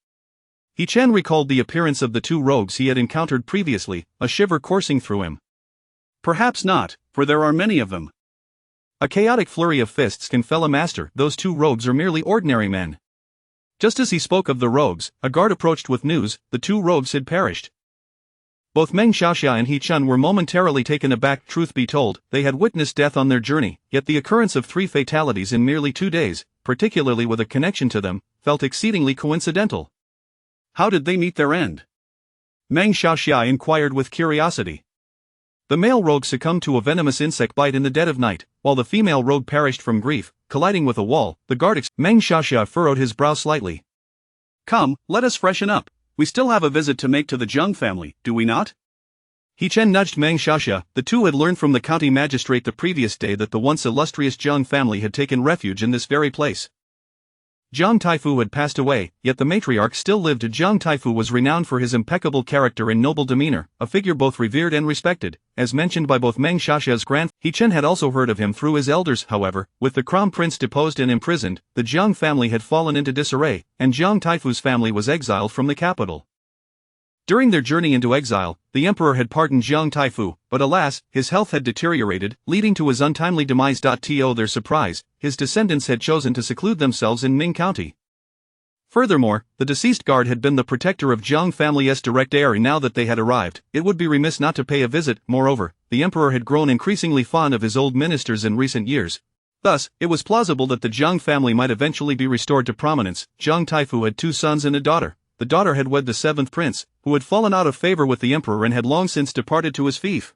He-chan recalled the appearance of the 2 rogues he had encountered previously, a shiver coursing through him. Perhaps not, for there are many of them. A chaotic flurry of fists can fell a master. Those 2 rogues are merely ordinary men. Just as he spoke of the rogues, a guard approached with news. The 2 rogues had perished. Both Meng Xiaoxia and He-chun were momentarily taken aback. Truth be told, they had witnessed death on their journey, yet the occurrence of 3 fatalities in merely 2 days, particularly with a connection to them, felt exceedingly coincidental. How did they meet their end? Meng Xiaoxia inquired with curiosity. The male rogue succumbed to a venomous insect bite in the dead of night, while the female rogue perished from grief. colliding with a wall. The guard Meng Xiaxia furrowed his brow slightly. Come, let us freshen up. We still have a visit to make to the Jiang family, do we not? He Chen nudged Meng Xiaxia. The two had learned from the county magistrate the previous day that the once illustrious Jiang family had taken refuge in this very place. Jiang Taifu had passed away, yet the matriarch still lived. Jiang Taifu was renowned for his impeccable character and noble demeanor, a figure both revered and respected, as mentioned by both Meng Xiaxia's grand. He Chen had also heard of him through his elders. However, with the crown prince deposed and imprisoned, the Jiang family had fallen into disarray, and Jiang Taifu's family was exiled from the capital. During their journey into exile, the emperor had pardoned Jiang Taifu, but alas, his health had deteriorated, leading to his untimely demise. To their surprise, his descendants had chosen to seclude themselves in Ming County. Furthermore, the deceased guard had been the protector of Jiang family's direct heir, and now that they had arrived, it would be remiss not to pay a visit. Moreover, the emperor had grown increasingly fond of his old ministers in recent years. Thus, it was plausible that the Jiang family might eventually be restored to prominence. Jiang Taifu had 2 sons and a daughter. The daughter had wed the 7th prince, who had fallen out of favor with the emperor and had long since departed to his fief.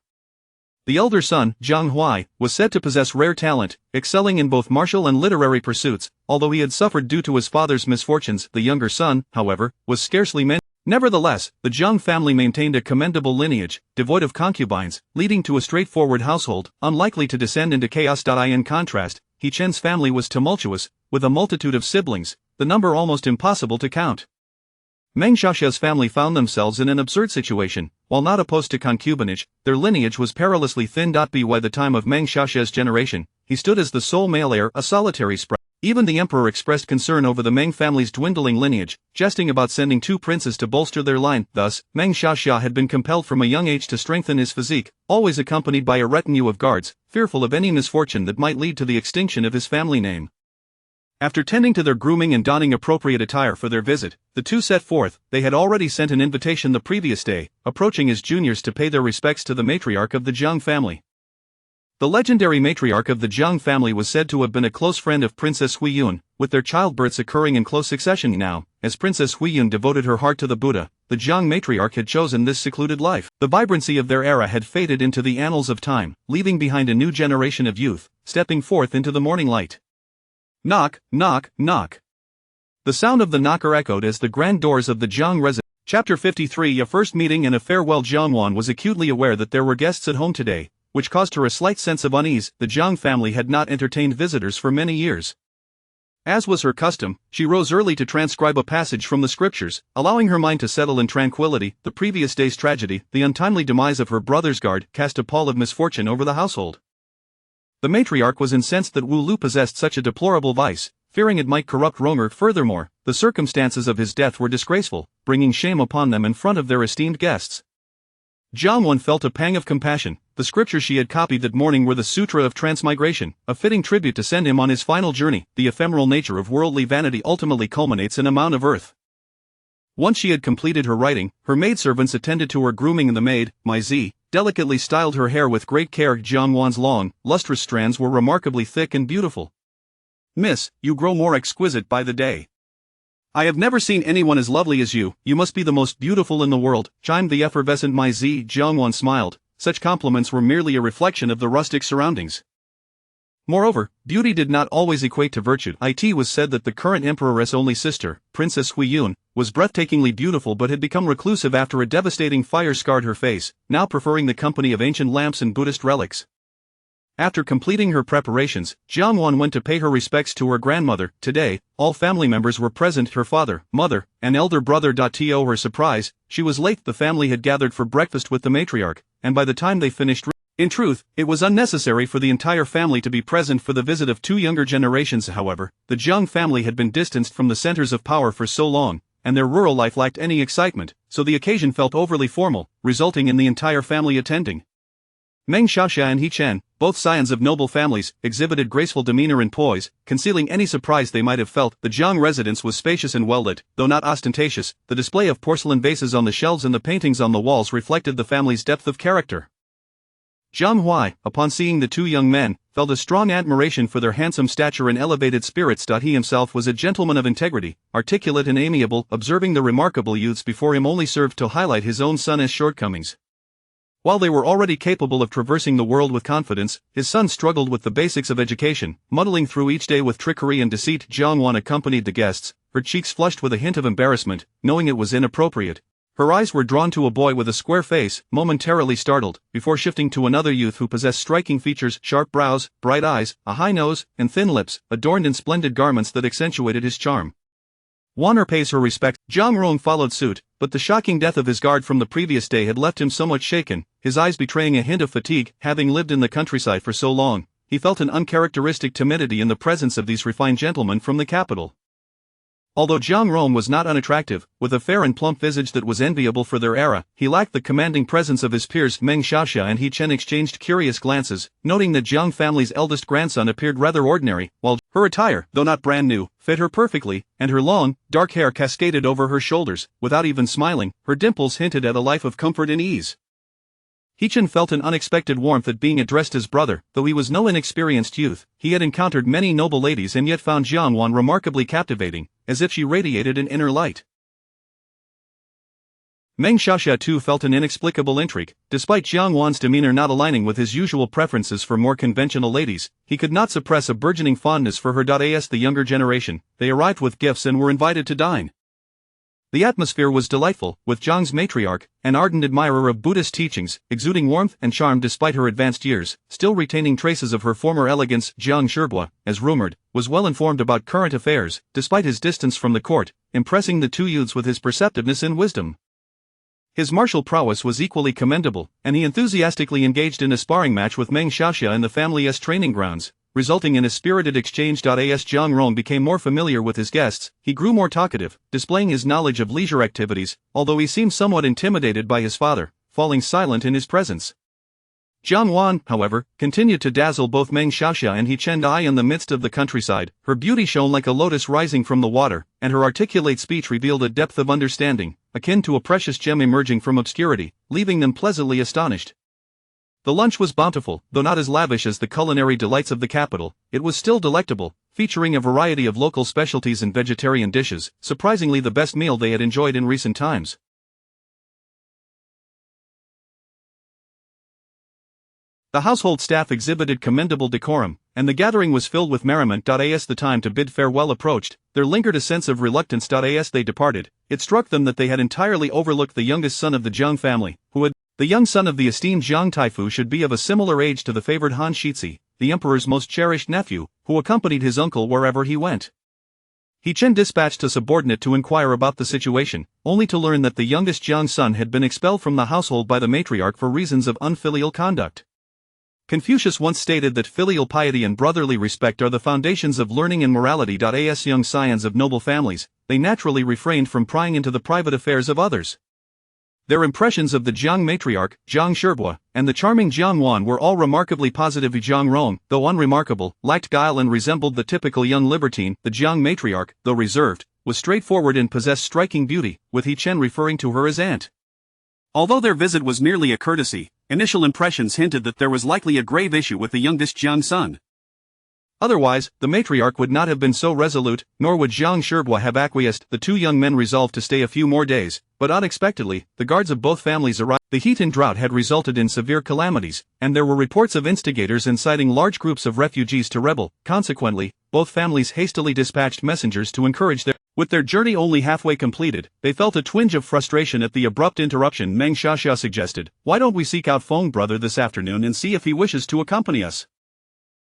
The elder son, Jiang Huai, was said to possess rare talent, excelling in both martial and literary pursuits, although he had suffered due to his father's misfortunes. The younger son, however, was scarcely mentioned. Nevertheless, the Jiang family maintained a commendable lineage, devoid of concubines, leading to a straightforward household, unlikely to descend into chaos. In contrast, He Chen's family was tumultuous, with a multitude of siblings, the number almost impossible to count. Meng Xiaxia's family found themselves in an absurd situation. While not opposed to concubinage, their lineage was perilously thin. By the time of Meng Xiaxia's generation, he stood as the sole male heir, a solitary sprite. Even the emperor expressed concern over the Meng family's dwindling lineage, jesting about sending 2 princes to bolster their line. Thus, Meng Xiaxia had been compelled from a young age to strengthen his physique, always accompanied by a retinue of guards, fearful of any misfortune that might lead to the extinction of his family name. After tending to their grooming and donning appropriate attire for their visit, the two set forth. They had already sent an invitation the previous day, approaching as juniors to pay their respects to the matriarch of the Jiang family. The legendary matriarch of the Jiang family was said to have been a close friend of Princess Huiyun, with their childbirths occurring in close succession. Now, as Princess Huiyun devoted her heart to the Buddha, the Jiang matriarch had chosen this secluded life. The vibrancy of their era had faded into the annals of time, leaving behind a new generation of youth, stepping forth into the morning light. Knock, knock, knock. The sound of the knocker echoed as the grand doors of the Jiang residence. Chapter 53. A first meeting and a farewell. Jiangwan was acutely aware that there were guests at home today, which caused her a slight sense of unease. The Jiang family had not entertained visitors for many years. As was her custom, she rose early to transcribe a passage from the scriptures, allowing her mind to settle in tranquility. The previous day's tragedy, the untimely demise of her brother's guard, cast a pall of misfortune over the household. The matriarch was incensed that Wu Lu possessed such a deplorable vice, fearing it might corrupt Ronger. Furthermore, the circumstances of his death were disgraceful, bringing shame upon them in front of their esteemed guests. Jiangwan felt a pang of compassion. The scriptures she had copied that morning were the Sutra of Transmigration, a fitting tribute to send him on his final journey. The ephemeral nature of worldly vanity ultimately culminates in a mound of earth. Once she had completed her writing, her maidservants attended to her grooming, and the maid, Mai Zi, delicately styled her hair with great care. Jiangwan's long, lustrous strands were remarkably thick and beautiful. "Miss, you grow more exquisite by the day. I have never seen anyone as lovely as you. You must be the most beautiful in the world," chimed the effervescent Mai Zi. Jiangwan smiled. Such compliments were merely a reflection of the rustic surroundings. Moreover, beauty did not always equate to virtue. It was said that the current emperor's only sister, Princess Huiyun, was breathtakingly beautiful but had become reclusive after a devastating fire scarred her face, now preferring the company of ancient lamps and Buddhist relics. After completing her preparations, Jiangwan went to pay her respects to her grandmother. Today, all family members were present: her father, mother, and elder brother. To her surprise, she was late. The family had gathered for breakfast with the matriarch, and by the time they finished, in truth, it was unnecessary for the entire family to be present for the visit of 2 younger generations. However, the Jiang family had been distanced from the centers of power for so long, and their rural life lacked any excitement, so the occasion felt overly formal, resulting in the entire family attending. Meng Xiaxia and He Chen, both scions of noble families, exhibited graceful demeanor and poise, concealing any surprise they might have felt. The Jiang residence was spacious and well-lit, though not ostentatious. The display of porcelain vases on the shelves and the paintings on the walls reflected the family's depth of character. Jiang Huai, upon seeing the 2 young men, felt a strong admiration for their handsome stature and elevated spirits. He himself was a gentleman of integrity, articulate and amiable. Observing the remarkable youths before him only served to highlight his own son's shortcomings. While they were already capable of traversing the world with confidence, his son struggled with the basics of education, muddling through each day with trickery and deceit. Jiang Wan accompanied the guests, her cheeks flushed with a hint of embarrassment, knowing it was inappropriate. Her eyes were drawn to a boy with a square face, momentarily startled, before shifting to another youth who possessed striking features: sharp brows, bright eyes, a high nose, and thin lips, adorned in splendid garments that accentuated his charm. Wanner pays her respects. Zhang Rong followed suit, but the shocking death of his guard from the previous day had left him somewhat shaken, his eyes betraying a hint of fatigue. Having lived in the countryside for so long, he felt an uncharacteristic timidity in the presence of these refined gentlemen from the capital. Although Zhang Rong was not unattractive, with a fair and plump visage that was enviable for their era, he lacked the commanding presence of his peers. Meng Xiaoxia and He Chen exchanged curious glances, noting that Jiang family's eldest grandson appeared rather ordinary, while her attire, though not brand new, fit her perfectly, and her long, dark hair cascaded over her shoulders. Without even smiling, her dimples hinted at a life of comfort and ease. He Chen felt an unexpected warmth at being addressed as brother. Though he was no inexperienced youth, he had encountered many noble ladies and yet found Jiang Wan remarkably captivating, as if she radiated an inner light. Meng Xiaoxia too felt an inexplicable intrigue. Despite Jiang Wan's demeanor not aligning with his usual preferences for more conventional ladies, he could not suppress a burgeoning fondness for her. As the younger generation, they arrived with gifts and were invited to dine. The atmosphere was delightful, with Jiang's matriarch, an ardent admirer of Buddhist teachings, exuding warmth and charm despite her advanced years, still retaining traces of her former elegance. Jiang Shibua, as rumored, was well informed about current affairs, despite his distance from the court, impressing the two youths with his perceptiveness and wisdom. His martial prowess was equally commendable, and he enthusiastically engaged in a sparring match with Meng Xiaoxia in the family's training grounds, resulting in a spirited exchange. As Zhang Rong became more familiar with his guests, he grew more talkative, displaying his knowledge of leisure activities, although he seemed somewhat intimidated by his father, falling silent in his presence. Jiang Wan, however, continued to dazzle both Meng Xiaoxia and He Chen. In the midst of the countryside, her beauty shone like a lotus rising from the water, and her articulate speech revealed a depth of understanding, akin to a precious gem emerging from obscurity, leaving them pleasantly astonished. The lunch was bountiful, though not as lavish as the culinary delights of the capital. It was still delectable, featuring a variety of local specialties and vegetarian dishes, surprisingly the best meal they had enjoyed in recent times. The household staff exhibited commendable decorum, and the gathering was filled with merriment. As the time to bid farewell approached, there lingered a sense of reluctance. As they departed, it struck them that they had entirely overlooked the youngest son of the Jiang family, the young son of the esteemed Jiang Taifu should be of a similar age to the favored Han Shizi, the emperor's most cherished nephew, who accompanied his uncle wherever he went. He Chen dispatched a subordinate to inquire about the situation, only to learn that the youngest Jiang son had been expelled from the household by the matriarch for reasons of unfilial conduct. Confucius once stated that filial piety and brotherly respect are the foundations of learning and morality. As young scions of noble families, they naturally refrained from prying into the private affairs of others. Their impressions of the Jiang matriarch, Jiang Shibua, and the charming Jiang Wan were all remarkably positive. Jiang Rong, though unremarkable, lacked guile and resembled the typical young libertine. The Jiang matriarch, though reserved, was straightforward and possessed striking beauty, with He Chen referring to her as aunt. Although their visit was merely a courtesy, initial impressions hinted that there was likely a grave issue with the youngest Jiang son. Otherwise, the matriarch would not have been so resolute, nor would Jiang Shibua have acquiesced. The two young men resolved to stay a few more days, but unexpectedly, the guards of both families arrived. The heat and drought had resulted in severe calamities, and there were reports of instigators inciting large groups of refugees to rebel. Consequently, both families hastily dispatched messengers to encourage their. With their journey only halfway completed, they felt a twinge of frustration at the abrupt interruption. Meng Xiaoxia suggested, "Why don't we seek out Feng brother this afternoon and see if he wishes to accompany us?"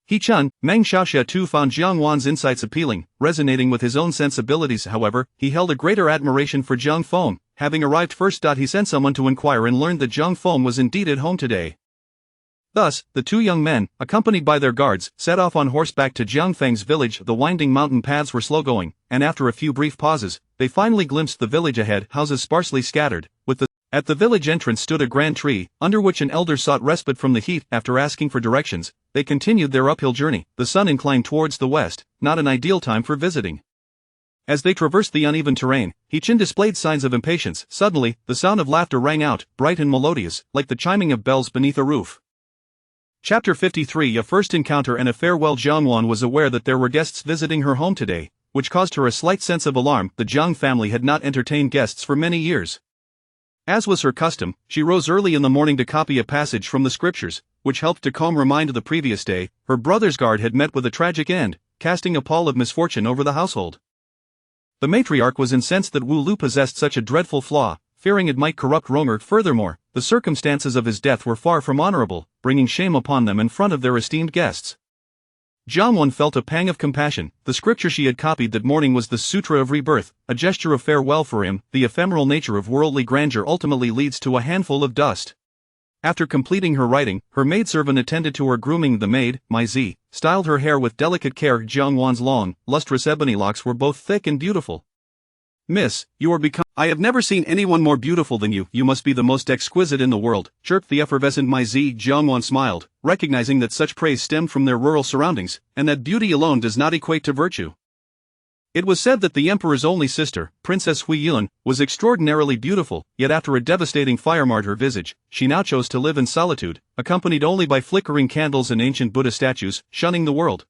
He Chen, Meng Xiaoxia too found Jiang Wan's insights appealing, resonating with his own sensibilities. However, he held a greater admiration for Jiang Feng, having arrived first. He sent someone to inquire and learned that Jiang Feng was indeed at home today. Thus, the two young men, accompanied by their guards, set off on horseback to Jiang Feng's village. The winding mountain paths were slow-going, and after a few brief pauses, they finally glimpsed the village ahead. Houses sparsely scattered, at the village entrance stood a grand tree, under which an elder sought respite from the heat. After asking for directions, they continued their uphill journey. The sun inclined towards the west, not an ideal time for visiting. As they traversed the uneven terrain, He Chen displayed signs of impatience. Suddenly, the sound of laughter rang out, bright and melodious, like the chiming of bells beneath a roof. Chapter 53. A first encounter and a farewell. Jiang Wan was aware that there were guests visiting her home today, which caused her a slight sense of alarm. The Jiang family had not entertained guests for many years. As was her custom, she rose early in the morning to copy a passage from the scriptures, which helped to calm her mind. The previous day, her brother's guard had met with a tragic end, casting a pall of misfortune over the household. The matriarch was incensed that Wu Lu possessed such a dreadful flaw, fearing it might corrupt Ronger. Furthermore, the circumstances of his death were far from honorable, bringing shame upon them in front of their esteemed guests. Jiang Miannian felt a pang of compassion. The scripture she had copied that morning was the Sutra of Rebirth, a gesture of farewell for him. The ephemeral nature of worldly grandeur ultimately leads to a handful of dust. After completing her writing, her maidservant attended to her grooming. The maid, Mai Zi, styled her hair with delicate care. Jiang Miannian's long, lustrous ebony locks were both thick and beautiful. "Miss, you are become— I have never seen anyone more beautiful than you. You must be the most exquisite in the world," chirped the effervescent Mai Zi. Jiang Miannian smiled, recognizing that such praise stemmed from their rural surroundings, and that beauty alone does not equate to virtue. It was said that the emperor's only sister, Princess Hui Yun, was extraordinarily beautiful, yet after a devastating fire marred her visage, she now chose to live in solitude, accompanied only by flickering candles and ancient Buddha statues, shunning the world.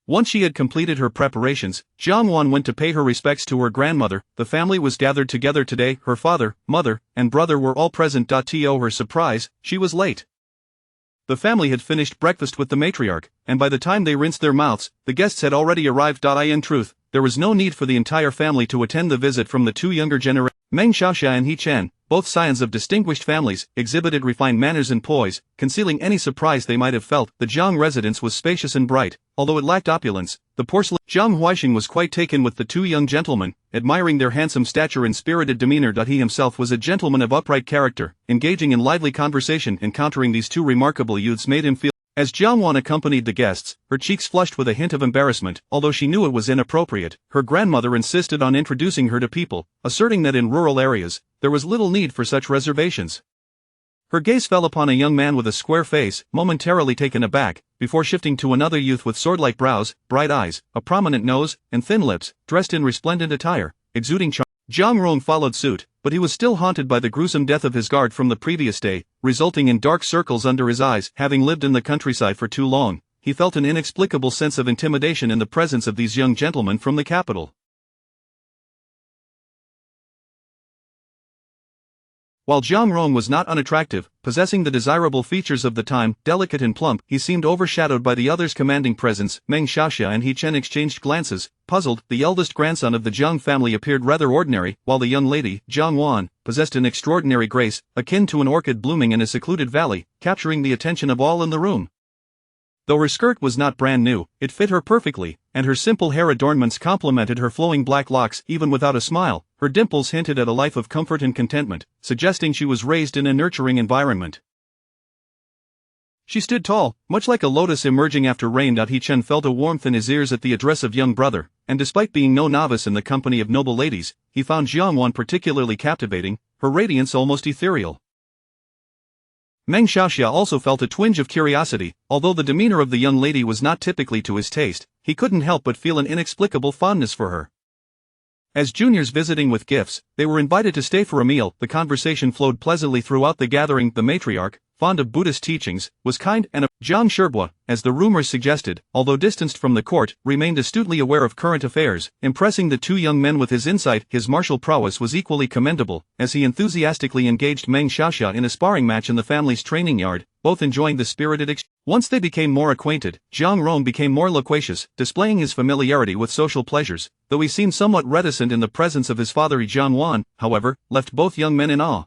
Once she had completed her preparations, Jiang Miannian went to pay her respects to her grandmother. The family was gathered together today. Her father, mother, and brother were all present. To her surprise, she was late. The family had finished breakfast with the matriarch, and by the time they rinsed their mouths, the guests had already arrived. In truth, there was no need for the entire family to attend the visit from the two younger generations. Meng Xiaoxia and He Chen, both scions of distinguished families, exhibited refined manners and poise, concealing any surprise they might have felt. The Jiang residence was spacious and bright, although it lacked opulence. The porcelain Jiang Huixing was quite taken with the two young gentlemen, admiring their handsome stature and spirited demeanor. He himself was a gentleman of upright character, engaging in lively conversation. Encountering these two remarkable youths made him feel. As Jiang Miannian accompanied the guests, her cheeks flushed with a hint of embarrassment. Although she knew it was inappropriate, her grandmother insisted on introducing her to people, asserting that in rural areas, there was little need for such reservations. Her gaze fell upon a young man with a square face, momentarily taken aback, before shifting to another youth with sword-like brows, bright eyes, a prominent nose, and thin lips, dressed in resplendent attire, exuding charm. Zhang Rong followed suit, but he was still haunted by the gruesome death of his guard from the previous day, resulting in dark circles under his eyes. Having lived in the countryside for too long, he felt an inexplicable sense of intimidation in the presence of these young gentlemen from the capital. While Jiang Rong was not unattractive, possessing the desirable features of the time, delicate and plump, he seemed overshadowed by the other's commanding presence. Meng Xiaoxia and He Chen exchanged glances, puzzled. The eldest grandson of the Jiang family appeared rather ordinary, while the young lady, Jiang Miannian, possessed an extraordinary grace, akin to an orchid blooming in a secluded valley, capturing the attention of all in the room. Though her skirt was not brand new, it fit her perfectly, and her simple hair adornments complemented her flowing black locks. Even without a smile, her dimples hinted at a life of comfort and contentment, suggesting she was raised in a nurturing environment. She stood tall, much like a lotus emerging after rain. He Chen felt a warmth in his ears at the address of young brother, and despite being no novice in the company of noble ladies, he found Jiang Miannian particularly captivating, her radiance almost ethereal. Meng Xiaoxia also felt a twinge of curiosity. Although the demeanor of the young lady was not typically to his taste, he couldn't help but feel an inexplicable fondness for her. As juniors visiting with gifts, they were invited to stay for a meal. The conversation flowed pleasantly throughout the gathering. The matriarch, fond of Buddhist teachings, was kind and Zhang Shibua, as the rumors suggested, although distanced from the court, remained astutely aware of current affairs, impressing the two young men with his insight. His martial prowess was equally commendable, as he enthusiastically engaged Meng Xiaoxia in a sparring match in the family's training yard, both enjoying the spirited exchange. Once they became more acquainted, Jiang Rong became more loquacious, displaying his familiarity with social pleasures, though he seemed somewhat reticent in the presence of his father. Jiang Miannian, however, left both young men in awe.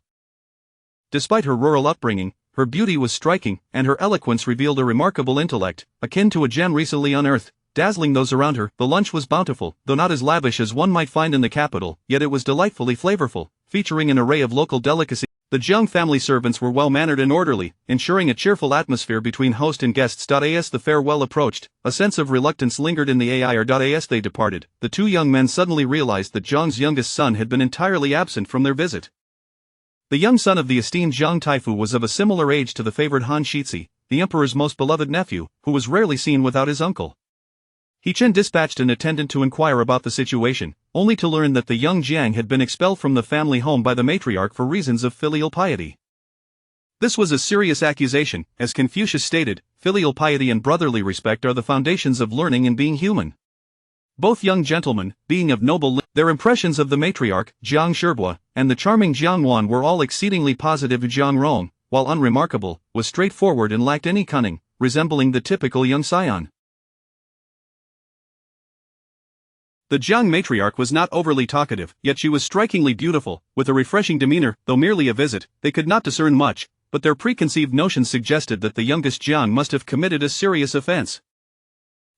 Despite her rural upbringing, her beauty was striking, and her eloquence revealed a remarkable intellect, akin to a gem recently unearthed, dazzling those around her. The lunch was bountiful, though not as lavish as one might find in the capital, yet it was delightfully flavorful, featuring an array of local delicacies. The Jiang family servants were well-mannered and orderly, ensuring a cheerful atmosphere between host and guests. As the farewell approached, a sense of reluctance lingered in the air. As they departed, the two young men suddenly realized that Jiang's youngest son had been entirely absent from their visit. The young son of the esteemed Jiang Taifu was of a similar age to the favored Han Shizi, the emperor's most beloved nephew, who was rarely seen without his uncle. He Chen dispatched an attendant to inquire about the situation, only to learn that the young Jiang had been expelled from the family home by the matriarch for reasons of filial piety. This was a serious accusation. As Confucius stated, filial piety and brotherly respect are the foundations of learning and being human. Both young gentlemen, being of noble their impressions of the matriarch, Jiang Shirbo, and the charming Jiang Wan were all exceedingly positive. Jiang Rong, while unremarkable, was straightforward and lacked any cunning, resembling the typical young scion. The Jiang matriarch was not overly talkative, yet she was strikingly beautiful, with a refreshing demeanor. Though merely a visit, they could not discern much, but their preconceived notions suggested that the youngest Jiang must have committed a serious offense.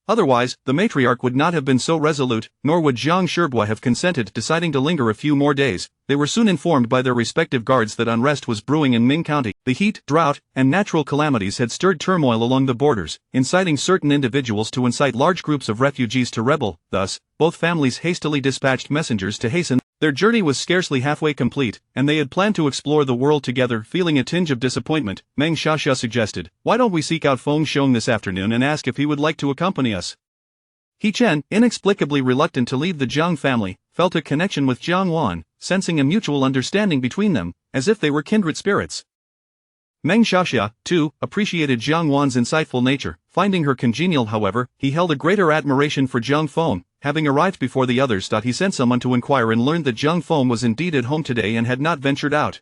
Otherwise, the matriarch would not have been so resolute, nor would Jiang Shirbo have consented, deciding to linger a few more days. They were soon informed by their respective guards that unrest was brewing in Ming County. The heat, drought, and natural calamities had stirred turmoil along the borders, inciting certain individuals to incite large groups of refugees to rebel. Thus, both families hastily dispatched messengers to hasten. Their journey was scarcely halfway complete, and they had planned to explore the world together. Feeling a tinge of disappointment, Meng Xiaxia suggested, "Why don't we seek out Feng Xiong this afternoon and ask if he would like to accompany us?" He Chen, inexplicably reluctant to leave the Jiang family, felt a connection with Jiang Wan, sensing a mutual understanding between them, as if they were kindred spirits. Meng Xiaxia, too, appreciated Jiang Wan's insightful nature. Finding her congenial, however, he held a greater admiration for Jiang Feng. Having arrived before the others, he sent someone to inquire and learned that Jiang Feng was indeed at home today and had not ventured out.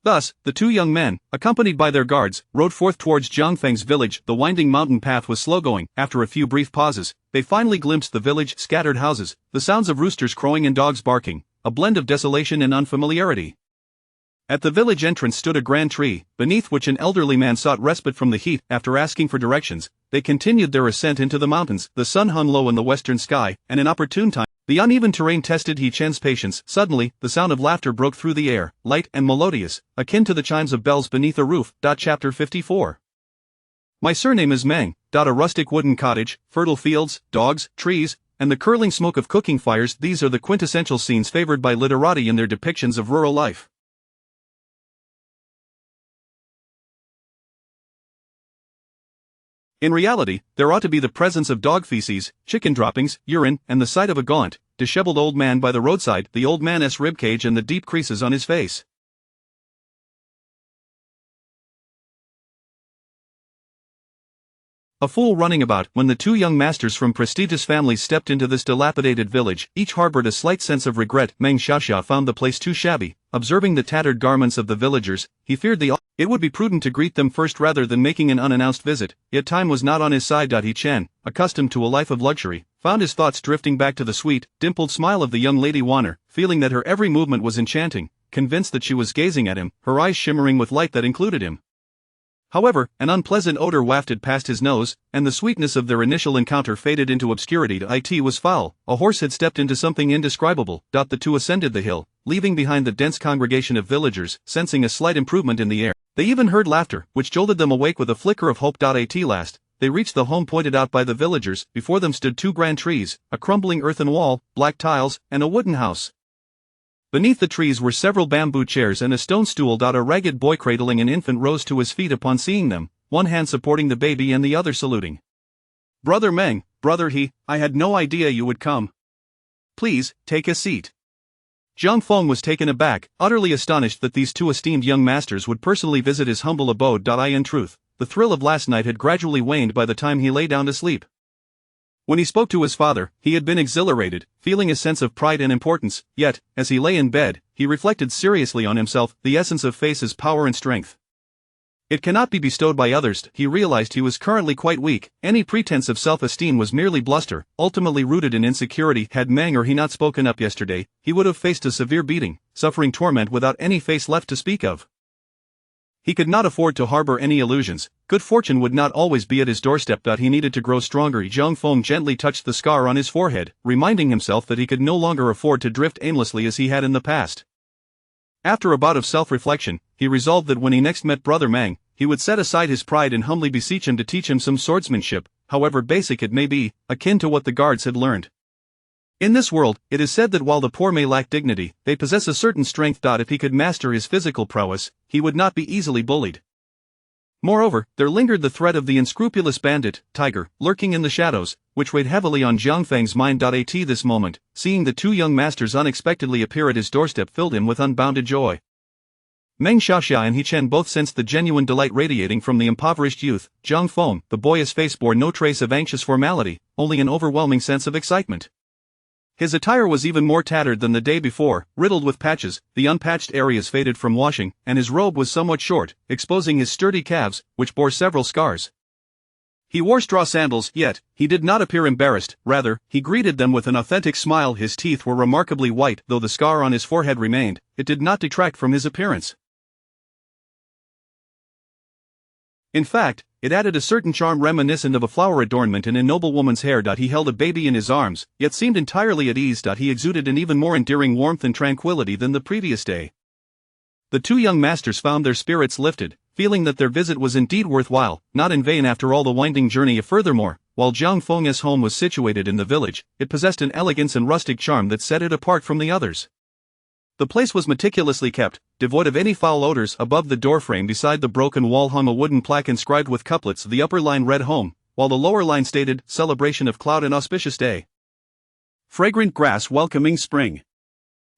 Thus, the two young men, accompanied by their guards, rode forth towards Jiang Feng's village. The winding mountain path was slow going. After a few brief pauses, they finally glimpsed the village, scattered houses, the sounds of roosters crowing and dogs barking, a blend of desolation and unfamiliarity. At the village entrance stood a grand tree, beneath which an elderly man sought respite from the heat. After asking for directions, they continued their ascent into the mountains. The sun hung low in the western sky, and an opportune time. The uneven terrain tested He Chen's patience. Suddenly, the sound of laughter broke through the air, light and melodious, akin to the chimes of bells beneath a roof. Chapter 54. My surname is Meng. A rustic wooden cottage, fertile fields, dogs, trees, and the curling smoke of cooking fires. These are the quintessential scenes favored by literati in their depictions of rural life. In reality, there ought to be the presence of dog feces, chicken droppings, urine, and the sight of a gaunt, disheveled old man by the roadside, the old man's ribcage and the deep creases on his face. A fool running about. When the two young masters from prestigious families stepped into this dilapidated village, each harbored a slight sense of regret. Meng Xiaxia found the place too shabby. Observing the tattered garments of the villagers, he feared it would be prudent to greet them first rather than making an unannounced visit. Yet time was not on his side. He Chen, accustomed to a life of luxury, found his thoughts drifting back to the sweet, dimpled smile of the young lady Wanner, feeling that her every movement was enchanting, convinced that she was gazing at him, her eyes shimmering with light that included him. However, an unpleasant odor wafted past his nose, and the sweetness of their initial encounter faded into obscurity. It was foul. A horse had stepped into something indescribable. The two ascended the hill, leaving behind the dense congregation of villagers, sensing a slight improvement in the air. They even heard laughter, which jolted them awake with a flicker of hope. At last, they reached the home pointed out by the villagers. Before them stood two grand trees, a crumbling earthen wall, black tiles, and a wooden house. Beneath the trees were several bamboo chairs and a stone stool. A ragged boy cradling an infant rose to his feet upon seeing them, one hand supporting the baby and the other saluting. "Brother Meng, brother He, I had no idea you would come. Please, take a seat." Jiang Feng was taken aback, utterly astonished that these two esteemed young masters would personally visit his humble abode. In truth, the thrill of last night had gradually waned by the time he lay down to sleep. When he spoke to his father, he had been exhilarated, feeling a sense of pride and importance, yet, as he lay in bed, he reflected seriously on himself. The essence of face is power and strength. It cannot be bestowed by others. He realized he was currently quite weak. Any pretense of self-esteem was merely bluster, ultimately rooted in insecurity. Had Meng or he not spoken up yesterday, he would have faced a severe beating, suffering torment without any face left to speak of. He could not afford to harbor any illusions. Good fortune would not always be at his doorstep. He needed to grow stronger. Jiang Feng gently touched the scar on his forehead, reminding himself that he could no longer afford to drift aimlessly as he had in the past. After a bout of self-reflection, he resolved that when he next met Brother Meng, he would set aside his pride and humbly beseech him to teach him some swordsmanship, however basic it may be, akin to what the guards had learned. In this world, it is said that while the poor may lack dignity, they possess a certain strength. If he could master his physical prowess, he would not be easily bullied. Moreover, there lingered the threat of the unscrupulous bandit, Tiger, lurking in the shadows, which weighed heavily on Jiang Feng's mind. This moment, seeing the two young masters unexpectedly appear at his doorstep, filled him with unbounded joy. Meng Xiaxia and He Chen both sensed the genuine delight radiating from the impoverished youth. Jiang Feng, the boyish face bore no trace of anxious formality, only an overwhelming sense of excitement. His attire was even more tattered than the day before, riddled with patches, the unpatched areas faded from washing, and his robe was somewhat short, exposing his sturdy calves, which bore several scars. He wore straw sandals, yet he did not appear embarrassed, rather, he greeted them with an authentic smile. His teeth were remarkably white, though the scar on his forehead remained. It did not detract from his appearance. In fact, it added a certain charm reminiscent of a flower adornment in a noblewoman's hair. He held a baby in his arms, yet seemed entirely at ease. He exuded an even more endearing warmth and tranquility than the previous day. The two young masters found their spirits lifted, feeling that their visit was indeed worthwhile, not in vain after all the winding journey. Furthermore, while Jiang Feng's home was situated in the village, it possessed an elegance and rustic charm that set it apart from the others. The place was meticulously kept, devoid of any foul odors. Above the doorframe beside the broken wall hung a wooden plaque inscribed with couplets. The upper line read "Home," while the lower line stated, "Celebration of cloud and auspicious day. Fragrant grass welcoming spring."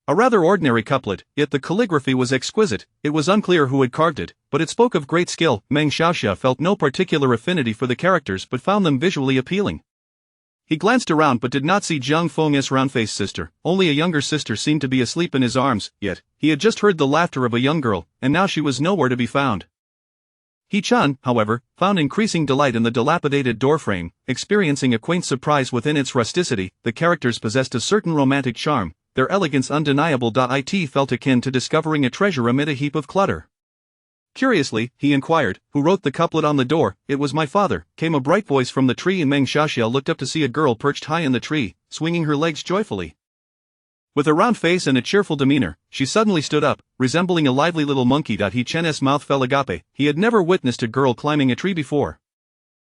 A rather ordinary couplet, yet the calligraphy was exquisite. It was unclear who had carved it, but it spoke of great skill. Meng Xiaxia felt no particular affinity for the characters but found them visually appealing. He glanced around but did not see Jiang Feng's round-faced sister. Only a younger sister seemed to be asleep in his arms, yet he had just heard the laughter of a young girl, and now she was nowhere to be found. He Chen, however, found increasing delight in the dilapidated doorframe, experiencing a quaint surprise within its rusticity. The characters possessed a certain romantic charm, their elegance undeniable. It felt akin to discovering a treasure amid a heap of clutter. Curiously, he inquired, "Who wrote the couplet on the door?" "It was my father," came a bright voice from the tree, and Meng Xiaxia looked up to see a girl perched high in the tree, swinging her legs joyfully. With a round face and a cheerful demeanor, she suddenly stood up, resembling a lively little monkey. He Chen's mouth fell agape. He had never witnessed a girl climbing a tree before.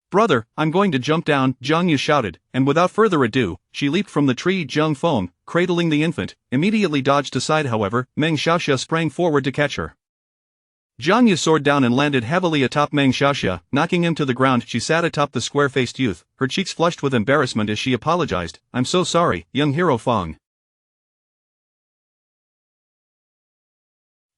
"Brother, I'm going to jump down," Jiang Yu shouted, and without further ado, she leaped from the tree. Jiang Feng, cradling the infant, immediately dodged aside. However, Meng Xiaxia sprang forward to catch her. Jiang Yu soared down and landed heavily atop Meng Xiaxia, knocking him to the ground. She sat atop the square-faced youth, her cheeks flushed with embarrassment as she apologized. "I'm so sorry, young hero Feng.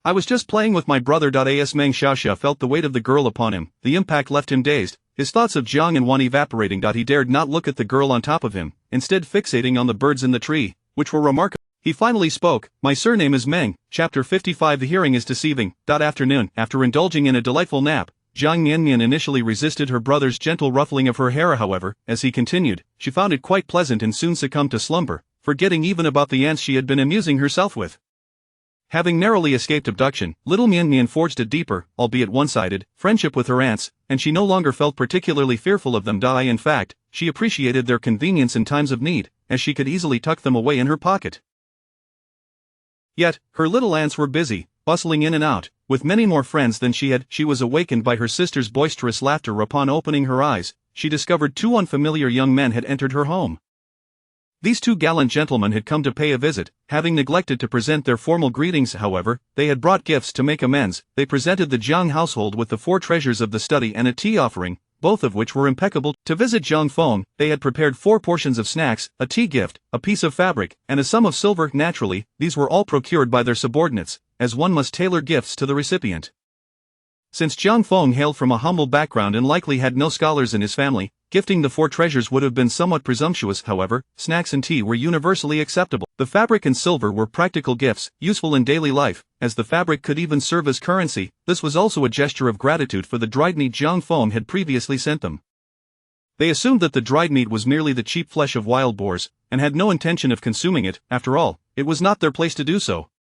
I was just playing with my brother." As Meng Xiaxia felt the weight of the girl upon him, the impact left him dazed, his thoughts of Jiang and Wan evaporating. He dared not look at the girl on top of him, instead fixating on the birds in the tree, which were remarkable. He finally spoke, "My surname is Meng." Chapter 55. The hearing is deceiving. Afternoon. After indulging in a delightful nap, Jiang Miannian initially resisted her brother's gentle ruffling of her hair. However, as he continued, she found it quite pleasant and soon succumbed to slumber, forgetting even about the ants she had been amusing herself with. Having narrowly escaped abduction, little Miannian forged a deeper, albeit one-sided, friendship with her ants, and she no longer felt particularly fearful of them. In fact, she appreciated their convenience in times of need, as she could easily tuck them away in her pocket. Yet, her little ants were busy, bustling in and out, with many more friends than she had. She was awakened by her sister's boisterous laughter. Upon opening her eyes, she discovered two unfamiliar young men had entered her home. These two gallant gentlemen had come to pay a visit, having neglected to present their formal greetings. However, they had brought gifts to make amends. They presented the Jiang household with the 4 treasures of the study and a tea offering, both of which were impeccable. To visit Jiang Feng, they had prepared 4 portions of snacks, a tea gift, a piece of fabric, and a sum of silver. Naturally, these were all procured by their subordinates, as one must tailor gifts to the recipient. Since Jiang Feng hailed from a humble background and likely had no scholars in his family, gifting the 4 treasures would have been somewhat presumptuous. However, snacks and tea were universally acceptable. The fabric and silver were practical gifts, useful in daily life, as the fabric could even serve as currency. This was also a gesture of gratitude for the dried meat Jiang Feng had previously sent them. They assumed that the dried meat was merely the cheap flesh of wild boars, and had no intention of consuming it. After all, it was not their place to do so.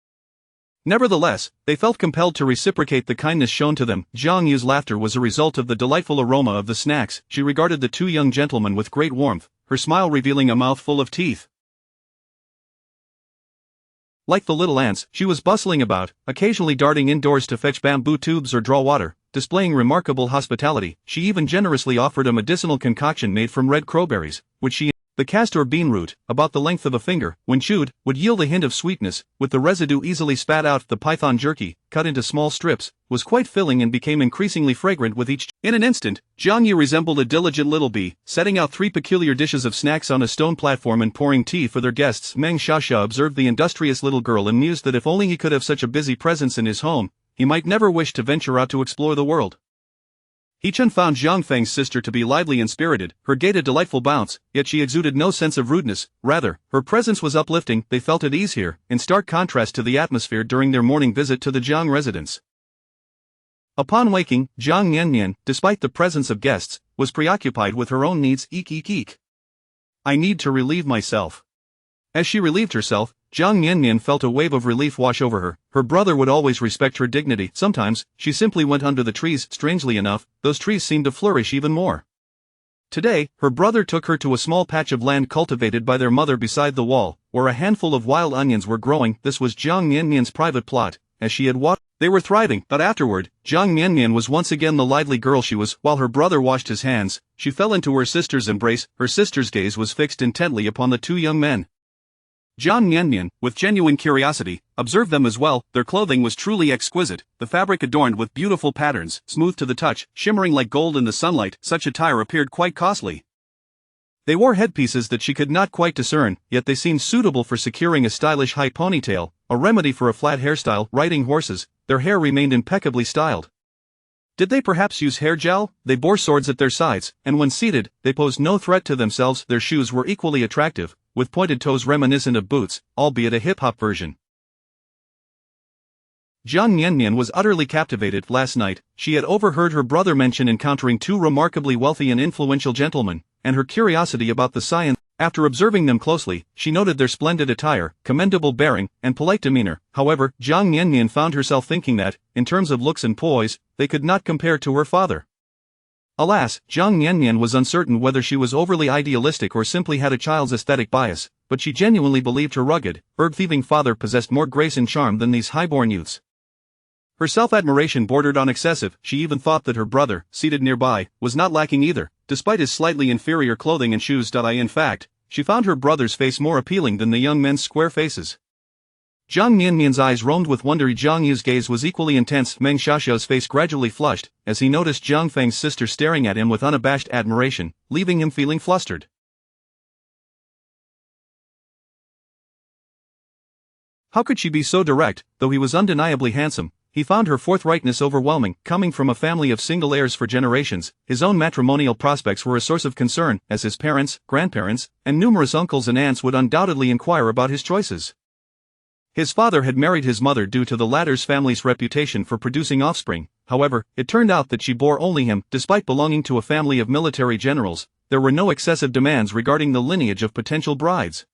Nevertheless, they felt compelled to reciprocate the kindness shown to them. Jiang Yu's laughter was a result of the delightful aroma of the snacks. She regarded the 2 young gentlemen with great warmth, her smile revealing a mouth full of teeth. Like the little ants, she was bustling about, occasionally darting indoors to fetch bamboo tubes or draw water, displaying remarkable hospitality. She even generously offered a medicinal concoction made from red crowberries, which she the castor bean root, about the length of a finger, when chewed, would yield a hint of sweetness, with the residue easily spat out. The python jerky, cut into small strips, was quite filling and became increasingly fragrant with each. In an instant, Jiang Yu resembled a diligent little bee, setting out 3 peculiar dishes of snacks on a stone platform and pouring tea for their guests. Meng Xiaxia observed the industrious little girl and mused that if only he could have such a busy presence in his home, he might never wish to venture out to explore the world. He-Chen found Zhang Feng's sister to be lively and spirited, her gait a delightful bounce, yet she exuded no sense of rudeness, rather, her presence was uplifting, they felt at ease here, in stark contrast to the atmosphere during their morning visit to the Jiang residence. Upon waking, Jiang Miannian, despite the presence of guests, was preoccupied with her own needs. Eek. I need to relieve myself. As she relieved herself, Jiang Miannian felt a wave of relief wash over her. Her brother would always respect her dignity. Sometimes, she simply went under the trees. Strangely enough, those trees seemed to flourish even more. Today, her brother took her to a small patch of land cultivated by their mother beside the wall, where a handful of wild onions were growing. This was Jiang Miannian's private plot, as she had watered. They were thriving, but afterward, Jiang Miannian was once again the lively girl she was. While her brother washed his hands, she fell into her sister's embrace. Her sister's gaze was fixed intently upon the two young men. Jiang Miannian, with genuine curiosity, observed them as well. Their clothing was truly exquisite, the fabric adorned with beautiful patterns, smooth to the touch, shimmering like gold in the sunlight. Such attire appeared quite costly. They wore headpieces that she could not quite discern, yet they seemed suitable for securing a stylish high ponytail, a remedy for a flat hairstyle. Riding horses, their hair remained impeccably styled. Did they perhaps use hair gel? They bore swords at their sides, and when seated, they posed no threat to themselves. Their shoes were equally attractive, with pointed toes reminiscent of boots, albeit a hip-hop version. Jiang Miannian was utterly captivated. Last night, she had overheard her brother mention encountering two remarkably wealthy and influential gentlemen, and her curiosity about the science. After observing them closely, she noted their splendid attire, commendable bearing, and polite demeanor. However, Jiang Miannian found herself thinking that, in terms of looks and poise, they could not compare to her father. Alas, Jiang Miannian was uncertain whether she was overly idealistic or simply had a child's aesthetic bias, but she genuinely believed her rugged, herb-thieving father possessed more grace and charm than these high-born youths. Her self-admiration bordered on excessive. She even thought that her brother, seated nearby, was not lacking either, despite his slightly inferior clothing and shoes. In fact, she found her brother's face more appealing than the young men's square faces. Jiang Miannian's eyes roamed with wonder. Jiang Yu's gaze was equally intense. Meng Xiaoxiao's face gradually flushed, as he noticed Jiang Feng's sister staring at him with unabashed admiration, leaving him feeling flustered. How could she be so direct? Though he was undeniably handsome, he found her forthrightness overwhelming. Coming from a family of single heirs for generations, his own matrimonial prospects were a source of concern, as his parents, grandparents, and numerous uncles and aunts would undoubtedly inquire about his choices. His father had married his mother due to the latter's family's reputation for producing offspring. However, it turned out that she bore only him. Despite belonging to a family of military generals, there were no excessive demands regarding the lineage of potential brides.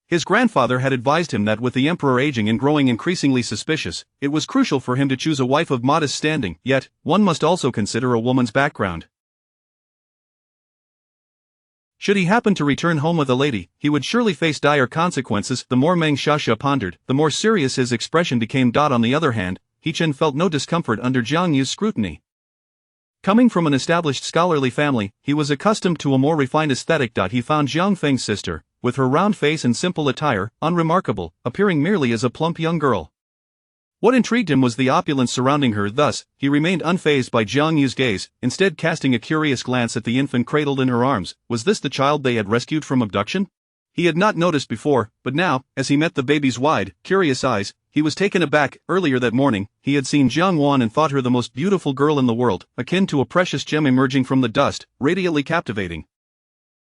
His grandfather had advised him that with the emperor aging and growing increasingly suspicious, it was crucial for him to choose a wife of modest standing. Yet, one must also consider a woman's background. Should he happen to return home with a lady, he would surely face dire consequences. The more Meng Xiaoxia pondered, the more serious his expression became. On the other hand, He-Chen felt no discomfort under Jiang Yu's scrutiny. Coming from an established scholarly family, he was accustomed to a more refined aesthetic. He found Jiang Feng's sister, with her round face and simple attire, unremarkable, appearing merely as a plump young girl. What intrigued him was the opulence surrounding her. Thus, he remained unfazed by Jiang Yu's gaze, instead casting a curious glance at the infant cradled in her arms. Was this the child they had rescued from abduction? He had not noticed before, but now, as he met the baby's wide, curious eyes, he was taken aback. Earlier that morning, he had seen Jiang Wan and thought her the most beautiful girl in the world, akin to a precious gem emerging from the dust, radiantly captivating.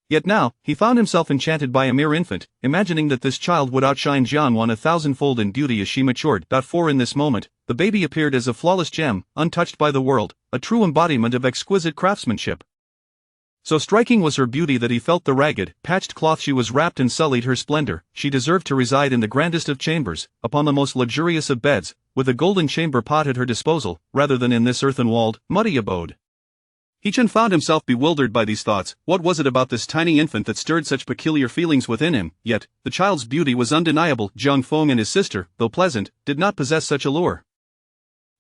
Yet now, he found himself enchanted by a mere infant, imagining that this child would outshine Jiang Wan 1,000-fold in beauty as she matured. For in this moment, the baby appeared as a flawless gem, untouched by the world, a true embodiment of exquisite craftsmanship. So striking was her beauty that he felt the ragged, patched cloth she was wrapped in sullied her splendor. She deserved to reside in the grandest of chambers, upon the most luxurious of beds, with a golden chamber pot at her disposal, rather than in this earthen-walled, muddy abode. He-Chen found himself bewildered by these thoughts. What was it about this tiny infant that stirred such peculiar feelings within him? Yet, the child's beauty was undeniable. Jiang Feng and his sister, though pleasant, did not possess such allure.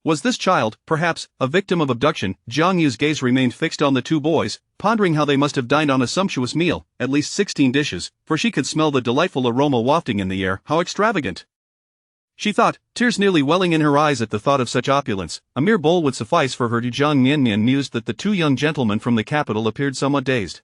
Was this child, perhaps, a victim of abduction? Jiang Yu's gaze remained fixed on the two boys, pondering how they must have dined on a sumptuous meal, at least 16 dishes, for she could smell the delightful aroma wafting in the air. How extravagant! She thought, tears nearly welling in her eyes at the thought of such opulence. A mere bowl would suffice for her. Jiang Miannian mused that the two young gentlemen from the capital appeared somewhat dazed.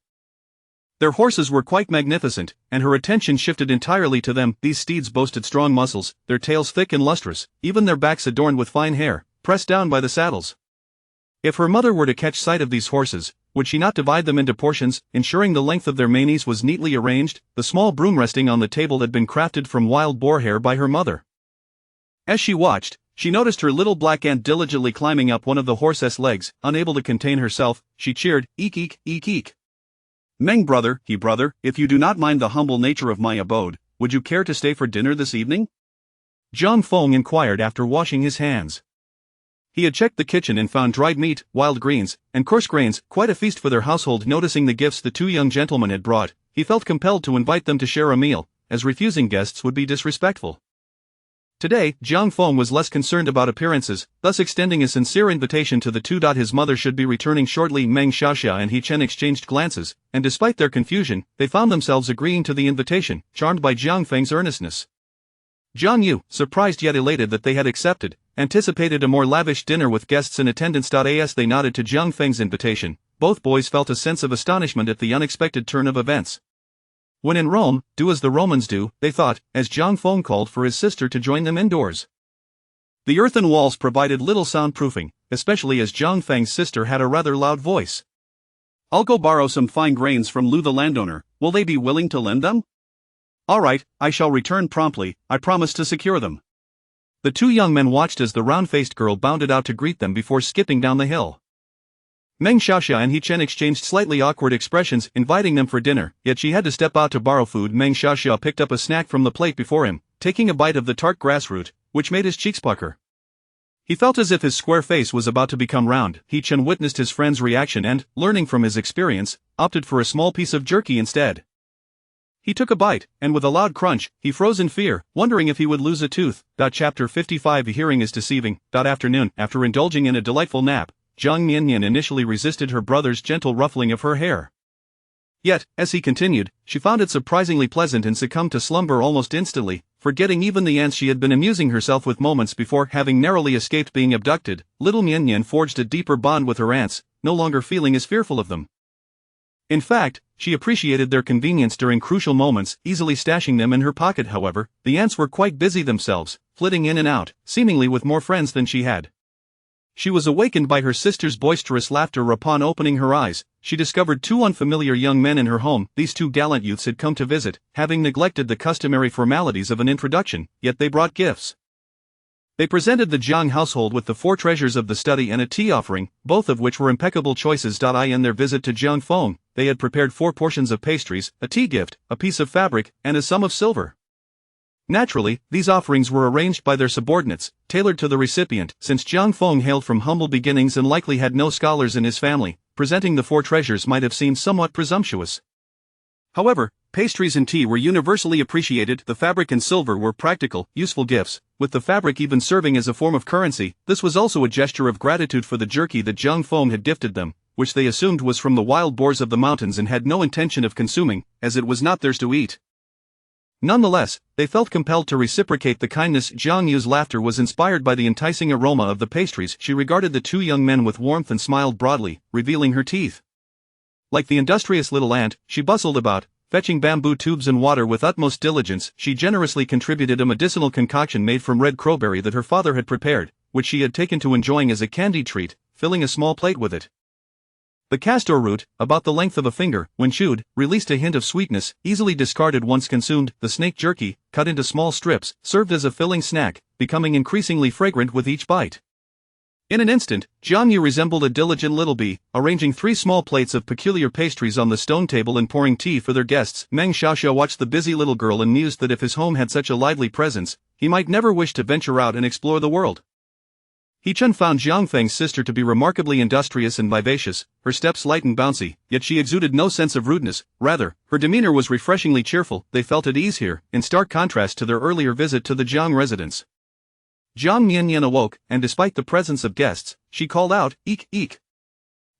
Their horses were quite magnificent, and her attention shifted entirely to them. These steeds boasted strong muscles, their tails thick and lustrous, even their backs adorned with fine hair, pressed down by the saddles. If her mother were to catch sight of these horses, would she not divide them into portions, ensuring the length of their manes was neatly arranged? The small broom resting on the table had been crafted from wild boar hair by her mother. As she watched, she noticed her little black ant diligently climbing up one of the horse's legs. Unable to contain herself, she cheered, "Eek eek, eek eek." Meng brother, if you do not mind the humble nature of my abode, would you care to stay for dinner this evening? Jiang Feng inquired after washing his hands. He had checked the kitchen and found dried meat, wild greens, and coarse grains, quite a feast for their household. Noticing the gifts the two young gentlemen had brought, he felt compelled to invite them to share a meal, as refusing guests would be disrespectful. Today, Jiang Feng was less concerned about appearances, thus extending a sincere invitation to the two. His mother should be returning shortly. Meng Xiaoxia and He Chen exchanged glances, and despite their confusion, they found themselves agreeing to the invitation, charmed by Jiang Feng's earnestness. Jiang Yu, surprised yet elated that they had accepted, anticipated a more lavish dinner with guests in attendance. As they nodded to Jiang Feng's invitation, both boys felt a sense of astonishment at the unexpected turn of events. When in Rome, do as the Romans do, they thought, as Jiang Feng called for his sister to join them indoors. The earthen walls provided little soundproofing, especially as Jiang Feng's sister had a rather loud voice. "I'll go borrow some fine grains from Lu the landowner. Will they be willing to lend them?" "All right, I shall return promptly, I promise to secure them." The two young men watched as the round-faced girl bounded out to greet them before skipping down the hill. Meng Xiaoxia and He Chen exchanged slightly awkward expressions, inviting them for dinner, yet she had to step out to borrow food. Meng Xiaoxia picked up a snack from the plate before him, taking a bite of the tart grass root, which made his cheeks pucker. He felt as if his square face was about to become round. He Chen witnessed his friend's reaction and, learning from his experience, opted for a small piece of jerky instead. He took a bite, and with a loud crunch, he froze in fear, wondering if he would lose a tooth. Chapter 55 Hearing is deceiving. Afternoon, after indulging in a delightful nap, Jiang Miannian initially resisted her brother's gentle ruffling of her hair. Yet, as he continued, she found it surprisingly pleasant and succumbed to slumber almost instantly, forgetting even the ants she had been amusing herself with moments before. Having narrowly escaped being abducted, little Miannian forged a deeper bond with her ants, no longer feeling as fearful of them. In fact, she appreciated their convenience during crucial moments, easily stashing them in her pocket. However, the ants were quite busy themselves, flitting in and out, seemingly with more friends than she had. She was awakened by her sister's boisterous laughter. Upon opening her eyes, she discovered two unfamiliar young men in her home. These two gallant youths had come to visit, having neglected the customary formalities of an introduction, yet they brought gifts. They presented the Jiang household with the 4 treasures of the study and a tea offering, both of which were impeccable choices. In their visit to Jiang Feng, they had prepared 4 portions of pastries, a tea gift, a piece of fabric, and a sum of silver. Naturally, these offerings were arranged by their subordinates, tailored to the recipient. Since Jiang Feng hailed from humble beginnings and likely had no scholars in his family, presenting the 4 treasures might have seemed somewhat presumptuous. However, pastries and tea were universally appreciated. The fabric and silver were practical, useful gifts, with the fabric even serving as a form of currency. This was also a gesture of gratitude for the jerky that Jiang Feng had gifted them, which they assumed was from the wild boars of the mountains and had no intention of consuming, as it was not theirs to eat. Nonetheless, they felt compelled to reciprocate the kindness. Jiang Yu's laughter was inspired by the enticing aroma of the pastries. She regarded the two young men with warmth and smiled broadly, revealing her teeth. Like the industrious little ant, she bustled about, fetching bamboo tubes and water with utmost diligence. She generously contributed a medicinal concoction made from red crowberry that her father had prepared, which she had taken to enjoying as a candy treat, filling a small plate with it. The castor root, about the length of a finger, when chewed, released a hint of sweetness, easily discarded once consumed. The snake jerky, cut into small strips, served as a filling snack, becoming increasingly fragrant with each bite. In an instant, Jiang Yu resembled a diligent little bee, arranging 3 small plates of peculiar pastries on the stone table and pouring tea for their guests. Meng Xiaoxia watched the busy little girl and mused that if his home had such a lively presence, he might never wish to venture out and explore the world. He Chen found Jiang Feng's sister to be remarkably industrious and vivacious, her steps light and bouncy, yet she exuded no sense of rudeness. Rather, her demeanor was refreshingly cheerful. They felt at ease here, in stark contrast to their earlier visit to the Jiang residence. Jiang Miannian awoke, and despite the presence of guests, she called out, "Eek, eek,"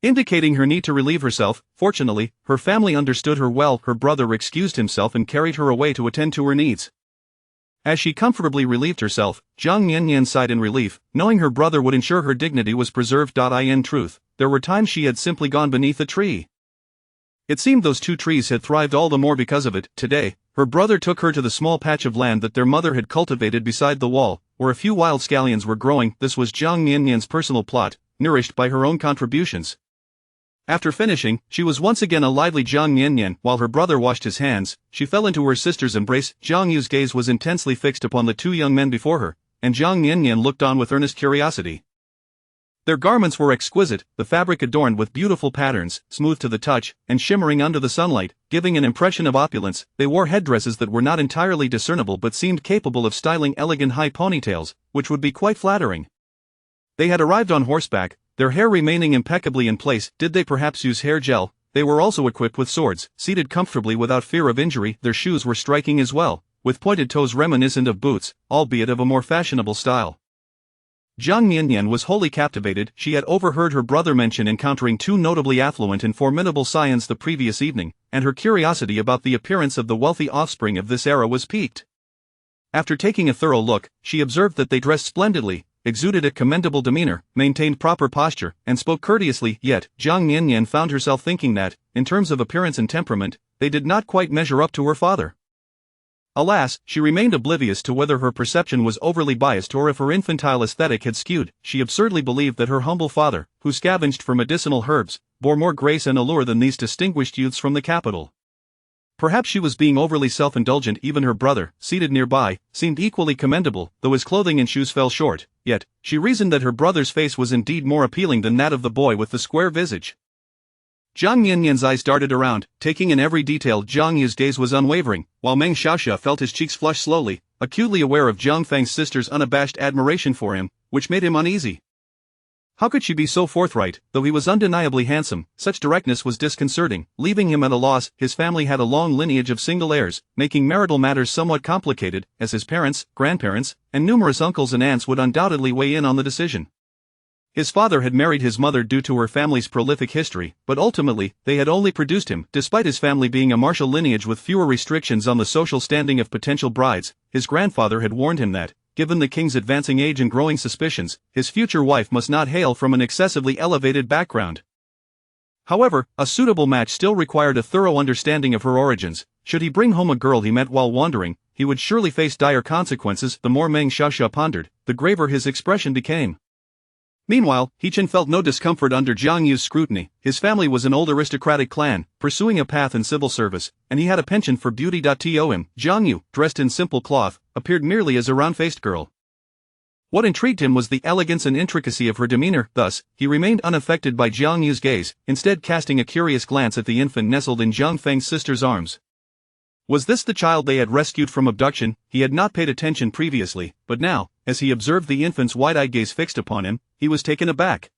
indicating her need to relieve herself. Fortunately, her family understood her well. Her brother excused himself and carried her away to attend to her needs. As she comfortably relieved herself, Jiang Miannian sighed in relief, knowing her brother would ensure her dignity was preserved. In truth, there were times she had simply gone beneath a tree. It seemed those 2 trees had thrived all the more because of it. Today, her brother took her to the small patch of land that their mother had cultivated beside the wall, where a few wild scallions were growing. This was Jiang Miannian's personal plot, nourished by her own contributions. After finishing, she was once again a lively Jiang Miannian. While her brother washed his hands, she fell into her sister's embrace. Jiang Yu's gaze was intensely fixed upon the two young men before her, and Jiang Miannian looked on with earnest curiosity. Their garments were exquisite, the fabric adorned with beautiful patterns, smooth to the touch, and shimmering under the sunlight, giving an impression of opulence. They wore headdresses that were not entirely discernible but seemed capable of styling elegant high ponytails, which would be quite flattering. They had arrived on horseback, their hair remaining impeccably in place. Did they perhaps use hair gel? They were also equipped with swords, seated comfortably without fear of injury. Their shoes were striking as well, with pointed toes reminiscent of boots, albeit of a more fashionable style. Jiang Miannian was wholly captivated. She had overheard her brother mention encountering two notably affluent and formidable scions the previous evening, and her curiosity about the appearance of the wealthy offspring of this era was piqued. After taking a thorough look, she observed that they dressed splendidly, exuded a commendable demeanor, maintained proper posture, and spoke courteously. Yet, Jiang Miannian found herself thinking that, in terms of appearance and temperament, they did not quite measure up to her father. Alas, she remained oblivious to whether her perception was overly biased or if her infantile aesthetic had skewed. She absurdly believed that her humble father, who scavenged for medicinal herbs, bore more grace and allure than these distinguished youths from the capital. Perhaps she was being overly self-indulgent. Even her brother, seated nearby, seemed equally commendable, though his clothing and shoes fell short. Yet, she reasoned that her brother's face was indeed more appealing than that of the boy with the square visage. Jiang Miannian's eyes darted around, taking in every detail. Jiang Yu's gaze was unwavering, while Meng Xiaoxia felt his cheeks flush slowly, acutely aware of Jiang Feng's sister's unabashed admiration for him, which made him uneasy. How could she be so forthright? Though he was undeniably handsome, such directness was disconcerting, leaving him at a loss. His family had a long lineage of single heirs, making marital matters somewhat complicated, as his parents, grandparents, and numerous uncles and aunts would undoubtedly weigh in on the decision. His father had married his mother due to her family's prolific history, but ultimately, they had only produced him. Despite his family being a martial lineage with fewer restrictions on the social standing of potential brides, his grandfather had warned him that, given the king's advancing age and growing suspicions, his future wife must not hail from an excessively elevated background. However, a suitable match still required a thorough understanding of her origins. Should he bring home a girl he met while wandering, he would surely face dire consequences. The more Meng Xiaoxia pondered, the graver his expression became. Meanwhile, Hechen felt no discomfort under Jiang Yu's scrutiny. His family was an old aristocratic clan, pursuing a path in civil service, and he had a penchant for beauty. To him, Jiang Yu, dressed in simple cloth, appeared merely as a round-faced girl. What intrigued him was the elegance and intricacy of her demeanor. Thus, he remained unaffected by Jiang Yu's gaze, instead casting a curious glance at the infant nestled in Jiang Feng's sister's arms. Was this the child they had rescued from abduction? He had not paid attention previously, but now, as he observed the infant's wide-eyed gaze fixed upon him, he was taken aback.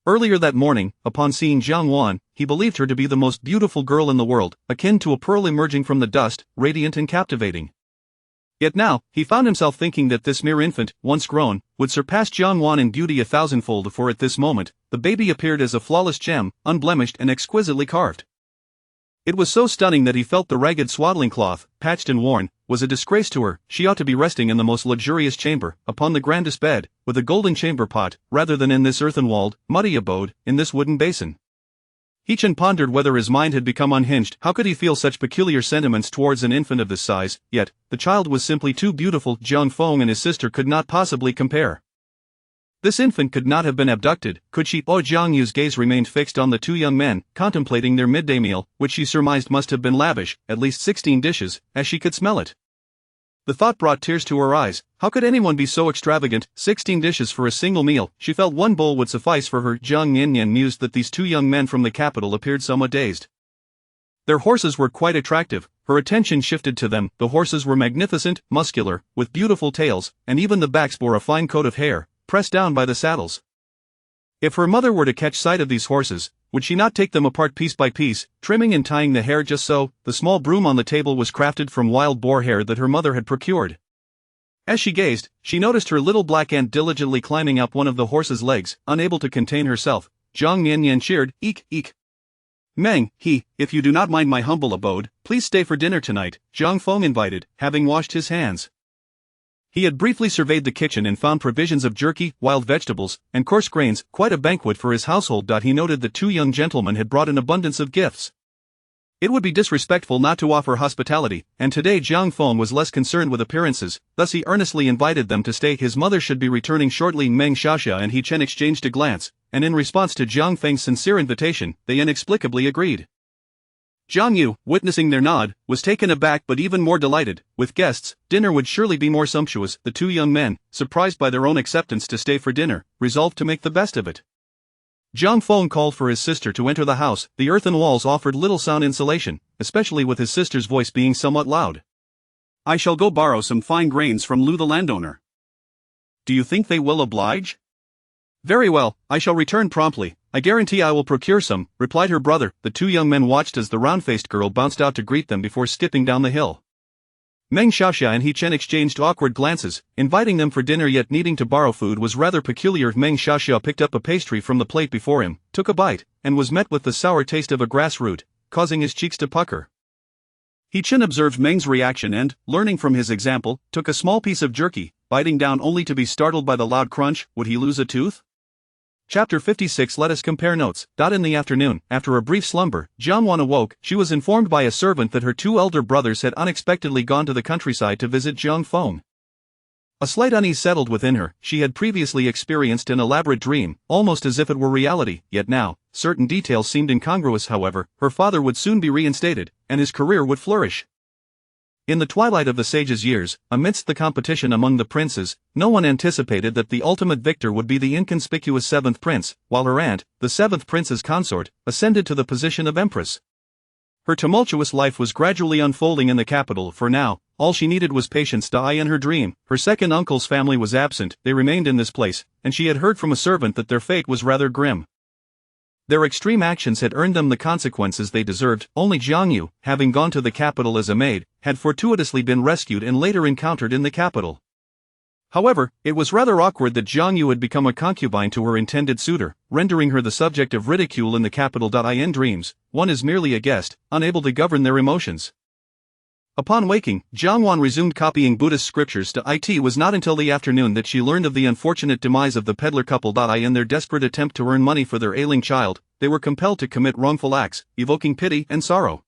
Earlier that morning, upon seeing Jiang Wan, he believed her to be the most beautiful girl in the world, akin to a pearl emerging from the dust, radiant and captivating. Yet now, he found himself thinking that this mere infant, once grown, would surpass Jiang Wan in beauty 1,000-fold, for at this moment, the baby appeared as a flawless gem, unblemished and exquisitely carved. It was so stunning that he felt the ragged swaddling cloth, patched and worn, was a disgrace to her. She ought to be resting in the most luxurious chamber, upon the grandest bed, with a golden chamber pot, rather than in this earthen-walled, muddy abode, in this wooden basin. Hechen pondered whether his mind had become unhinged. How could he feel such peculiar sentiments towards an infant of this size? Yet, the child was simply too beautiful. Jiang Feng and his sister could not possibly compare. This infant could not have been abducted, could she? Jiang Yu's gaze remained fixed on the two young men, contemplating their midday meal, which she surmised must have been lavish, at least 16 dishes, as she could smell it. The thought brought tears to her eyes. How could anyone be so extravagant? 16 dishes for a single meal. She felt one bowl would suffice for her. Jiang Miannian mused that these two young men from the capital appeared somewhat dazed. Their horses were quite attractive. Her attention shifted to them. The horses were magnificent, muscular, with beautiful tails, and even the backs bore a fine coat of hair, pressed down by the saddles. If her mother were to catch sight of these horses, would she not take them apart piece by piece, trimming and tying the hair just so? The small broom on the table was crafted from wild boar hair that her mother had procured. As she gazed, she noticed her little black ant diligently climbing up one of the horse's legs, unable to contain herself. Jiang Miannian cheered, "Eek, eek. Meng, if you do not mind my humble abode, please stay for dinner tonight," Jiang Feng invited, having washed his hands. He had briefly surveyed the kitchen and found provisions of jerky, wild vegetables, and coarse grains, quite a banquet for his household. He noted that two young gentlemen had brought an abundance of gifts. It would be disrespectful not to offer hospitality, and today Jiang Feng was less concerned with appearances, thus he earnestly invited them to stay. His mother should be returning shortly. Meng Xiaoxia and He Chen exchanged a glance, and in response to Jiang Feng's sincere invitation, they inexplicably agreed. Jiang Yu, witnessing their nod, was taken aback but even more delighted. With guests, dinner would surely be more sumptuous. The two young men, surprised by their own acceptance to stay for dinner, resolved to make the best of it. Jiang Feng called for his sister to enter the house. The earthen walls offered little sound insulation, especially with his sister's voice being somewhat loud. I shall go borrow some fine grains from Lu the landowner. Do you think they will oblige? Very well, I shall return promptly. I guarantee I will procure some, replied her brother. The two young men watched as the round-faced girl bounced out to greet them before skipping down the hill. Meng Xiaoxia and He Chen exchanged awkward glances. Inviting them for dinner yet needing to borrow food was rather peculiar. Meng Xiaoxia picked up a pastry from the plate before him, took a bite, and was met with the sour taste of a grass root, causing his cheeks to pucker. He Chen observed Meng's reaction and, learning from his example, took a small piece of jerky, biting down only to be startled by the loud crunch. Would he lose a tooth? Chapter 56. Let us compare notes. In the afternoon, after a brief slumber, Jiang Wan awoke. She was informed by a servant that her two elder brothers had unexpectedly gone to the countryside to visit Jiang Feng. A slight unease settled within her. She had previously experienced an elaborate dream, almost as if it were reality, yet now, certain details seemed incongruous. However, her father would soon be reinstated, and his career would flourish. In the twilight of the sage's years, amidst the competition among the princes, no one anticipated that the ultimate victor would be the inconspicuous seventh prince, while her aunt, the seventh prince's consort, ascended to the position of empress. Her tumultuous life was gradually unfolding in the capital. For now, all she needed was patience. In her dream, her second uncle's family was absent. They remained in this place, and she had heard from a servant that their fate was rather grim. Their extreme actions had earned them the consequences they deserved. Only Jiang Yu, having gone to the capital as a maid, had fortuitously been rescued and later encountered in the capital. However, it was rather awkward that Jiang Yu had become a concubine to her intended suitor, rendering her the subject of ridicule in the capital. In dreams, one is merely a guest, unable to govern their emotions. Upon waking, Jiang Wan resumed copying Buddhist scriptures. It was not until the afternoon that she learned of the unfortunate demise of the peddler couple. In their desperate attempt to earn money for their ailing child, they were compelled to commit wrongful acts, evoking pity and sorrow.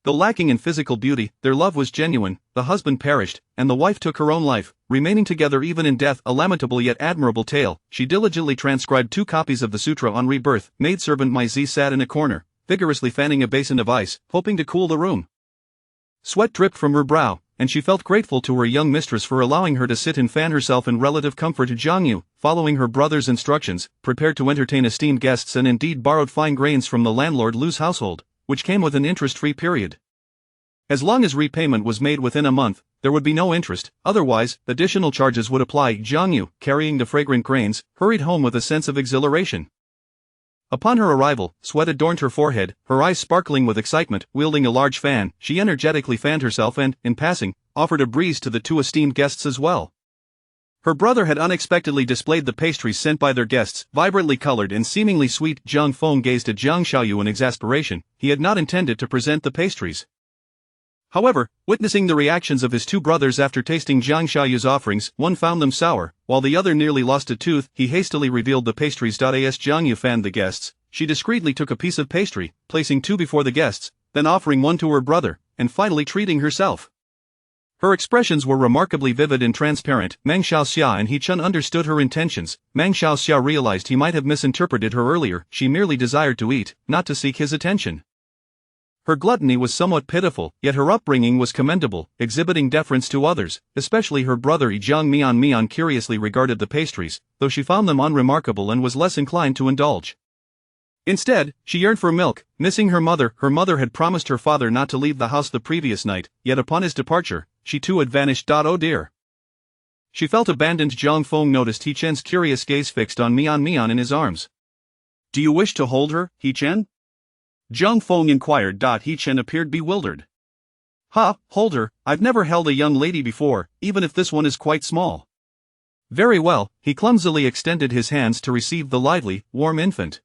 Though lacking in physical beauty, their love was genuine. The husband perished, and the wife took her own life, remaining together even in death. A lamentable yet admirable tale. She diligently transcribed 2 copies of the Sutra on Rebirth. Maidservant Mai Zi sat in a corner, vigorously fanning a basin of ice, hoping to cool the room. Sweat dripped from her brow, and she felt grateful to her young mistress for allowing her to sit and fan herself in relative comfort. Jiang Yu, following her brother's instructions, prepared to entertain esteemed guests and indeed borrowed fine grains from the landlord Lu's household, which came with an interest-free period. As long as repayment was made within a month, there would be no interest, otherwise, additional charges would apply. Jiang Yu, carrying the fragrant grains, hurried home with a sense of exhilaration. Upon her arrival, sweat adorned her forehead, her eyes sparkling with excitement. Wielding a large fan, she energetically fanned herself and, in passing, offered a breeze to the 2 esteemed guests as well. Her brother had unexpectedly displayed the pastries sent by their guests, vibrantly colored and seemingly sweet. Jiang Feng gazed at Jiang Xiaoyu in exasperation. He had not intended to present the pastries. However, witnessing the reactions of his 2 brothers after tasting Jiang Xiaoyu's offerings, one found them sour, while the other nearly lost a tooth. He hastily revealed the pastries. As Jiang Yu fanned the guests, she discreetly took a piece of pastry, placing 2 before the guests, then offering 1 to her brother, and finally treating herself. Her expressions were remarkably vivid and transparent. Meng Xiaoxia and He Chen understood her intentions. Meng Xiaoxia realized he might have misinterpreted her earlier. She merely desired to eat, not to seek his attention. Her gluttony was somewhat pitiful, yet her upbringing was commendable, exhibiting deference to others, especially her brother. Jiang Miannian curiously regarded the pastries, though she found them unremarkable and was less inclined to indulge. Instead, she yearned for milk, missing her mother. Her mother had promised her father not to leave the house the previous night, yet upon his departure, she too had vanished. Oh dear. She felt abandoned. Jiang Feng noticed He Chen's curious gaze fixed on Mian in his arms. Do you wish to hold her, He Chen? Jiang Feng inquired. He Chen appeared bewildered. Hold her? I've never held a young lady before, even if this one is quite small. Very well. He clumsily extended his hands to receive the lively, warm infant.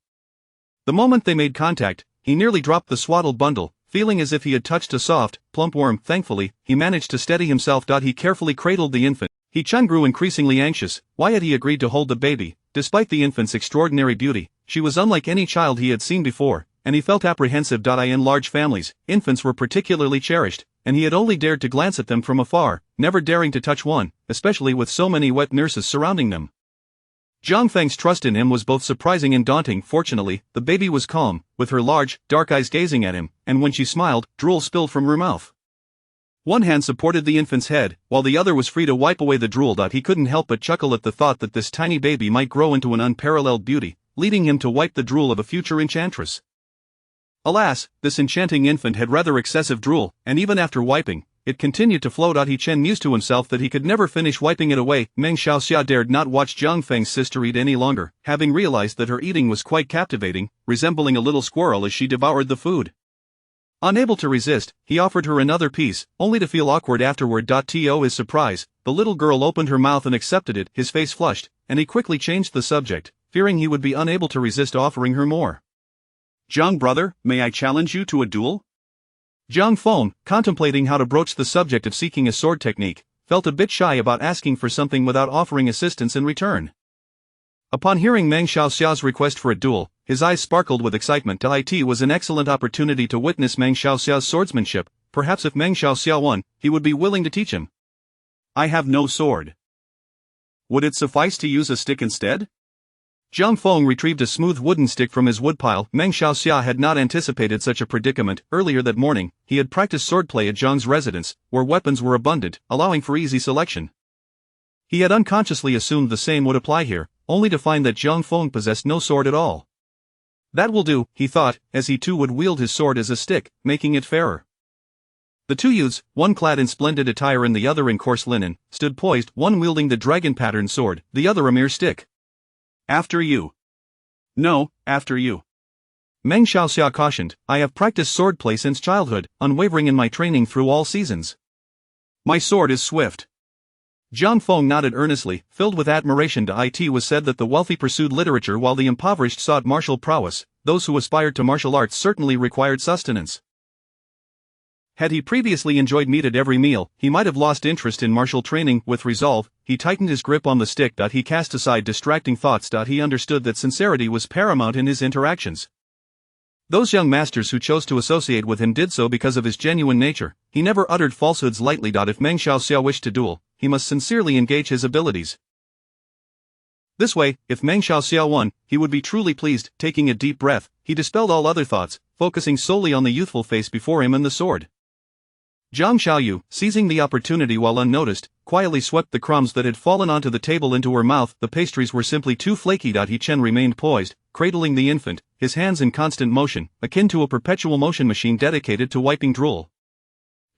The moment they made contact, he nearly dropped the swaddled bundle, feeling as if he had touched a soft, plump worm. Thankfully, he managed to steady himself. He carefully cradled the infant. He Chen grew increasingly anxious. Why had he agreed to hold the baby? Despite the infant's extraordinary beauty, she was unlike any child he had seen before, and he felt apprehensive. In large families, infants were particularly cherished, and he had only dared to glance at them from afar, never daring to touch one, especially with so many wet nurses surrounding them. Zhang Feng's trust in him was both surprising and daunting. Fortunately, the baby was calm, with her large, dark eyes gazing at him, and when she smiled, drool spilled from her mouth. One hand supported the infant's head, while the other was free to wipe away the drool. He couldn't help but chuckle at the thought that this tiny baby might grow into an unparalleled beauty, leading him to wipe the drool of a future enchantress. Alas, this enchanting infant had rather excessive drool, and even after wiping, it continued to flow. He Chen mused to himself that he could never finish wiping it away. Meng Xiaoxia dared not watch Zhang Feng's sister eat any longer, having realized that her eating was quite captivating, resembling a little squirrel as she devoured the food. Unable to resist, he offered her another piece, only to feel awkward afterward. To his surprise, the little girl opened her mouth and accepted it. His face flushed, and he quickly changed the subject, fearing he would be unable to resist offering her more. Zhang brother, may I challenge you to a duel? Zhang Feng, contemplating how to broach the subject of seeking a sword technique, felt a bit shy about asking for something without offering assistance in return. Upon hearing Meng Xiaoxia's request for a duel, his eyes sparkled with excitement. It was an excellent opportunity to witness Meng Xiaoxia's swordsmanship. Perhaps if Meng Xiaoxia won, he would be willing to teach him. I have no sword. Would it suffice to use a stick instead? Zhang Feng retrieved a smooth wooden stick from his woodpile. Meng Xiaoxia had not anticipated such a predicament. Earlier that morning, he had practiced swordplay at Zhang's residence, where weapons were abundant, allowing for easy selection. He had unconsciously assumed the same would apply here, only to find that Zhang Feng possessed no sword at all. That will do, he thought, as he too would wield his sword as a stick, making it fairer. The two youths, one clad in splendid attire and the other in coarse linen, stood poised, one wielding the dragon-patterned sword, the other a mere stick. After you. No, after you. Meng Xiaoxia cautioned, I have practiced swordplay since childhood, unwavering in my training through all seasons. My sword is swift. Zhang Feng nodded earnestly, filled with admiration. It was said that the wealthy pursued literature while the impoverished sought martial prowess. Those who aspired to martial arts certainly required sustenance. Had he previously enjoyed meat at every meal, he might have lost interest in martial training. With resolve, he tightened his grip on the stick. He cast aside distracting thoughts. He understood that sincerity was paramount in his interactions. Those young masters who chose to associate with him did so because of his genuine nature. He never uttered falsehoods lightly. If Meng Xiaoxia wished to duel, he must sincerely engage his abilities. This way, if Meng Xiaoxia won, he would be truly pleased. Taking a deep breath, he dispelled all other thoughts, focusing solely on the youthful face before him and the sword. Zhang Xiaoyu, seizing the opportunity while unnoticed, quietly swept the crumbs that had fallen onto the table into her mouth. The pastries were simply too flaky. He Chen remained poised, cradling the infant, his hands in constant motion, akin to a perpetual motion machine dedicated to wiping drool.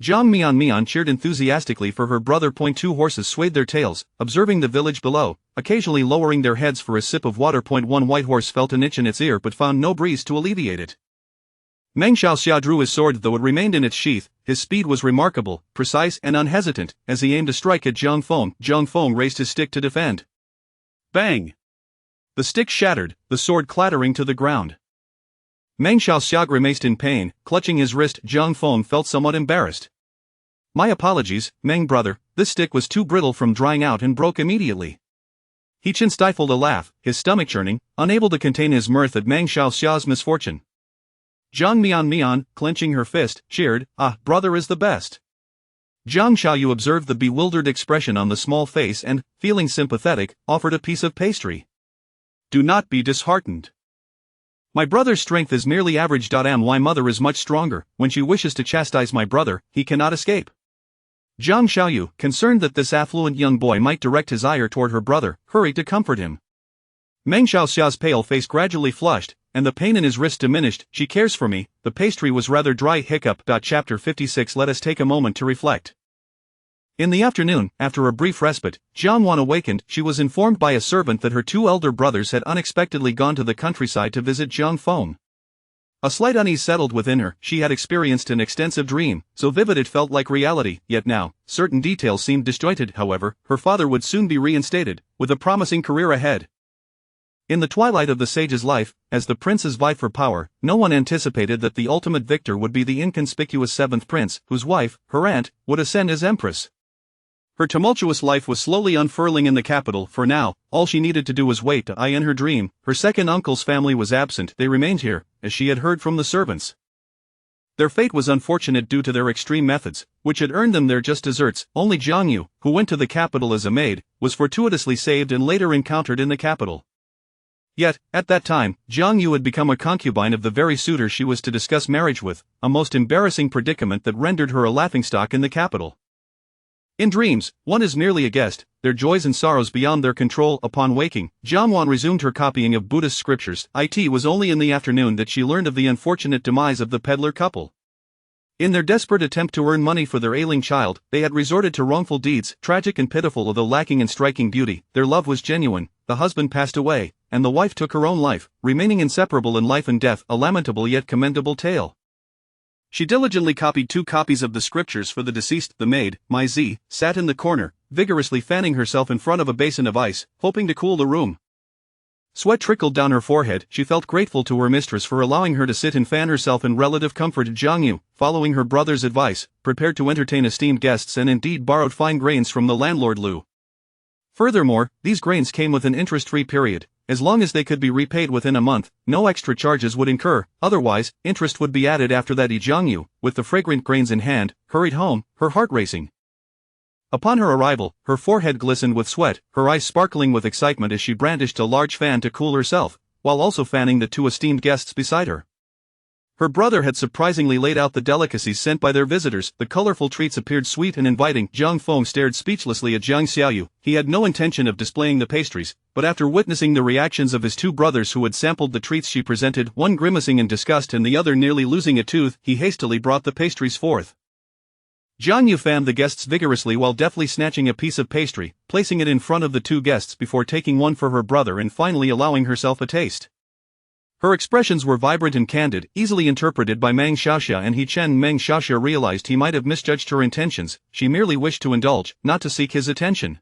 Jiang Miannian cheered enthusiastically for her brother. Two horses swayed their tails, observing the village below, occasionally lowering their heads for a sip of water. One white horse felt an itch in its ear but found no breeze to alleviate it. Meng Xiaoxia drew his sword. Though it remained in its sheath, his speed was remarkable, precise and unhesitant. As he aimed to strike at Zhang Feng raised his stick to defend. Bang! The stick shattered, the sword clattering to the ground. Meng Xiaoxia grimaced in pain, clutching his wrist. Zhang Feng felt somewhat embarrassed. My apologies, Meng brother, this stick was too brittle from drying out and broke immediately. He Chen stifled a laugh, his stomach churning, unable to contain his mirth at Meng Xiaoxia's misfortune. Jiang Miannian, clenching her fist, cheered, Ah, brother is the best. Zhang Xiaoyu observed the bewildered expression on the small face and, feeling sympathetic, offered a piece of pastry. Do not be disheartened. My brother's strength is merely average. My mother is much stronger. When she wishes to chastise my brother, he cannot escape. Zhang Xiaoyu, concerned that this affluent young boy might direct his ire toward her brother, hurried to comfort him. Meng Xiaoxia's pale face gradually flushed, and the pain in his wrist diminished. She cares for me, the pastry was rather dry. Hiccup. Chapter 56. Let us take a moment to reflect. In the afternoon, after a brief respite, Jiang Wan awakened. She was informed by a servant that her two elder brothers had unexpectedly gone to the countryside to visit Zhang Feng. A slight unease settled within her. She had experienced an extensive dream, so vivid it felt like reality, yet now, certain details seemed disjointed. However, her father would soon be reinstated, with a promising career ahead. In the twilight of the sage's life, as the princes vied for power, no one anticipated that the ultimate victor would be the inconspicuous seventh prince, whose wife, her aunt, would ascend as empress. Her tumultuous life was slowly unfurling in the capital. For now, all she needed to do was wait. In her dream, her second uncle's family was absent. They remained here, as she had heard from the servants. Their fate was unfortunate due to their extreme methods, which had earned them their just deserts. Only Jiang Yu, who went to the capital as a maid, was fortuitously saved and later encountered in the capital. Yet, at that time, Jiang Yu had become a concubine of the very suitor she was to discuss marriage with, a most embarrassing predicament that rendered her a laughingstock in the capital. In dreams, one is merely a guest, their joys and sorrows beyond their control. Upon waking, Jiang Miannian resumed her copying of Buddhist scriptures. It was only in the afternoon that she learned of the unfortunate demise of the peddler couple. In their desperate attempt to earn money for their ailing child, they had resorted to wrongful deeds. Tragic and pitiful although lacking in striking beauty, their love was genuine. The husband passed away, and the wife took her own life, remaining inseparable in life and death, a lamentable yet commendable tale. She diligently copied 2 copies of the scriptures for the deceased. The maid, Mai Zi, sat in the corner, vigorously fanning herself in front of a basin of ice, hoping to cool the room. Sweat trickled down her forehead. She felt grateful to her mistress for allowing her to sit and fan herself in relative comfort. Jiang Yu, following her brother's advice, prepared to entertain esteemed guests and indeed borrowed fine grains from the landlord Lu. Furthermore, these grains came with an interest-free period. As long as they could be repaid within a month, no extra charges would incur, otherwise, interest would be added after that. Jiang Yu, with the fragrant grains in hand, hurried home, her heart racing. Upon her arrival, her forehead glistened with sweat, her eyes sparkling with excitement as she brandished a large fan to cool herself, while also fanning the 2 esteemed guests beside her. Her brother had surprisingly laid out the delicacies sent by their visitors. The colorful treats appeared sweet and inviting. Jiang Feng stared speechlessly at Jiang Xiaoyu. He had no intention of displaying the pastries, but after witnessing the reactions of his 2 brothers who had sampled the treats she presented, one grimacing in disgust and the other nearly losing a tooth, he hastily brought the pastries forth. Jiang Yu fanned the guests vigorously while deftly snatching a piece of pastry, placing it in front of the 2 guests before taking one for her brother and finally allowing herself a taste. Her expressions were vibrant and candid, easily interpreted by Meng Xiaoxia and He Chen. Meng Xiaoxia realized he might have misjudged her intentions. She merely wished to indulge, not to seek his attention.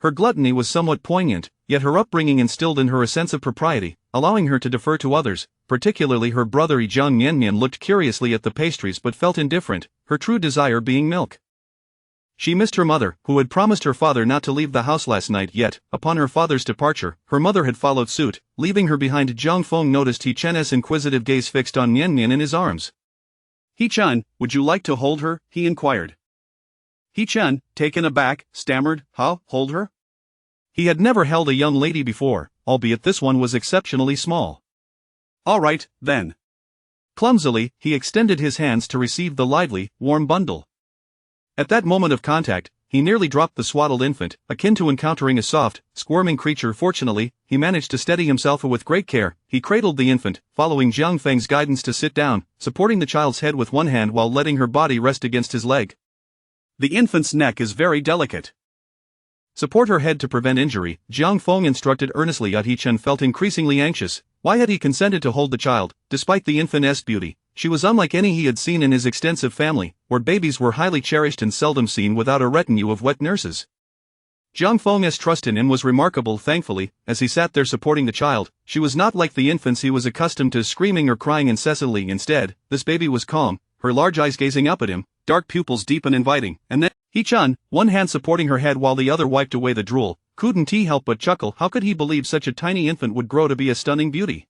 Her gluttony was somewhat poignant, yet her upbringing instilled in her a sense of propriety, allowing her to defer to others, particularly her brother. Jiang Miannian looked curiously at the pastries but felt indifferent, her true desire being milk. She missed her mother, who had promised her father not to leave the house last night. Yet, upon her father's departure, her mother had followed suit, leaving her behind. Jiang Feng noticed He Chen's inquisitive gaze fixed on Miannian in his arms. He Chen, would you like to hold her? He inquired. He Chen, taken aback, stammered, "How, hold her?" He had never held a young lady before, albeit this one was exceptionally small. All right, then. Clumsily, he extended his hands to receive the lively, warm bundle. At that moment of contact, he nearly dropped the swaddled infant, akin to encountering a soft, squirming creature. Fortunately, he managed to steady himself with great care. He cradled the infant, following Jiang Feng's guidance to sit down, supporting the child's head with one hand while letting her body rest against his leg. The infant's neck is very delicate. Support her head to prevent injury, Jiang Feng instructed earnestly. He Chen felt increasingly anxious. Why had he consented to hold the child, despite the infant's beauty? She was unlike any he had seen in his extensive family, where babies were highly cherished and seldom seen without a retinue of wet nurses. Jiang Feng's trust in him was remarkable. Thankfully, as he sat there supporting the child, she was not like the infants he was accustomed to, screaming or crying incessantly. Instead, this baby was calm, her large eyes gazing up at him, dark pupils deep and inviting, and then, He Chen, one hand supporting her head while the other wiped away the drool, couldn't he help but chuckle. How could he believe such a tiny infant would grow to be a stunning beauty?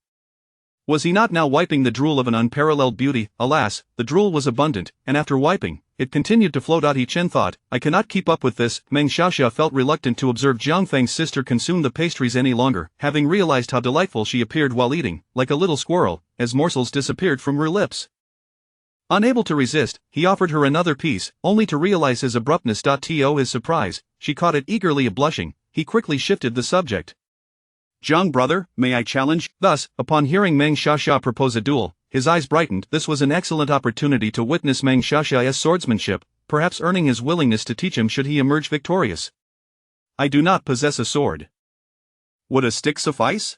Was he not now wiping the drool of an unparalleled beauty? Alas, the drool was abundant, and after wiping, it continued to float out. He Chen thought, I cannot keep up with this. Meng Xiaoxia felt reluctant to observe Jiang Feng's sister consume the pastries any longer, having realized how delightful she appeared while eating, like a little squirrel, as morsels disappeared from her lips. Unable to resist, he offered her another piece, only to realize his abruptness. To his surprise, she caught it eagerly. Blushing, he quickly shifted the subject. Jiang brother, may I challenge? Thus, upon hearing Meng Xiaoxia propose a duel, his eyes brightened. This was an excellent opportunity to witness Meng Xiaoxia's swordsmanship, perhaps earning his willingness to teach him should he emerge victorious. I do not possess a sword. Would a stick suffice?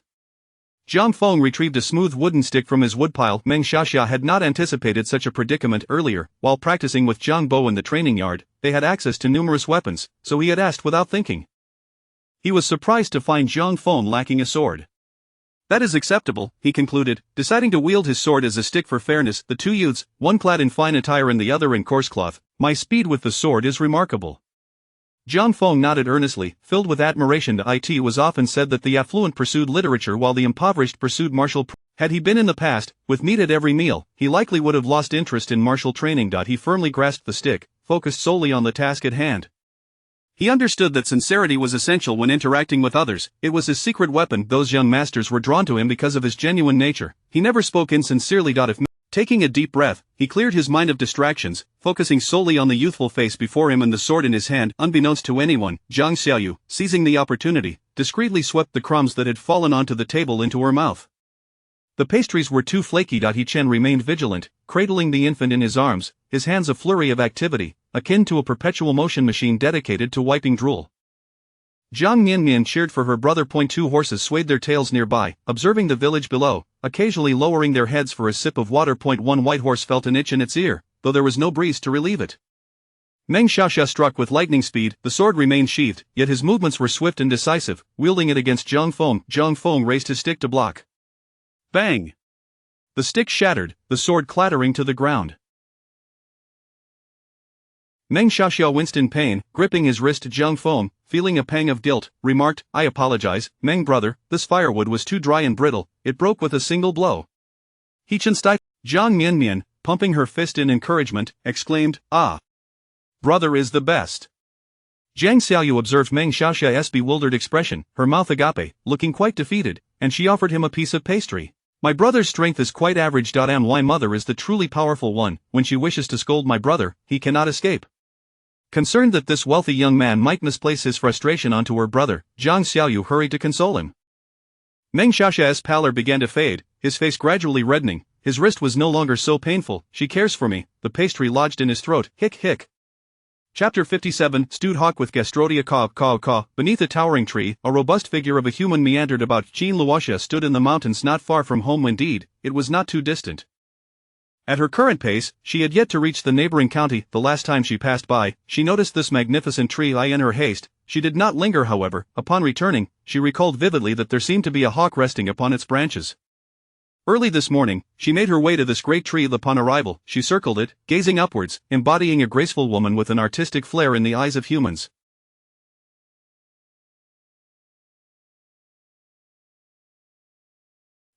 Jiang Feng retrieved a smooth wooden stick from his woodpile. Meng Xiaoxia had not anticipated such a predicament earlier. While practicing with Jiang Bo in the training yard, they had access to numerous weapons, so he had asked without thinking. He was surprised to find Jiang Feng lacking a sword. That is acceptable, he concluded, deciding to wield his sword as a stick for fairness. The 2 youths, one clad in fine attire and the other in coarse cloth, my speed with the sword is remarkable. Jiang Feng nodded earnestly, filled with admiration. It was often said that the affluent pursued literature while the impoverished pursued martial Had he been in the past, with meat at every meal, he likely would have lost interest in martial training. He firmly grasped the stick, focused solely on the task at hand. He understood that sincerity was essential when interacting with others. It was his secret weapon. Those young masters were drawn to him because of his genuine nature. He never spoke insincerely. If taking a deep breath, he cleared his mind of distractions, focusing solely on the youthful face before him and the sword in his hand. Unbeknownst to anyone, Jiang Xiaoyu, seizing the opportunity, discreetly swept the crumbs that had fallen onto the table into her mouth. The pastries were too flaky. He Chen remained vigilant, cradling the infant in his arms, his hands a flurry of activity, akin to a perpetual motion machine dedicated to wiping drool. Jiang Miannian cheered for her brother. Two horses swayed their tails nearby, observing the village below, occasionally lowering their heads for a sip of water. One white horse felt an itch in its ear, though there was no breeze to relieve it. Meng Xiaoxia struck with lightning speed. The sword remained sheathed, yet his movements were swift and decisive, wielding it against Zhang Feng. Zhang Feng raised his stick to block. Bang! The stick shattered, the sword clattering to the ground. Meng Xiaoxia winced in pain, gripping his wrist. Zhang Feng, feeling a pang of guilt, remarked, "I apologize, Meng brother, this firewood was too dry and brittle, it broke with a single blow." He Chen stifled. Jiang Miannian, pumping her fist in encouragement, exclaimed, "Ah! Brother is the best." Jiang Xiaoyu observed Meng Xiaoxia's bewildered expression, her mouth agape, looking quite defeated, and she offered him a piece of pastry. "My brother's strength is quite average. And my mother is the truly powerful one. When she wishes to scold my brother, he cannot escape." Concerned that this wealthy young man might misplace his frustration onto her brother, Jiang Xiaoyu hurried to console him. Meng Xiaoxia's pallor began to fade, his face gradually reddening. His wrist was no longer so painful. "She cares for me." The pastry lodged in his throat. Hic hic. Chapter 57. Stewed hawk with gastrodia. Caw. Beneath a towering tree, a robust figure of a human meandered about. Qin Luoxia stood in the mountains not far from home. Indeed, it was not too distant. At her current pace, she had yet to reach the neighboring county. The last time she passed by, she noticed this magnificent tree. In her haste, she did not linger. However, upon returning, she recalled vividly that there seemed to be a hawk resting upon its branches. Early this morning, she made her way to this great tree. Upon arrival, she circled it, gazing upwards, embodying a graceful woman with an artistic flair in the eyes of humans.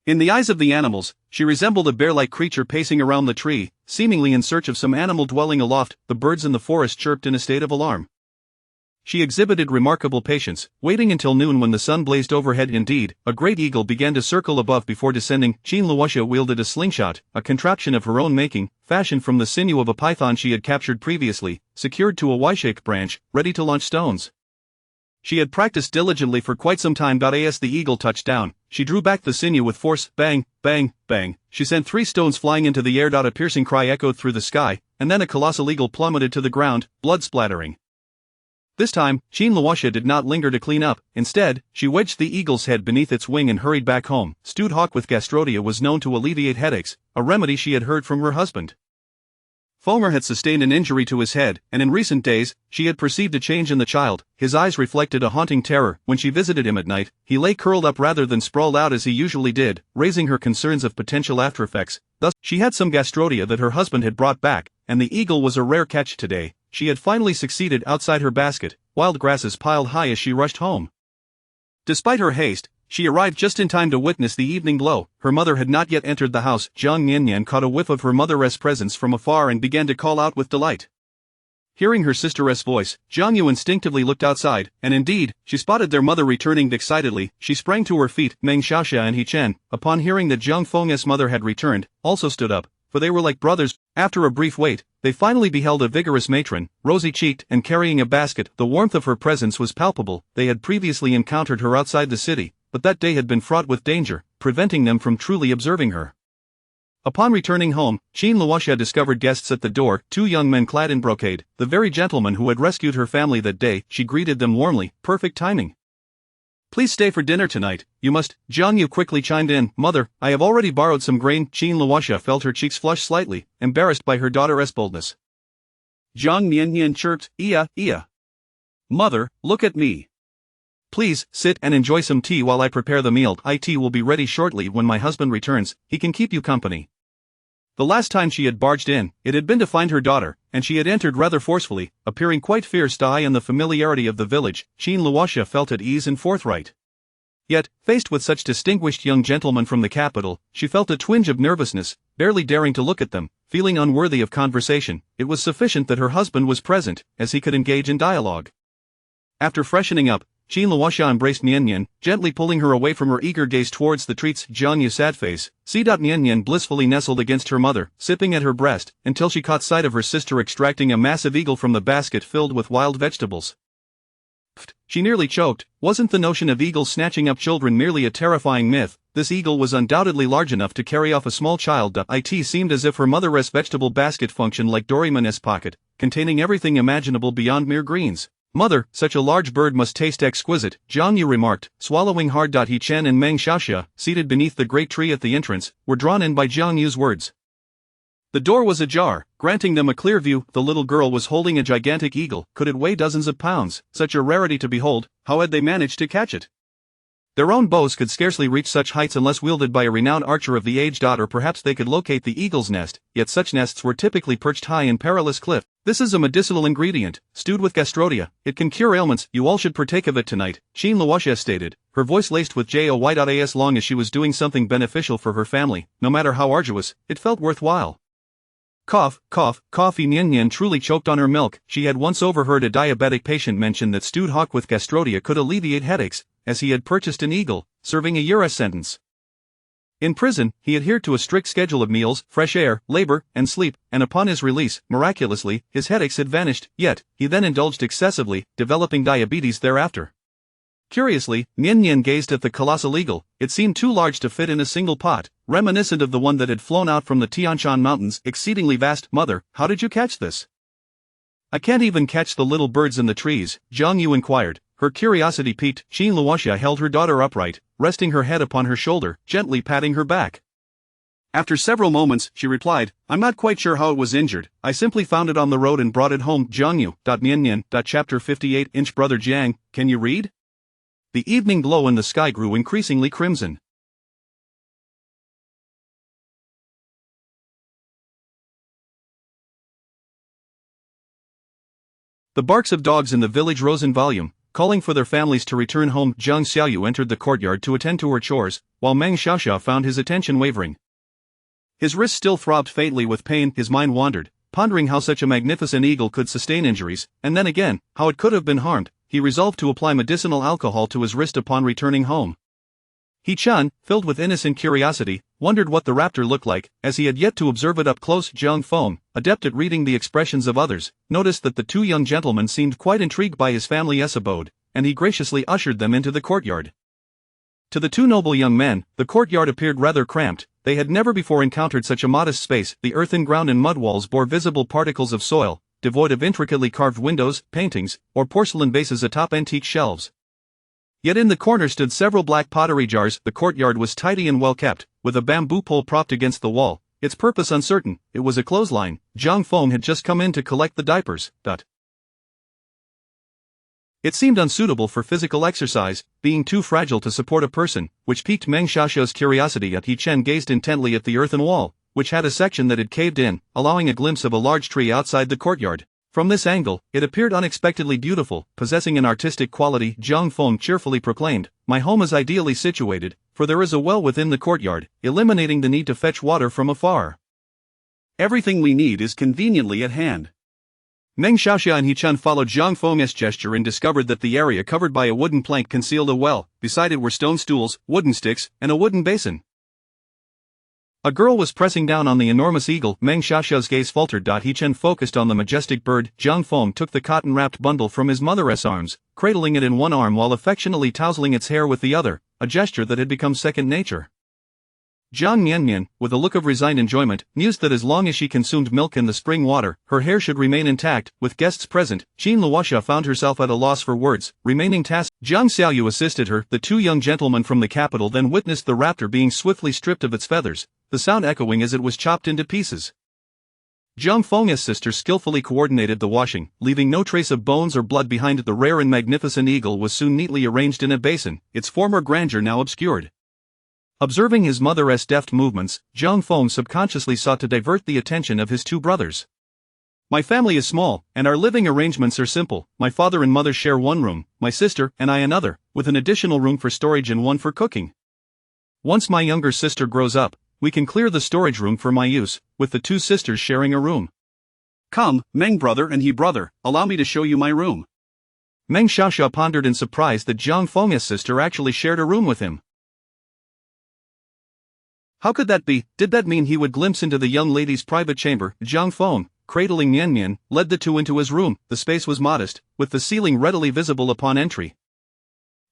In the eyes of the animals, she resembled a bear-like creature pacing around the tree, seemingly in search of some animal dwelling aloft. The birds in the forest chirped in a state of alarm. She exhibited remarkable patience, waiting until noon when the sun blazed overhead. Indeed, a great eagle began to circle above before descending. Qin Luoxia wielded a slingshot, a contraption of her own making, fashioned from the sinew of a python she had captured previously, secured to a Y-shaped branch, ready to launch stones. She had practiced diligently for quite some time. As the eagle touched down, she drew back the sinew with force. Bang, bang, bang. She sent 3 stones flying into the air. A piercing cry echoed through the sky, and then a colossal eagle plummeted to the ground, blood splattering. This time, Qin Luoxia did not linger to clean up. Instead, she wedged the eagle's head beneath its wing and hurried back home. Stewed hawk with gastrodia was known to alleviate headaches, a remedy she had heard from her husband. Fomer had sustained an injury to his head, and in recent days, she had perceived a change in the child. His eyes reflected a haunting terror. When she visited him at night, he lay curled up rather than sprawled out as he usually did, raising her concerns of potential aftereffects. Thus, she had some gastrodia that her husband had brought back, and the eagle was a rare catch today. She had finally succeeded. Outside her basket, wild grasses piled high as she rushed home. Despite her haste, she arrived just in time to witness the evening glow. Her mother had not yet entered the house. Jiang Miannian caught a whiff of her mother's presence from afar and began to call out with delight. Hearing her sister's voice, Jiang Yu instinctively looked outside, and indeed, she spotted their mother returning excitedly. She sprang to her feet. Meng Xiaoxia and He Chen, upon hearing that Zhang Feng's mother had returned, also stood up, for they were like brothers. After a brief wait, they finally beheld a vigorous matron, rosy-cheeked and carrying a basket. The warmth of her presence was palpable. They had previously encountered her outside the city, but that day had been fraught with danger, preventing them from truly observing her. Upon returning home, Qin Luoxia discovered guests at the door, 2 young men clad in brocade, the very gentlemen who had rescued her family that day. She greeted them warmly. Perfect timing. "Please stay for dinner tonight, you must." Jiang Yu quickly chimed in. "Mother, I have already borrowed some grain." Qin Luoxia felt her cheeks flush slightly, embarrassed by her daughter's boldness. Jiang Miannian chirped, Iya. Mother, look at me. Please, sit and enjoy some tea while I prepare the meal. Tea will be ready shortly. When my husband returns, he can keep you company." The last time she had barged in, it had been to find her daughter, and she had entered rather forcefully, appearing quite fierce. In the familiarity of the village, Qin Luoxia felt at ease and forthright. Yet, faced with such distinguished young gentlemen from the capital, she felt a twinge of nervousness, barely daring to look at them, feeling unworthy of conversation. It was sufficient that her husband was present, as he could engage in dialogue. After freshening up, Jiang embraced Miannian, gently pulling her away from her eager gaze towards the treats. Jiang Yu sad face. Miannian blissfully nestled against her mother, sipping at her breast, until she caught sight of her sister extracting a massive eagle from the basket filled with wild vegetables. She nearly choked. Wasn't the notion of eagles snatching up children merely a terrifying myth? This eagle was undoubtedly large enough to carry off a small child. It seemed as if her mother's vegetable basket functioned like Doraemon's pocket, containing everything imaginable beyond mere greens. Mother, such a large bird must taste exquisite, Jiang Yu remarked, swallowing hard. He Chen and Meng Xiaoxia, seated beneath the great tree at the entrance, were drawn in by Jiang Yu's words. The door was ajar, granting them a clear view. The little girl was holding a gigantic eagle. Could it weigh dozens of pounds? Such a rarity to behold. How had they managed to catch it? Their own bows could scarcely reach such heights unless wielded by a renowned archer of the age. Or perhaps they could locate the eagle's nest, yet such nests were typically perched high in perilous cliff. This is a medicinal ingredient, stewed with gastrodia. It can cure ailments. You all should partake of it tonight, Jiang stated, her voice laced with joy. As long as she was doing something beneficial for her family, no matter how arduous, it felt worthwhile. Cough, cough, coffee. Miannian truly choked on her milk. She had once overheard a diabetic patient mention that stewed hawk with gastrodia could alleviate headaches, as he had purchased an eagle, serving a year's sentence. In prison, he adhered to a strict schedule of meals, fresh air, labor, and sleep, and upon his release, miraculously, his headaches had vanished. Yet, he then indulged excessively, developing diabetes thereafter. Curiously, Miannian gazed at the colossal eagle. It seemed too large to fit in a single pot, reminiscent of the one that had flown out from the Tianshan Mountains. Exceedingly vast. Mother, how did you catch this? I can't even catch the little birds in the trees, Jiang Yu inquired. Her curiosity piqued. Jiang held her daughter upright, resting her head upon her shoulder, gently patting her back. After several moments, she replied, I'm not quite sure how it was injured. I simply found it on the road and brought it home. Jiang Yu. Miannian. Chapter 58. Brother Jiang, can you read? The evening glow in the sky grew increasingly crimson. The barks of dogs in the village rose in volume, calling for their families to return home. Jiang Xiaoyu entered the courtyard to attend to her chores, while Meng Xiaoxia found his attention wavering. His wrist still throbbed faintly with pain. His mind wandered, pondering how such a magnificent eagle could sustain injuries, and then again, how it could have been harmed. He resolved to apply medicinal alcohol to his wrist upon returning home. He Chun, filled with innocent curiosity, wondered what the raptor looked like, as he had yet to observe it up close. Jiang Feng, adept at reading the expressions of others, noticed that the two young gentlemen seemed quite intrigued by his family's abode, and he graciously ushered them into the courtyard. To the two noble young men, the courtyard appeared rather cramped. They had never before encountered such a modest space. The earthen ground and mud walls bore visible particles of soil, devoid of intricately carved windows, paintings, or porcelain vases atop antique shelves. Yet in the corner stood several black pottery jars. The courtyard was tidy and well kept, with a bamboo pole propped against the wall, its purpose uncertain. It was a clothesline. Jiang Feng had just come in to collect the diapers. It seemed unsuitable for physical exercise, being too fragile to support a person, which piqued Meng Xiaoxia's curiosity. He Chen gazed intently at the earthen wall, which had a section that had caved in, allowing a glimpse of a large tree outside the courtyard. From this angle, it appeared unexpectedly beautiful, possessing an artistic quality. Jiang Feng cheerfully proclaimed, my home is ideally situated, for there is a well within the courtyard, eliminating the need to fetch water from afar. Everything we need is conveniently at hand. Meng Xiaoxia and He Chun followed Jiang Feng's gesture and discovered that the area covered by a wooden plank concealed a well. Beside it were stone stools, wooden sticks, and a wooden basin. A girl was pressing down on the enormous eagle. Meng Xiaoxia's gaze faltered. He Chen focused on the majestic bird. Jiang Feng took the cotton-wrapped bundle from his mother's arms, cradling it in one arm while affectionately tousling its hair with the other, a gesture that had become second nature. Jiang Miannian, with a look of resigned enjoyment, mused that as long as she consumed milk in the spring water, her hair should remain intact. With guests present, Jiang found herself at a loss for words, remaining tasked. Jiang Xiaoyu assisted her. The two young gentlemen from the capital then witnessed the raptor being swiftly stripped of its feathers, the sound echoing as it was chopped into pieces. Jiang Feng's sister skillfully coordinated the washing, leaving no trace of bones or blood behind. The rare and magnificent eagle was soon neatly arranged in a basin, its former grandeur now obscured. Observing his mother's deft movements, Jiang Feng subconsciously sought to divert the attention of his two brothers. My family is small, and our living arrangements are simple. My father and mother share one room, my sister and I another, with an additional room for storage and one for cooking. Once my younger sister grows up, we can clear the storage room for my use, with the two sisters sharing a room. Come, Meng brother and he brother, allow me to show you my room. Meng Xiaoxia pondered in surprise that Jiang Feng's sister actually shared a room with him. How could that be? Did that mean he would glimpse into the young lady's private chamber? Jiang Feng, cradling Miannian, led the two into his room. The space was modest, with the ceiling readily visible upon entry.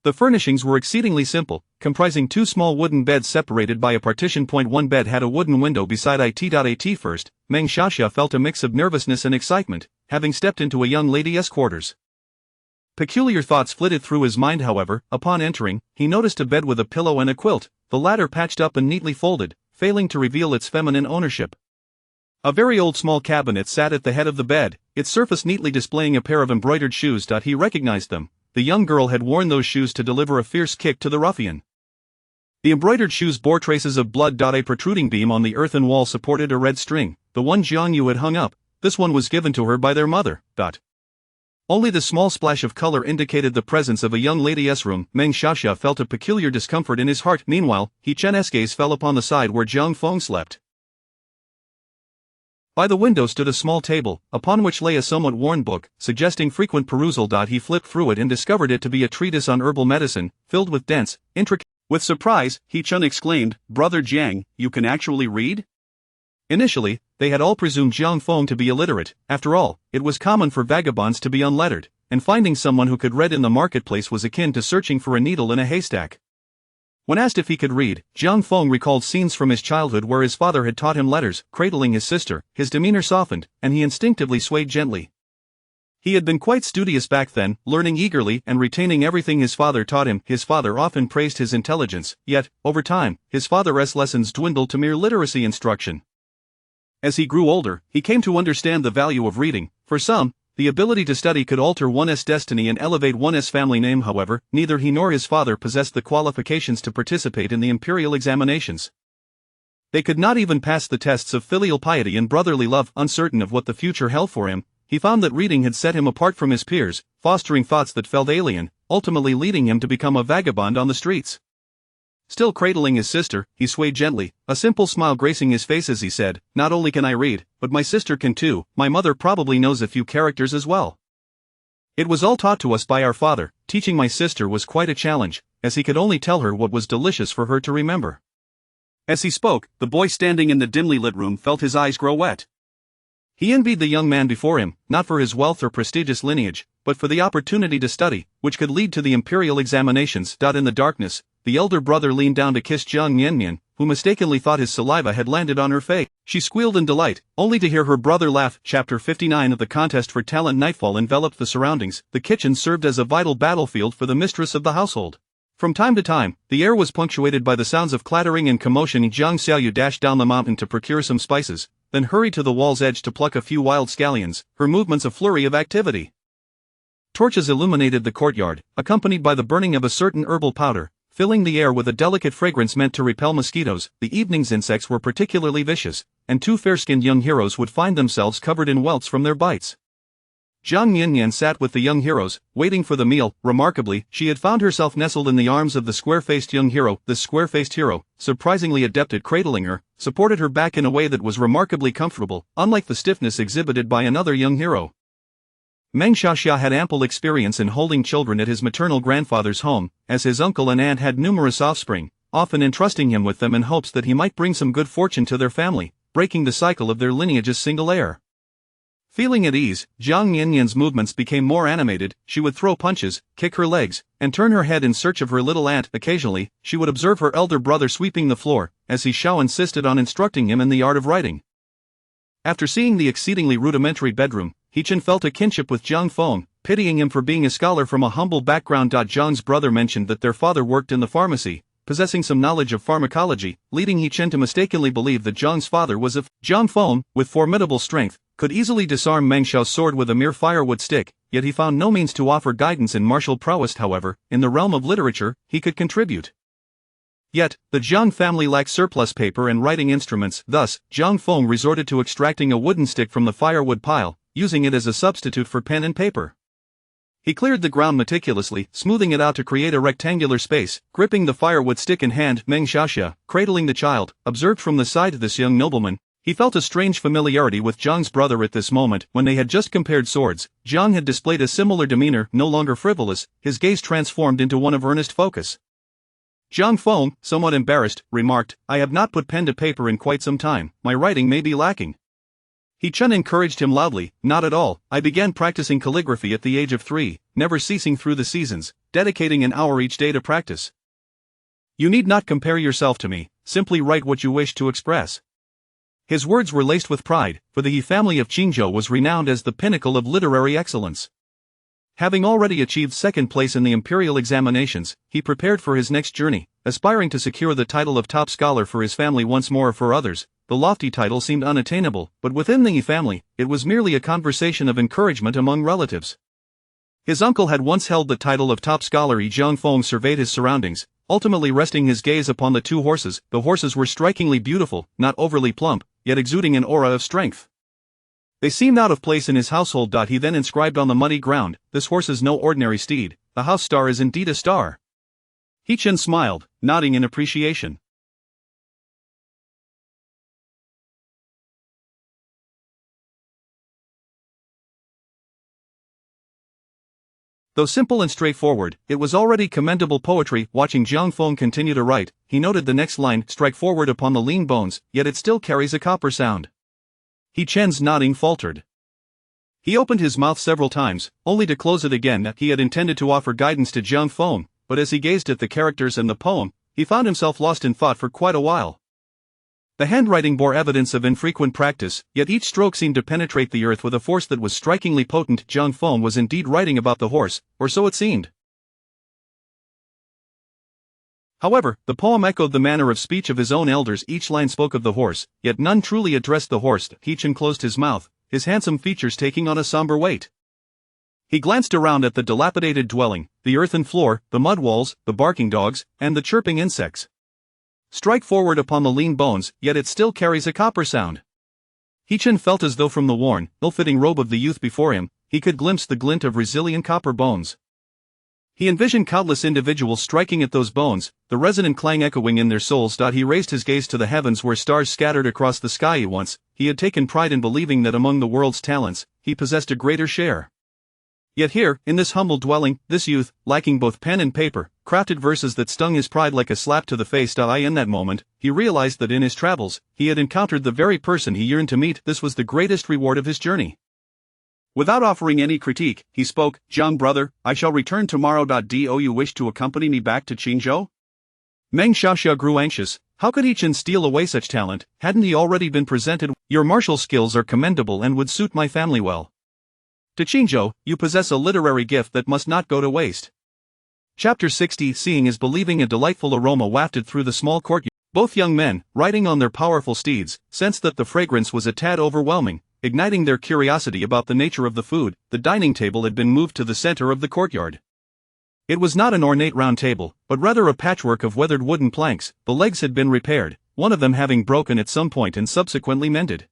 The furnishings were exceedingly simple, comprising two small wooden beds separated by a partition. One bed had a wooden window beside it. At first, Meng Xiaoxia felt a mix of nervousness and excitement, having stepped into a young lady's quarters. Peculiar thoughts flitted through his mind, however. Upon entering, he noticed a bed with a pillow and a quilt, the latter patched up and neatly folded, failing to reveal its feminine ownership. A very old small cabinet sat at the head of the bed, its surface neatly displaying a pair of embroidered shoes. He recognized them. The young girl had worn those shoes to deliver a fierce kick to the ruffian. The embroidered shoes bore traces of blood. A protruding beam on the earthen wall supported a red string, the one Jiang Yu had hung up. This one was given to her by their mother. Only the small splash of color indicated the presence of a young lady's room. Meng Xiaoxia felt a peculiar discomfort in his heart. Meanwhile, Chen's gaze fell upon the side where Jiang Feng slept. By the window stood a small table, upon which lay a somewhat worn book, suggesting frequent perusal. He flipped through it and discovered it to be a treatise on herbal medicine, filled with dense, intricate. With surprise, Chen exclaimed, "Brother Jiang, you can actually read?" Initially, they had all presumed Jiang Feng to be illiterate. After all, it was common for vagabonds to be unlettered, and finding someone who could read in the marketplace was akin to searching for a needle in a haystack. When asked if he could read, Jiang Feng recalled scenes from his childhood where his father had taught him letters. Cradling his sister, his demeanor softened, and he instinctively swayed gently. He had been quite studious back then, learning eagerly and retaining everything his father taught him. His father often praised his intelligence, yet, over time, his father's lessons dwindled to mere literacy instruction. As he grew older, he came to understand the value of reading. For some, the ability to study could alter one's destiny and elevate one's family name. However, neither he nor his father possessed the qualifications to participate in the imperial examinations. They could not even pass the tests of filial piety and brotherly love. Uncertain of what the future held for him, he found that reading had set him apart from his peers, fostering thoughts that felt alien, ultimately leading him to become a vagabond on the streets. Still cradling his sister, he swayed gently, a simple smile gracing his face as he said, "Not only can I read, but my sister can too. My mother probably knows a few characters as well. It was all taught to us by our father. Teaching my sister was quite a challenge, as he could only tell her what was delicious for her to remember." As he spoke, the boy standing in the dimly lit room felt his eyes grow wet. He envied the young man before him, not for his wealth or prestigious lineage, but for the opportunity to study, which could lead to the imperial examinations. In the darkness, the elder brother leaned down to kiss Jiang Miannian, who mistakenly thought his saliva had landed on her face. She squealed in delight, only to hear her brother laugh. Chapter 59 of the contest for talent. Nightfall enveloped the surroundings. The kitchen served as a vital battlefield for the mistress of the household. From time to time, the air was punctuated by the sounds of clattering and commotion. Jiang Xiaoyu dashed down the mountain to procure some spices, then hurried to the wall's edge to pluck a few wild scallions, her movements a flurry of activity. Torches illuminated the courtyard, accompanied by the burning of a certain herbal powder, filling the air with a delicate fragrance meant to repel mosquitoes. The evening's insects were particularly vicious, and two fair-skinned young heroes would find themselves covered in welts from their bites. Jiang Miannian sat with the young heroes, waiting for the meal. Remarkably, she had found herself nestled in the arms of the square-faced young hero. This square-faced hero, surprisingly adept at cradling her, supported her back in a way that was remarkably comfortable, unlike the stiffness exhibited by another young hero. Meng Xiaoxia had ample experience in holding children at his maternal grandfather's home, as his uncle and aunt had numerous offspring, often entrusting him with them in hopes that he might bring some good fortune to their family, breaking the cycle of their lineage's single heir. Feeling at ease, Jiang Miannian's movements became more animated. She would throw punches, kick her legs, and turn her head in search of her little aunt. Occasionally, she would observe her elder brother sweeping the floor, as He Shao insisted on instructing him in the art of writing. After seeing the exceedingly rudimentary bedroom, Chen felt a kinship with Jiang Feng, pitying him for being a scholar from a humble background. Jiang's brother mentioned that their father worked in the pharmacy, possessing some knowledge of pharmacology, leading Chen to mistakenly believe that Jiang's father was a Jiang Feng, with formidable strength, could easily disarm Meng Xiao's sword with a mere firewood stick, yet he found no means to offer guidance in martial prowess. However, in the realm of literature, he could contribute. Yet, the Jiang family lacked surplus paper and writing instruments. Thus, Jiang Feng resorted to extracting a wooden stick from the firewood pile, using it as a substitute for pen and paper. He cleared the ground meticulously, smoothing it out to create a rectangular space, gripping the firewood stick in hand. Meng Xiaxia, cradling the child, observed from the side this young nobleman. He felt a strange familiarity with Jiang's brother at this moment. When they had just compared swords, Jiang had displayed a similar demeanor, no longer frivolous, his gaze transformed into one of earnest focus. Jiang Feng, somewhat embarrassed, remarked, "I have not put pen to paper in quite some time, my writing may be lacking." He Chen encouraged him loudly, "Not at all, I began practicing calligraphy at the age of 3, never ceasing through the seasons, dedicating an hour each day to practice. You need not compare yourself to me, simply write what you wish to express." His words were laced with pride, for the He family of Qingzhou was renowned as the pinnacle of literary excellence. Having already achieved second place in the imperial examinations, he prepared for his next journey, aspiring to secure the title of top scholar for his family once more. For others, the lofty title seemed unattainable, but within the He family, it was merely a conversation of encouragement among relatives. His uncle had once held the title of top scholar. Jiang Feng surveyed his surroundings, ultimately resting his gaze upon the two horses. The horses were strikingly beautiful, not overly plump, yet exuding an aura of strength. They seemed out of place in his household. He then inscribed on the muddy ground, "This horse is no ordinary steed, the house star is indeed a star." He Chen smiled, nodding in appreciation. Though simple and straightforward, it was already commendable poetry. Watching Jiang Feng continue to write, he noted the next line, "Strike forward upon the lean bones, yet it still carries a copper sound." He Chen's nodding faltered. He opened his mouth several times, only to close it again. He had intended to offer guidance to Jiang Feng, but as he gazed at the characters and the poem, he found himself lost in thought for quite a while. The handwriting bore evidence of infrequent practice, yet each stroke seemed to penetrate the earth with a force that was strikingly potent. Jiang Feng was indeed writing about the horse, or so it seemed. However, the poem echoed the manner of speech of his own elders. Each line spoke of the horse, yet none truly addressed the horse. He Chen closed his mouth, his handsome features taking on a somber weight. He glanced around at the dilapidated dwelling, the earthen floor, the mud walls, the barking dogs, and the chirping insects. Strike forward upon the lean bones, yet it still carries a copper sound. He Chen felt as though from the worn, ill-fitting robe of the youth before him, he could glimpse the glint of resilient copper bones. He envisioned countless individuals striking at those bones, the resonant clang echoing in their souls. He raised his gaze to the heavens where stars scattered across the sky. Once, he had taken pride in believing that among the world's talents, he possessed a greater share. Yet here, in this humble dwelling, this youth, lacking both pen and paper, crafted verses that stung his pride like a slap to the face. In that moment, he realized that in his travels, he had encountered the very person he yearned to meet. This was the greatest reward of his journey. Without offering any critique, he spoke, "Jiang brother, I shall return tomorrow. Do you wish to accompany me back to Qingzhou?" Meng Xiaxia grew anxious. How could He Chen steal away such talent? Hadn't he already been presented? "Your martial skills are commendable and would suit my family well. To Qingzhou, you possess a literary gift that must not go to waste." Chapter 60. Seeing is believing. A delightful aroma wafted through the small courtyard. Both young men, riding on their powerful steeds, sensed that the fragrance was a tad overwhelming, igniting their curiosity about the nature of the food. The dining table had been moved to the center of the courtyard. It was not an ornate round table, but rather a patchwork of weathered wooden planks. The legs had been repaired, one of them having broken at some point and subsequently mended.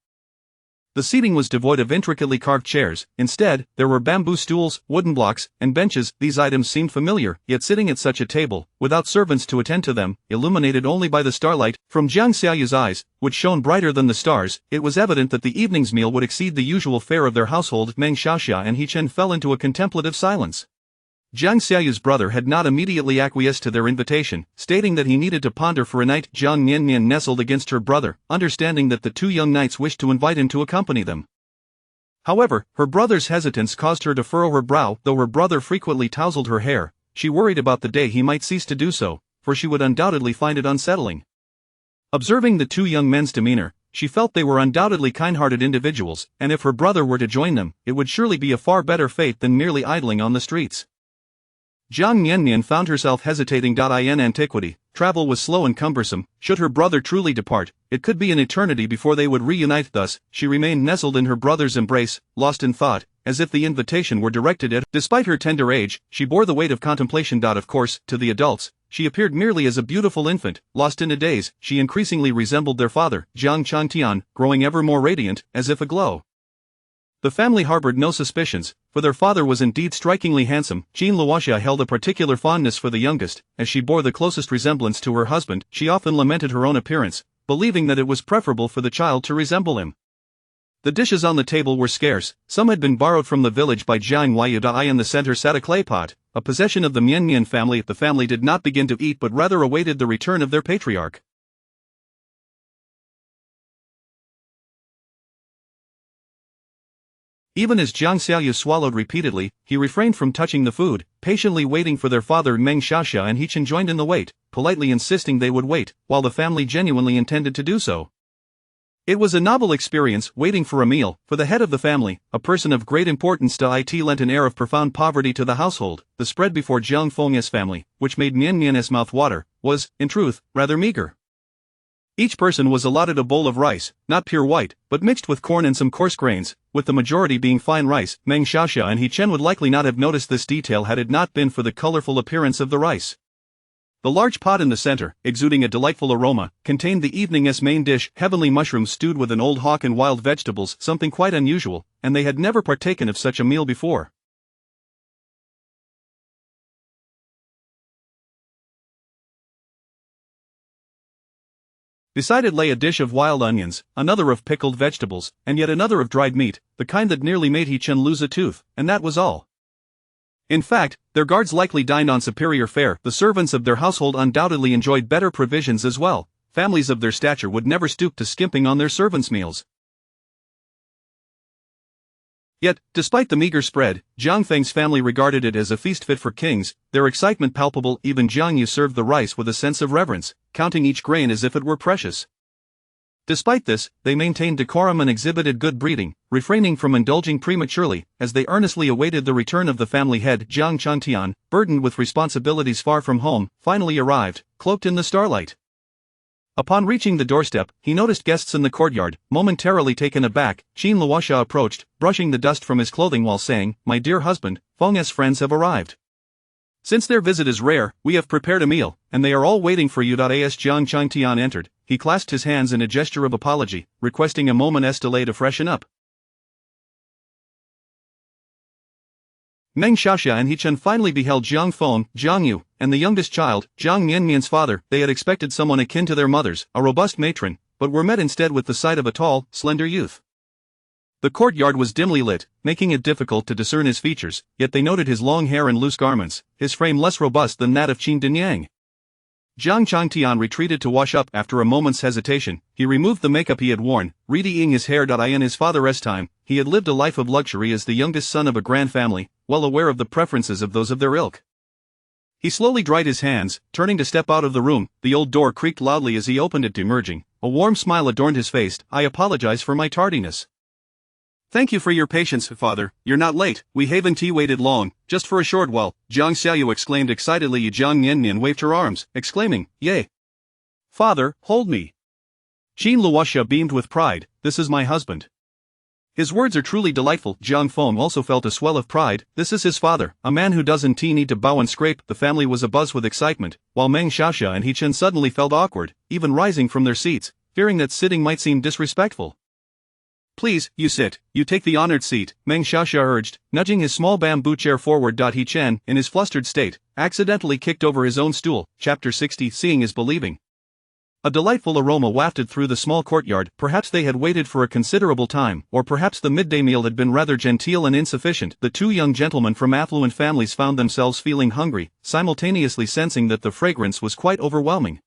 The seating was devoid of intricately carved chairs. Instead, there were bamboo stools, wooden blocks, and benches. These items seemed familiar, yet sitting at such a table, without servants to attend to them, illuminated only by the starlight, from Jiang Xiaoyu's eyes, which shone brighter than the stars, it was evident that the evening's meal would exceed the usual fare of their household. Meng Xiaoxia and He Chen fell into a contemplative silence. Jiang Xiaoyu's brother had not immediately acquiesced to their invitation, stating that he needed to ponder for a night. Jiang Miannian nestled against her brother, understanding that the two young knights wished to invite him to accompany them. However, her brother's hesitance caused her to furrow her brow. Though her brother frequently tousled her hair, she worried about the day he might cease to do so, for she would undoubtedly find it unsettling. Observing the two young men's demeanor, she felt they were undoubtedly kind-hearted individuals, and if her brother were to join them, it would surely be a far better fate than merely idling on the streets. Jiang Miannian found herself hesitating. In antiquity, travel was slow and cumbersome. Should her brother truly depart, it could be an eternity before they would reunite. Thus, she remained nestled in her brother's embrace, lost in thought, as if the invitation were directed at her. Despite her tender age, she bore the weight of contemplation. Of course, to the adults, she appeared merely as a beautiful infant, lost in a daze. She increasingly resembled their father, Jiang Changtian, growing ever more radiant, as if aglow. The family harbored no suspicions, for their father was indeed strikingly handsome. Jean Luoxia held a particular fondness for the youngest, as she bore the closest resemblance to her husband. She often lamented her own appearance, believing that it was preferable for the child to resemble him. The dishes on the table were scarce. Some had been borrowed from the village by Jiang Miannian. In the center sat a clay pot, a possession of the Miannian family. The family did not begin to eat but rather awaited the return of their patriarch. Even as Jiang Xiaoyu swallowed repeatedly, he refrained from touching the food, patiently waiting for their father. Meng Xiaxia and Hechen joined in the wait, politely insisting they would wait, while the family genuinely intended to do so. It was a novel experience, waiting for a meal. For the head of the family, a person of great importance to it, lent an air of profound poverty to the household. The spread before Jiang Feng's family, which made Miannian's mouth water, was, in truth, rather meager. Each person was allotted a bowl of rice, not pure white, but mixed with corn and some coarse grains, with the majority being fine rice. Meng Xiaxia and Hechen would likely not have noticed this detail had it not been for the colorful appearance of the rice. The large pot in the center, exuding a delightful aroma, contained the evening's main dish, heavenly mushrooms stewed with an old hawk and wild vegetables, something quite unusual, and they had never partaken of such a meal before. Beside it lay a dish of wild onions, another of pickled vegetables, and yet another of dried meat, the kind that nearly made Hechen lose a tooth, and that was all. In fact, their guards likely dined on superior fare. The servants of their household undoubtedly enjoyed better provisions as well. Families of their stature would never stoop to skimping on their servants' meals. Yet, despite the meager spread, Jiang Feng's family regarded it as a feast fit for kings, their excitement palpable. Even Jiang Yu served the rice with a sense of reverence, counting each grain as if it were precious. Despite this, they maintained decorum and exhibited good breeding, refraining from indulging prematurely, as they earnestly awaited the return of the family head. Jiang Chantian, burdened with responsibilities far from home, finally arrived, cloaked in the starlight. Upon reaching the doorstep, he noticed guests in the courtyard. Momentarily taken aback, Jean Luoxia approached, brushing the dust from his clothing while saying, "My dear husband, Feng's friends have arrived. Since their visit is rare, we have prepared a meal, and they are all waiting for you." As Jiang Chantian entered, he clasped his hands in a gesture of apology, requesting a moment's delay to freshen up. Meng Xiaxia and Hechen finally beheld Jiang Feng, Jiang Yu, and the youngest child, Jiang Miannian's father. They had expected someone akin to their mothers, a robust matron, but were met instead with the sight of a tall, slender youth. The courtyard was dimly lit, making it difficult to discern his features, yet they noted his long hair and loose garments, his frame less robust than that of Qin Dinyang. Jiang Changtian retreated to wash up. After a moment's hesitation, he removed the makeup he had worn, readying his hair. In his father's time, he had lived a life of luxury as the youngest son of a grand family, well aware of the preferences of those of their ilk. He slowly dried his hands, turning to step out of the room. The old door creaked loudly as he opened it, emerging. A warm smile adorned his face. "I apologize for my tardiness." "Thank you for your patience, father. You're not late. We haven't waited long, just for a short while," Jiang Xiaoyu exclaimed excitedly. Jiang Miannian waved her arms, exclaiming, "Yay! Father, hold me." Jean Luoxia beamed with pride. "This is my husband." His words are truly delightful. Jiang Feng also felt a swell of pride. This is his father, a man who doesn't need to bow and scrape. The family was abuzz with excitement, while Meng Xiaxia and Hechen suddenly felt awkward, even rising from their seats, fearing that sitting might seem disrespectful. "Please, you sit, you take the honored seat," Meng Xiaxia urged, nudging his small bamboo chair forward. Hechen, in his flustered state, accidentally kicked over his own stool. Chapter 60. Seeing is believing. A delightful aroma wafted through the small courtyard. Perhaps they had waited for a considerable time, or perhaps the midday meal had been rather genteel and insufficient. The two young gentlemen from affluent families found themselves feeling hungry, simultaneously sensing that the fragrance was quite overwhelming.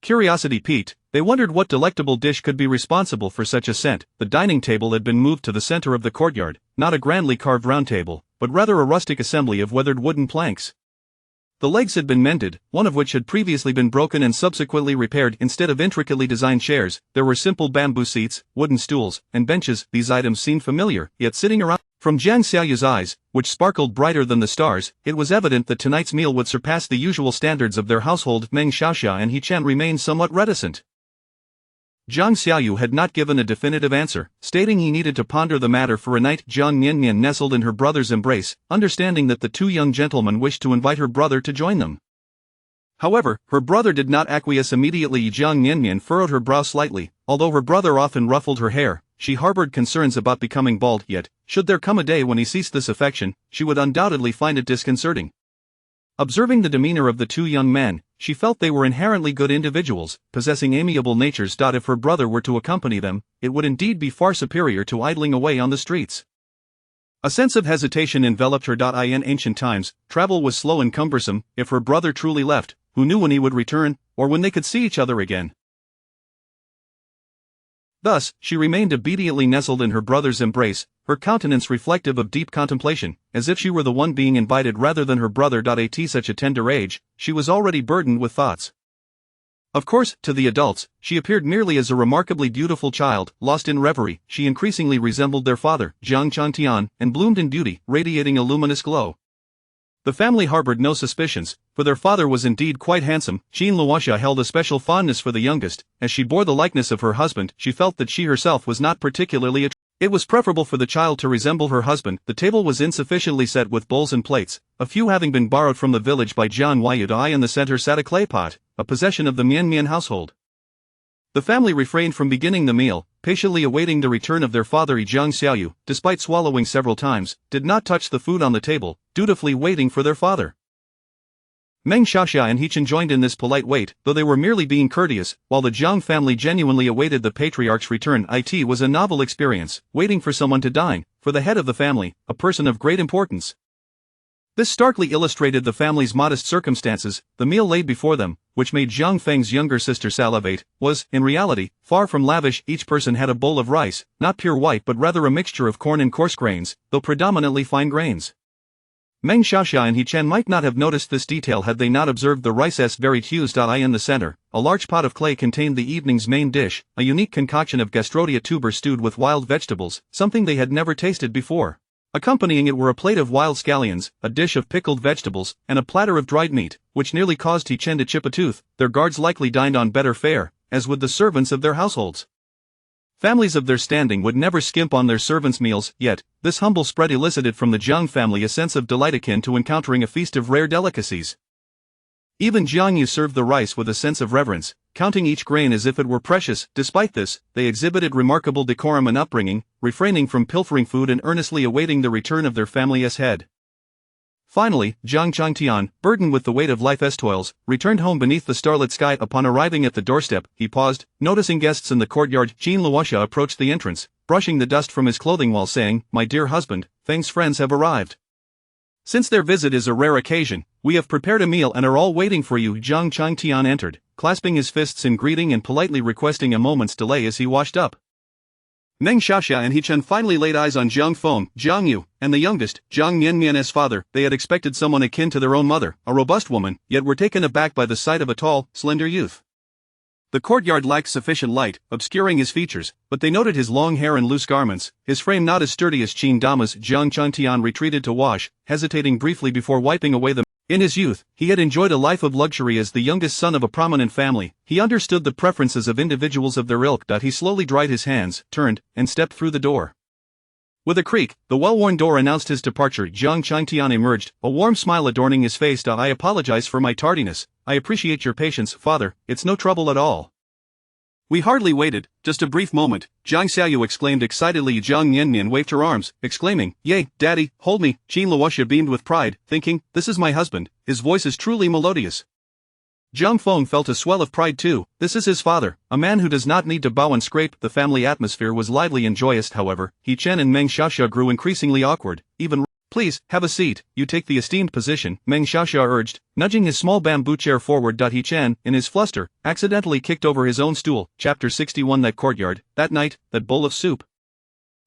Curiosity piqued, they wondered what delectable dish could be responsible for such a scent. The dining table had been moved to the center of the courtyard, not a grandly carved round table, but rather a rustic assembly of weathered wooden planks. The legs had been mended, one of which had previously been broken and subsequently repaired. Instead of intricately designed chairs, there were simple bamboo seats, wooden stools, and benches. These items seemed familiar, yet sitting around. From Jiang Xiaoyu's eyes, which sparkled brighter than the stars, it was evident that tonight's meal would surpass the usual standards of their household. Meng Xiaxia and Hechen remained somewhat reticent. Jiang Xiaoyu had not given a definitive answer, stating he needed to ponder the matter for a night. Jiang Miannian nestled in her brother's embrace, understanding that the two young gentlemen wished to invite her brother to join them. However, her brother did not acquiesce immediately. Jiang Miannian furrowed her brow slightly. Although her brother often ruffled her hair, she harbored concerns about becoming bald, yet, should there come a day when he ceased this affection, she would undoubtedly find it disconcerting. Observing the demeanor of the two young men, she felt they were inherently good individuals, possessing amiable natures. If her brother were to accompany them, it would indeed be far superior to idling away on the streets. A sense of hesitation enveloped her. In ancient times, travel was slow and cumbersome. If her brother truly left, who knew when he would return, or when they could see each other again? Thus, she remained obediently nestled in her brother's embrace, her countenance reflective of deep contemplation, as if she were the one being invited rather than her brother. At such a tender age, she was already burdened with thoughts. Of course, to the adults, she appeared merely as a remarkably beautiful child, lost in reverie. She increasingly resembled their father, Jiang Miannian, and bloomed in beauty, radiating a luminous glow. The family harbored no suspicions, for their father was indeed quite handsome. Qin Luoxia held a special fondness for the youngest. As she bore the likeness of her husband, she felt that she herself was not particularly attractive. It was preferable for the child to resemble her husband. The table was insufficiently set with bowls and plates, a few having been borrowed from the village by Jian Wayudai. In the center sat a clay pot, a possession of the Miannian household. The family refrained from beginning the meal, patiently awaiting the return of their father. Jiang Xiaoyu, despite swallowing several times, did not touch the food on the table, dutifully waiting for their father. Meng Xiaoxia and Hechen joined in this polite wait, though they were merely being courteous, while the Jiang family genuinely awaited the patriarch's return. It was a novel experience, waiting for someone to dine, for the head of the family, a person of great importance. This starkly illustrated the family's modest circumstances. The meal laid before them, which made Zhang Feng's younger sister salivate, was, in reality, far from lavish. Each person had a bowl of rice, not pure white but rather a mixture of corn and coarse grains, though predominantly fine grains. Meng Xiaoxia and Hechen might not have noticed this detail had they not observed the rice's varied hues. In the center, a large pot of clay contained the evening's main dish, a unique concoction of gastrodia tuber stewed with wild vegetables, something they had never tasted before. Accompanying it were a plate of wild scallions, a dish of pickled vegetables, and a platter of dried meat, which nearly caused Hechen to chip a tooth. Their guards likely dined on better fare, as would the servants of their households. Families of their standing would never skimp on their servants' meals, yet, this humble spread elicited from the Jiang family a sense of delight akin to encountering a feast of rare delicacies. Even Jiang Yu served the rice with a sense of reverence, counting each grain as if it were precious. Despite this, they exhibited remarkable decorum and upbringing, refraining from pilfering food and earnestly awaiting the return of their family's head. Finally, Jiang Changtian, burdened with the weight of life's toils, returned home beneath the starlit sky. Upon arriving at the doorstep, he paused, noticing guests in the courtyard. Qin Luoxia approached the entrance, brushing the dust from his clothing while saying, "My dear husband, Feng's friends have arrived. Since their visit is a rare occasion, we have prepared a meal and are all waiting for you." Jiang Changtian entered, clasping his fists in greeting and politely requesting a moment's delay as he washed up. Meng Xiaoxia and Hechen finally laid eyes on Jiang Feng, Jiang Yu, and the youngest, Jiang Miannian's father. They had expected someone akin to their own mother, a robust woman, yet were taken aback by the sight of a tall, slender youth. The courtyard lacked sufficient light, obscuring his features, but they noted his long hair and loose garments, his frame not as sturdy as Qin Dama's. Jiang Changtian retreated to wash, hesitating briefly before wiping away the. In his youth, he had enjoyed a life of luxury as the youngest son of a prominent family. He understood the preferences of individuals of their ilk. He slowly dried his hands, turned, and stepped through the door. With a creak, the well-worn door announced his departure. Jiang Changtian emerged, a warm smile adorning his face. "I apologize for my tardiness. I appreciate your patience, father, it's no trouble at all." "We hardly waited, just a brief moment," Jiang Xiaoyu exclaimed excitedly. Jiang Miannian waved her arms, exclaiming, "Yay, daddy, hold me." Qin Luoxia beamed with pride, thinking, "This is my husband, his voice is truly melodious." Jiang Feng felt a swell of pride too. This is his father, a man who does not need to bow and scrape. The family atmosphere was lively and joyous. However, Hechen and Meng Xiaoxia grew increasingly awkward, even. "Please, have a seat, you take the esteemed position," Meng Xiaoxia urged, nudging his small bamboo chair forward. Hechen, in his fluster, accidentally kicked over his own stool. Chapter 61. That courtyard, that night, that bowl of soup.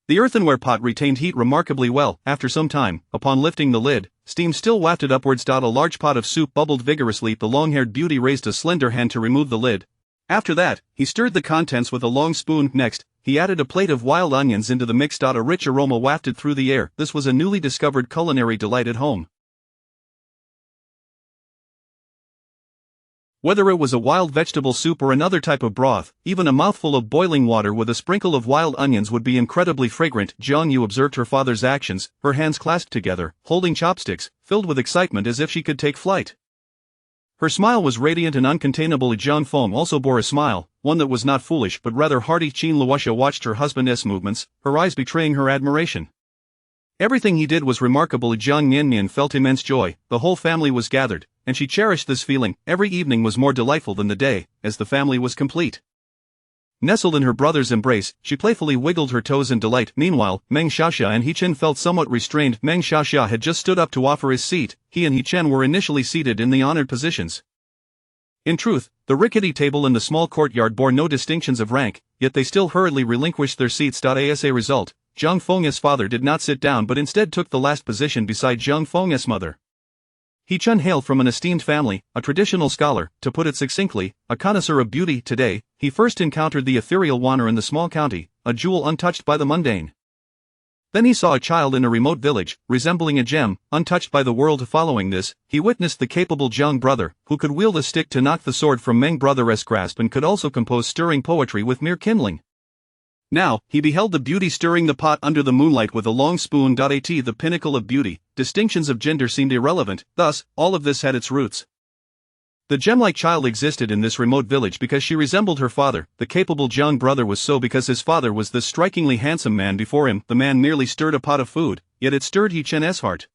The earthenware pot retained heat remarkably well. After some time, upon lifting the lid, steam still wafted upwards. A large pot of soup bubbled vigorously. The long-haired beauty raised a slender hand to remove the lid. After that, he stirred the contents with a long spoon. Next, he added a plate of wild onions into the mix. A rich aroma wafted through the air. This was a newly discovered culinary delight at home. Whether it was a wild vegetable soup or another type of broth, even a mouthful of boiling water with a sprinkle of wild onions would be incredibly fragrant. Jiang Yu observed her father's actions, her hands clasped together, holding chopsticks, filled with excitement as if she could take flight. Her smile was radiant and uncontainable. Jiang Feng also bore a smile, one that was not foolish but rather hearty. Qin Luoxia watched her husband's movements, her eyes betraying her admiration. Everything he did was remarkable. Jiang Miannian felt immense joy. The whole family was gathered, and she cherished this feeling. Every evening was more delightful than the day, as the family was complete. Nestled in her brother's embrace, she playfully wiggled her toes in delight. Meanwhile, Meng Xiaxia and He Chen felt somewhat restrained. Meng Xiaxia had just stood up to offer his seat. He and He Chen were initially seated in the honored positions. In truth, the rickety table in the small courtyard bore no distinctions of rank, yet they still hurriedly relinquished their seats. As a result, Jiang Feng's father did not sit down but instead took the last position beside Jiang Feng's mother. He Chen hailed from an esteemed family, a traditional scholar, to put it succinctly, a connoisseur of beauty. Today, he first encountered the ethereal wanderer in the small county, a jewel untouched by the mundane. Then he saw a child in a remote village, resembling a gem, untouched by the world. Following this, he witnessed the capable Jiang brother, who could wield a stick to knock the sword from Meng brother's grasp and could also compose stirring poetry with mere kindling. Now, he beheld the beauty stirring the pot under the moonlight with a long spoon. At the pinnacle of beauty, distinctions of gender seemed irrelevant, thus, all of this had its roots. The gem-like child existed in this remote village because she resembled her father. The capable Jiang brother was so because his father was this strikingly handsome man before him. The man merely stirred a pot of food, yet it stirred He Chen's heart.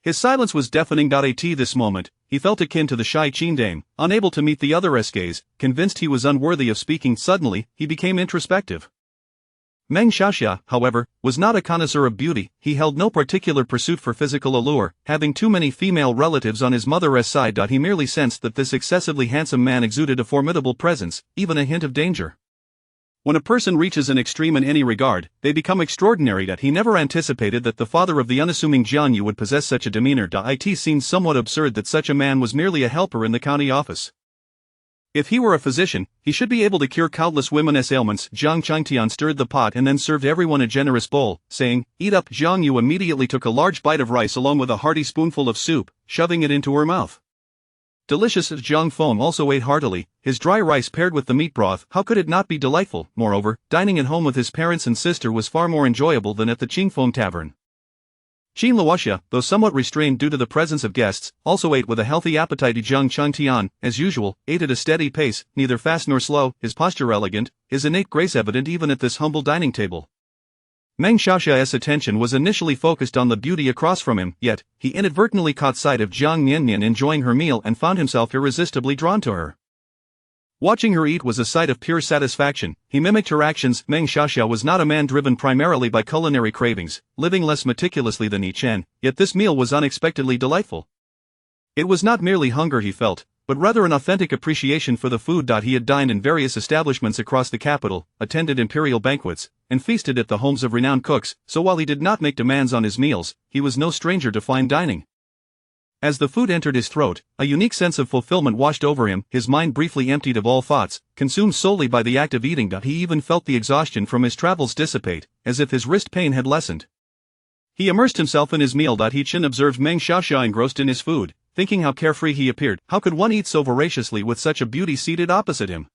His silence was deafening. At this moment, he felt akin to the shy Qin dame, unable to meet the other's gaze, convinced he was unworthy of speaking. Suddenly, he became introspective. Meng Xiaxia, however, was not a connoisseur of beauty. He held no particular pursuit for physical allure, having too many female relatives on his mother's side. He merely sensed that this excessively handsome man exuded a formidable presence, even a hint of danger. When a person reaches an extreme in any regard, they become extraordinary. He never anticipated that the father of the unassuming Jiang Yu would possess such a demeanor. It seemed somewhat absurd that such a man was merely a helper in the county office. If he were a physician, he should be able to cure countless women's ailments. Jiang Changtian stirred the pot and then served everyone a generous bowl, saying, "Eat up." Jiang Yu immediately took a large bite of rice along with a hearty spoonful of soup, shoving it into her mouth. Delicious. Jiang Feng also ate heartily, his dry rice paired with the meat broth. How could it not be delightful? Moreover, dining at home with his parents and sister was far more enjoyable than at the Qingfeng tavern. Qin Luoxia, though somewhat restrained due to the presence of guests, also ate with a healthy appetite. Jiang Changtian, as usual, ate at a steady pace, neither fast nor slow, his posture elegant, his innate grace evident even at this humble dining table. Meng Xiaxia's attention was initially focused on the beauty across from him, yet, he inadvertently caught sight of Jiang Miannian enjoying her meal and found himself irresistibly drawn to her. Watching her eat was a sight of pure satisfaction. He mimicked her actions. Meng Xiaxia was not a man driven primarily by culinary cravings, living less meticulously than He Chen, yet this meal was unexpectedly delightful. It was not merely hunger he felt, but rather an authentic appreciation for the food. He had dined in various establishments across the capital, attended imperial banquets, and feasted at the homes of renowned cooks, so while he did not make demands on his meals, he was no stranger to fine dining. As the food entered his throat, a unique sense of fulfillment washed over him. His mind briefly emptied of all thoughts, consumed solely by the act of eating. He even felt the exhaustion from his travels dissipate, as if his wrist pain had lessened. He immersed himself in his meal. He Chen observed Meng Xiaxia engrossed in his food, thinking how carefree he appeared. How could one eat so voraciously with such a beauty seated opposite him?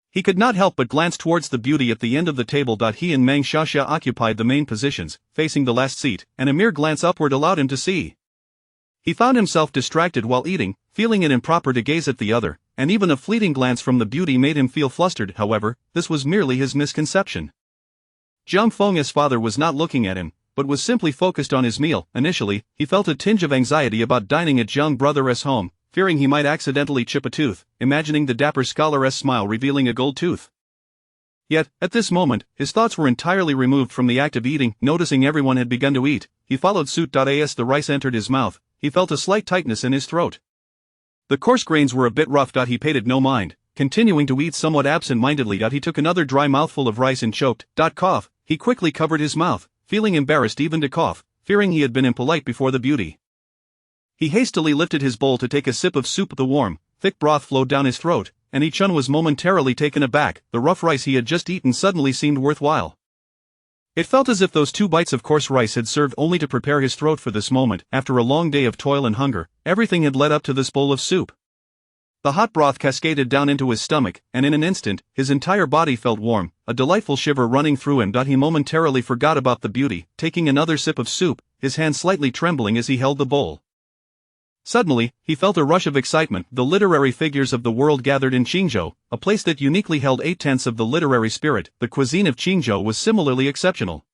He could not help but glance towards the beauty at the end of the table. He and Meng Xiaxia occupied the main positions, facing the last seat, and a mere glance upward allowed him to see. He found himself distracted while eating, feeling it improper to gaze at the other, and even a fleeting glance from the beauty made him feel flustered. However, this was merely his misconception. Jiang Feng's father was not looking at him, but was simply focused on his meal. Initially, he felt a tinge of anxiety about dining at Jiang brother's home, fearing he might accidentally chip a tooth, imagining the dapper scholar's smile revealing a gold tooth. Yet, at this moment, his thoughts were entirely removed from the act of eating. Noticing everyone had begun to eat, he followed suit. As the rice entered his mouth, he felt a slight tightness in his throat. The coarse grains were a bit rough. He paid it no mind, continuing to eat somewhat absent-mindedly. He took another dry mouthful of rice and choked. Cough. He quickly covered his mouth, feeling embarrassed even to cough, fearing he had been impolite before the beauty. He hastily lifted his bowl to take a sip of soup. The warm, thick broth flowed down his throat, and He Chen was momentarily taken aback. The rough rice he had just eaten suddenly seemed worthwhile. It felt as if those 2 bites of coarse rice had served only to prepare his throat for this moment. After a long day of toil and hunger, everything had led up to this bowl of soup. The hot broth cascaded down into his stomach, and in an instant, his entire body felt warm, a delightful shiver running through him. He momentarily forgot about the beauty, taking another sip of soup, his hand slightly trembling as he held the bowl. Suddenly, he felt a rush of excitement. The literary figures of the world gathered in Qingzhou, a place that uniquely held 8/10 of the literary spirit. The cuisine of Qingzhou was similarly exceptional.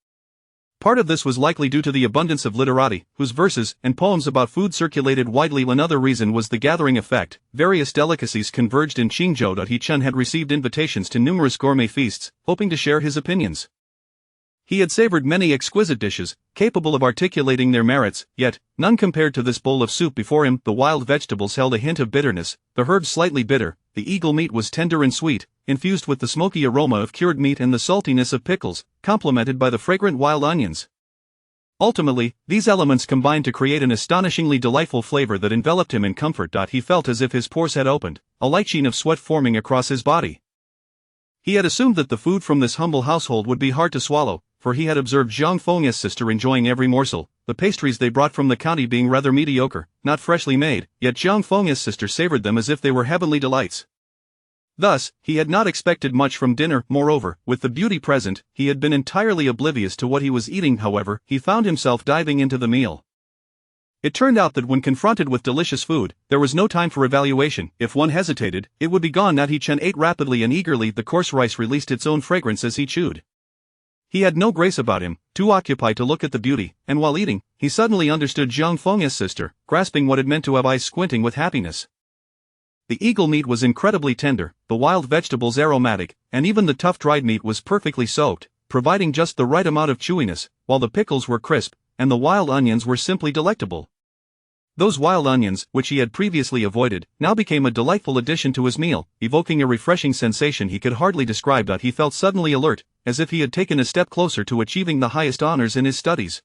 Part of this was likely due to the abundance of literati, whose verses and poems about food circulated widely. Another reason was the gathering effect. Various delicacies converged in Qingzhou. He Chen had received invitations to numerous gourmet feasts, hoping to share his opinions. He had savored many exquisite dishes, capable of articulating their merits, yet none compared to this bowl of soup before him. The wild vegetables held a hint of bitterness, the herbs slightly bitter, the eagle meat was tender and sweet, infused with the smoky aroma of cured meat and the saltiness of pickles, complemented by the fragrant wild onions. Ultimately, these elements combined to create an astonishingly delightful flavor that enveloped him in comfort. He felt as if his pores had opened, a light sheen of sweat forming across his body. He had assumed that the food from this humble household would be hard to swallow, for he had observed Jiang Miannian's sister enjoying every morsel, the pastries they brought from the county being rather mediocre, not freshly made, yet Jiang Miannian's sister savored them as if they were heavenly delights. Thus, he had not expected much from dinner. Moreover, with the beauty present, he had been entirely oblivious to what he was eating. However, he found himself diving into the meal. It turned out that when confronted with delicious food, there was no time for evaluation. If one hesitated, it would be gone. He Chen ate rapidly and eagerly. The coarse rice released its own fragrance as he chewed. He had no grace about him, too occupied to look at the beauty, and while eating, he suddenly understood Jiang Miannian's sister, grasping what it meant to have eyes squinting with happiness. The eagle meat was incredibly tender, the wild vegetables aromatic, and even the tough dried meat was perfectly soaked, providing just the right amount of chewiness, while the pickles were crisp, and the wild onions were simply delectable. Those wild onions, which he had previously avoided, now became a delightful addition to his meal, evoking a refreshing sensation he could hardly describe. He felt suddenly alert, as if he had taken a step closer to achieving the highest honors in his studies.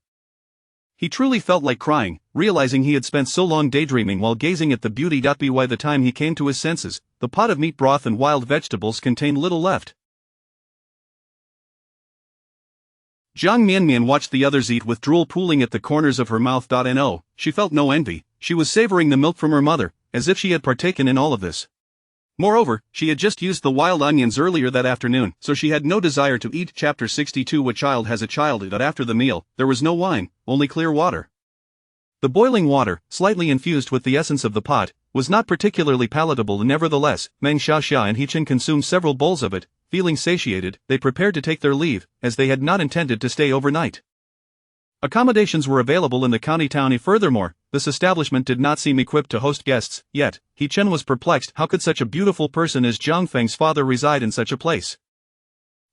He truly felt like crying, realizing he had spent so long daydreaming while gazing at the beauty. By the time he came to his senses, the pot of meat broth and wild vegetables contained little left. Jiang Miannian watched the others eat with drool pooling at the corners of her mouth. No, she felt no envy. She was savoring the milk from her mother, as if she had partaken in all of this. Moreover, she had just used the wild onions earlier that afternoon, so she had no desire to eat. Chapter 62. A child has a child. After the meal, there was no wine, only clear water. The boiling water, slightly infused with the essence of the pot, was not particularly palatable. Nevertheless, Meng Xiaxia and He Chen consumed several bowls of it. Feeling satiated, they prepared to take their leave, as they had not intended to stay overnight. Accommodations were available in the county town. Furthermore, this establishment did not seem equipped to host guests, yet He Chen was perplexed. How could such a beautiful person as Jiang Feng's father reside in such a place?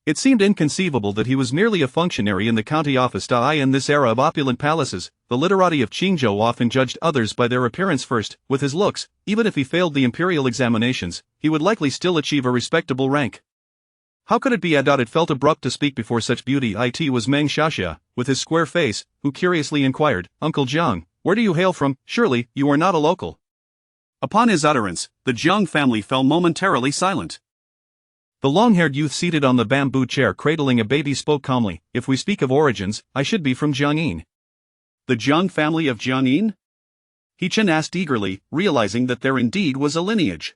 It seemed inconceivable that he was merely a functionary in the county office. In this era of opulent palaces, the literati of Qingzhou often judged others by their appearance first. With his looks, even if he failed the imperial examinations, he would likely still achieve a respectable rank. How could it be? It felt abrupt to speak before such beauty. It was Meng Xiaxia, with his square face, who curiously inquired, "Uncle Jiang, where do you hail from? Surely, you are not a local." Upon his utterance, the Jiang family fell momentarily silent. The long-haired youth seated on the bamboo chair cradling a baby spoke calmly, "If we speak of origins, I should be from Jiangyin." The Jiang family of Jiangyin? He Chen asked eagerly, realizing that there indeed was a lineage.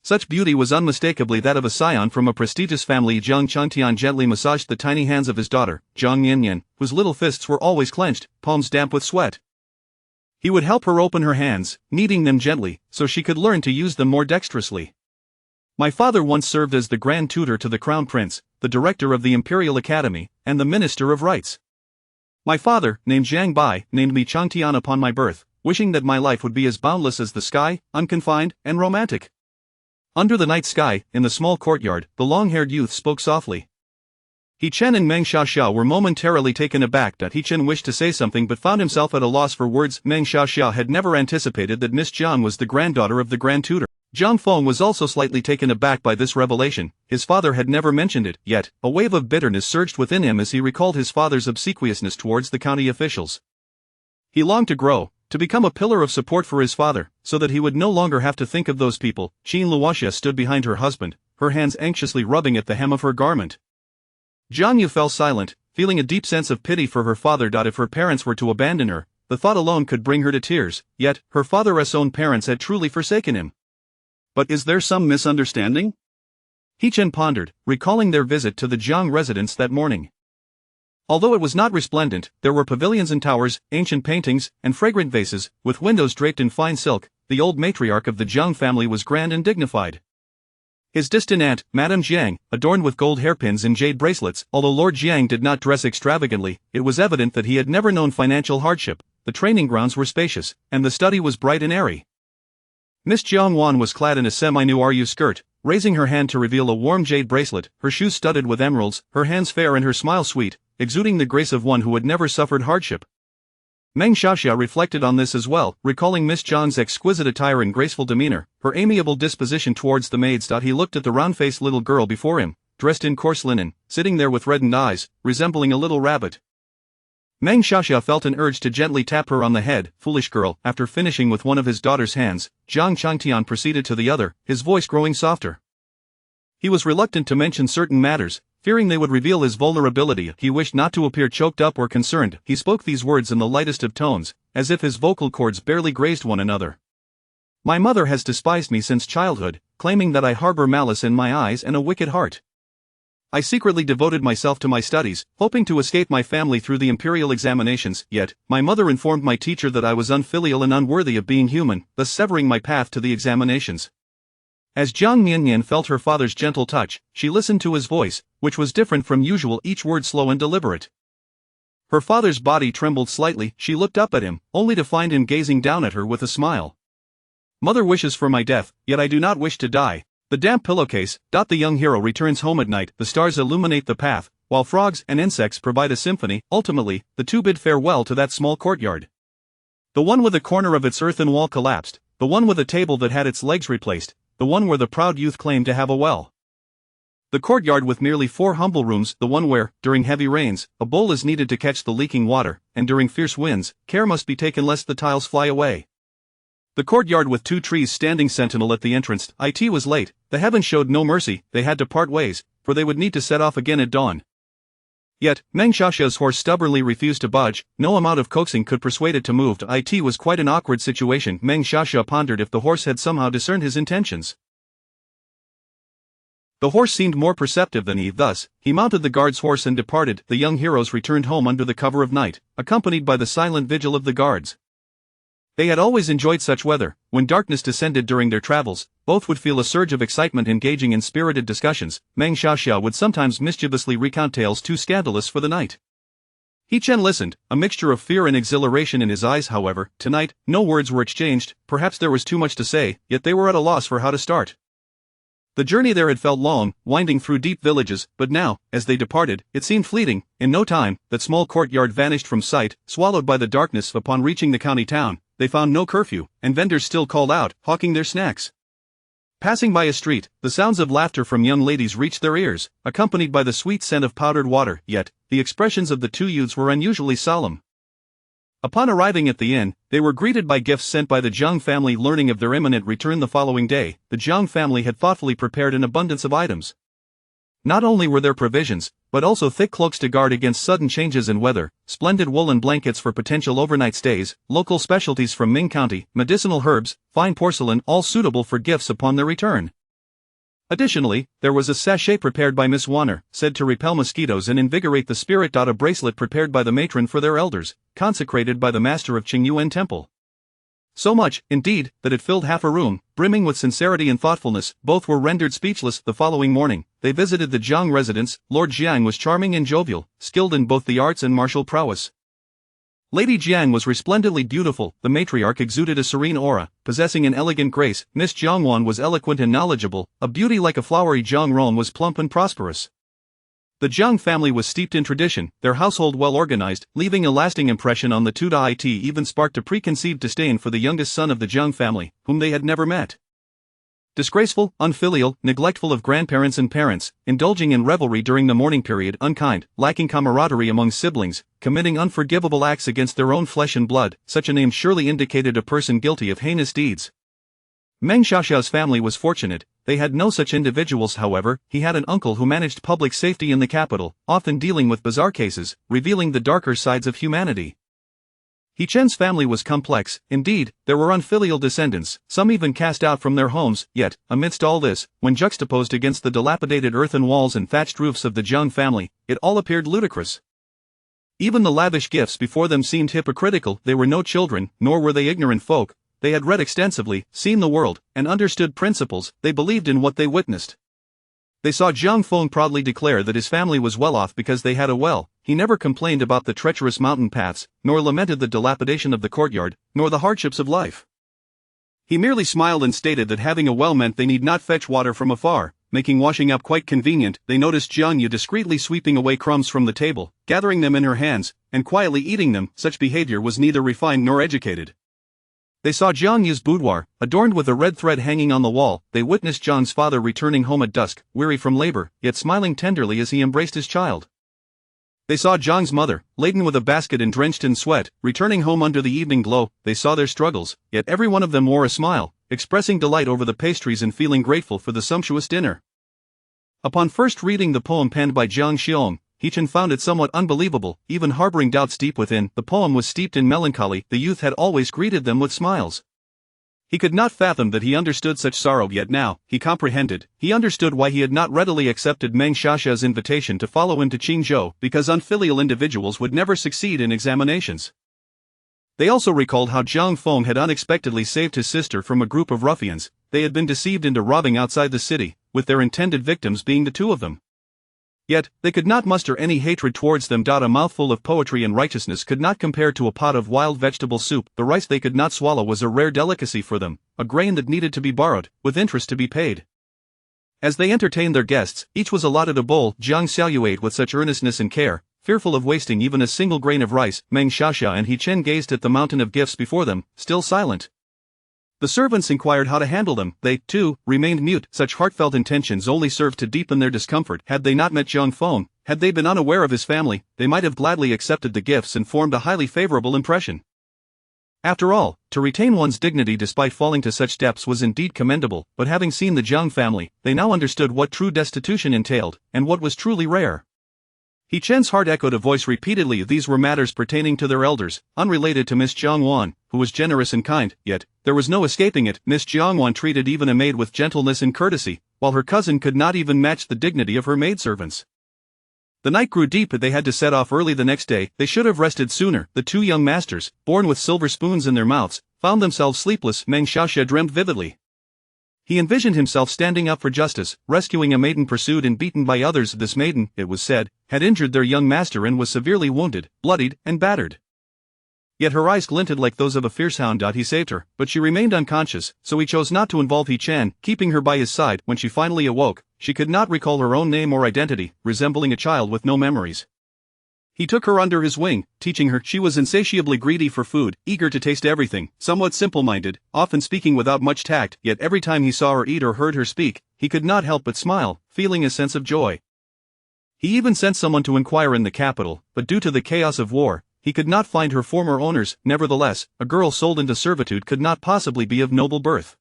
Such beauty was unmistakably that of a scion from a prestigious family. Jiang Changtian gently massaged the tiny hands of his daughter, Jiang Miannian, whose little fists were always clenched, palms damp with sweat. He would help her open her hands, kneading them gently, so she could learn to use them more dexterously. "My father once served as the grand tutor to the crown prince, the director of the Imperial Academy, and the minister of rights. My father, named Zhang Bai, named me Changtian upon my birth, wishing that my life would be as boundless as the sky, unconfined, and romantic." Under the night sky, in the small courtyard, the long-haired youth spoke softly. He Chen and Meng Xiaxia were momentarily taken aback. He Chen wished to say something but found himself at a loss for words. Meng Xiaxia had never anticipated that Miss Jiang was the granddaughter of the grand tutor. Jiang Feng was also slightly taken aback by this revelation. His father had never mentioned it, yet a wave of bitterness surged within him as he recalled his father's obsequiousness towards the county officials. He longed to grow, to become a pillar of support for his father, so that he would no longer have to think of those people. Qin Luoxia stood behind her husband, her hands anxiously rubbing at the hem of her garment. Jiang Yu fell silent, feeling a deep sense of pity for her father. If her parents were to abandon her, the thought alone could bring her to tears, yet her father's own parents had truly forsaken him. But is there some misunderstanding? He Chen pondered, recalling their visit to the Jiang residence that morning. Although it was not resplendent, there were pavilions and towers, ancient paintings, and fragrant vases, with windows draped in fine silk. The old matriarch of the Jiang family was grand and dignified. His distant aunt, Madame Jiang, adorned with gold hairpins and jade bracelets. Although Lord Jiang did not dress extravagantly, it was evident that he had never known financial hardship. The training grounds were spacious, and the study was bright and airy. Miss Jiang Wan was clad in a semi-new RU skirt, raising her hand to reveal a warm jade bracelet, her shoes studded with emeralds, her hands fair and her smile sweet, exuding the grace of one who had never suffered hardship. Meng Xiaxia reflected on this as well, recalling Miss Jiang's exquisite attire and graceful demeanor, her amiable disposition towards the maids. He looked at the round-faced little girl before him, dressed in coarse linen, sitting there with reddened eyes, resembling a little rabbit. Meng Xiaxia felt an urge to gently tap her on the head. Foolish girl. After finishing with one of his daughter's hands, Jiang Changtian proceeded to the other, his voice growing softer. He was reluctant to mention certain matters, fearing they would reveal his vulnerability. He wished not to appear choked up or concerned. He spoke these words in the lightest of tones, as if his vocal cords barely grazed one another. My mother has despised me since childhood, claiming that I harbor malice in my eyes and a wicked heart. I secretly devoted myself to my studies, hoping to escape my family through the imperial examinations. Yet, my mother informed my teacher that I was unfilial and unworthy of being human, thus severing my path to the examinations. As Jiang Miannian felt her father's gentle touch, she listened to his voice, which was different from usual, each word slow and deliberate. Her father's body trembled slightly. She looked up at him, only to find him gazing down at her with a smile. Mother wishes for my death, yet I do not wish to die. The damp pillowcase. The young hero returns home at night. The stars illuminate the path, while frogs and insects provide a symphony. Ultimately, the two bid farewell to that small courtyard. The one with a corner of its earthen wall collapsed, the one with a table that had its legs replaced, the one where the proud youth claimed to have a well. The courtyard with merely 4 humble rooms, the one where, during heavy rains, a bowl is needed to catch the leaking water, and during fierce winds, care must be taken lest the tiles fly away. The courtyard with 2 trees standing sentinel at the entrance. It was late, the heavens showed no mercy, they had to part ways, for they would need to set off again at dawn. Yet, Meng Xiaxia's horse stubbornly refused to budge. No amount of coaxing could persuade it to move. It was quite an awkward situation. Meng Xiaxia pondered if the horse had somehow discerned his intentions. The horse seemed more perceptive than he. Thus, he mounted the guard's horse and departed. The young heroes returned home under the cover of night, accompanied by the silent vigil of the guards. They had always enjoyed such weather. When darkness descended during their travels, both would feel a surge of excitement engaging in spirited discussions. Meng Xiaxia would sometimes mischievously recount tales too scandalous for the night. He Chen listened, a mixture of fear and exhilaration in his eyes. However, tonight, no words were exchanged. Perhaps there was too much to say, yet they were at a loss for how to start. The journey there had felt long, winding through deep villages, but now, as they departed, it seemed fleeting. In no time, that small courtyard vanished from sight, swallowed by the darkness. Upon reaching the county town, they found no curfew, and vendors still called out, hawking their snacks. Passing by a street, the sounds of laughter from young ladies reached their ears, accompanied by the sweet scent of powdered water. Yet, the expressions of the 2 youths were unusually solemn. Upon arriving at the inn, they were greeted by gifts sent by the Jiang family. Learning of their imminent return the following day, the Jiang family had thoughtfully prepared an abundance of items. Not only were there provisions, but also thick cloaks to guard against sudden changes in weather, splendid woolen blankets for potential overnight stays, local specialties from Ming County, medicinal herbs, fine porcelain, all suitable for gifts upon their return. Additionally, there was a sachet prepared by Miss Wanner, said to repel mosquitoes and invigorate the spirit. A bracelet prepared by the matron for their elders, consecrated by the master of Qingyuan Temple. So much, indeed, that it filled half a room, brimming with sincerity and thoughtfulness. Both were rendered speechless. The following morning, they visited the Jiang residence. Lord Jiang was charming and jovial, skilled in both the arts and martial prowess. Lady Jiang was resplendently beautiful. The matriarch exuded a serene aura, possessing an elegant grace. Miss Jiangwan was eloquent and knowledgeable, a beauty like a flowery. Jiang Ron was plump and prosperous. The Jiang family was steeped in tradition, their household well organized, leaving a lasting impression on the two. It even sparked a preconceived disdain for the youngest son of the Jiang family, whom they had never met. Disgraceful, unfilial, neglectful of grandparents and parents, indulging in revelry during the mourning period, unkind, lacking camaraderie among siblings, committing unforgivable acts against their own flesh and blood. Such a name surely indicated a person guilty of heinous deeds. Meng Xiaxia's family was fortunate. They had no such individuals. However, he had an uncle who managed public safety in the capital, often dealing with bizarre cases, revealing the darker sides of humanity. He Chen's family was complex. Indeed, there were unfilial descendants, some even cast out from their homes. Yet, amidst all this, when juxtaposed against the dilapidated earthen walls and thatched roofs of the Jiang family, it all appeared ludicrous. Even the lavish gifts before them seemed hypocritical. They were no children, nor were they ignorant folk. They had read extensively, seen the world, and understood principles. They believed in what they witnessed. They saw Jiang Feng proudly declare that his family was well off because they had a well. He never complained about the treacherous mountain paths, nor lamented the dilapidation of the courtyard, nor the hardships of life. He merely smiled and stated that having a well meant they need not fetch water from afar, making washing up quite convenient. They noticed Jiang Yu discreetly sweeping away crumbs from the table, gathering them in her hands, and quietly eating them. Such behavior was neither refined nor educated. They saw Jiang Yu's boudoir, adorned with a red thread hanging on the wall. They witnessed Jiang's father returning home at dusk, weary from labor, yet smiling tenderly as he embraced his child. They saw Jiang's mother, laden with a basket and drenched in sweat, returning home under the evening glow. They saw their struggles, yet every one of them wore a smile, expressing delight over the pastries and feeling grateful for the sumptuous dinner. Upon first reading the poem penned by Jiang Xiong, He-Chen found it somewhat unbelievable. Even harboring doubts deep within, the poem was steeped in melancholy. The youth had always greeted them with smiles. He could not fathom that he understood such sorrow, yet now, he comprehended. He understood why he had not readily accepted Meng Xiaxia's invitation to follow him to Qingzhou, because unfilial individuals would never succeed in examinations. They also recalled how Jiang Feng had unexpectedly saved his sister from a group of ruffians. They had been deceived into robbing outside the city, with their intended victims being the two of them. Yet, they could not muster any hatred towards them. A mouthful of poetry and righteousness could not compare to a pot of wild vegetable soup. The rice they could not swallow was a rare delicacy for them, a grain that needed to be borrowed, with interest to be paid. As they entertained their guests, each was allotted a bowl. Jiang Xiaoyu ate with such earnestness and care, fearful of wasting even a single grain of rice. Meng Xiaxia and He-Chen gazed at the mountain of gifts before them, still silent. The servants inquired how to handle them. They, too, remained mute. Such heartfelt intentions only served to deepen their discomfort. Had they not met Jiang Feng, had they been unaware of his family, they might have gladly accepted the gifts and formed a highly favorable impression. After all, to retain one's dignity despite falling to such depths was indeed commendable, but having seen the Jiang family, they now understood what true destitution entailed, and what was truly rare. He-Chen's heart echoed a voice repeatedly. These were matters pertaining to their elders, unrelated to Miss Jiangwan, who was generous and kind, yet, there was no escaping it. Miss Jiangwan treated even a maid with gentleness and courtesy, while her cousin could not even match the dignity of her maidservants. The night grew deep and they had to set off early the next day. They should have rested sooner. The two young masters, born with silver spoons in their mouths, found themselves sleepless. Meng Xiaxia dreamt vividly. He envisioned himself standing up for justice, rescuing a maiden pursued and beaten by others. This maiden, it was said, had injured their young master and was severely wounded, bloodied, and battered. Yet her eyes glinted like those of a fierce hound. He saved her, but she remained unconscious, so he chose not to involve He-Chen, keeping her by his side. When she finally awoke, she could not recall her own name or identity, resembling a child with no memories. He took her under his wing, teaching her. She was insatiably greedy for food, eager to taste everything, somewhat simple-minded, often speaking without much tact. Yet every time he saw her eat or heard her speak, he could not help but smile, feeling a sense of joy. He even sent someone to inquire in the capital, but due to the chaos of war, he could not find her former owners. Nevertheless, a girl sold into servitude could not possibly be of noble birth.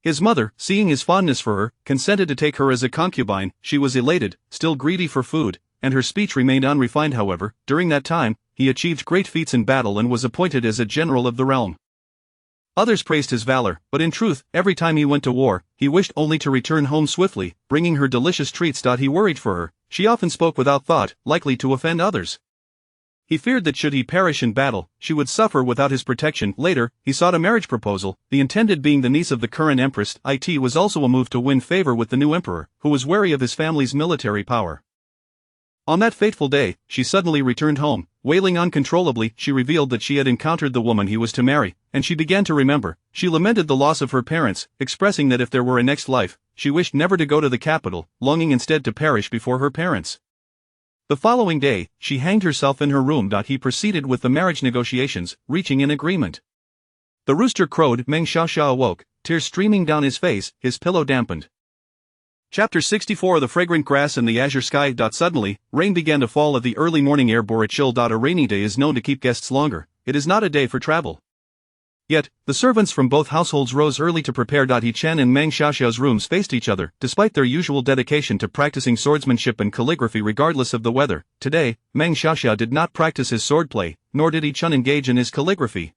His mother, seeing his fondness for her, consented to take her as a concubine. She was elated, still greedy for food, and her speech remained unrefined. However, during that time, he achieved great feats in battle and was appointed as a general of the realm. Others praised his valor, but in truth, every time he went to war, he wished only to return home swiftly, bringing her delicious treats. He worried for her. She often spoke without thought, likely to offend others. He feared that should he perish in battle, she would suffer without his protection. Later, he sought a marriage proposal, the intended being the niece of the current empress. It was also a move to win favor with the new emperor, who was wary of his family's military power. On that fateful day, she suddenly returned home, wailing uncontrollably. She revealed that she had encountered the woman he was to marry, and she began to remember. She lamented the loss of her parents, expressing that if there were a next life, she wished never to go to the capital, longing instead to perish before her parents. The following day, she hanged herself in her room. He proceeded with the marriage negotiations, reaching an agreement. The rooster crowed. Meng Xiaxia awoke, tears streaming down his face, his pillow dampened. Chapter 64. The fragrant grass and the azure sky. Suddenly, rain began to fall. The early morning air bore a chill. A rainy day is known to keep guests longer. It is not a day for travel. Yet, the servants from both households rose early to prepare. He-Chen and Meng Xiaxia's rooms faced each other, despite their usual dedication to practicing swordsmanship and calligraphy regardless of the weather. Today, Meng Xiaxia did not practice his swordplay, nor did He-Chen engage in his calligraphy.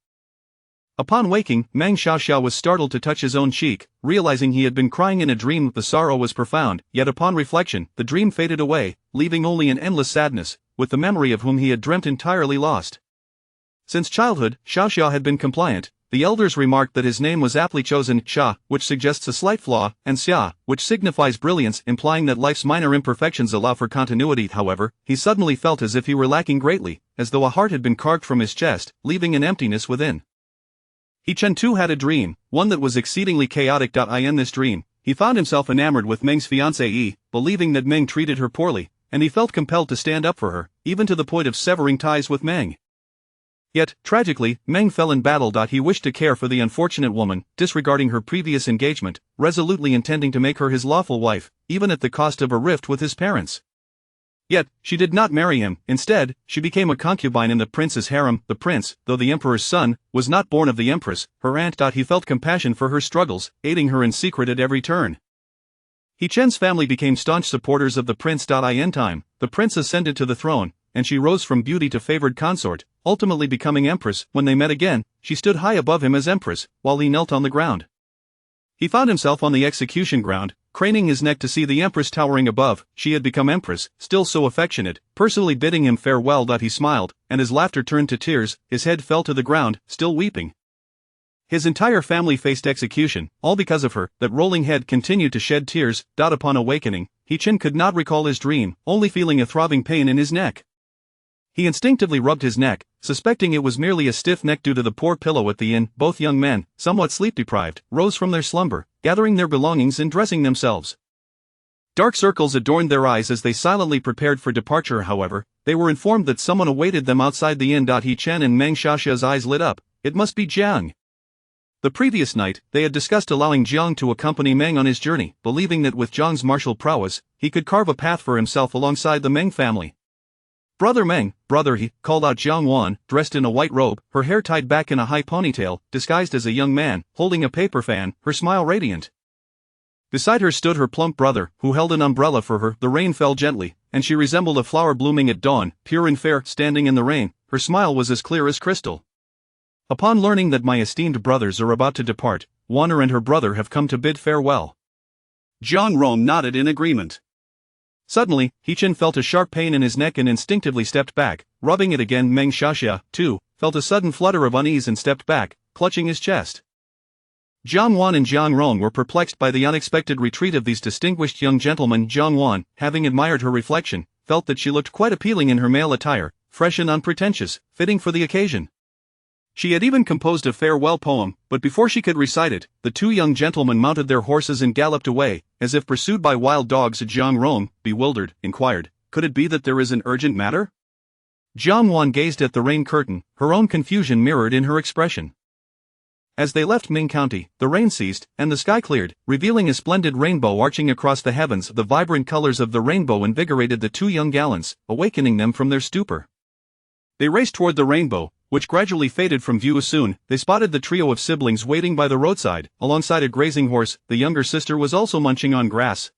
Upon waking, Meng Xiaxia was startled to touch his own cheek, realizing he had been crying in a dream. The sorrow was profound, yet upon reflection, the dream faded away, leaving only an endless sadness. with the memory of whom he had dreamt entirely lost. Since childhood, Xiaoxia had been compliant. The elders remarked that his name was aptly chosen, Xia, which suggests a slight flaw, and Xia, which signifies brilliance, implying that life's minor imperfections allow for continuity. However, he suddenly felt as if he were lacking greatly, as though a heart had been carved from his chest, leaving an emptiness within. He Chen too had a dream, one that was exceedingly chaotic. In this dream, he found himself enamored with Meng's fiancée, believing that Meng treated her poorly, and he felt compelled to stand up for her, even to the point of severing ties with Meng. Yet, tragically, Meng fell in battle. He wished to care for the unfortunate woman, disregarding her previous engagement, resolutely intending to make her his lawful wife, even at the cost of a rift with his parents. Yet, she did not marry him. Instead, she became a concubine in the prince's harem. The prince, though the emperor's son, was not born of the empress, her aunt. He felt compassion for her struggles, aiding her in secret at every turn. He Chen's family became staunch supporters of the prince. In time, the prince ascended to the throne, and she rose from beauty to favored consort, ultimately becoming empress. When they met again, she stood high above him as empress, while he knelt on the ground. He found himself on the execution ground, craning his neck to see the empress towering above. She had become empress, still so affectionate, personally bidding him farewell. He smiled, and his laughter turned to tears. His head fell to the ground, still weeping. His entire family faced execution, all because of her. That rolling head continued to shed tears. Upon awakening, He Chen could not recall his dream, only feeling a throbbing pain in his neck. He instinctively rubbed his neck, suspecting it was merely a stiff neck due to the poor pillow at the inn. Both young men, somewhat sleep-deprived, rose from their slumber, gathering their belongings and dressing themselves. Dark circles adorned their eyes as they silently prepared for departure. However, they were informed that someone awaited them outside the inn. He Chen and Meng Xiaoxia's eyes lit up. It must be Jiang. The previous night, they had discussed allowing Jiang to accompany Meng on his journey, believing that with Jiang's martial prowess, he could carve a path for himself alongside the Meng family. "Brother Meng, brother," he called out Jiang Wan, dressed in a white robe, her hair tied back in a high ponytail, disguised as a young man, holding a paper fan, her smile radiant. Beside her stood her plump brother, who held an umbrella for her. The rain fell gently, and she resembled a flower blooming at dawn, pure and fair, standing in the rain. Her smile was as clear as crystal. "Upon learning that my esteemed brothers are about to depart, Wanner and her brother have come to bid farewell." Jiang Rong nodded in agreement. Suddenly, He Chen felt a sharp pain in his neck and instinctively stepped back. Rubbing it again, Meng Xiaoxia, too, felt a sudden flutter of unease and stepped back, clutching his chest. Jiang Wan and Jiang Rong were perplexed by the unexpected retreat of these distinguished young gentlemen. Jiang Wan, having admired her reflection, felt that she looked quite appealing in her male attire, fresh and unpretentious, fitting for the occasion. She had even composed a farewell poem, but before she could recite it, the two young gentlemen mounted their horses and galloped away, as if pursued by wild dogs. Jiang Rong, bewildered, inquired, "Could it be that there is an urgent matter?" Jiang Wan gazed at the rain curtain, her own confusion mirrored in her expression. As they left Ming County, the rain ceased, and the sky cleared, revealing a splendid rainbow arching across the heavens. The vibrant colors of the rainbow invigorated the two young gallants, awakening them from their stupor. They raced toward the rainbow, which gradually faded from view. Soon, they spotted the trio of siblings waiting by the roadside, alongside a grazing horse. The younger sister was also munching on grass.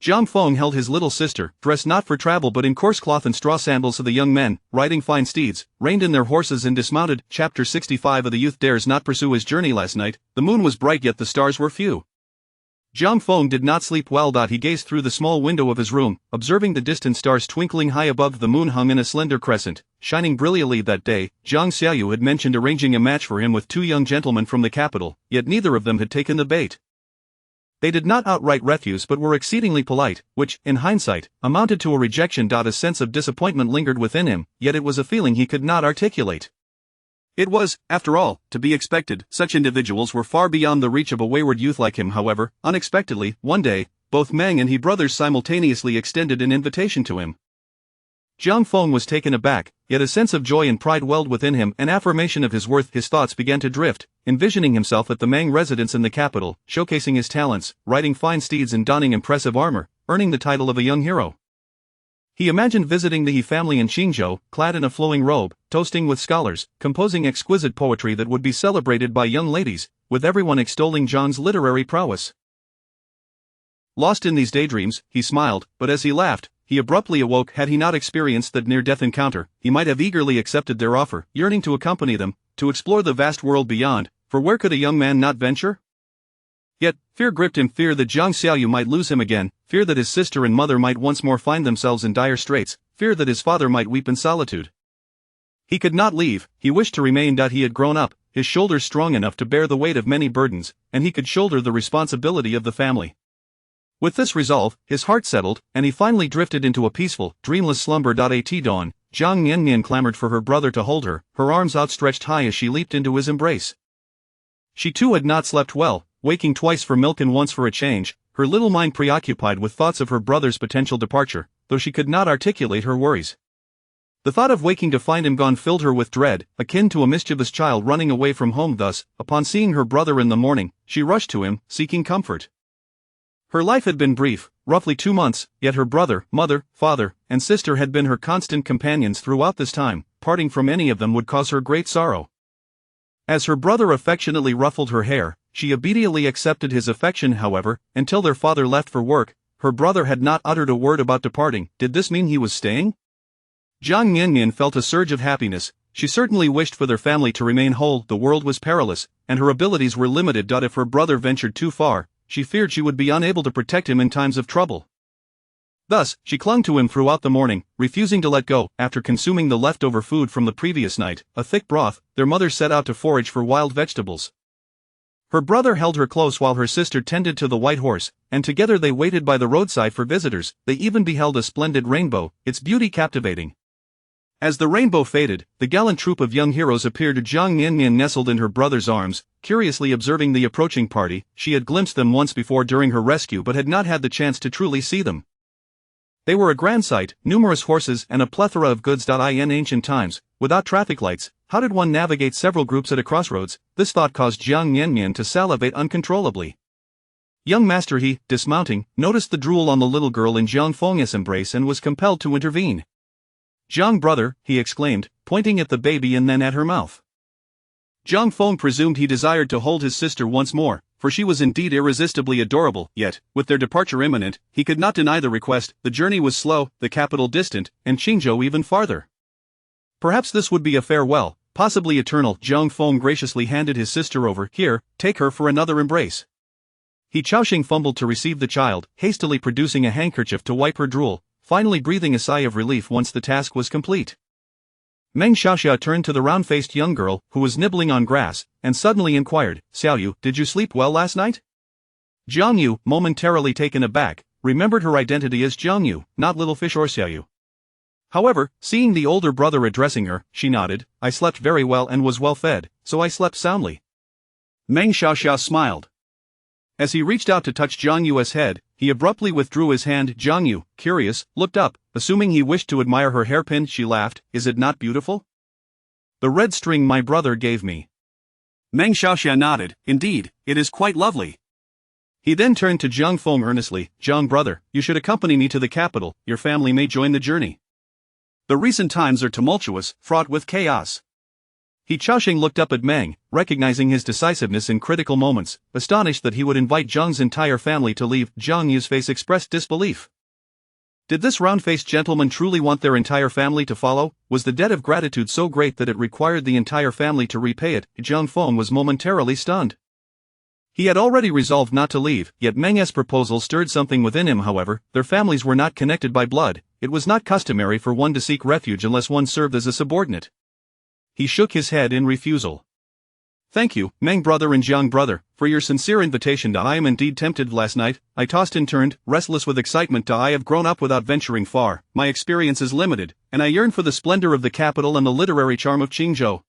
Jiang Feng held his little sister, dressed not for travel but in coarse cloth and straw sandals. The young men, riding fine steeds, reined in their horses and dismounted. Chapter 65 of The youth dares not pursue his journey. Last night, the moon was bright yet the stars were few. Jiang Feng did not sleep well. He gazed through the small window of his room, observing the distant stars twinkling high above. The moon hung in a slender crescent, shining brilliantly. That day, Jiang Xiaoyu had mentioned arranging a match for him with two young gentlemen from the capital, yet neither of them had taken the bait. They did not outright refuse but were exceedingly polite, which, in hindsight, amounted to a rejection. A sense of disappointment lingered within him, yet it was a feeling he could not articulate. It was, after all, to be expected. Such individuals were far beyond the reach of a wayward youth like him. However, unexpectedly, one day, both Meng and he brothers simultaneously extended an invitation to him. Jiang Feng was taken aback, yet a sense of joy and pride welled within him, an affirmation of his worth. His thoughts began to drift, envisioning himself at the Meng residence in the capital, showcasing his talents, riding fine steeds and donning impressive armor, earning the title of a young hero. He imagined visiting the He family in Qingzhou, clad in a flowing robe, toasting with scholars, composing exquisite poetry that would be celebrated by young ladies, with everyone extolling Jiang's literary prowess. Lost in these daydreams, he smiled, but as he laughed, he abruptly awoke. Had he not experienced that near-death encounter, he might have eagerly accepted their offer, yearning to accompany them, to explore the vast world beyond, for where could a young man not venture? Yet, fear gripped him, fear that Jiang Xiaoyu might lose him again, fear that his sister and mother might once more find themselves in dire straits, fear that his father might weep in solitude. He could not leave, he wished to remain. He had grown up, his shoulders strong enough to bear the weight of many burdens, and he could shoulder the responsibility of the family. With this resolve, his heart settled, and he finally drifted into a peaceful, dreamless slumber. At dawn, Jiang Miannian clamored for her brother to hold her, her arms outstretched high as she leaped into his embrace. She too had not slept well, waking twice for milk and once for a change, her little mind preoccupied with thoughts of her brother's potential departure, though she could not articulate her worries. The thought of waking to find him gone filled her with dread, akin to a mischievous child running away from home. Thus, upon seeing her brother in the morning, she rushed to him, seeking comfort. Her life had been brief, roughly 2 months, yet her brother, mother, father, and sister had been her constant companions throughout this time. Parting from any of them would cause her great sorrow. As her brother affectionately ruffled her hair, she obediently accepted his affection. However, until their father left for work, her brother had not uttered a word about departing. Did this mean he was staying? Jiang Miannian felt a surge of happiness. She certainly wished for their family to remain whole. The world was perilous, and her abilities were limited. If her brother ventured too far, she feared she would be unable to protect him in times of trouble. Thus, she clung to him throughout the morning, refusing to let go. After consuming the leftover food from the previous night, a thick broth, their mother set out to forage for wild vegetables. Her brother held her close while her sister tended to the white horse, and together they waited by the roadside for visitors. They even beheld a splendid rainbow, its beauty captivating. As the rainbow faded, the gallant troop of young heroes appeared. Jiang Miannian nestled in her brother's arms, curiously observing the approaching party. She had glimpsed them once before during her rescue but had not had the chance to truly see them. They were a grand sight, numerous horses and a plethora of goods. In ancient times, without traffic lights, how did one navigate several groups at a crossroads? This thought caused Jiang Miannian to salivate uncontrollably. Young master, he, dismounting, noticed the drool on the little girl in Jiang Feng's embrace and was compelled to intervene. "Jiang brother," he exclaimed, pointing at the baby and then at her mouth. Jiang Feng presumed he desired to hold his sister once more, for she was indeed irresistibly adorable. Yet, with their departure imminent, he could not deny the request. The journey was slow, the capital distant, and Qingzhou even farther. Perhaps this would be a farewell, possibly eternal. Jiang Feng graciously handed his sister over. "Here, take her for another embrace." He Chaoxing fumbled to receive the child, hastily producing a handkerchief to wipe her drool, finally breathing a sigh of relief once the task was complete. Meng Xiaoxia turned to the round-faced young girl, who was nibbling on grass, and suddenly inquired, "Xiaoyu, did you sleep well last night?" Jiang Yu, momentarily taken aback, remembered her identity as Jiang Yu, not Little Fish or Xiaoyu. However, seeing the older brother addressing her, she nodded. "I slept very well and was well fed, so I slept soundly." Meng Xiaoxia smiled. As he reached out to touch Jiang Yu's head, he abruptly withdrew his hand. Jiang Yu, curious, looked up, assuming he wished to admire her hairpin. She laughed. "Is it not beautiful?" "The red string my brother gave me." Meng Xiaoxia nodded. "Indeed, it is quite lovely." He then turned to Jiang Feng earnestly. "Jiang brother, you should accompany me to the capital. Your family may join the journey. The recent times are tumultuous, fraught with chaos." He Chaoxing looked up at Meng, recognizing his decisiveness in critical moments, astonished that he would invite Jiang's entire family to leave. Jiang Yu's face expressed disbelief. Did this round-faced gentleman truly want their entire family to follow? Was the debt of gratitude so great that it required the entire family to repay it? Jiang Feng was momentarily stunned. He had already resolved not to leave, yet Meng's proposal stirred something within him. However, their families were not connected by blood. It was not customary for one to seek refuge unless one served as a subordinate. He shook his head in refusal. "Thank you, Meng brother and Jiang brother, for your sincere invitation. I am indeed tempted. Last night, I tossed and turned, restless with excitement. I have grown up without venturing far, my experience is limited, and I yearn for the splendor of the capital and the literary charm of Qingzhou."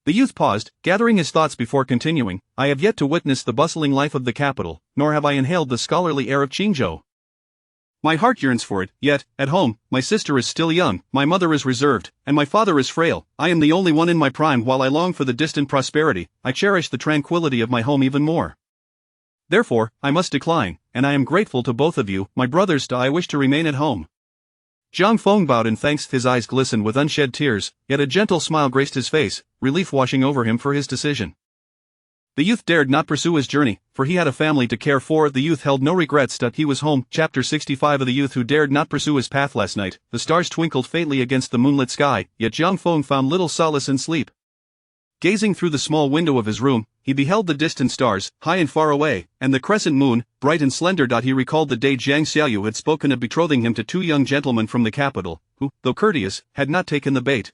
The youth paused, gathering his thoughts before continuing. "I have yet to witness the bustling life of the capital, nor have I inhaled the scholarly air of Qingzhou. My heart yearns for it, yet, at home, my sister is still young, my mother is reserved, and my father is frail. I am the only one in my prime. While I long for the distant prosperity, I cherish the tranquility of my home even more. Therefore, I must decline, and I am grateful to both of you, my brothers. I wish to remain at home." Jiang Feng bowed in thanks. His eyes glistened with unshed tears, yet a gentle smile graced his face, relief washing over him for his decision. The youth dared not pursue his journey, for he had a family to care for. The youth held no regrets that he was home. Chapter 65 of the youth who dared not pursue his path. Last night, the stars twinkled faintly against the moonlit sky, yet Jiang Feng found little solace in sleep. Gazing through the small window of his room, he beheld the distant stars, high and far away, and the crescent moon, bright and slender. He recalled the day Jiang Xiaoyu had spoken of betrothing him to two young gentlemen from the capital, who, though courteous, had not taken the bait.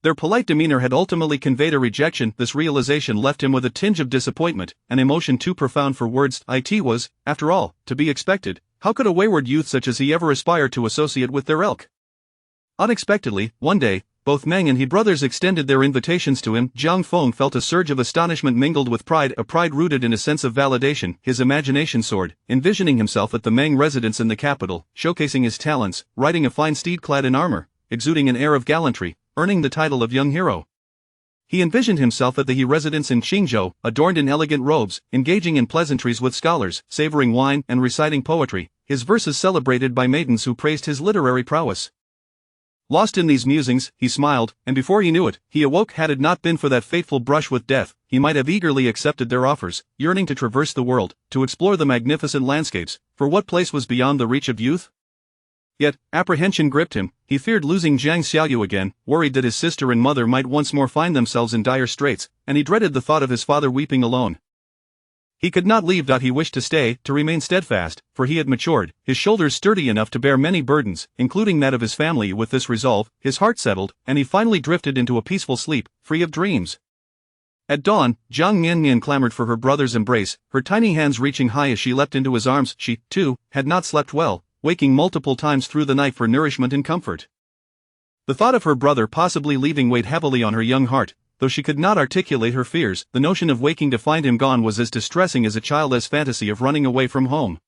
Their polite demeanor had ultimately conveyed a rejection. This realization left him with a tinge of disappointment, an emotion too profound for words. It was, after all, to be expected. How could a wayward youth such as he ever aspire to associate with their ilk? Unexpectedly, one day, both Meng and he brothers extended their invitations to him. Jiang Feng felt a surge of astonishment mingled with pride, a pride rooted in a sense of validation. His imagination soared, envisioning himself at the Meng residence in the capital, showcasing his talents, riding a fine steed clad in armor, exuding an air of gallantry, earning the title of young hero. He envisioned himself at the He residence in Qingzhou, adorned in elegant robes, engaging in pleasantries with scholars, savoring wine and reciting poetry, his verses celebrated by maidens who praised his literary prowess. Lost in these musings, he smiled, and before he knew it, he awoke. Had it not been for that fateful brush with death, he might have eagerly accepted their offers, yearning to traverse the world, to explore the magnificent landscapes, for what place was beyond the reach of youth? Yet, apprehension gripped him. He feared losing Jiang Xiaoyu again, worried that his sister and mother might once more find themselves in dire straits, and he dreaded the thought of his father weeping alone. He could not leave. He wished to stay, to remain steadfast, for he had matured, his shoulders sturdy enough to bear many burdens, including that of his family. With this resolve, his heart settled, and he finally drifted into a peaceful sleep, free of dreams. At dawn, Jiang Miannian clamored for her brother's embrace, her tiny hands reaching high as she leapt into his arms. She, too, had not slept well, waking multiple times through the night for nourishment and comfort. The thought of her brother possibly leaving weighed heavily on her young heart. Though she could not articulate her fears, the notion of waking to find him gone was as distressing as a childless fantasy of running away from home.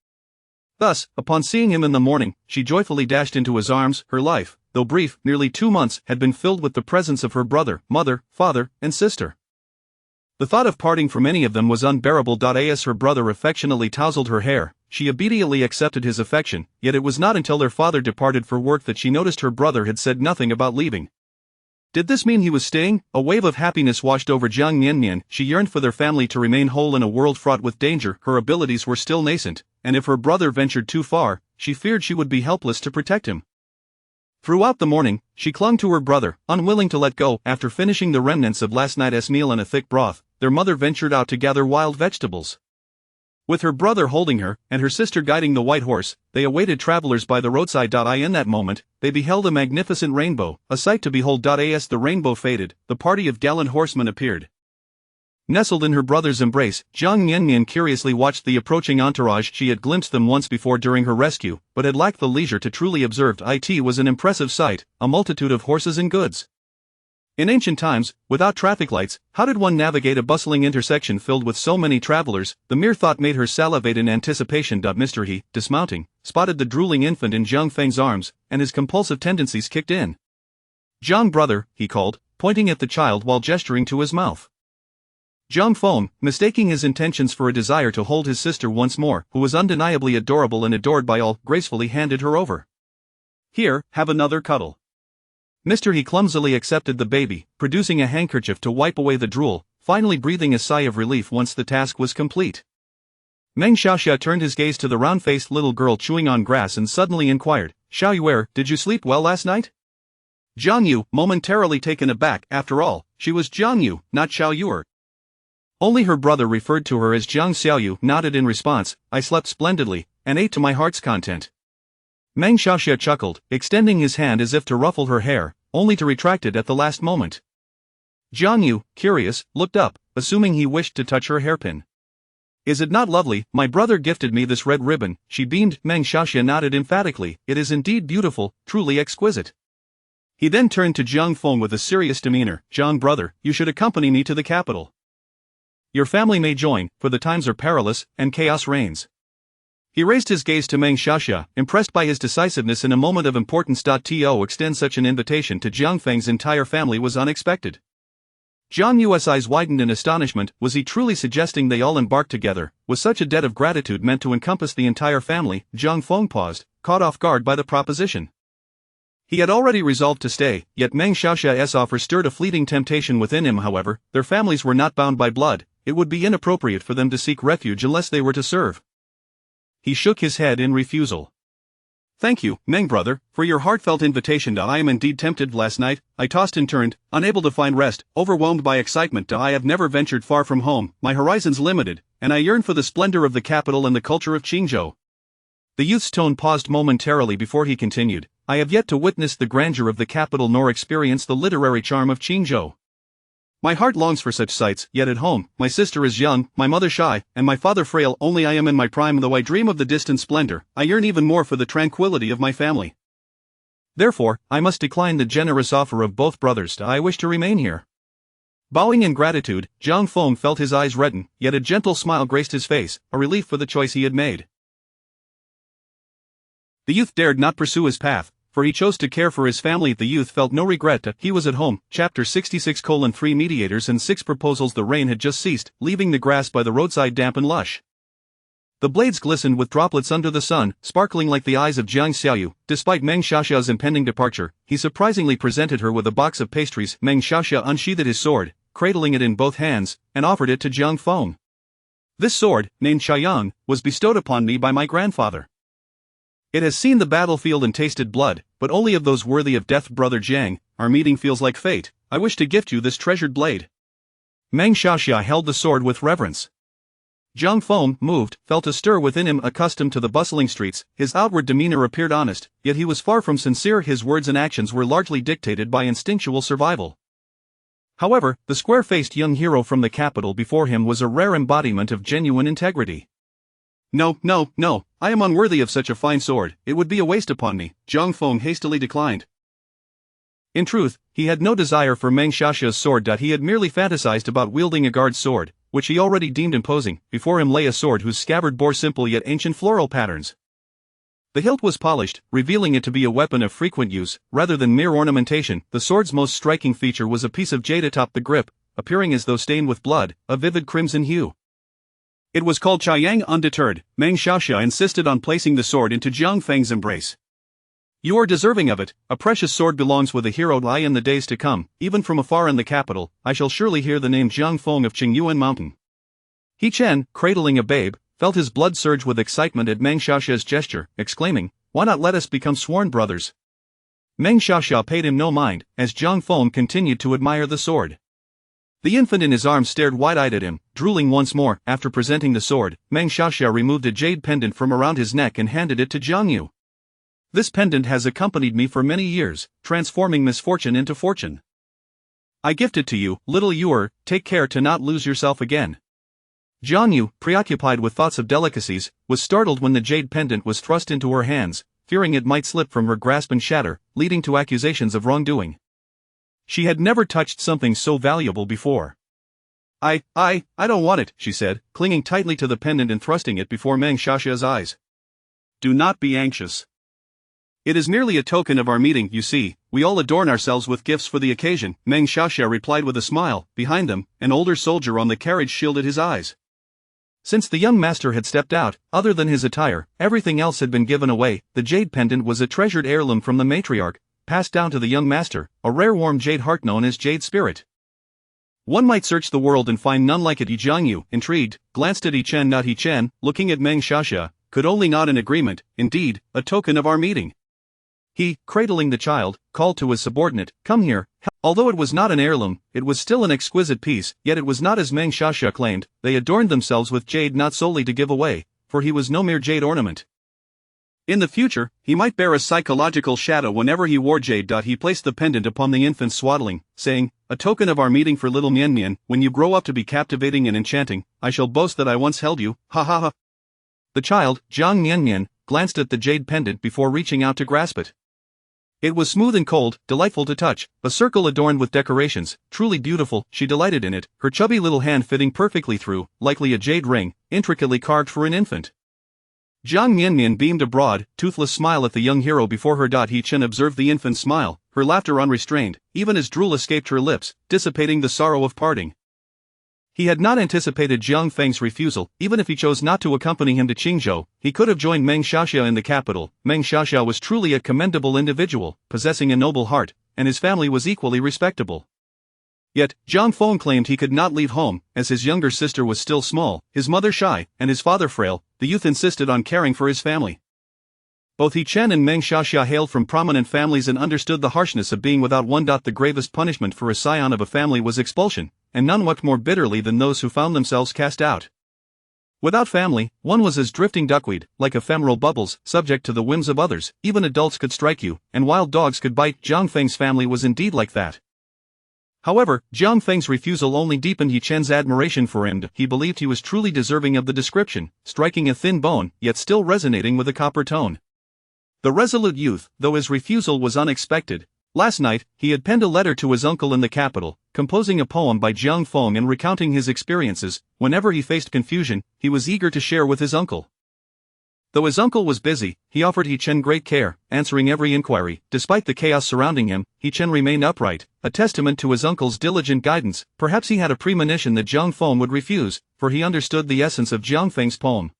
Thus, upon seeing him in the morning, she joyfully dashed into his arms. Her life, though brief, nearly 2 months, had been filled with the presence of her brother, mother, father, and sister. The thought of parting from any of them was unbearable. As her brother affectionately tousled her hair, she obediently accepted his affection, yet it was not until their father departed for work that she noticed her brother had said nothing about leaving. Did this mean he was staying? A wave of happiness washed over Jiang Miannian. She yearned for their family to remain whole in a world fraught with danger. Her abilities were still nascent, and if her brother ventured too far, she feared she would be helpless to protect him. Throughout the morning, she clung to her brother, unwilling to let go. After finishing the remnants of last night's meal in a thick broth, their mother ventured out to gather wild vegetables. With her brother holding her, and her sister guiding the white horse, they awaited travelers by the roadside. In that moment, they beheld a magnificent rainbow, a sight to behold. As the rainbow faded, the party of gallant horsemen appeared. Nestled in her brother's embrace, Jiang Miannian curiously watched the approaching entourage. She had glimpsed them once before during her rescue, but had lacked the leisure to truly observe. It was an impressive sight, a multitude of horses and goods. In ancient times, without traffic lights, how did one navigate a bustling intersection filled with so many travelers? The mere thought made her salivate in anticipation. Mr. He, dismounting, spotted the drooling infant in Jiang Feng's arms, and his compulsive tendencies kicked in. "Jiang brother," he called, pointing at the child while gesturing to his mouth. Jiang Feng, mistaking his intentions for a desire to hold his sister once more, who was undeniably adorable and adored by all, gracefully handed her over. "Here, have another cuddle." Mr. He clumsily accepted the baby, producing a handkerchief to wipe away the drool, finally breathing a sigh of relief once the task was complete. Meng Xiaoxia turned his gaze to the round-faced little girl chewing on grass and suddenly inquired, "Xiaoyuer, did you sleep well last night?" Jiang Yu, momentarily taken aback. After all, she was Jiang Yu, not Xiaoyuer. Only her brother referred to her as Jiang Xiaoyu, nodded in response, "I slept splendidly, and ate to my heart's content." Meng Xiaoxia chuckled, extending his hand as if to ruffle her hair, only to retract it at the last moment. Jiang Yu, curious, looked up, assuming he wished to touch her hairpin. "Is it not lovely? My brother gifted me this red ribbon," she beamed. Meng Xiaoxia nodded emphatically, "It is indeed beautiful, truly exquisite." He then turned to Jiang Feng with a serious demeanor, "Jiang brother, you should accompany me to the capital. Your family may join, for the times are perilous, and chaos reigns." He raised his gaze to Meng Xiaoxia, impressed by his decisiveness in a moment of importance. To extend such an invitation to Jiang Feng's entire family was unexpected. Jiang Yu's eyes widened in astonishment. Was he truly suggesting they all embark together? Was such a debt of gratitude meant to encompass the entire family? Jiang Feng paused, caught off guard by the proposition. He had already resolved to stay, yet Meng Xiaoxia's offer stirred a fleeting temptation within him. However, their families were not bound by blood. It would be inappropriate for them to seek refuge unless they were to serve. He shook his head in refusal. "Thank you, Meng brother, for your heartfelt invitation. I am indeed tempted. Last night, I tossed and turned, unable to find rest, overwhelmed by excitement. I have never ventured far from home, my horizons limited, and I yearn for the splendor of the capital and the culture of Qingzhou." The youth's tone paused momentarily before he continued, I have yet to witness the grandeur of the capital nor experience the literary charm of Qingzhou. My heart longs for such sights, yet at home, my sister is young, my mother shy, and my father frail. Only I am in my prime. Though I dream of the distant splendor, I yearn even more for the tranquility of my family. Therefore, I must decline the generous offer of both brothers. I wish to remain here. Bowing in gratitude, Jiang Feng felt his eyes redden, yet a gentle smile graced his face, a relief for the choice he had made. The youth dared not pursue his path, for he chose to care for his family. The youth felt no regret. He was at home. Chapter 66:3 Mediators and 6 Proposals. The rain had just ceased, leaving the grass by the roadside damp and lush. The blades glistened with droplets under the sun, sparkling like the eyes of Jiang Xiaoyu. Despite Meng Xiaoxia's impending departure, he surprisingly presented her with a box of pastries. Meng Xiaoxia unsheathed his sword, cradling it in both hands, and offered it to Jiang Feng. This sword, named Chaiyang, was bestowed upon me by my grandfather. It has seen the battlefield and tasted blood, but only of those worthy of death. Brother Jiang, our meeting feels like fate. I wish to gift you this treasured blade. Meng Xiaoxia held the sword with reverence. Jiang Feng, moved, felt a stir within him. Accustomed to the bustling streets, his outward demeanor appeared honest, yet he was far from sincere. His words and actions were largely dictated by instinctual survival. However, the square-faced young hero from the capital before him was a rare embodiment of genuine integrity. No, I am unworthy of such a fine sword. It would be a waste upon me, Jiang Feng hastily declined. In truth, he had no desire for Meng Xiaoxia's sword. He had merely fantasized about wielding a guard's sword, which he already deemed imposing. Before him lay a sword whose scabbard bore simple yet ancient floral patterns. The hilt was polished, revealing it to be a weapon of frequent use, rather than mere ornamentation. The sword's most striking feature was a piece of jade atop the grip, appearing as though stained with blood, a vivid crimson hue. It was called Chaiyang. Undeterred, Meng Xiaoxia insisted on placing the sword into Jiang Feng's embrace. You are deserving of it. A precious sword belongs with a hero. In the days to come, even from afar in the capital, I shall surely hear the name Jiang Feng of Qingyuan Mountain. He Chen, cradling a babe, felt his blood surge with excitement at Meng Xiaoxia's gesture, exclaiming, "Why not let us become sworn brothers?" Meng Xiaoxia paid him no mind, as Jiang Feng continued to admire the sword. The infant in his arms stared wide-eyed at him, drooling once more. After presenting the sword, Meng Xiaoxia removed a jade pendant from around his neck and handed it to Jiang Yu. This pendant has accompanied me for many years, transforming misfortune into fortune. I gift it to you, little Yuer. Take care to not lose yourself again. Jiang Yu, preoccupied with thoughts of delicacies, was startled when the jade pendant was thrust into her hands, fearing it might slip from her grasp and shatter, leading to accusations of wrongdoing. She had never touched something so valuable before. I don't want it, she said, clinging tightly to the pendant and thrusting it before Meng Xiaoxia's eyes. Do not be anxious. It is merely a token of our meeting. You see, we all adorn ourselves with gifts for the occasion, Meng Xiaoxia replied with a smile. Behind them, an older soldier on the carriage shielded his eyes. Since the young master had stepped out, other than his attire, everything else had been given away. The jade pendant was a treasured heirloom from the matriarch, passed down to the young master, a rare warm jade heart known as jade spirit. One might search the world and find none like it. Jiang Yu, intrigued, glanced at Yi Chen. Yi Chen, looking at Meng Xiaoxia, could only nod in agreement. Indeed, a token of our meeting. He, cradling the child, called to his subordinate, "Come here." Although it was not an heirloom, it was still an exquisite piece, yet it was not as Meng Xiaoxia claimed. They adorned themselves with jade not solely to give away, for he was no mere jade ornament. In the future, he might bear a psychological shadow whenever he wore jade. He placed the pendant upon the infant's swaddling, saying, "A token of our meeting for little Miannian. When you grow up to be captivating and enchanting, I shall boast that I once held you, ha ha ha." The child, Jiang Miannian, glanced at the jade pendant before reaching out to grasp it. It was smooth and cold, delightful to touch, a circle adorned with decorations, truly beautiful. She delighted in it, her chubby little hand fitting perfectly through, likely a jade ring, intricately carved for an infant. Jiang Miannian beamed a broad, toothless smile at the young hero before her. Yi Chen observed the infant's smile, her laughter unrestrained, even as drool escaped her lips, dissipating the sorrow of parting. He had not anticipated Jiang Feng's refusal. Even if he chose not to accompany him to Qingzhou, he could have joined Meng Xiaoxia in the capital. Meng Xiaoxia was truly a commendable individual, possessing a noble heart, and his family was equally respectable. Yet, Jiang Feng claimed he could not leave home, as his younger sister was still small, his mother shy, and his father frail. The youth insisted on caring for his family. Both Yi Chen and Meng Xiaoxia hailed from prominent families and understood the harshness of being without one. The gravest punishment for a scion of a family was expulsion, and none wept more bitterly than those who found themselves cast out. Without family, one was as drifting duckweed, like ephemeral bubbles, subject to the whims of others. Even adults could strike you, and wild dogs could bite. Jiang Feng's family was indeed like that. However, Jiang Feng's refusal only deepened He Chen's admiration for him. He believed he was truly deserving of the description, striking a thin bone, yet still resonating with a copper tone. The resolute youth, though his refusal was unexpected. Last night, he had penned a letter to his uncle in the capital, composing a poem by Jiang Feng and recounting his experiences. Whenever he faced confusion, he was eager to share with his uncle. Though his uncle was busy, he offered He Chen great care, answering every inquiry. Despite the chaos surrounding him, He Chen remained upright, a testament to his uncle's diligent guidance. Perhaps he had a premonition that Jiang Feng would refuse, for he understood the essence of Jiang Feng's poem.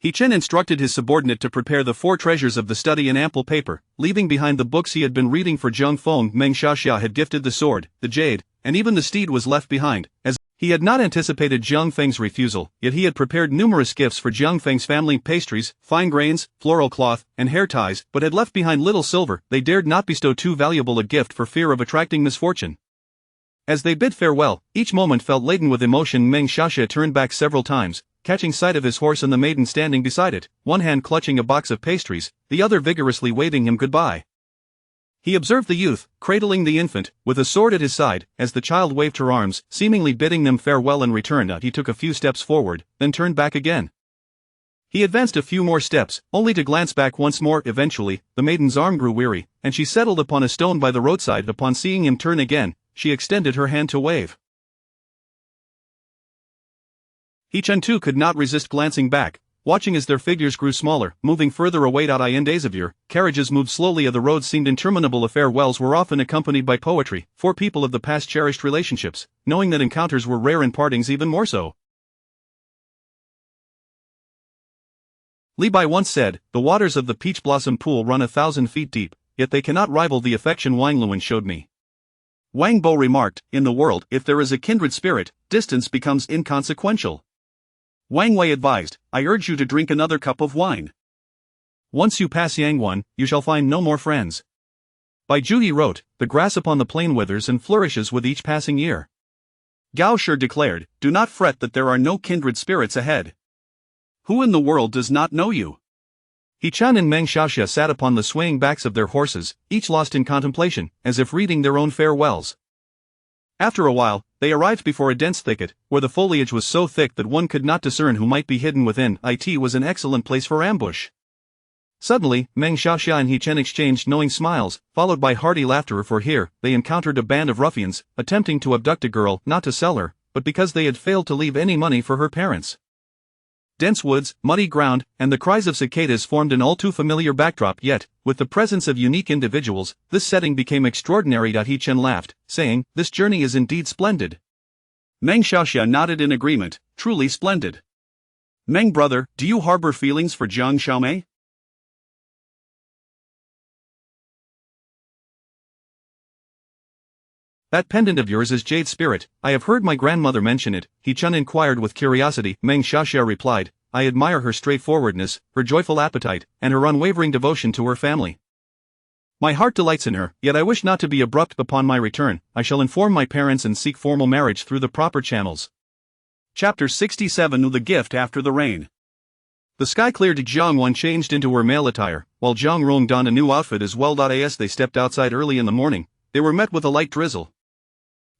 He Chen instructed his subordinate to prepare the 4 treasures of the study in ample paper, leaving behind the books he had been reading for Jiang Feng. Meng Xiaxia had gifted the sword, the jade, and even the steed was left behind, as he had not anticipated Jiang Feng's refusal, yet he had prepared numerous gifts for Jiang Feng's family: pastries, fine grains, floral cloth, and hair ties, but had left behind little silver. They dared not bestow too valuable a gift for fear of attracting misfortune. As they bid farewell, each moment felt laden with emotion. Meng Xiaxia turned back several times, catching sight of his horse and the maiden standing beside it, one hand clutching a box of pastries, the other vigorously waving him goodbye. He observed the youth, cradling the infant, with a sword at his side. As the child waved her arms, seemingly bidding them farewell in return, he took a few steps forward, then turned back again. He advanced a few more steps, only to glance back once more. Eventually, the maiden's arm grew weary, and she settled upon a stone by the roadside. Upon seeing him turn again, she extended her hand to wave. He Chen too could not resist glancing back, watching as their figures grew smaller, moving further away. In Desavir, carriages moved slowly. The roads seemed interminable. Farewells were often accompanied by poetry, for people of the past cherished relationships, knowing that encounters were rare and partings even more so. Li Bai once said, "The waters of the peach blossom pool run 1,000 feet deep, yet they cannot rival the affection Wang Luan showed me." Wang Bo remarked, "In the world, if there is a kindred spirit, distance becomes inconsequential." Wang Wei advised, "I urge you to drink another cup of wine. Once you pass Yangwan, you shall find no more friends." Bai Juyi wrote, "The grass upon the plain withers and flourishes with each passing year." Gao Shi declared, "Do not fret that there are no kindred spirits ahead. Who in the world does not know you?" He Chen and Meng Xiaxia sat upon the swaying backs of their horses, each lost in contemplation, as if reading their own farewells. After a while, they arrived before a dense thicket, where the foliage was so thick that one could not discern who might be hidden within. It was an excellent place for ambush. Suddenly, Meng Xiaxia and He Chen exchanged knowing smiles, followed by hearty laughter, for here they encountered a band of ruffians, attempting to abduct a girl, not to sell her, but because they had failed to leave any money for her parents. Dense woods, muddy ground, and the cries of cicadas formed an all-too-familiar backdrop. Yet, with the presence of unique individuals, this setting became extraordinary. He Chen laughed, saying, "This journey is indeed splendid." Meng Xiaxia nodded in agreement, "Truly splendid. Meng brother, do you harbor feelings for Jiang Xiaomei?" "That pendant of yours is jade spirit, I have heard my grandmother mention it," He Chen inquired with curiosity. Meng Xiaxia replied, "I admire her straightforwardness, her joyful appetite, and her unwavering devotion to her family. My heart delights in her, yet I wish not to be abrupt. Upon my return, I shall inform my parents and seek formal marriage through the proper channels." Chapter 67. The Gift After the Rain. The sky cleared. Jiang Wan changed into her male attire, while Jiang Rong donned a new outfit as well. As they stepped outside early in the morning, they were met with a light drizzle.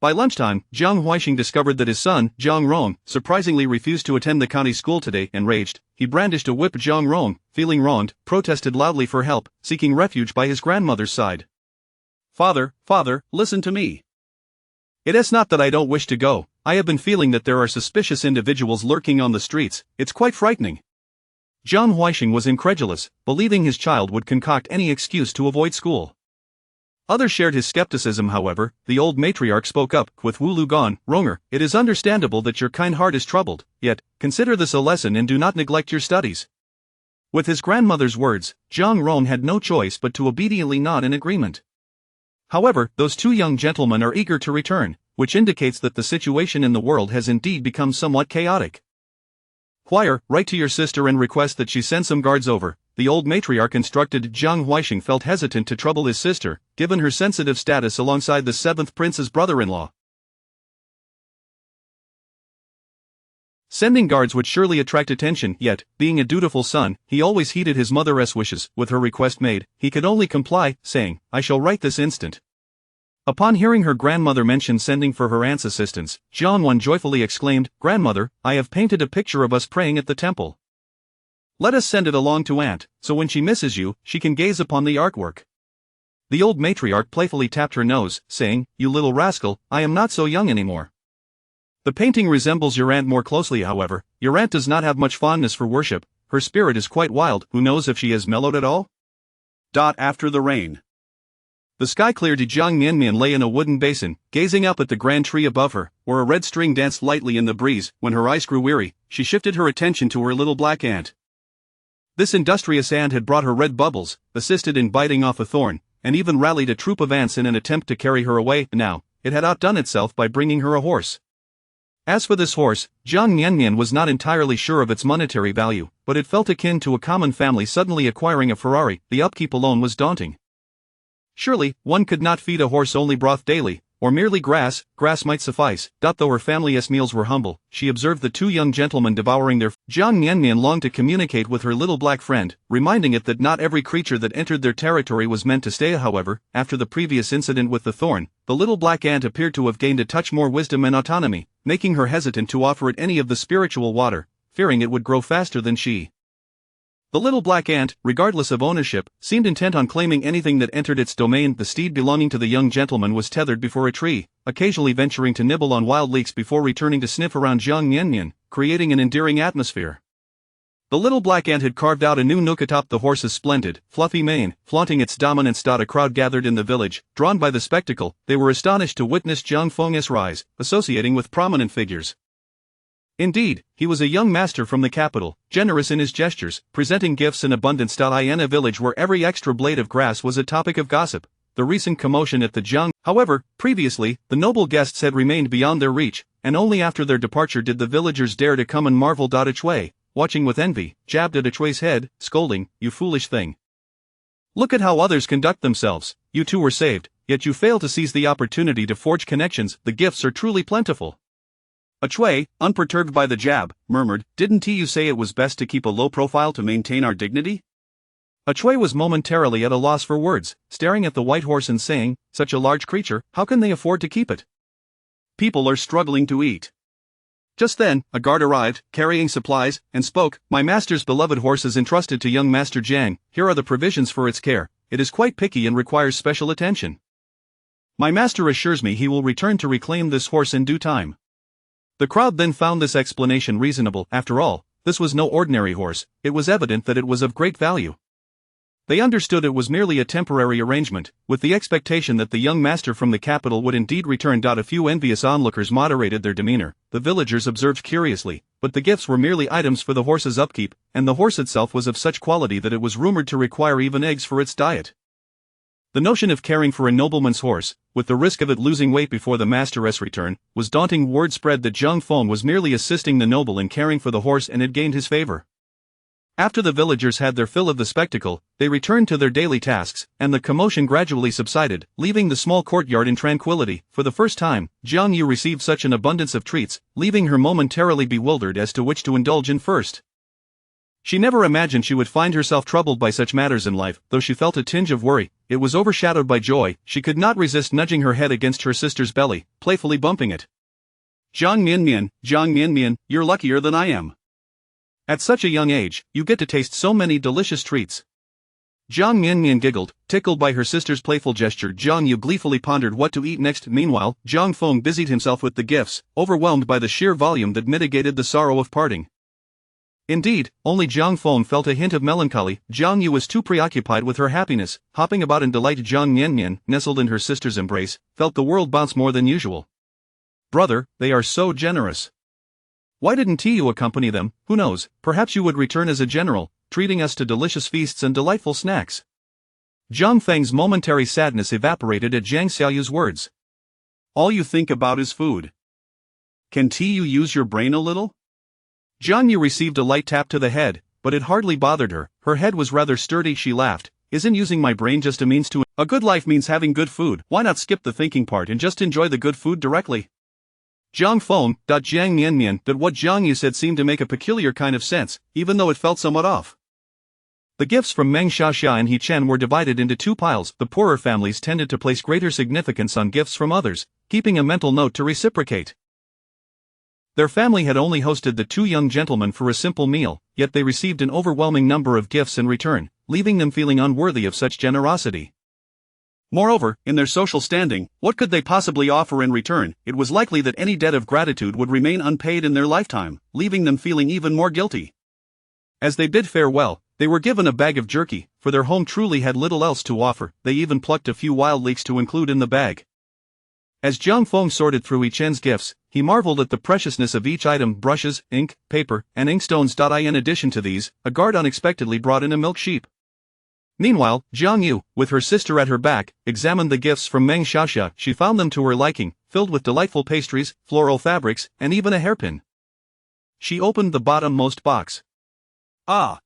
By lunchtime, Jiang Huixing discovered that his son, Jiang Rong, surprisingly refused to attend the county school today. Enraged, he brandished a whip. Jiang Rong, feeling wronged, protested loudly for help, seeking refuge by his grandmother's side. Father, listen to me. It is not that I don't wish to go, I have been feeling that there are suspicious individuals lurking on the streets, it's quite frightening." Jiang Huixing was incredulous, believing his child would concoct any excuse to avoid school. Others shared his skepticism. However, the old matriarch spoke up, with Wu Lu gone, "Ronger, it is understandable that your kind heart is troubled, yet, consider this a lesson and do not neglect your studies." With his grandmother's words, Jiang Rong had no choice but to obediently nod in agreement. However, those two young gentlemen are eager to return, which indicates that the situation in the world has indeed become somewhat chaotic. "Huire, write to your sister and request that she send some guards over," the old matriarch instructed. Jiang Huixing felt hesitant to trouble his sister, given her sensitive status alongside the 7th prince's brother-in-law. Sending guards would surely attract attention, yet, being a dutiful son, he always heeded his mother's wishes. With her request made, he could only comply, saying, "I shall write this instant." Upon hearing her grandmother mention sending for her aunt's assistance, Jiang Miannian joyfully exclaimed, "Grandmother, I have painted a picture of us praying at the temple. Let us send it along to aunt, so when she misses you, she can gaze upon the artwork." The old matriarch playfully tapped her nose, saying, "You little rascal, I am not so young anymore. The painting resembles your aunt more closely, however. Your aunt does not have much fondness for worship, her spirit is quite wild, who knows if she has mellowed at all?" After the rain. The sky cleared. Jiang Miannian lay in a wooden basin, gazing up at the grand tree above her, where a red string danced lightly in the breeze. When her eyes grew weary, she shifted her attention to her little black ant. This industrious ant had brought her red bubbles, assisted in biting off a thorn, and even rallied a troop of ants in an attempt to carry her away. Now, it had outdone itself by bringing her a horse. As for this horse, Jiang Miannian was not entirely sure of its monetary value, but it felt akin to a common family suddenly acquiring a Ferrari. The upkeep alone was daunting. Surely, one could not feed a horse only broth daily, or merely grass might suffice. Though her family's meals were humble, she observed the two young gentlemen devouring their Jiang Miannian longed to communicate with her little black friend, reminding it that not every creature that entered their territory was meant to stay. However, after the previous incident with the thorn, the little black ant appeared to have gained a touch more wisdom and autonomy, making her hesitant to offer it any of the spiritual water, fearing it would grow faster than she. The little black ant, regardless of ownership, seemed intent on claiming anything that entered its domain. The steed belonging to the young gentleman was tethered before a tree, occasionally venturing to nibble on wild leeks before returning to sniff around Jiang Miannian, creating an endearing atmosphere. The little black ant had carved out a new nook atop the horse's splendid, fluffy mane, flaunting its dominance. A crowd gathered in the village, drawn by the spectacle. They were astonished to witness Jiang Feng's rise, associating with prominent figures. Indeed, he was a young master from the capital, generous in his gestures, presenting gifts in abundance. In a village where every extra blade of grass was a topic of gossip, the recent commotion at the Jiang. However, previously, the noble guests had remained beyond their reach, and only after their departure did the villagers dare to come and marvel. Chui, watching with envy, jabbed at Chui's head, scolding, "You foolish thing. Look at how others conduct themselves. You too were saved, yet you fail to seize the opportunity to forge connections. The gifts are truly plentiful." Chui, unperturbed by the jab, murmured, "Didn't you say it was best to keep a low profile to maintain our dignity?" Chui was momentarily at a loss for words, staring at the white horse and saying, "Such a large creature, how can they afford to keep it? People are struggling to eat." Just then, a guard arrived, carrying supplies, and spoke, "My master's beloved horse is entrusted to young Master Jiang. Here are the provisions for its care. It is quite picky and requires special attention. My master assures me he will return to reclaim this horse in due time." The crowd then found this explanation reasonable. After all, this was no ordinary horse, it was evident that it was of great value. They understood it was merely a temporary arrangement, with the expectation that the young master from the capital would indeed return. A few envious onlookers moderated their demeanor. The villagers observed curiously, but the gifts were merely items for the horse's upkeep, and the horse itself was of such quality that it was rumored to require even eggs for its diet. The notion of caring for a nobleman's horse, with the risk of it losing weight before the master's return, was daunting. Word spread that Jiang Feng was merely assisting the noble in caring for the horse and had gained his favor. After the villagers had their fill of the spectacle, they returned to their daily tasks, and the commotion gradually subsided, leaving the small courtyard in tranquility. For the first time, Jiang Yu received such an abundance of treats, leaving her momentarily bewildered as to which to indulge in first. She never imagined she would find herself troubled by such matters in life. Though she felt a tinge of worry, it was overshadowed by joy. She could not resist nudging her head against her sister's belly, playfully bumping it. Jiang Miannian, you're luckier than I am. At such a young age, you get to taste so many delicious treats." Jiang Miannian giggled, tickled by her sister's playful gesture. Jiang Yu gleefully pondered what to eat next. Meanwhile, Jiang Feng busied himself with the gifts, overwhelmed by the sheer volume that mitigated the sorrow of parting. Indeed, only Jiang Feng felt a hint of melancholy. Jiang Yu was too preoccupied with her happiness, hopping about in delight. Jiang Miannian, nestled in her sister's embrace, felt the world bounce more than usual. "Brother, they are so generous. Why didn't you accompany them? Who knows, perhaps you would return as a general, treating us to delicious feasts and delightful snacks." Jiang Feng's momentary sadness evaporated at Jiang Xiaoyu's words. "All you think about is food. Can't you use your brain a little?" Jiang Yu received a light tap to the head, but it hardly bothered her. Her head was rather sturdy. She laughed. "Isn't using my brain just a means to a good life means having good food? Why not skip the thinking part and just enjoy the good food directly?" Jiang Miannian. What Jiang Yu said seemed to make a peculiar kind of sense, even though it felt somewhat off. The gifts from Meng Xiaxia and He Chen were divided into two piles. The poorer families tended to place greater significance on gifts from others, keeping a mental note to reciprocate. Their family had only hosted the two young gentlemen for a simple meal, yet they received an overwhelming number of gifts in return, leaving them feeling unworthy of such generosity. Moreover, in their social standing, what could they possibly offer in return? It was likely that any debt of gratitude would remain unpaid in their lifetime, leaving them feeling even more guilty. As they bid farewell, they were given a bag of jerky, for their home truly had little else to offer. They even plucked a few wild leeks to include in the bag. As Jiang Feng sorted through He Chen's gifts, he marveled at the preciousness of each item: brushes, ink, paper, and inkstones. In addition to these, a guard unexpectedly brought in a milk sheep. Meanwhile, Jiang Yu, with her sister at her back, examined the gifts from Meng Xiaxia. She found them to her liking, filled with delightful pastries, floral fabrics, and even a hairpin. She opened the bottom-most box. Ah!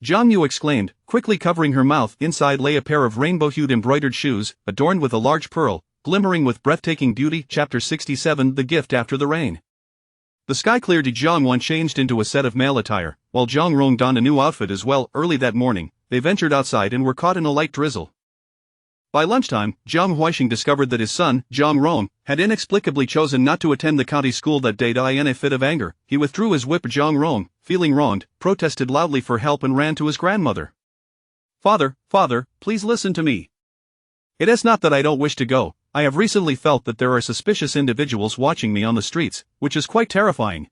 Jiang Yu exclaimed, quickly covering her mouth. Inside lay a pair of rainbow-hued embroidered shoes, adorned with a large pearl, glimmering with breathtaking beauty. Chapter 67 The Gift After the Rain. The sky cleared. Jiang Wan changed into a set of male attire, while Jiang Rong donned a new outfit as well. Early that morning, they ventured outside and were caught in a light drizzle. By lunchtime, Jiang Huixing discovered that his son, Jiang Rong, had inexplicably chosen not to attend the county school that day. In a fit of anger, he withdrew his whip. Jiang Rong, feeling wronged, protested loudly for help and ran to his grandmother. Father, please listen to me. It is not that I don't wish to go. I have recently felt that there are suspicious individuals watching me on the streets, which is quite terrifying.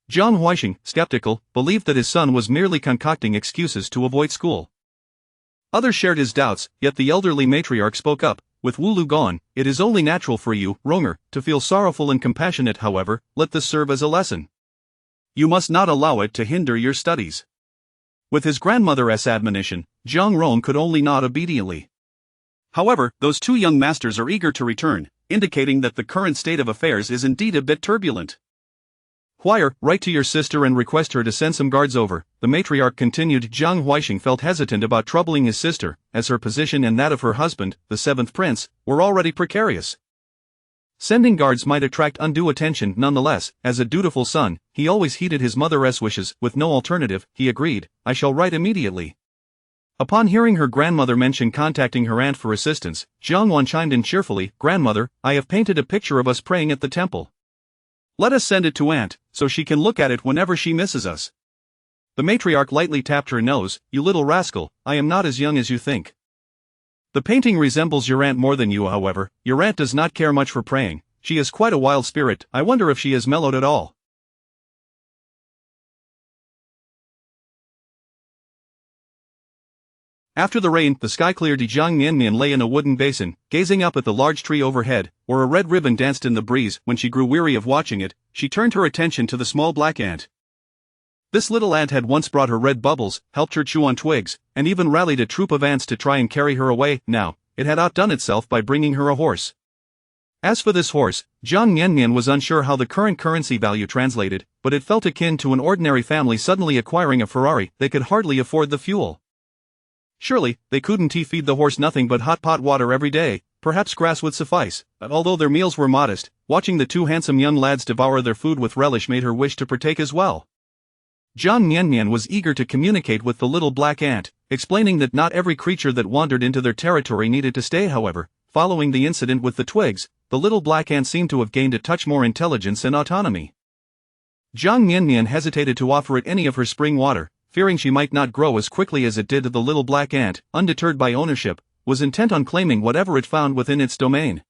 Jiang Huixing, skeptical, believed that his son was merely concocting excuses to avoid school. Others shared his doubts, yet the elderly matriarch spoke up. With Wu Lu gone, it is only natural for you, Ronger, to feel sorrowful and compassionate. However, let this serve as a lesson. You must not allow it to hinder your studies. With his grandmother's admonition, Jiang Rong could only nod obediently. However, those two young masters are eager to return, indicating that the current state of affairs is indeed a bit turbulent. Huire, write to your sister and request her to send some guards over, the matriarch continued. Jiang Huixing felt hesitant about troubling his sister, as her position and that of her husband, the seventh prince, were already precarious. Sending guards might attract undue attention. Nonetheless, as a dutiful son, he always heeded his mother's wishes. With no alternative, he agreed, I shall write immediately. Upon hearing her grandmother mention contacting her aunt for assistance, Jiang Wan chimed in cheerfully, Grandmother, I have painted a picture of us praying at the temple. Let us send it to Aunt, so she can look at it whenever she misses us. The matriarch lightly tapped her nose. You little rascal, I am not as young as you think. The painting resembles your aunt more than you. However, your aunt does not care much for praying. She is quite a wild spirit. I wonder if she is mellowed at all. After the rain, the sky cleared. Jiang Miannian lay in a wooden basin, gazing up at the large tree overhead, where a red ribbon danced in the breeze. When she grew weary of watching it, she turned her attention to the small black ant. This little ant had once brought her red bubbles, helped her chew on twigs, and even rallied a troop of ants to try and carry her away. Now, it had outdone itself by bringing her a horse. As for this horse, Jiang Miannian was unsure how the current currency value translated, but it felt akin to an ordinary family suddenly acquiring a Ferrari. They could hardly afford the fuel. Surely, they couldn't feed the horse nothing but hot pot water every day. Perhaps grass would suffice. Although their meals were modest, watching the two handsome young lads devour their food with relish made her wish to partake as well. Jiang Miannian was eager to communicate with the little black ant, explaining that not every creature that wandered into their territory needed to stay. However, following the incident with the twigs, the little black ant seemed to have gained a touch more intelligence and autonomy. Jiang Miannian hesitated to offer it any of her spring water, fearing she might not grow as quickly as it did. The little black ant, undeterred by ownership, was intent on claiming whatever it found within its domain.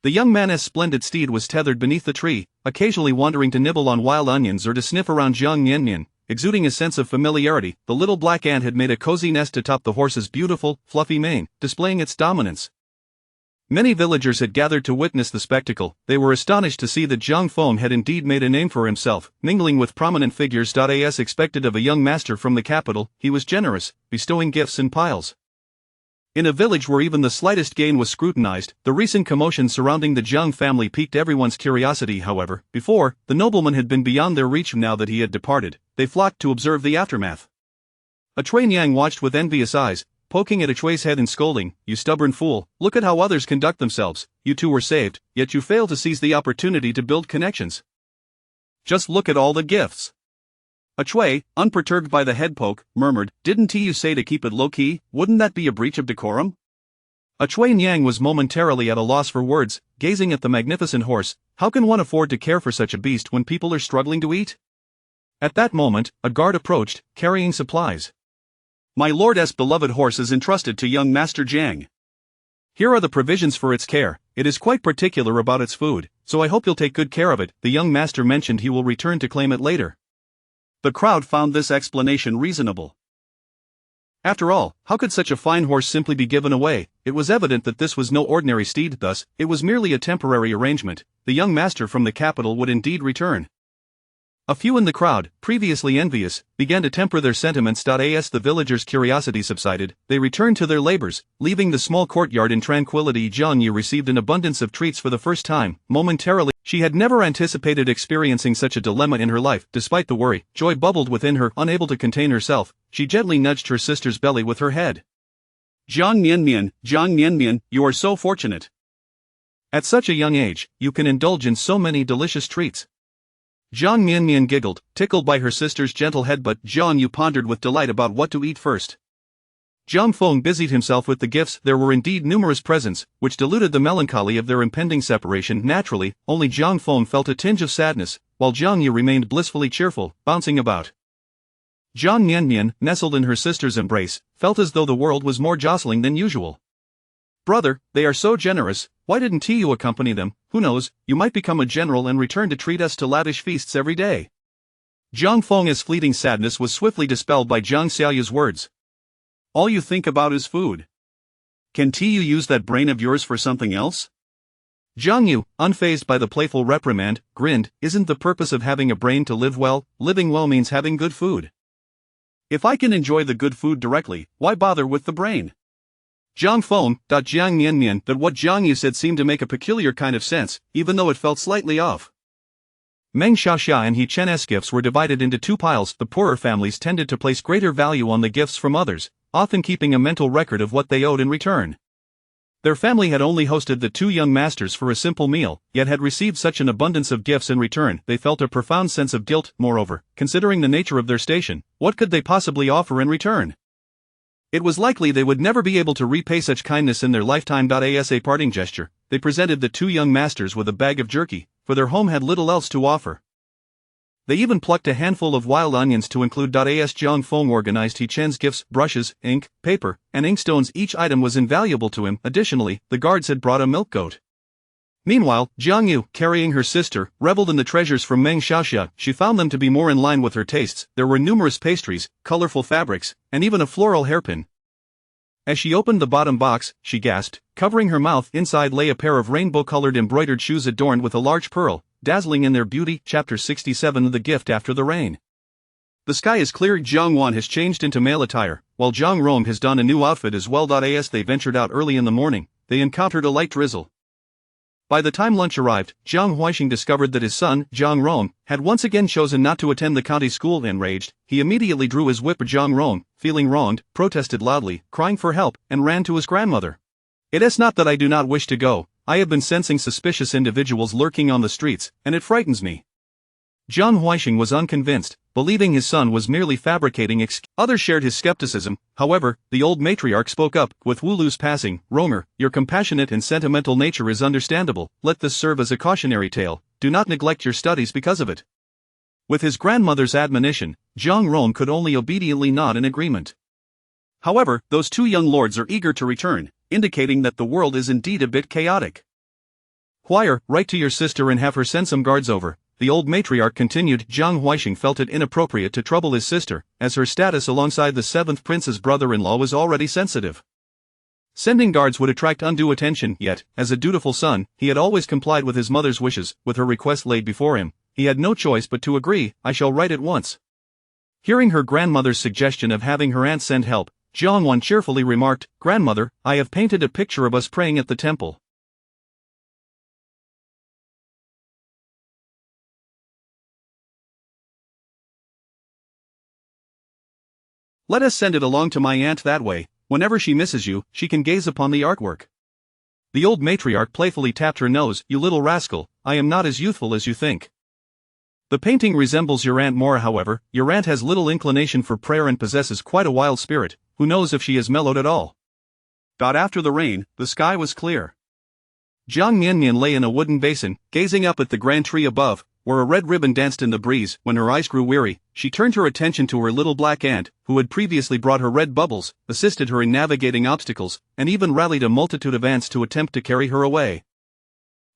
The young man's splendid steed was tethered beneath the tree, occasionally wandering to nibble on wild onions or to sniff around Jiang Miannian, exuding a sense of familiarity. The little black ant had made a cozy nest atop the horse's beautiful, fluffy mane, displaying its dominance. Many villagers had gathered to witness the spectacle. They were astonished to see that Jiang Feng had indeed made a name for himself, mingling with prominent figures. As expected of a young master from the capital, he was generous, bestowing gifts in piles. In a village where even the slightest gain was scrutinized, the recent commotion surrounding the Jiang family piqued everyone's curiosity. However, before, the nobleman had been beyond their reach. Now that he had departed, they flocked to observe the aftermath. A Train Yang watched with envious eyes, poking at Shui's head and scolding, "You stubborn fool, look at how others conduct themselves, you two were saved, yet you fail to seize the opportunity to build connections. Just look at all the gifts." Shui, unperturbed by the head poke, murmured, "Didn't you say to keep it low-key? Wouldn't that be a breach of decorum?" Shui Niang was momentarily at a loss for words, gazing at the magnificent horse. How can one afford to care for such a beast when people are struggling to eat? At that moment, a guard approached, carrying supplies. "My lord's beloved horse is entrusted to young Master Jiang. Here are the provisions for its care. It is quite particular about its food, so I hope you'll take good care of it." The young master mentioned he will return to claim it later. The crowd found this explanation reasonable. After all, how could such a fine horse simply be given away? It was evident that this was no ordinary steed, thus, it was merely a temporary arrangement. The young master from the capital would indeed return. A few in the crowd, previously envious, began to temper their sentiments. As the villagers' curiosity subsided, they returned to their labors, leaving the small courtyard in tranquility. Jiang Yu received an abundance of treats for the first time. Momentarily, she had never anticipated experiencing such a dilemma in her life. Despite the worry, joy bubbled within her. Unable to contain herself, she gently nudged her sister's belly with her head. Jiang Miannian, you are so fortunate. At such a young age, you can indulge in so many delicious treats. Jiang Miannian giggled, tickled by her sister's gentle head, but Jiang Yu pondered with delight about what to eat first. Jiang Feng busied himself with the gifts. There were indeed numerous presents, which diluted the melancholy of their impending separation. Naturally, only Jiang Feng felt a tinge of sadness, while Jiang Yu remained blissfully cheerful, bouncing about. Jiang Miannian, nestled in her sister's embrace, felt as though the world was more jostling than usual. "Brother, they are so generous, why didn't you accompany them? Who knows, you might become a general and return to treat us to lavish feasts every day." Jiang Feng's fleeting sadness was swiftly dispelled by Jiang Xiaoyu's words. "All you think about is food. Can't you use that brain of yours for something else?" Jiang Yu, unfazed by the playful reprimand, grinned. "Isn't the purpose of having a brain to live well? Living well means having good food. If I can enjoy the good food directly, why bother with the brain?" Jiang Feng, Jiang Miannian, that what Jiang Yu said seemed to make a peculiar kind of sense, even though it felt slightly off. Meng Xiaoxia and He Chen's gifts were divided into two piles. The poorer families tended to place greater value on the gifts from others, often keeping a mental record of what they owed in return. Their family had only hosted the two young masters for a simple meal, yet had received such an abundance of gifts in return. They felt a profound sense of guilt. Moreover, considering the nature of their station, what could they possibly offer in return? It was likely they would never be able to repay such kindness in their lifetime. As a parting gesture, they presented the two young masters with a bag of jerky, for their home had little else to offer. They even plucked a handful of wild onions to include. As Jiang Feng organized He Chen's gifts, brushes, ink, paper, and inkstones, each item was invaluable to him. Additionally, the guards had brought a milk goat. Meanwhile, Jiang Yu, carrying her sister, reveled in the treasures from Meng Xiaoxia. She found them to be more in line with her tastes. There were numerous pastries, colorful fabrics, and even a floral hairpin. As she opened the bottom box, she gasped, covering her mouth. Inside lay a pair of rainbow-colored embroidered shoes adorned with a large pearl, dazzling in their beauty. Chapter 67 The Gift After the Rain. The sky is clear. Jiang Wan has changed into male attire, while Jiang Rong has donned a new outfit as well. As they ventured out early in the morning, they encountered a light drizzle. By the time lunch arrived, Jiang Huixing discovered that his son, Jiang Rong, had once again chosen not to attend the county school. Enraged, he immediately drew his whip. Jiang Rong, feeling wronged, protested loudly, crying for help, and ran to his grandmother. "It is not that I do not wish to go, I have been sensing suspicious individuals lurking on the streets, and it frightens me." Jiang Huixing was unconvinced, believing his son was merely fabricating excuses. Others shared his skepticism. However, the old matriarch spoke up. "With Wu Lu's passing, Ronger, your compassionate and sentimental nature is understandable. Let this serve as a cautionary tale. Do not neglect your studies because of it." With his grandmother's admonition, Jiang Rong could only obediently nod in agreement. However, those two young lords are eager to return, indicating that the world is indeed a bit chaotic. "Wire, write to your sister and have her send some guards over," the old matriarch continued. Jiang Huixing felt it inappropriate to trouble his sister, as her status alongside the 7th prince's brother-in-law was already sensitive. Sending guards would attract undue attention, yet, as a dutiful son, he had always complied with his mother's wishes. With her request laid before him, he had no choice but to agree. "I shall write at once." Hearing her grandmother's suggestion of having her aunt send help, Jiang Wan cheerfully remarked, "Grandmother, I have painted a picture of us praying at the temple. Let us send it along to my aunt that way. Whenever she misses you, she can gaze upon the artwork. The old matriarch playfully tapped her nose. You little rascal, I am not as youthful as you think. The painting resembles your aunt more, however. Your aunt has little inclination for prayer and possesses quite a wild spirit. Who knows if she is mellowed at all. After the rain, the sky was clear. Jiang Miannian lay in a wooden basin, gazing up at the grand tree above, where a red ribbon danced in the breeze. When her eyes grew weary, she turned her attention to her little black aunt, who had previously brought her red bubbles, assisted her in navigating obstacles, and even rallied a multitude of ants to attempt to carry her away.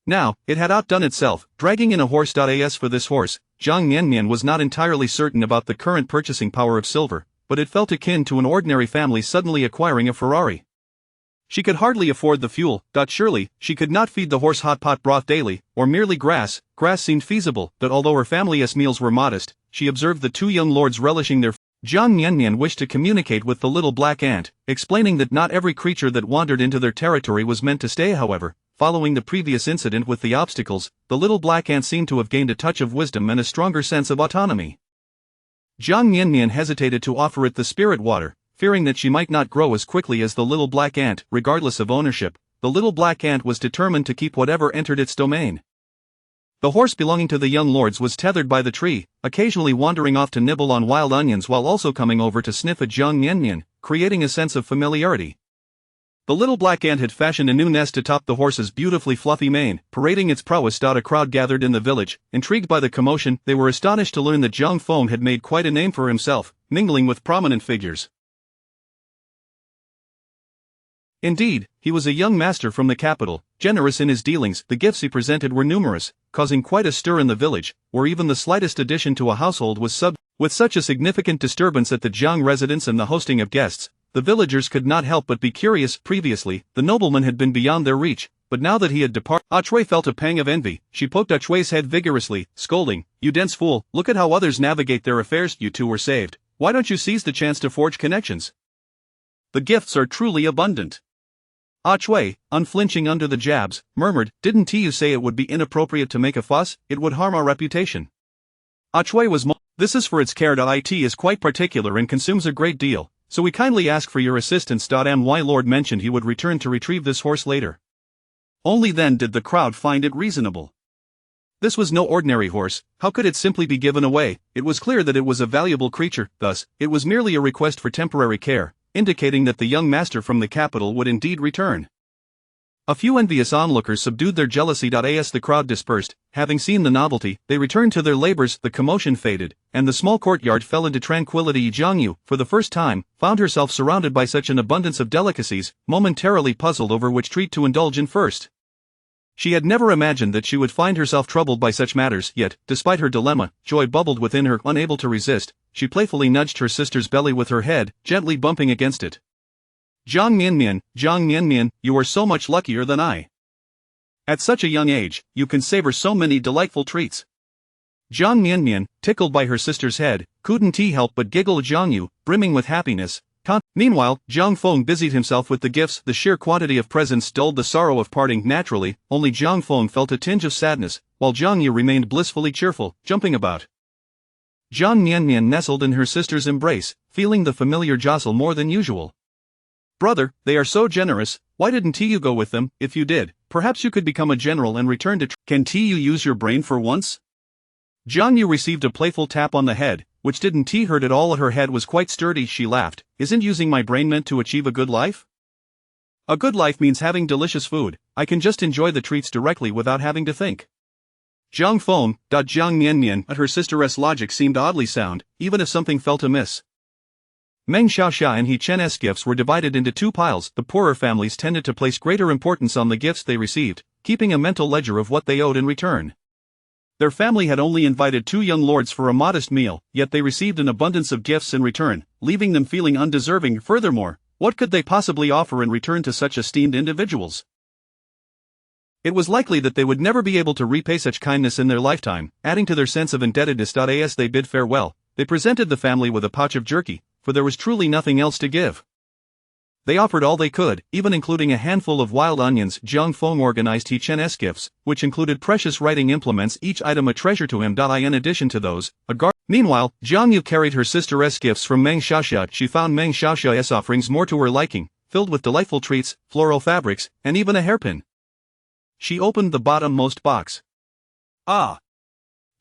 Now, it had outdone itself, dragging in a horse. As for this horse, Jiang Miannian was not entirely certain about the current purchasing power of silver, but it felt akin to an ordinary family suddenly acquiring a Ferrari. She could hardly afford the fuel. Surely, she could not feed the horse hot pot broth daily, or merely grass. Grass seemed feasible, but although her family's meals were modest, she observed the two young lords relishing their Jiang Miannian wished to communicate with the little black ant, explaining that not every creature that wandered into their territory was meant to stay. However, following the previous incident with the obstacles, the little black ant seemed to have gained a touch of wisdom and a stronger sense of autonomy. Jiang Miannian hesitated to offer it the spirit water, fearing that she might not grow as quickly as the little black ant. Regardless of ownership, the little black ant was determined to keep whatever entered its domain. The horse belonging to the young lords was tethered by the tree, occasionally wandering off to nibble on wild onions while also coming over to sniff at Jiang Miannian, creating a sense of familiarity. The little black ant had fashioned a new nest atop the horse's beautifully fluffy mane, parading its prowess. A crowd gathered in the village. Intrigued by the commotion, they were astonished to learn that Jiang Feng had made quite a name for himself, mingling with prominent figures. Indeed, he was a young master from the capital, generous in his dealings. The gifts he presented were numerous, causing quite a stir in the village, where even the slightest addition to a household was with such a significant disturbance at the Jiang residence and the hosting of guests. The villagers could not help but be curious. Previously, the nobleman had been beyond their reach, but now that he had departed, Achui felt a pang of envy. She poked Achui's head vigorously, scolding, "You dense fool, look at how others navigate their affairs. You two were saved. Why don't you seize the chance to forge connections? The gifts are truly abundant." Achui, unflinching under the jabs, murmured, "Didn't you say it would be inappropriate to make a fuss? It would harm our reputation." Achui was "This is for its care. It is quite particular and consumes a great deal, so we kindly ask for your assistance. My lord mentioned he would return to retrieve this horse later." Only then did the crowd find it reasonable. This was no ordinary horse. How could it simply be given away? It was clear that it was a valuable creature. Thus, it was merely a request for temporary care, indicating that the young master from the capital would indeed return. A few envious onlookers subdued their jealousy. As the crowd dispersed, having seen the novelty, they returned to their labors. The commotion faded, and the small courtyard fell into tranquility. Jiang Yu, for the first time, found herself surrounded by such an abundance of delicacies, momentarily puzzled over which treat to indulge in first. She had never imagined that she would find herself troubled by such matters, yet, despite her dilemma, joy bubbled within her. Unable to resist, she playfully nudged her sister's belly with her head, gently bumping against it. Jiang Miannian, you are so much luckier than I. At such a young age, you can savor so many delightful treats. Jiang Miannian, tickled by her sister's head, couldn't help but giggle. Jiang Yu, brimming with happiness. Meanwhile, Jiang Feng busied himself with the gifts. The sheer quantity of presents dulled the sorrow of parting. Naturally, only Jiang Feng felt a tinge of sadness, while Jiang Yu remained blissfully cheerful, jumping about. Jiang Miannian nestled in her sister's embrace, feeling the familiar jostle more than usual. "Brother, they are so generous. Why didn't you go with them? If you did, perhaps you could become a general and return to Can you use your brain for once?" Jiang Yu received a playful tap on the head, which didn't hurt at all. Her head was quite sturdy. She laughed. "Isn't using my brain meant to achieve a good life? A good life means having delicious food. I can just enjoy the treats directly without having to think." Jiang Feng, Jiang Miannian, her sister's logic seemed oddly sound, even if something felt amiss. Meng Xiaoxia and He Chen's gifts were divided into two piles. The poorer families tended to place greater importance on the gifts they received, keeping a mental ledger of what they owed in return. Their family had only invited two young lords for a modest meal, yet they received an abundance of gifts in return, leaving them feeling undeserving. Furthermore, what could they possibly offer in return to such esteemed individuals? It was likely that they would never be able to repay such kindness in their lifetime, adding to their sense of indebtedness. As they bid farewell, they presented the family with a pouch of jerky, for there was truly nothing else to give. They offered all they could, even including a handful of wild onions. Jiang Feng organized He Chen's gifts, which included precious writing implements, each item a treasure to him. In addition to those, a Meanwhile, Jiang Yu carried her sister's gifts from Meng Xiaoxia. She found Meng Xiaoxia's offerings more to her liking, filled with delightful treats, floral fabrics, and even a hairpin. She opened the bottommost box. Ah!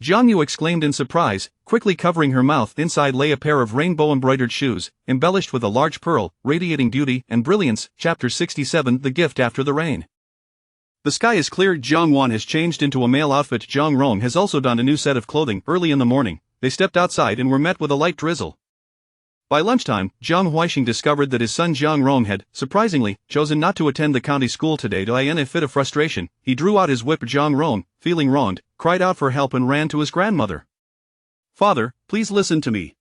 Jiang Yu exclaimed in surprise, quickly covering her mouth. Inside lay a pair of rainbow-embroidered shoes, embellished with a large pearl, radiating beauty and brilliance. Chapter 67 The Gift After the Rain. The sky is clear. Jiang Wan has changed into a male outfit. Jiang Rong has also donned a new set of clothing. Early in the morning, they stepped outside and were met with a light drizzle. By lunchtime, Jiang Huixing discovered that his son Jiang Rong had, surprisingly, chosen not to attend the county school today. In a fit of frustration, he drew out his whip. Jiang Rong, feeling wronged, cried out for help and ran to his grandmother. "Father, please listen to me.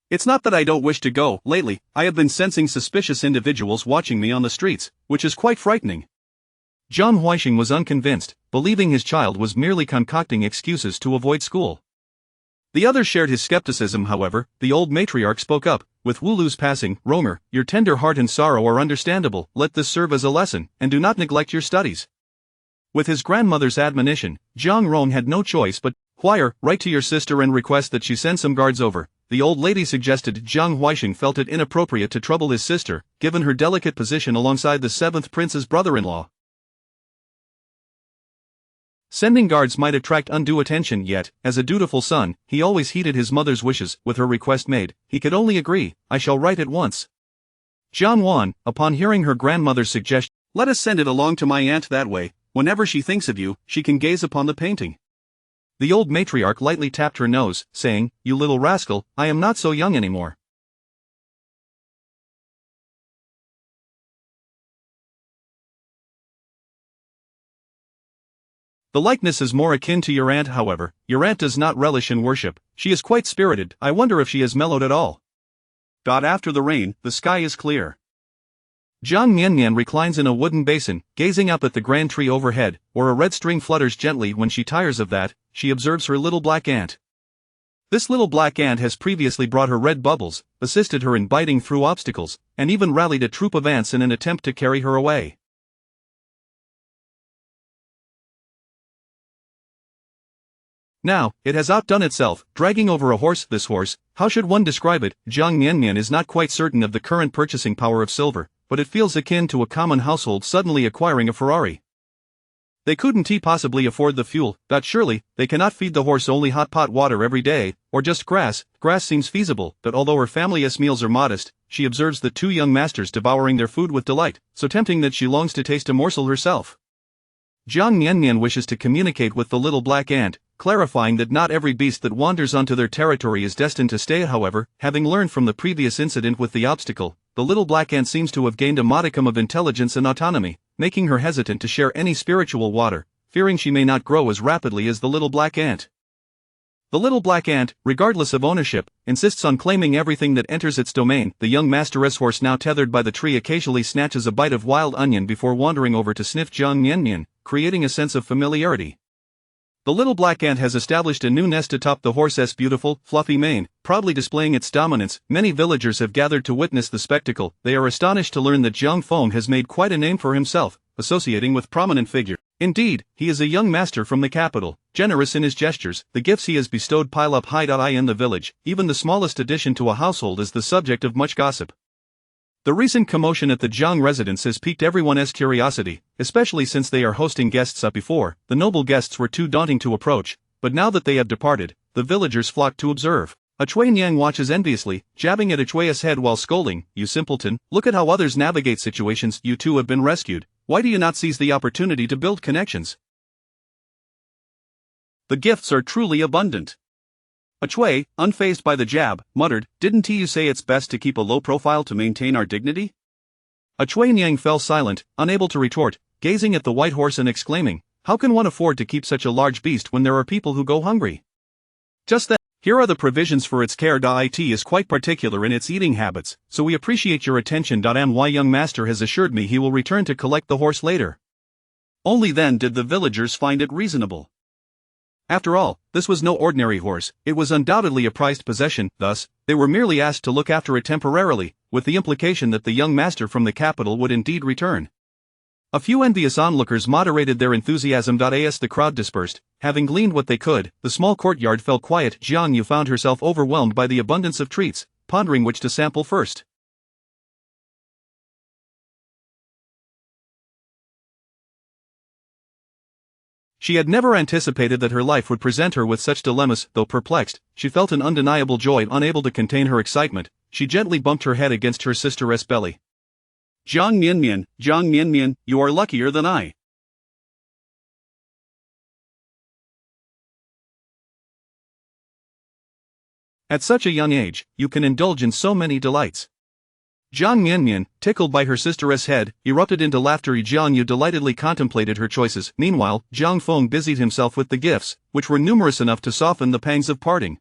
It's not that I don't wish to go. Lately, I have been sensing suspicious individuals watching me on the streets, which is quite frightening." Jiang Huixing was unconvinced, believing his child was merely concocting excuses to avoid school. The others shared his skepticism. However, the old matriarch spoke up. "With Wulu's passing, Ronger, your tender heart and sorrow are understandable. Let this serve as a lesson, and do not neglect your studies." With his grandmother's admonition, Jiang Rong had no choice but, "Wire, write to your sister and request that she send some guards over." The old lady suggested. Jiang Huixing felt it inappropriate to trouble his sister, given her delicate position alongside the 7th prince's brother-in-law. Sending guards might attract undue attention, yet, as a dutiful son, he always heeded his mother's wishes. With her request made, he could only agree. "I shall write at once." Jiang Wan, upon hearing her grandmother's suggestion, "Let us send it along to my aunt. That way, whenever she thinks of you, she can gaze upon the painting." The old matriarch lightly tapped her nose, saying, "You little rascal, I am not so young anymore." The likeness is more akin to your aunt. However, your aunt does not relish in worship. She is quite spirited. I wonder if she has mellowed at all. After the rain, the sky is clear. Jiang Miannian reclines in a wooden basin, gazing up at the grand tree overhead, where a red string flutters gently. When she tires of that, she observes her little black ant. This little black ant has previously brought her red bubbles, assisted her in biting through obstacles, and even rallied a troop of ants in an attempt to carry her away. Now, it has outdone itself, dragging over a horse. This horse, how should one describe it? Jiang Miannian is not quite certain of the current purchasing power of silver, but it feels akin to a common household suddenly acquiring a Ferrari. They couldn't possibly afford the fuel. Surely, they cannot feed the horse only hot pot water every day, or just grass. Grass seems feasible, but although her family's meals are modest, she observes the two young masters devouring their food with delight, so tempting that she longs to taste a morsel herself. Jiang Miannian wishes to communicate with the little black ant, clarifying that not every beast that wanders onto their territory is destined to stay. However, having learned from the previous incident with the obstacle, the little black ant seems to have gained a modicum of intelligence and autonomy, making her hesitant to share any spiritual water, fearing she may not grow as rapidly as the little black ant. The little black ant, regardless of ownership, insists on claiming everything that enters its domain. The young master's horse, now tethered by the tree, occasionally snatches a bite of wild onion before wandering over to sniff Jiang Miannian, creating a sense of familiarity. The little black ant has established a new nest atop the horse's beautiful, fluffy mane, proudly displaying its dominance. Many villagers have gathered to witness the spectacle. They are astonished to learn that Jiang Feng has made quite a name for himself, associating with prominent figures. Indeed, he is a young master from the capital, generous in his gestures. The gifts he has bestowed pile up high. In the village, even the smallest addition to a household is the subject of much gossip. The recent commotion at the Jiang residence has piqued everyone's curiosity, especially since they are hosting guests. Before, the noble guests were too daunting to approach, but now that they have departed, the villagers flock to observe. Cui Niang watches enviously, jabbing at Cui's head while scolding, "You simpleton, look at how others navigate situations. You too have been rescued. Why do you not seize the opportunity to build connections? The gifts are truly abundant." Cui, unfazed by the jab, muttered, "Didn't you say it's best to keep a low profile to maintain our dignity?" Cui Niang fell silent, unable to retort, gazing at the white horse and exclaiming, "How can one afford to keep such a large beast when there are people who go hungry?" Just then, "Here are the provisions for its care. It is quite particular in its eating habits, so we appreciate your attention. My young master has assured me he will return to collect the horse later." Only then did the villagers find it reasonable. After all, this was no ordinary horse, it was undoubtedly a prized possession. Thus, they were merely asked to look after it temporarily, with the implication that the young master from the capital would indeed return. A few envious onlookers moderated their enthusiasm. As the crowd dispersed, having gleaned what they could, the small courtyard fell quiet. Jiang Yu found herself overwhelmed by the abundance of treats, pondering which to sample first. She had never anticipated that her life would present her with such dilemmas. Though perplexed, she felt an undeniable joy. Unable to contain her excitement, she gently bumped her head against her sister's belly. Jiang Miannian, you are luckier than I. At such a young age, you can indulge in so many delights. Jiang Miannian, tickled by her sister's head, erupted into laughter. Jiang Yu delightedly contemplated her choices. Meanwhile, Jiang Feng busied himself with the gifts, which were numerous enough to soften the pangs of parting.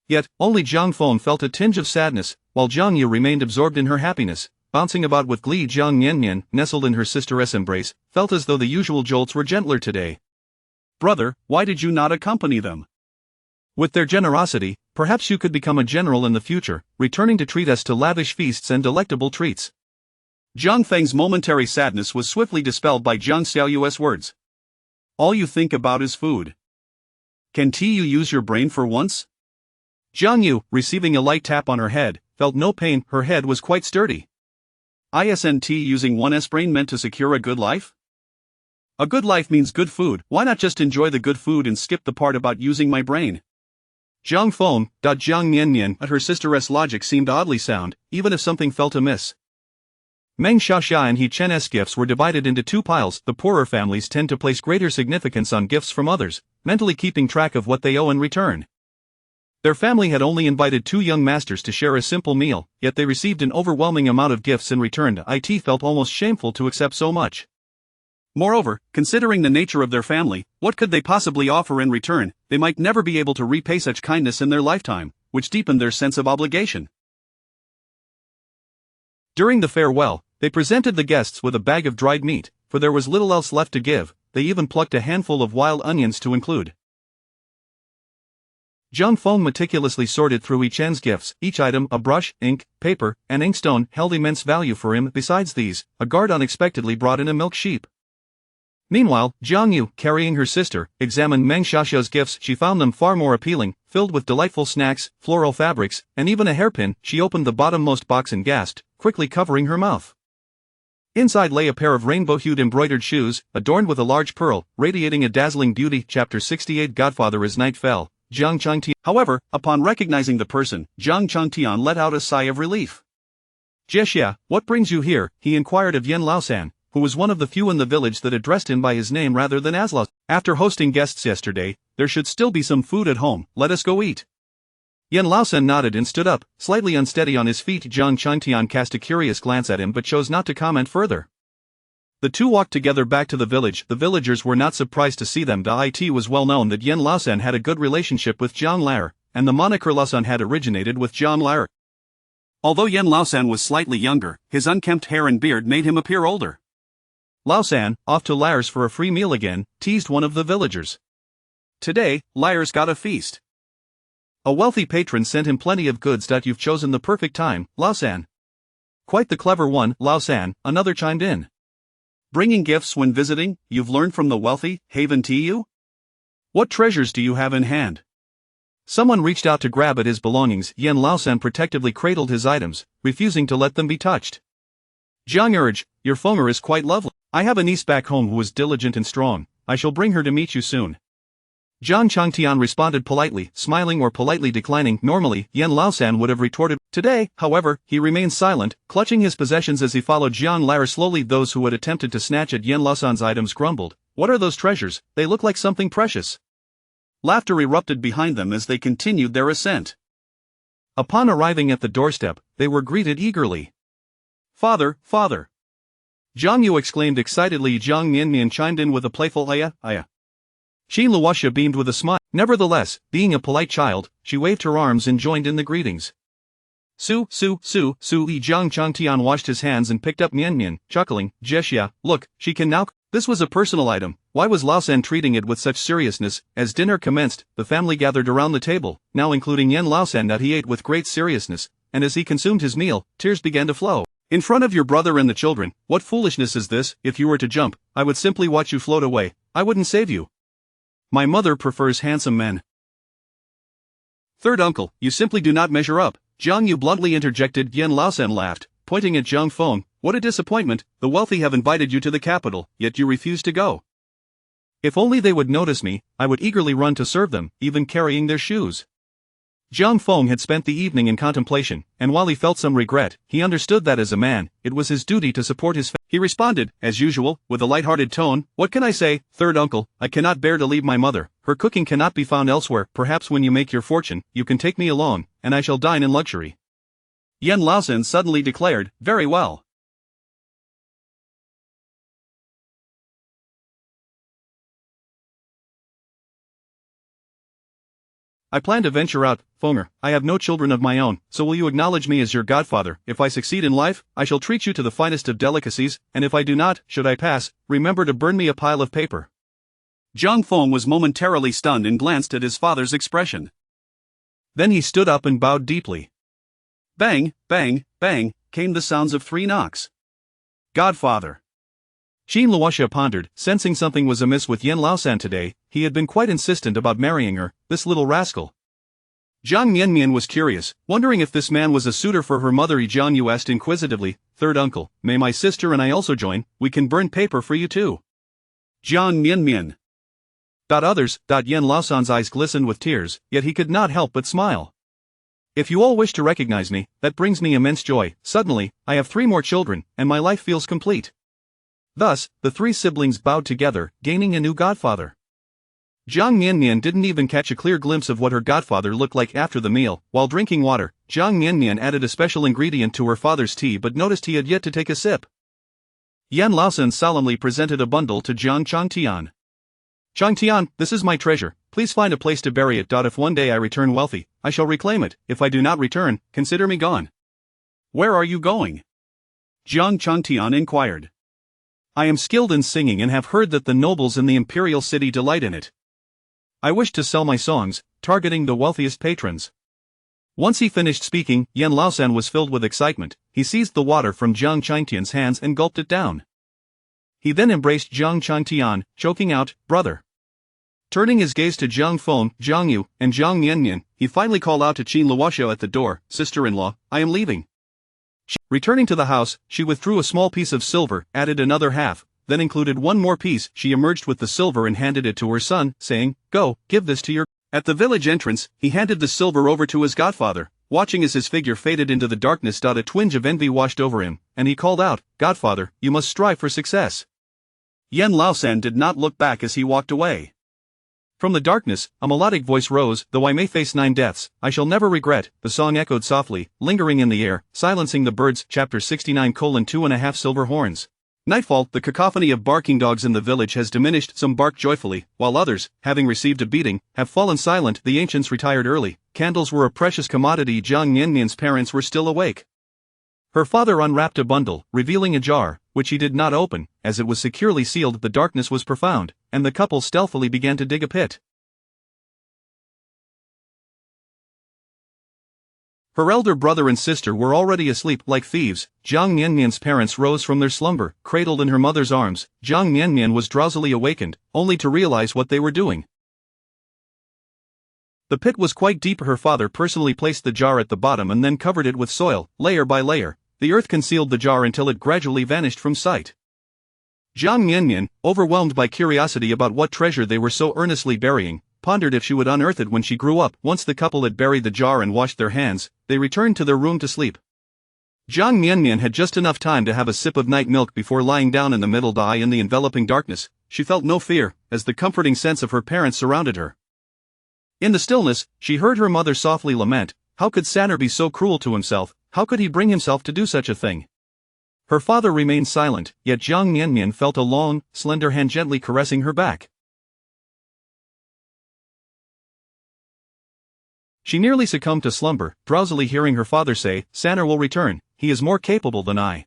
Yet, only Jiang Feng felt a tinge of sadness, while Jiang Yu remained absorbed in her happiness. Bouncing about with glee, Jiang Miannian, nestled in her sister's embrace, felt as though the usual jolts were gentler today. Brother, why did you not accompany them? With their generosity, perhaps you could become a general in the future, returning to treat us to lavish feasts and delectable treats. Jiang Feng's momentary sadness was swiftly dispelled by Jiang Xiaoyu's words. All you think about is food. Can't you use your brain for once? Jiang Yu, receiving a light tap on her head, felt no pain. Her head was quite sturdy. Isn't using one's brain meant to secure a good life? A good life means good food. Why not just enjoy the good food and skip the part about using my brain? Jiang Feng, Jiang Miannian, at her sister's logic seemed oddly sound, even if something felt amiss. Meng Xiaxia and He Chen's gifts were divided into two piles. The poorer families tend to place greater significance on gifts from others, mentally keeping track of what they owe in return. Their family had only invited two young masters to share a simple meal, yet they received an overwhelming amount of gifts in return. It felt almost shameful to accept so much. Moreover, considering the nature of their family, what could they possibly offer in return? They might never be able to repay such kindness in their lifetime, which deepened their sense of obligation. During the farewell, they presented the guests with a bag of dried meat, for there was little else left to give. They even plucked a handful of wild onions to include. Jiang Feng meticulously sorted through each Chen's gifts. Each item, a brush, ink, paper, and inkstone, held immense value for him. Besides these, a guard unexpectedly brought in a milk sheep. Meanwhile, Jiang Yu, carrying her sister, examined Meng Xiaxia's gifts. She found them far more appealing, filled with delightful snacks, floral fabrics, and even a hairpin. She opened the bottommost box and gasped, quickly covering her mouth. Inside lay a pair of rainbow-hued embroidered shoes, adorned with a large pearl, radiating a dazzling beauty. Chapter 68 Godfather. As night fell, Jiang Changtian. However, upon recognizing the person, Jiang Changtian let out a sigh of relief. Jiexia, what brings you here? He inquired of Yan Laosan, who was one of the few in the village that addressed him by his name rather than as Lao. After hosting guests yesterday, there should still be some food at home. Let us go eat. Yan Laosan nodded and stood up, slightly unsteady on his feet. Jiang Changtian cast a curious glance at him but chose not to comment further. The two walked together back to the village. The villagers were not surprised to see them. It was well known that Yan Laosan had a good relationship with Jiang Lair, and the moniker Laosan had originated with Jiang Lair. Although Yan Laosan was slightly younger, his unkempt hair and beard made him appear older. Laosan, off to Lair's for a free meal again, teased one of the villagers. Today, Lair's got a feast. A wealthy patron sent him plenty of goods. You've chosen the perfect time, Laosan. Quite the clever one, Laosan, another chimed in. Bringing gifts when visiting, you've learned from the wealthy, haven't you? What treasures do you have in hand? Someone reached out to grab at his belongings. Yan Laosan protectively cradled his items, refusing to let them be touched. Jiang urged, your Fenger is quite lovely. I have a niece back home who is diligent and strong. I shall bring her to meet you soon. Jiang Changtian responded politely, smiling or politely declining. Normally, Yan Laosan would have retorted. Today, however, he remained silent, clutching his possessions as he followed Jiang Lair slowly. Those who had attempted to snatch at Yan Laosan's items grumbled. What are those treasures? They look like something precious. Laughter erupted behind them as they continued their ascent. Upon arriving at the doorstep, they were greeted eagerly. Father, father! Jiang Yu exclaimed excitedly. Jiang Miannian chimed in with a playful ayah, ayah. Qin Luoxia beamed with a smile. Nevertheless, being a polite child, she waved her arms and joined in the greetings. Su. Jiang Changtian washed his hands and picked up Miannian, chuckling. Jiexia, look, she can now. This was a personal item. Why was Laosan treating it with such seriousness? As dinner commenced, the family gathered around the table, now including Yan Laosan. He ate with great seriousness, and as he consumed his meal, tears began to flow. In front of your brother and the children, what foolishness is this? If you were to jump, I would simply watch you float away. I wouldn't save you. My mother prefers handsome men. Third uncle, you simply do not measure up. Jiang Yu bluntly interjected. Yan Laosan laughed, pointing at Jiang Feng. What a disappointment, the wealthy have invited you to the capital, yet you refuse to go. If only they would notice me, I would eagerly run to serve them, even carrying their shoes. Jiang Feng had spent the evening in contemplation, and while he felt some regret, he understood that as a man, it was his duty to support his family. He responded, as usual, with a light-hearted tone, what can I say, third uncle, I cannot bear to leave my mother, her cooking cannot be found elsewhere, perhaps when you make your fortune, you can take me along, and I shall dine in luxury. Yan Laosan suddenly declared, very well. I plan to venture out, Fenger. I have no children of my own, so will you acknowledge me as your godfather? If I succeed in life, I shall treat you to the finest of delicacies, and if I do not, should I pass, remember to burn me a pile of paper. Jiang Feng was momentarily stunned and glanced at his father's expression. Then he stood up and bowed deeply. Bang, bang, bang, came the sounds of 3 knocks. Godfather. Qin Luoxia pondered, sensing something was amiss with Yan Laosan today. He had been quite insistent about marrying her, this little rascal. Jiang Miannian was curious, wondering if this man was a suitor for her mother. Jiang Yu asked inquisitively, third uncle, may my sister and I also join? We can burn paper for you too. Jiang Miannian. Others. Yan Laosan's eyes glistened with tears, yet he could not help but smile. If you all wish to recognize me, that brings me immense joy. Suddenly, I have 3 more children, and my life feels complete. Thus, the 3 siblings bowed together, gaining a new godfather. Jiang Miannian didn't even catch a clear glimpse of what her godfather looked like after the meal. While drinking water, Jiang Miannian added a special ingredient to her father's tea but noticed he had yet to take a sip. Yan Laosan solemnly presented a bundle to Jiang Changtian. Changtian, this is my treasure, please find a place to bury it. If one day I return wealthy, I shall reclaim it. If I do not return, consider me gone. Where are you going? Jiang Changtian inquired. I am skilled in singing and have heard that the nobles in the imperial city delight in it. I wish to sell my songs, targeting the wealthiest patrons. Once he finished speaking, Yan Laosan was filled with excitement. He seized the water from Jiang Changtian's hands and gulped it down. He then embraced Jiang Changtian, choking out, brother. Turning his gaze to Jiang Feng, Jiang Yu, and Jiang Miannian, he finally called out to Qin Luoxia at the door, sister-in-law, I am leaving. Returning to the house, she withdrew a small piece of silver, added another half, then included one more piece. She emerged with the silver and handed it to her son, saying, go, give this to your... At the village entrance, he handed the silver over to his godfather, watching as his figure faded into the darkness. A twinge of envy washed over him, and he called out, Godfather, you must strive for success. Yan Laosan did not look back as he walked away. From the darkness, a melodic voice rose, though I may face 9 deaths, I shall never regret. The song echoed softly, lingering in the air, silencing the birds. Chapter 69:2.5 Silver Horns. Nightfall, the cacophony of barking dogs in the village has diminished. Some bark joyfully, while others, having received a beating, have fallen silent. The ancients retired early. Candles were a precious commodity. Jiang Miannian's parents were still awake. Her father unwrapped a bundle, revealing a jar, which he did not open, as it was securely sealed. The darkness was profound, and the couple stealthily began to dig a pit. Her elder brother and sister were already asleep like thieves. Jiang Miannian's parents rose from their slumber, cradled in her mother's arms. Jiang Miannian was drowsily awakened, only to realize what they were doing. The pit was quite deep. Her father personally placed the jar at the bottom and then covered it with soil, layer by layer. The earth concealed the jar until it gradually vanished from sight. Jiang Miannian, overwhelmed by curiosity about what treasure they were so earnestly burying, pondered if she would unearth it when she grew up. Once the couple had buried the jar and washed their hands, they returned to their room to sleep. Jiang Miannian had just enough time to have a sip of night milk before lying down in the middle. In the enveloping darkness, she felt no fear, as the comforting sense of her parents surrounded her. In the stillness, she heard her mother softly lament, how could Sanner be so cruel to himself? How could he bring himself to do such a thing? Her father remained silent, yet Jiang Miannian felt a long, slender hand gently caressing her back. She nearly succumbed to slumber, drowsily hearing her father say, Sanner will return, he is more capable than I.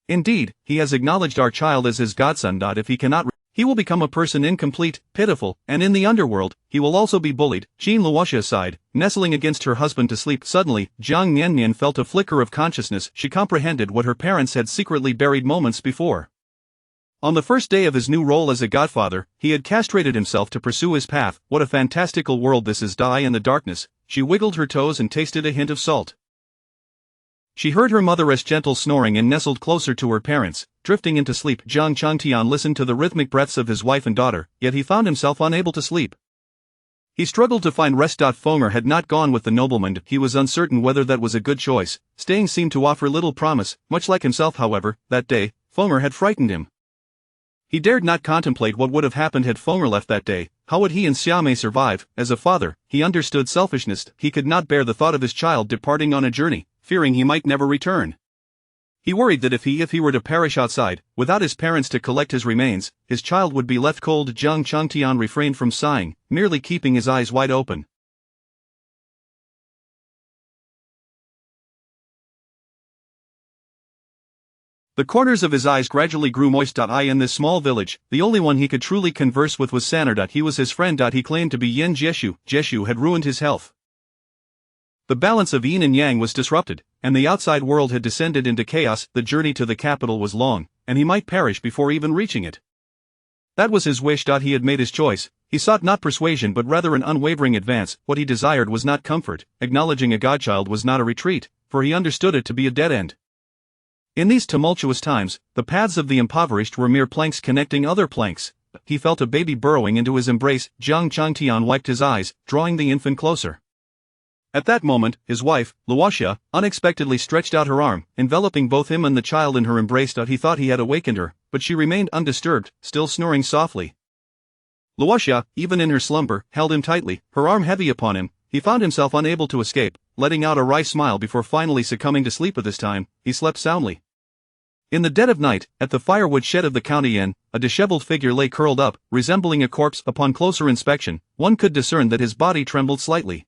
Indeed, he has acknowledged our child as his godson. If he cannot He will become a person incomplete, pitiful, and in the underworld, he will also be bullied. Jean Luoxia sighed, nestling against her husband to sleep. Suddenly, Jiang Miannian felt a flicker of consciousness. She comprehended what her parents had secretly buried moments before. On the first day of his new role as a godfather, he had castrated himself to pursue his path. What a fantastical world this is. Die in the darkness. She wiggled her toes and tasted a hint of salt. She heard her mother's gentle snoring and nestled closer to her parents, drifting into sleep. Jiang Changtian listened to the rhythmic breaths of his wife and daughter, yet he found himself unable to sleep. He struggled to find rest. Fenger had not gone with the nobleman. He was uncertain whether that was a good choice. Staying seemed to offer little promise. Much like himself, however, that day, Fenger had frightened him. He dared not contemplate what would have happened had Fenger left that day. How would he and Xiaomei survive? As a father, he understood selfishness. He could not bear the thought of his child departing on a journey, fearing he might never return. He worried that if he were to perish outside, without his parents to collect his remains, his child would be left cold. Jiang Changtian refrained from sighing, merely keeping his eyes wide open. The corners of his eyes gradually grew moist. In this small village, the only one he could truly converse with was Sanner. He was his friend. He claimed to be Yin Jieshu. Jieshu had ruined his health. The balance of yin and yang was disrupted, and the outside world had descended into chaos. The journey to the capital was long, and he might perish before even reaching it. That was his wish. He had made his choice. He sought not persuasion but rather an unwavering advance. What he desired was not comfort. Acknowledging a godchild was not a retreat, for he understood it to be a dead end. In these tumultuous times, the paths of the impoverished were mere planks connecting other planks. He felt a baby burrowing into his embrace. Jiang Changtian wiped his eyes, drawing the infant closer. At that moment, his wife, Luoxia, unexpectedly stretched out her arm, enveloping both him and the child in her embrace. He thought he had awakened her, but she remained undisturbed, still snoring softly. Luoxia, even in her slumber, held him tightly, her arm heavy upon him. He found himself unable to escape, letting out a wry smile before finally succumbing to sleep. At this time, he slept soundly. In the dead of night, at the firewood shed of the county inn, a disheveled figure lay curled up, resembling a corpse. Upon closer inspection, one could discern that his body trembled slightly.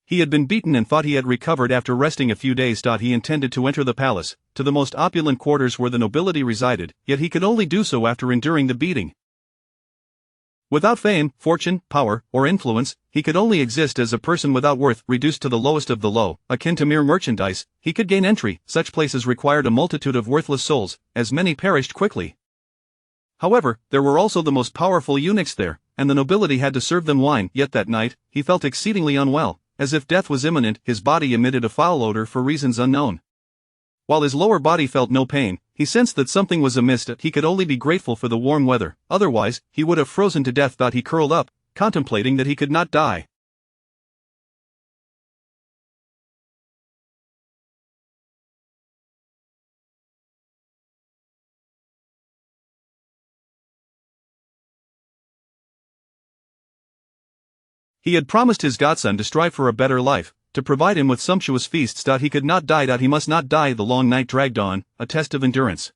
He had been beaten and thought he had recovered after resting a few days. He intended to enter the palace, to the most opulent quarters where the nobility resided, yet he could only do so after enduring the beating. Without fame, fortune, power, or influence, he could only exist as a person without worth, reduced to the lowest of the low, akin to mere merchandise. He could gain entry. Such places required a multitude of worthless souls, as many perished quickly. However, there were also the most powerful eunuchs there, and the nobility had to serve them wine. Yet that night, he felt exceedingly unwell, as if death was imminent. His body emitted a foul odor for reasons unknown. While his lower body felt no pain, he sensed that something was amiss. He could only be grateful for the warm weather, otherwise, he would have frozen to death. He curled up, contemplating that he could not die. He had promised his godson to strive for a better life, to provide him with sumptuous feasts. He could not die. He must not die. The long night dragged on, a test of endurance.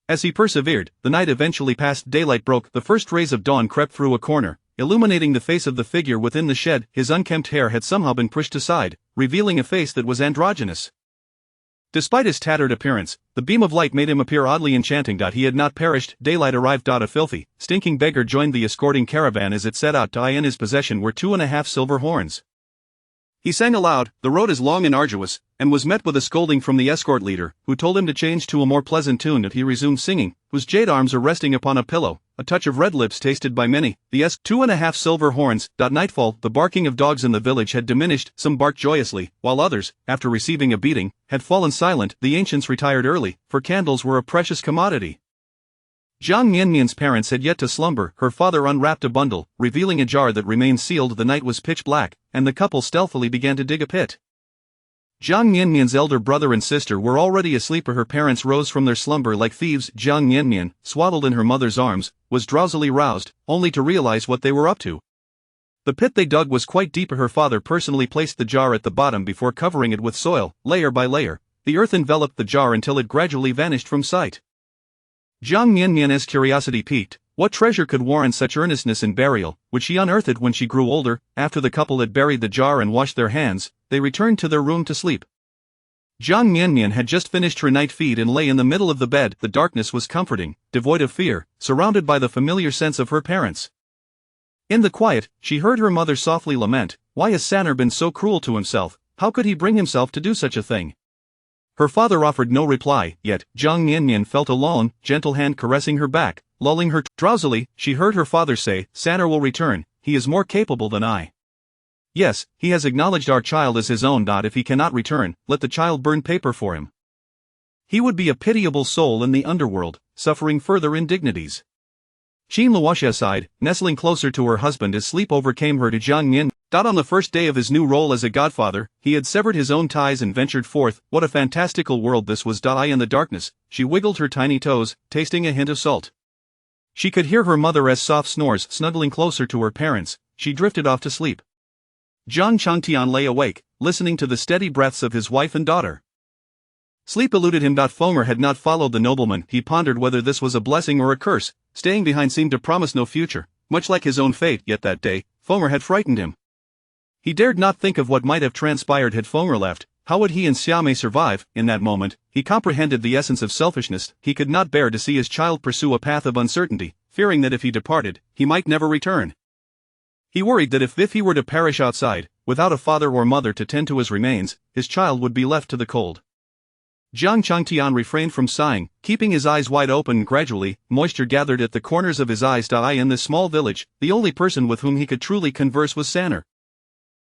As he persevered, the night eventually passed. Daylight broke. The first rays of dawn crept through a corner, illuminating the face of the figure within the shed. His unkempt hair had somehow been pushed aside, revealing a face that was androgynous. Despite his tattered appearance, the beam of light made him appear oddly enchanting. He had not perished. Daylight arrived. A filthy, stinking beggar joined the escorting caravan as it set out. In his possession were 2.5 silver horns. He sang aloud, "The road is long and arduous," and was met with a scolding from the escort leader, who told him to change to a more pleasant tune. He resumed singing, whose jade arms are resting upon a pillow, a touch of red lips tasted by many. The 2.5 silver horns. Nightfall. The barking of dogs in the village had diminished. Some barked joyously, while others, after receiving a beating, had fallen silent. The ancients retired early, for candles were a precious commodity. Jiang Miannian's parents had yet to slumber. Her father unwrapped a bundle, revealing a jar that remained sealed. The night was pitch black, and the couple stealthily began to dig a pit. Jiang Miannian's elder brother and sister were already asleep. Her parents rose from their slumber like thieves. Jiang Miannian, swaddled in her mother's arms, was drowsily roused, only to realize what they were up to. The pit they dug was quite deep. Her father personally placed the jar at the bottom before covering it with soil. Layer by layer, the earth enveloped the jar until it gradually vanished from sight. Jiang Miannian's curiosity piqued. What treasure could warrant such earnestness in burial, which she unearthed when she grew older? After the couple had buried the jar and washed their hands, they returned to their room to sleep. Jiang Miannian had just finished her night feed and lay in the middle of the bed. The darkness was comforting, devoid of fear, surrounded by the familiar sense of her parents. In the quiet, she heard her mother softly lament, "Why has Sanner been so cruel to himself? How could he bring himself to do such a thing?" Her father offered no reply, yet Jiang Miannian felt a long, gentle hand caressing her back, lulling her. Drowsily, she heard her father say, "Sanner will return, he is more capable than I. Yes, he has acknowledged our child as his own. If he cannot return, let the child burn paper for him. He would be a pitiable soul in the underworld, suffering further indignities." Qin Luoxia sighed, nestling closer to her husband as sleep overcame her. To Jiang Mian. On the first day of his new role as a godfather, he had severed his own ties and ventured forth. What a fantastical world this was. In the darkness, she wiggled her tiny toes, tasting a hint of salt. She could hear her mother's soft snores. Snuggling closer to her parents, she drifted off to sleep. Zhang Changtian lay awake, listening to the steady breaths of his wife and daughter. Sleep eluded him. Fonger had not followed the nobleman. He pondered whether this was a blessing or a curse. Staying behind seemed to promise no future, much like his own fate. Yet that day, Fonger had frightened him. He dared not think of what might have transpired had Fonger left. How would he and Xiaomei survive? In that moment, he comprehended the essence of selfishness. He could not bear to see his child pursue a path of uncertainty, fearing that if he departed, he might never return. He worried that if he were to perish outside, without a father or mother to tend to his remains, his child would be left to the cold. Jiang Changtian refrained from sighing, keeping his eyes wide open. Gradually, moisture gathered at the corners of his eyes. In this small village, the only person with whom he could truly converse was Sanner.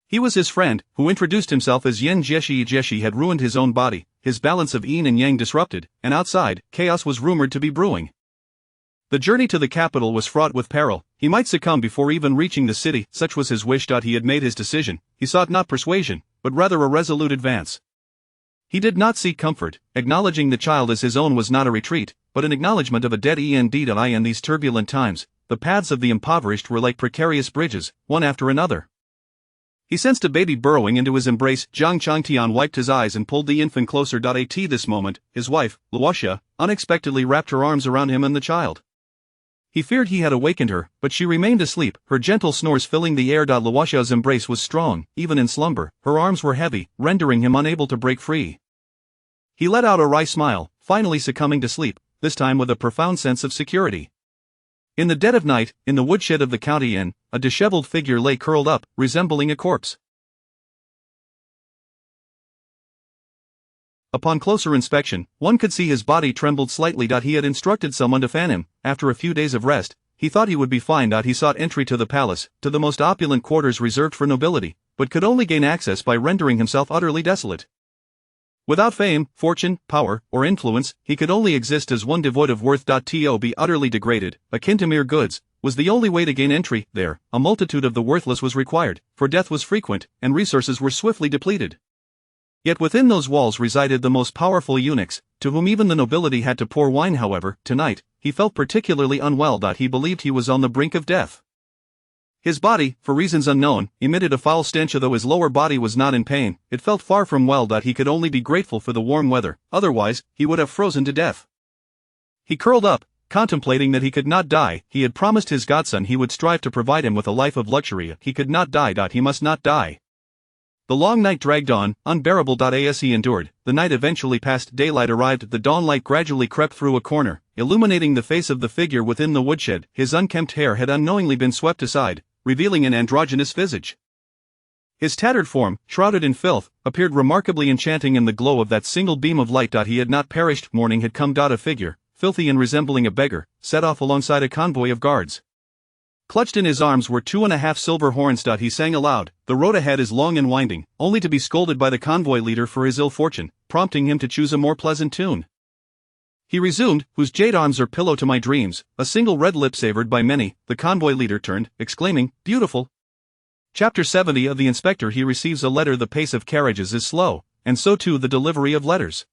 He was his friend, who introduced himself as Yin Jieshi. Jieshi had ruined his own body, his balance of yin and yang disrupted, and outside, chaos was rumored to be brewing. The journey to the capital was fraught with peril. He might succumb before even reaching the city. Such was his wish. He had made his decision. He sought not persuasion, but rather a resolute advance. He did not seek comfort. Acknowledging the child as his own was not a retreat, but an acknowledgement of a debt. Indeed, in these turbulent times, the paths of the impoverished were like precarious bridges, one after another. He sensed a baby burrowing into his embrace. Jiang Changtian wiped his eyes and pulled the infant closer. At this moment, his wife, Luoxia, unexpectedly wrapped her arms around him and the child. He feared he had awakened her, but she remained asleep, her gentle snores filling the air. Luoxia's embrace was strong, even in slumber. Her arms were heavy, rendering him unable to break free. He let out a wry smile, finally succumbing to sleep, this time with a profound sense of security. In the dead of night, in the woodshed of the county inn, a disheveled figure lay curled up, resembling a corpse. Upon closer inspection, one could see his body trembled slightly. He had instructed someone to fan him. After a few days of rest, he thought he would be fine. He sought entry to the palace, to the most opulent quarters reserved for nobility, but could only gain access by rendering himself utterly desolate. Without fame, fortune, power, or influence, he could only exist as one devoid of worth. To be utterly degraded, akin to mere goods, was the only way to gain entry. There, a multitude of the worthless was required, for death was frequent, and resources were swiftly depleted. Yet within those walls resided the most powerful eunuchs, to whom even the nobility had to pour wine. However, tonight, he felt particularly unwell. He believed he was on the brink of death. His body, for reasons unknown, emitted a foul stench. Though his lower body was not in pain, it felt far from well. He could only be grateful for the warm weather, otherwise, he would have frozen to death. He curled up, contemplating that he could not die. He had promised his godson he would strive to provide him with a life of luxury. He could not die. He must not die. The long night dragged on, unbearable. As he endured, the night eventually passed. Daylight arrived. The dawnlight gradually crept through a corner, illuminating the face of the figure within the woodshed. His unkempt hair had unknowingly been swept aside, revealing an androgynous visage. His tattered form, shrouded in filth, appeared remarkably enchanting in the glow of that single beam of light. He had not perished. Morning had come. A figure, filthy and resembling a beggar, set off alongside a convoy of guards. Clutched in his arms were 2.5 silver horns. He sang aloud, "The road ahead is long and winding," only to be scolded by the convoy leader for his ill fortune, prompting him to choose a more pleasant tune. He resumed, "Whose jade arms are pillow to my dreams, a single red lip savored by many." The convoy leader turned, exclaiming, "Beautiful." Chapter 70 of The Inspector. He receives a letter. The pace of carriages is slow, and so too the delivery of letters.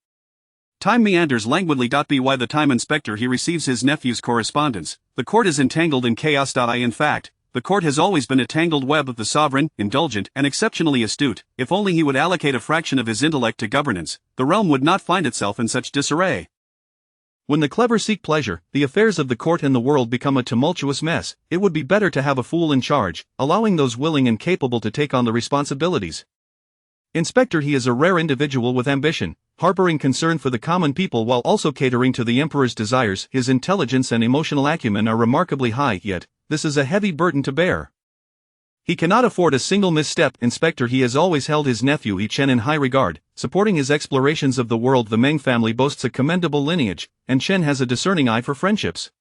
Time meanders languidly. By the time Inspector he receives his nephew's correspondence, the court is entangled in chaos. In fact, the court has always been a tangled web of the sovereign, indulgent and exceptionally astute. If only he would allocate a fraction of his intellect to governance, the realm would not find itself in such disarray. When the clever seek pleasure, the affairs of the court and the world become a tumultuous mess. It would be better to have a fool in charge, allowing those willing and capable to take on the responsibilities. Inspector He is a rare individual with ambition, harboring concern for the common people while also catering to the emperor's desires. His intelligence and emotional acumen are remarkably high, yet this is a heavy burden to bear. He cannot afford a single misstep. Inspector He has always held his nephew Yi Chen in high regard, supporting his explorations of the world. The Meng family boasts a commendable lineage, and Chen has a discerning eye for friendships.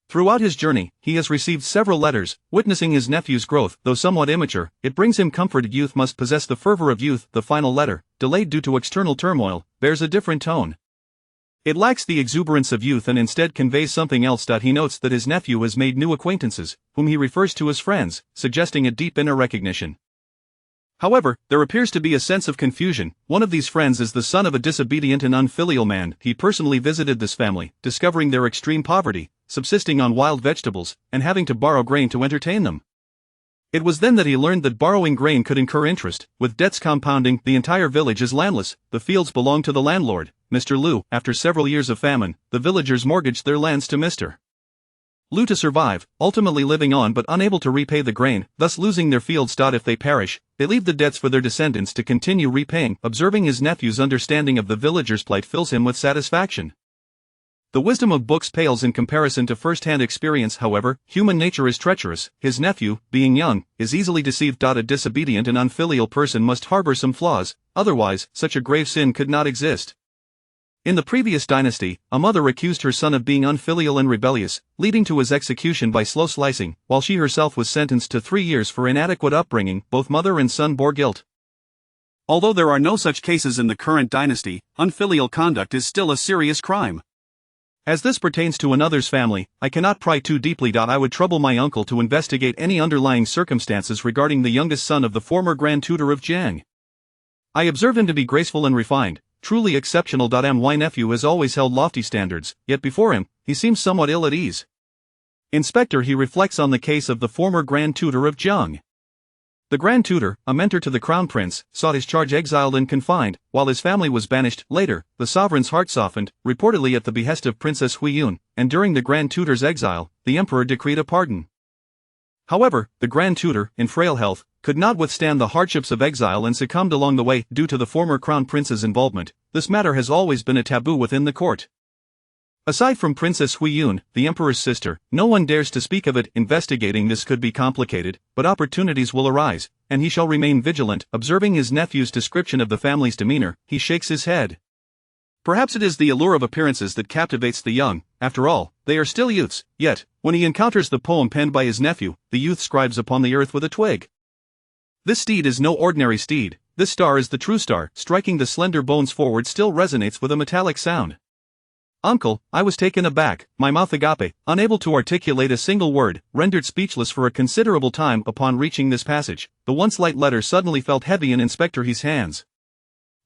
Throughout his journey, he has received several letters, witnessing his nephew's growth. Though somewhat immature, it brings him comfort. Youth must possess the fervor of youth. The final letter, delayed due to external turmoil, bears a different tone. It lacks the exuberance of youth and instead conveys something else. He notes that his nephew has made new acquaintances, whom he refers to as friends, suggesting a deep inner recognition. However, there appears to be a sense of confusion. One of these friends is the son of a disobedient and unfilial man. He personally visited this family, discovering their extreme poverty, subsisting on wild vegetables, and having to borrow grain to entertain them. It was then that he learned that borrowing grain could incur interest, with debts compounding. The entire village is landless. The fields belong to the landlord, Mr. Liu. After several years of famine, the villagers mortgaged their lands to Mr. Liu to survive, ultimately living on but unable to repay the grain, thus losing their fields. If they perish, they leave the debts for their descendants to continue repaying. Observing his nephew's understanding of the villagers' plight fills him with satisfaction. The wisdom of books pales in comparison to first-hand experience. However, human nature is treacherous. His nephew, being young, is easily deceived. A disobedient and unfilial person must harbor some flaws, otherwise, such a grave sin could not exist. In the previous dynasty, a mother accused her son of being unfilial and rebellious, leading to his execution by slow slicing, while she herself was sentenced to 3 years for inadequate upbringing. Both mother and son bore guilt. Although there are no such cases in the current dynasty, unfilial conduct is still a serious crime. As this pertains to another's family, I cannot pry too deeply. I would trouble my uncle to investigate any underlying circumstances regarding the youngest son of the former Grand Tutor of Jiang. I observe him to be graceful and refined, truly exceptional. My nephew has always held lofty standards, yet before him, he seems somewhat ill at ease. Inspector He reflects on the case of the former Grand Tutor of Jiang. The Grand Tutor, a mentor to the Crown Prince, sought his charge exiled and confined, while his family was banished. Later, the sovereign's heart softened, reportedly at the behest of Princess Huiyun, and during the Grand Tutor's exile, the emperor decreed a pardon. However, the Grand Tutor, in frail health, could not withstand the hardships of exile and succumbed along the way. Due to the former Crown Prince's involvement, this matter has always been a taboo within the court. Aside from Princess Huiyun, the emperor's sister, no one dares to speak of it. Investigating this could be complicated, but opportunities will arise, and he shall remain vigilant. Observing his nephew's description of the family's demeanor, he shakes his head. Perhaps it is the allure of appearances that captivates the young. After all, they are still youths. Yet, when he encounters the poem penned by his nephew, the youth scribes upon the earth with a twig. This steed is no ordinary steed. This star is the true star. Striking the slender bones forward still resonates with a metallic sound. Uncle, I was taken aback, my mouth agape, unable to articulate a single word, rendered speechless for a considerable time. Upon reaching this passage, the once light letter suddenly felt heavy in Inspector He's hands.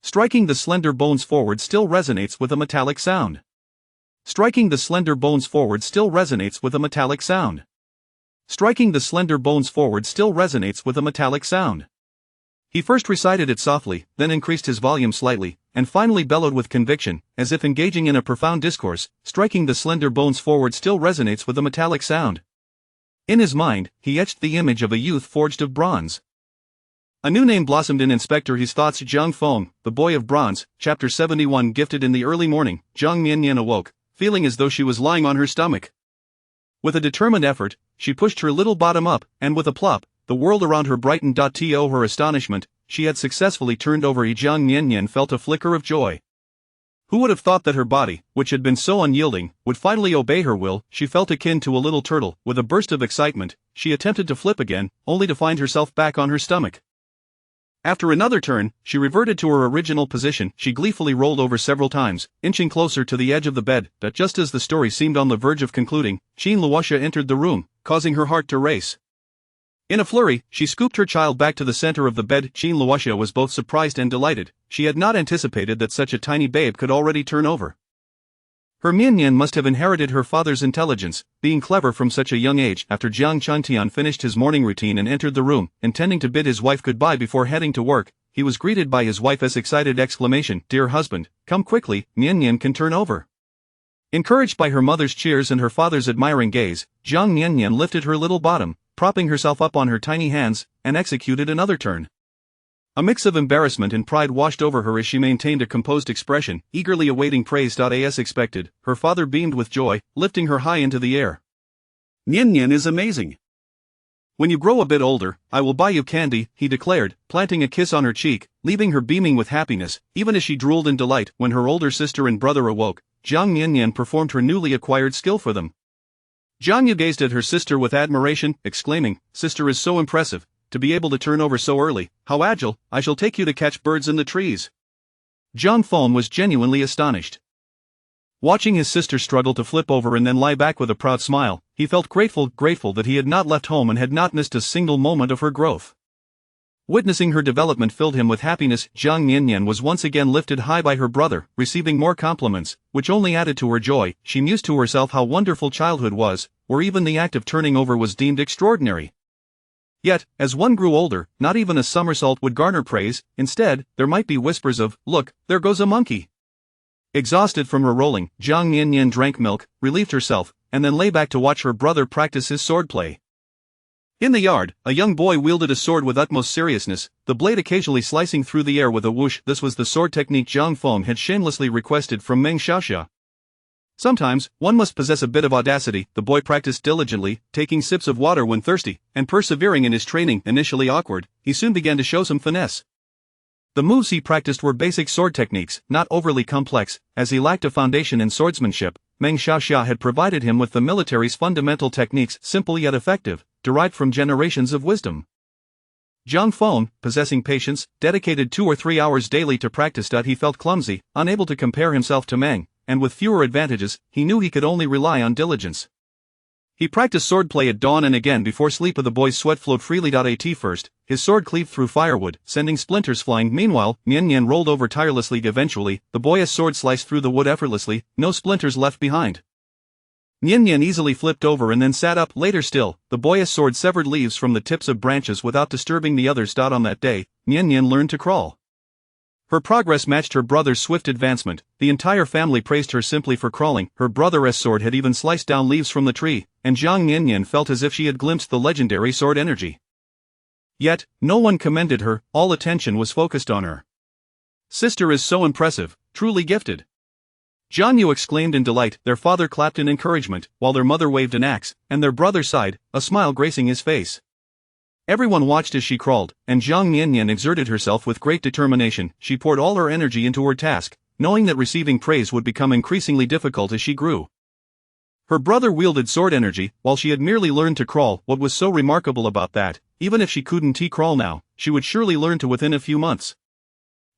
Striking the slender bones forward still resonates with a metallic sound. Striking the slender bones forward still resonates with a metallic sound. Striking the slender bones forward still resonates with a metallic sound. He first recited it softly, then increased his volume slightly, and finally bellowed with conviction, as if engaging in a profound discourse. Striking the slender bones forward still resonates with a metallic sound. In his mind, he etched the image of a youth forged of bronze. A new name blossomed in Inspector He's thoughts. Jiang Feng, the boy of bronze. Chapter 71. Gifted. In the early morning, Jiang Miannian awoke, feeling as though she was lying on her stomach. With a determined effort, she pushed her little bottom up, and with a plop, the world around her brightened. To her astonishment, she had successfully turned over. Jiang Miannian felt a flicker of joy. Who would have thought that her body, which had been so unyielding, would finally obey her will? She felt akin to a little turtle. With a burst of excitement, she attempted to flip again, only to find herself back on her stomach. After another turn, she reverted to her original position. She gleefully rolled over several times, inching closer to the edge of the bed. But just as the story seemed on the verge of concluding, Qin Luoxia entered the room, causing her heart to race. In a flurry, she scooped her child back to the center of the bed. Qin Luoxia was both surprised and delighted. She had not anticipated that such a tiny babe could already turn over. Her Miannian must have inherited her father's intelligence, being clever from such a young age. After Jiang Chantian finished his morning routine and entered the room, intending to bid his wife goodbye before heading to work, he was greeted by his wife's excited exclamation, "Dear husband, come quickly, Miannian can turn over." Encouraged by her mother's cheers and her father's admiring gaze, Jiang Miannian lifted her little bottom, propping herself up on her tiny hands, and executed another turn. A mix of embarrassment and pride washed over her as she maintained a composed expression, eagerly awaiting praise. As expected, her father beamed with joy, lifting her high into the air. Miannian is amazing. When you grow a bit older, I will buy you candy, he declared, planting a kiss on her cheek, leaving her beaming with happiness, even as she drooled in delight. When her older sister and brother awoke, Jiang Miannian performed her newly acquired skill for them. Jiang Yu gazed at her sister with admiration, exclaiming, "Sister is so impressive, to be able to turn over so early, how agile, I shall take you to catch birds in the trees." Jiang Feng was genuinely astonished. Watching his sister struggle to flip over and then lie back with a proud smile, he felt grateful that he had not left home and had not missed a single moment of her growth. Witnessing her development filled him with happiness. Jiang Miannian was once again lifted high by her brother, receiving more compliments, which only added to her joy. She mused to herself how wonderful childhood was, where even the act of turning over was deemed extraordinary. Yet, as one grew older, not even a somersault would garner praise. Instead, there might be whispers of, "Look, there goes a monkey." Exhausted from her rolling, Jiang Miannian drank milk, relieved herself, and then lay back to watch her brother practice his swordplay. In the yard, a young boy wielded a sword with utmost seriousness, the blade occasionally slicing through the air with a whoosh. This was the sword technique Jiang Feng had shamelessly requested from Meng Xiaoxia. Sometimes, one must possess a bit of audacity. The boy practiced diligently, taking sips of water when thirsty, and persevering in his training. Initially awkward, he soon began to show some finesse. The moves he practiced were basic sword techniques, not overly complex. As he lacked a foundation in swordsmanship, Meng Xiaoxia had provided him with the military's fundamental techniques, simple yet effective, derived from generations of wisdom. Jiang Feng, possessing patience, dedicated 2 or 3 hours daily to practice. He felt clumsy, unable to compare himself to Meng, and with fewer advantages, he knew he could only rely on diligence. He practiced swordplay at dawn and again before sleep. The boy's sweat flowed freely. At first, his sword cleaved through firewood, sending splinters flying. Meanwhile, Miannian rolled over tirelessly. Eventually, the boy's sword sliced through the wood effortlessly, no splinters left behind. Miannian easily flipped over and then sat up. Later still, the boy's sword severed leaves from the tips of branches without disturbing the others. On that day, Miannian learned to crawl. Her progress matched her brother's swift advancement. The entire family praised her simply for crawling. Her brother's sword had even sliced down leaves from the tree, and Jiang Miannian felt as if she had glimpsed the legendary sword energy. Yet, no one commended her, all attention was focused on her. "Sister is so impressive, truly gifted." Jiang Yu exclaimed in delight. Their father clapped in encouragement, while their mother waved an axe, and their brother sighed, a smile gracing his face. Everyone watched as she crawled, and Jiang Miannian exerted herself with great determination. She poured all her energy into her task, knowing that receiving praise would become increasingly difficult as she grew. Her brother wielded sword energy, while she had merely learned to crawl. What was so remarkable about that, even if she couldn't crawl now, she would surely learn to within a few months.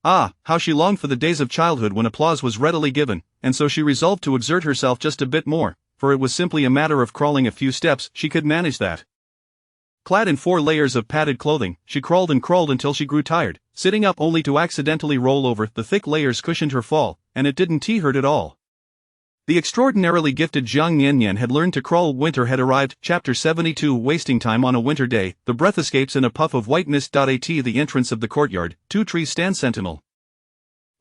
Ah, how she longed for the days of childhood when applause was readily given, and so she resolved to exert herself just a bit more, for it was simply a matter of crawling a few steps. She could manage that. Clad in 4 layers of padded clothing, she crawled until she grew tired, sitting up only to accidentally roll over. The thick layers cushioned her fall, and it didn't hurt at all. The extraordinarily gifted Jiang Miannian had learned to crawl. Winter had arrived. Chapter 72. Wasting time on a winter day, the breath escapes in a puff of white mist. At the entrance of the courtyard, 2 trees stand sentinel.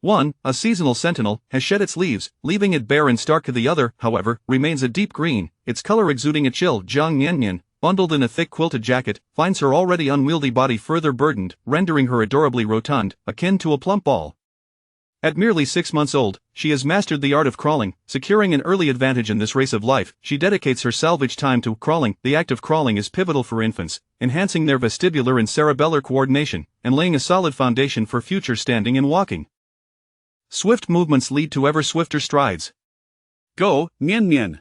One, a seasonal sentinel, has shed its leaves, leaving it bare and stark. The other, however, remains a deep green, its color exuding a chill. Jiang Miannian, bundled in a thick quilted jacket, finds her already unwieldy body further burdened, rendering her adorably rotund, akin to a plump ball. At merely 6 months old, she has mastered the art of crawling, securing an early advantage in this race of life. She dedicates her salvage time to crawling. The act of crawling is pivotal for infants, enhancing their vestibular and cerebellar coordination, and laying a solid foundation for future standing and walking. Swift movements lead to ever swifter strides. Go, Miannian.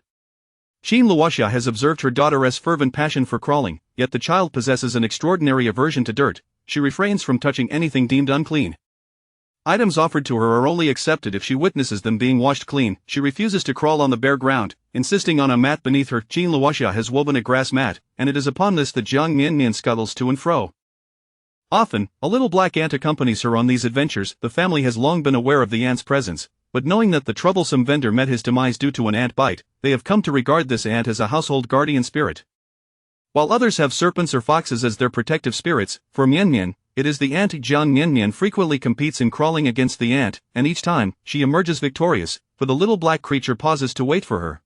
Qin Luoxia has observed her daughter's fervent passion for crawling, yet the child possesses an extraordinary aversion to dirt. She refrains from touching anything deemed unclean. Items offered to her are only accepted if she witnesses them being washed clean. She refuses to crawl on the bare ground, insisting on a mat beneath her. Qin Luoxia has woven a grass mat, and it is upon this that Jiang Miannian scuttles to and fro. Often, a little black ant accompanies her on these adventures. The family has long been aware of the ant's presence, but knowing that the troublesome vendor met his demise due to an ant bite, they have come to regard this ant as a household guardian spirit. While others have serpents or foxes as their protective spirits, for Miannian, it is the ant. Jiang Miannian frequently competes in crawling against the ant, and each time, she emerges victorious, for the little black creature pauses to wait for her.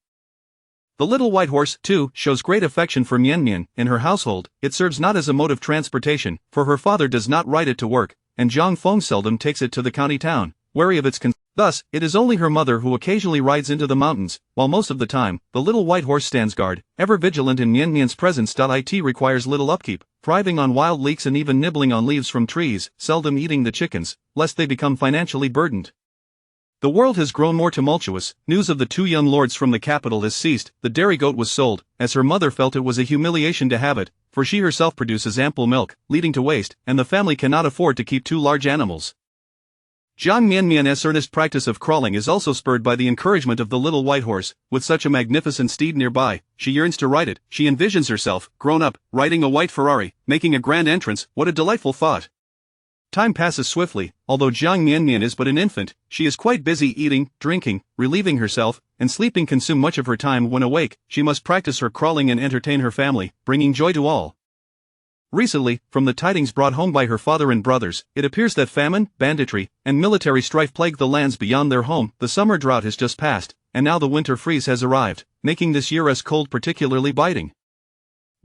The little white horse, too, shows great affection for Miannian. In her household, it serves not as a mode of transportation, for her father does not ride it to work, and Jiang Feng seldom takes it to the county town, wary of its Thus, it is only her mother who occasionally rides into the mountains, while most of the time, the little white horse stands guard, ever vigilant in Miannian's presence. It requires little upkeep, thriving on wild leeks and even nibbling on leaves from trees, seldom eating the chickens, lest they become financially burdened. The world has grown more tumultuous. News of the 2 young lords from the capital has ceased. The dairy goat was sold, as her mother felt it was a humiliation to have it, for she herself produces ample milk, leading to waste, and the family cannot afford to keep 2 large animals. Jiang Miannian's earnest practice of crawling is also spurred by the encouragement of the little white horse. With such a magnificent steed nearby, she yearns to ride it. She envisions herself, grown up, riding a white Ferrari, making a grand entrance. What a delightful thought! Time passes swiftly. Although Jiang Miannian is but an infant, she is quite busy eating, drinking, relieving herself, and sleeping consume much of her time. When awake, she must practice her crawling and entertain her family, bringing joy to all. Recently, from the tidings brought home by her father and brothers, it appears that famine, banditry, and military strife plague the lands beyond their home. The summer drought has just passed, and now the winter freeze has arrived, making this year's cold particularly biting.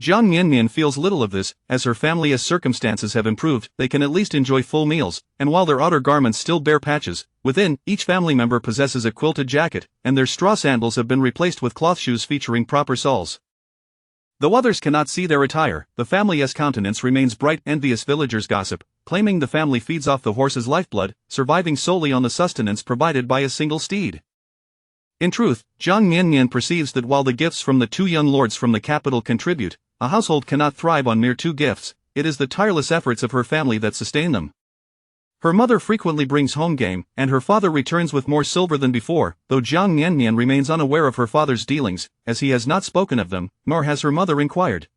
Jiang Miannian feels little of this, as her family, as circumstances have improved, they can at least enjoy full meals, and while their outer garments still bear patches, within, each family member possesses a quilted jacket, and their straw sandals have been replaced with cloth shoes featuring proper soles. Though others cannot see their attire, the family's countenance remains bright. Envious villagers gossip, claiming the family feeds off the horse's lifeblood, surviving solely on the sustenance provided by a single steed. In truth, Jiang Miannian perceives that while the gifts from the 2 young lords from the capital contribute, a household cannot thrive on mere 2 gifts. It is the tireless efforts of her family that sustain them. Her mother frequently brings home game, and her father returns with more silver than before, though Jiang Miannian remains unaware of her father's dealings, as he has not spoken of them, nor has her mother inquired.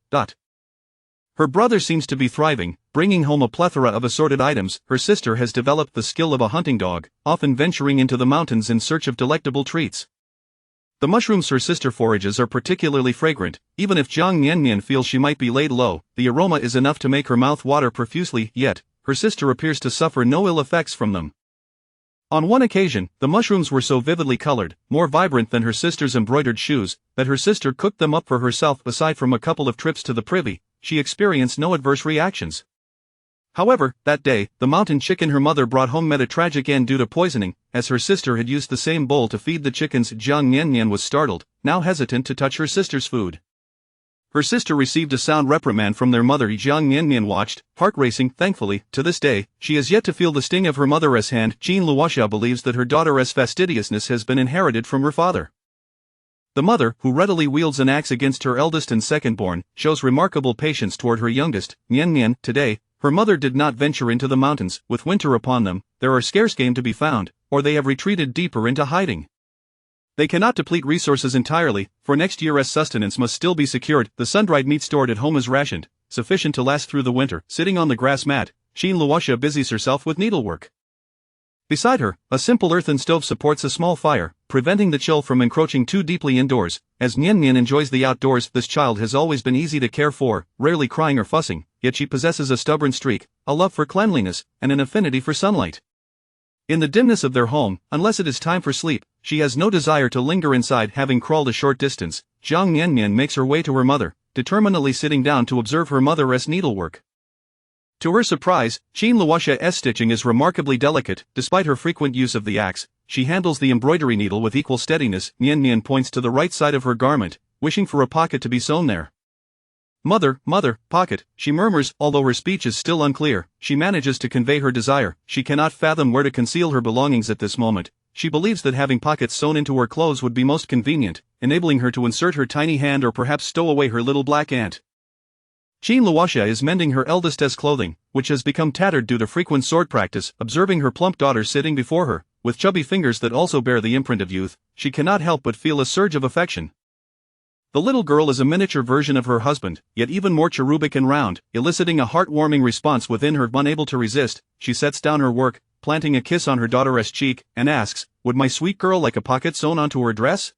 Her brother seems to be thriving, bringing home a plethora of assorted items. Her sister has developed the skill of a hunting dog, often venturing into the mountains in search of delectable treats. The mushrooms her sister forages are particularly fragrant. Even if Jiang Miannian feels she might be laid low, the aroma is enough to make her mouth water profusely, yet, her sister appears to suffer no ill effects from them. On one occasion, the mushrooms were so vividly colored, more vibrant than her sister's embroidered shoes, that her sister cooked them up for herself. Aside from a couple of trips to the privy, she experienced no adverse reactions. However, that day, the mountain chicken her mother brought home met a tragic end due to poisoning. As her sister had used the same bowl to feed the chickens, Jiang Miannian was startled, now hesitant to touch her sister's food. Her sister received a sound reprimand from their mother. Jiang Miannian watched, heart racing. Thankfully, to this day, she has yet to feel the sting of her mother's hand. Jean Luoxia believes that her daughter's fastidiousness has been inherited from her father. The mother, who readily wields an axe against her eldest and second-born, shows remarkable patience toward her youngest, Miannian. Today, her mother did not venture into the mountains. With winter upon them, there are scarce game to be found, or they have retreated deeper into hiding. They cannot deplete resources entirely, for next year's sustenance must still be secured. The sun-dried meat stored at home is rationed, sufficient to last through the winter. Sitting on the grass mat, Jean Luoxia busies herself with needlework. Beside her, a simple earthen stove supports a small fire, preventing the chill from encroaching too deeply indoors. As Miannian enjoys the outdoors, this child has always been easy to care for, rarely crying or fussing, yet she possesses a stubborn streak, a love for cleanliness, and an affinity for sunlight. In the dimness of their home, unless it is time for sleep, she has no desire to linger inside. Having crawled a short distance, Jiang Miannian makes her way to her mother, determinedly sitting down to observe her mother's needlework. To her surprise, Jean Luoxia's stitching is remarkably delicate. Despite her frequent use of the axe, she handles the embroidery needle with equal steadiness. Miannian points to the right side of her garment, wishing for a pocket to be sewn there. Mother, pocket, she murmurs. Although her speech is still unclear, she manages to convey her desire. She cannot fathom where to conceal her belongings at this moment. She believes that having pockets sewn into her clothes would be most convenient, enabling her to insert her tiny hand or perhaps stow away her little black ant. Jean Luoxia is mending her eldest's clothing, which has become tattered due to frequent sword practice. Observing her plump daughter sitting before her, with chubby fingers that also bear the imprint of youth, she cannot help but feel a surge of affection. The little girl is a miniature version of her husband, yet even more cherubic and round, eliciting a heartwarming response within her. Unable to resist, she sets down her work, planting a kiss on her daughter's cheek, and asks, "Would my sweet girl like a pocket sewn onto her dress?"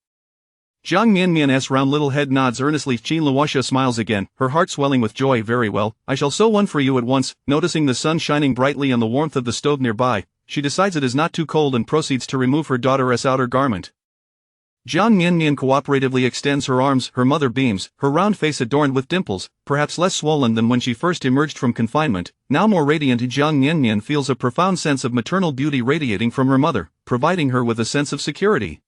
Jiang Miannian's round little head nods earnestly. Qin Luoxia smiles again, her heart swelling with joy. Very well, I shall sew one for you at once. Noticing the sun shining brightly on the warmth of the stove nearby, she decides it is not too cold and proceeds to remove her daughter's outer garment. Jiang Miannian cooperatively extends her arms, her mother beams, her round face adorned with dimples, perhaps less swollen than when she first emerged from confinement, now more radiant. Jiang Miannian feels a profound sense of maternal beauty radiating from her mother, providing her with a sense of security.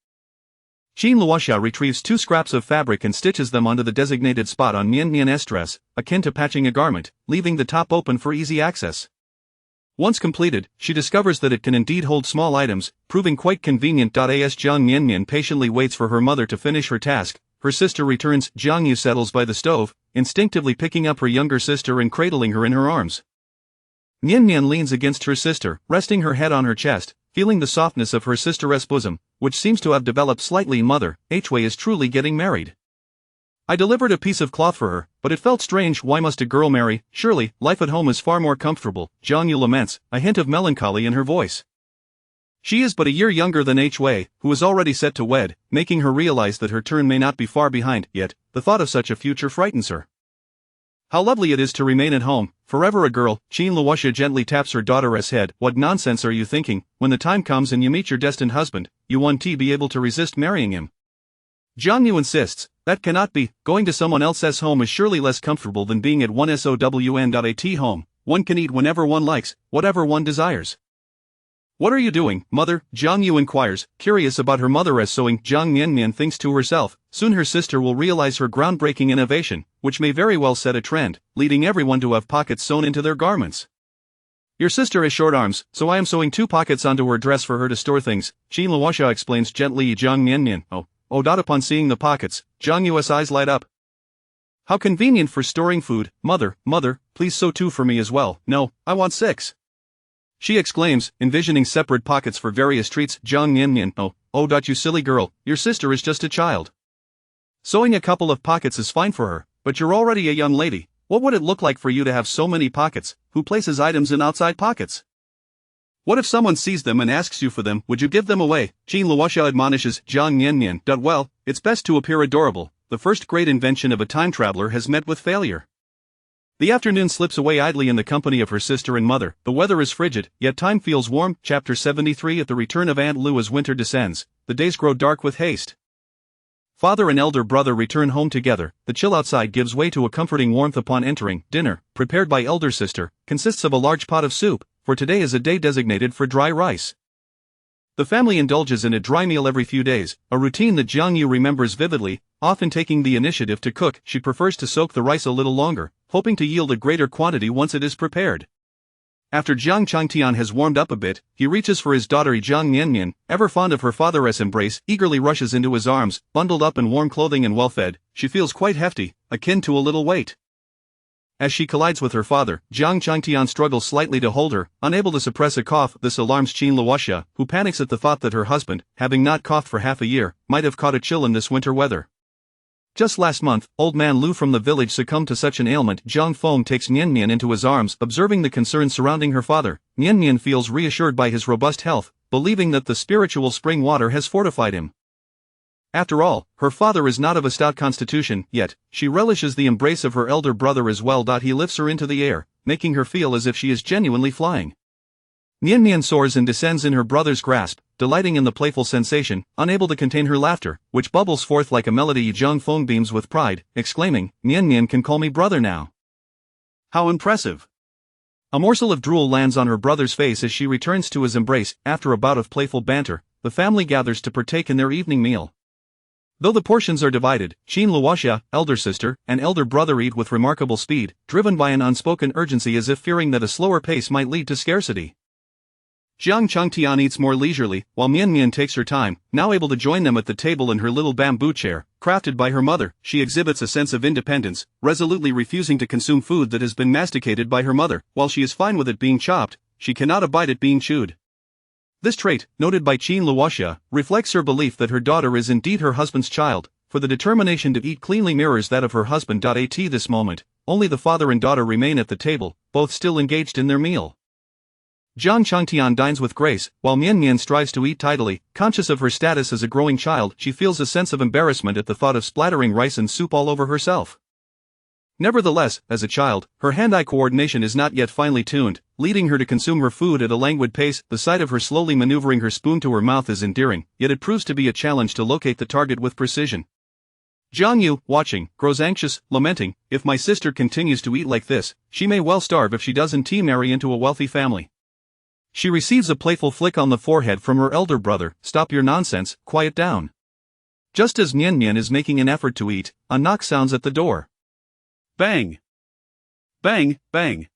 Qin Luoxia retrieves 2 scraps of fabric and stitches them onto the designated spot on Miannian's dress, akin to patching a garment, leaving the top open for easy access. Once completed, she discovers that it can indeed hold small items, proving quite convenient. As Jiang Miannian patiently waits for her mother to finish her task, her sister returns. Jiang Yu settles by the stove, instinctively picking up her younger sister and cradling her in her arms. Miannian leans against her sister, resting her head on her chest, feeling the softness of her sister's bosom, which seems to have developed slightly. Mother, Hui is truly getting married. I delivered a piece of cloth for her, but it felt strange. Why must a girl marry? Surely, life at home is far more comfortable. Jiang Yu laments, a hint of melancholy in her voice. She is but a year younger than Hui, who is already set to wed, making her realize that her turn may not be far behind, yet, the thought of such a future frightens her. How lovely it is to remain at home, forever a girl. Qin Luoxia gently taps her daughter's head. What nonsense are you thinking? When the time comes and you meet your destined husband, you won't be able to resist marrying him. Jiang Yu insists, that cannot be. Going to someone else's home is surely less comfortable than being at one's own home. One can eat whenever one likes, whatever one desires. What are you doing, mother? Jiang Yu inquires, curious about her mother's sewing. Jiang Miannian thinks to herself, soon her sister will realize her groundbreaking innovation, which may very well set a trend, leading everyone to have pockets sewn into their garments. Your sister has short arms, so I am sewing 2 pockets onto her dress for her to store things, Qin Luoxia explains gently. Jiang Miannian, oh. Upon seeing the pockets, Jiang Yu's eyes light up. How convenient for storing food. Mother, please sew 2 for me as well. No, I want 6. She exclaims, envisioning separate pockets for various treats. Jiang Miannian, you silly girl, your sister is just a child. Sewing a couple of pockets is fine for her, but you're already a young lady. What would it look like for you to have so many pockets? Who places items in outside pockets? What if someone sees them and asks you for them? Would you give them away? Qin Luoxia admonishes Jiang Miannian. Well, it's best to appear adorable. The first great invention of a time traveler has met with failure. The afternoon slips away idly in the company of her sister and mother. The weather is frigid, yet time feels warm. Chapter 73. At the return of Aunt Lu as winter descends, the days grow dark with haste. Father and elder brother return home together. The chill outside gives way to a comforting warmth upon entering. Dinner, prepared by elder sister, consists of a large pot of soup, for today is a day designated for dry rice. The family indulges in a dry meal every few days, a routine that Jiang Yu remembers vividly, often taking the initiative to cook. She prefers to soak the rice a little longer, hoping to yield a greater quantity once it is prepared. After Jiang Changtian has warmed up a bit, he reaches for his daughter Jiang Miannian, ever fond of her father's embrace, eagerly rushes into his arms. Bundled up in warm clothing and well-fed, she feels quite hefty, akin to a little weight. As she collides with her father, Jiang Changtian struggles slightly to hold her, unable to suppress a cough. This alarms Qin Luoxia, who panics at the thought that her husband, having not coughed for half a year, might have caught a chill in this winter weather. Just last month, old man Lu from the village succumbed to such an ailment. Jiang Feng takes Miannian into his arms. Observing the concern surrounding her father, Miannian feels reassured by his robust health, believing that the spiritual spring water has fortified him. After all, her father is not of a stout constitution, yet, she relishes the embrace of her elder brother as well. He lifts her into the air, making her feel as if she is genuinely flying. Miannian soars and descends in her brother's grasp, delighting in the playful sensation, unable to contain her laughter, which bubbles forth like a melody. Jiang Feng beams with pride, exclaiming, Miannian can call me brother now. How impressive! A morsel of drool lands on her brother's face as she returns to his embrace. After a bout of playful banter, the family gathers to partake in their evening meal. Though the portions are divided, Qin Luoxia, elder sister, and elder brother eat with remarkable speed, driven by an unspoken urgency as if fearing that a slower pace might lead to scarcity. Jiang Changtian eats more leisurely, while Miannian takes her time, now able to join them at the table in her little bamboo chair, crafted by her mother. She exhibits a sense of independence, resolutely refusing to consume food that has been masticated by her mother. While she is fine with it being chopped, she cannot abide it being chewed. This trait, noted by Qin Luoxia, reflects her belief that her daughter is indeed her husband's child, for the determination to eat cleanly mirrors that of her husband. At this moment, only the father and daughter remain at the table, both still engaged in their meal. Jiang Changtian dines with grace, while Miannian strives to eat tidily. Conscious of her status as a growing child, she feels a sense of embarrassment at the thought of splattering rice and soup all over herself. Nevertheless, as a child, her hand-eye coordination is not yet finely tuned, leading her to consume her food at a languid pace. The sight of her slowly maneuvering her spoon to her mouth is endearing, yet it proves to be a challenge to locate the target with precision. Jiang Yu, watching, grows anxious, lamenting, "If my sister continues to eat like this, she may well starve if she doesn't marry into a wealthy family." She receives a playful flick on the forehead from her elder brother. "Stop your nonsense, quiet down." Just as Miannian is making an effort to eat, a knock sounds at the door. Bang! Bang, bang.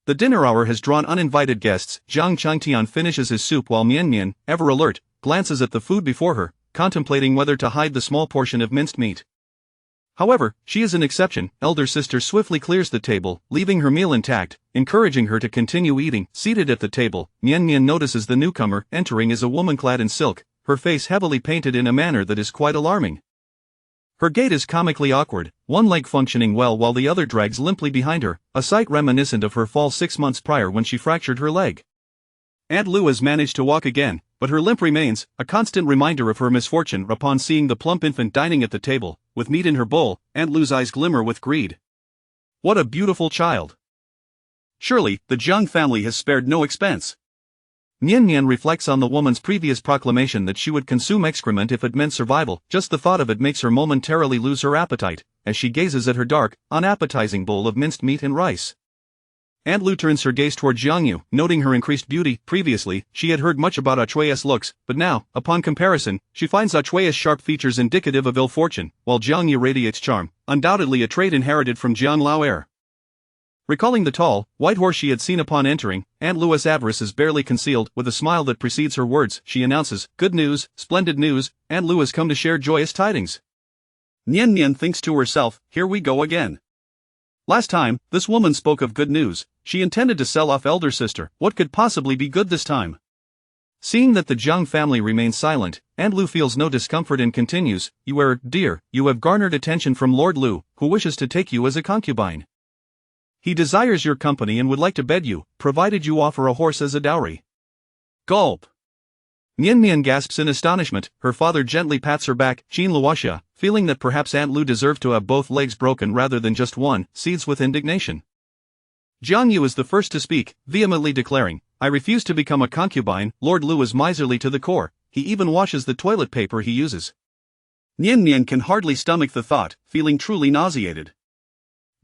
The dinner hour has drawn uninvited guests. Jiang Changtian finishes his soup while Miannian, ever alert, glances at the food before her, contemplating whether to hide the small portion of minced meat. However, she is an exception. Elder sister swiftly clears the table, leaving her meal intact, encouraging her to continue eating. Seated at the table, Miannian notices the newcomer. Entering is a woman clad in silk, her face heavily painted in a manner that is quite alarming. Her gait is comically awkward, one leg functioning well while the other drags limply behind her, a sight reminiscent of her fall 6 months prior when she fractured her leg. Aunt Lu has managed to walk again, but her limp remains, a constant reminder of her misfortune. Upon seeing the plump infant dining at the table, with meat in her bowl, Aunt Lu's eyes glimmer with greed. What a beautiful child! Surely, the Jiang family has spared no expense. Miannian reflects on the woman's previous proclamation that she would consume excrement if it meant survival. Just the thought of it makes her momentarily lose her appetite, as she gazes at her dark, unappetizing bowl of minced meat and rice. Aunt Lu turns her gaze toward Jiang Yu, noting her increased beauty. Previously, she had heard much about Achue's looks, but now, upon comparison, she finds Achue's sharp features indicative of ill fortune, while Jiang Yu radiates charm, undoubtedly a trait inherited from Jiang Laoer. Recalling the tall, white horse she had seen upon entering, Aunt Lu's avarice is barely concealed. With a smile that precedes her words, she announces, "Good news, splendid news, Aunt Lu has come to share joyous tidings." Miannian thinks to herself, "Here we go again. Last time, this woman spoke of good news. She intended to sell off elder sister. What could possibly be good this time?" Seeing that the Jiang family remains silent, Aunt Lu feels no discomfort and continues, "Dear, you have garnered attention from Lord Lu, who wishes to take you as a concubine. He desires your company and would like to bed you, provided you offer a horse as a dowry." Gulp. Miannian gasps in astonishment. Her father gently pats her back. Jean Luoxia, feeling that perhaps Aunt Lu deserved to have both legs broken rather than just one, seethes with indignation. Jiang Yu is the first to speak, vehemently declaring, "I refuse to become a concubine." Lord Lu is miserly to the core, he even washes the toilet paper he uses. Miannian can hardly stomach the thought, feeling truly nauseated.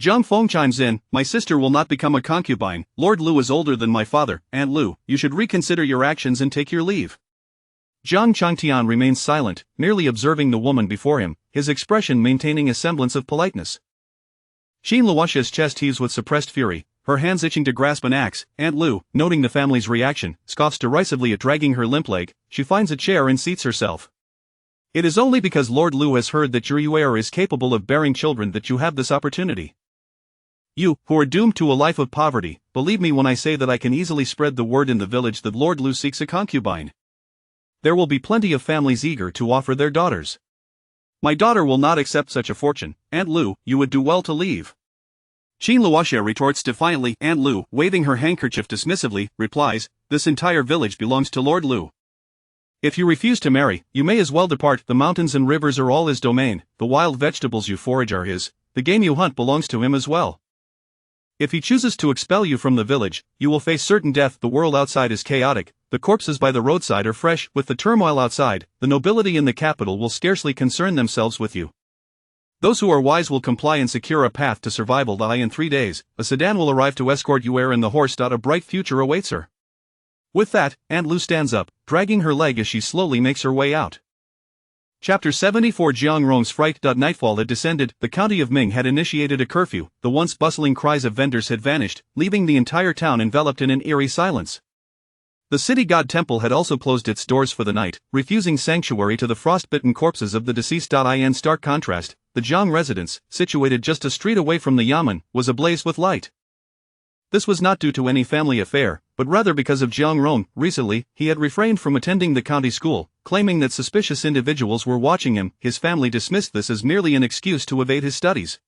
Jiang Feng chimes in, "My sister will not become a concubine. Lord Lu is older than my father. Aunt Lu, you should reconsider your actions and take your leave." Jiang Changtian remains silent, merely observing the woman before him, his expression maintaining a semblance of politeness. Jean Luoxia's chest heaves with suppressed fury, her hands itching to grasp an axe. Aunt Lu, noting the family's reaction, scoffs derisively at dragging her limp leg. She finds a chair and seats herself. "It is only because Lord Lu has heard that your heir is capable of bearing children that you have this opportunity. You, who are doomed to a life of poverty, believe me when I say that I can easily spread the word in the village that Lord Lu seeks a concubine. There will be plenty of families eager to offer their daughters. My daughter will not accept such a fortune. Aunt Lu, you would do well to leave." Jean Luoxia retorts defiantly. Aunt Lu, waving her handkerchief dismissively, replies, "This entire village belongs to Lord Lu. If you refuse to marry, you may as well depart. The mountains and rivers are all his domain, the wild vegetables you forage are his, the game you hunt belongs to him as well. If he chooses to expel you from the village, you will face certain death. The world outside is chaotic, the corpses by the roadside are fresh. With the turmoil outside, the nobility in the capital will scarcely concern themselves with you. Those who are wise will comply and secure a path to survival. In 3 days, a sedan will arrive to escort you and the horse. A bright future awaits her." With that, Aunt Lu stands up, dragging her leg as she slowly makes her way out. Chapter 74 Jiang Rong's fright. Nightfall had descended. The county of Ming had initiated a curfew. The once bustling cries of vendors had vanished, leaving the entire town enveloped in an eerie silence. The city god temple had also closed its doors for the night, refusing sanctuary to the frostbitten corpses of the deceased. In stark contrast, the Jiang residence, situated just a street away from the yamen, was ablaze with light. This was not due to any family affair, but rather because of Jiang Rong. Recently, he had refrained from attending the county school, claiming that suspicious individuals were watching him. His family dismissed this as merely an excuse to evade his studies.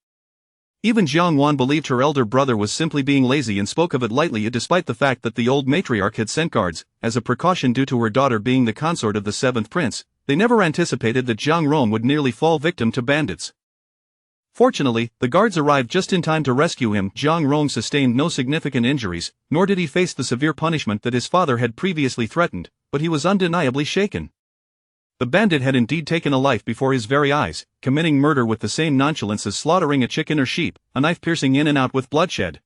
Even Jiang Wan believed her elder brother was simply being lazy and spoke of it lightly despite the fact that the old matriarch had sent guards, as a precaution due to her daughter being the consort of the seventh prince. They never anticipated that Jiang Rong would nearly fall victim to bandits. Fortunately, the guards arrived just in time to rescue him. Jiang Rong sustained no significant injuries, nor did he face the severe punishment that his father had previously threatened, but he was undeniably shaken. The bandit had indeed taken a life before his very eyes, committing murder with the same nonchalance as slaughtering a chicken or sheep, a knife piercing in and out with bloodshed.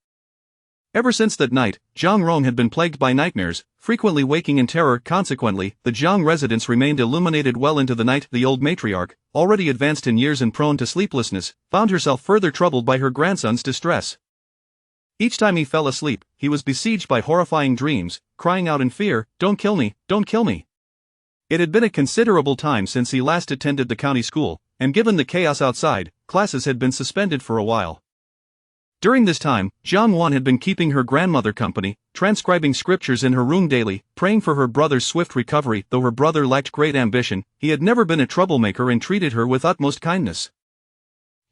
Ever since that night, Jiang Rong had been plagued by nightmares, frequently waking in terror. Consequently, the Jiang residence remained illuminated well into the night. The old matriarch, already advanced in years and prone to sleeplessness, found herself further troubled by her grandson's distress. Each time he fell asleep, he was besieged by horrifying dreams, crying out in fear, "Don't kill me, don't kill me." It had been a considerable time since he last attended the county school, and given the chaos outside, classes had been suspended for a while. During this time, Jiang Wan had been keeping her grandmother company, transcribing scriptures in her room daily, praying for her brother's swift recovery. Though her brother lacked great ambition, he had never been a troublemaker and treated her with utmost kindness.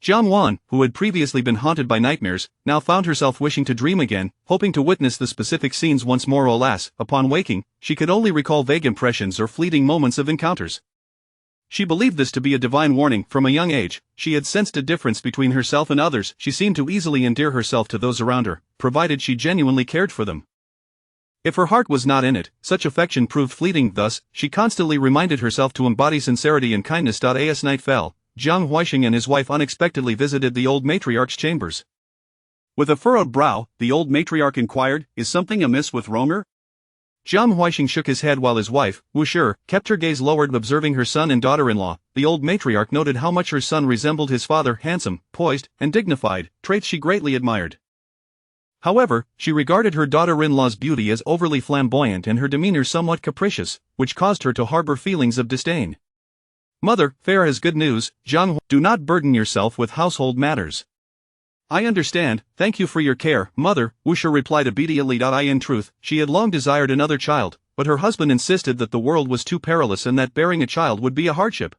Jiang Wan, who had previously been haunted by nightmares, now found herself wishing to dream again, hoping to witness the specific scenes once more. Alas, upon waking, she could only recall vague impressions or fleeting moments of encounters. She believed this to be a divine warning. From a young age, she had sensed a difference between herself and others. She seemed to easily endear herself to those around her, provided she genuinely cared for them. If her heart was not in it, such affection proved fleeting. Thus, she constantly reminded herself to embody sincerity and kindness. As night fell, Jiang Huixing and his wife unexpectedly visited the old matriarch's chambers. With a furrowed brow, the old matriarch inquired, "Is something amiss with Ronger?" Jiang Huixing shook his head while his wife, Wu Shi, kept her gaze lowered. Observing her son and daughter-in-law, the old matriarch noted how much her son resembled his father, handsome, poised, and dignified, traits she greatly admired. However, she regarded her daughter-in-law's beauty as overly flamboyant and her demeanor somewhat capricious, which caused her to harbor feelings of disdain. "Mother, Fair has good news, Jiang. Do not burden yourself with household matters." "I understand, thank you for your care, mother," Wu Shi replied obediently. In truth, she had long desired another child, but her husband insisted that the world was too perilous and that bearing a child would be a hardship.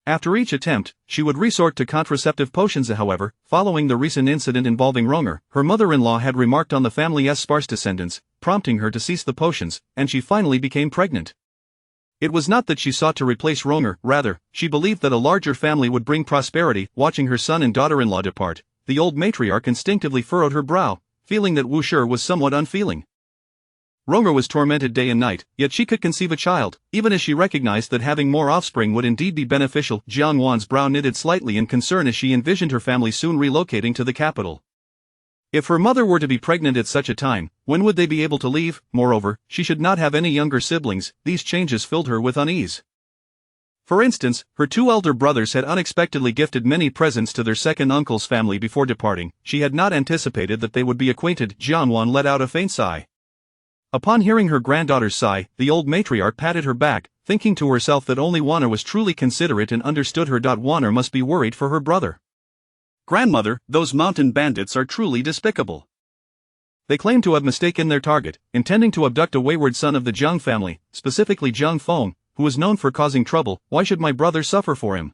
After each attempt, she would resort to contraceptive potions. However, following the recent incident involving Ronger, her mother-in-law had remarked on the family's sparse descendants, prompting her to cease the potions, and she finally became pregnant. It was not that she sought to replace Ronger, rather, she believed that a larger family would bring prosperity. Watching her son and daughter-in-law depart, the old matriarch instinctively furrowed her brow, feeling that Wu Shi was somewhat unfeeling. Ronger was tormented day and night, yet she could conceive a child, even as she recognized that having more offspring would indeed be beneficial. Jiang Wan's brow knitted slightly in concern as she envisioned her family soon relocating to the capital. If her mother were to be pregnant at such a time, when would they be able to leave? Moreover, she should not have any younger siblings. These changes filled her with unease. For instance, her two elder brothers had unexpectedly gifted many presents to their second uncle's family before departing. She had not anticipated that they would be acquainted. Jiang Wan let out a faint sigh. Upon hearing her granddaughter's sigh, the old matriarch patted her back, thinking to herself that only Wanner was truly considerate and understood her. Wanner must be worried for her brother. "Grandmother, those mountain bandits are truly despicable. They claim to have mistaken their target, intending to abduct a wayward son of the Jiang family, specifically Jiang Feng, who is known for causing trouble. Why should my brother suffer for him?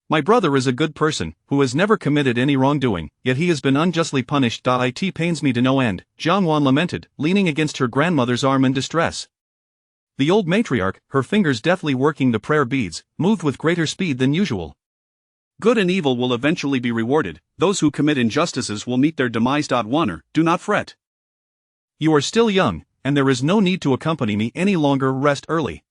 My brother is a good person, who has never committed any wrongdoing, yet he has been unjustly punished. It pains me to no end," Jiang Wan lamented, leaning against her grandmother's arm in distress. The old matriarch, her fingers deftly working the prayer beads, moved with greater speed than usual. "Good and evil will eventually be rewarded. Those who commit injustices will meet their demise. Wanner, do not fret. You are still young, and there is no need to accompany me any longer. Rest early."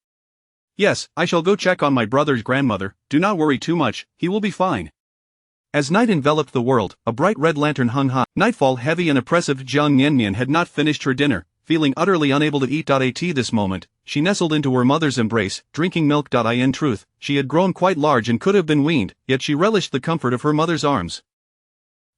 "Yes, I shall go check on my brother's grandmother. Do not worry too much, he will be fine." As night enveloped the world, a bright red lantern hung high. Nightfall heavy and oppressive. Jiang Miannian had not finished her dinner, feeling utterly unable to eat. At this moment, she nestled into her mother's embrace, drinking milk. In truth, she had grown quite large and could have been weaned, yet she relished the comfort of her mother's arms.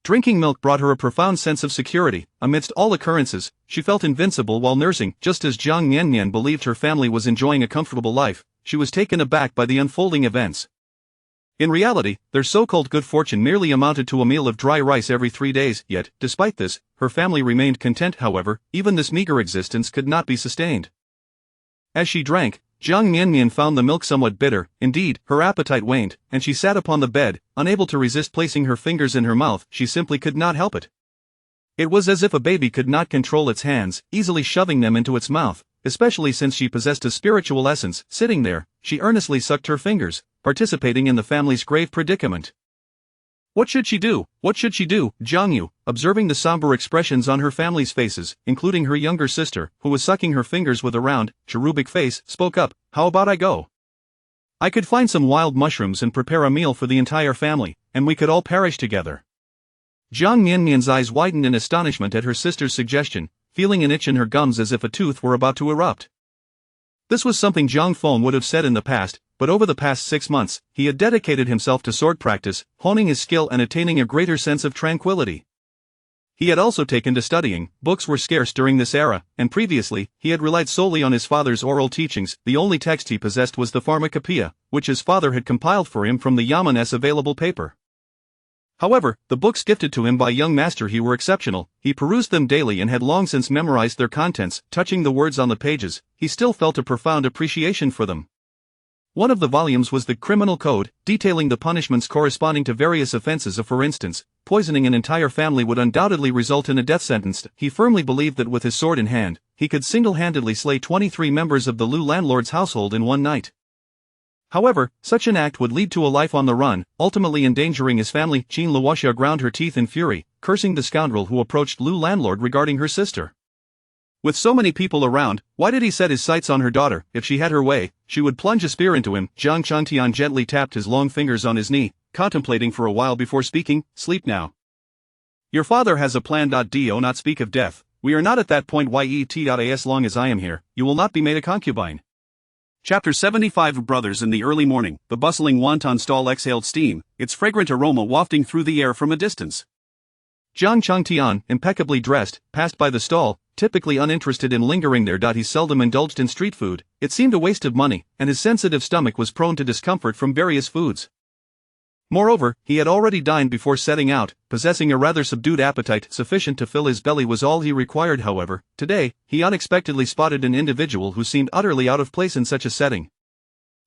Drinking milk brought her a profound sense of security. Amidst all occurrences, she felt invincible while nursing. Just as Jiang Miannian believed her family was enjoying a comfortable life, she was taken aback by the unfolding events. In reality, their so-called good fortune merely amounted to a meal of dry rice every 3 days. Yet, despite this, her family remained content. However, even this meager existence could not be sustained. As she drank, Jiang Miannian found the milk somewhat bitter. Indeed, her appetite waned, and she sat upon the bed, unable to resist placing her fingers in her mouth. She simply could not help it. It was as if a baby could not control its hands, easily shoving them into its mouth, especially since she possessed a spiritual essence. Sitting there, she earnestly sucked her fingers, participating in the family's grave predicament. What should she do? What should she do? Jiang Yu, observing the somber expressions on her family's faces, including her younger sister, who was sucking her fingers with a round, cherubic face, spoke up. How about I go? I could find some wild mushrooms and prepare a meal for the entire family, and we could all perish together. Jiang Miannian's eyes widened in astonishment at her sister's suggestion, feeling an itch in her gums as if a tooth were about to erupt. This was something Zhang Feng would have said in the past, but over the past 6 months, he had dedicated himself to sword practice, honing his skill and attaining a greater sense of tranquility. He had also taken to studying. Books were scarce during this era, and previously, he had relied solely on his father's oral teachings. The only text he possessed was the Pharmacopoeia, which his father had compiled for him from the Yaman's available paper. However, the books gifted to him by young Master He were exceptional. He perused them daily and had long since memorized their contents. Touching the words on the pages, he still felt a profound appreciation for them. One of the volumes was the Criminal Code, detailing the punishments corresponding to various offenses. For instance, poisoning an entire family would undoubtedly result in a death sentence. He firmly believed that with his sword in hand, he could single-handedly slay 23 members of the Lu landlord's household in one night. However, such an act would lead to a life on the run, ultimately endangering his family. Qin Luoxia ground her teeth in fury, cursing the scoundrel who approached Lu landlord regarding her sister. With so many people around, why did he set his sights on her daughter? If she had her way, she would plunge a spear into him. Jiang Changtian gently tapped his long fingers on his knee, contemplating for a while before speaking. Sleep now. Your father has a plan. Do not speak of death. We are not at that point yet. As long as I am here, you will not be made a concubine. Chapter 75. Brothers. In the early morning, the bustling wonton stall exhaled steam, its fragrant aroma wafting through the air from a distance. Jiang Changtian, impeccably dressed, passed by the stall, typically uninterested in lingering there. He seldom indulged in street food. It seemed a waste of money, and his sensitive stomach was prone to discomfort from various foods. Moreover, he had already dined before setting out, possessing a rather subdued appetite. Sufficient to fill his belly was all he required. However, today, he unexpectedly spotted an individual who seemed utterly out of place in such a setting.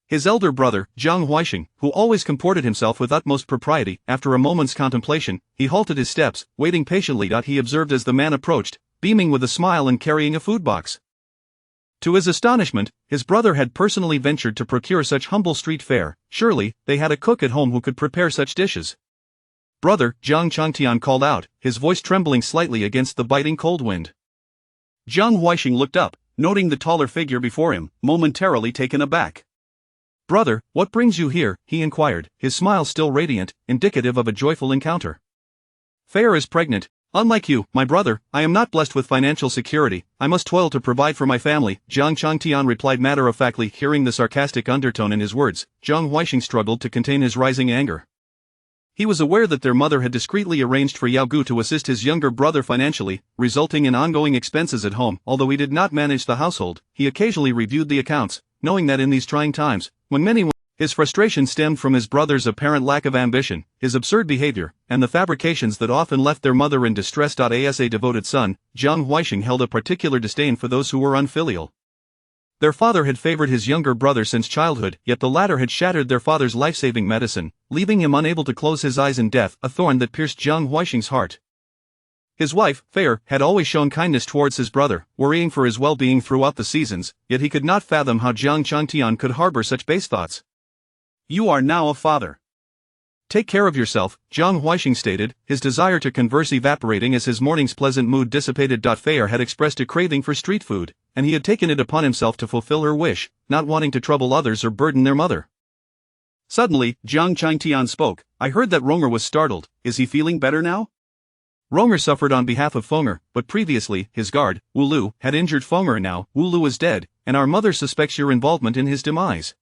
His elder brother, Zhang Huixing, who always comported himself with utmost propriety. After a moment's contemplation, he halted his steps, waiting patiently. He observed as the man approached, beaming with a smile and carrying a food box. To his astonishment, his brother had personally ventured to procure such humble street fare. Surely, they had a cook at home who could prepare such dishes. Brother, Jiang Changtian called out, his voice trembling slightly against the biting cold wind. Zhang Huixing looked up, noting the taller figure before him, momentarily taken aback. Brother, what brings you here? He inquired, his smile still radiant, indicative of a joyful encounter. Fare is pregnant. Unlike you, my brother, I am not blessed with financial security. I must toil to provide for my family, Jiang Changtian replied matter-of-factly. Hearing the sarcastic undertone in his words, Zhang Huixing struggled to contain his rising anger. He was aware that their mother had discreetly arranged for Yao Gu to assist his younger brother financially, resulting in ongoing expenses at home. Although he did not manage the household, he occasionally reviewed the accounts, knowing that in these trying times, his frustration stemmed from his brother's apparent lack of ambition, his absurd behavior, and the fabrications that often left their mother in distress. As a devoted son, Jiang Huixing held a particular disdain for those who were unfilial. Their father had favored his younger brother since childhood, yet the latter had shattered their father's life-saving medicine, leaving him unable to close his eyes in death, a thorn that pierced Jiang Huixing's heart. His wife, Fair, had always shown kindness towards his brother, worrying for his well-being throughout the seasons, yet he could not fathom how Jiang Changtian could harbor such base thoughts. You are now a father. Take care of yourself, Jiang Huixing stated, his desire to converse evaporating as his morning's pleasant mood dissipated. Fair had expressed a craving for street food, and he had taken it upon himself to fulfill her wish, not wanting to trouble others or burden their mother. Suddenly, Jiang Changtian spoke. I heard that Ronger was startled. Is he feeling better now? Ronger suffered on behalf of Fenger, but previously, his guard, Wu Lu, had injured Fenger. Now, Wu Lu is dead, and our mother suspects your involvement in his demise.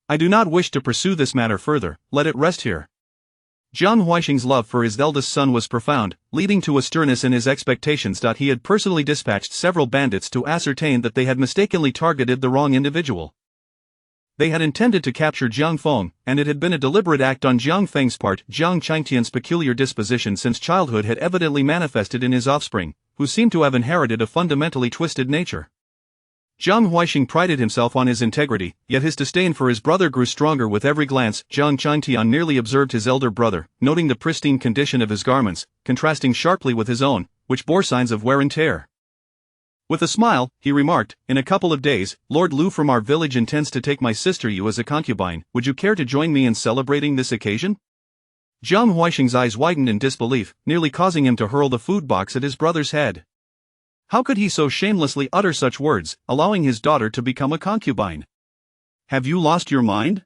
I do not wish to pursue this matter further, let it rest here. Jiang Huixing's love for his eldest son was profound, leading to a sternness in his expectations. He had personally dispatched several bandits to ascertain that they had mistakenly targeted the wrong individual. They had intended to capture Jiang Feng, and it had been a deliberate act on Jiang Feng's part. Jiang Changtian's peculiar disposition since childhood had evidently manifested in his offspring, who seemed to have inherited a fundamentally twisted nature. Jiang Huaixing prided himself on his integrity, yet his disdain for his brother grew stronger with every glance. Jiang Changtian nearly observed his elder brother, noting the pristine condition of his garments, contrasting sharply with his own, which bore signs of wear and tear. With a smile, he remarked, "In a couple of days, Lord Lu from our village intends to take my sister Yu as a concubine. Would you care to join me in celebrating this occasion?" Jiang Huaixing's eyes widened in disbelief, nearly causing him to hurl the food box at his brother's head. How could he so shamelessly utter such words, allowing his daughter to become a concubine? Have you lost your mind?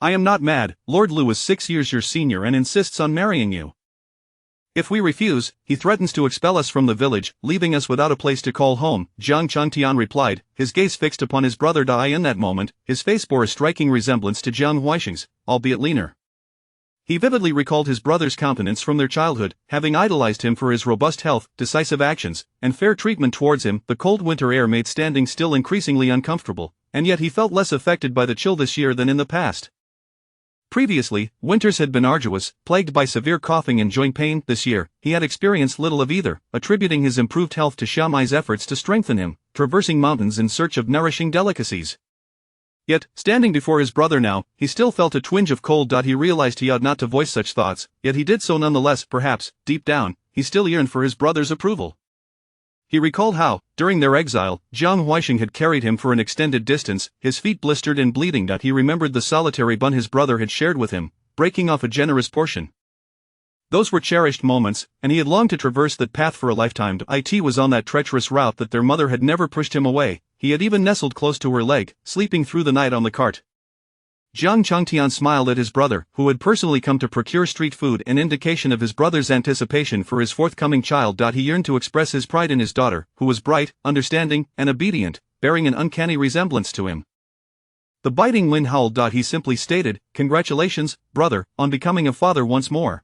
I am not mad. Lord Lu is 6 years your senior and insists on marrying you. If we refuse, he threatens to expel us from the village, leaving us without a place to call home, Jiang Changtian replied, his gaze fixed upon his brother Dai. In that moment, his face bore a striking resemblance to Jiang Huaixing's, albeit leaner. He vividly recalled his brother's countenance from their childhood, having idolized him for his robust health, decisive actions, and fair treatment towards him. The cold winter air made standing still increasingly uncomfortable, and yet he felt less affected by the chill this year than in the past. Previously, winters had been arduous, plagued by severe coughing and joint pain. This year, he had experienced little of either, attributing his improved health to Xiaomai's efforts to strengthen him, traversing mountains in search of nourishing delicacies. Yet, standing before his brother now, he still felt a twinge of cold. He realized he ought not to voice such thoughts, yet he did so nonetheless. Perhaps, deep down, he still yearned for his brother's approval. He recalled how, during their exile, Jiang Huaixing had carried him for an extended distance, his feet blistered and bleeding. He remembered the solitary bun his brother had shared with him, breaking off a generous portion. Those were cherished moments, and he had longed to traverse that path for a lifetime. It was on that treacherous route that their mother had never pushed him away. He had even nestled close to her leg, sleeping through the night on the cart. Jiang Changtian smiled at his brother, who had personally come to procure street food, an indication of his brother's anticipation for his forthcoming child. He yearned to express his pride in his daughter, who was bright, understanding, and obedient, bearing an uncanny resemblance to him. The biting wind howled. He simply stated, "Congratulations, brother, on becoming a father once more.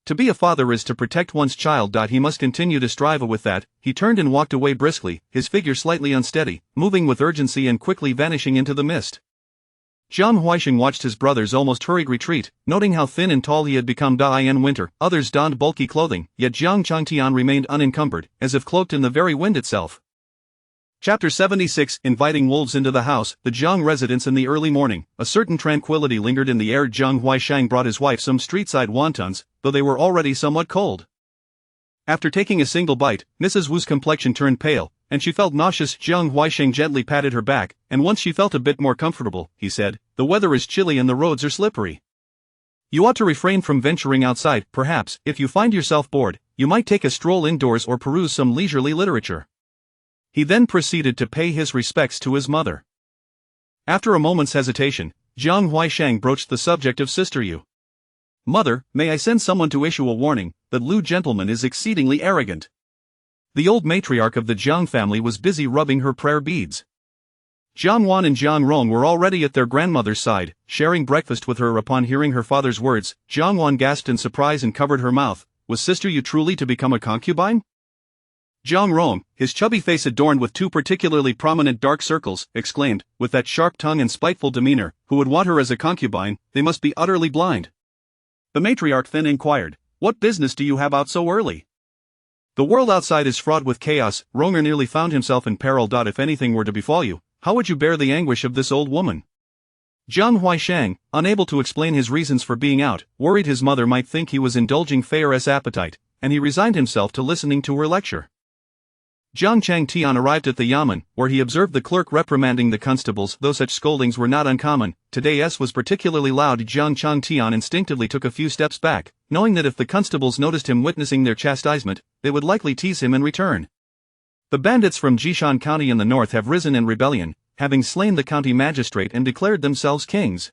To be a father is to protect one's child. He must continue to strive with that." He turned and walked away briskly, his figure slightly unsteady, moving with urgency and quickly vanishing into the mist. Jiang Huaixing watched his brother's almost hurried retreat, noting how thin and tall he had become. In winter, others donned bulky clothing, yet Jiang Changtian remained unencumbered, as if cloaked in the very wind itself. Chapter 76 Inviting wolves into the house. The Jiang residence. In the early morning, a certain tranquility lingered in the air. Jiang Huaixing brought his wife some street-side wontons, though they were already somewhat cold. After taking a single bite, Mrs. Wu's complexion turned pale, and she felt nauseous. Jiang Huaixing gently patted her back, and once she felt a bit more comfortable, he said, "The weather is chilly and the roads are slippery. You ought to refrain from venturing outside. Perhaps, if you find yourself bored, you might take a stroll indoors or peruse some leisurely literature." He then proceeded to pay his respects to his mother. After a moment's hesitation, Jiang Huaixing broached the subject of Sister Yu. "Mother, may I send someone to issue a warning that Lu gentleman is exceedingly arrogant?" The old matriarch of the Jiang family was busy rubbing her prayer beads. Jiang Wan and Jiang Rong were already at their grandmother's side, sharing breakfast with her. Upon hearing her father's words, Jiang Wan gasped in surprise and covered her mouth. Was Sister Yu truly to become a concubine? Jiang Rong, his chubby face adorned with two particularly prominent dark circles, exclaimed, with that sharp tongue and spiteful demeanor, "Who would want her as a concubine? They must be utterly blind." The matriarch then inquired, "What business do you have out so early?" "The world outside is fraught with chaos." Ronger nearly found himself in peril. If anything were to befall you, how would you bear the anguish of this old woman? Jiang Huaixing, unable to explain his reasons for being out, worried his mother might think he was indulging Feyre's appetite, and he resigned himself to listening to her lecture. Jiang Changtian arrived at the yamen, where he observed the clerk reprimanding the constables. Though such scoldings were not uncommon, today's was particularly loud. Jiang Changtian instinctively took a few steps back, knowing that if the constables noticed him witnessing their chastisement, they would likely tease him in return. The bandits from Jishan County in the north have risen in rebellion, having slain the county magistrate and declared themselves kings.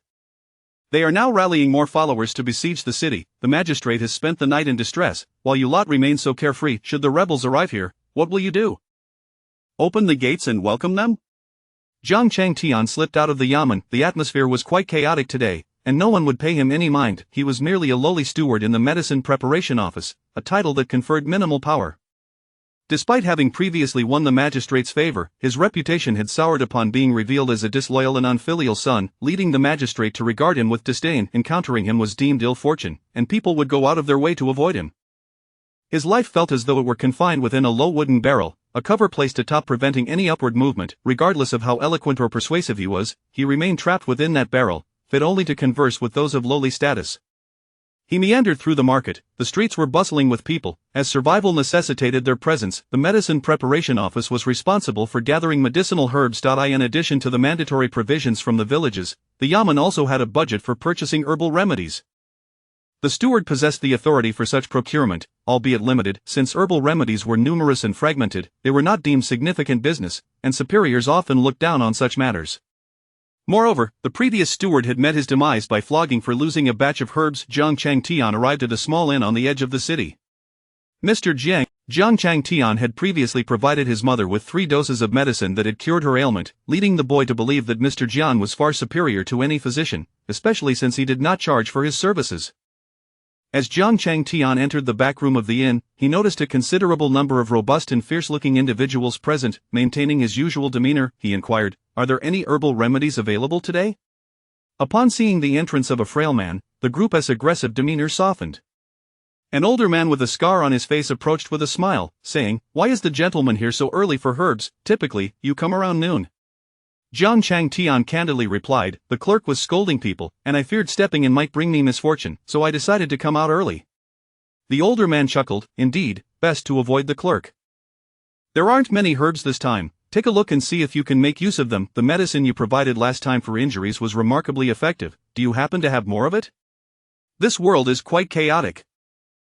They are now rallying more followers to besiege the city. The magistrate has spent the night in distress, while you lot remain so carefree. Should the rebels arrive here, what will you do? Open the gates and welcome them? Jiang Changtian slipped out of the yamen. The atmosphere was quite chaotic today, and no one would pay him any mind. He was merely a lowly steward in the medicine preparation office, a title that conferred minimal power. Despite having previously won the magistrate's favor, his reputation had soured upon being revealed as a disloyal and unfilial son, leading the magistrate to regard him with disdain. Encountering him was deemed ill fortune, and people would go out of their way to avoid him. His life felt as though it were confined within a low wooden barrel, a cover placed atop preventing any upward movement. Regardless of how eloquent or persuasive he was, he remained trapped within that barrel, fit only to converse with those of lowly status. He meandered through the market. The streets were bustling with people. As survival necessitated their presence, the medicine preparation office was responsible for gathering medicinal herbs. In addition to the mandatory provisions from the villages, the yamen also had a budget for purchasing herbal remedies. The steward possessed the authority for such procurement, albeit limited. Since herbal remedies were numerous and fragmented, they were not deemed significant business, and superiors often looked down on such matters. Moreover, the previous steward had met his demise by flogging for losing a batch of herbs. Jiang Changtian arrived at a small inn on the edge of the city. Mr. Jiang Changtian had previously provided his mother with 3 doses of medicine that had cured her ailment, leading the boy to believe that Mr. Jiang was far superior to any physician, especially since he did not charge for his services. As Jiang Changtian entered the back room of the inn, he noticed a considerable number of robust and fierce-looking individuals present. Maintaining his usual demeanor, he inquired, "Are there any herbal remedies available today?" Upon seeing the entrance of a frail man, the group's aggressive demeanor softened. An older man with a scar on his face approached with a smile, saying, "Why is the gentleman here so early for herbs? Typically, you come around noon." Jiang Changtian candidly replied, "The clerk was scolding people, and I feared stepping in might bring me misfortune, so I decided to come out early." The older man chuckled, "Indeed, best to avoid the clerk. There aren't many herbs this time. Take a look and see if you can make use of them. The medicine you provided last time for injuries was remarkably effective. Do you happen to have more of it? This world is quite chaotic."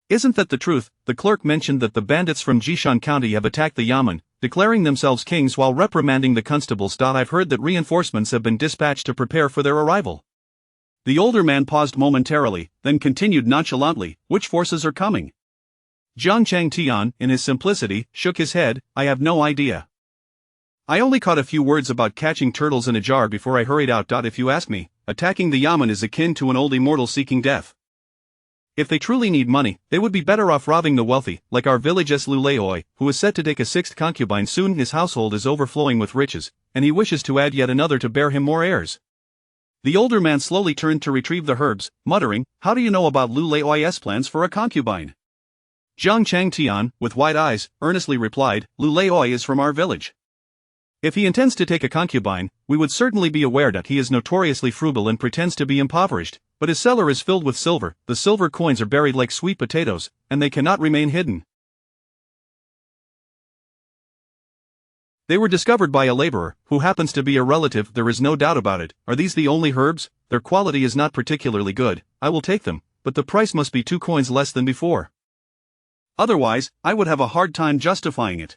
"Isn't that the truth?" The clerk mentioned that the bandits from Jishan County have attacked the yamen, declaring themselves kings while reprimanding the constables. "I've heard that reinforcements have been dispatched to prepare for their arrival." The older man paused momentarily, then continued nonchalantly, "Which forces are coming?" Jiang Changtian, in his simplicity, shook his head, "I have no idea. I only caught a few words about catching turtles in a jar before I hurried out. If you ask me, attacking the yamen is akin to an old immortal seeking death. If they truly need money, they would be better off robbing the wealthy, like our village's Luleoi, who is set to take a 6th concubine soon. His household is overflowing with riches, and he wishes to add yet another to bear him more heirs." The older man slowly turned to retrieve the herbs, muttering, "How do you know about Luleoi's plans for a concubine?" Jiang Changtian, with wide eyes, earnestly replied, "Luleoi is from our village. If he intends to take a concubine, we would certainly be aware that he is notoriously frugal and pretends to be impoverished, but his cellar is filled with silver. The silver coins are buried like sweet potatoes, and they cannot remain hidden. They were discovered by a laborer, who happens to be a relative. There is no doubt about it. Are these the only herbs? Their quality is not particularly good. I will take them, but the price must be 2 coins less than before. Otherwise, I would have a hard time justifying it."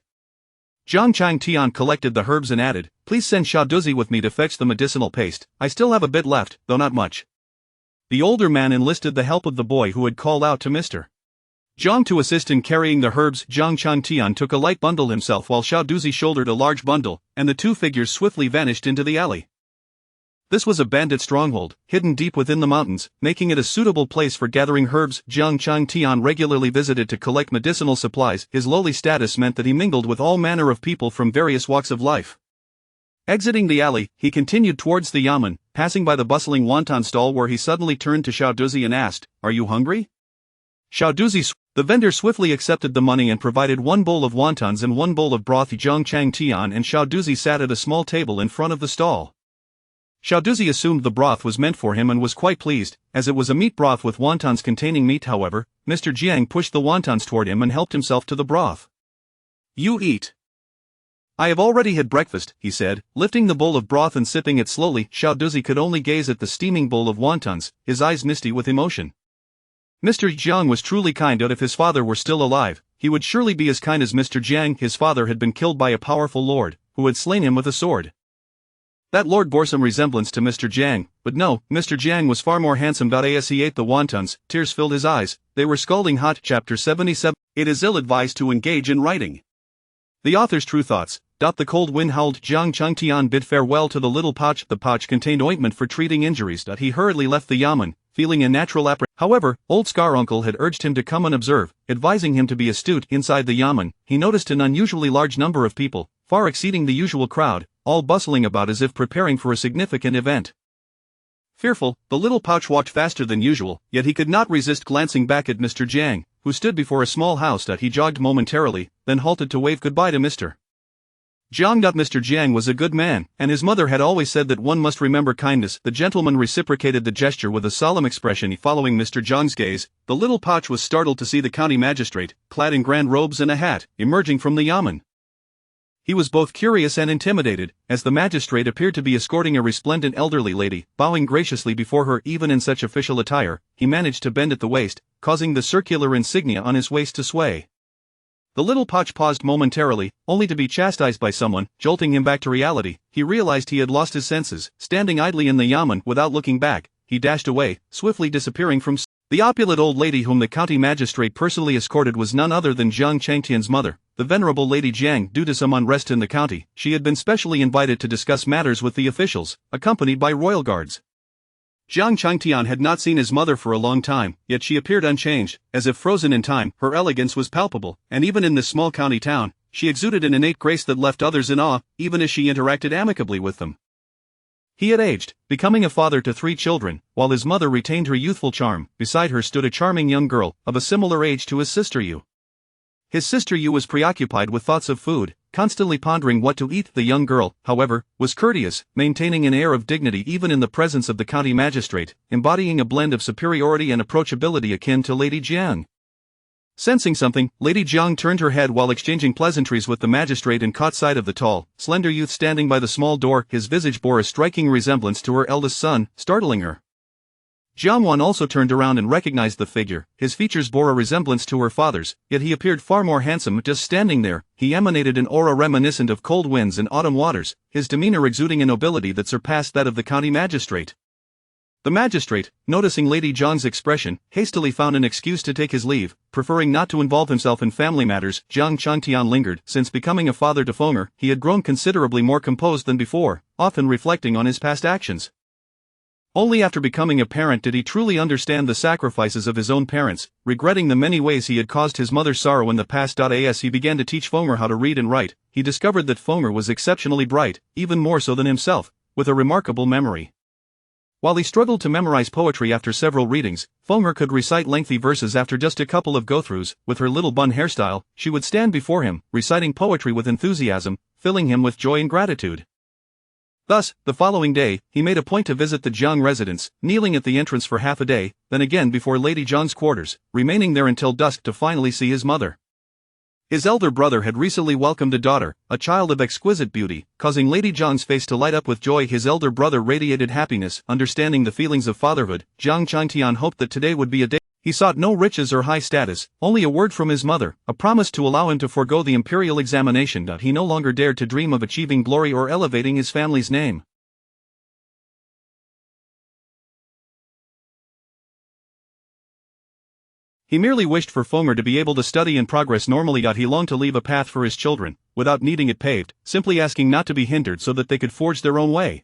Jiang Changtian collected the herbs and added, "Please send Shaoduzi with me to fetch the medicinal paste. I still have a bit left, though not much." The older man enlisted the help of the boy who had called out to Mr. Jiang to assist in carrying the herbs. Jiang Changtian took a light bundle himself while Shaoduzi shouldered a large bundle, and the 2 figures swiftly vanished into the alley. This was a bandit stronghold, hidden deep within the mountains, making it a suitable place for gathering herbs. Jiang Changtian regularly visited to collect medicinal supplies. His lowly status meant that he mingled with all manner of people from various walks of life. Exiting the alley, he continued towards the yamen, passing by the bustling wonton stall where he suddenly turned to Shaoduzi and asked, "Are you hungry?" The vendor swiftly accepted the money and provided 1 bowl of wontons and 1 bowl of broth. Jiang Changtian and Shaoduzi sat at a small table in front of the stall. Shaoduzi assumed the broth was meant for him and was quite pleased, as it was a meat broth with wontons containing meat. However, Mr. Jiang pushed the wontons toward him and helped himself to the broth. "You eat." "I have already had breakfast," he said, lifting the bowl of broth and sipping it slowly. Shaoduzi could only gaze at the steaming bowl of wontons, his eyes misty with emotion. Mr. Jiang was truly kind. If his father were still alive, he would surely be as kind as Mr. Jiang. His father had been killed by a powerful lord, who had slain him with a sword. That lord bore some resemblance to Mr. Jiang, but no, Mr. Jiang was far more handsome. As he ate the wontons, tears filled his eyes. They were scalding hot. Chapter 77. It is ill-advised to engage in writing. The author's true thoughts. The cold wind howled. Jiang Changtian bid farewell to the little pouch. The pouch contained ointment for treating injuries. He hurriedly left the yamen, feeling a natural apprehension. However, old Scar Uncle had urged him to come and observe, advising him to be astute. Inside the yamen, he noticed an unusually large number of people, far exceeding the usual crowd, all bustling about as if preparing for a significant event. Fearful, the little pouch walked faster than usual, yet he could not resist glancing back at Mr. Jiang, who stood before a small house. He jogged momentarily, then halted to wave goodbye to Mr. Jiang. Mr. Jiang was a good man, and his mother had always said that one must remember kindness. The gentleman reciprocated the gesture with a solemn expression. Following Mr. Jiang's gaze, the little Poch was startled to see the county magistrate, clad in grand robes and a hat, emerging from the yamen. He was both curious and intimidated, as the magistrate appeared to be escorting a resplendent elderly lady. Bowing graciously before her even in such official attire, he managed to bend at the waist, causing the circular insignia on his waist to sway. The little Poch paused momentarily, only to be chastised by someone, jolting him back to reality. He realized he had lost his senses. Standing idly in the yamen without looking back, he dashed away, swiftly disappearing from sight. The opulent old lady whom the county magistrate personally escorted was none other than Jiang Changtian's mother, the venerable Lady Jiang. Due to some unrest in the county, she had been specially invited to discuss matters with the officials, accompanied by royal guards. Jiang Changtian had not seen his mother for a long time, yet she appeared unchanged, as if frozen in time. Her elegance was palpable, and even in this small county town, she exuded an innate grace that left others in awe, even as she interacted amicably with them. He had aged, becoming a father to 3 children, while his mother retained her youthful charm. Beside her stood a charming young girl, of a similar age to his sister Yu. His sister Yu was preoccupied with thoughts of food, constantly pondering what to eat. The young girl, however, was courteous, maintaining an air of dignity even in the presence of the county magistrate, embodying a blend of superiority and approachability akin to Lady Jiang. Sensing something, Lady Jiang turned her head while exchanging pleasantries with the magistrate and caught sight of the tall, slender youth standing by the small door. His visage bore a striking resemblance to her eldest son, startling her. Jiang Wan also turned around and recognized the figure. His features bore a resemblance to her father's, yet he appeared far more handsome just standing there. He emanated an aura reminiscent of cold winds and autumn waters, his demeanor exuding a nobility that surpassed that of the county magistrate. The magistrate, noticing Lady Jiang's expression, hastily found an excuse to take his leave, preferring not to involve himself in family matters. Jiang Changtian lingered. Since becoming a father to Fenger, he had grown considerably more composed than before, often reflecting on his past actions. Only after becoming a parent did he truly understand the sacrifices of his own parents, regretting the many ways he had caused his mother sorrow in the past. As he began to teach Fenger how to read and write, he discovered that Fenger was exceptionally bright, even more so than himself, with a remarkable memory. While he struggled to memorize poetry after several readings, Fenger could recite lengthy verses after just a couple of go-throughs. With her little bun hairstyle, she would stand before him, reciting poetry with enthusiasm, filling him with joy and gratitude. Thus, the following day, he made a point to visit the Jiang residence, kneeling at the entrance for half a day, then again before Lady Jiang's quarters, remaining there until dusk to finally see his mother. His elder brother had recently welcomed a daughter, a child of exquisite beauty, causing Lady Jiang's face to light up with joy. His elder brother radiated happiness. Understanding the feelings of fatherhood, Jiang Changtian hoped that today would be a day. He sought no riches or high status, only a word from his mother, a promise to allow him to forego the imperial examination. He no longer dared to dream of achieving glory or elevating his family's name. He merely wished for Fenger to be able to study and progress normally. He longed to leave a path for his children, without needing it paved, simply asking not to be hindered so that they could forge their own way.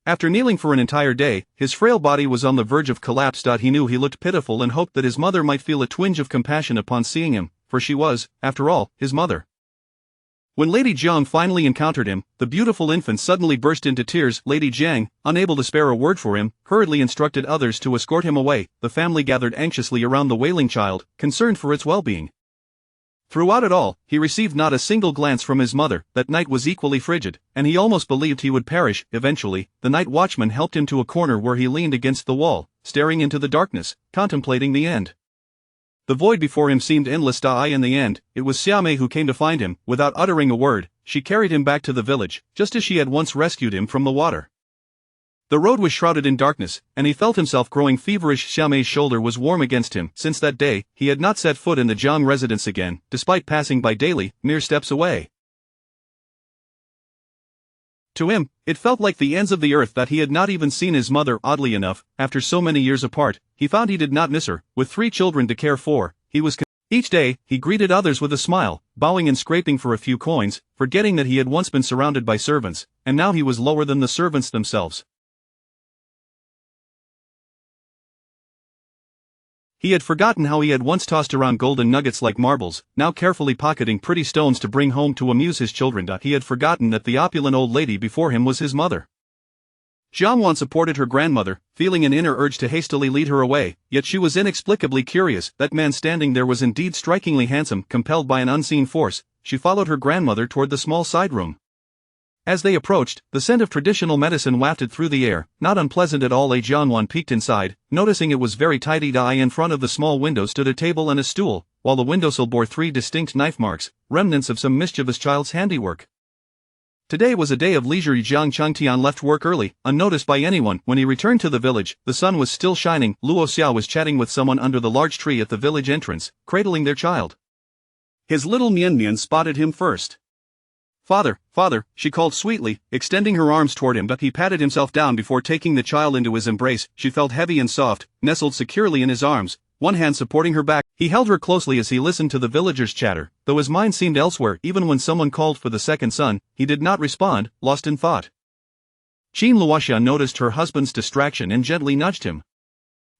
After kneeling for an entire day, his frail body was on the verge of collapse. He knew he looked pitiful and hoped that his mother might feel a twinge of compassion upon seeing him, for she was, after all, his mother. When Lady Jiang finally encountered him, the beautiful infant suddenly burst into tears. Lady Jiang, unable to spare a word for him, hurriedly instructed others to escort him away. The family gathered anxiously around the wailing child, concerned for its well-being. Throughout it all, he received not a single glance from his mother. That night was equally frigid, and he almost believed he would perish. Eventually, the night watchman helped him to a corner where he leaned against the wall, staring into the darkness, contemplating the end. The void before him seemed endless. In the end, it was Xiaomei who came to find him. Without uttering a word, she carried him back to the village, just as she had once rescued him from the water. The road was shrouded in darkness, and he felt himself growing feverish. Xiaomei's shoulder was warm against him. Since that day, he had not set foot in the Jiang residence again, despite passing by daily, mere steps away. To him, it felt like the ends of the earth. He had not even seen his mother. Oddly enough, after so many years apart, he found he did not miss her. With 3 children to care for, he was each day, he greeted others with a smile, bowing and scraping for a few coins, forgetting that he had once been surrounded by servants, and now he was lower than the servants themselves. He had forgotten how he had once tossed around golden nuggets like marbles, now carefully pocketing pretty stones to bring home to amuse his children. He had forgotten that the opulent old lady before him was his mother. Jiang Wan supported her grandmother, feeling an inner urge to hastily lead her away, yet she was inexplicably curious. That man standing there was indeed strikingly handsome. Compelled by an unseen force, she followed her grandmother toward the small side room. As they approached, the scent of traditional medicine wafted through the air, not unpleasant at all. Jiang Wan peeked inside, noticing it was very tidy. In front of the small window stood a table and a stool, while the windowsill bore 3 distinct knife marks, remnants of some mischievous child's handiwork. Today was a day of leisure. Jiang Changtian left work early, unnoticed by anyone. When he returned to the village, the sun was still shining. Luo Xiao was chatting with someone under the large tree at the village entrance, cradling their child. His little Miannian spotted him first. "Father, father," she called sweetly, extending her arms toward him, but he patted himself down before taking the child into his embrace. She felt heavy and soft, nestled securely in his arms, one hand supporting her back. He held her closely as he listened to the villagers' chatter, though his mind seemed elsewhere. Even when someone called for the second son, he did not respond, lost in thought. Qin Luoxia noticed her husband's distraction and gently nudged him.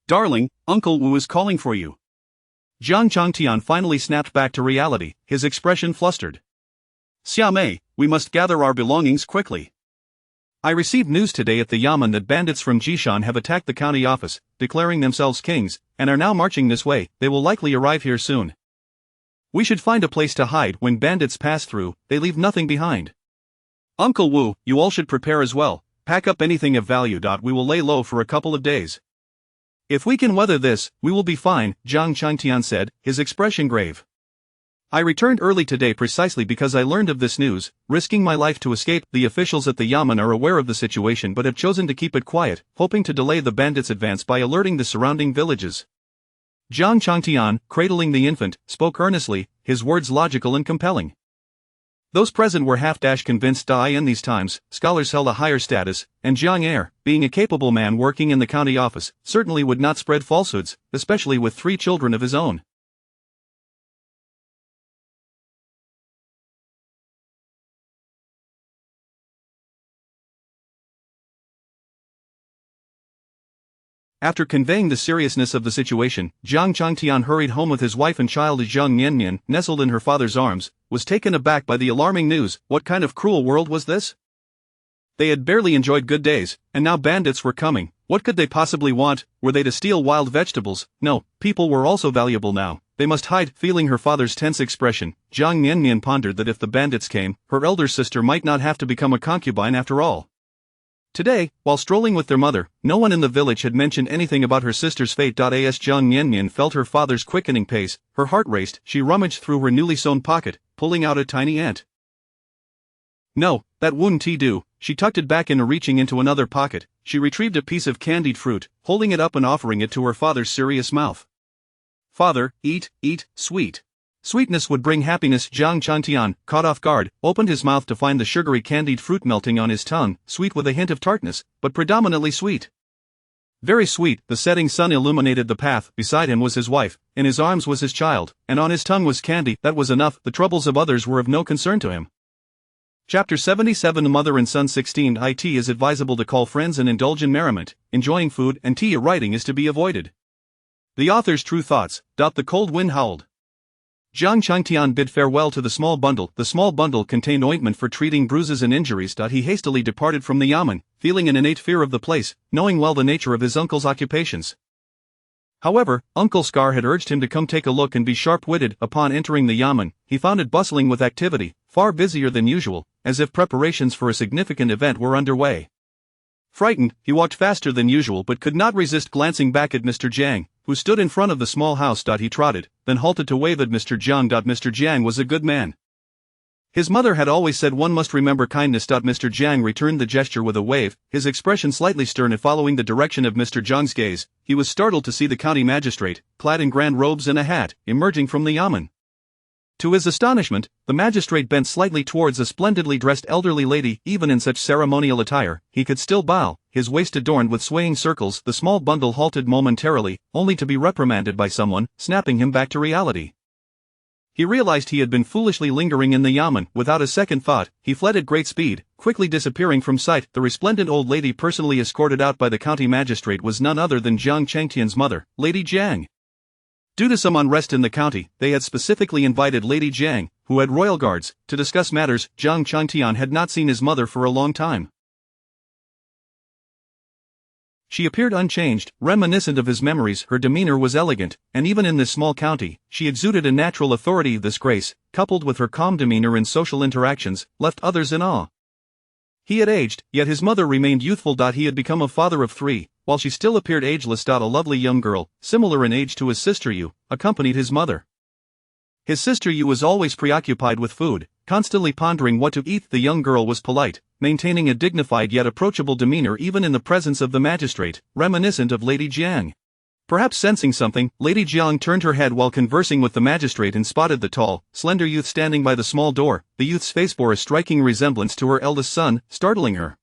"Darling, Uncle Wu is calling for you." Jiang Changtian finally snapped back to reality, his expression flustered. "Xia Mei, we must gather our belongings quickly. I received news today at the Yamen that bandits from Jishan have attacked the county office, declaring themselves kings, and are now marching this way. They will likely arrive here soon. We should find a place to hide. When bandits pass through, they leave nothing behind. Uncle Wu, you all should prepare as well. Pack up anything of value. We will lay low for a couple of days." "If we can weather this, we will be fine," Jiang Changtian said, his expression grave. "I returned early today precisely because I learned of this news, risking my life to escape. The officials at the Yamen are aware of the situation but have chosen to keep it quiet, hoping to delay the bandits' advance by alerting the surrounding villages." Jiang Changtian, cradling the infant, spoke earnestly, his words logical and compelling. Those present were half-convinced. In these times, scholars held a higher status, and Jiang Er, being a capable man working in the county office, certainly would not spread falsehoods, especially with 3 children of his own. After conveying the seriousness of the situation, Jiang Changtian hurried home with his wife and child. Jiang Miannian, nestled in her father's arms, was taken aback by the alarming news. What kind of cruel world was this? They had barely enjoyed good days, and now bandits were coming. What could they possibly want? Were they to steal wild vegetables? No, people were also valuable now. They must hide. Feeling her father's tense expression, Jiang Miannian pondered that if the bandits came, her elder sister might not have to become a concubine after all. Today, while strolling with their mother, no one in the village had mentioned anything about her sister's fate. As Jiang Miannian felt her father's quickening pace, her heart raced. She rummaged through her newly sewn pocket, pulling out a tiny ant. No, that wouldn't do. She tucked it back in, reaching into another pocket. She retrieved a piece of candied fruit, holding it up and offering it to her father's serious mouth. "Father, eat, sweet. Sweetness would bring happiness." Jiang Changtian, caught off guard, opened his mouth to find the sugary candied fruit melting on his tongue, sweet with a hint of tartness, but predominantly sweet. Very sweet. The setting sun illuminated the path. Beside him was his wife, in his arms was his child, and on his tongue was candy. That was enough. The troubles of others were of no concern to him. Chapter 77 Mother and Son 16 It is advisable to call friends and indulge in merriment. Enjoying food and tea writing is to be avoided. The author's true thoughts. The cold wind howled. Jiang Changtian bid farewell to the small bundle. The small bundle contained ointment for treating bruises and injuries. He hastily departed from the Yamen, feeling an innate fear of the place, knowing well the nature of his uncle's occupations. However, Uncle Scar had urged him to come take a look and be sharp-witted. Upon entering the Yamen, he found it bustling with activity, far busier than usual, as if preparations for a significant event were underway. Frightened, he walked faster than usual but could not resist glancing back at Mr. Jiang, who stood in front of the small house. He trotted, then halted to wave at Mr. Jiang. Mr. Jiang was a good man. His mother had always said one must remember kindness. Mr. Jiang returned the gesture with a wave, his expression slightly stern. Following the direction of Mr. Jiang's gaze, he was startled to see the county magistrate, clad in grand robes and a hat, emerging from the Yamen. To his astonishment, the magistrate bent slightly towards a splendidly dressed elderly lady. Even in such ceremonial attire, he could still bow, his waist adorned with swaying circles. The small bundle halted momentarily, only to be reprimanded by someone, snapping him back to reality. He realized he had been foolishly lingering in the Yamen. Without a second thought, he fled at great speed, quickly disappearing from sight. The resplendent old lady personally escorted out by the county magistrate was none other than Jiang Changtian's mother, Lady Jiang. Due to some unrest in the county, they had specifically invited Lady Jiang, who had royal guards, to discuss matters. Jiang Changtian had not seen his mother for a long time. She appeared unchanged, reminiscent of his memories. Her demeanor was elegant, and even in this small county, she exuded a natural authority. This grace, coupled with her calm demeanor in social interactions, left others in awe. He had aged, yet his mother remained youthful. He had become a father of 3, while she still appeared ageless. A lovely young girl, similar in age to his sister Yu, accompanied his mother. His sister Yu was always preoccupied with food, constantly pondering what to eat. The young girl was polite, maintaining a dignified yet approachable demeanor even in the presence of the magistrate, reminiscent of Lady Jiang. Perhaps sensing something, Lady Jiang turned her head while conversing with the magistrate and spotted the tall, slender youth standing by the small door. The youth's face bore a striking resemblance to her eldest son, startling her.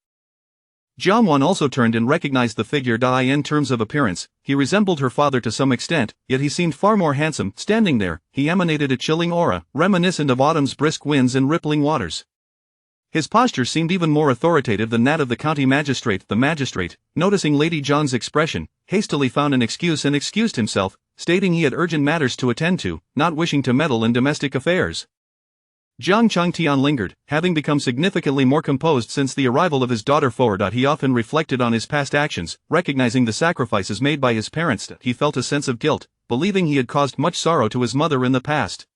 Jiang Miannian also turned and recognized the figure. In terms of appearance, he resembled her father to some extent, yet he seemed far more handsome. Standing there, he emanated a chilling aura, reminiscent of autumn's brisk winds and rippling waters. His posture seemed even more authoritative than that of the county magistrate. The magistrate, noticing Lady Jiang's expression, hastily found an excuse and excused himself, stating he had urgent matters to attend to, not wishing to meddle in domestic affairs. Jiang Changtian lingered, having become significantly more composed since the arrival of his daughter forward. He often reflected on his past actions, recognizing the sacrifices made by his parents. He felt a sense of guilt, believing he had caused much sorrow to his mother in the past.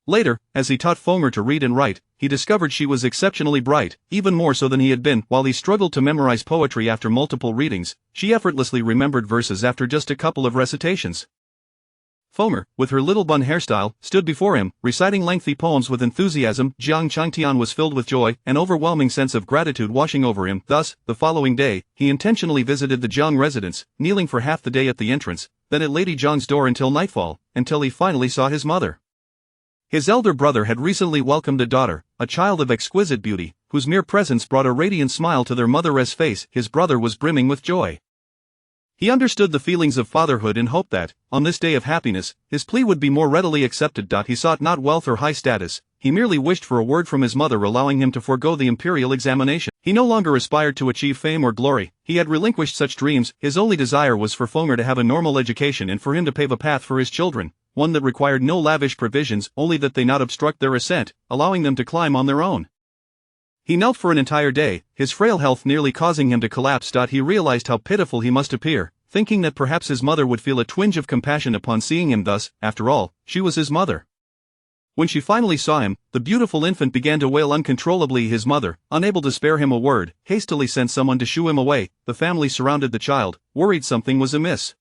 Later, as he taught Fonger to read and write, he discovered she was exceptionally bright, even more so than he had been. While he struggled to memorize poetry after multiple readings, she effortlessly remembered verses after just a couple of recitations. Fonger, with her little bun hairstyle, stood before him, reciting lengthy poems with enthusiasm. Jiang Changtian was filled with joy, an overwhelming sense of gratitude washing over him. Thus, the following day, he intentionally visited the Jiang residence, kneeling for half the day at the entrance, then at Lady Jiang's door until nightfall, until he finally saw his mother. His elder brother had recently welcomed a daughter, a child of exquisite beauty, whose mere presence brought a radiant smile to their mother's face. His brother was brimming with joy. He understood the feelings of fatherhood and hoped that, on this day of happiness, his plea would be more readily accepted. He sought not wealth or high status, he merely wished for a word from his mother allowing him to forego the imperial examination. He no longer aspired to achieve fame or glory, he had relinquished such dreams. His only desire was for Fonger to have a normal education and for him to pave a path for his children, one that required no lavish provisions, only that they not obstruct their ascent, allowing them to climb on their own. He knelt for an entire day, his frail health nearly causing him to collapse. He realized how pitiful he must appear, thinking that perhaps his mother would feel a twinge of compassion upon seeing him thus. After all, she was his mother. When she finally saw him, the beautiful infant began to wail uncontrollably. His mother, unable to spare him a word, hastily sent someone to shoo him away. The family surrounded the child, worried something was amiss.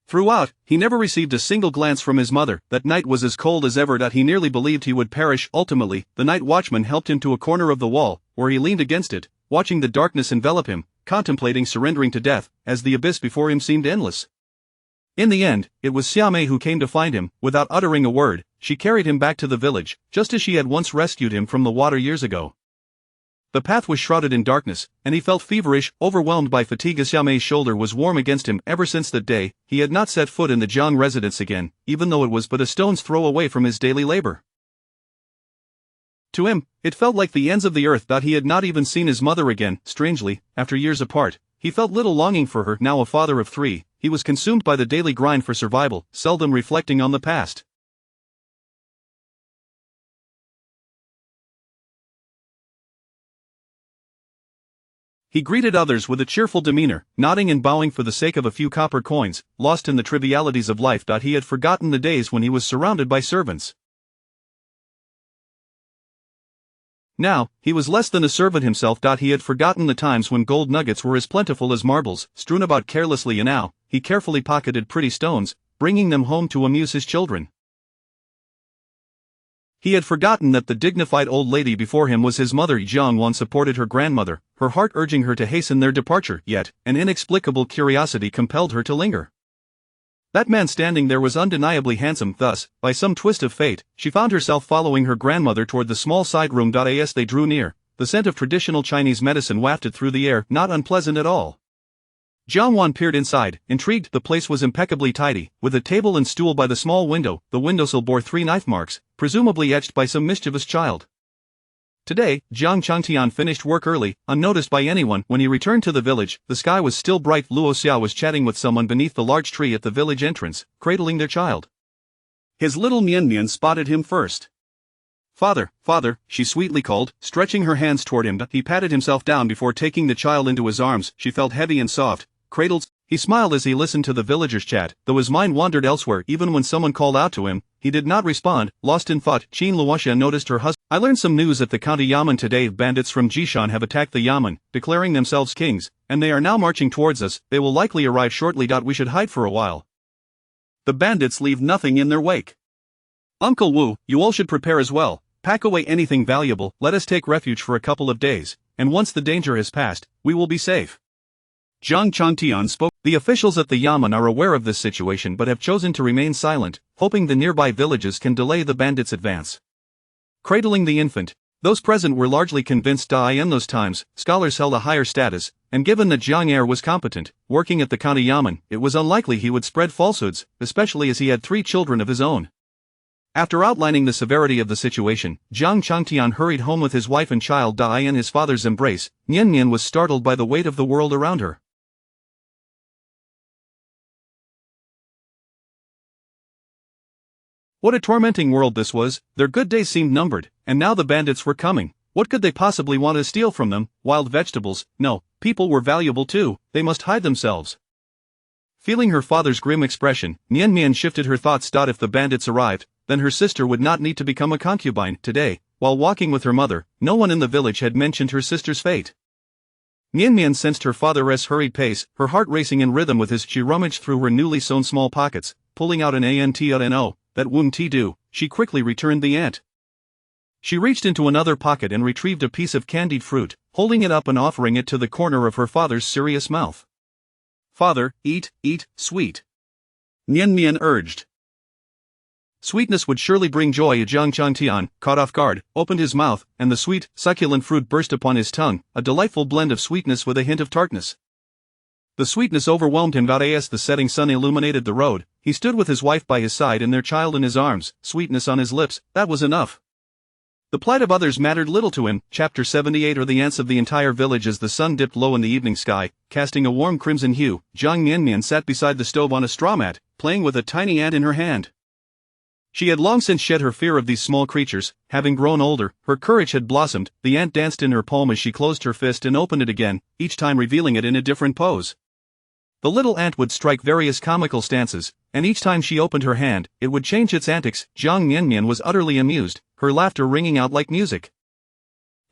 Throughout, he never received a single glance from his mother. That night was as cold as ever. He nearly believed he would perish. Ultimately, the night watchman helped him to a corner of the wall, where he leaned against it, watching the darkness envelop him, contemplating surrendering to death, as the abyss before him seemed endless. In the end, it was Xiamei who came to find him. Without uttering a word, she carried him back to the village, just as she had once rescued him from the water years ago. The path was shrouded in darkness, and he felt feverish, overwhelmed by fatigue. Xiamei's shoulder was warm against him. Ever since that day, he had not set foot in the Jiang residence again, even though it was but a stone's throw away from his daily labor. To him, it felt like the ends of the earth. He had not even seen his mother again. Strangely, after years apart, he felt little longing for her. Now a father of 3, he was consumed by the daily grind for survival, seldom reflecting on the past. He greeted others with a cheerful demeanor, nodding and bowing for the sake of a few copper coins, lost in the trivialities of life. He had forgotten the days when he was surrounded by servants. Now, he was less than a servant himself. He had forgotten the times when gold nuggets were as plentiful as marbles, strewn about carelessly, and now, he carefully pocketed pretty stones, bringing them home to amuse his children. He had forgotten that the dignified old lady before him was his mother. Jiang Miannian supported her grandmother, her heart urging her to hasten their departure, yet, an inexplicable curiosity compelled her to linger. That man standing there was undeniably handsome. Thus, by some twist of fate, she found herself following her grandmother toward the small side room. As they drew near, the scent of traditional Chinese medicine wafted through the air, not unpleasant at all. Jiang Miannian peered inside, intrigued. The place was impeccably tidy, with a table and stool by the small window. The windowsill bore 3 knife marks, presumably etched by some mischievous child. Today, Jiang Changtian finished work early, unnoticed by anyone. When he returned to the village, the sky was still bright. Luo Xia was chatting with someone beneath the large tree at the village entrance, cradling their child. His little Miannian spotted him first. "Father, father," she sweetly called, stretching her hands toward him. He patted himself down before taking the child into his arms. She felt heavy and soft, cradled. He smiled as he listened to the villagers' chat, though his mind wandered elsewhere. Even when someone called out to him, he did not respond, lost in thought. Qin Luoxia noticed her husband. "I learned some news at the county yamen today. Bandits from Jishan have attacked the yamen, declaring themselves kings, and they are now marching towards us. They will likely arrive shortly. We should hide for a while. The bandits leave nothing in their wake. Uncle Wu, you all should prepare as well. Pack away anything valuable. Let us take refuge for a couple of days, and once the danger has passed, we will be safe." Jiang Changtian spoke. The officials at the yamen are aware of this situation but have chosen to remain silent, hoping the nearby villages can delay the bandits' advance. Cradling the infant. Those present were largely convinced that in those times, scholars held a higher status, and given that Jiang Er was competent, working at the county yamen, it was unlikely he would spread falsehoods, especially as he had 3 children of his own. After outlining the severity of the situation, Jiang Changtian hurried home with his wife and child. In his father's embrace, Miannian was startled by the weight of the world around her. What a tormenting world this was. Their good days seemed numbered, and now the bandits were coming. What could they possibly want to steal from them? Wild vegetables? No, people were valuable too. They must hide themselves. Feeling her father's grim expression, Miannian shifted her thoughts. If the bandits arrived, then her sister would not need to become a concubine. Today, while walking with her mother, no one in the village had mentioned her sister's fate. Miannian sensed her father's hurried pace, her heart racing in rhythm with his. She rummaged through her newly sewn small pockets, pulling out an ANTO. That wouldn't do. She quickly returned the ant. She reached into another pocket and retrieved a piece of candied fruit, holding it up and offering it to the corner of her father's serious mouth. "Father, eat, sweet," Miannian urged. Sweetness would surely bring joy. Jiang Changtian, caught off guard, opened his mouth, and the sweet, succulent fruit burst upon his tongue, a delightful blend of sweetness with a hint of tartness. The sweetness overwhelmed him. As the setting sun illuminated the road, he stood with his wife by his side and their child in his arms, sweetness on his lips, that was enough. The plight of others mattered little to him. Chapter 78 Or the ants of the entire village. As the sun dipped low in the evening sky, casting a warm crimson hue, Jiang Miannian sat beside the stove on a straw mat, playing with a tiny ant in her hand. She had long since shed her fear of these small creatures. Having grown older, her courage had blossomed. The ant danced in her palm as she closed her fist and opened it again, each time revealing it in a different pose. The little ant would strike various comical stances, and each time she opened her hand, it would change its antics. Jiang Miannian was utterly amused, her laughter ringing out like music.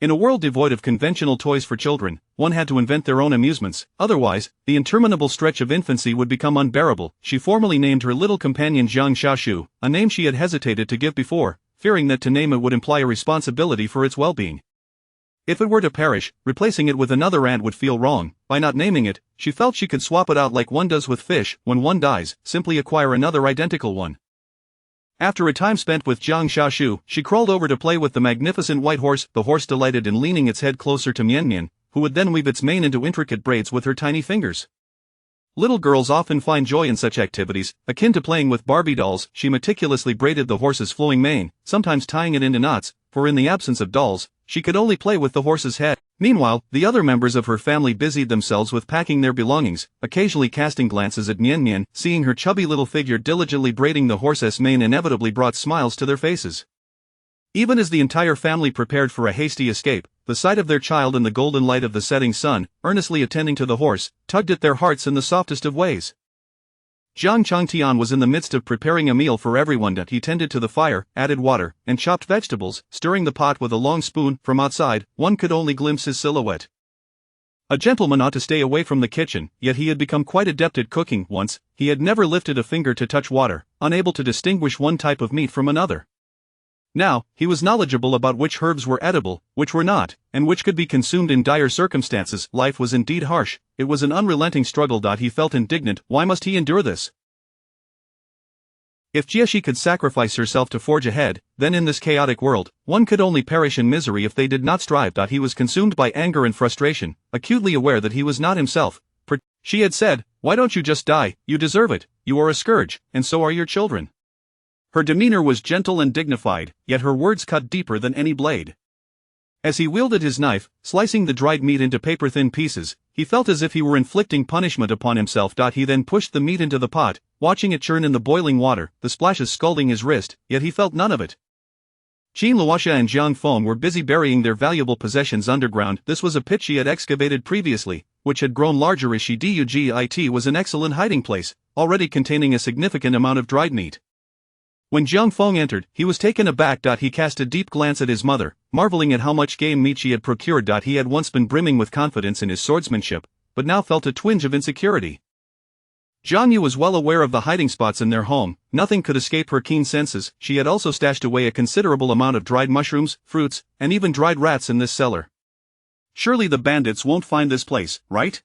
In a world devoid of conventional toys for children, one had to invent their own amusements, otherwise, the interminable stretch of infancy would become unbearable. She formally named her little companion Jiang Xiaoshu, a name she had hesitated to give before, fearing that to name it would imply a responsibility for its well-being. If it were to perish, replacing it with another ant would feel wrong. By not naming it, she felt she could swap it out like one does with fish. When one dies, simply acquire another identical one. After a time spent with Jiang Xiaoshu, she crawled over to play with the magnificent white horse. The horse delighted in leaning its head closer to Miannian, who would then weave its mane into intricate braids with her tiny fingers. Little girls often find joy in such activities, akin to playing with Barbie dolls. She meticulously braided the horse's flowing mane, sometimes tying it into knots, for in the absence of dolls, she could only play with the horse's head. Meanwhile, the other members of her family busied themselves with packing their belongings, occasionally casting glances at Miannian. Seeing her chubby little figure diligently braiding the horse's mane inevitably brought smiles to their faces. Even as the entire family prepared for a hasty escape, the sight of their child in the golden light of the setting sun, earnestly attending to the horse, tugged at their hearts in the softest of ways. Jiang Changtian was in the midst of preparing a meal for everyone. He tended to the fire, added water, and chopped vegetables, stirring the pot with a long spoon. From outside, one could only glimpse his silhouette. A gentleman ought to stay away from the kitchen, yet he had become quite adept at cooking. Once, he had never lifted a finger to touch water, unable to distinguish one type of meat from another. Now, he was knowledgeable about which herbs were edible, which were not, and which could be consumed in dire circumstances. Life was indeed harsh, it was an unrelenting struggle. He felt indignant. Why must he endure this? If Jieshi could sacrifice herself to forge ahead, then in this chaotic world, one could only perish in misery if they did not strive. He was consumed by anger and frustration, acutely aware that he was not himself. She had said, "Why don't you just die? You deserve it, you are a scourge, and so are your children." Her demeanor was gentle and dignified, yet her words cut deeper than any blade. As he wielded his knife, slicing the dried meat into paper-thin pieces, he felt as if he were inflicting punishment upon himself. He then pushed the meat into the pot, watching it churn in the boiling water, the splashes scalding his wrist, yet he felt none of it. Qin Luoxia and Jiang Feng were busy burying their valuable possessions underground. This was a pit she had excavated previously, which had grown larger as she dug. It was an excellent hiding place, already containing a significant amount of dried meat. When Jiang Feng entered, he was taken aback. He cast a deep glance at his mother, marveling at how much game meat she had procured. He had once been brimming with confidence in his swordsmanship, but now felt a twinge of insecurity. Jiang Yu was well aware of the hiding spots in their home. Nothing could escape her keen senses. She had also stashed away a considerable amount of dried mushrooms, fruits, and even dried rats in this cellar. Surely the bandits won't find this place, right?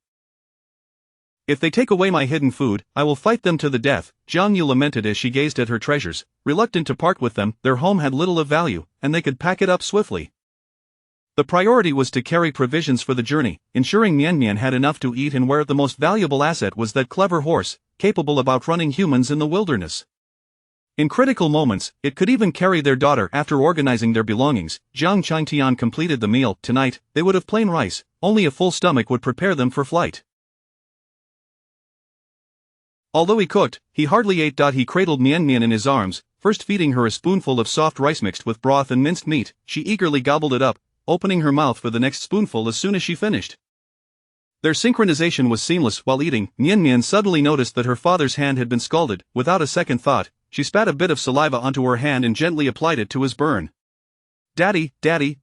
If they take away my hidden food, I will fight them to the death, Jiang Yu lamented as she gazed at her treasures, reluctant to part with them. Their home had little of value, and they could pack it up swiftly. The priority was to carry provisions for the journey, ensuring Miannian had enough to eat and wear. The most valuable asset was that clever horse, capable of outrunning humans in the wilderness. In critical moments, it could even carry their daughter. After organizing their belongings, Jiang Changtian completed the meal. Tonight, they would have plain rice. Only a full stomach would prepare them for flight. Although he cooked, he hardly ate. He cradled Miannian in his arms, first feeding her a spoonful of soft rice mixed with broth and minced meat. She eagerly gobbled it up, opening her mouth for the next spoonful as soon as she finished. Their synchronization was seamless. While eating, Miannian suddenly noticed that her father's hand had been scalded. Without a second thought, she spat a bit of saliva onto her hand and gently applied it to his burn. Daddy,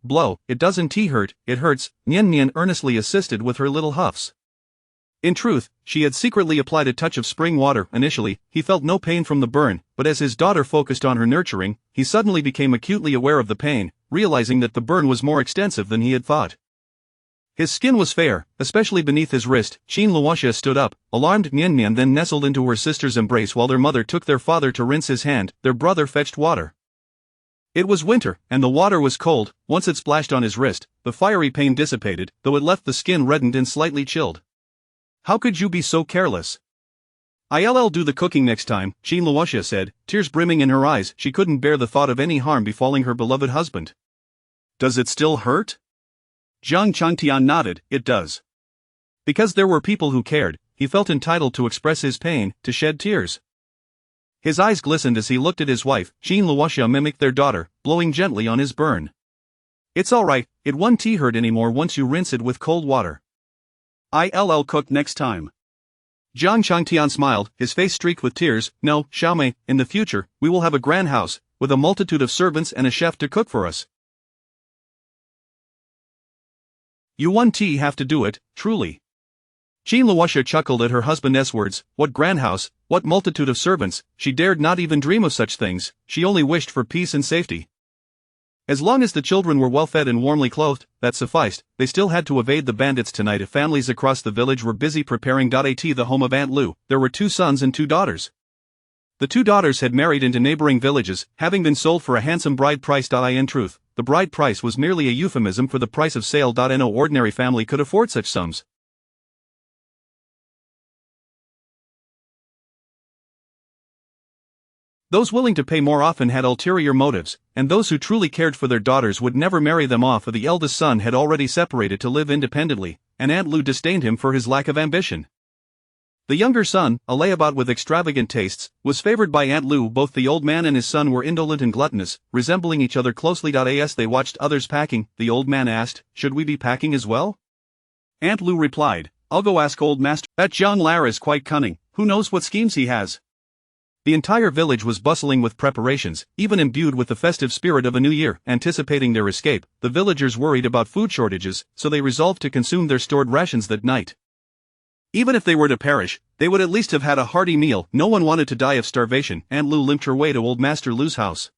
blow, it doesn't hurt, it hurts, Miannian earnestly assisted with her little huffs. In truth, she had secretly applied a touch of spring water. Initially, he felt no pain from the burn, but as his daughter focused on her nurturing, he suddenly became acutely aware of the pain, realizing that the burn was more extensive than he had thought. His skin was fair, especially beneath his wrist. Qin Luoxia stood up, alarmed. Miannian then nestled into her sister's embrace while their mother took their father to rinse his hand. Their brother fetched water. It was winter, and the water was cold. Once it splashed on his wrist, the fiery pain dissipated, though it left the skin reddened and slightly chilled. How could you be so careless? I'll do the cooking next time, Qin Luoxia said, tears brimming in her eyes. She couldn't bear the thought of any harm befalling her beloved husband. Does it still hurt? Jiang Changtian nodded. It does. Because there were people who cared, he felt entitled to express his pain, to shed tears. His eyes glistened as he looked at his wife. Qin Luoxia mimicked their daughter, blowing gently on his burn. It's alright, it won't hurt anymore once you rinse it with cold water. I'll cook next time. Jiang Changtian smiled, his face streaked with tears. No, Xiaomei, in the future, we will have a grand house, with a multitude of servants and a chef to cook for us. You won't have to do it, truly. Qin Luoxia chuckled at her husband's words. What grand house, what multitude of servants, she dared not even dream of such things. She only wished for peace and safety. As long as the children were well fed and warmly clothed, that sufficed. They still had to evade the bandits tonight. Families across the village were busy preparing. At the home of Aunt Lu, there were 2 sons and 2 daughters. The 2 daughters had married into neighboring villages, having been sold for a handsome bride price. In truth, the bride price was merely a euphemism for the price of sale. No ordinary family could afford such sums. Those willing to pay more often had ulterior motives, and those who truly cared for their daughters would never marry them off. The eldest son had already separated to live independently, and Aunt Lu disdained him for his lack of ambition. The younger son, a layabout with extravagant tastes, was favored by Aunt Lu. Both the old man and his son were indolent and gluttonous, resembling each other closely. As they watched others packing, the old man asked, "Should we be packing as well?" Aunt Lu replied, "I'll go ask old master. That Jiang Lar is quite cunning, who knows what schemes he has." The entire village was bustling with preparations, even imbued with the festive spirit of a new year. Anticipating their escape, the villagers worried about food shortages, so they resolved to consume their stored rations that night. Even if they were to perish, they would at least have had a hearty meal. No one wanted to die of starvation. Aunt Lu limped her way to Old Master Lu's house.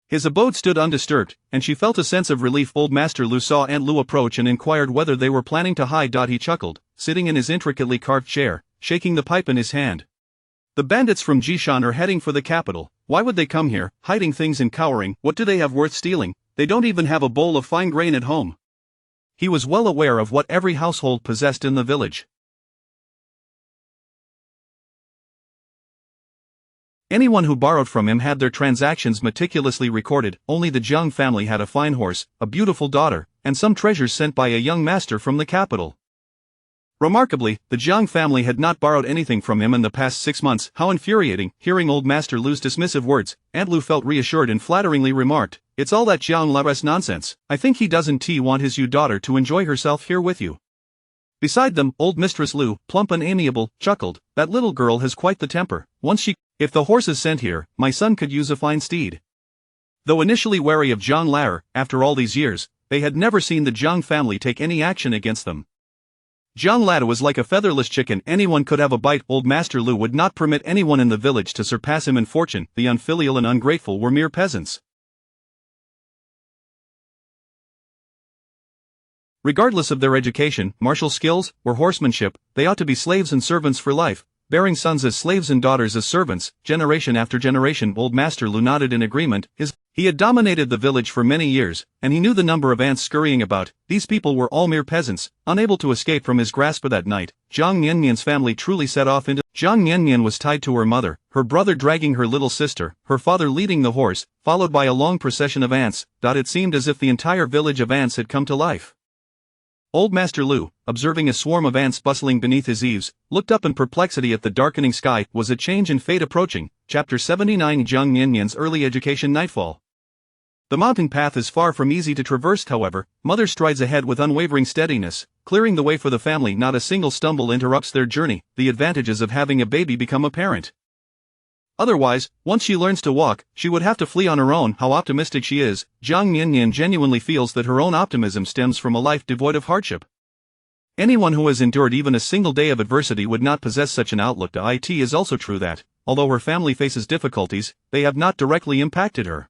His abode stood undisturbed, and she felt a sense of relief. Old Master Lu saw Aunt Lu approach and inquired whether they were planning to hide. He chuckled, sitting in his intricately carved chair, shaking the pipe in his hand. The bandits from Jishan are heading for the capital. Why would they come here, hiding things and cowering? What do they have worth stealing? They don't even have a bowl of fine grain at home. He was well aware of what every household possessed in the village. Anyone who borrowed from him had their transactions meticulously recorded. Only the Jiang family had a fine horse, a beautiful daughter, and some treasures sent by a young master from the capital. Remarkably, the Jiang family had not borrowed anything from him in the past 6 months. How infuriating! Hearing old Master Lu's dismissive words, Aunt Lu felt reassured and flatteringly remarked, "It's all that Jiang Lares nonsense. I think he doesn't want his daughter to enjoy herself here with you." Beside them, old Mistress Lu, plump and amiable, chuckled, "That little girl has quite the temper. If the horse is sent here, my son could use a fine steed." Though initially wary of Jiang Lao, after all these years, they had never seen the Jiang family take any action against them. Jiang Lao was like a featherless chicken, anyone could have a bite. Old Master Lu would not permit anyone in the village to surpass him in fortune. The unfilial and ungrateful were mere peasants. Regardless of their education, martial skills, or horsemanship, they ought to be slaves and servants for life, bearing sons as slaves and daughters as servants, generation after generation. Old Master Lu nodded in agreement. He had dominated the village for many years, and he knew the number of ants scurrying about. These people were all mere peasants, unable to escape from his grasp. That night, Jiang Miannian's family truly set off into. Jiang Miannian was tied to her mother, her brother dragging her little sister, her father leading the horse, followed by a long procession of ants. It seemed as if the entire village of ants had come to life. Old Master Lu, observing a swarm of ants bustling beneath his eaves, looked up in perplexity at the darkening sky. Was a change in fate approaching? Chapter 79 Jiang Miannian's Early Education. Nightfall. The mountain path is far from easy to traverse. However, Mother strides ahead with unwavering steadiness, clearing the way for the family. Not a single stumble interrupts their journey. The advantages of having a baby become apparent. Otherwise, once she learns to walk, she would have to flee on her own. How optimistic she is. Jiang Miannian genuinely feels that her own optimism stems from a life devoid of hardship. Anyone who has endured even a single day of adversity would not possess such an outlook. It is also true that, although her family faces difficulties, they have not directly impacted her.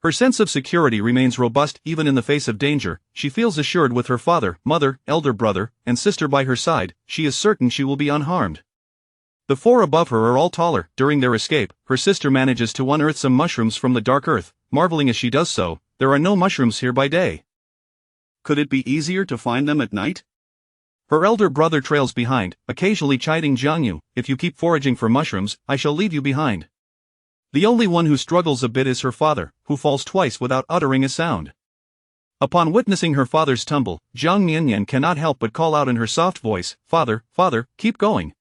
Her sense of security remains robust even in the face of danger. She feels assured with her father, mother, elder brother, and sister by her side. She is certain she will be unharmed. The four above her are all taller. During their escape, her sister manages to unearth some mushrooms from the dark earth, marveling as she does so, there are no mushrooms here by day. Could it be easier to find them at night? Her elder brother trails behind, occasionally chiding Jiang Yu, "If you keep foraging for mushrooms, I shall leave you behind." The only one who struggles a bit is her father, who falls twice without uttering a sound. Upon witnessing her father's tumble, Jiang Miannian cannot help but call out in her soft voice, "Father, father, keep going."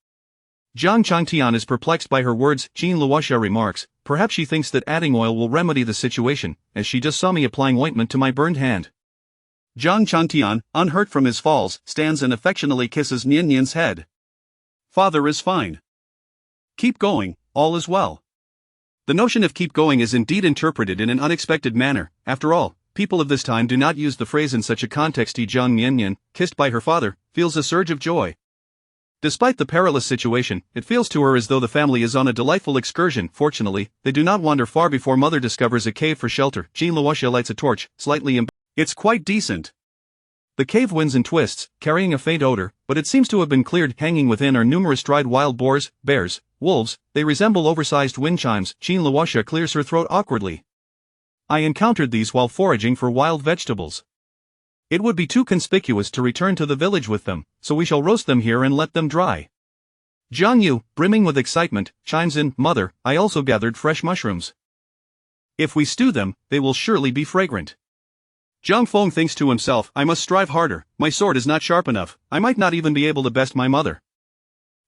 Jiang Changtian is perplexed by her words. Jean Luoxia remarks, "Perhaps she thinks that adding oil will remedy the situation, as she just saw me applying ointment to my burned hand." Jiang Changtian, unhurt from his falls, stands and affectionately kisses Niannian's head. "Father is fine. Keep going, all is well." The notion of keep going is indeed interpreted in an unexpected manner. After all, people of this time do not use the phrase in such a context. Jiang Miannian, kissed by her father, feels a surge of joy. Despite the perilous situation, it feels to her as though the family is on a delightful excursion. Fortunately, they do not wander far before Mother discovers a cave for shelter. Jean Luoxia lights a torch, slightly It's quite decent. The cave winds and twists, carrying a faint odor, but it seems to have been cleared. Hanging within are numerous dried wild boars, bears, wolves. They resemble oversized wind chimes. Jean Luoxia clears her throat awkwardly. "I encountered these while foraging for wild vegetables. It would be too conspicuous to return to the village with them, so we shall roast them here and let them dry." Jiang Yu, brimming with excitement, chimes in, "Mother, I also gathered fresh mushrooms. If we stew them, they will surely be fragrant." Zhang Feng thinks to himself, "I must strive harder, my sword is not sharp enough, I might not even be able to best my mother."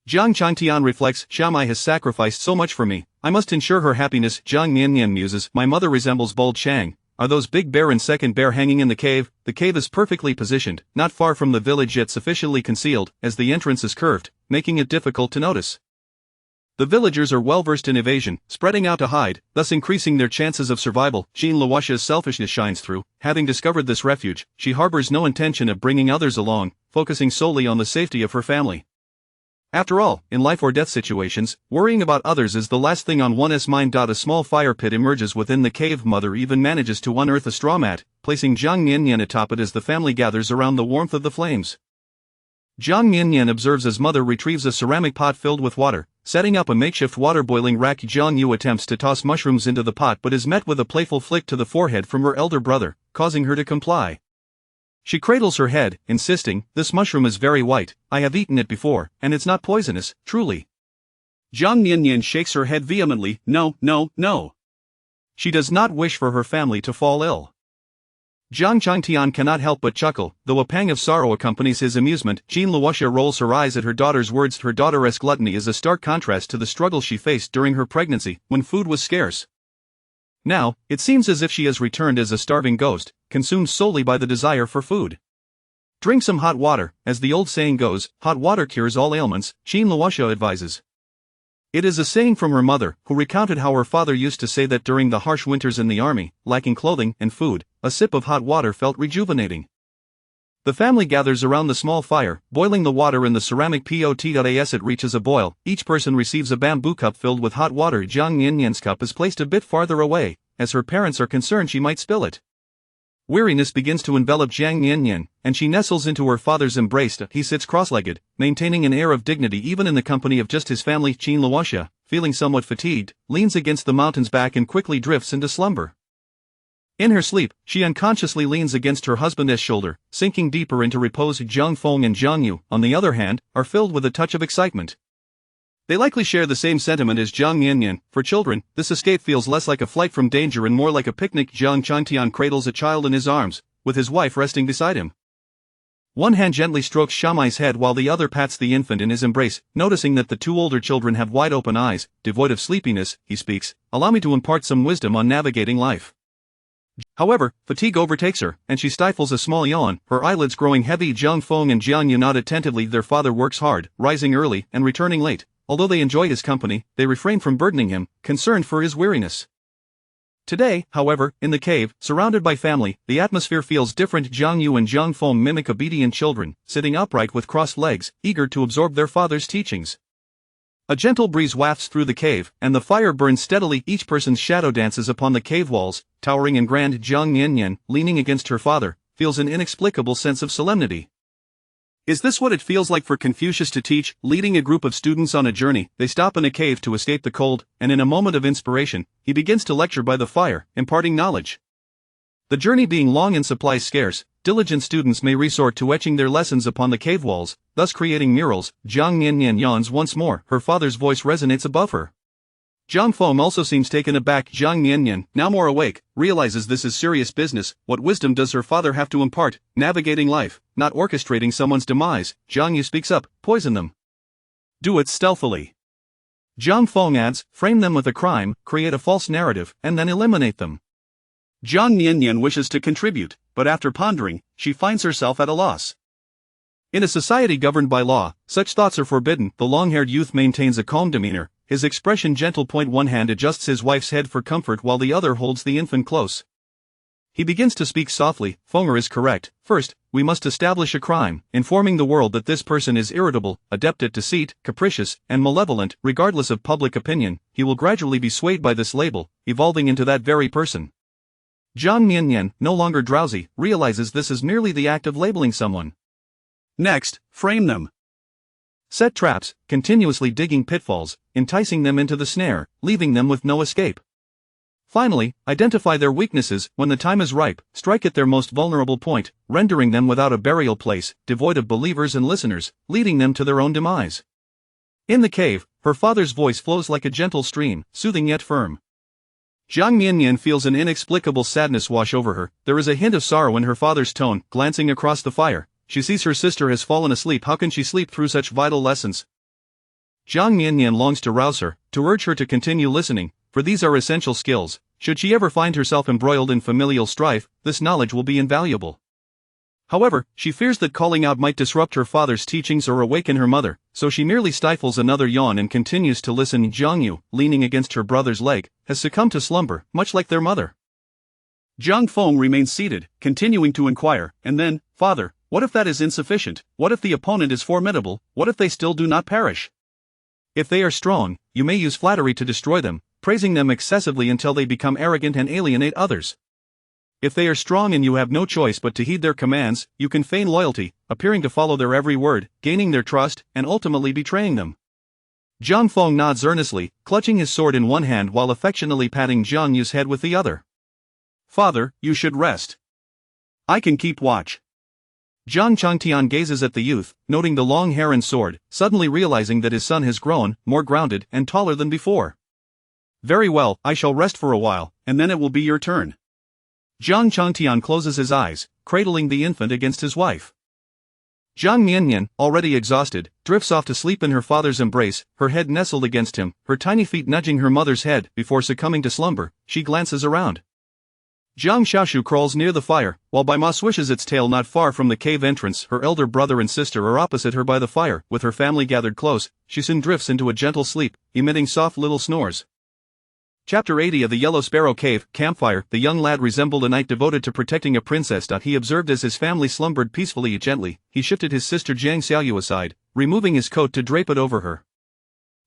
Jiang Changtian reflects, "Xiaomai has sacrificed so much for me, I must ensure her happiness." Jiang Miannian muses, "My mother resembles bold Chang. Are those big bear and second bear hanging in the cave?" The cave is perfectly positioned, not far from the village yet sufficiently concealed, as the entrance is curved, making it difficult to notice. The villagers are well versed in evasion, spreading out to hide, thus increasing their chances of survival. Jean Luoxia's selfishness shines through. Having discovered this refuge, she harbors no intention of bringing others along, focusing solely on the safety of her family. After all, in life or death situations, worrying about others is the last thing on one's mind. A small fire pit emerges within the cave. Mother even manages to unearth a straw mat, placing Jiang Miannian atop it as the family gathers around the warmth of the flames. Jiang Miannian observes as Mother retrieves a ceramic pot filled with water, setting up a makeshift water-boiling rack. Jiang Yu attempts to toss mushrooms into the pot but is met with a playful flick to the forehead from her elder brother, causing her to comply. She cradles her head, insisting, "This mushroom is very white, I have eaten it before, and it's not poisonous, truly." Jiang Miannian shakes her head vehemently, "No, no, no." She does not wish for her family to fall ill. Jiang Miannian cannot help but chuckle, though a pang of sorrow accompanies his amusement. Jean Luoxia rolls her eyes at her daughter's words. Her daughter's gluttony is a stark contrast to the struggle she faced during her pregnancy, when food was scarce. Now, it seems as if she has returned as a starving ghost, consumed solely by the desire for food. Drink some hot water, as the old saying goes, hot water cures all ailments, Jean Luoxia advises. It is a saying from her mother, who recounted how her father used to say that during the harsh winters in the army, lacking clothing and food, a sip of hot water felt rejuvenating. The family gathers around the small fire, boiling the water in the ceramic pot. As it reaches a boil, each person receives a bamboo cup filled with hot water. Jiang Miannian's cup is placed a bit farther away, as her parents are concerned she might spill it. Weariness begins to envelop Jiang Miannian, and she nestles into her father's embrace. He sits cross-legged, maintaining an air of dignity even in the company of just his family. Jean Luoxia, feeling somewhat fatigued, leans against the mountain's back and quickly drifts into slumber. In her sleep, she unconsciously leans against her husband's shoulder, sinking deeper into repose. Jiang Feng and Jiang Yu, on the other hand, are filled with a touch of excitement. They likely share the same sentiment as Jiang Miannian. For children, this escape feels less like a flight from danger and more like a picnic. Jiang Miannian cradles a child in his arms, with his wife resting beside him. One hand gently strokes Shamai's head while the other pats the infant in his embrace. Noticing that the two older children have wide-open eyes, devoid of sleepiness, he speaks, "Allow me to impart some wisdom on navigating life." However, fatigue overtakes her, and she stifles a small yawn, her eyelids growing heavy. Jiang Feng and Jiang Yu nod attentively. Their father works hard, rising early and returning late. Although they enjoy his company, they refrain from burdening him, concerned for his weariness. Today, however, in the cave, surrounded by family, the atmosphere feels different. Jiang Yu and Jiang Feng mimic obedient children, sitting upright with crossed legs, eager to absorb their father's teachings. A gentle breeze wafts through the cave, and the fire burns steadily. Each person's shadow dances upon the cave walls, towering and grand. Jiang Miannian, leaning against her father, feels an inexplicable sense of solemnity. Is this what it feels like for Confucius to teach? Leading a group of students on a journey, they stop in a cave to escape the cold, and in a moment of inspiration, he begins to lecture by the fire, imparting knowledge. The journey being long and supplies scarce, diligent students may resort to etching their lessons upon the cave walls, thus creating murals. Jiang Miannian yawns once more, her father's voice resonates above her. Jiang Feng also seems taken aback. Jiang Miannian, now more awake, realizes this is serious business. What wisdom does her father have to impart? Navigating life, not orchestrating someone's demise. Jiang Yu speaks up, poison them. Do it stealthily. Jiang Feng adds, frame them with a crime, create a false narrative, and then eliminate them. Jiang Miannian wishes to contribute, but after pondering, she finds herself at a loss. In a society governed by law, such thoughts are forbidden. The long-haired youth maintains a calm demeanor, his expression gentle. One hand adjusts his wife's head for comfort while the other holds the infant close. He begins to speak softly. Fenger is correct. First, we must establish a crime, informing the world that this person is irritable, adept at deceit, capricious, and malevolent. Regardless of public opinion, he will gradually be swayed by this label, evolving into that very person. Jiang Miannian, no longer drowsy, realizes this is merely the act of labeling someone. Next, frame them. Set traps, continuously digging pitfalls, enticing them into the snare, leaving them with no escape. Finally, identify their weaknesses. When the time is ripe, strike at their most vulnerable point, rendering them without a burial place, devoid of believers and listeners, leading them to their own demise. In the cave, her father's voice flows like a gentle stream, soothing yet firm. Jiang Miannian feels an inexplicable sadness wash over her. There is a hint of sorrow in her father's tone. Glancing across the fire, she sees her sister has fallen asleep. How can she sleep through such vital lessons? Jiang Miannian longs to rouse her, to urge her to continue listening, for these are essential skills. Should she ever find herself embroiled in familial strife, this knowledge will be invaluable. However, she fears that calling out might disrupt her father's teachings or awaken her mother, so she merely stifles another yawn and continues to listen. Jiang Yu, leaning against her brother's leg, has succumbed to slumber, much like their mother. Jiang Feng remains seated, continuing to inquire, and then, "Father, what if that is insufficient? What if the opponent is formidable? What if they still do not perish? If they are strong, you may use flattery to destroy them, praising them excessively until they become arrogant and alienate others. If they are strong and you have no choice but to heed their commands, you can feign loyalty, appearing to follow their every word, gaining their trust, and ultimately betraying them." Jiang Feng nods earnestly, clutching his sword in one hand while affectionately patting Jiang Yu's head with the other. "Father, you should rest. I can keep watch." Jiang Changtian gazes at the youth, noting the long hair and sword, suddenly realizing that his son has grown, more grounded and taller than before. "Very well, I shall rest for a while, and then it will be your turn." Jiang Changtian closes his eyes, cradling the infant against his wife. Jiang Miannian, already exhausted, drifts off to sleep in her father's embrace, her head nestled against him, her tiny feet nudging her mother's head. Before succumbing to slumber, she glances around. Jiang Xiaoshu crawls near the fire, while Bai Ma swishes its tail not far from the cave entrance. Her elder brother and sister are opposite her by the fire. With her family gathered close, she soon drifts into a gentle sleep, emitting soft little snores. Chapter 80 of the Yellow Sparrow Cave, Campfire. The young lad resembled a knight devoted to protecting a princess. He observed as his family slumbered peacefully yet gently. He shifted his sister Jiang Xiaoyu aside, removing his coat to drape it over her.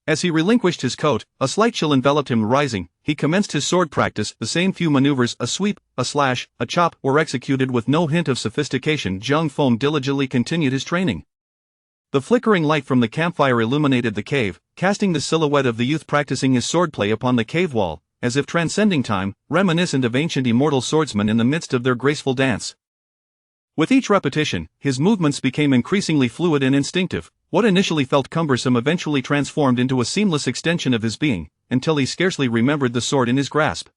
As he relinquished his coat, a slight chill enveloped him. Rising, he commenced his sword practice. The same few maneuvers, a sweep, a slash, a chop, were executed with no hint of sophistication. Jiang Feng diligently continued his training. The flickering light from the campfire illuminated the cave, casting the silhouette of the youth practicing his swordplay upon the cave wall, as if transcending time, reminiscent of ancient immortal swordsmen in the midst of their graceful dance. With each repetition, his movements became increasingly fluid and instinctive. What initially felt cumbersome eventually transformed into a seamless extension of his being, until he scarcely remembered the sword in his grasp.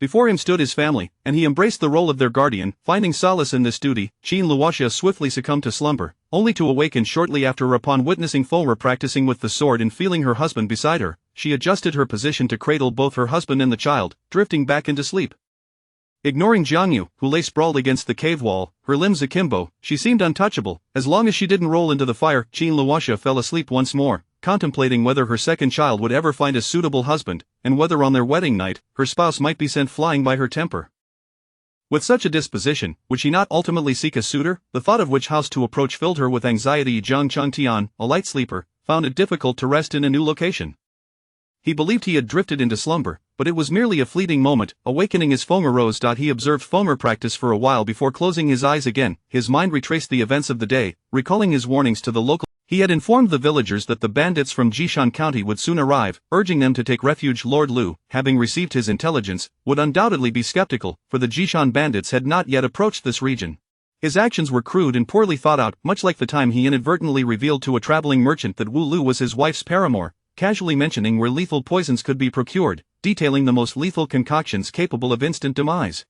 Before him stood his family, and he embraced the role of their guardian. Finding solace in this duty, Qin Luoxia swiftly succumbed to slumber, only to awaken shortly after. Upon witnessing Fora practicing with the sword and feeling her husband beside her, she adjusted her position to cradle both her husband and the child, drifting back into sleep. Ignoring Jiangyu, who lay sprawled against the cave wall, her limbs akimbo, she seemed untouchable. As long as she didn't roll into the fire, Qin Luoxia fell asleep once more, contemplating whether her second child would ever find a suitable husband, and whether on their wedding night, her spouse might be sent flying by her temper. With such a disposition, would she not ultimately seek a suitor? The thought of which house to approach filled her with anxiety. Jiang Changtian, a light sleeper, found it difficult to rest in a new location. He believed he had drifted into slumber, but it was merely a fleeting moment. Awakening his Feng arose. He observed Feng'er practice for a while before closing his eyes again. His mind retraced the events of the day, recalling his warnings to the local. He had informed the villagers that the bandits from Jishan County would soon arrive, urging them to take refuge. Lord Lu, having received his intelligence, would undoubtedly be skeptical, for the Jishan bandits had not yet approached this region. His actions were crude and poorly thought out, much like the time he inadvertently revealed to a traveling merchant that Wu Lu was his wife's paramour, casually mentioning where lethal poisons could be procured, detailing the most lethal concoctions capable of instant demise.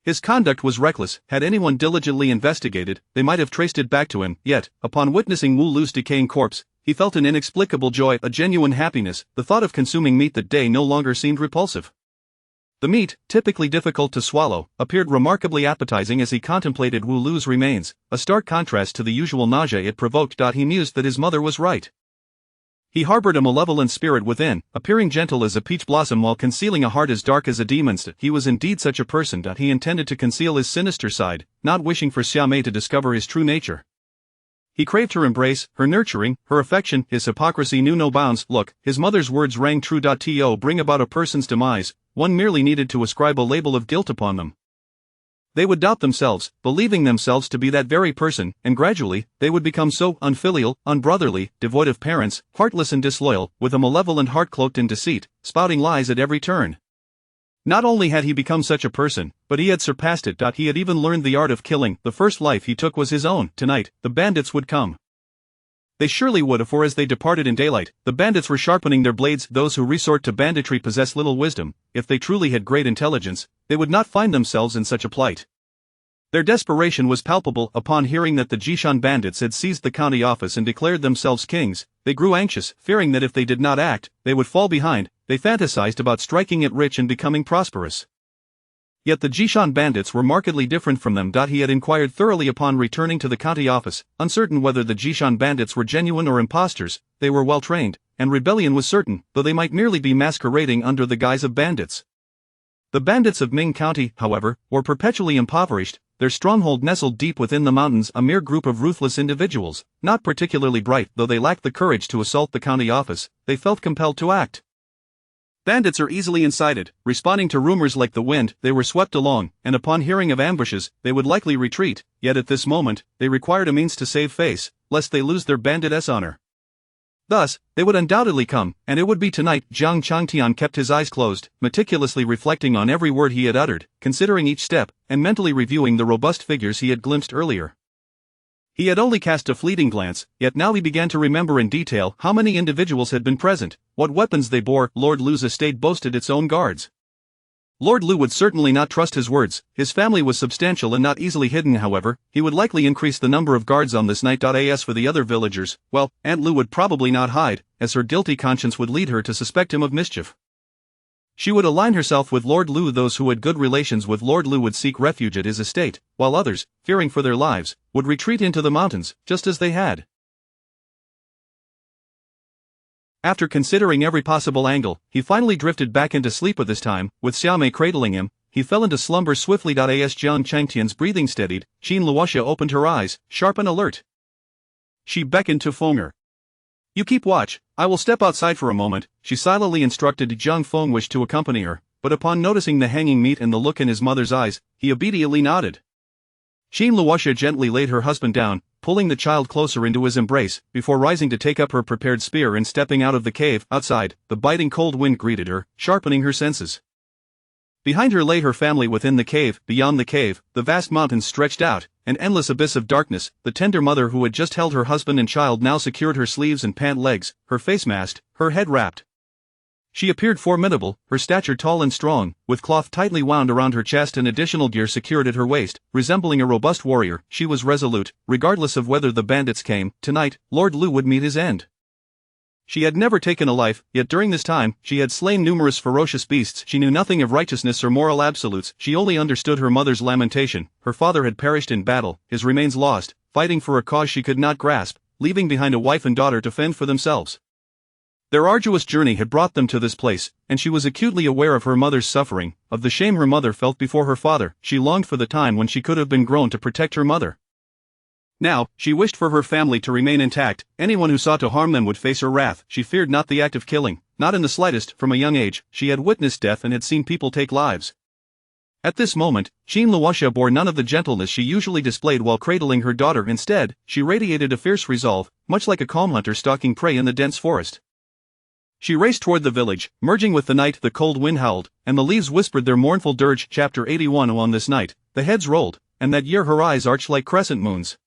His conduct was reckless. Had anyone diligently investigated, they might have traced it back to him. Yet, upon witnessing Wu Lu's decaying corpse, he felt an inexplicable joy, a genuine happiness. The thought of consuming meat that day no longer seemed repulsive. The meat, typically difficult to swallow, appeared remarkably appetizing as he contemplated Wu Lu's remains, a stark contrast to the usual nausea it provoked. He mused that his mother was right. He harbored a malevolent spirit within, appearing gentle as a peach blossom while concealing a heart as dark as a demon's. He was indeed such a person. He intended to conceal his sinister side, not wishing for Xiamei to discover his true nature. He craved her embrace, her nurturing, her affection. His hypocrisy knew no bounds. Look, his mother's words rang true. To bring about a person's demise, one merely needed to ascribe a label of guilt upon them. They would doubt themselves, believing themselves to be that very person, and gradually, they would become so unfilial, unbrotherly, devoid of parents, heartless and disloyal, with a malevolent heart cloaked in deceit, spouting lies at every turn. Not only had he become such a person, but he had surpassed it. He had even learned the art of killing. The first life he took was his own. Tonight, the bandits would come. They surely would, for as they departed in daylight, the bandits were sharpening their blades. Those who resort to banditry possess little wisdom. If they truly had great intelligence, they would not find themselves in such a plight. Their desperation was palpable. Upon hearing that the Jishan bandits had seized the county office and declared themselves kings, they grew anxious, fearing that if they did not act, they would fall behind. They fantasized about striking it rich and becoming prosperous. Yet the Jishan bandits were markedly different from them. He had inquired thoroughly upon returning to the county office, uncertain whether the Jishan bandits were genuine or impostors. They were well trained, and rebellion was certain, though they might merely be masquerading under the guise of bandits. The bandits of Ming County, however, were perpetually impoverished, their stronghold nestled deep within the mountains, a mere group of ruthless individuals, not particularly bright. Though they lacked the courage to assault the county office, they felt compelled to act. Bandits are easily incited. Responding to rumors like the wind, they were swept along, and upon hearing of ambushes, they would likely retreat. Yet at this moment, they required a means to save face, lest they lose their bandit honor. Thus, they would undoubtedly come, and it would be tonight. Jiang Changtian kept his eyes closed, meticulously reflecting on every word he had uttered, considering each step, and mentally reviewing the robust figures he had glimpsed earlier. He had only cast a fleeting glance, yet now he began to remember in detail how many individuals had been present, what weapons they bore. Lord Lu's estate boasted its own guards. Lord Lu would certainly not trust his words. His family was substantial and not easily hidden. However, he would likely increase the number of guards on this night. As for the other villagers, well, Aunt Lu would probably not hide, as her guilty conscience would lead her to suspect him of mischief. She would align herself with Lord Lu. Those who had good relations with Lord Lu would seek refuge at his estate, while others, fearing for their lives, would retreat into the mountains, just as they had. After considering every possible angle, he finally drifted back into sleep. At this time, with Xiaomei cradling him, he fell into slumber swiftly. As Jiang Changtian's breathing steadied, Qin Luoxia opened her eyes, sharp and alert. She beckoned to Feng'er. "You keep watch, I will step outside for a moment," she silently instructed. Jiang Feng wished to accompany her, but upon noticing the hanging meat and the look in his mother's eyes, he obediently nodded. Qin Luoxia gently laid her husband down, pulling the child closer into his embrace, before rising to take up her prepared spear and stepping out of the cave. Outside, the biting cold wind greeted her, sharpening her senses. Behind her lay her family. Within the cave, beyond the cave, the vast mountains stretched out, an endless abyss of darkness. The tender mother who had just held her husband and child now secured her sleeves and pant legs, her face masked, her head wrapped. She appeared formidable, her stature tall and strong, with cloth tightly wound around her chest and additional gear secured at her waist. Resembling a robust warrior, she was resolute, regardless of whether the bandits came. Tonight, Lord Lu would meet his end. She had never taken a life, yet during this time, she had slain numerous ferocious beasts. She knew nothing of righteousness or moral absolutes. She only understood her mother's lamentation. Her father had perished in battle, his remains lost, fighting for a cause she could not grasp, leaving behind a wife and daughter to fend for themselves. Their arduous journey had brought them to this place, and she was acutely aware of her mother's suffering, of the shame her mother felt before her father. She longed for the time when she could have been grown to protect her mother. Now, she wished for her family to remain intact. Anyone who sought to harm them would face her wrath. She feared not the act of killing, not in the slightest. From a young age, she had witnessed death and had seen people take lives. At this moment, Qin Luoxia bore none of the gentleness she usually displayed while cradling her daughter. Instead, she radiated a fierce resolve, much like a calm hunter stalking prey in the dense forest. She raced toward the village, merging with the night. The cold wind howled, and the leaves whispered their mournful dirge. Chapter 81. On this night, the heads rolled, and that year her eyes arched like crescent moons.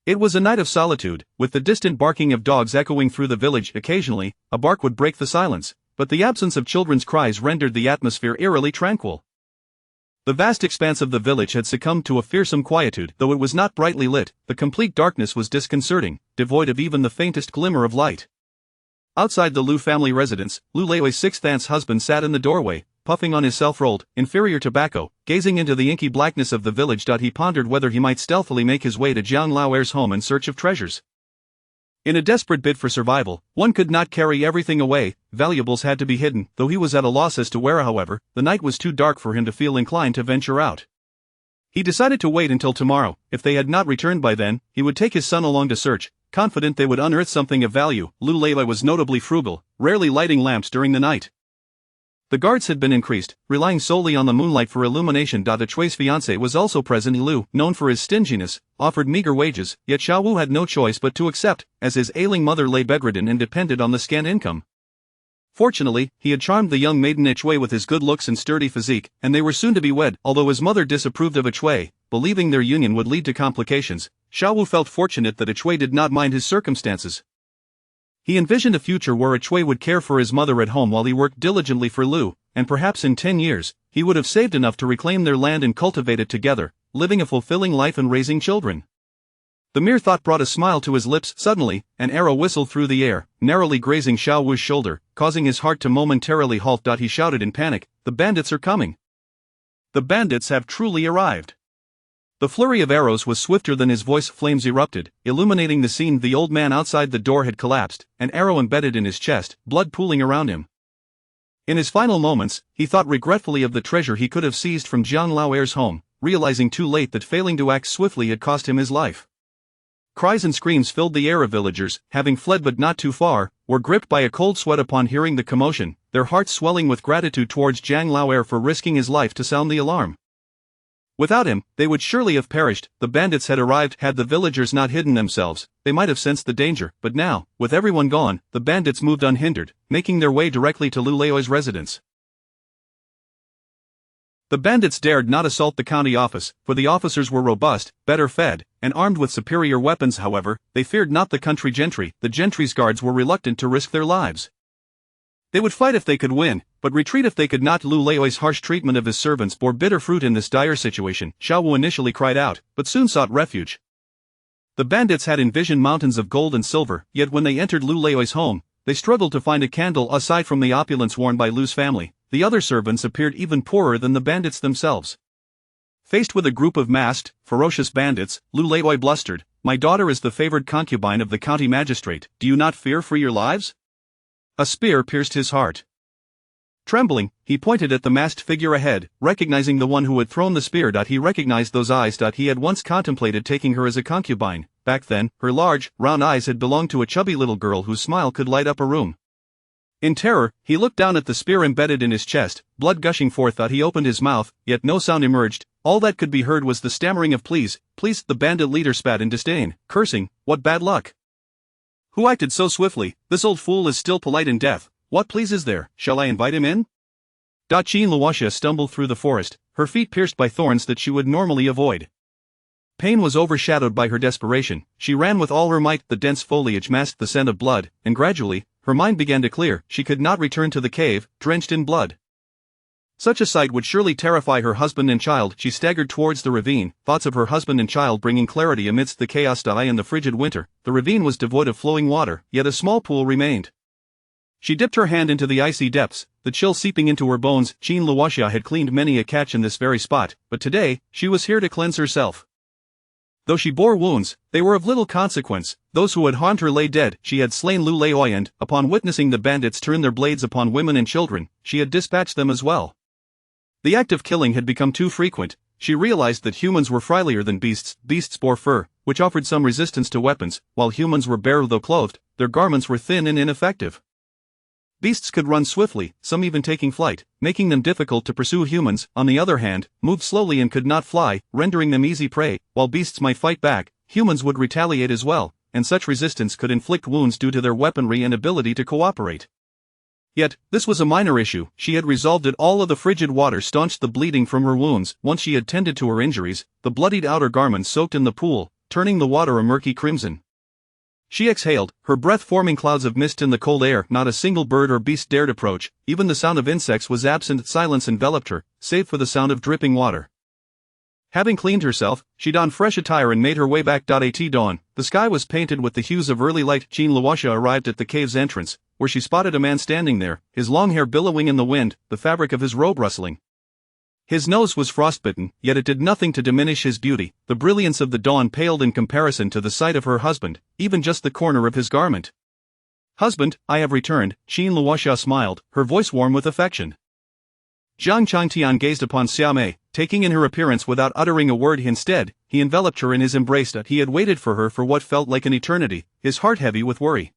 It was a night of solitude, with the distant barking of dogs echoing through the village. Occasionally, a bark would break the silence, but the absence of children's cries rendered the atmosphere eerily tranquil. The vast expanse of the village had succumbed to a fearsome quietude. Though it was not brightly lit, the complete darkness was disconcerting, devoid of even the faintest glimmer of light. Outside the Lu family residence, Lu Leiwei's sixth aunt's husband sat in the doorway, puffing on his self-rolled, inferior tobacco, gazing into the inky blackness of the village. He pondered whether he might stealthily make his way to Jiang Laoer's home in search of treasures. In a desperate bid for survival, one could not carry everything away. Valuables had to be hidden. Though he was at a loss as to where. However, the night was too dark for him to feel inclined to venture out. He decided to wait until tomorrow. If they had not returned by then, he would take his son along to search, confident they would unearth something of value. Lu Leiwei was notably frugal, rarely lighting lamps during the night. The guards had been increased, relying solely on the moonlight for illumination. Chui's fiancé was also present. Lu, known for his stinginess, offered meager wages, yet Xiaowu had no choice but to accept, as his ailing mother lay bedridden and depended on the scant income. Fortunately, he had charmed the young maiden Chui with his good looks and sturdy physique, and they were soon to be wed. Although his mother disapproved of Chui, believing their union would lead to complications, Xiaowu felt fortunate that Chui did not mind his circumstances. He envisioned a future where Chui would care for his mother at home while he worked diligently for Lu, and perhaps in 10 years, he would have saved enough to reclaim their land and cultivate it together, living a fulfilling life and raising children. The mere thought brought a smile to his lips. Suddenly, an arrow whistled through the air, narrowly grazing Xiaowu's shoulder, causing his heart to momentarily halt. He shouted in panic, "The bandits are coming! The bandits have truly arrived!" The flurry of arrows was swifter than his voice. Flames erupted, illuminating the scene. The old man outside the door had collapsed, an arrow embedded in his chest, blood pooling around him. In his final moments, he thought regretfully of the treasure he could have seized from Jiang Laoer's home, realizing too late that failing to act swiftly had cost him his life. Cries and screams filled the air. Of villagers, having fled but not too far, were gripped by a cold sweat upon hearing the commotion, their hearts swelling with gratitude towards Jiang Laoer for risking his life to sound the alarm. Without him, they would surely have perished. The bandits had arrived. Had the villagers not hidden themselves, they might have sensed the danger, but now, with everyone gone, the bandits moved unhindered, making their way directly to Lu Leiwei's residence. The bandits dared not assault the county office, for the officers were robust, better fed, and armed with superior weapons. However, they feared not the country gentry. The gentry's guards were reluctant to risk their lives. They would fight if they could win, but retreat if they could not. Lu Leoi's harsh treatment of his servants bore bitter fruit in this dire situation. Xiaowu initially cried out, but soon sought refuge. The bandits had envisioned mountains of gold and silver, yet when they entered Lu Leoi's home, they struggled to find a candle aside from the opulence worn by Lu's family. The other servants appeared even poorer than the bandits themselves. Faced with a group of masked, ferocious bandits, Lu Leoi blustered, "My daughter is the favored concubine of the county magistrate. Do you not fear for your lives?" A spear pierced his heart. Trembling, he pointed at the masked figure ahead, recognizing the one who had thrown the spear. He recognized those eyes. He had once contemplated taking her as a concubine. Back then, her large, round eyes had belonged to a chubby little girl whose smile could light up a room. In terror, he looked down at the spear embedded in his chest, blood gushing forth. He opened his mouth, yet no sound emerged. All that could be heard was the stammering of "Please, please." The bandit leader spat in disdain, cursing, "What bad luck! Who acted so swiftly? This old fool is still polite in death. What please is there? Shall I invite him in?" Qin Luoxia stumbled through the forest, her feet pierced by thorns that she would normally avoid. Pain was overshadowed by her desperation. She ran with all her might. The dense foliage masked the scent of blood, and gradually, her mind began to clear. She could not return to the cave, drenched in blood. Such a sight would surely terrify her husband and child. She staggered towards the ravine, thoughts of her husband and child bringing clarity amidst the chaos. In the frigid winter, the ravine was devoid of flowing water, yet a small pool remained. She dipped her hand into the icy depths, the chill seeping into her bones. Qin Luoxia had cleaned many a catch in this very spot, but today, she was here to cleanse herself. Though she bore wounds, they were of little consequence. Those who had harmed her lay dead. She had slain Lu Leoi and, upon witnessing the bandits turn their blades upon women and children, she had dispatched them as well. The act of killing had become too frequent. She realized that humans were frilier than beasts. Beasts bore fur, which offered some resistance to weapons, while humans were bare though clothed. Their garments were thin and ineffective. Beasts could run swiftly, some even taking flight, making them difficult to pursue. Humans, on the other hand, moved slowly and could not fly, rendering them easy prey. While beasts might fight back, humans would retaliate as well, and such resistance could inflict wounds due to their weaponry and ability to cooperate. Yet, this was a minor issue. She had resolved it all. Of the frigid water staunched the bleeding from her wounds. Once she had tended to her injuries, the bloodied outer garments soaked in the pool, turning the water a murky crimson. She exhaled, her breath forming clouds of mist in the cold air. Not a single bird or beast dared approach, even the sound of insects was absent. Silence enveloped her, save for the sound of dripping water. Having cleaned herself, she donned fresh attire and made her way back. At dawn, the sky was painted with the hues of early light. Qin Luoxia arrived at the cave's entrance, where she spotted a man standing there, his long hair billowing in the wind, the fabric of his robe rustling. His nose was frostbitten, yet it did nothing to diminish his beauty. The brilliance of the dawn paled in comparison to the sight of her husband, even just the corner of his garment. "Husband, I have returned," Qin Luoxia smiled, her voice warm with affection. Zhang Changtian gazed upon Xiaomei, taking in her appearance without uttering a word. Instead, he enveloped her in his embrace. He had waited for her for what felt like an eternity, his heart heavy with worry.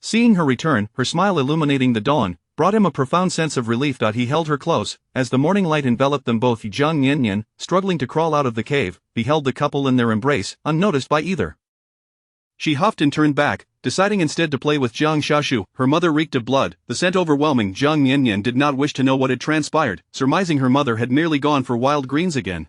Seeing her return, her smile illuminating the dawn, brought him a profound sense of relief. He held her close, as the morning light enveloped them both. Jiang Miannian, struggling to crawl out of the cave, beheld the couple in their embrace, unnoticed by either. She huffed and turned back, deciding instead to play with Jiang Xiaoshu. Her mother reeked of blood, the scent overwhelming. Jiang Miannian did not wish to know what had transpired, surmising her mother had merely gone for wild greens again.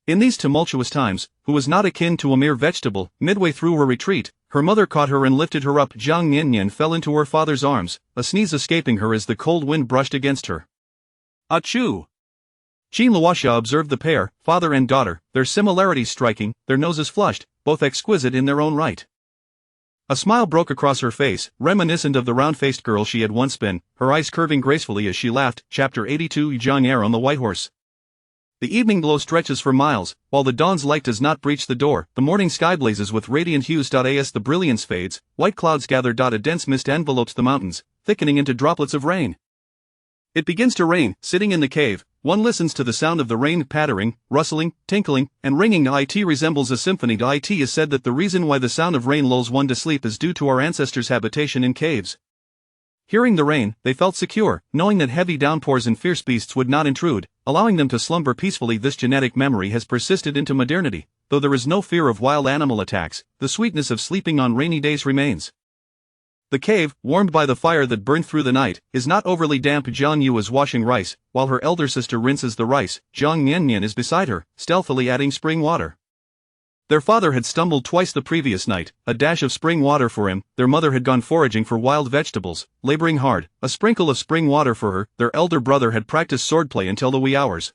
In these tumultuous times, who was not akin to a mere vegetable, midway through her retreat, her mother caught her and lifted her up. Jiang Miannian fell into her father's arms, a sneeze escaping her as the cold wind brushed against her. "Achoo!" Qin Luoxia observed the pair, father and daughter, their similarities striking, their noses flushed, both exquisite in their own right. A smile broke across her face, reminiscent of the round-faced girl she had once been, her eyes curving gracefully as she laughed. Chapter 82. Zhang Er on the White Horse. The evening glow stretches for miles, while the dawn's light does not breach the door. The morning sky blazes with radiant hues. As the brilliance fades, white clouds gather. A dense mist envelopes the mountains, thickening into droplets of rain. It begins to rain. Sitting in the cave, one listens to the sound of the rain pattering, rustling, tinkling, and ringing. It resembles a symphony. It is said that the reason why the sound of rain lulls one to sleep is due to our ancestors' habitation in caves. Hearing the rain, they felt secure, knowing that heavy downpours and fierce beasts would not intrude, allowing them to slumber peacefully. This genetic memory has persisted into modernity. Though there is no fear of wild animal attacks, the sweetness of sleeping on rainy days remains. The cave, warmed by the fire that burned through the night, is not overly damp. Jiang Yu is washing rice, while her elder sister rinses the rice. Jiang Miannian is beside her, stealthily adding spring water. Their father had stumbled twice the previous night, a dash of spring water for him, their mother had gone foraging for wild vegetables, laboring hard, a sprinkle of spring water for her, their elder brother had practiced swordplay until the wee hours.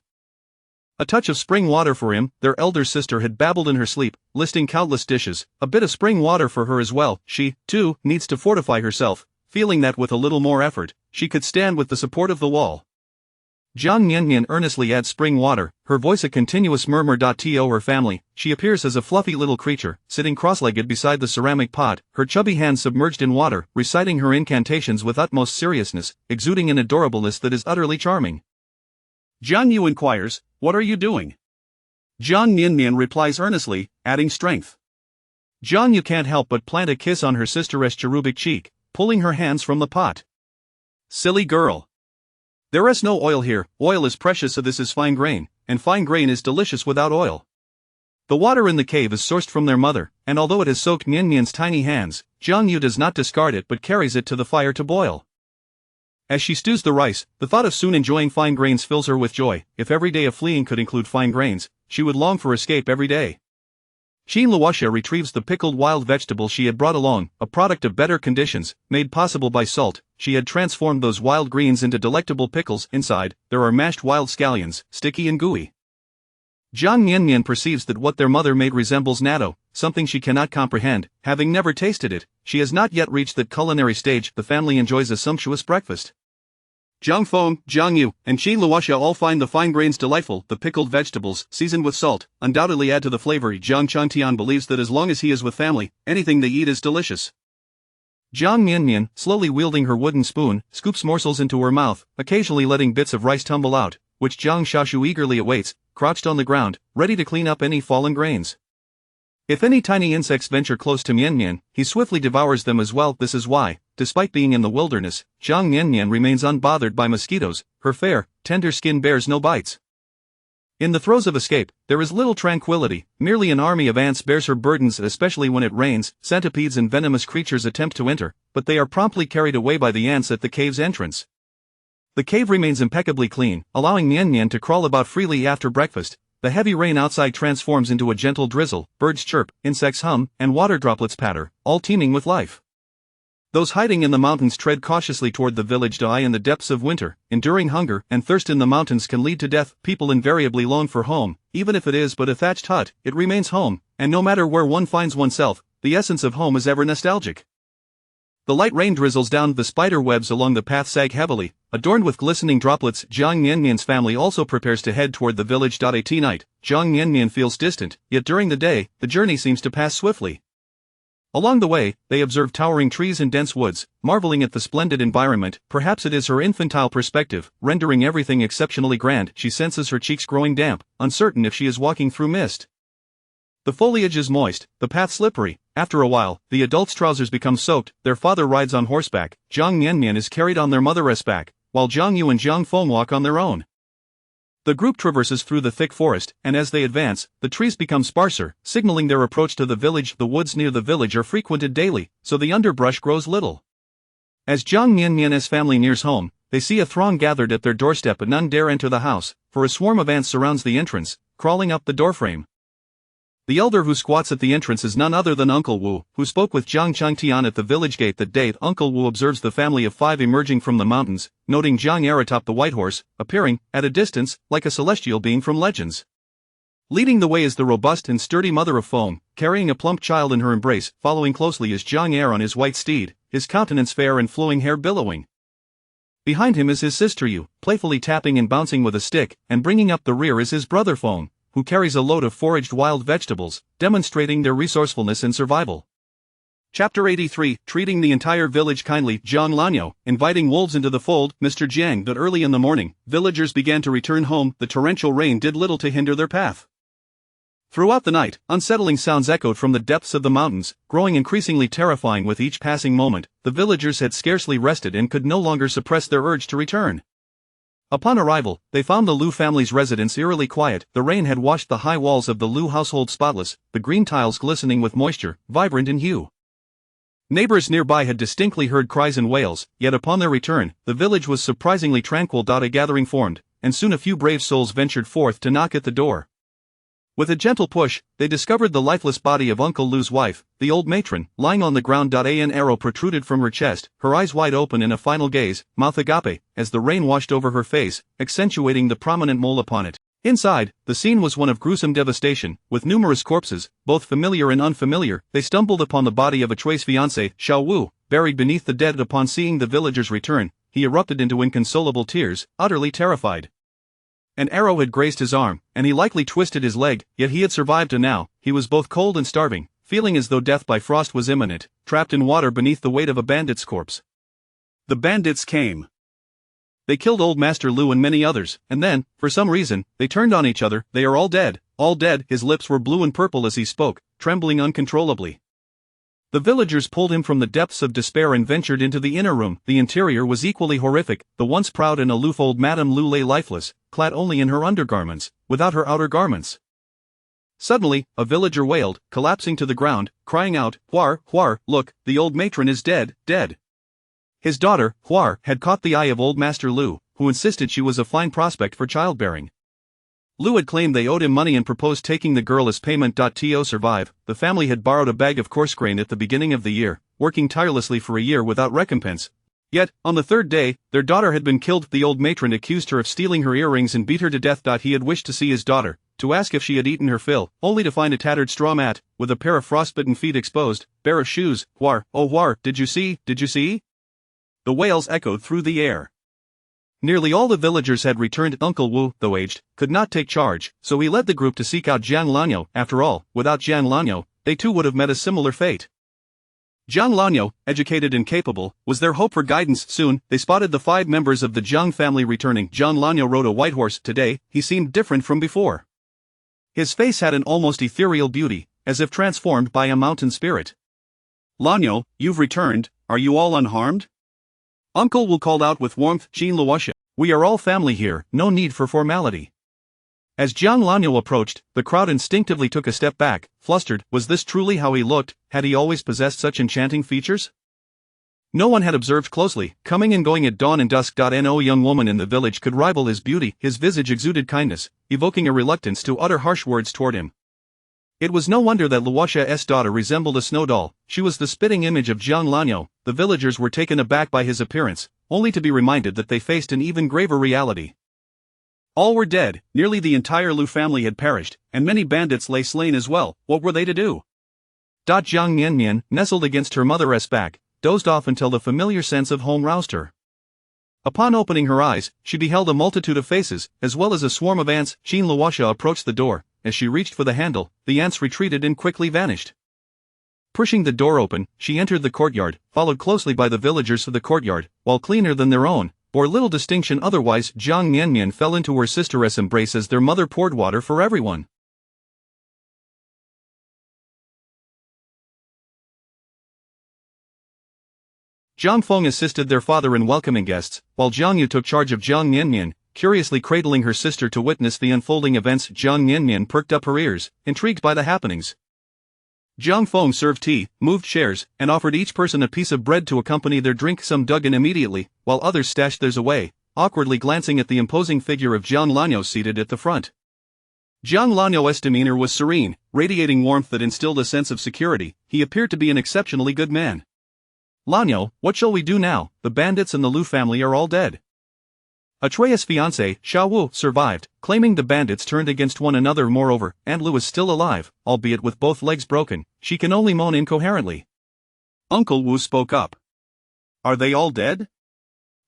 A touch of spring water for him, their elder sister had babbled in her sleep, listing countless dishes, a bit of spring water for her as well, she, too, needs to fortify herself, feeling that with a little more effort, she could stand with the support of the wall. Jiang Miannian earnestly adds spring water, her voice a continuous murmur. To her family, she appears as a fluffy little creature, sitting cross-legged beside the ceramic pot, her chubby hands submerged in water, reciting her incantations with utmost seriousness, exuding an adorableness that is utterly charming. Jiang Yu inquires, "What are you doing?" Jiang Miannian replies earnestly, adding strength. Jiang Yu can't help but plant a kiss on her sister's cherubic cheek, pulling her hands from the pot. "Silly girl. There is no oil here, oil is precious, so this is fine grain, and fine grain is delicious without oil." The water in the cave is sourced from their mother, and although it has soaked Miannian's tiny hands, Jiang Yu does not discard it but carries it to the fire to boil. As she stews the rice, the thought of soon enjoying fine grains fills her with joy. If every day of fleeing could include fine grains, she would long for escape every day. Luoxia retrieves the pickled wild vegetable she had brought along, a product of better conditions, made possible by salt. She had transformed those wild greens into delectable pickles. Inside, there are mashed wild scallions, sticky and gooey. Jiang Miannian perceives that what their mother made resembles natto, something she cannot comprehend, having never tasted it. She has not yet reached that culinary stage. The family enjoys a sumptuous breakfast. Jiang Feng, Jiang Yu, and Luoxia all find the fine grains delightful. The pickled vegetables, seasoned with salt, undoubtedly add to the flavor. Jiang Changtian believes that as long as he is with family, anything they eat is delicious. Jiang Miannian, slowly wielding her wooden spoon, scoops morsels into her mouth, occasionally letting bits of rice tumble out, which Jiang Xiaoshu eagerly awaits, crouched on the ground, ready to clean up any fallen grains. If any tiny insects venture close to Miannian, he swiftly devours them as well. This is why, despite being in the wilderness, Jiang Miannian remains unbothered by mosquitoes. Her fair, tender skin bears no bites. In the throes of escape, there is little tranquility. Merely an army of ants bears her burdens, especially when it rains. Centipedes and venomous creatures attempt to enter, but they are promptly carried away by the ants at the cave's entrance. The cave remains impeccably clean, allowing Miannian to crawl about freely after breakfast. The heavy rain outside transforms into a gentle drizzle, birds chirp, insects hum, and water droplets patter, all teeming with life. Those hiding in the mountains tread cautiously toward the village. In the depths of winter, enduring hunger and thirst in the mountains can lead to death. People invariably long for home, even if it is but a thatched hut, it remains home, and no matter where one finds oneself, the essence of home is ever nostalgic. The light rain drizzles down, the spider webs along the path sag heavily, adorned with glistening droplets. Jiang Miannian's family also prepares to head toward the village. At night, Jiang Miannian feels distant, yet during the day, the journey seems to pass swiftly. Along the way, they observe towering trees and dense woods, marveling at the splendid environment. Perhaps it is her infantile perspective, rendering everything exceptionally grand. She senses her cheeks growing damp, uncertain if she is walking through mist. The foliage is moist, the path slippery. After a while, the adults' trousers become soaked. Their father rides on horseback, Jiang Miannian is carried on their mother's back, while Jiang Yu and Jiang Feng walk on their own. The group traverses through the thick forest, and as they advance, the trees become sparser, signaling their approach to the village. The woods near the village are frequented daily, so the underbrush grows little. As Jiang Miannian's family nears home, they see a throng gathered at their doorstep, but none dare enter the house, for a swarm of ants surrounds the entrance, crawling up the doorframe. The elder who squats at the entrance is none other than Uncle Wu, who spoke with Jiang Changtian at the village gate that day. Uncle Wu observes the family of 5 emerging from the mountains, noting Jiang Er atop the white horse, appearing, at a distance, like a celestial being from legends. Leading the way is the robust and sturdy mother of Feng, carrying a plump child in her embrace. Following closely is Jiang Er on his white steed, his countenance fair and flowing hair billowing. Behind him is his sister Yu, playfully tapping and bouncing with a stick, and bringing up the rear is his brother Feng, who carries a load of foraged wild vegetables, demonstrating their resourcefulness and survival. Chapter 83, Treating the Entire Village Kindly. Zhang Lanyo, inviting wolves into the fold. Mr. Jiang. That early in the morning, villagers began to return home. The torrential rain did little to hinder their path. Throughout the night, unsettling sounds echoed from the depths of the mountains, growing increasingly terrifying with each passing moment. The villagers had scarcely rested and could no longer suppress their urge to return. Upon arrival, they found the Liu family's residence eerily quiet. The rain had washed the high walls of the Liu household spotless, the green tiles glistening with moisture, vibrant in hue. Neighbors nearby had distinctly heard cries and wails, yet upon their return, the village was surprisingly tranquil. A gathering formed, and soon a few brave souls ventured forth to knock at the door. With a gentle push, they discovered the lifeless body of Uncle Lu's wife, the old matron, lying on the ground. An arrow protruded from her chest, her eyes wide open in a final gaze, mouth agape, as the rain washed over her face, accentuating the prominent mole upon it. Inside, the scene was one of gruesome devastation, with numerous corpses, both familiar and unfamiliar. They stumbled upon the body of a Chui's fiancé, Xiao Wu, buried beneath the dead. Upon seeing the villagers return, he erupted into inconsolable tears, utterly terrified. An arrow had grazed his arm, and he likely twisted his leg, yet he had survived, and now, he was both cold and starving, feeling as though death by frost was imminent, trapped in water beneath the weight of a bandit's corpse. The bandits came. They killed old Master Lu and many others, and then, for some reason, they turned on each other. They are all dead, all dead. His lips were blue and purple as he spoke, trembling uncontrollably. The villagers pulled him from the depths of despair and ventured into the inner room. The interior was equally horrific. The once proud and aloof old Madame Lu lay lifeless, clad only in her undergarments, without her outer garments. Suddenly, a villager wailed, collapsing to the ground, crying out, "Huar, Huar, look, the old matron is dead, dead." His daughter, Huar, had caught the eye of old Master Lu, who insisted she was a fine prospect for childbearing. Lu had claimed they owed him money and proposed taking the girl as payment. To survive, the family had borrowed a bag of coarse grain at the beginning of the year, working tirelessly for a year without recompense. Yet, on the third day, their daughter had been killed. The old matron accused her of stealing her earrings and beat her to death. He had wished to see his daughter, to ask if she had eaten her fill, only to find a tattered straw mat, with a pair of frostbitten feet exposed, bare of shoes. "Huar, oh Huar, did you see, did you see?" The wails echoed through the air. Nearly all the villagers had returned. Uncle Wu, though aged, could not take charge, so he led the group to seek out Jiang Miannian. After all, without Jiang Miannian, they too would have met a similar fate. Jiang Miannian, educated and capable, was their hope for guidance. Soon, they spotted the 5 members of the Jiang family returning. Jiang Miannian rode a white horse. Today, he seemed different from before. His face had an almost ethereal beauty, as if transformed by a mountain spirit. "Lanyo, you've returned, are you all unharmed?" Uncle Wu called out with warmth. "Xin Luosha, we are all family here, no need for formality." As Jiang Miannian approached, the crowd instinctively took a step back, flustered. Was this truly how he looked? Had he always possessed such enchanting features? No one had observed closely, coming and going at dawn and dusk. No young woman in the village could rival his beauty. His visage exuded kindness, evoking a reluctance to utter harsh words toward him. It was no wonder that Luosha's daughter resembled a snow doll. She was the spitting image of Jiang Miannian. The villagers were taken aback by his appearance, only to be reminded that they faced an even graver reality. All were dead, nearly the entire Lu family had perished, and many bandits lay slain as well. What were they to do? Jiang Miannian, nestled against her mother's back, dozed off until the familiar sense of home roused her. Upon opening her eyes, she beheld a multitude of faces, as well as a swarm of ants. Xin Luosha approached the door. As she reached for the handle, the ants retreated and quickly vanished. Pushing the door open, she entered the courtyard, followed closely by the villagers. The courtyard, while cleaner than their own, bore little distinction otherwise. Jiang Miannian fell into her sister's embrace as their mother poured water for everyone. Jiang Feng assisted their father in welcoming guests, while Jiang Yu took charge of Jiang Miannian, curiously cradling her sister to witness the unfolding events. Jiang Miannian perked up her ears, intrigued by the happenings. Jiang Feng served tea, moved chairs, and offered each person a piece of bread to accompany their drink. Some dug in immediately, while others stashed theirs away, awkwardly glancing at the imposing figure of Jiang Miannian seated at the front. Jiang Miannian's demeanor was serene, radiating warmth that instilled a sense of security. He appeared to be an exceptionally good man. "Miannian, what shall we do now? The bandits and the Lu family are all dead." A Chui's fiancé, Xiao Wu, survived, claiming the bandits turned against one another. Moreover, Aunt Lu is still alive, albeit with both legs broken. She can only moan incoherently. Uncle Wu spoke up. "Are they all dead?"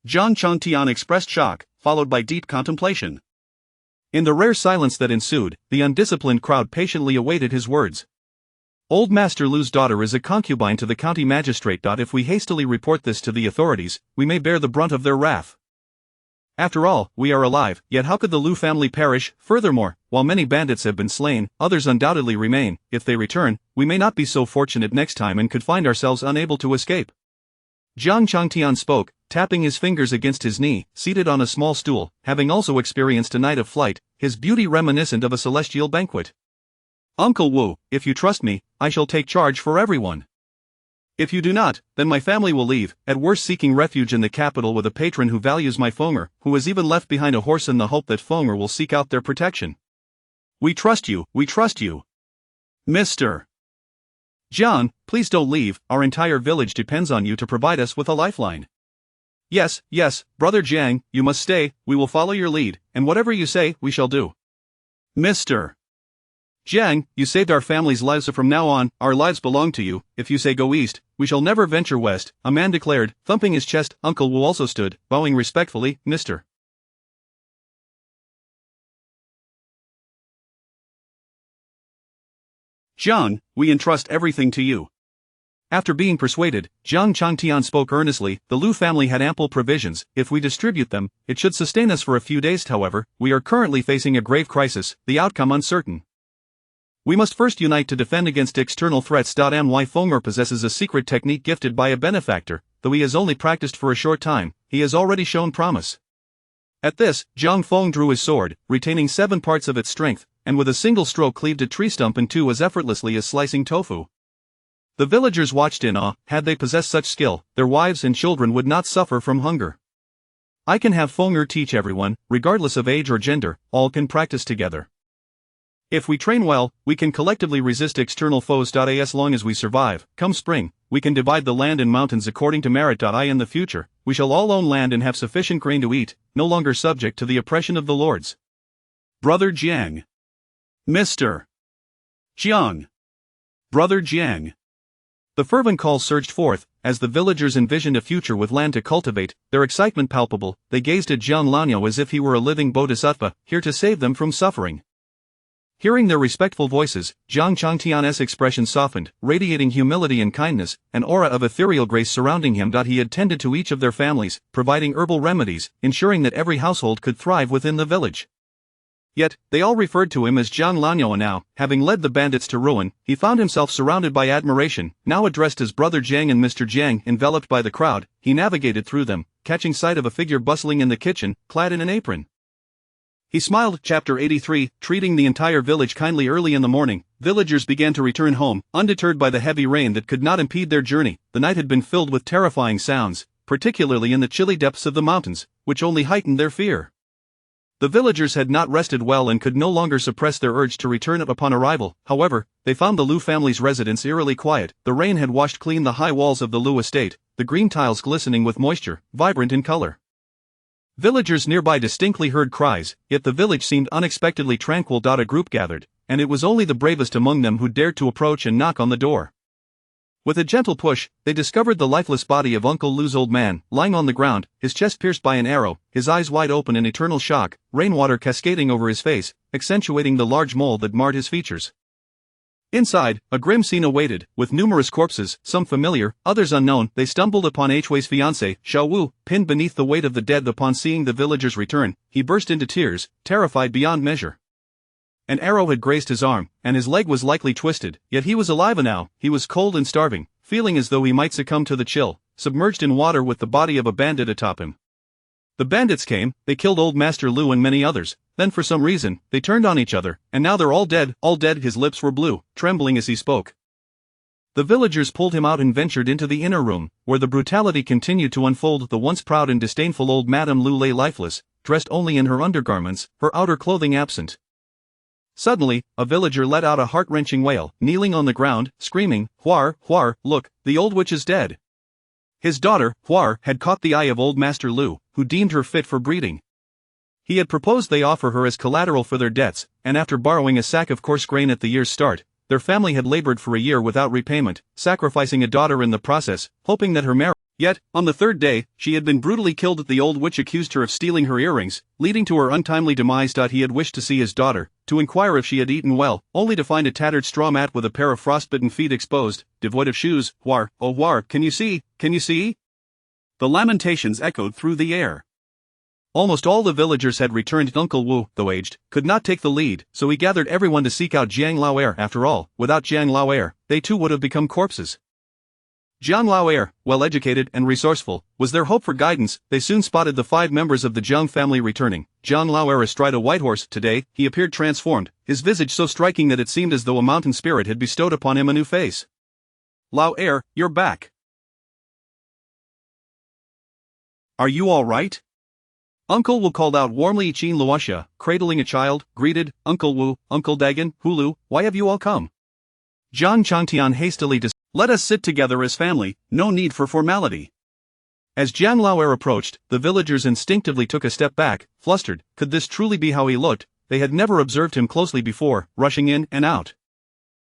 Zhang Changtian expressed shock, followed by deep contemplation. In the rare silence that ensued, the undisciplined crowd patiently awaited his words. Old Master Lu's daughter is a concubine to the county magistrate. If we hastily report this to the authorities, we may bear the brunt of their wrath. After all, we are alive, yet how could the Lu family perish? Furthermore, while many bandits have been slain, others undoubtedly remain. If they return, we may not be so fortunate next time and could find ourselves unable to escape. Zhang Changtian spoke, tapping his fingers against his knee, seated on a small stool, having also experienced a night of flight, his beauty reminiscent of a celestial banquet. "Uncle Wu, if you trust me, I shall take charge for everyone. If you do not, then my family will leave, at worst seeking refuge in the capital with a patron who values my Fenger, who has even left behind a horse in the hope that Fenger will seek out their protection." We trust you, we trust you. Mr. Jiang, please don't leave, our entire village depends on you to provide us with a lifeline. Yes, yes, brother Jiang, you must stay, we will follow your lead, and whatever you say, we shall do. Mr. Jiang, you saved our family's lives, so from now on, our lives belong to you. If you say go east, we shall never venture west, a man declared, thumping his chest. Uncle Wu also stood, bowing respectfully. Mr. Jiang, we entrust everything to you. After being persuaded, Jiang Changtian spoke earnestly. The Lu family had ample provisions. If we distribute them, it should sustain us for a few days. However, we are currently facing a grave crisis, the outcome uncertain. We must first unite to defend against external threats. My Fenger possesses a secret technique gifted by a benefactor. Though he has only practiced for a short time, he has already shown promise. At this, Zhang Feng drew his sword, retaining 7 parts of its strength, and with a single stroke cleaved a tree stump in two as effortlessly as slicing tofu. The villagers watched in awe. Had they possessed such skill, their wives and children would not suffer from hunger. I can have Fenger teach everyone, regardless of age or gender, all can practice together. If we train well, we can collectively resist external foes. As long as we survive, come spring, we can divide the land and mountains according to merit. In the future, we shall all own land and have sufficient grain to eat, no longer subject to the oppression of the lords. Brother Jiang. Mr. Jiang. Brother Jiang. The fervent call surged forth, as the villagers envisioned a future with land to cultivate, their excitement palpable. They gazed at Jiang Miannian as if he were a living bodhisattva, here to save them from suffering. Hearing their respectful voices, Jiang Changtian's expression softened, radiating humility and kindness, an aura of ethereal grace surrounding him. He had tended to each of their families, providing herbal remedies, ensuring that every household could thrive within the village. Yet, they all referred to him as Jiang Miannian. Now, having led the bandits to ruin, he found himself surrounded by admiration. Now addressed as Brother Jiang and Mr. Jiang, enveloped by the crowd, he navigated through them, catching sight of a figure bustling in the kitchen, clad in an apron. He smiled. Chapter 83, treating the entire village kindly. Early in the morning, villagers began to return home, undeterred by the heavy rain that could not impede their journey. The night had been filled with terrifying sounds, particularly in the chilly depths of the mountains, which only heightened their fear. The villagers had not rested well and could no longer suppress their urge to return. Upon arrival, however, they found the Lu family's residence eerily quiet. The rain had washed clean the high walls of the Lu estate, the green tiles glistening with moisture, vibrant in color. Villagers nearby distinctly heard cries, yet the village seemed unexpectedly tranquil. A group gathered, and it was only the bravest among them who dared to approach and knock on the door. With a gentle push, they discovered the lifeless body of Uncle Lu's old man, lying on the ground, his chest pierced by an arrow, his eyes wide open in eternal shock, rainwater cascading over his face, accentuating the large mole that marred his features. Inside, a grim scene awaited, with numerous corpses, some familiar, others unknown. They stumbled upon Hui's fiancé, Xiao Wu, pinned beneath the weight of the dead. Upon seeing the villagers return, he burst into tears, terrified beyond measure. An arrow had grazed his arm, and his leg was likely twisted, yet he was alive now. He was cold and starving, feeling as though he might succumb to the chill, submerged in water with the body of a bandit atop him. The bandits came, they killed old Master Lu and many others, then for some reason, they turned on each other, and now they're all dead. His lips were blue, trembling as he spoke. The villagers pulled him out and ventured into the inner room, where the brutality continued to unfold. The once proud and disdainful old Madame Lu lay lifeless, dressed only in her undergarments, her outer clothing absent. Suddenly, a villager let out a heart-wrenching wail, kneeling on the ground, screaming, "Huar, Huar, look, the old witch is dead." His daughter, Huar, had caught the eye of old Master Lu, who deemed her fit for breeding. He had proposed they offer her as collateral for their debts, and after borrowing a sack of coarse grain at the year's start, their family had labored for a year without repayment, sacrificing a daughter in the process, hoping that her marriage. Yet, on the 3rd day, she had been brutally killed. The old witch accused her of stealing her earrings, leading to her untimely demise. He had wished to see his daughter, to inquire if she had eaten well, only to find a tattered straw mat with a pair of frostbitten feet exposed, devoid of shoes. Huar, oh Huar, can you see? Can you see? The lamentations echoed through the air. Almost all the villagers had returned. Uncle Wu, though aged, could not take the lead, so he gathered everyone to seek out Jiang Laoer. After all, without Jiang Laoer, they too would have become corpses. Jiang Laoer, well-educated and resourceful, was their hope for guidance. They soon spotted the 5 members of the Jiang family returning. Jiang Laoer astride a white horse. Today, he appeared transformed, his visage so striking that it seemed as though a mountain spirit had bestowed upon him a new face. "Laoer, you're back. Are you all right?" Uncle Wu called out warmly. Jiang Miannian, cradling a child, greeted, Uncle Wu, Uncle Dagan, Hulu, why have you all come? Jiang Changtian hastily let us sit together as family, no need for formality. As Jiang Laoer approached, the villagers instinctively took a step back, flustered. Could this truly be how he looked? They had never observed him closely before, rushing in and out.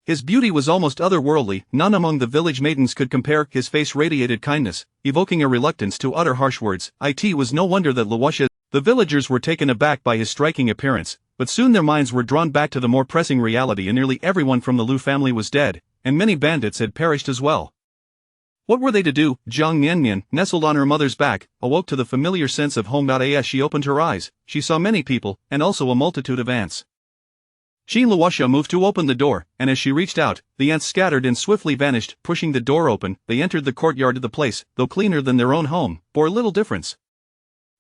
His beauty was almost otherworldly, none among the village maidens could compare. His face radiated kindness, evoking a reluctance to utter harsh words. It was no wonder that the villagers were taken aback by his striking appearance, but soon their minds were drawn back to the more pressing reality, and nearly everyone from the Lu family was dead, and many bandits had perished as well. What were they to do? Jiang Miannian, nestled on her mother's back, awoke to the familiar sense of home. As she opened her eyes, she saw many people, and also a multitude of ants. Jiang Miannian moved to open the door, and as she reached out, the ants scattered and swiftly vanished. Pushing the door open, they entered the courtyard of the place. Though cleaner than their own home, bore little difference.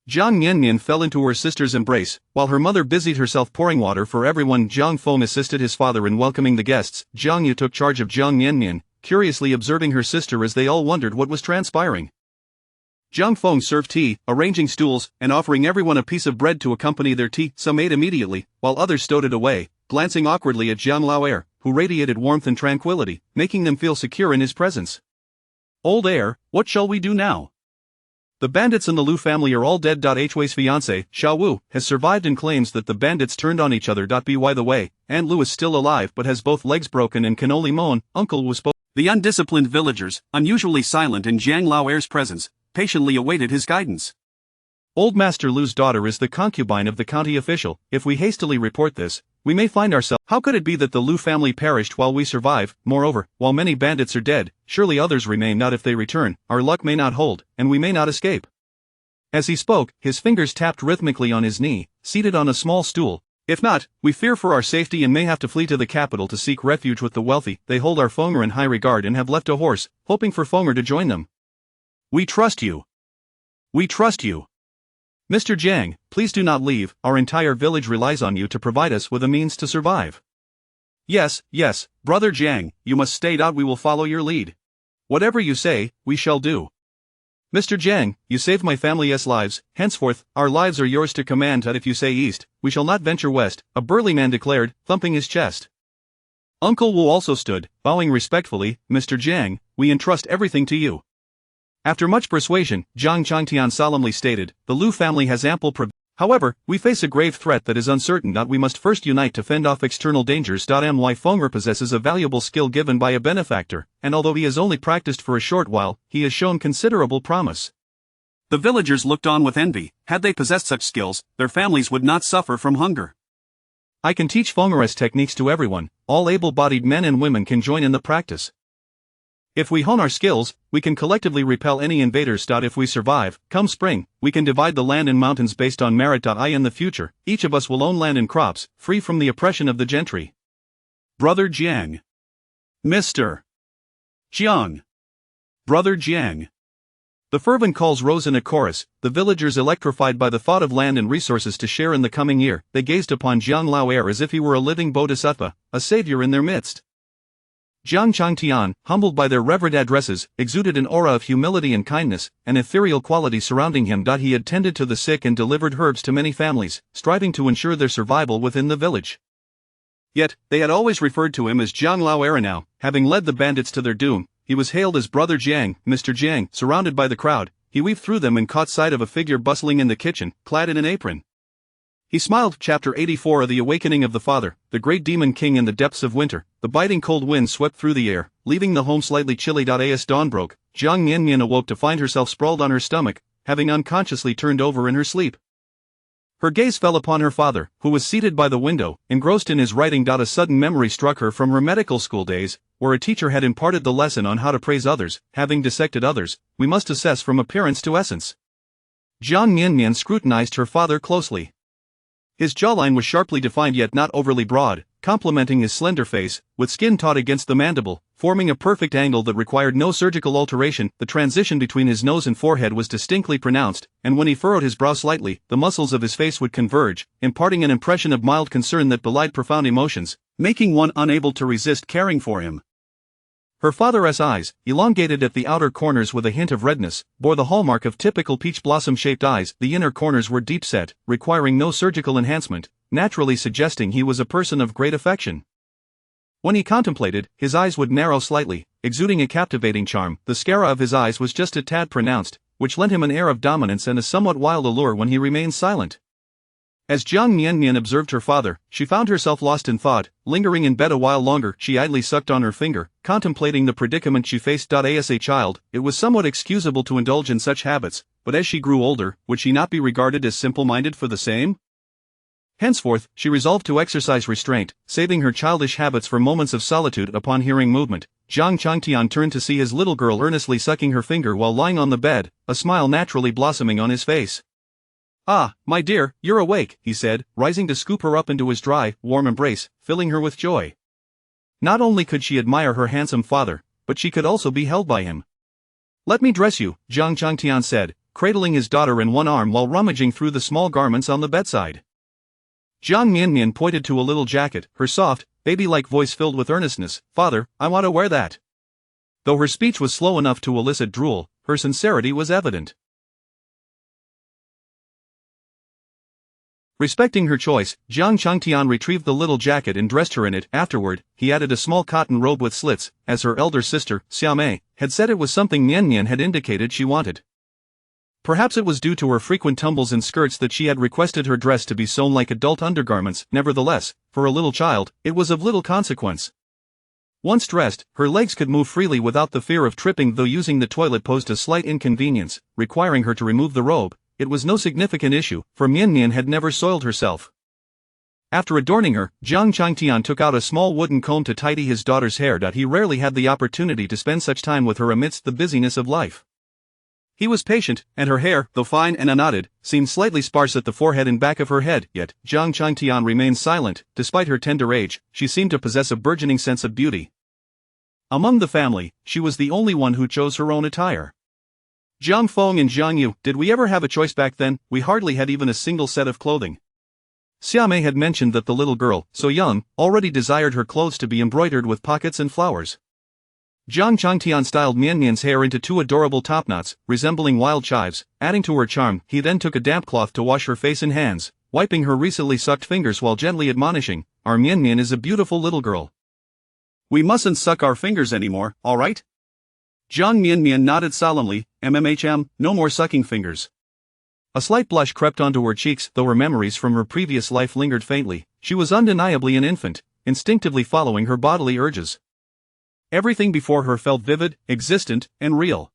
Jiang Miannian fell into her sister's embrace, while her mother busied herself pouring water for everyone. Jiang Feng assisted his father in welcoming the guests. Jiang Yu took charge of Jiang Miannian, curiously observing her sister as they all wondered what was transpiring. Jiang Feng served tea, arranging stools, and offering everyone a piece of bread to accompany their tea. Some ate immediately, while others stowed it away, glancing awkwardly at Jiang Laoer, who radiated warmth and tranquility, making them feel secure in his presence. Old heir, what shall we do now? The bandits in the Lu family are all dead. Hui's fiancé, Xiao Wu, has survived and claims that the bandits turned on each other. By the way, Aunt Lu is still alive but has both legs broken and can only moan. Uncle Wu spoke. The undisciplined villagers, unusually silent in Jiang Laoer's presence, patiently awaited his guidance. Old Master Lu's daughter is the concubine of the county official. If we hastily report this, we may find ourselves. How could it be that the Lu family perished while we survive? Moreover, while many bandits are dead, surely others remain. Not if they return, our luck may not hold, and we may not escape. As he spoke, his fingers tapped rhythmically on his knee, seated on a small stool. If not, we fear for our safety and may have to flee to the capital to seek refuge with the wealthy. They hold our Fenger in high regard and have left a horse, hoping for Fenger to join them. We trust you. We trust you. Mr. Jiang, please do not leave. Our entire village relies on you to provide us with a means to survive. Yes, Brother Jiang, you must stay. We will follow your lead. Whatever you say, we shall do. Mr. Jiang, you saved my family's lives. Henceforth, our lives are yours to command. If you say east, we shall not venture west, a burly man declared, thumping his chest. Uncle Wu also stood, bowing respectfully. Mr. Jiang, we entrust everything to you. After much persuasion, Jiang Changtian solemnly stated, the Lu family has ample provisions. However, we face a grave threat that is uncertain. We must first unite to fend off external dangers. My Fenger possesses a valuable skill given by a benefactor, and although he has only practiced for a short while, he has shown considerable promise. The villagers looked on with envy. Had they possessed such skills, their families would not suffer from hunger. I can teach Fenger's techniques to everyone. All able-bodied men and women can join in the practice. If we hone our skills, we can collectively repel any invaders. If we survive, come spring, we can divide the land and mountains based on merit. In the future, each of us will own land and crops, free from the oppression of the gentry. Brother Jiang. Mr. Jiang. Brother Jiang. The fervent calls rose in a chorus, the villagers electrified by the thought of land and resources to share in the coming year. They gazed upon Jiang Laoer as if he were a living bodhisattva, a savior in their midst. Jiang Changtian, humbled by their reverent addresses, exuded an aura of humility and kindness, an ethereal quality surrounding him. He had tended to the sick and delivered herbs to many families, striving to ensure their survival within the village. Yet, they had always referred to him as Jiang Laoer. Now, having led the bandits to their doom, he was hailed as Brother Jiang. Mr. Jiang, surrounded by the crowd, he weaved through them and caught sight of a figure bustling in the kitchen, clad in an apron. He smiled. Chapter 84 of The Awakening of the Father, the great demon king. In the depths of winter, the biting cold wind swept through the air, leaving the home slightly chilly. As dawn broke, Jiang Miannian awoke to find herself sprawled on her stomach, having unconsciously turned over in her sleep. Her gaze fell upon her father, who was seated by the window, engrossed in his writing. A sudden memory struck her from her medical school days, where a teacher had imparted the lesson on how to praise others. Having dissected others, we must assess from appearance to essence. Jiang Miannian scrutinized her father closely. His jawline was sharply defined yet not overly broad, complementing his slender face, with skin taut against the mandible, forming a perfect angle that required no surgical alteration. The transition between his nose and forehead was distinctly pronounced, and when he furrowed his brow slightly, the muscles of his face would converge, imparting an impression of mild concern that belied profound emotions, making one unable to resist caring for him. Her father's eyes, elongated at the outer corners with a hint of redness, bore the hallmark of typical peach blossom-shaped eyes. The inner corners were deep-set, requiring no surgical enhancement, naturally suggesting he was a person of great affection. When he contemplated, his eyes would narrow slightly, exuding a captivating charm. The sclera of his eyes was just a tad pronounced, which lent him an air of dominance and a somewhat wild allure when he remained silent. As Jiang Miannian observed her father, she found herself lost in thought. Lingering in bed a while longer, she idly sucked on her finger, contemplating the predicament she faced. As a child, it was somewhat excusable to indulge in such habits, but as she grew older, would she not be regarded as simple-minded for the same? Henceforth, she resolved to exercise restraint, saving her childish habits for moments of solitude. Upon hearing movement, Jiang Changtian turned to see his little girl earnestly sucking her finger while lying on the bed, a smile naturally blossoming on his face. "Ah, my dear, you're awake," he said, rising to scoop her up into his dry, warm embrace, filling her with joy. Not only could she admire her handsome father, but she could also be held by him. "Let me dress you," Jiang Changtian said, cradling his daughter in one arm while rummaging through the small garments on the bedside. Jiang Miannian pointed to a little jacket, her soft, baby-like voice filled with earnestness. "Father, I want to wear that." Though her speech was slow enough to elicit drool, her sincerity was evident. Respecting her choice, Jiang Changtian retrieved the little jacket and dressed her in it. Afterward, he added a small cotton robe with slits, as her elder sister, Xiaomei, had said it was something Miannian had indicated she wanted. Perhaps it was due to her frequent tumbles in skirts that she had requested her dress to be sewn like adult undergarments. Nevertheless, for a little child, it was of little consequence. Once dressed, her legs could move freely without the fear of tripping. Though using the toilet posed a slight inconvenience, requiring her to remove the robe, it was no significant issue, for Miannian had never soiled herself. After adorning her, Jiang Changtian took out a small wooden comb to tidy his daughter's hair. He rarely had the opportunity to spend such time with her amidst the busyness of life. He was patient, and her hair, though fine and unknotted, seemed slightly sparse at the forehead and back of her head. Yet, Jiang Changtian remained silent. Despite her tender age, she seemed to possess a burgeoning sense of beauty. Among the family, she was the only one who chose her own attire. "Jiang Feng and Jiang Yu, did we ever have a choice back then? We hardly had even a single set of clothing." Xiaomei had mentioned that the little girl, so young, already desired her clothes to be embroidered with pockets and flowers. Jiang Changtian styled Miannian's hair into two adorable topknots, resembling wild chives, adding to her charm. He then took a damp cloth to wash her face and hands, wiping her recently sucked fingers while gently admonishing, "Our Miannian is a beautiful little girl. We mustn't suck our fingers anymore, all right?" Jiang Miannian nodded solemnly. No more sucking fingers." A slight blush crept onto her cheeks. Though her memories from her previous life lingered faintly, she was undeniably an infant, instinctively following her bodily urges. Everything before her felt vivid, existent, and real.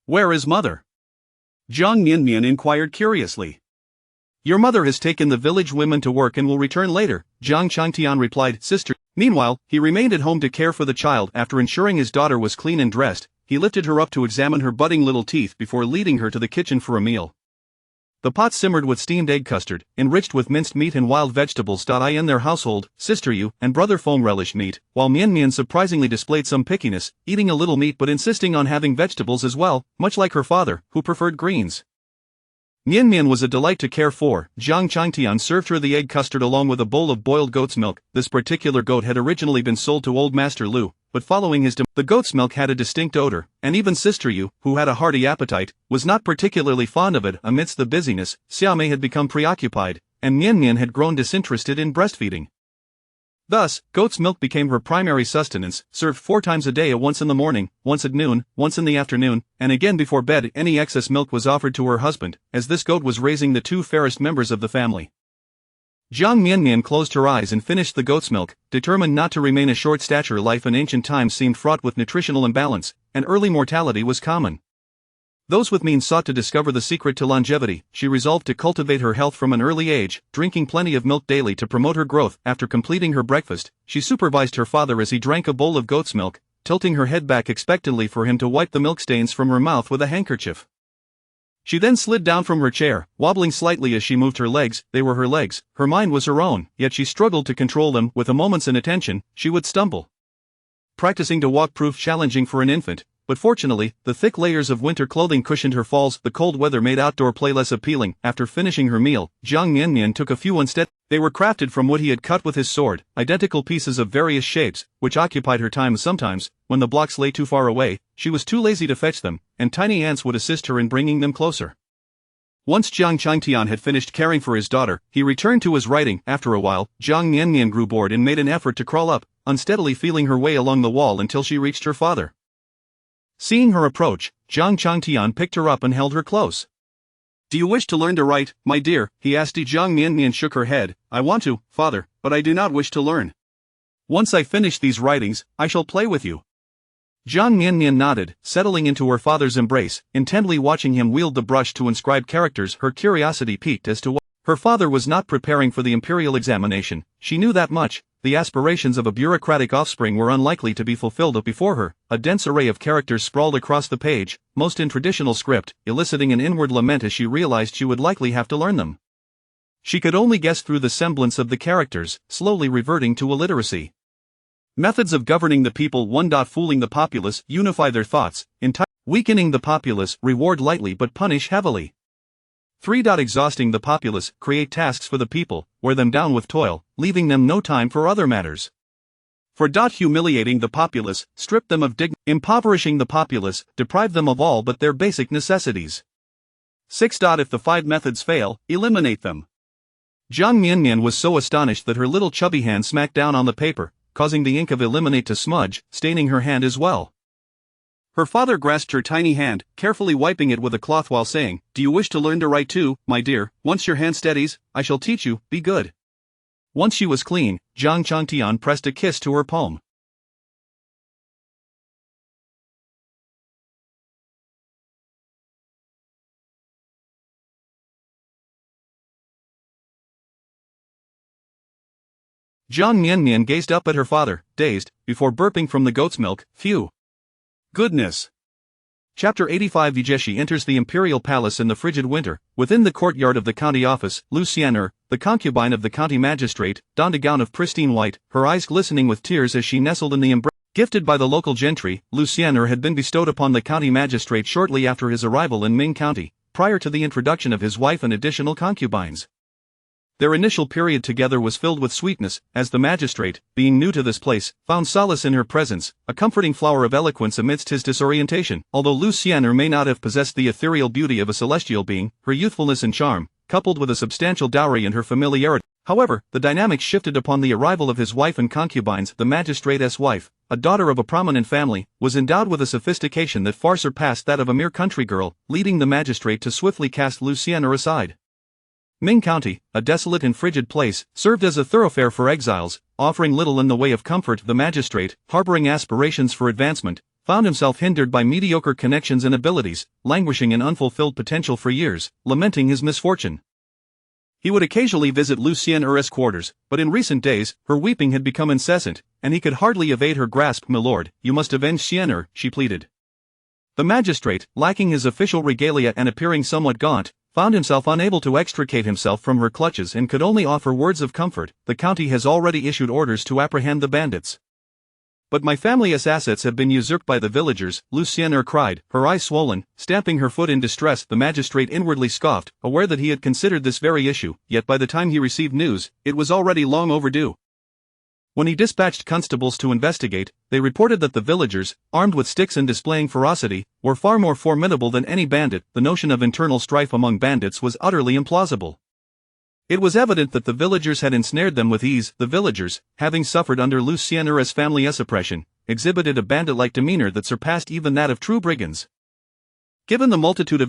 "Where is mother?" Jiang Miannian inquired curiously. "Your mother has taken the village women to work and will return later," Jiang Changtian replied. "Sister." Meanwhile, he remained at home to care for the child. After ensuring his daughter was clean and dressed, he lifted her up to examine her budding little teeth before leading her to the kitchen for a meal. The pot simmered with steamed egg custard, enriched with minced meat and wild vegetables. In their household, Sister Yu and Brother Feng relished meat, while Miannian surprisingly displayed some pickiness, eating a little meat but insisting on having vegetables as well, much like her father, who preferred greens. Miannian was a delight to care for. Jiang Changtian served her the egg custard along with a bowl of boiled goat's milk. This particular goat had originally been sold to old Master Lu, but following his the goat's milk had a distinct odor, and even Sister Yu, who had a hearty appetite, was not particularly fond of it. Amidst the busyness, Xiaomei had become preoccupied, and Miannian had grown disinterested in breastfeeding. Thus, goat's milk became her primary sustenance, served 4 times a day, once in the morning, once at noon, once in the afternoon, and again before bed. Any excess milk was offered to her husband, as this goat was raising the 2 fairest members of the family. Jiang Miannian closed her eyes and finished the goat's milk, determined not to remain a short stature. Life in ancient times seemed fraught with nutritional imbalance, and early mortality was common. Those with means sought to discover the secret to longevity. She resolved to cultivate her health from an early age, drinking plenty of milk daily to promote her growth. After completing her breakfast, she supervised her father as he drank a bowl of goat's milk, tilting her head back expectantly for him to wipe the milk stains from her mouth with a handkerchief. She then slid down from her chair, wobbling slightly as she moved her legs. They were her legs, her mind was her own, yet she struggled to control them. With a moment's inattention, she would stumble. Practicing to walk proved challenging for an infant, but fortunately, the thick layers of winter clothing cushioned her falls. The cold weather made outdoor play less appealing. After finishing her meal, Jiang Miannian took a few unsteady. They were crafted from wood he had cut with his sword, identical pieces of various shapes, which occupied her time. Sometimes, when the blocks lay too far away, she was too lazy to fetch them, and tiny ants would assist her in bringing them closer. Once Jiang Miannian had finished caring for his daughter, he returned to his writing. After a while, Jiang Miannian grew bored and made an effort to crawl up, unsteadily feeling her way along the wall until she reached her father. Seeing her approach, Jiang Miannian picked her up and held her close. "Do you wish to learn to write, my dear?" he asked. Jiang Miannian shook her head. "I want to, father, but I do not wish to learn. Once I finish these writings, I shall play with you." Jiang Miannian nodded, settling into her father's embrace, intently watching him wield the brush to inscribe characters. Her curiosity piqued as to what her father was not preparing for the imperial examination. She knew that much. The aspirations of a bureaucratic offspring were unlikely to be fulfilled. Before her, a dense array of characters sprawled across the page, most in traditional script, eliciting an inward lament as she realized she would likely have to learn them. She could only guess through the semblance of the characters, slowly reverting to illiteracy. Methods of governing the people. 1. Fooling the populace, unify their thoughts, weakening the populace, reward lightly but punish heavily. 3. Exhausting the populace, create tasks for the people, wear them down with toil, leaving them no time for other matters. 4. Humiliating the populace, strip them of dignity, impoverishing the populace, deprive them of all but their basic necessities. 6. If the 5 methods fail, eliminate them. Jiang Miannian was so astonished that her little chubby hand smacked down on the paper, causing the ink of eliminate to smudge, staining her hand as well. Her father grasped her tiny hand, carefully wiping it with a cloth while saying, "Do you wish to learn to write too, my dear? Once your hand steadies, I shall teach you, be good." Once she was clean, Jiang Miannian pressed a kiss to her palm. Jiang Miannian gazed up at her father, dazed, before burping from the goat's milk. Phew. Goodness. Chapter 85. Vijeshi enters the imperial palace in the frigid winter. Within the courtyard of the county office, Lucienne, the concubine of the county magistrate, donned a gown of pristine white, her eyes glistening with tears as she nestled in the embrace. Gifted by the local gentry, Lucienne had been bestowed upon the county magistrate shortly after his arrival in Ming County, prior to the introduction of his wife and additional concubines. Their initial period together was filled with sweetness, as the magistrate, being new to this place, found solace in her presence, a comforting flower of eloquence amidst his disorientation. Although Lucienne may not have possessed the ethereal beauty of a celestial being, her youthfulness and charm, coupled with a substantial dowry and her familiarity. However, the dynamics shifted upon the arrival of his wife and concubines. The magistrate's wife, a daughter of a prominent family, was endowed with a sophistication that far surpassed that of a mere country girl, leading the magistrate to swiftly cast Lucienne aside. Ming County, a desolate and frigid place, served as a thoroughfare for exiles, offering little in the way of comfort. The magistrate, harboring aspirations for advancement, found himself hindered by mediocre connections and abilities, languishing in unfulfilled potential for years, lamenting his misfortune. He would occasionally visit Lucienne's quarters, but in recent days, her weeping had become incessant, and he could hardly evade her grasp. "My lord, you must avenge Sienne," she pleaded. The magistrate, lacking his official regalia and appearing somewhat gaunt, found himself unable to extricate himself from her clutches and could only offer words of comfort. "The county has already issued orders to apprehend the bandits. But my family's assets have been usurped by the villagers," Lucienne cried, her eyes swollen, stamping her foot in distress. The magistrate inwardly scoffed, aware that he had considered this very issue, yet by the time he received news, it was already long overdue. When he dispatched constables to investigate, they reported that the villagers, armed with sticks and displaying ferocity, were far more formidable than any bandit. The notion of internal strife among bandits was utterly implausible. It was evident that the villagers had ensnared them with ease. The villagers, having suffered under Lucienne's family's oppression, exhibited a bandit-like demeanor that surpassed even that of true brigands. Given the multitude of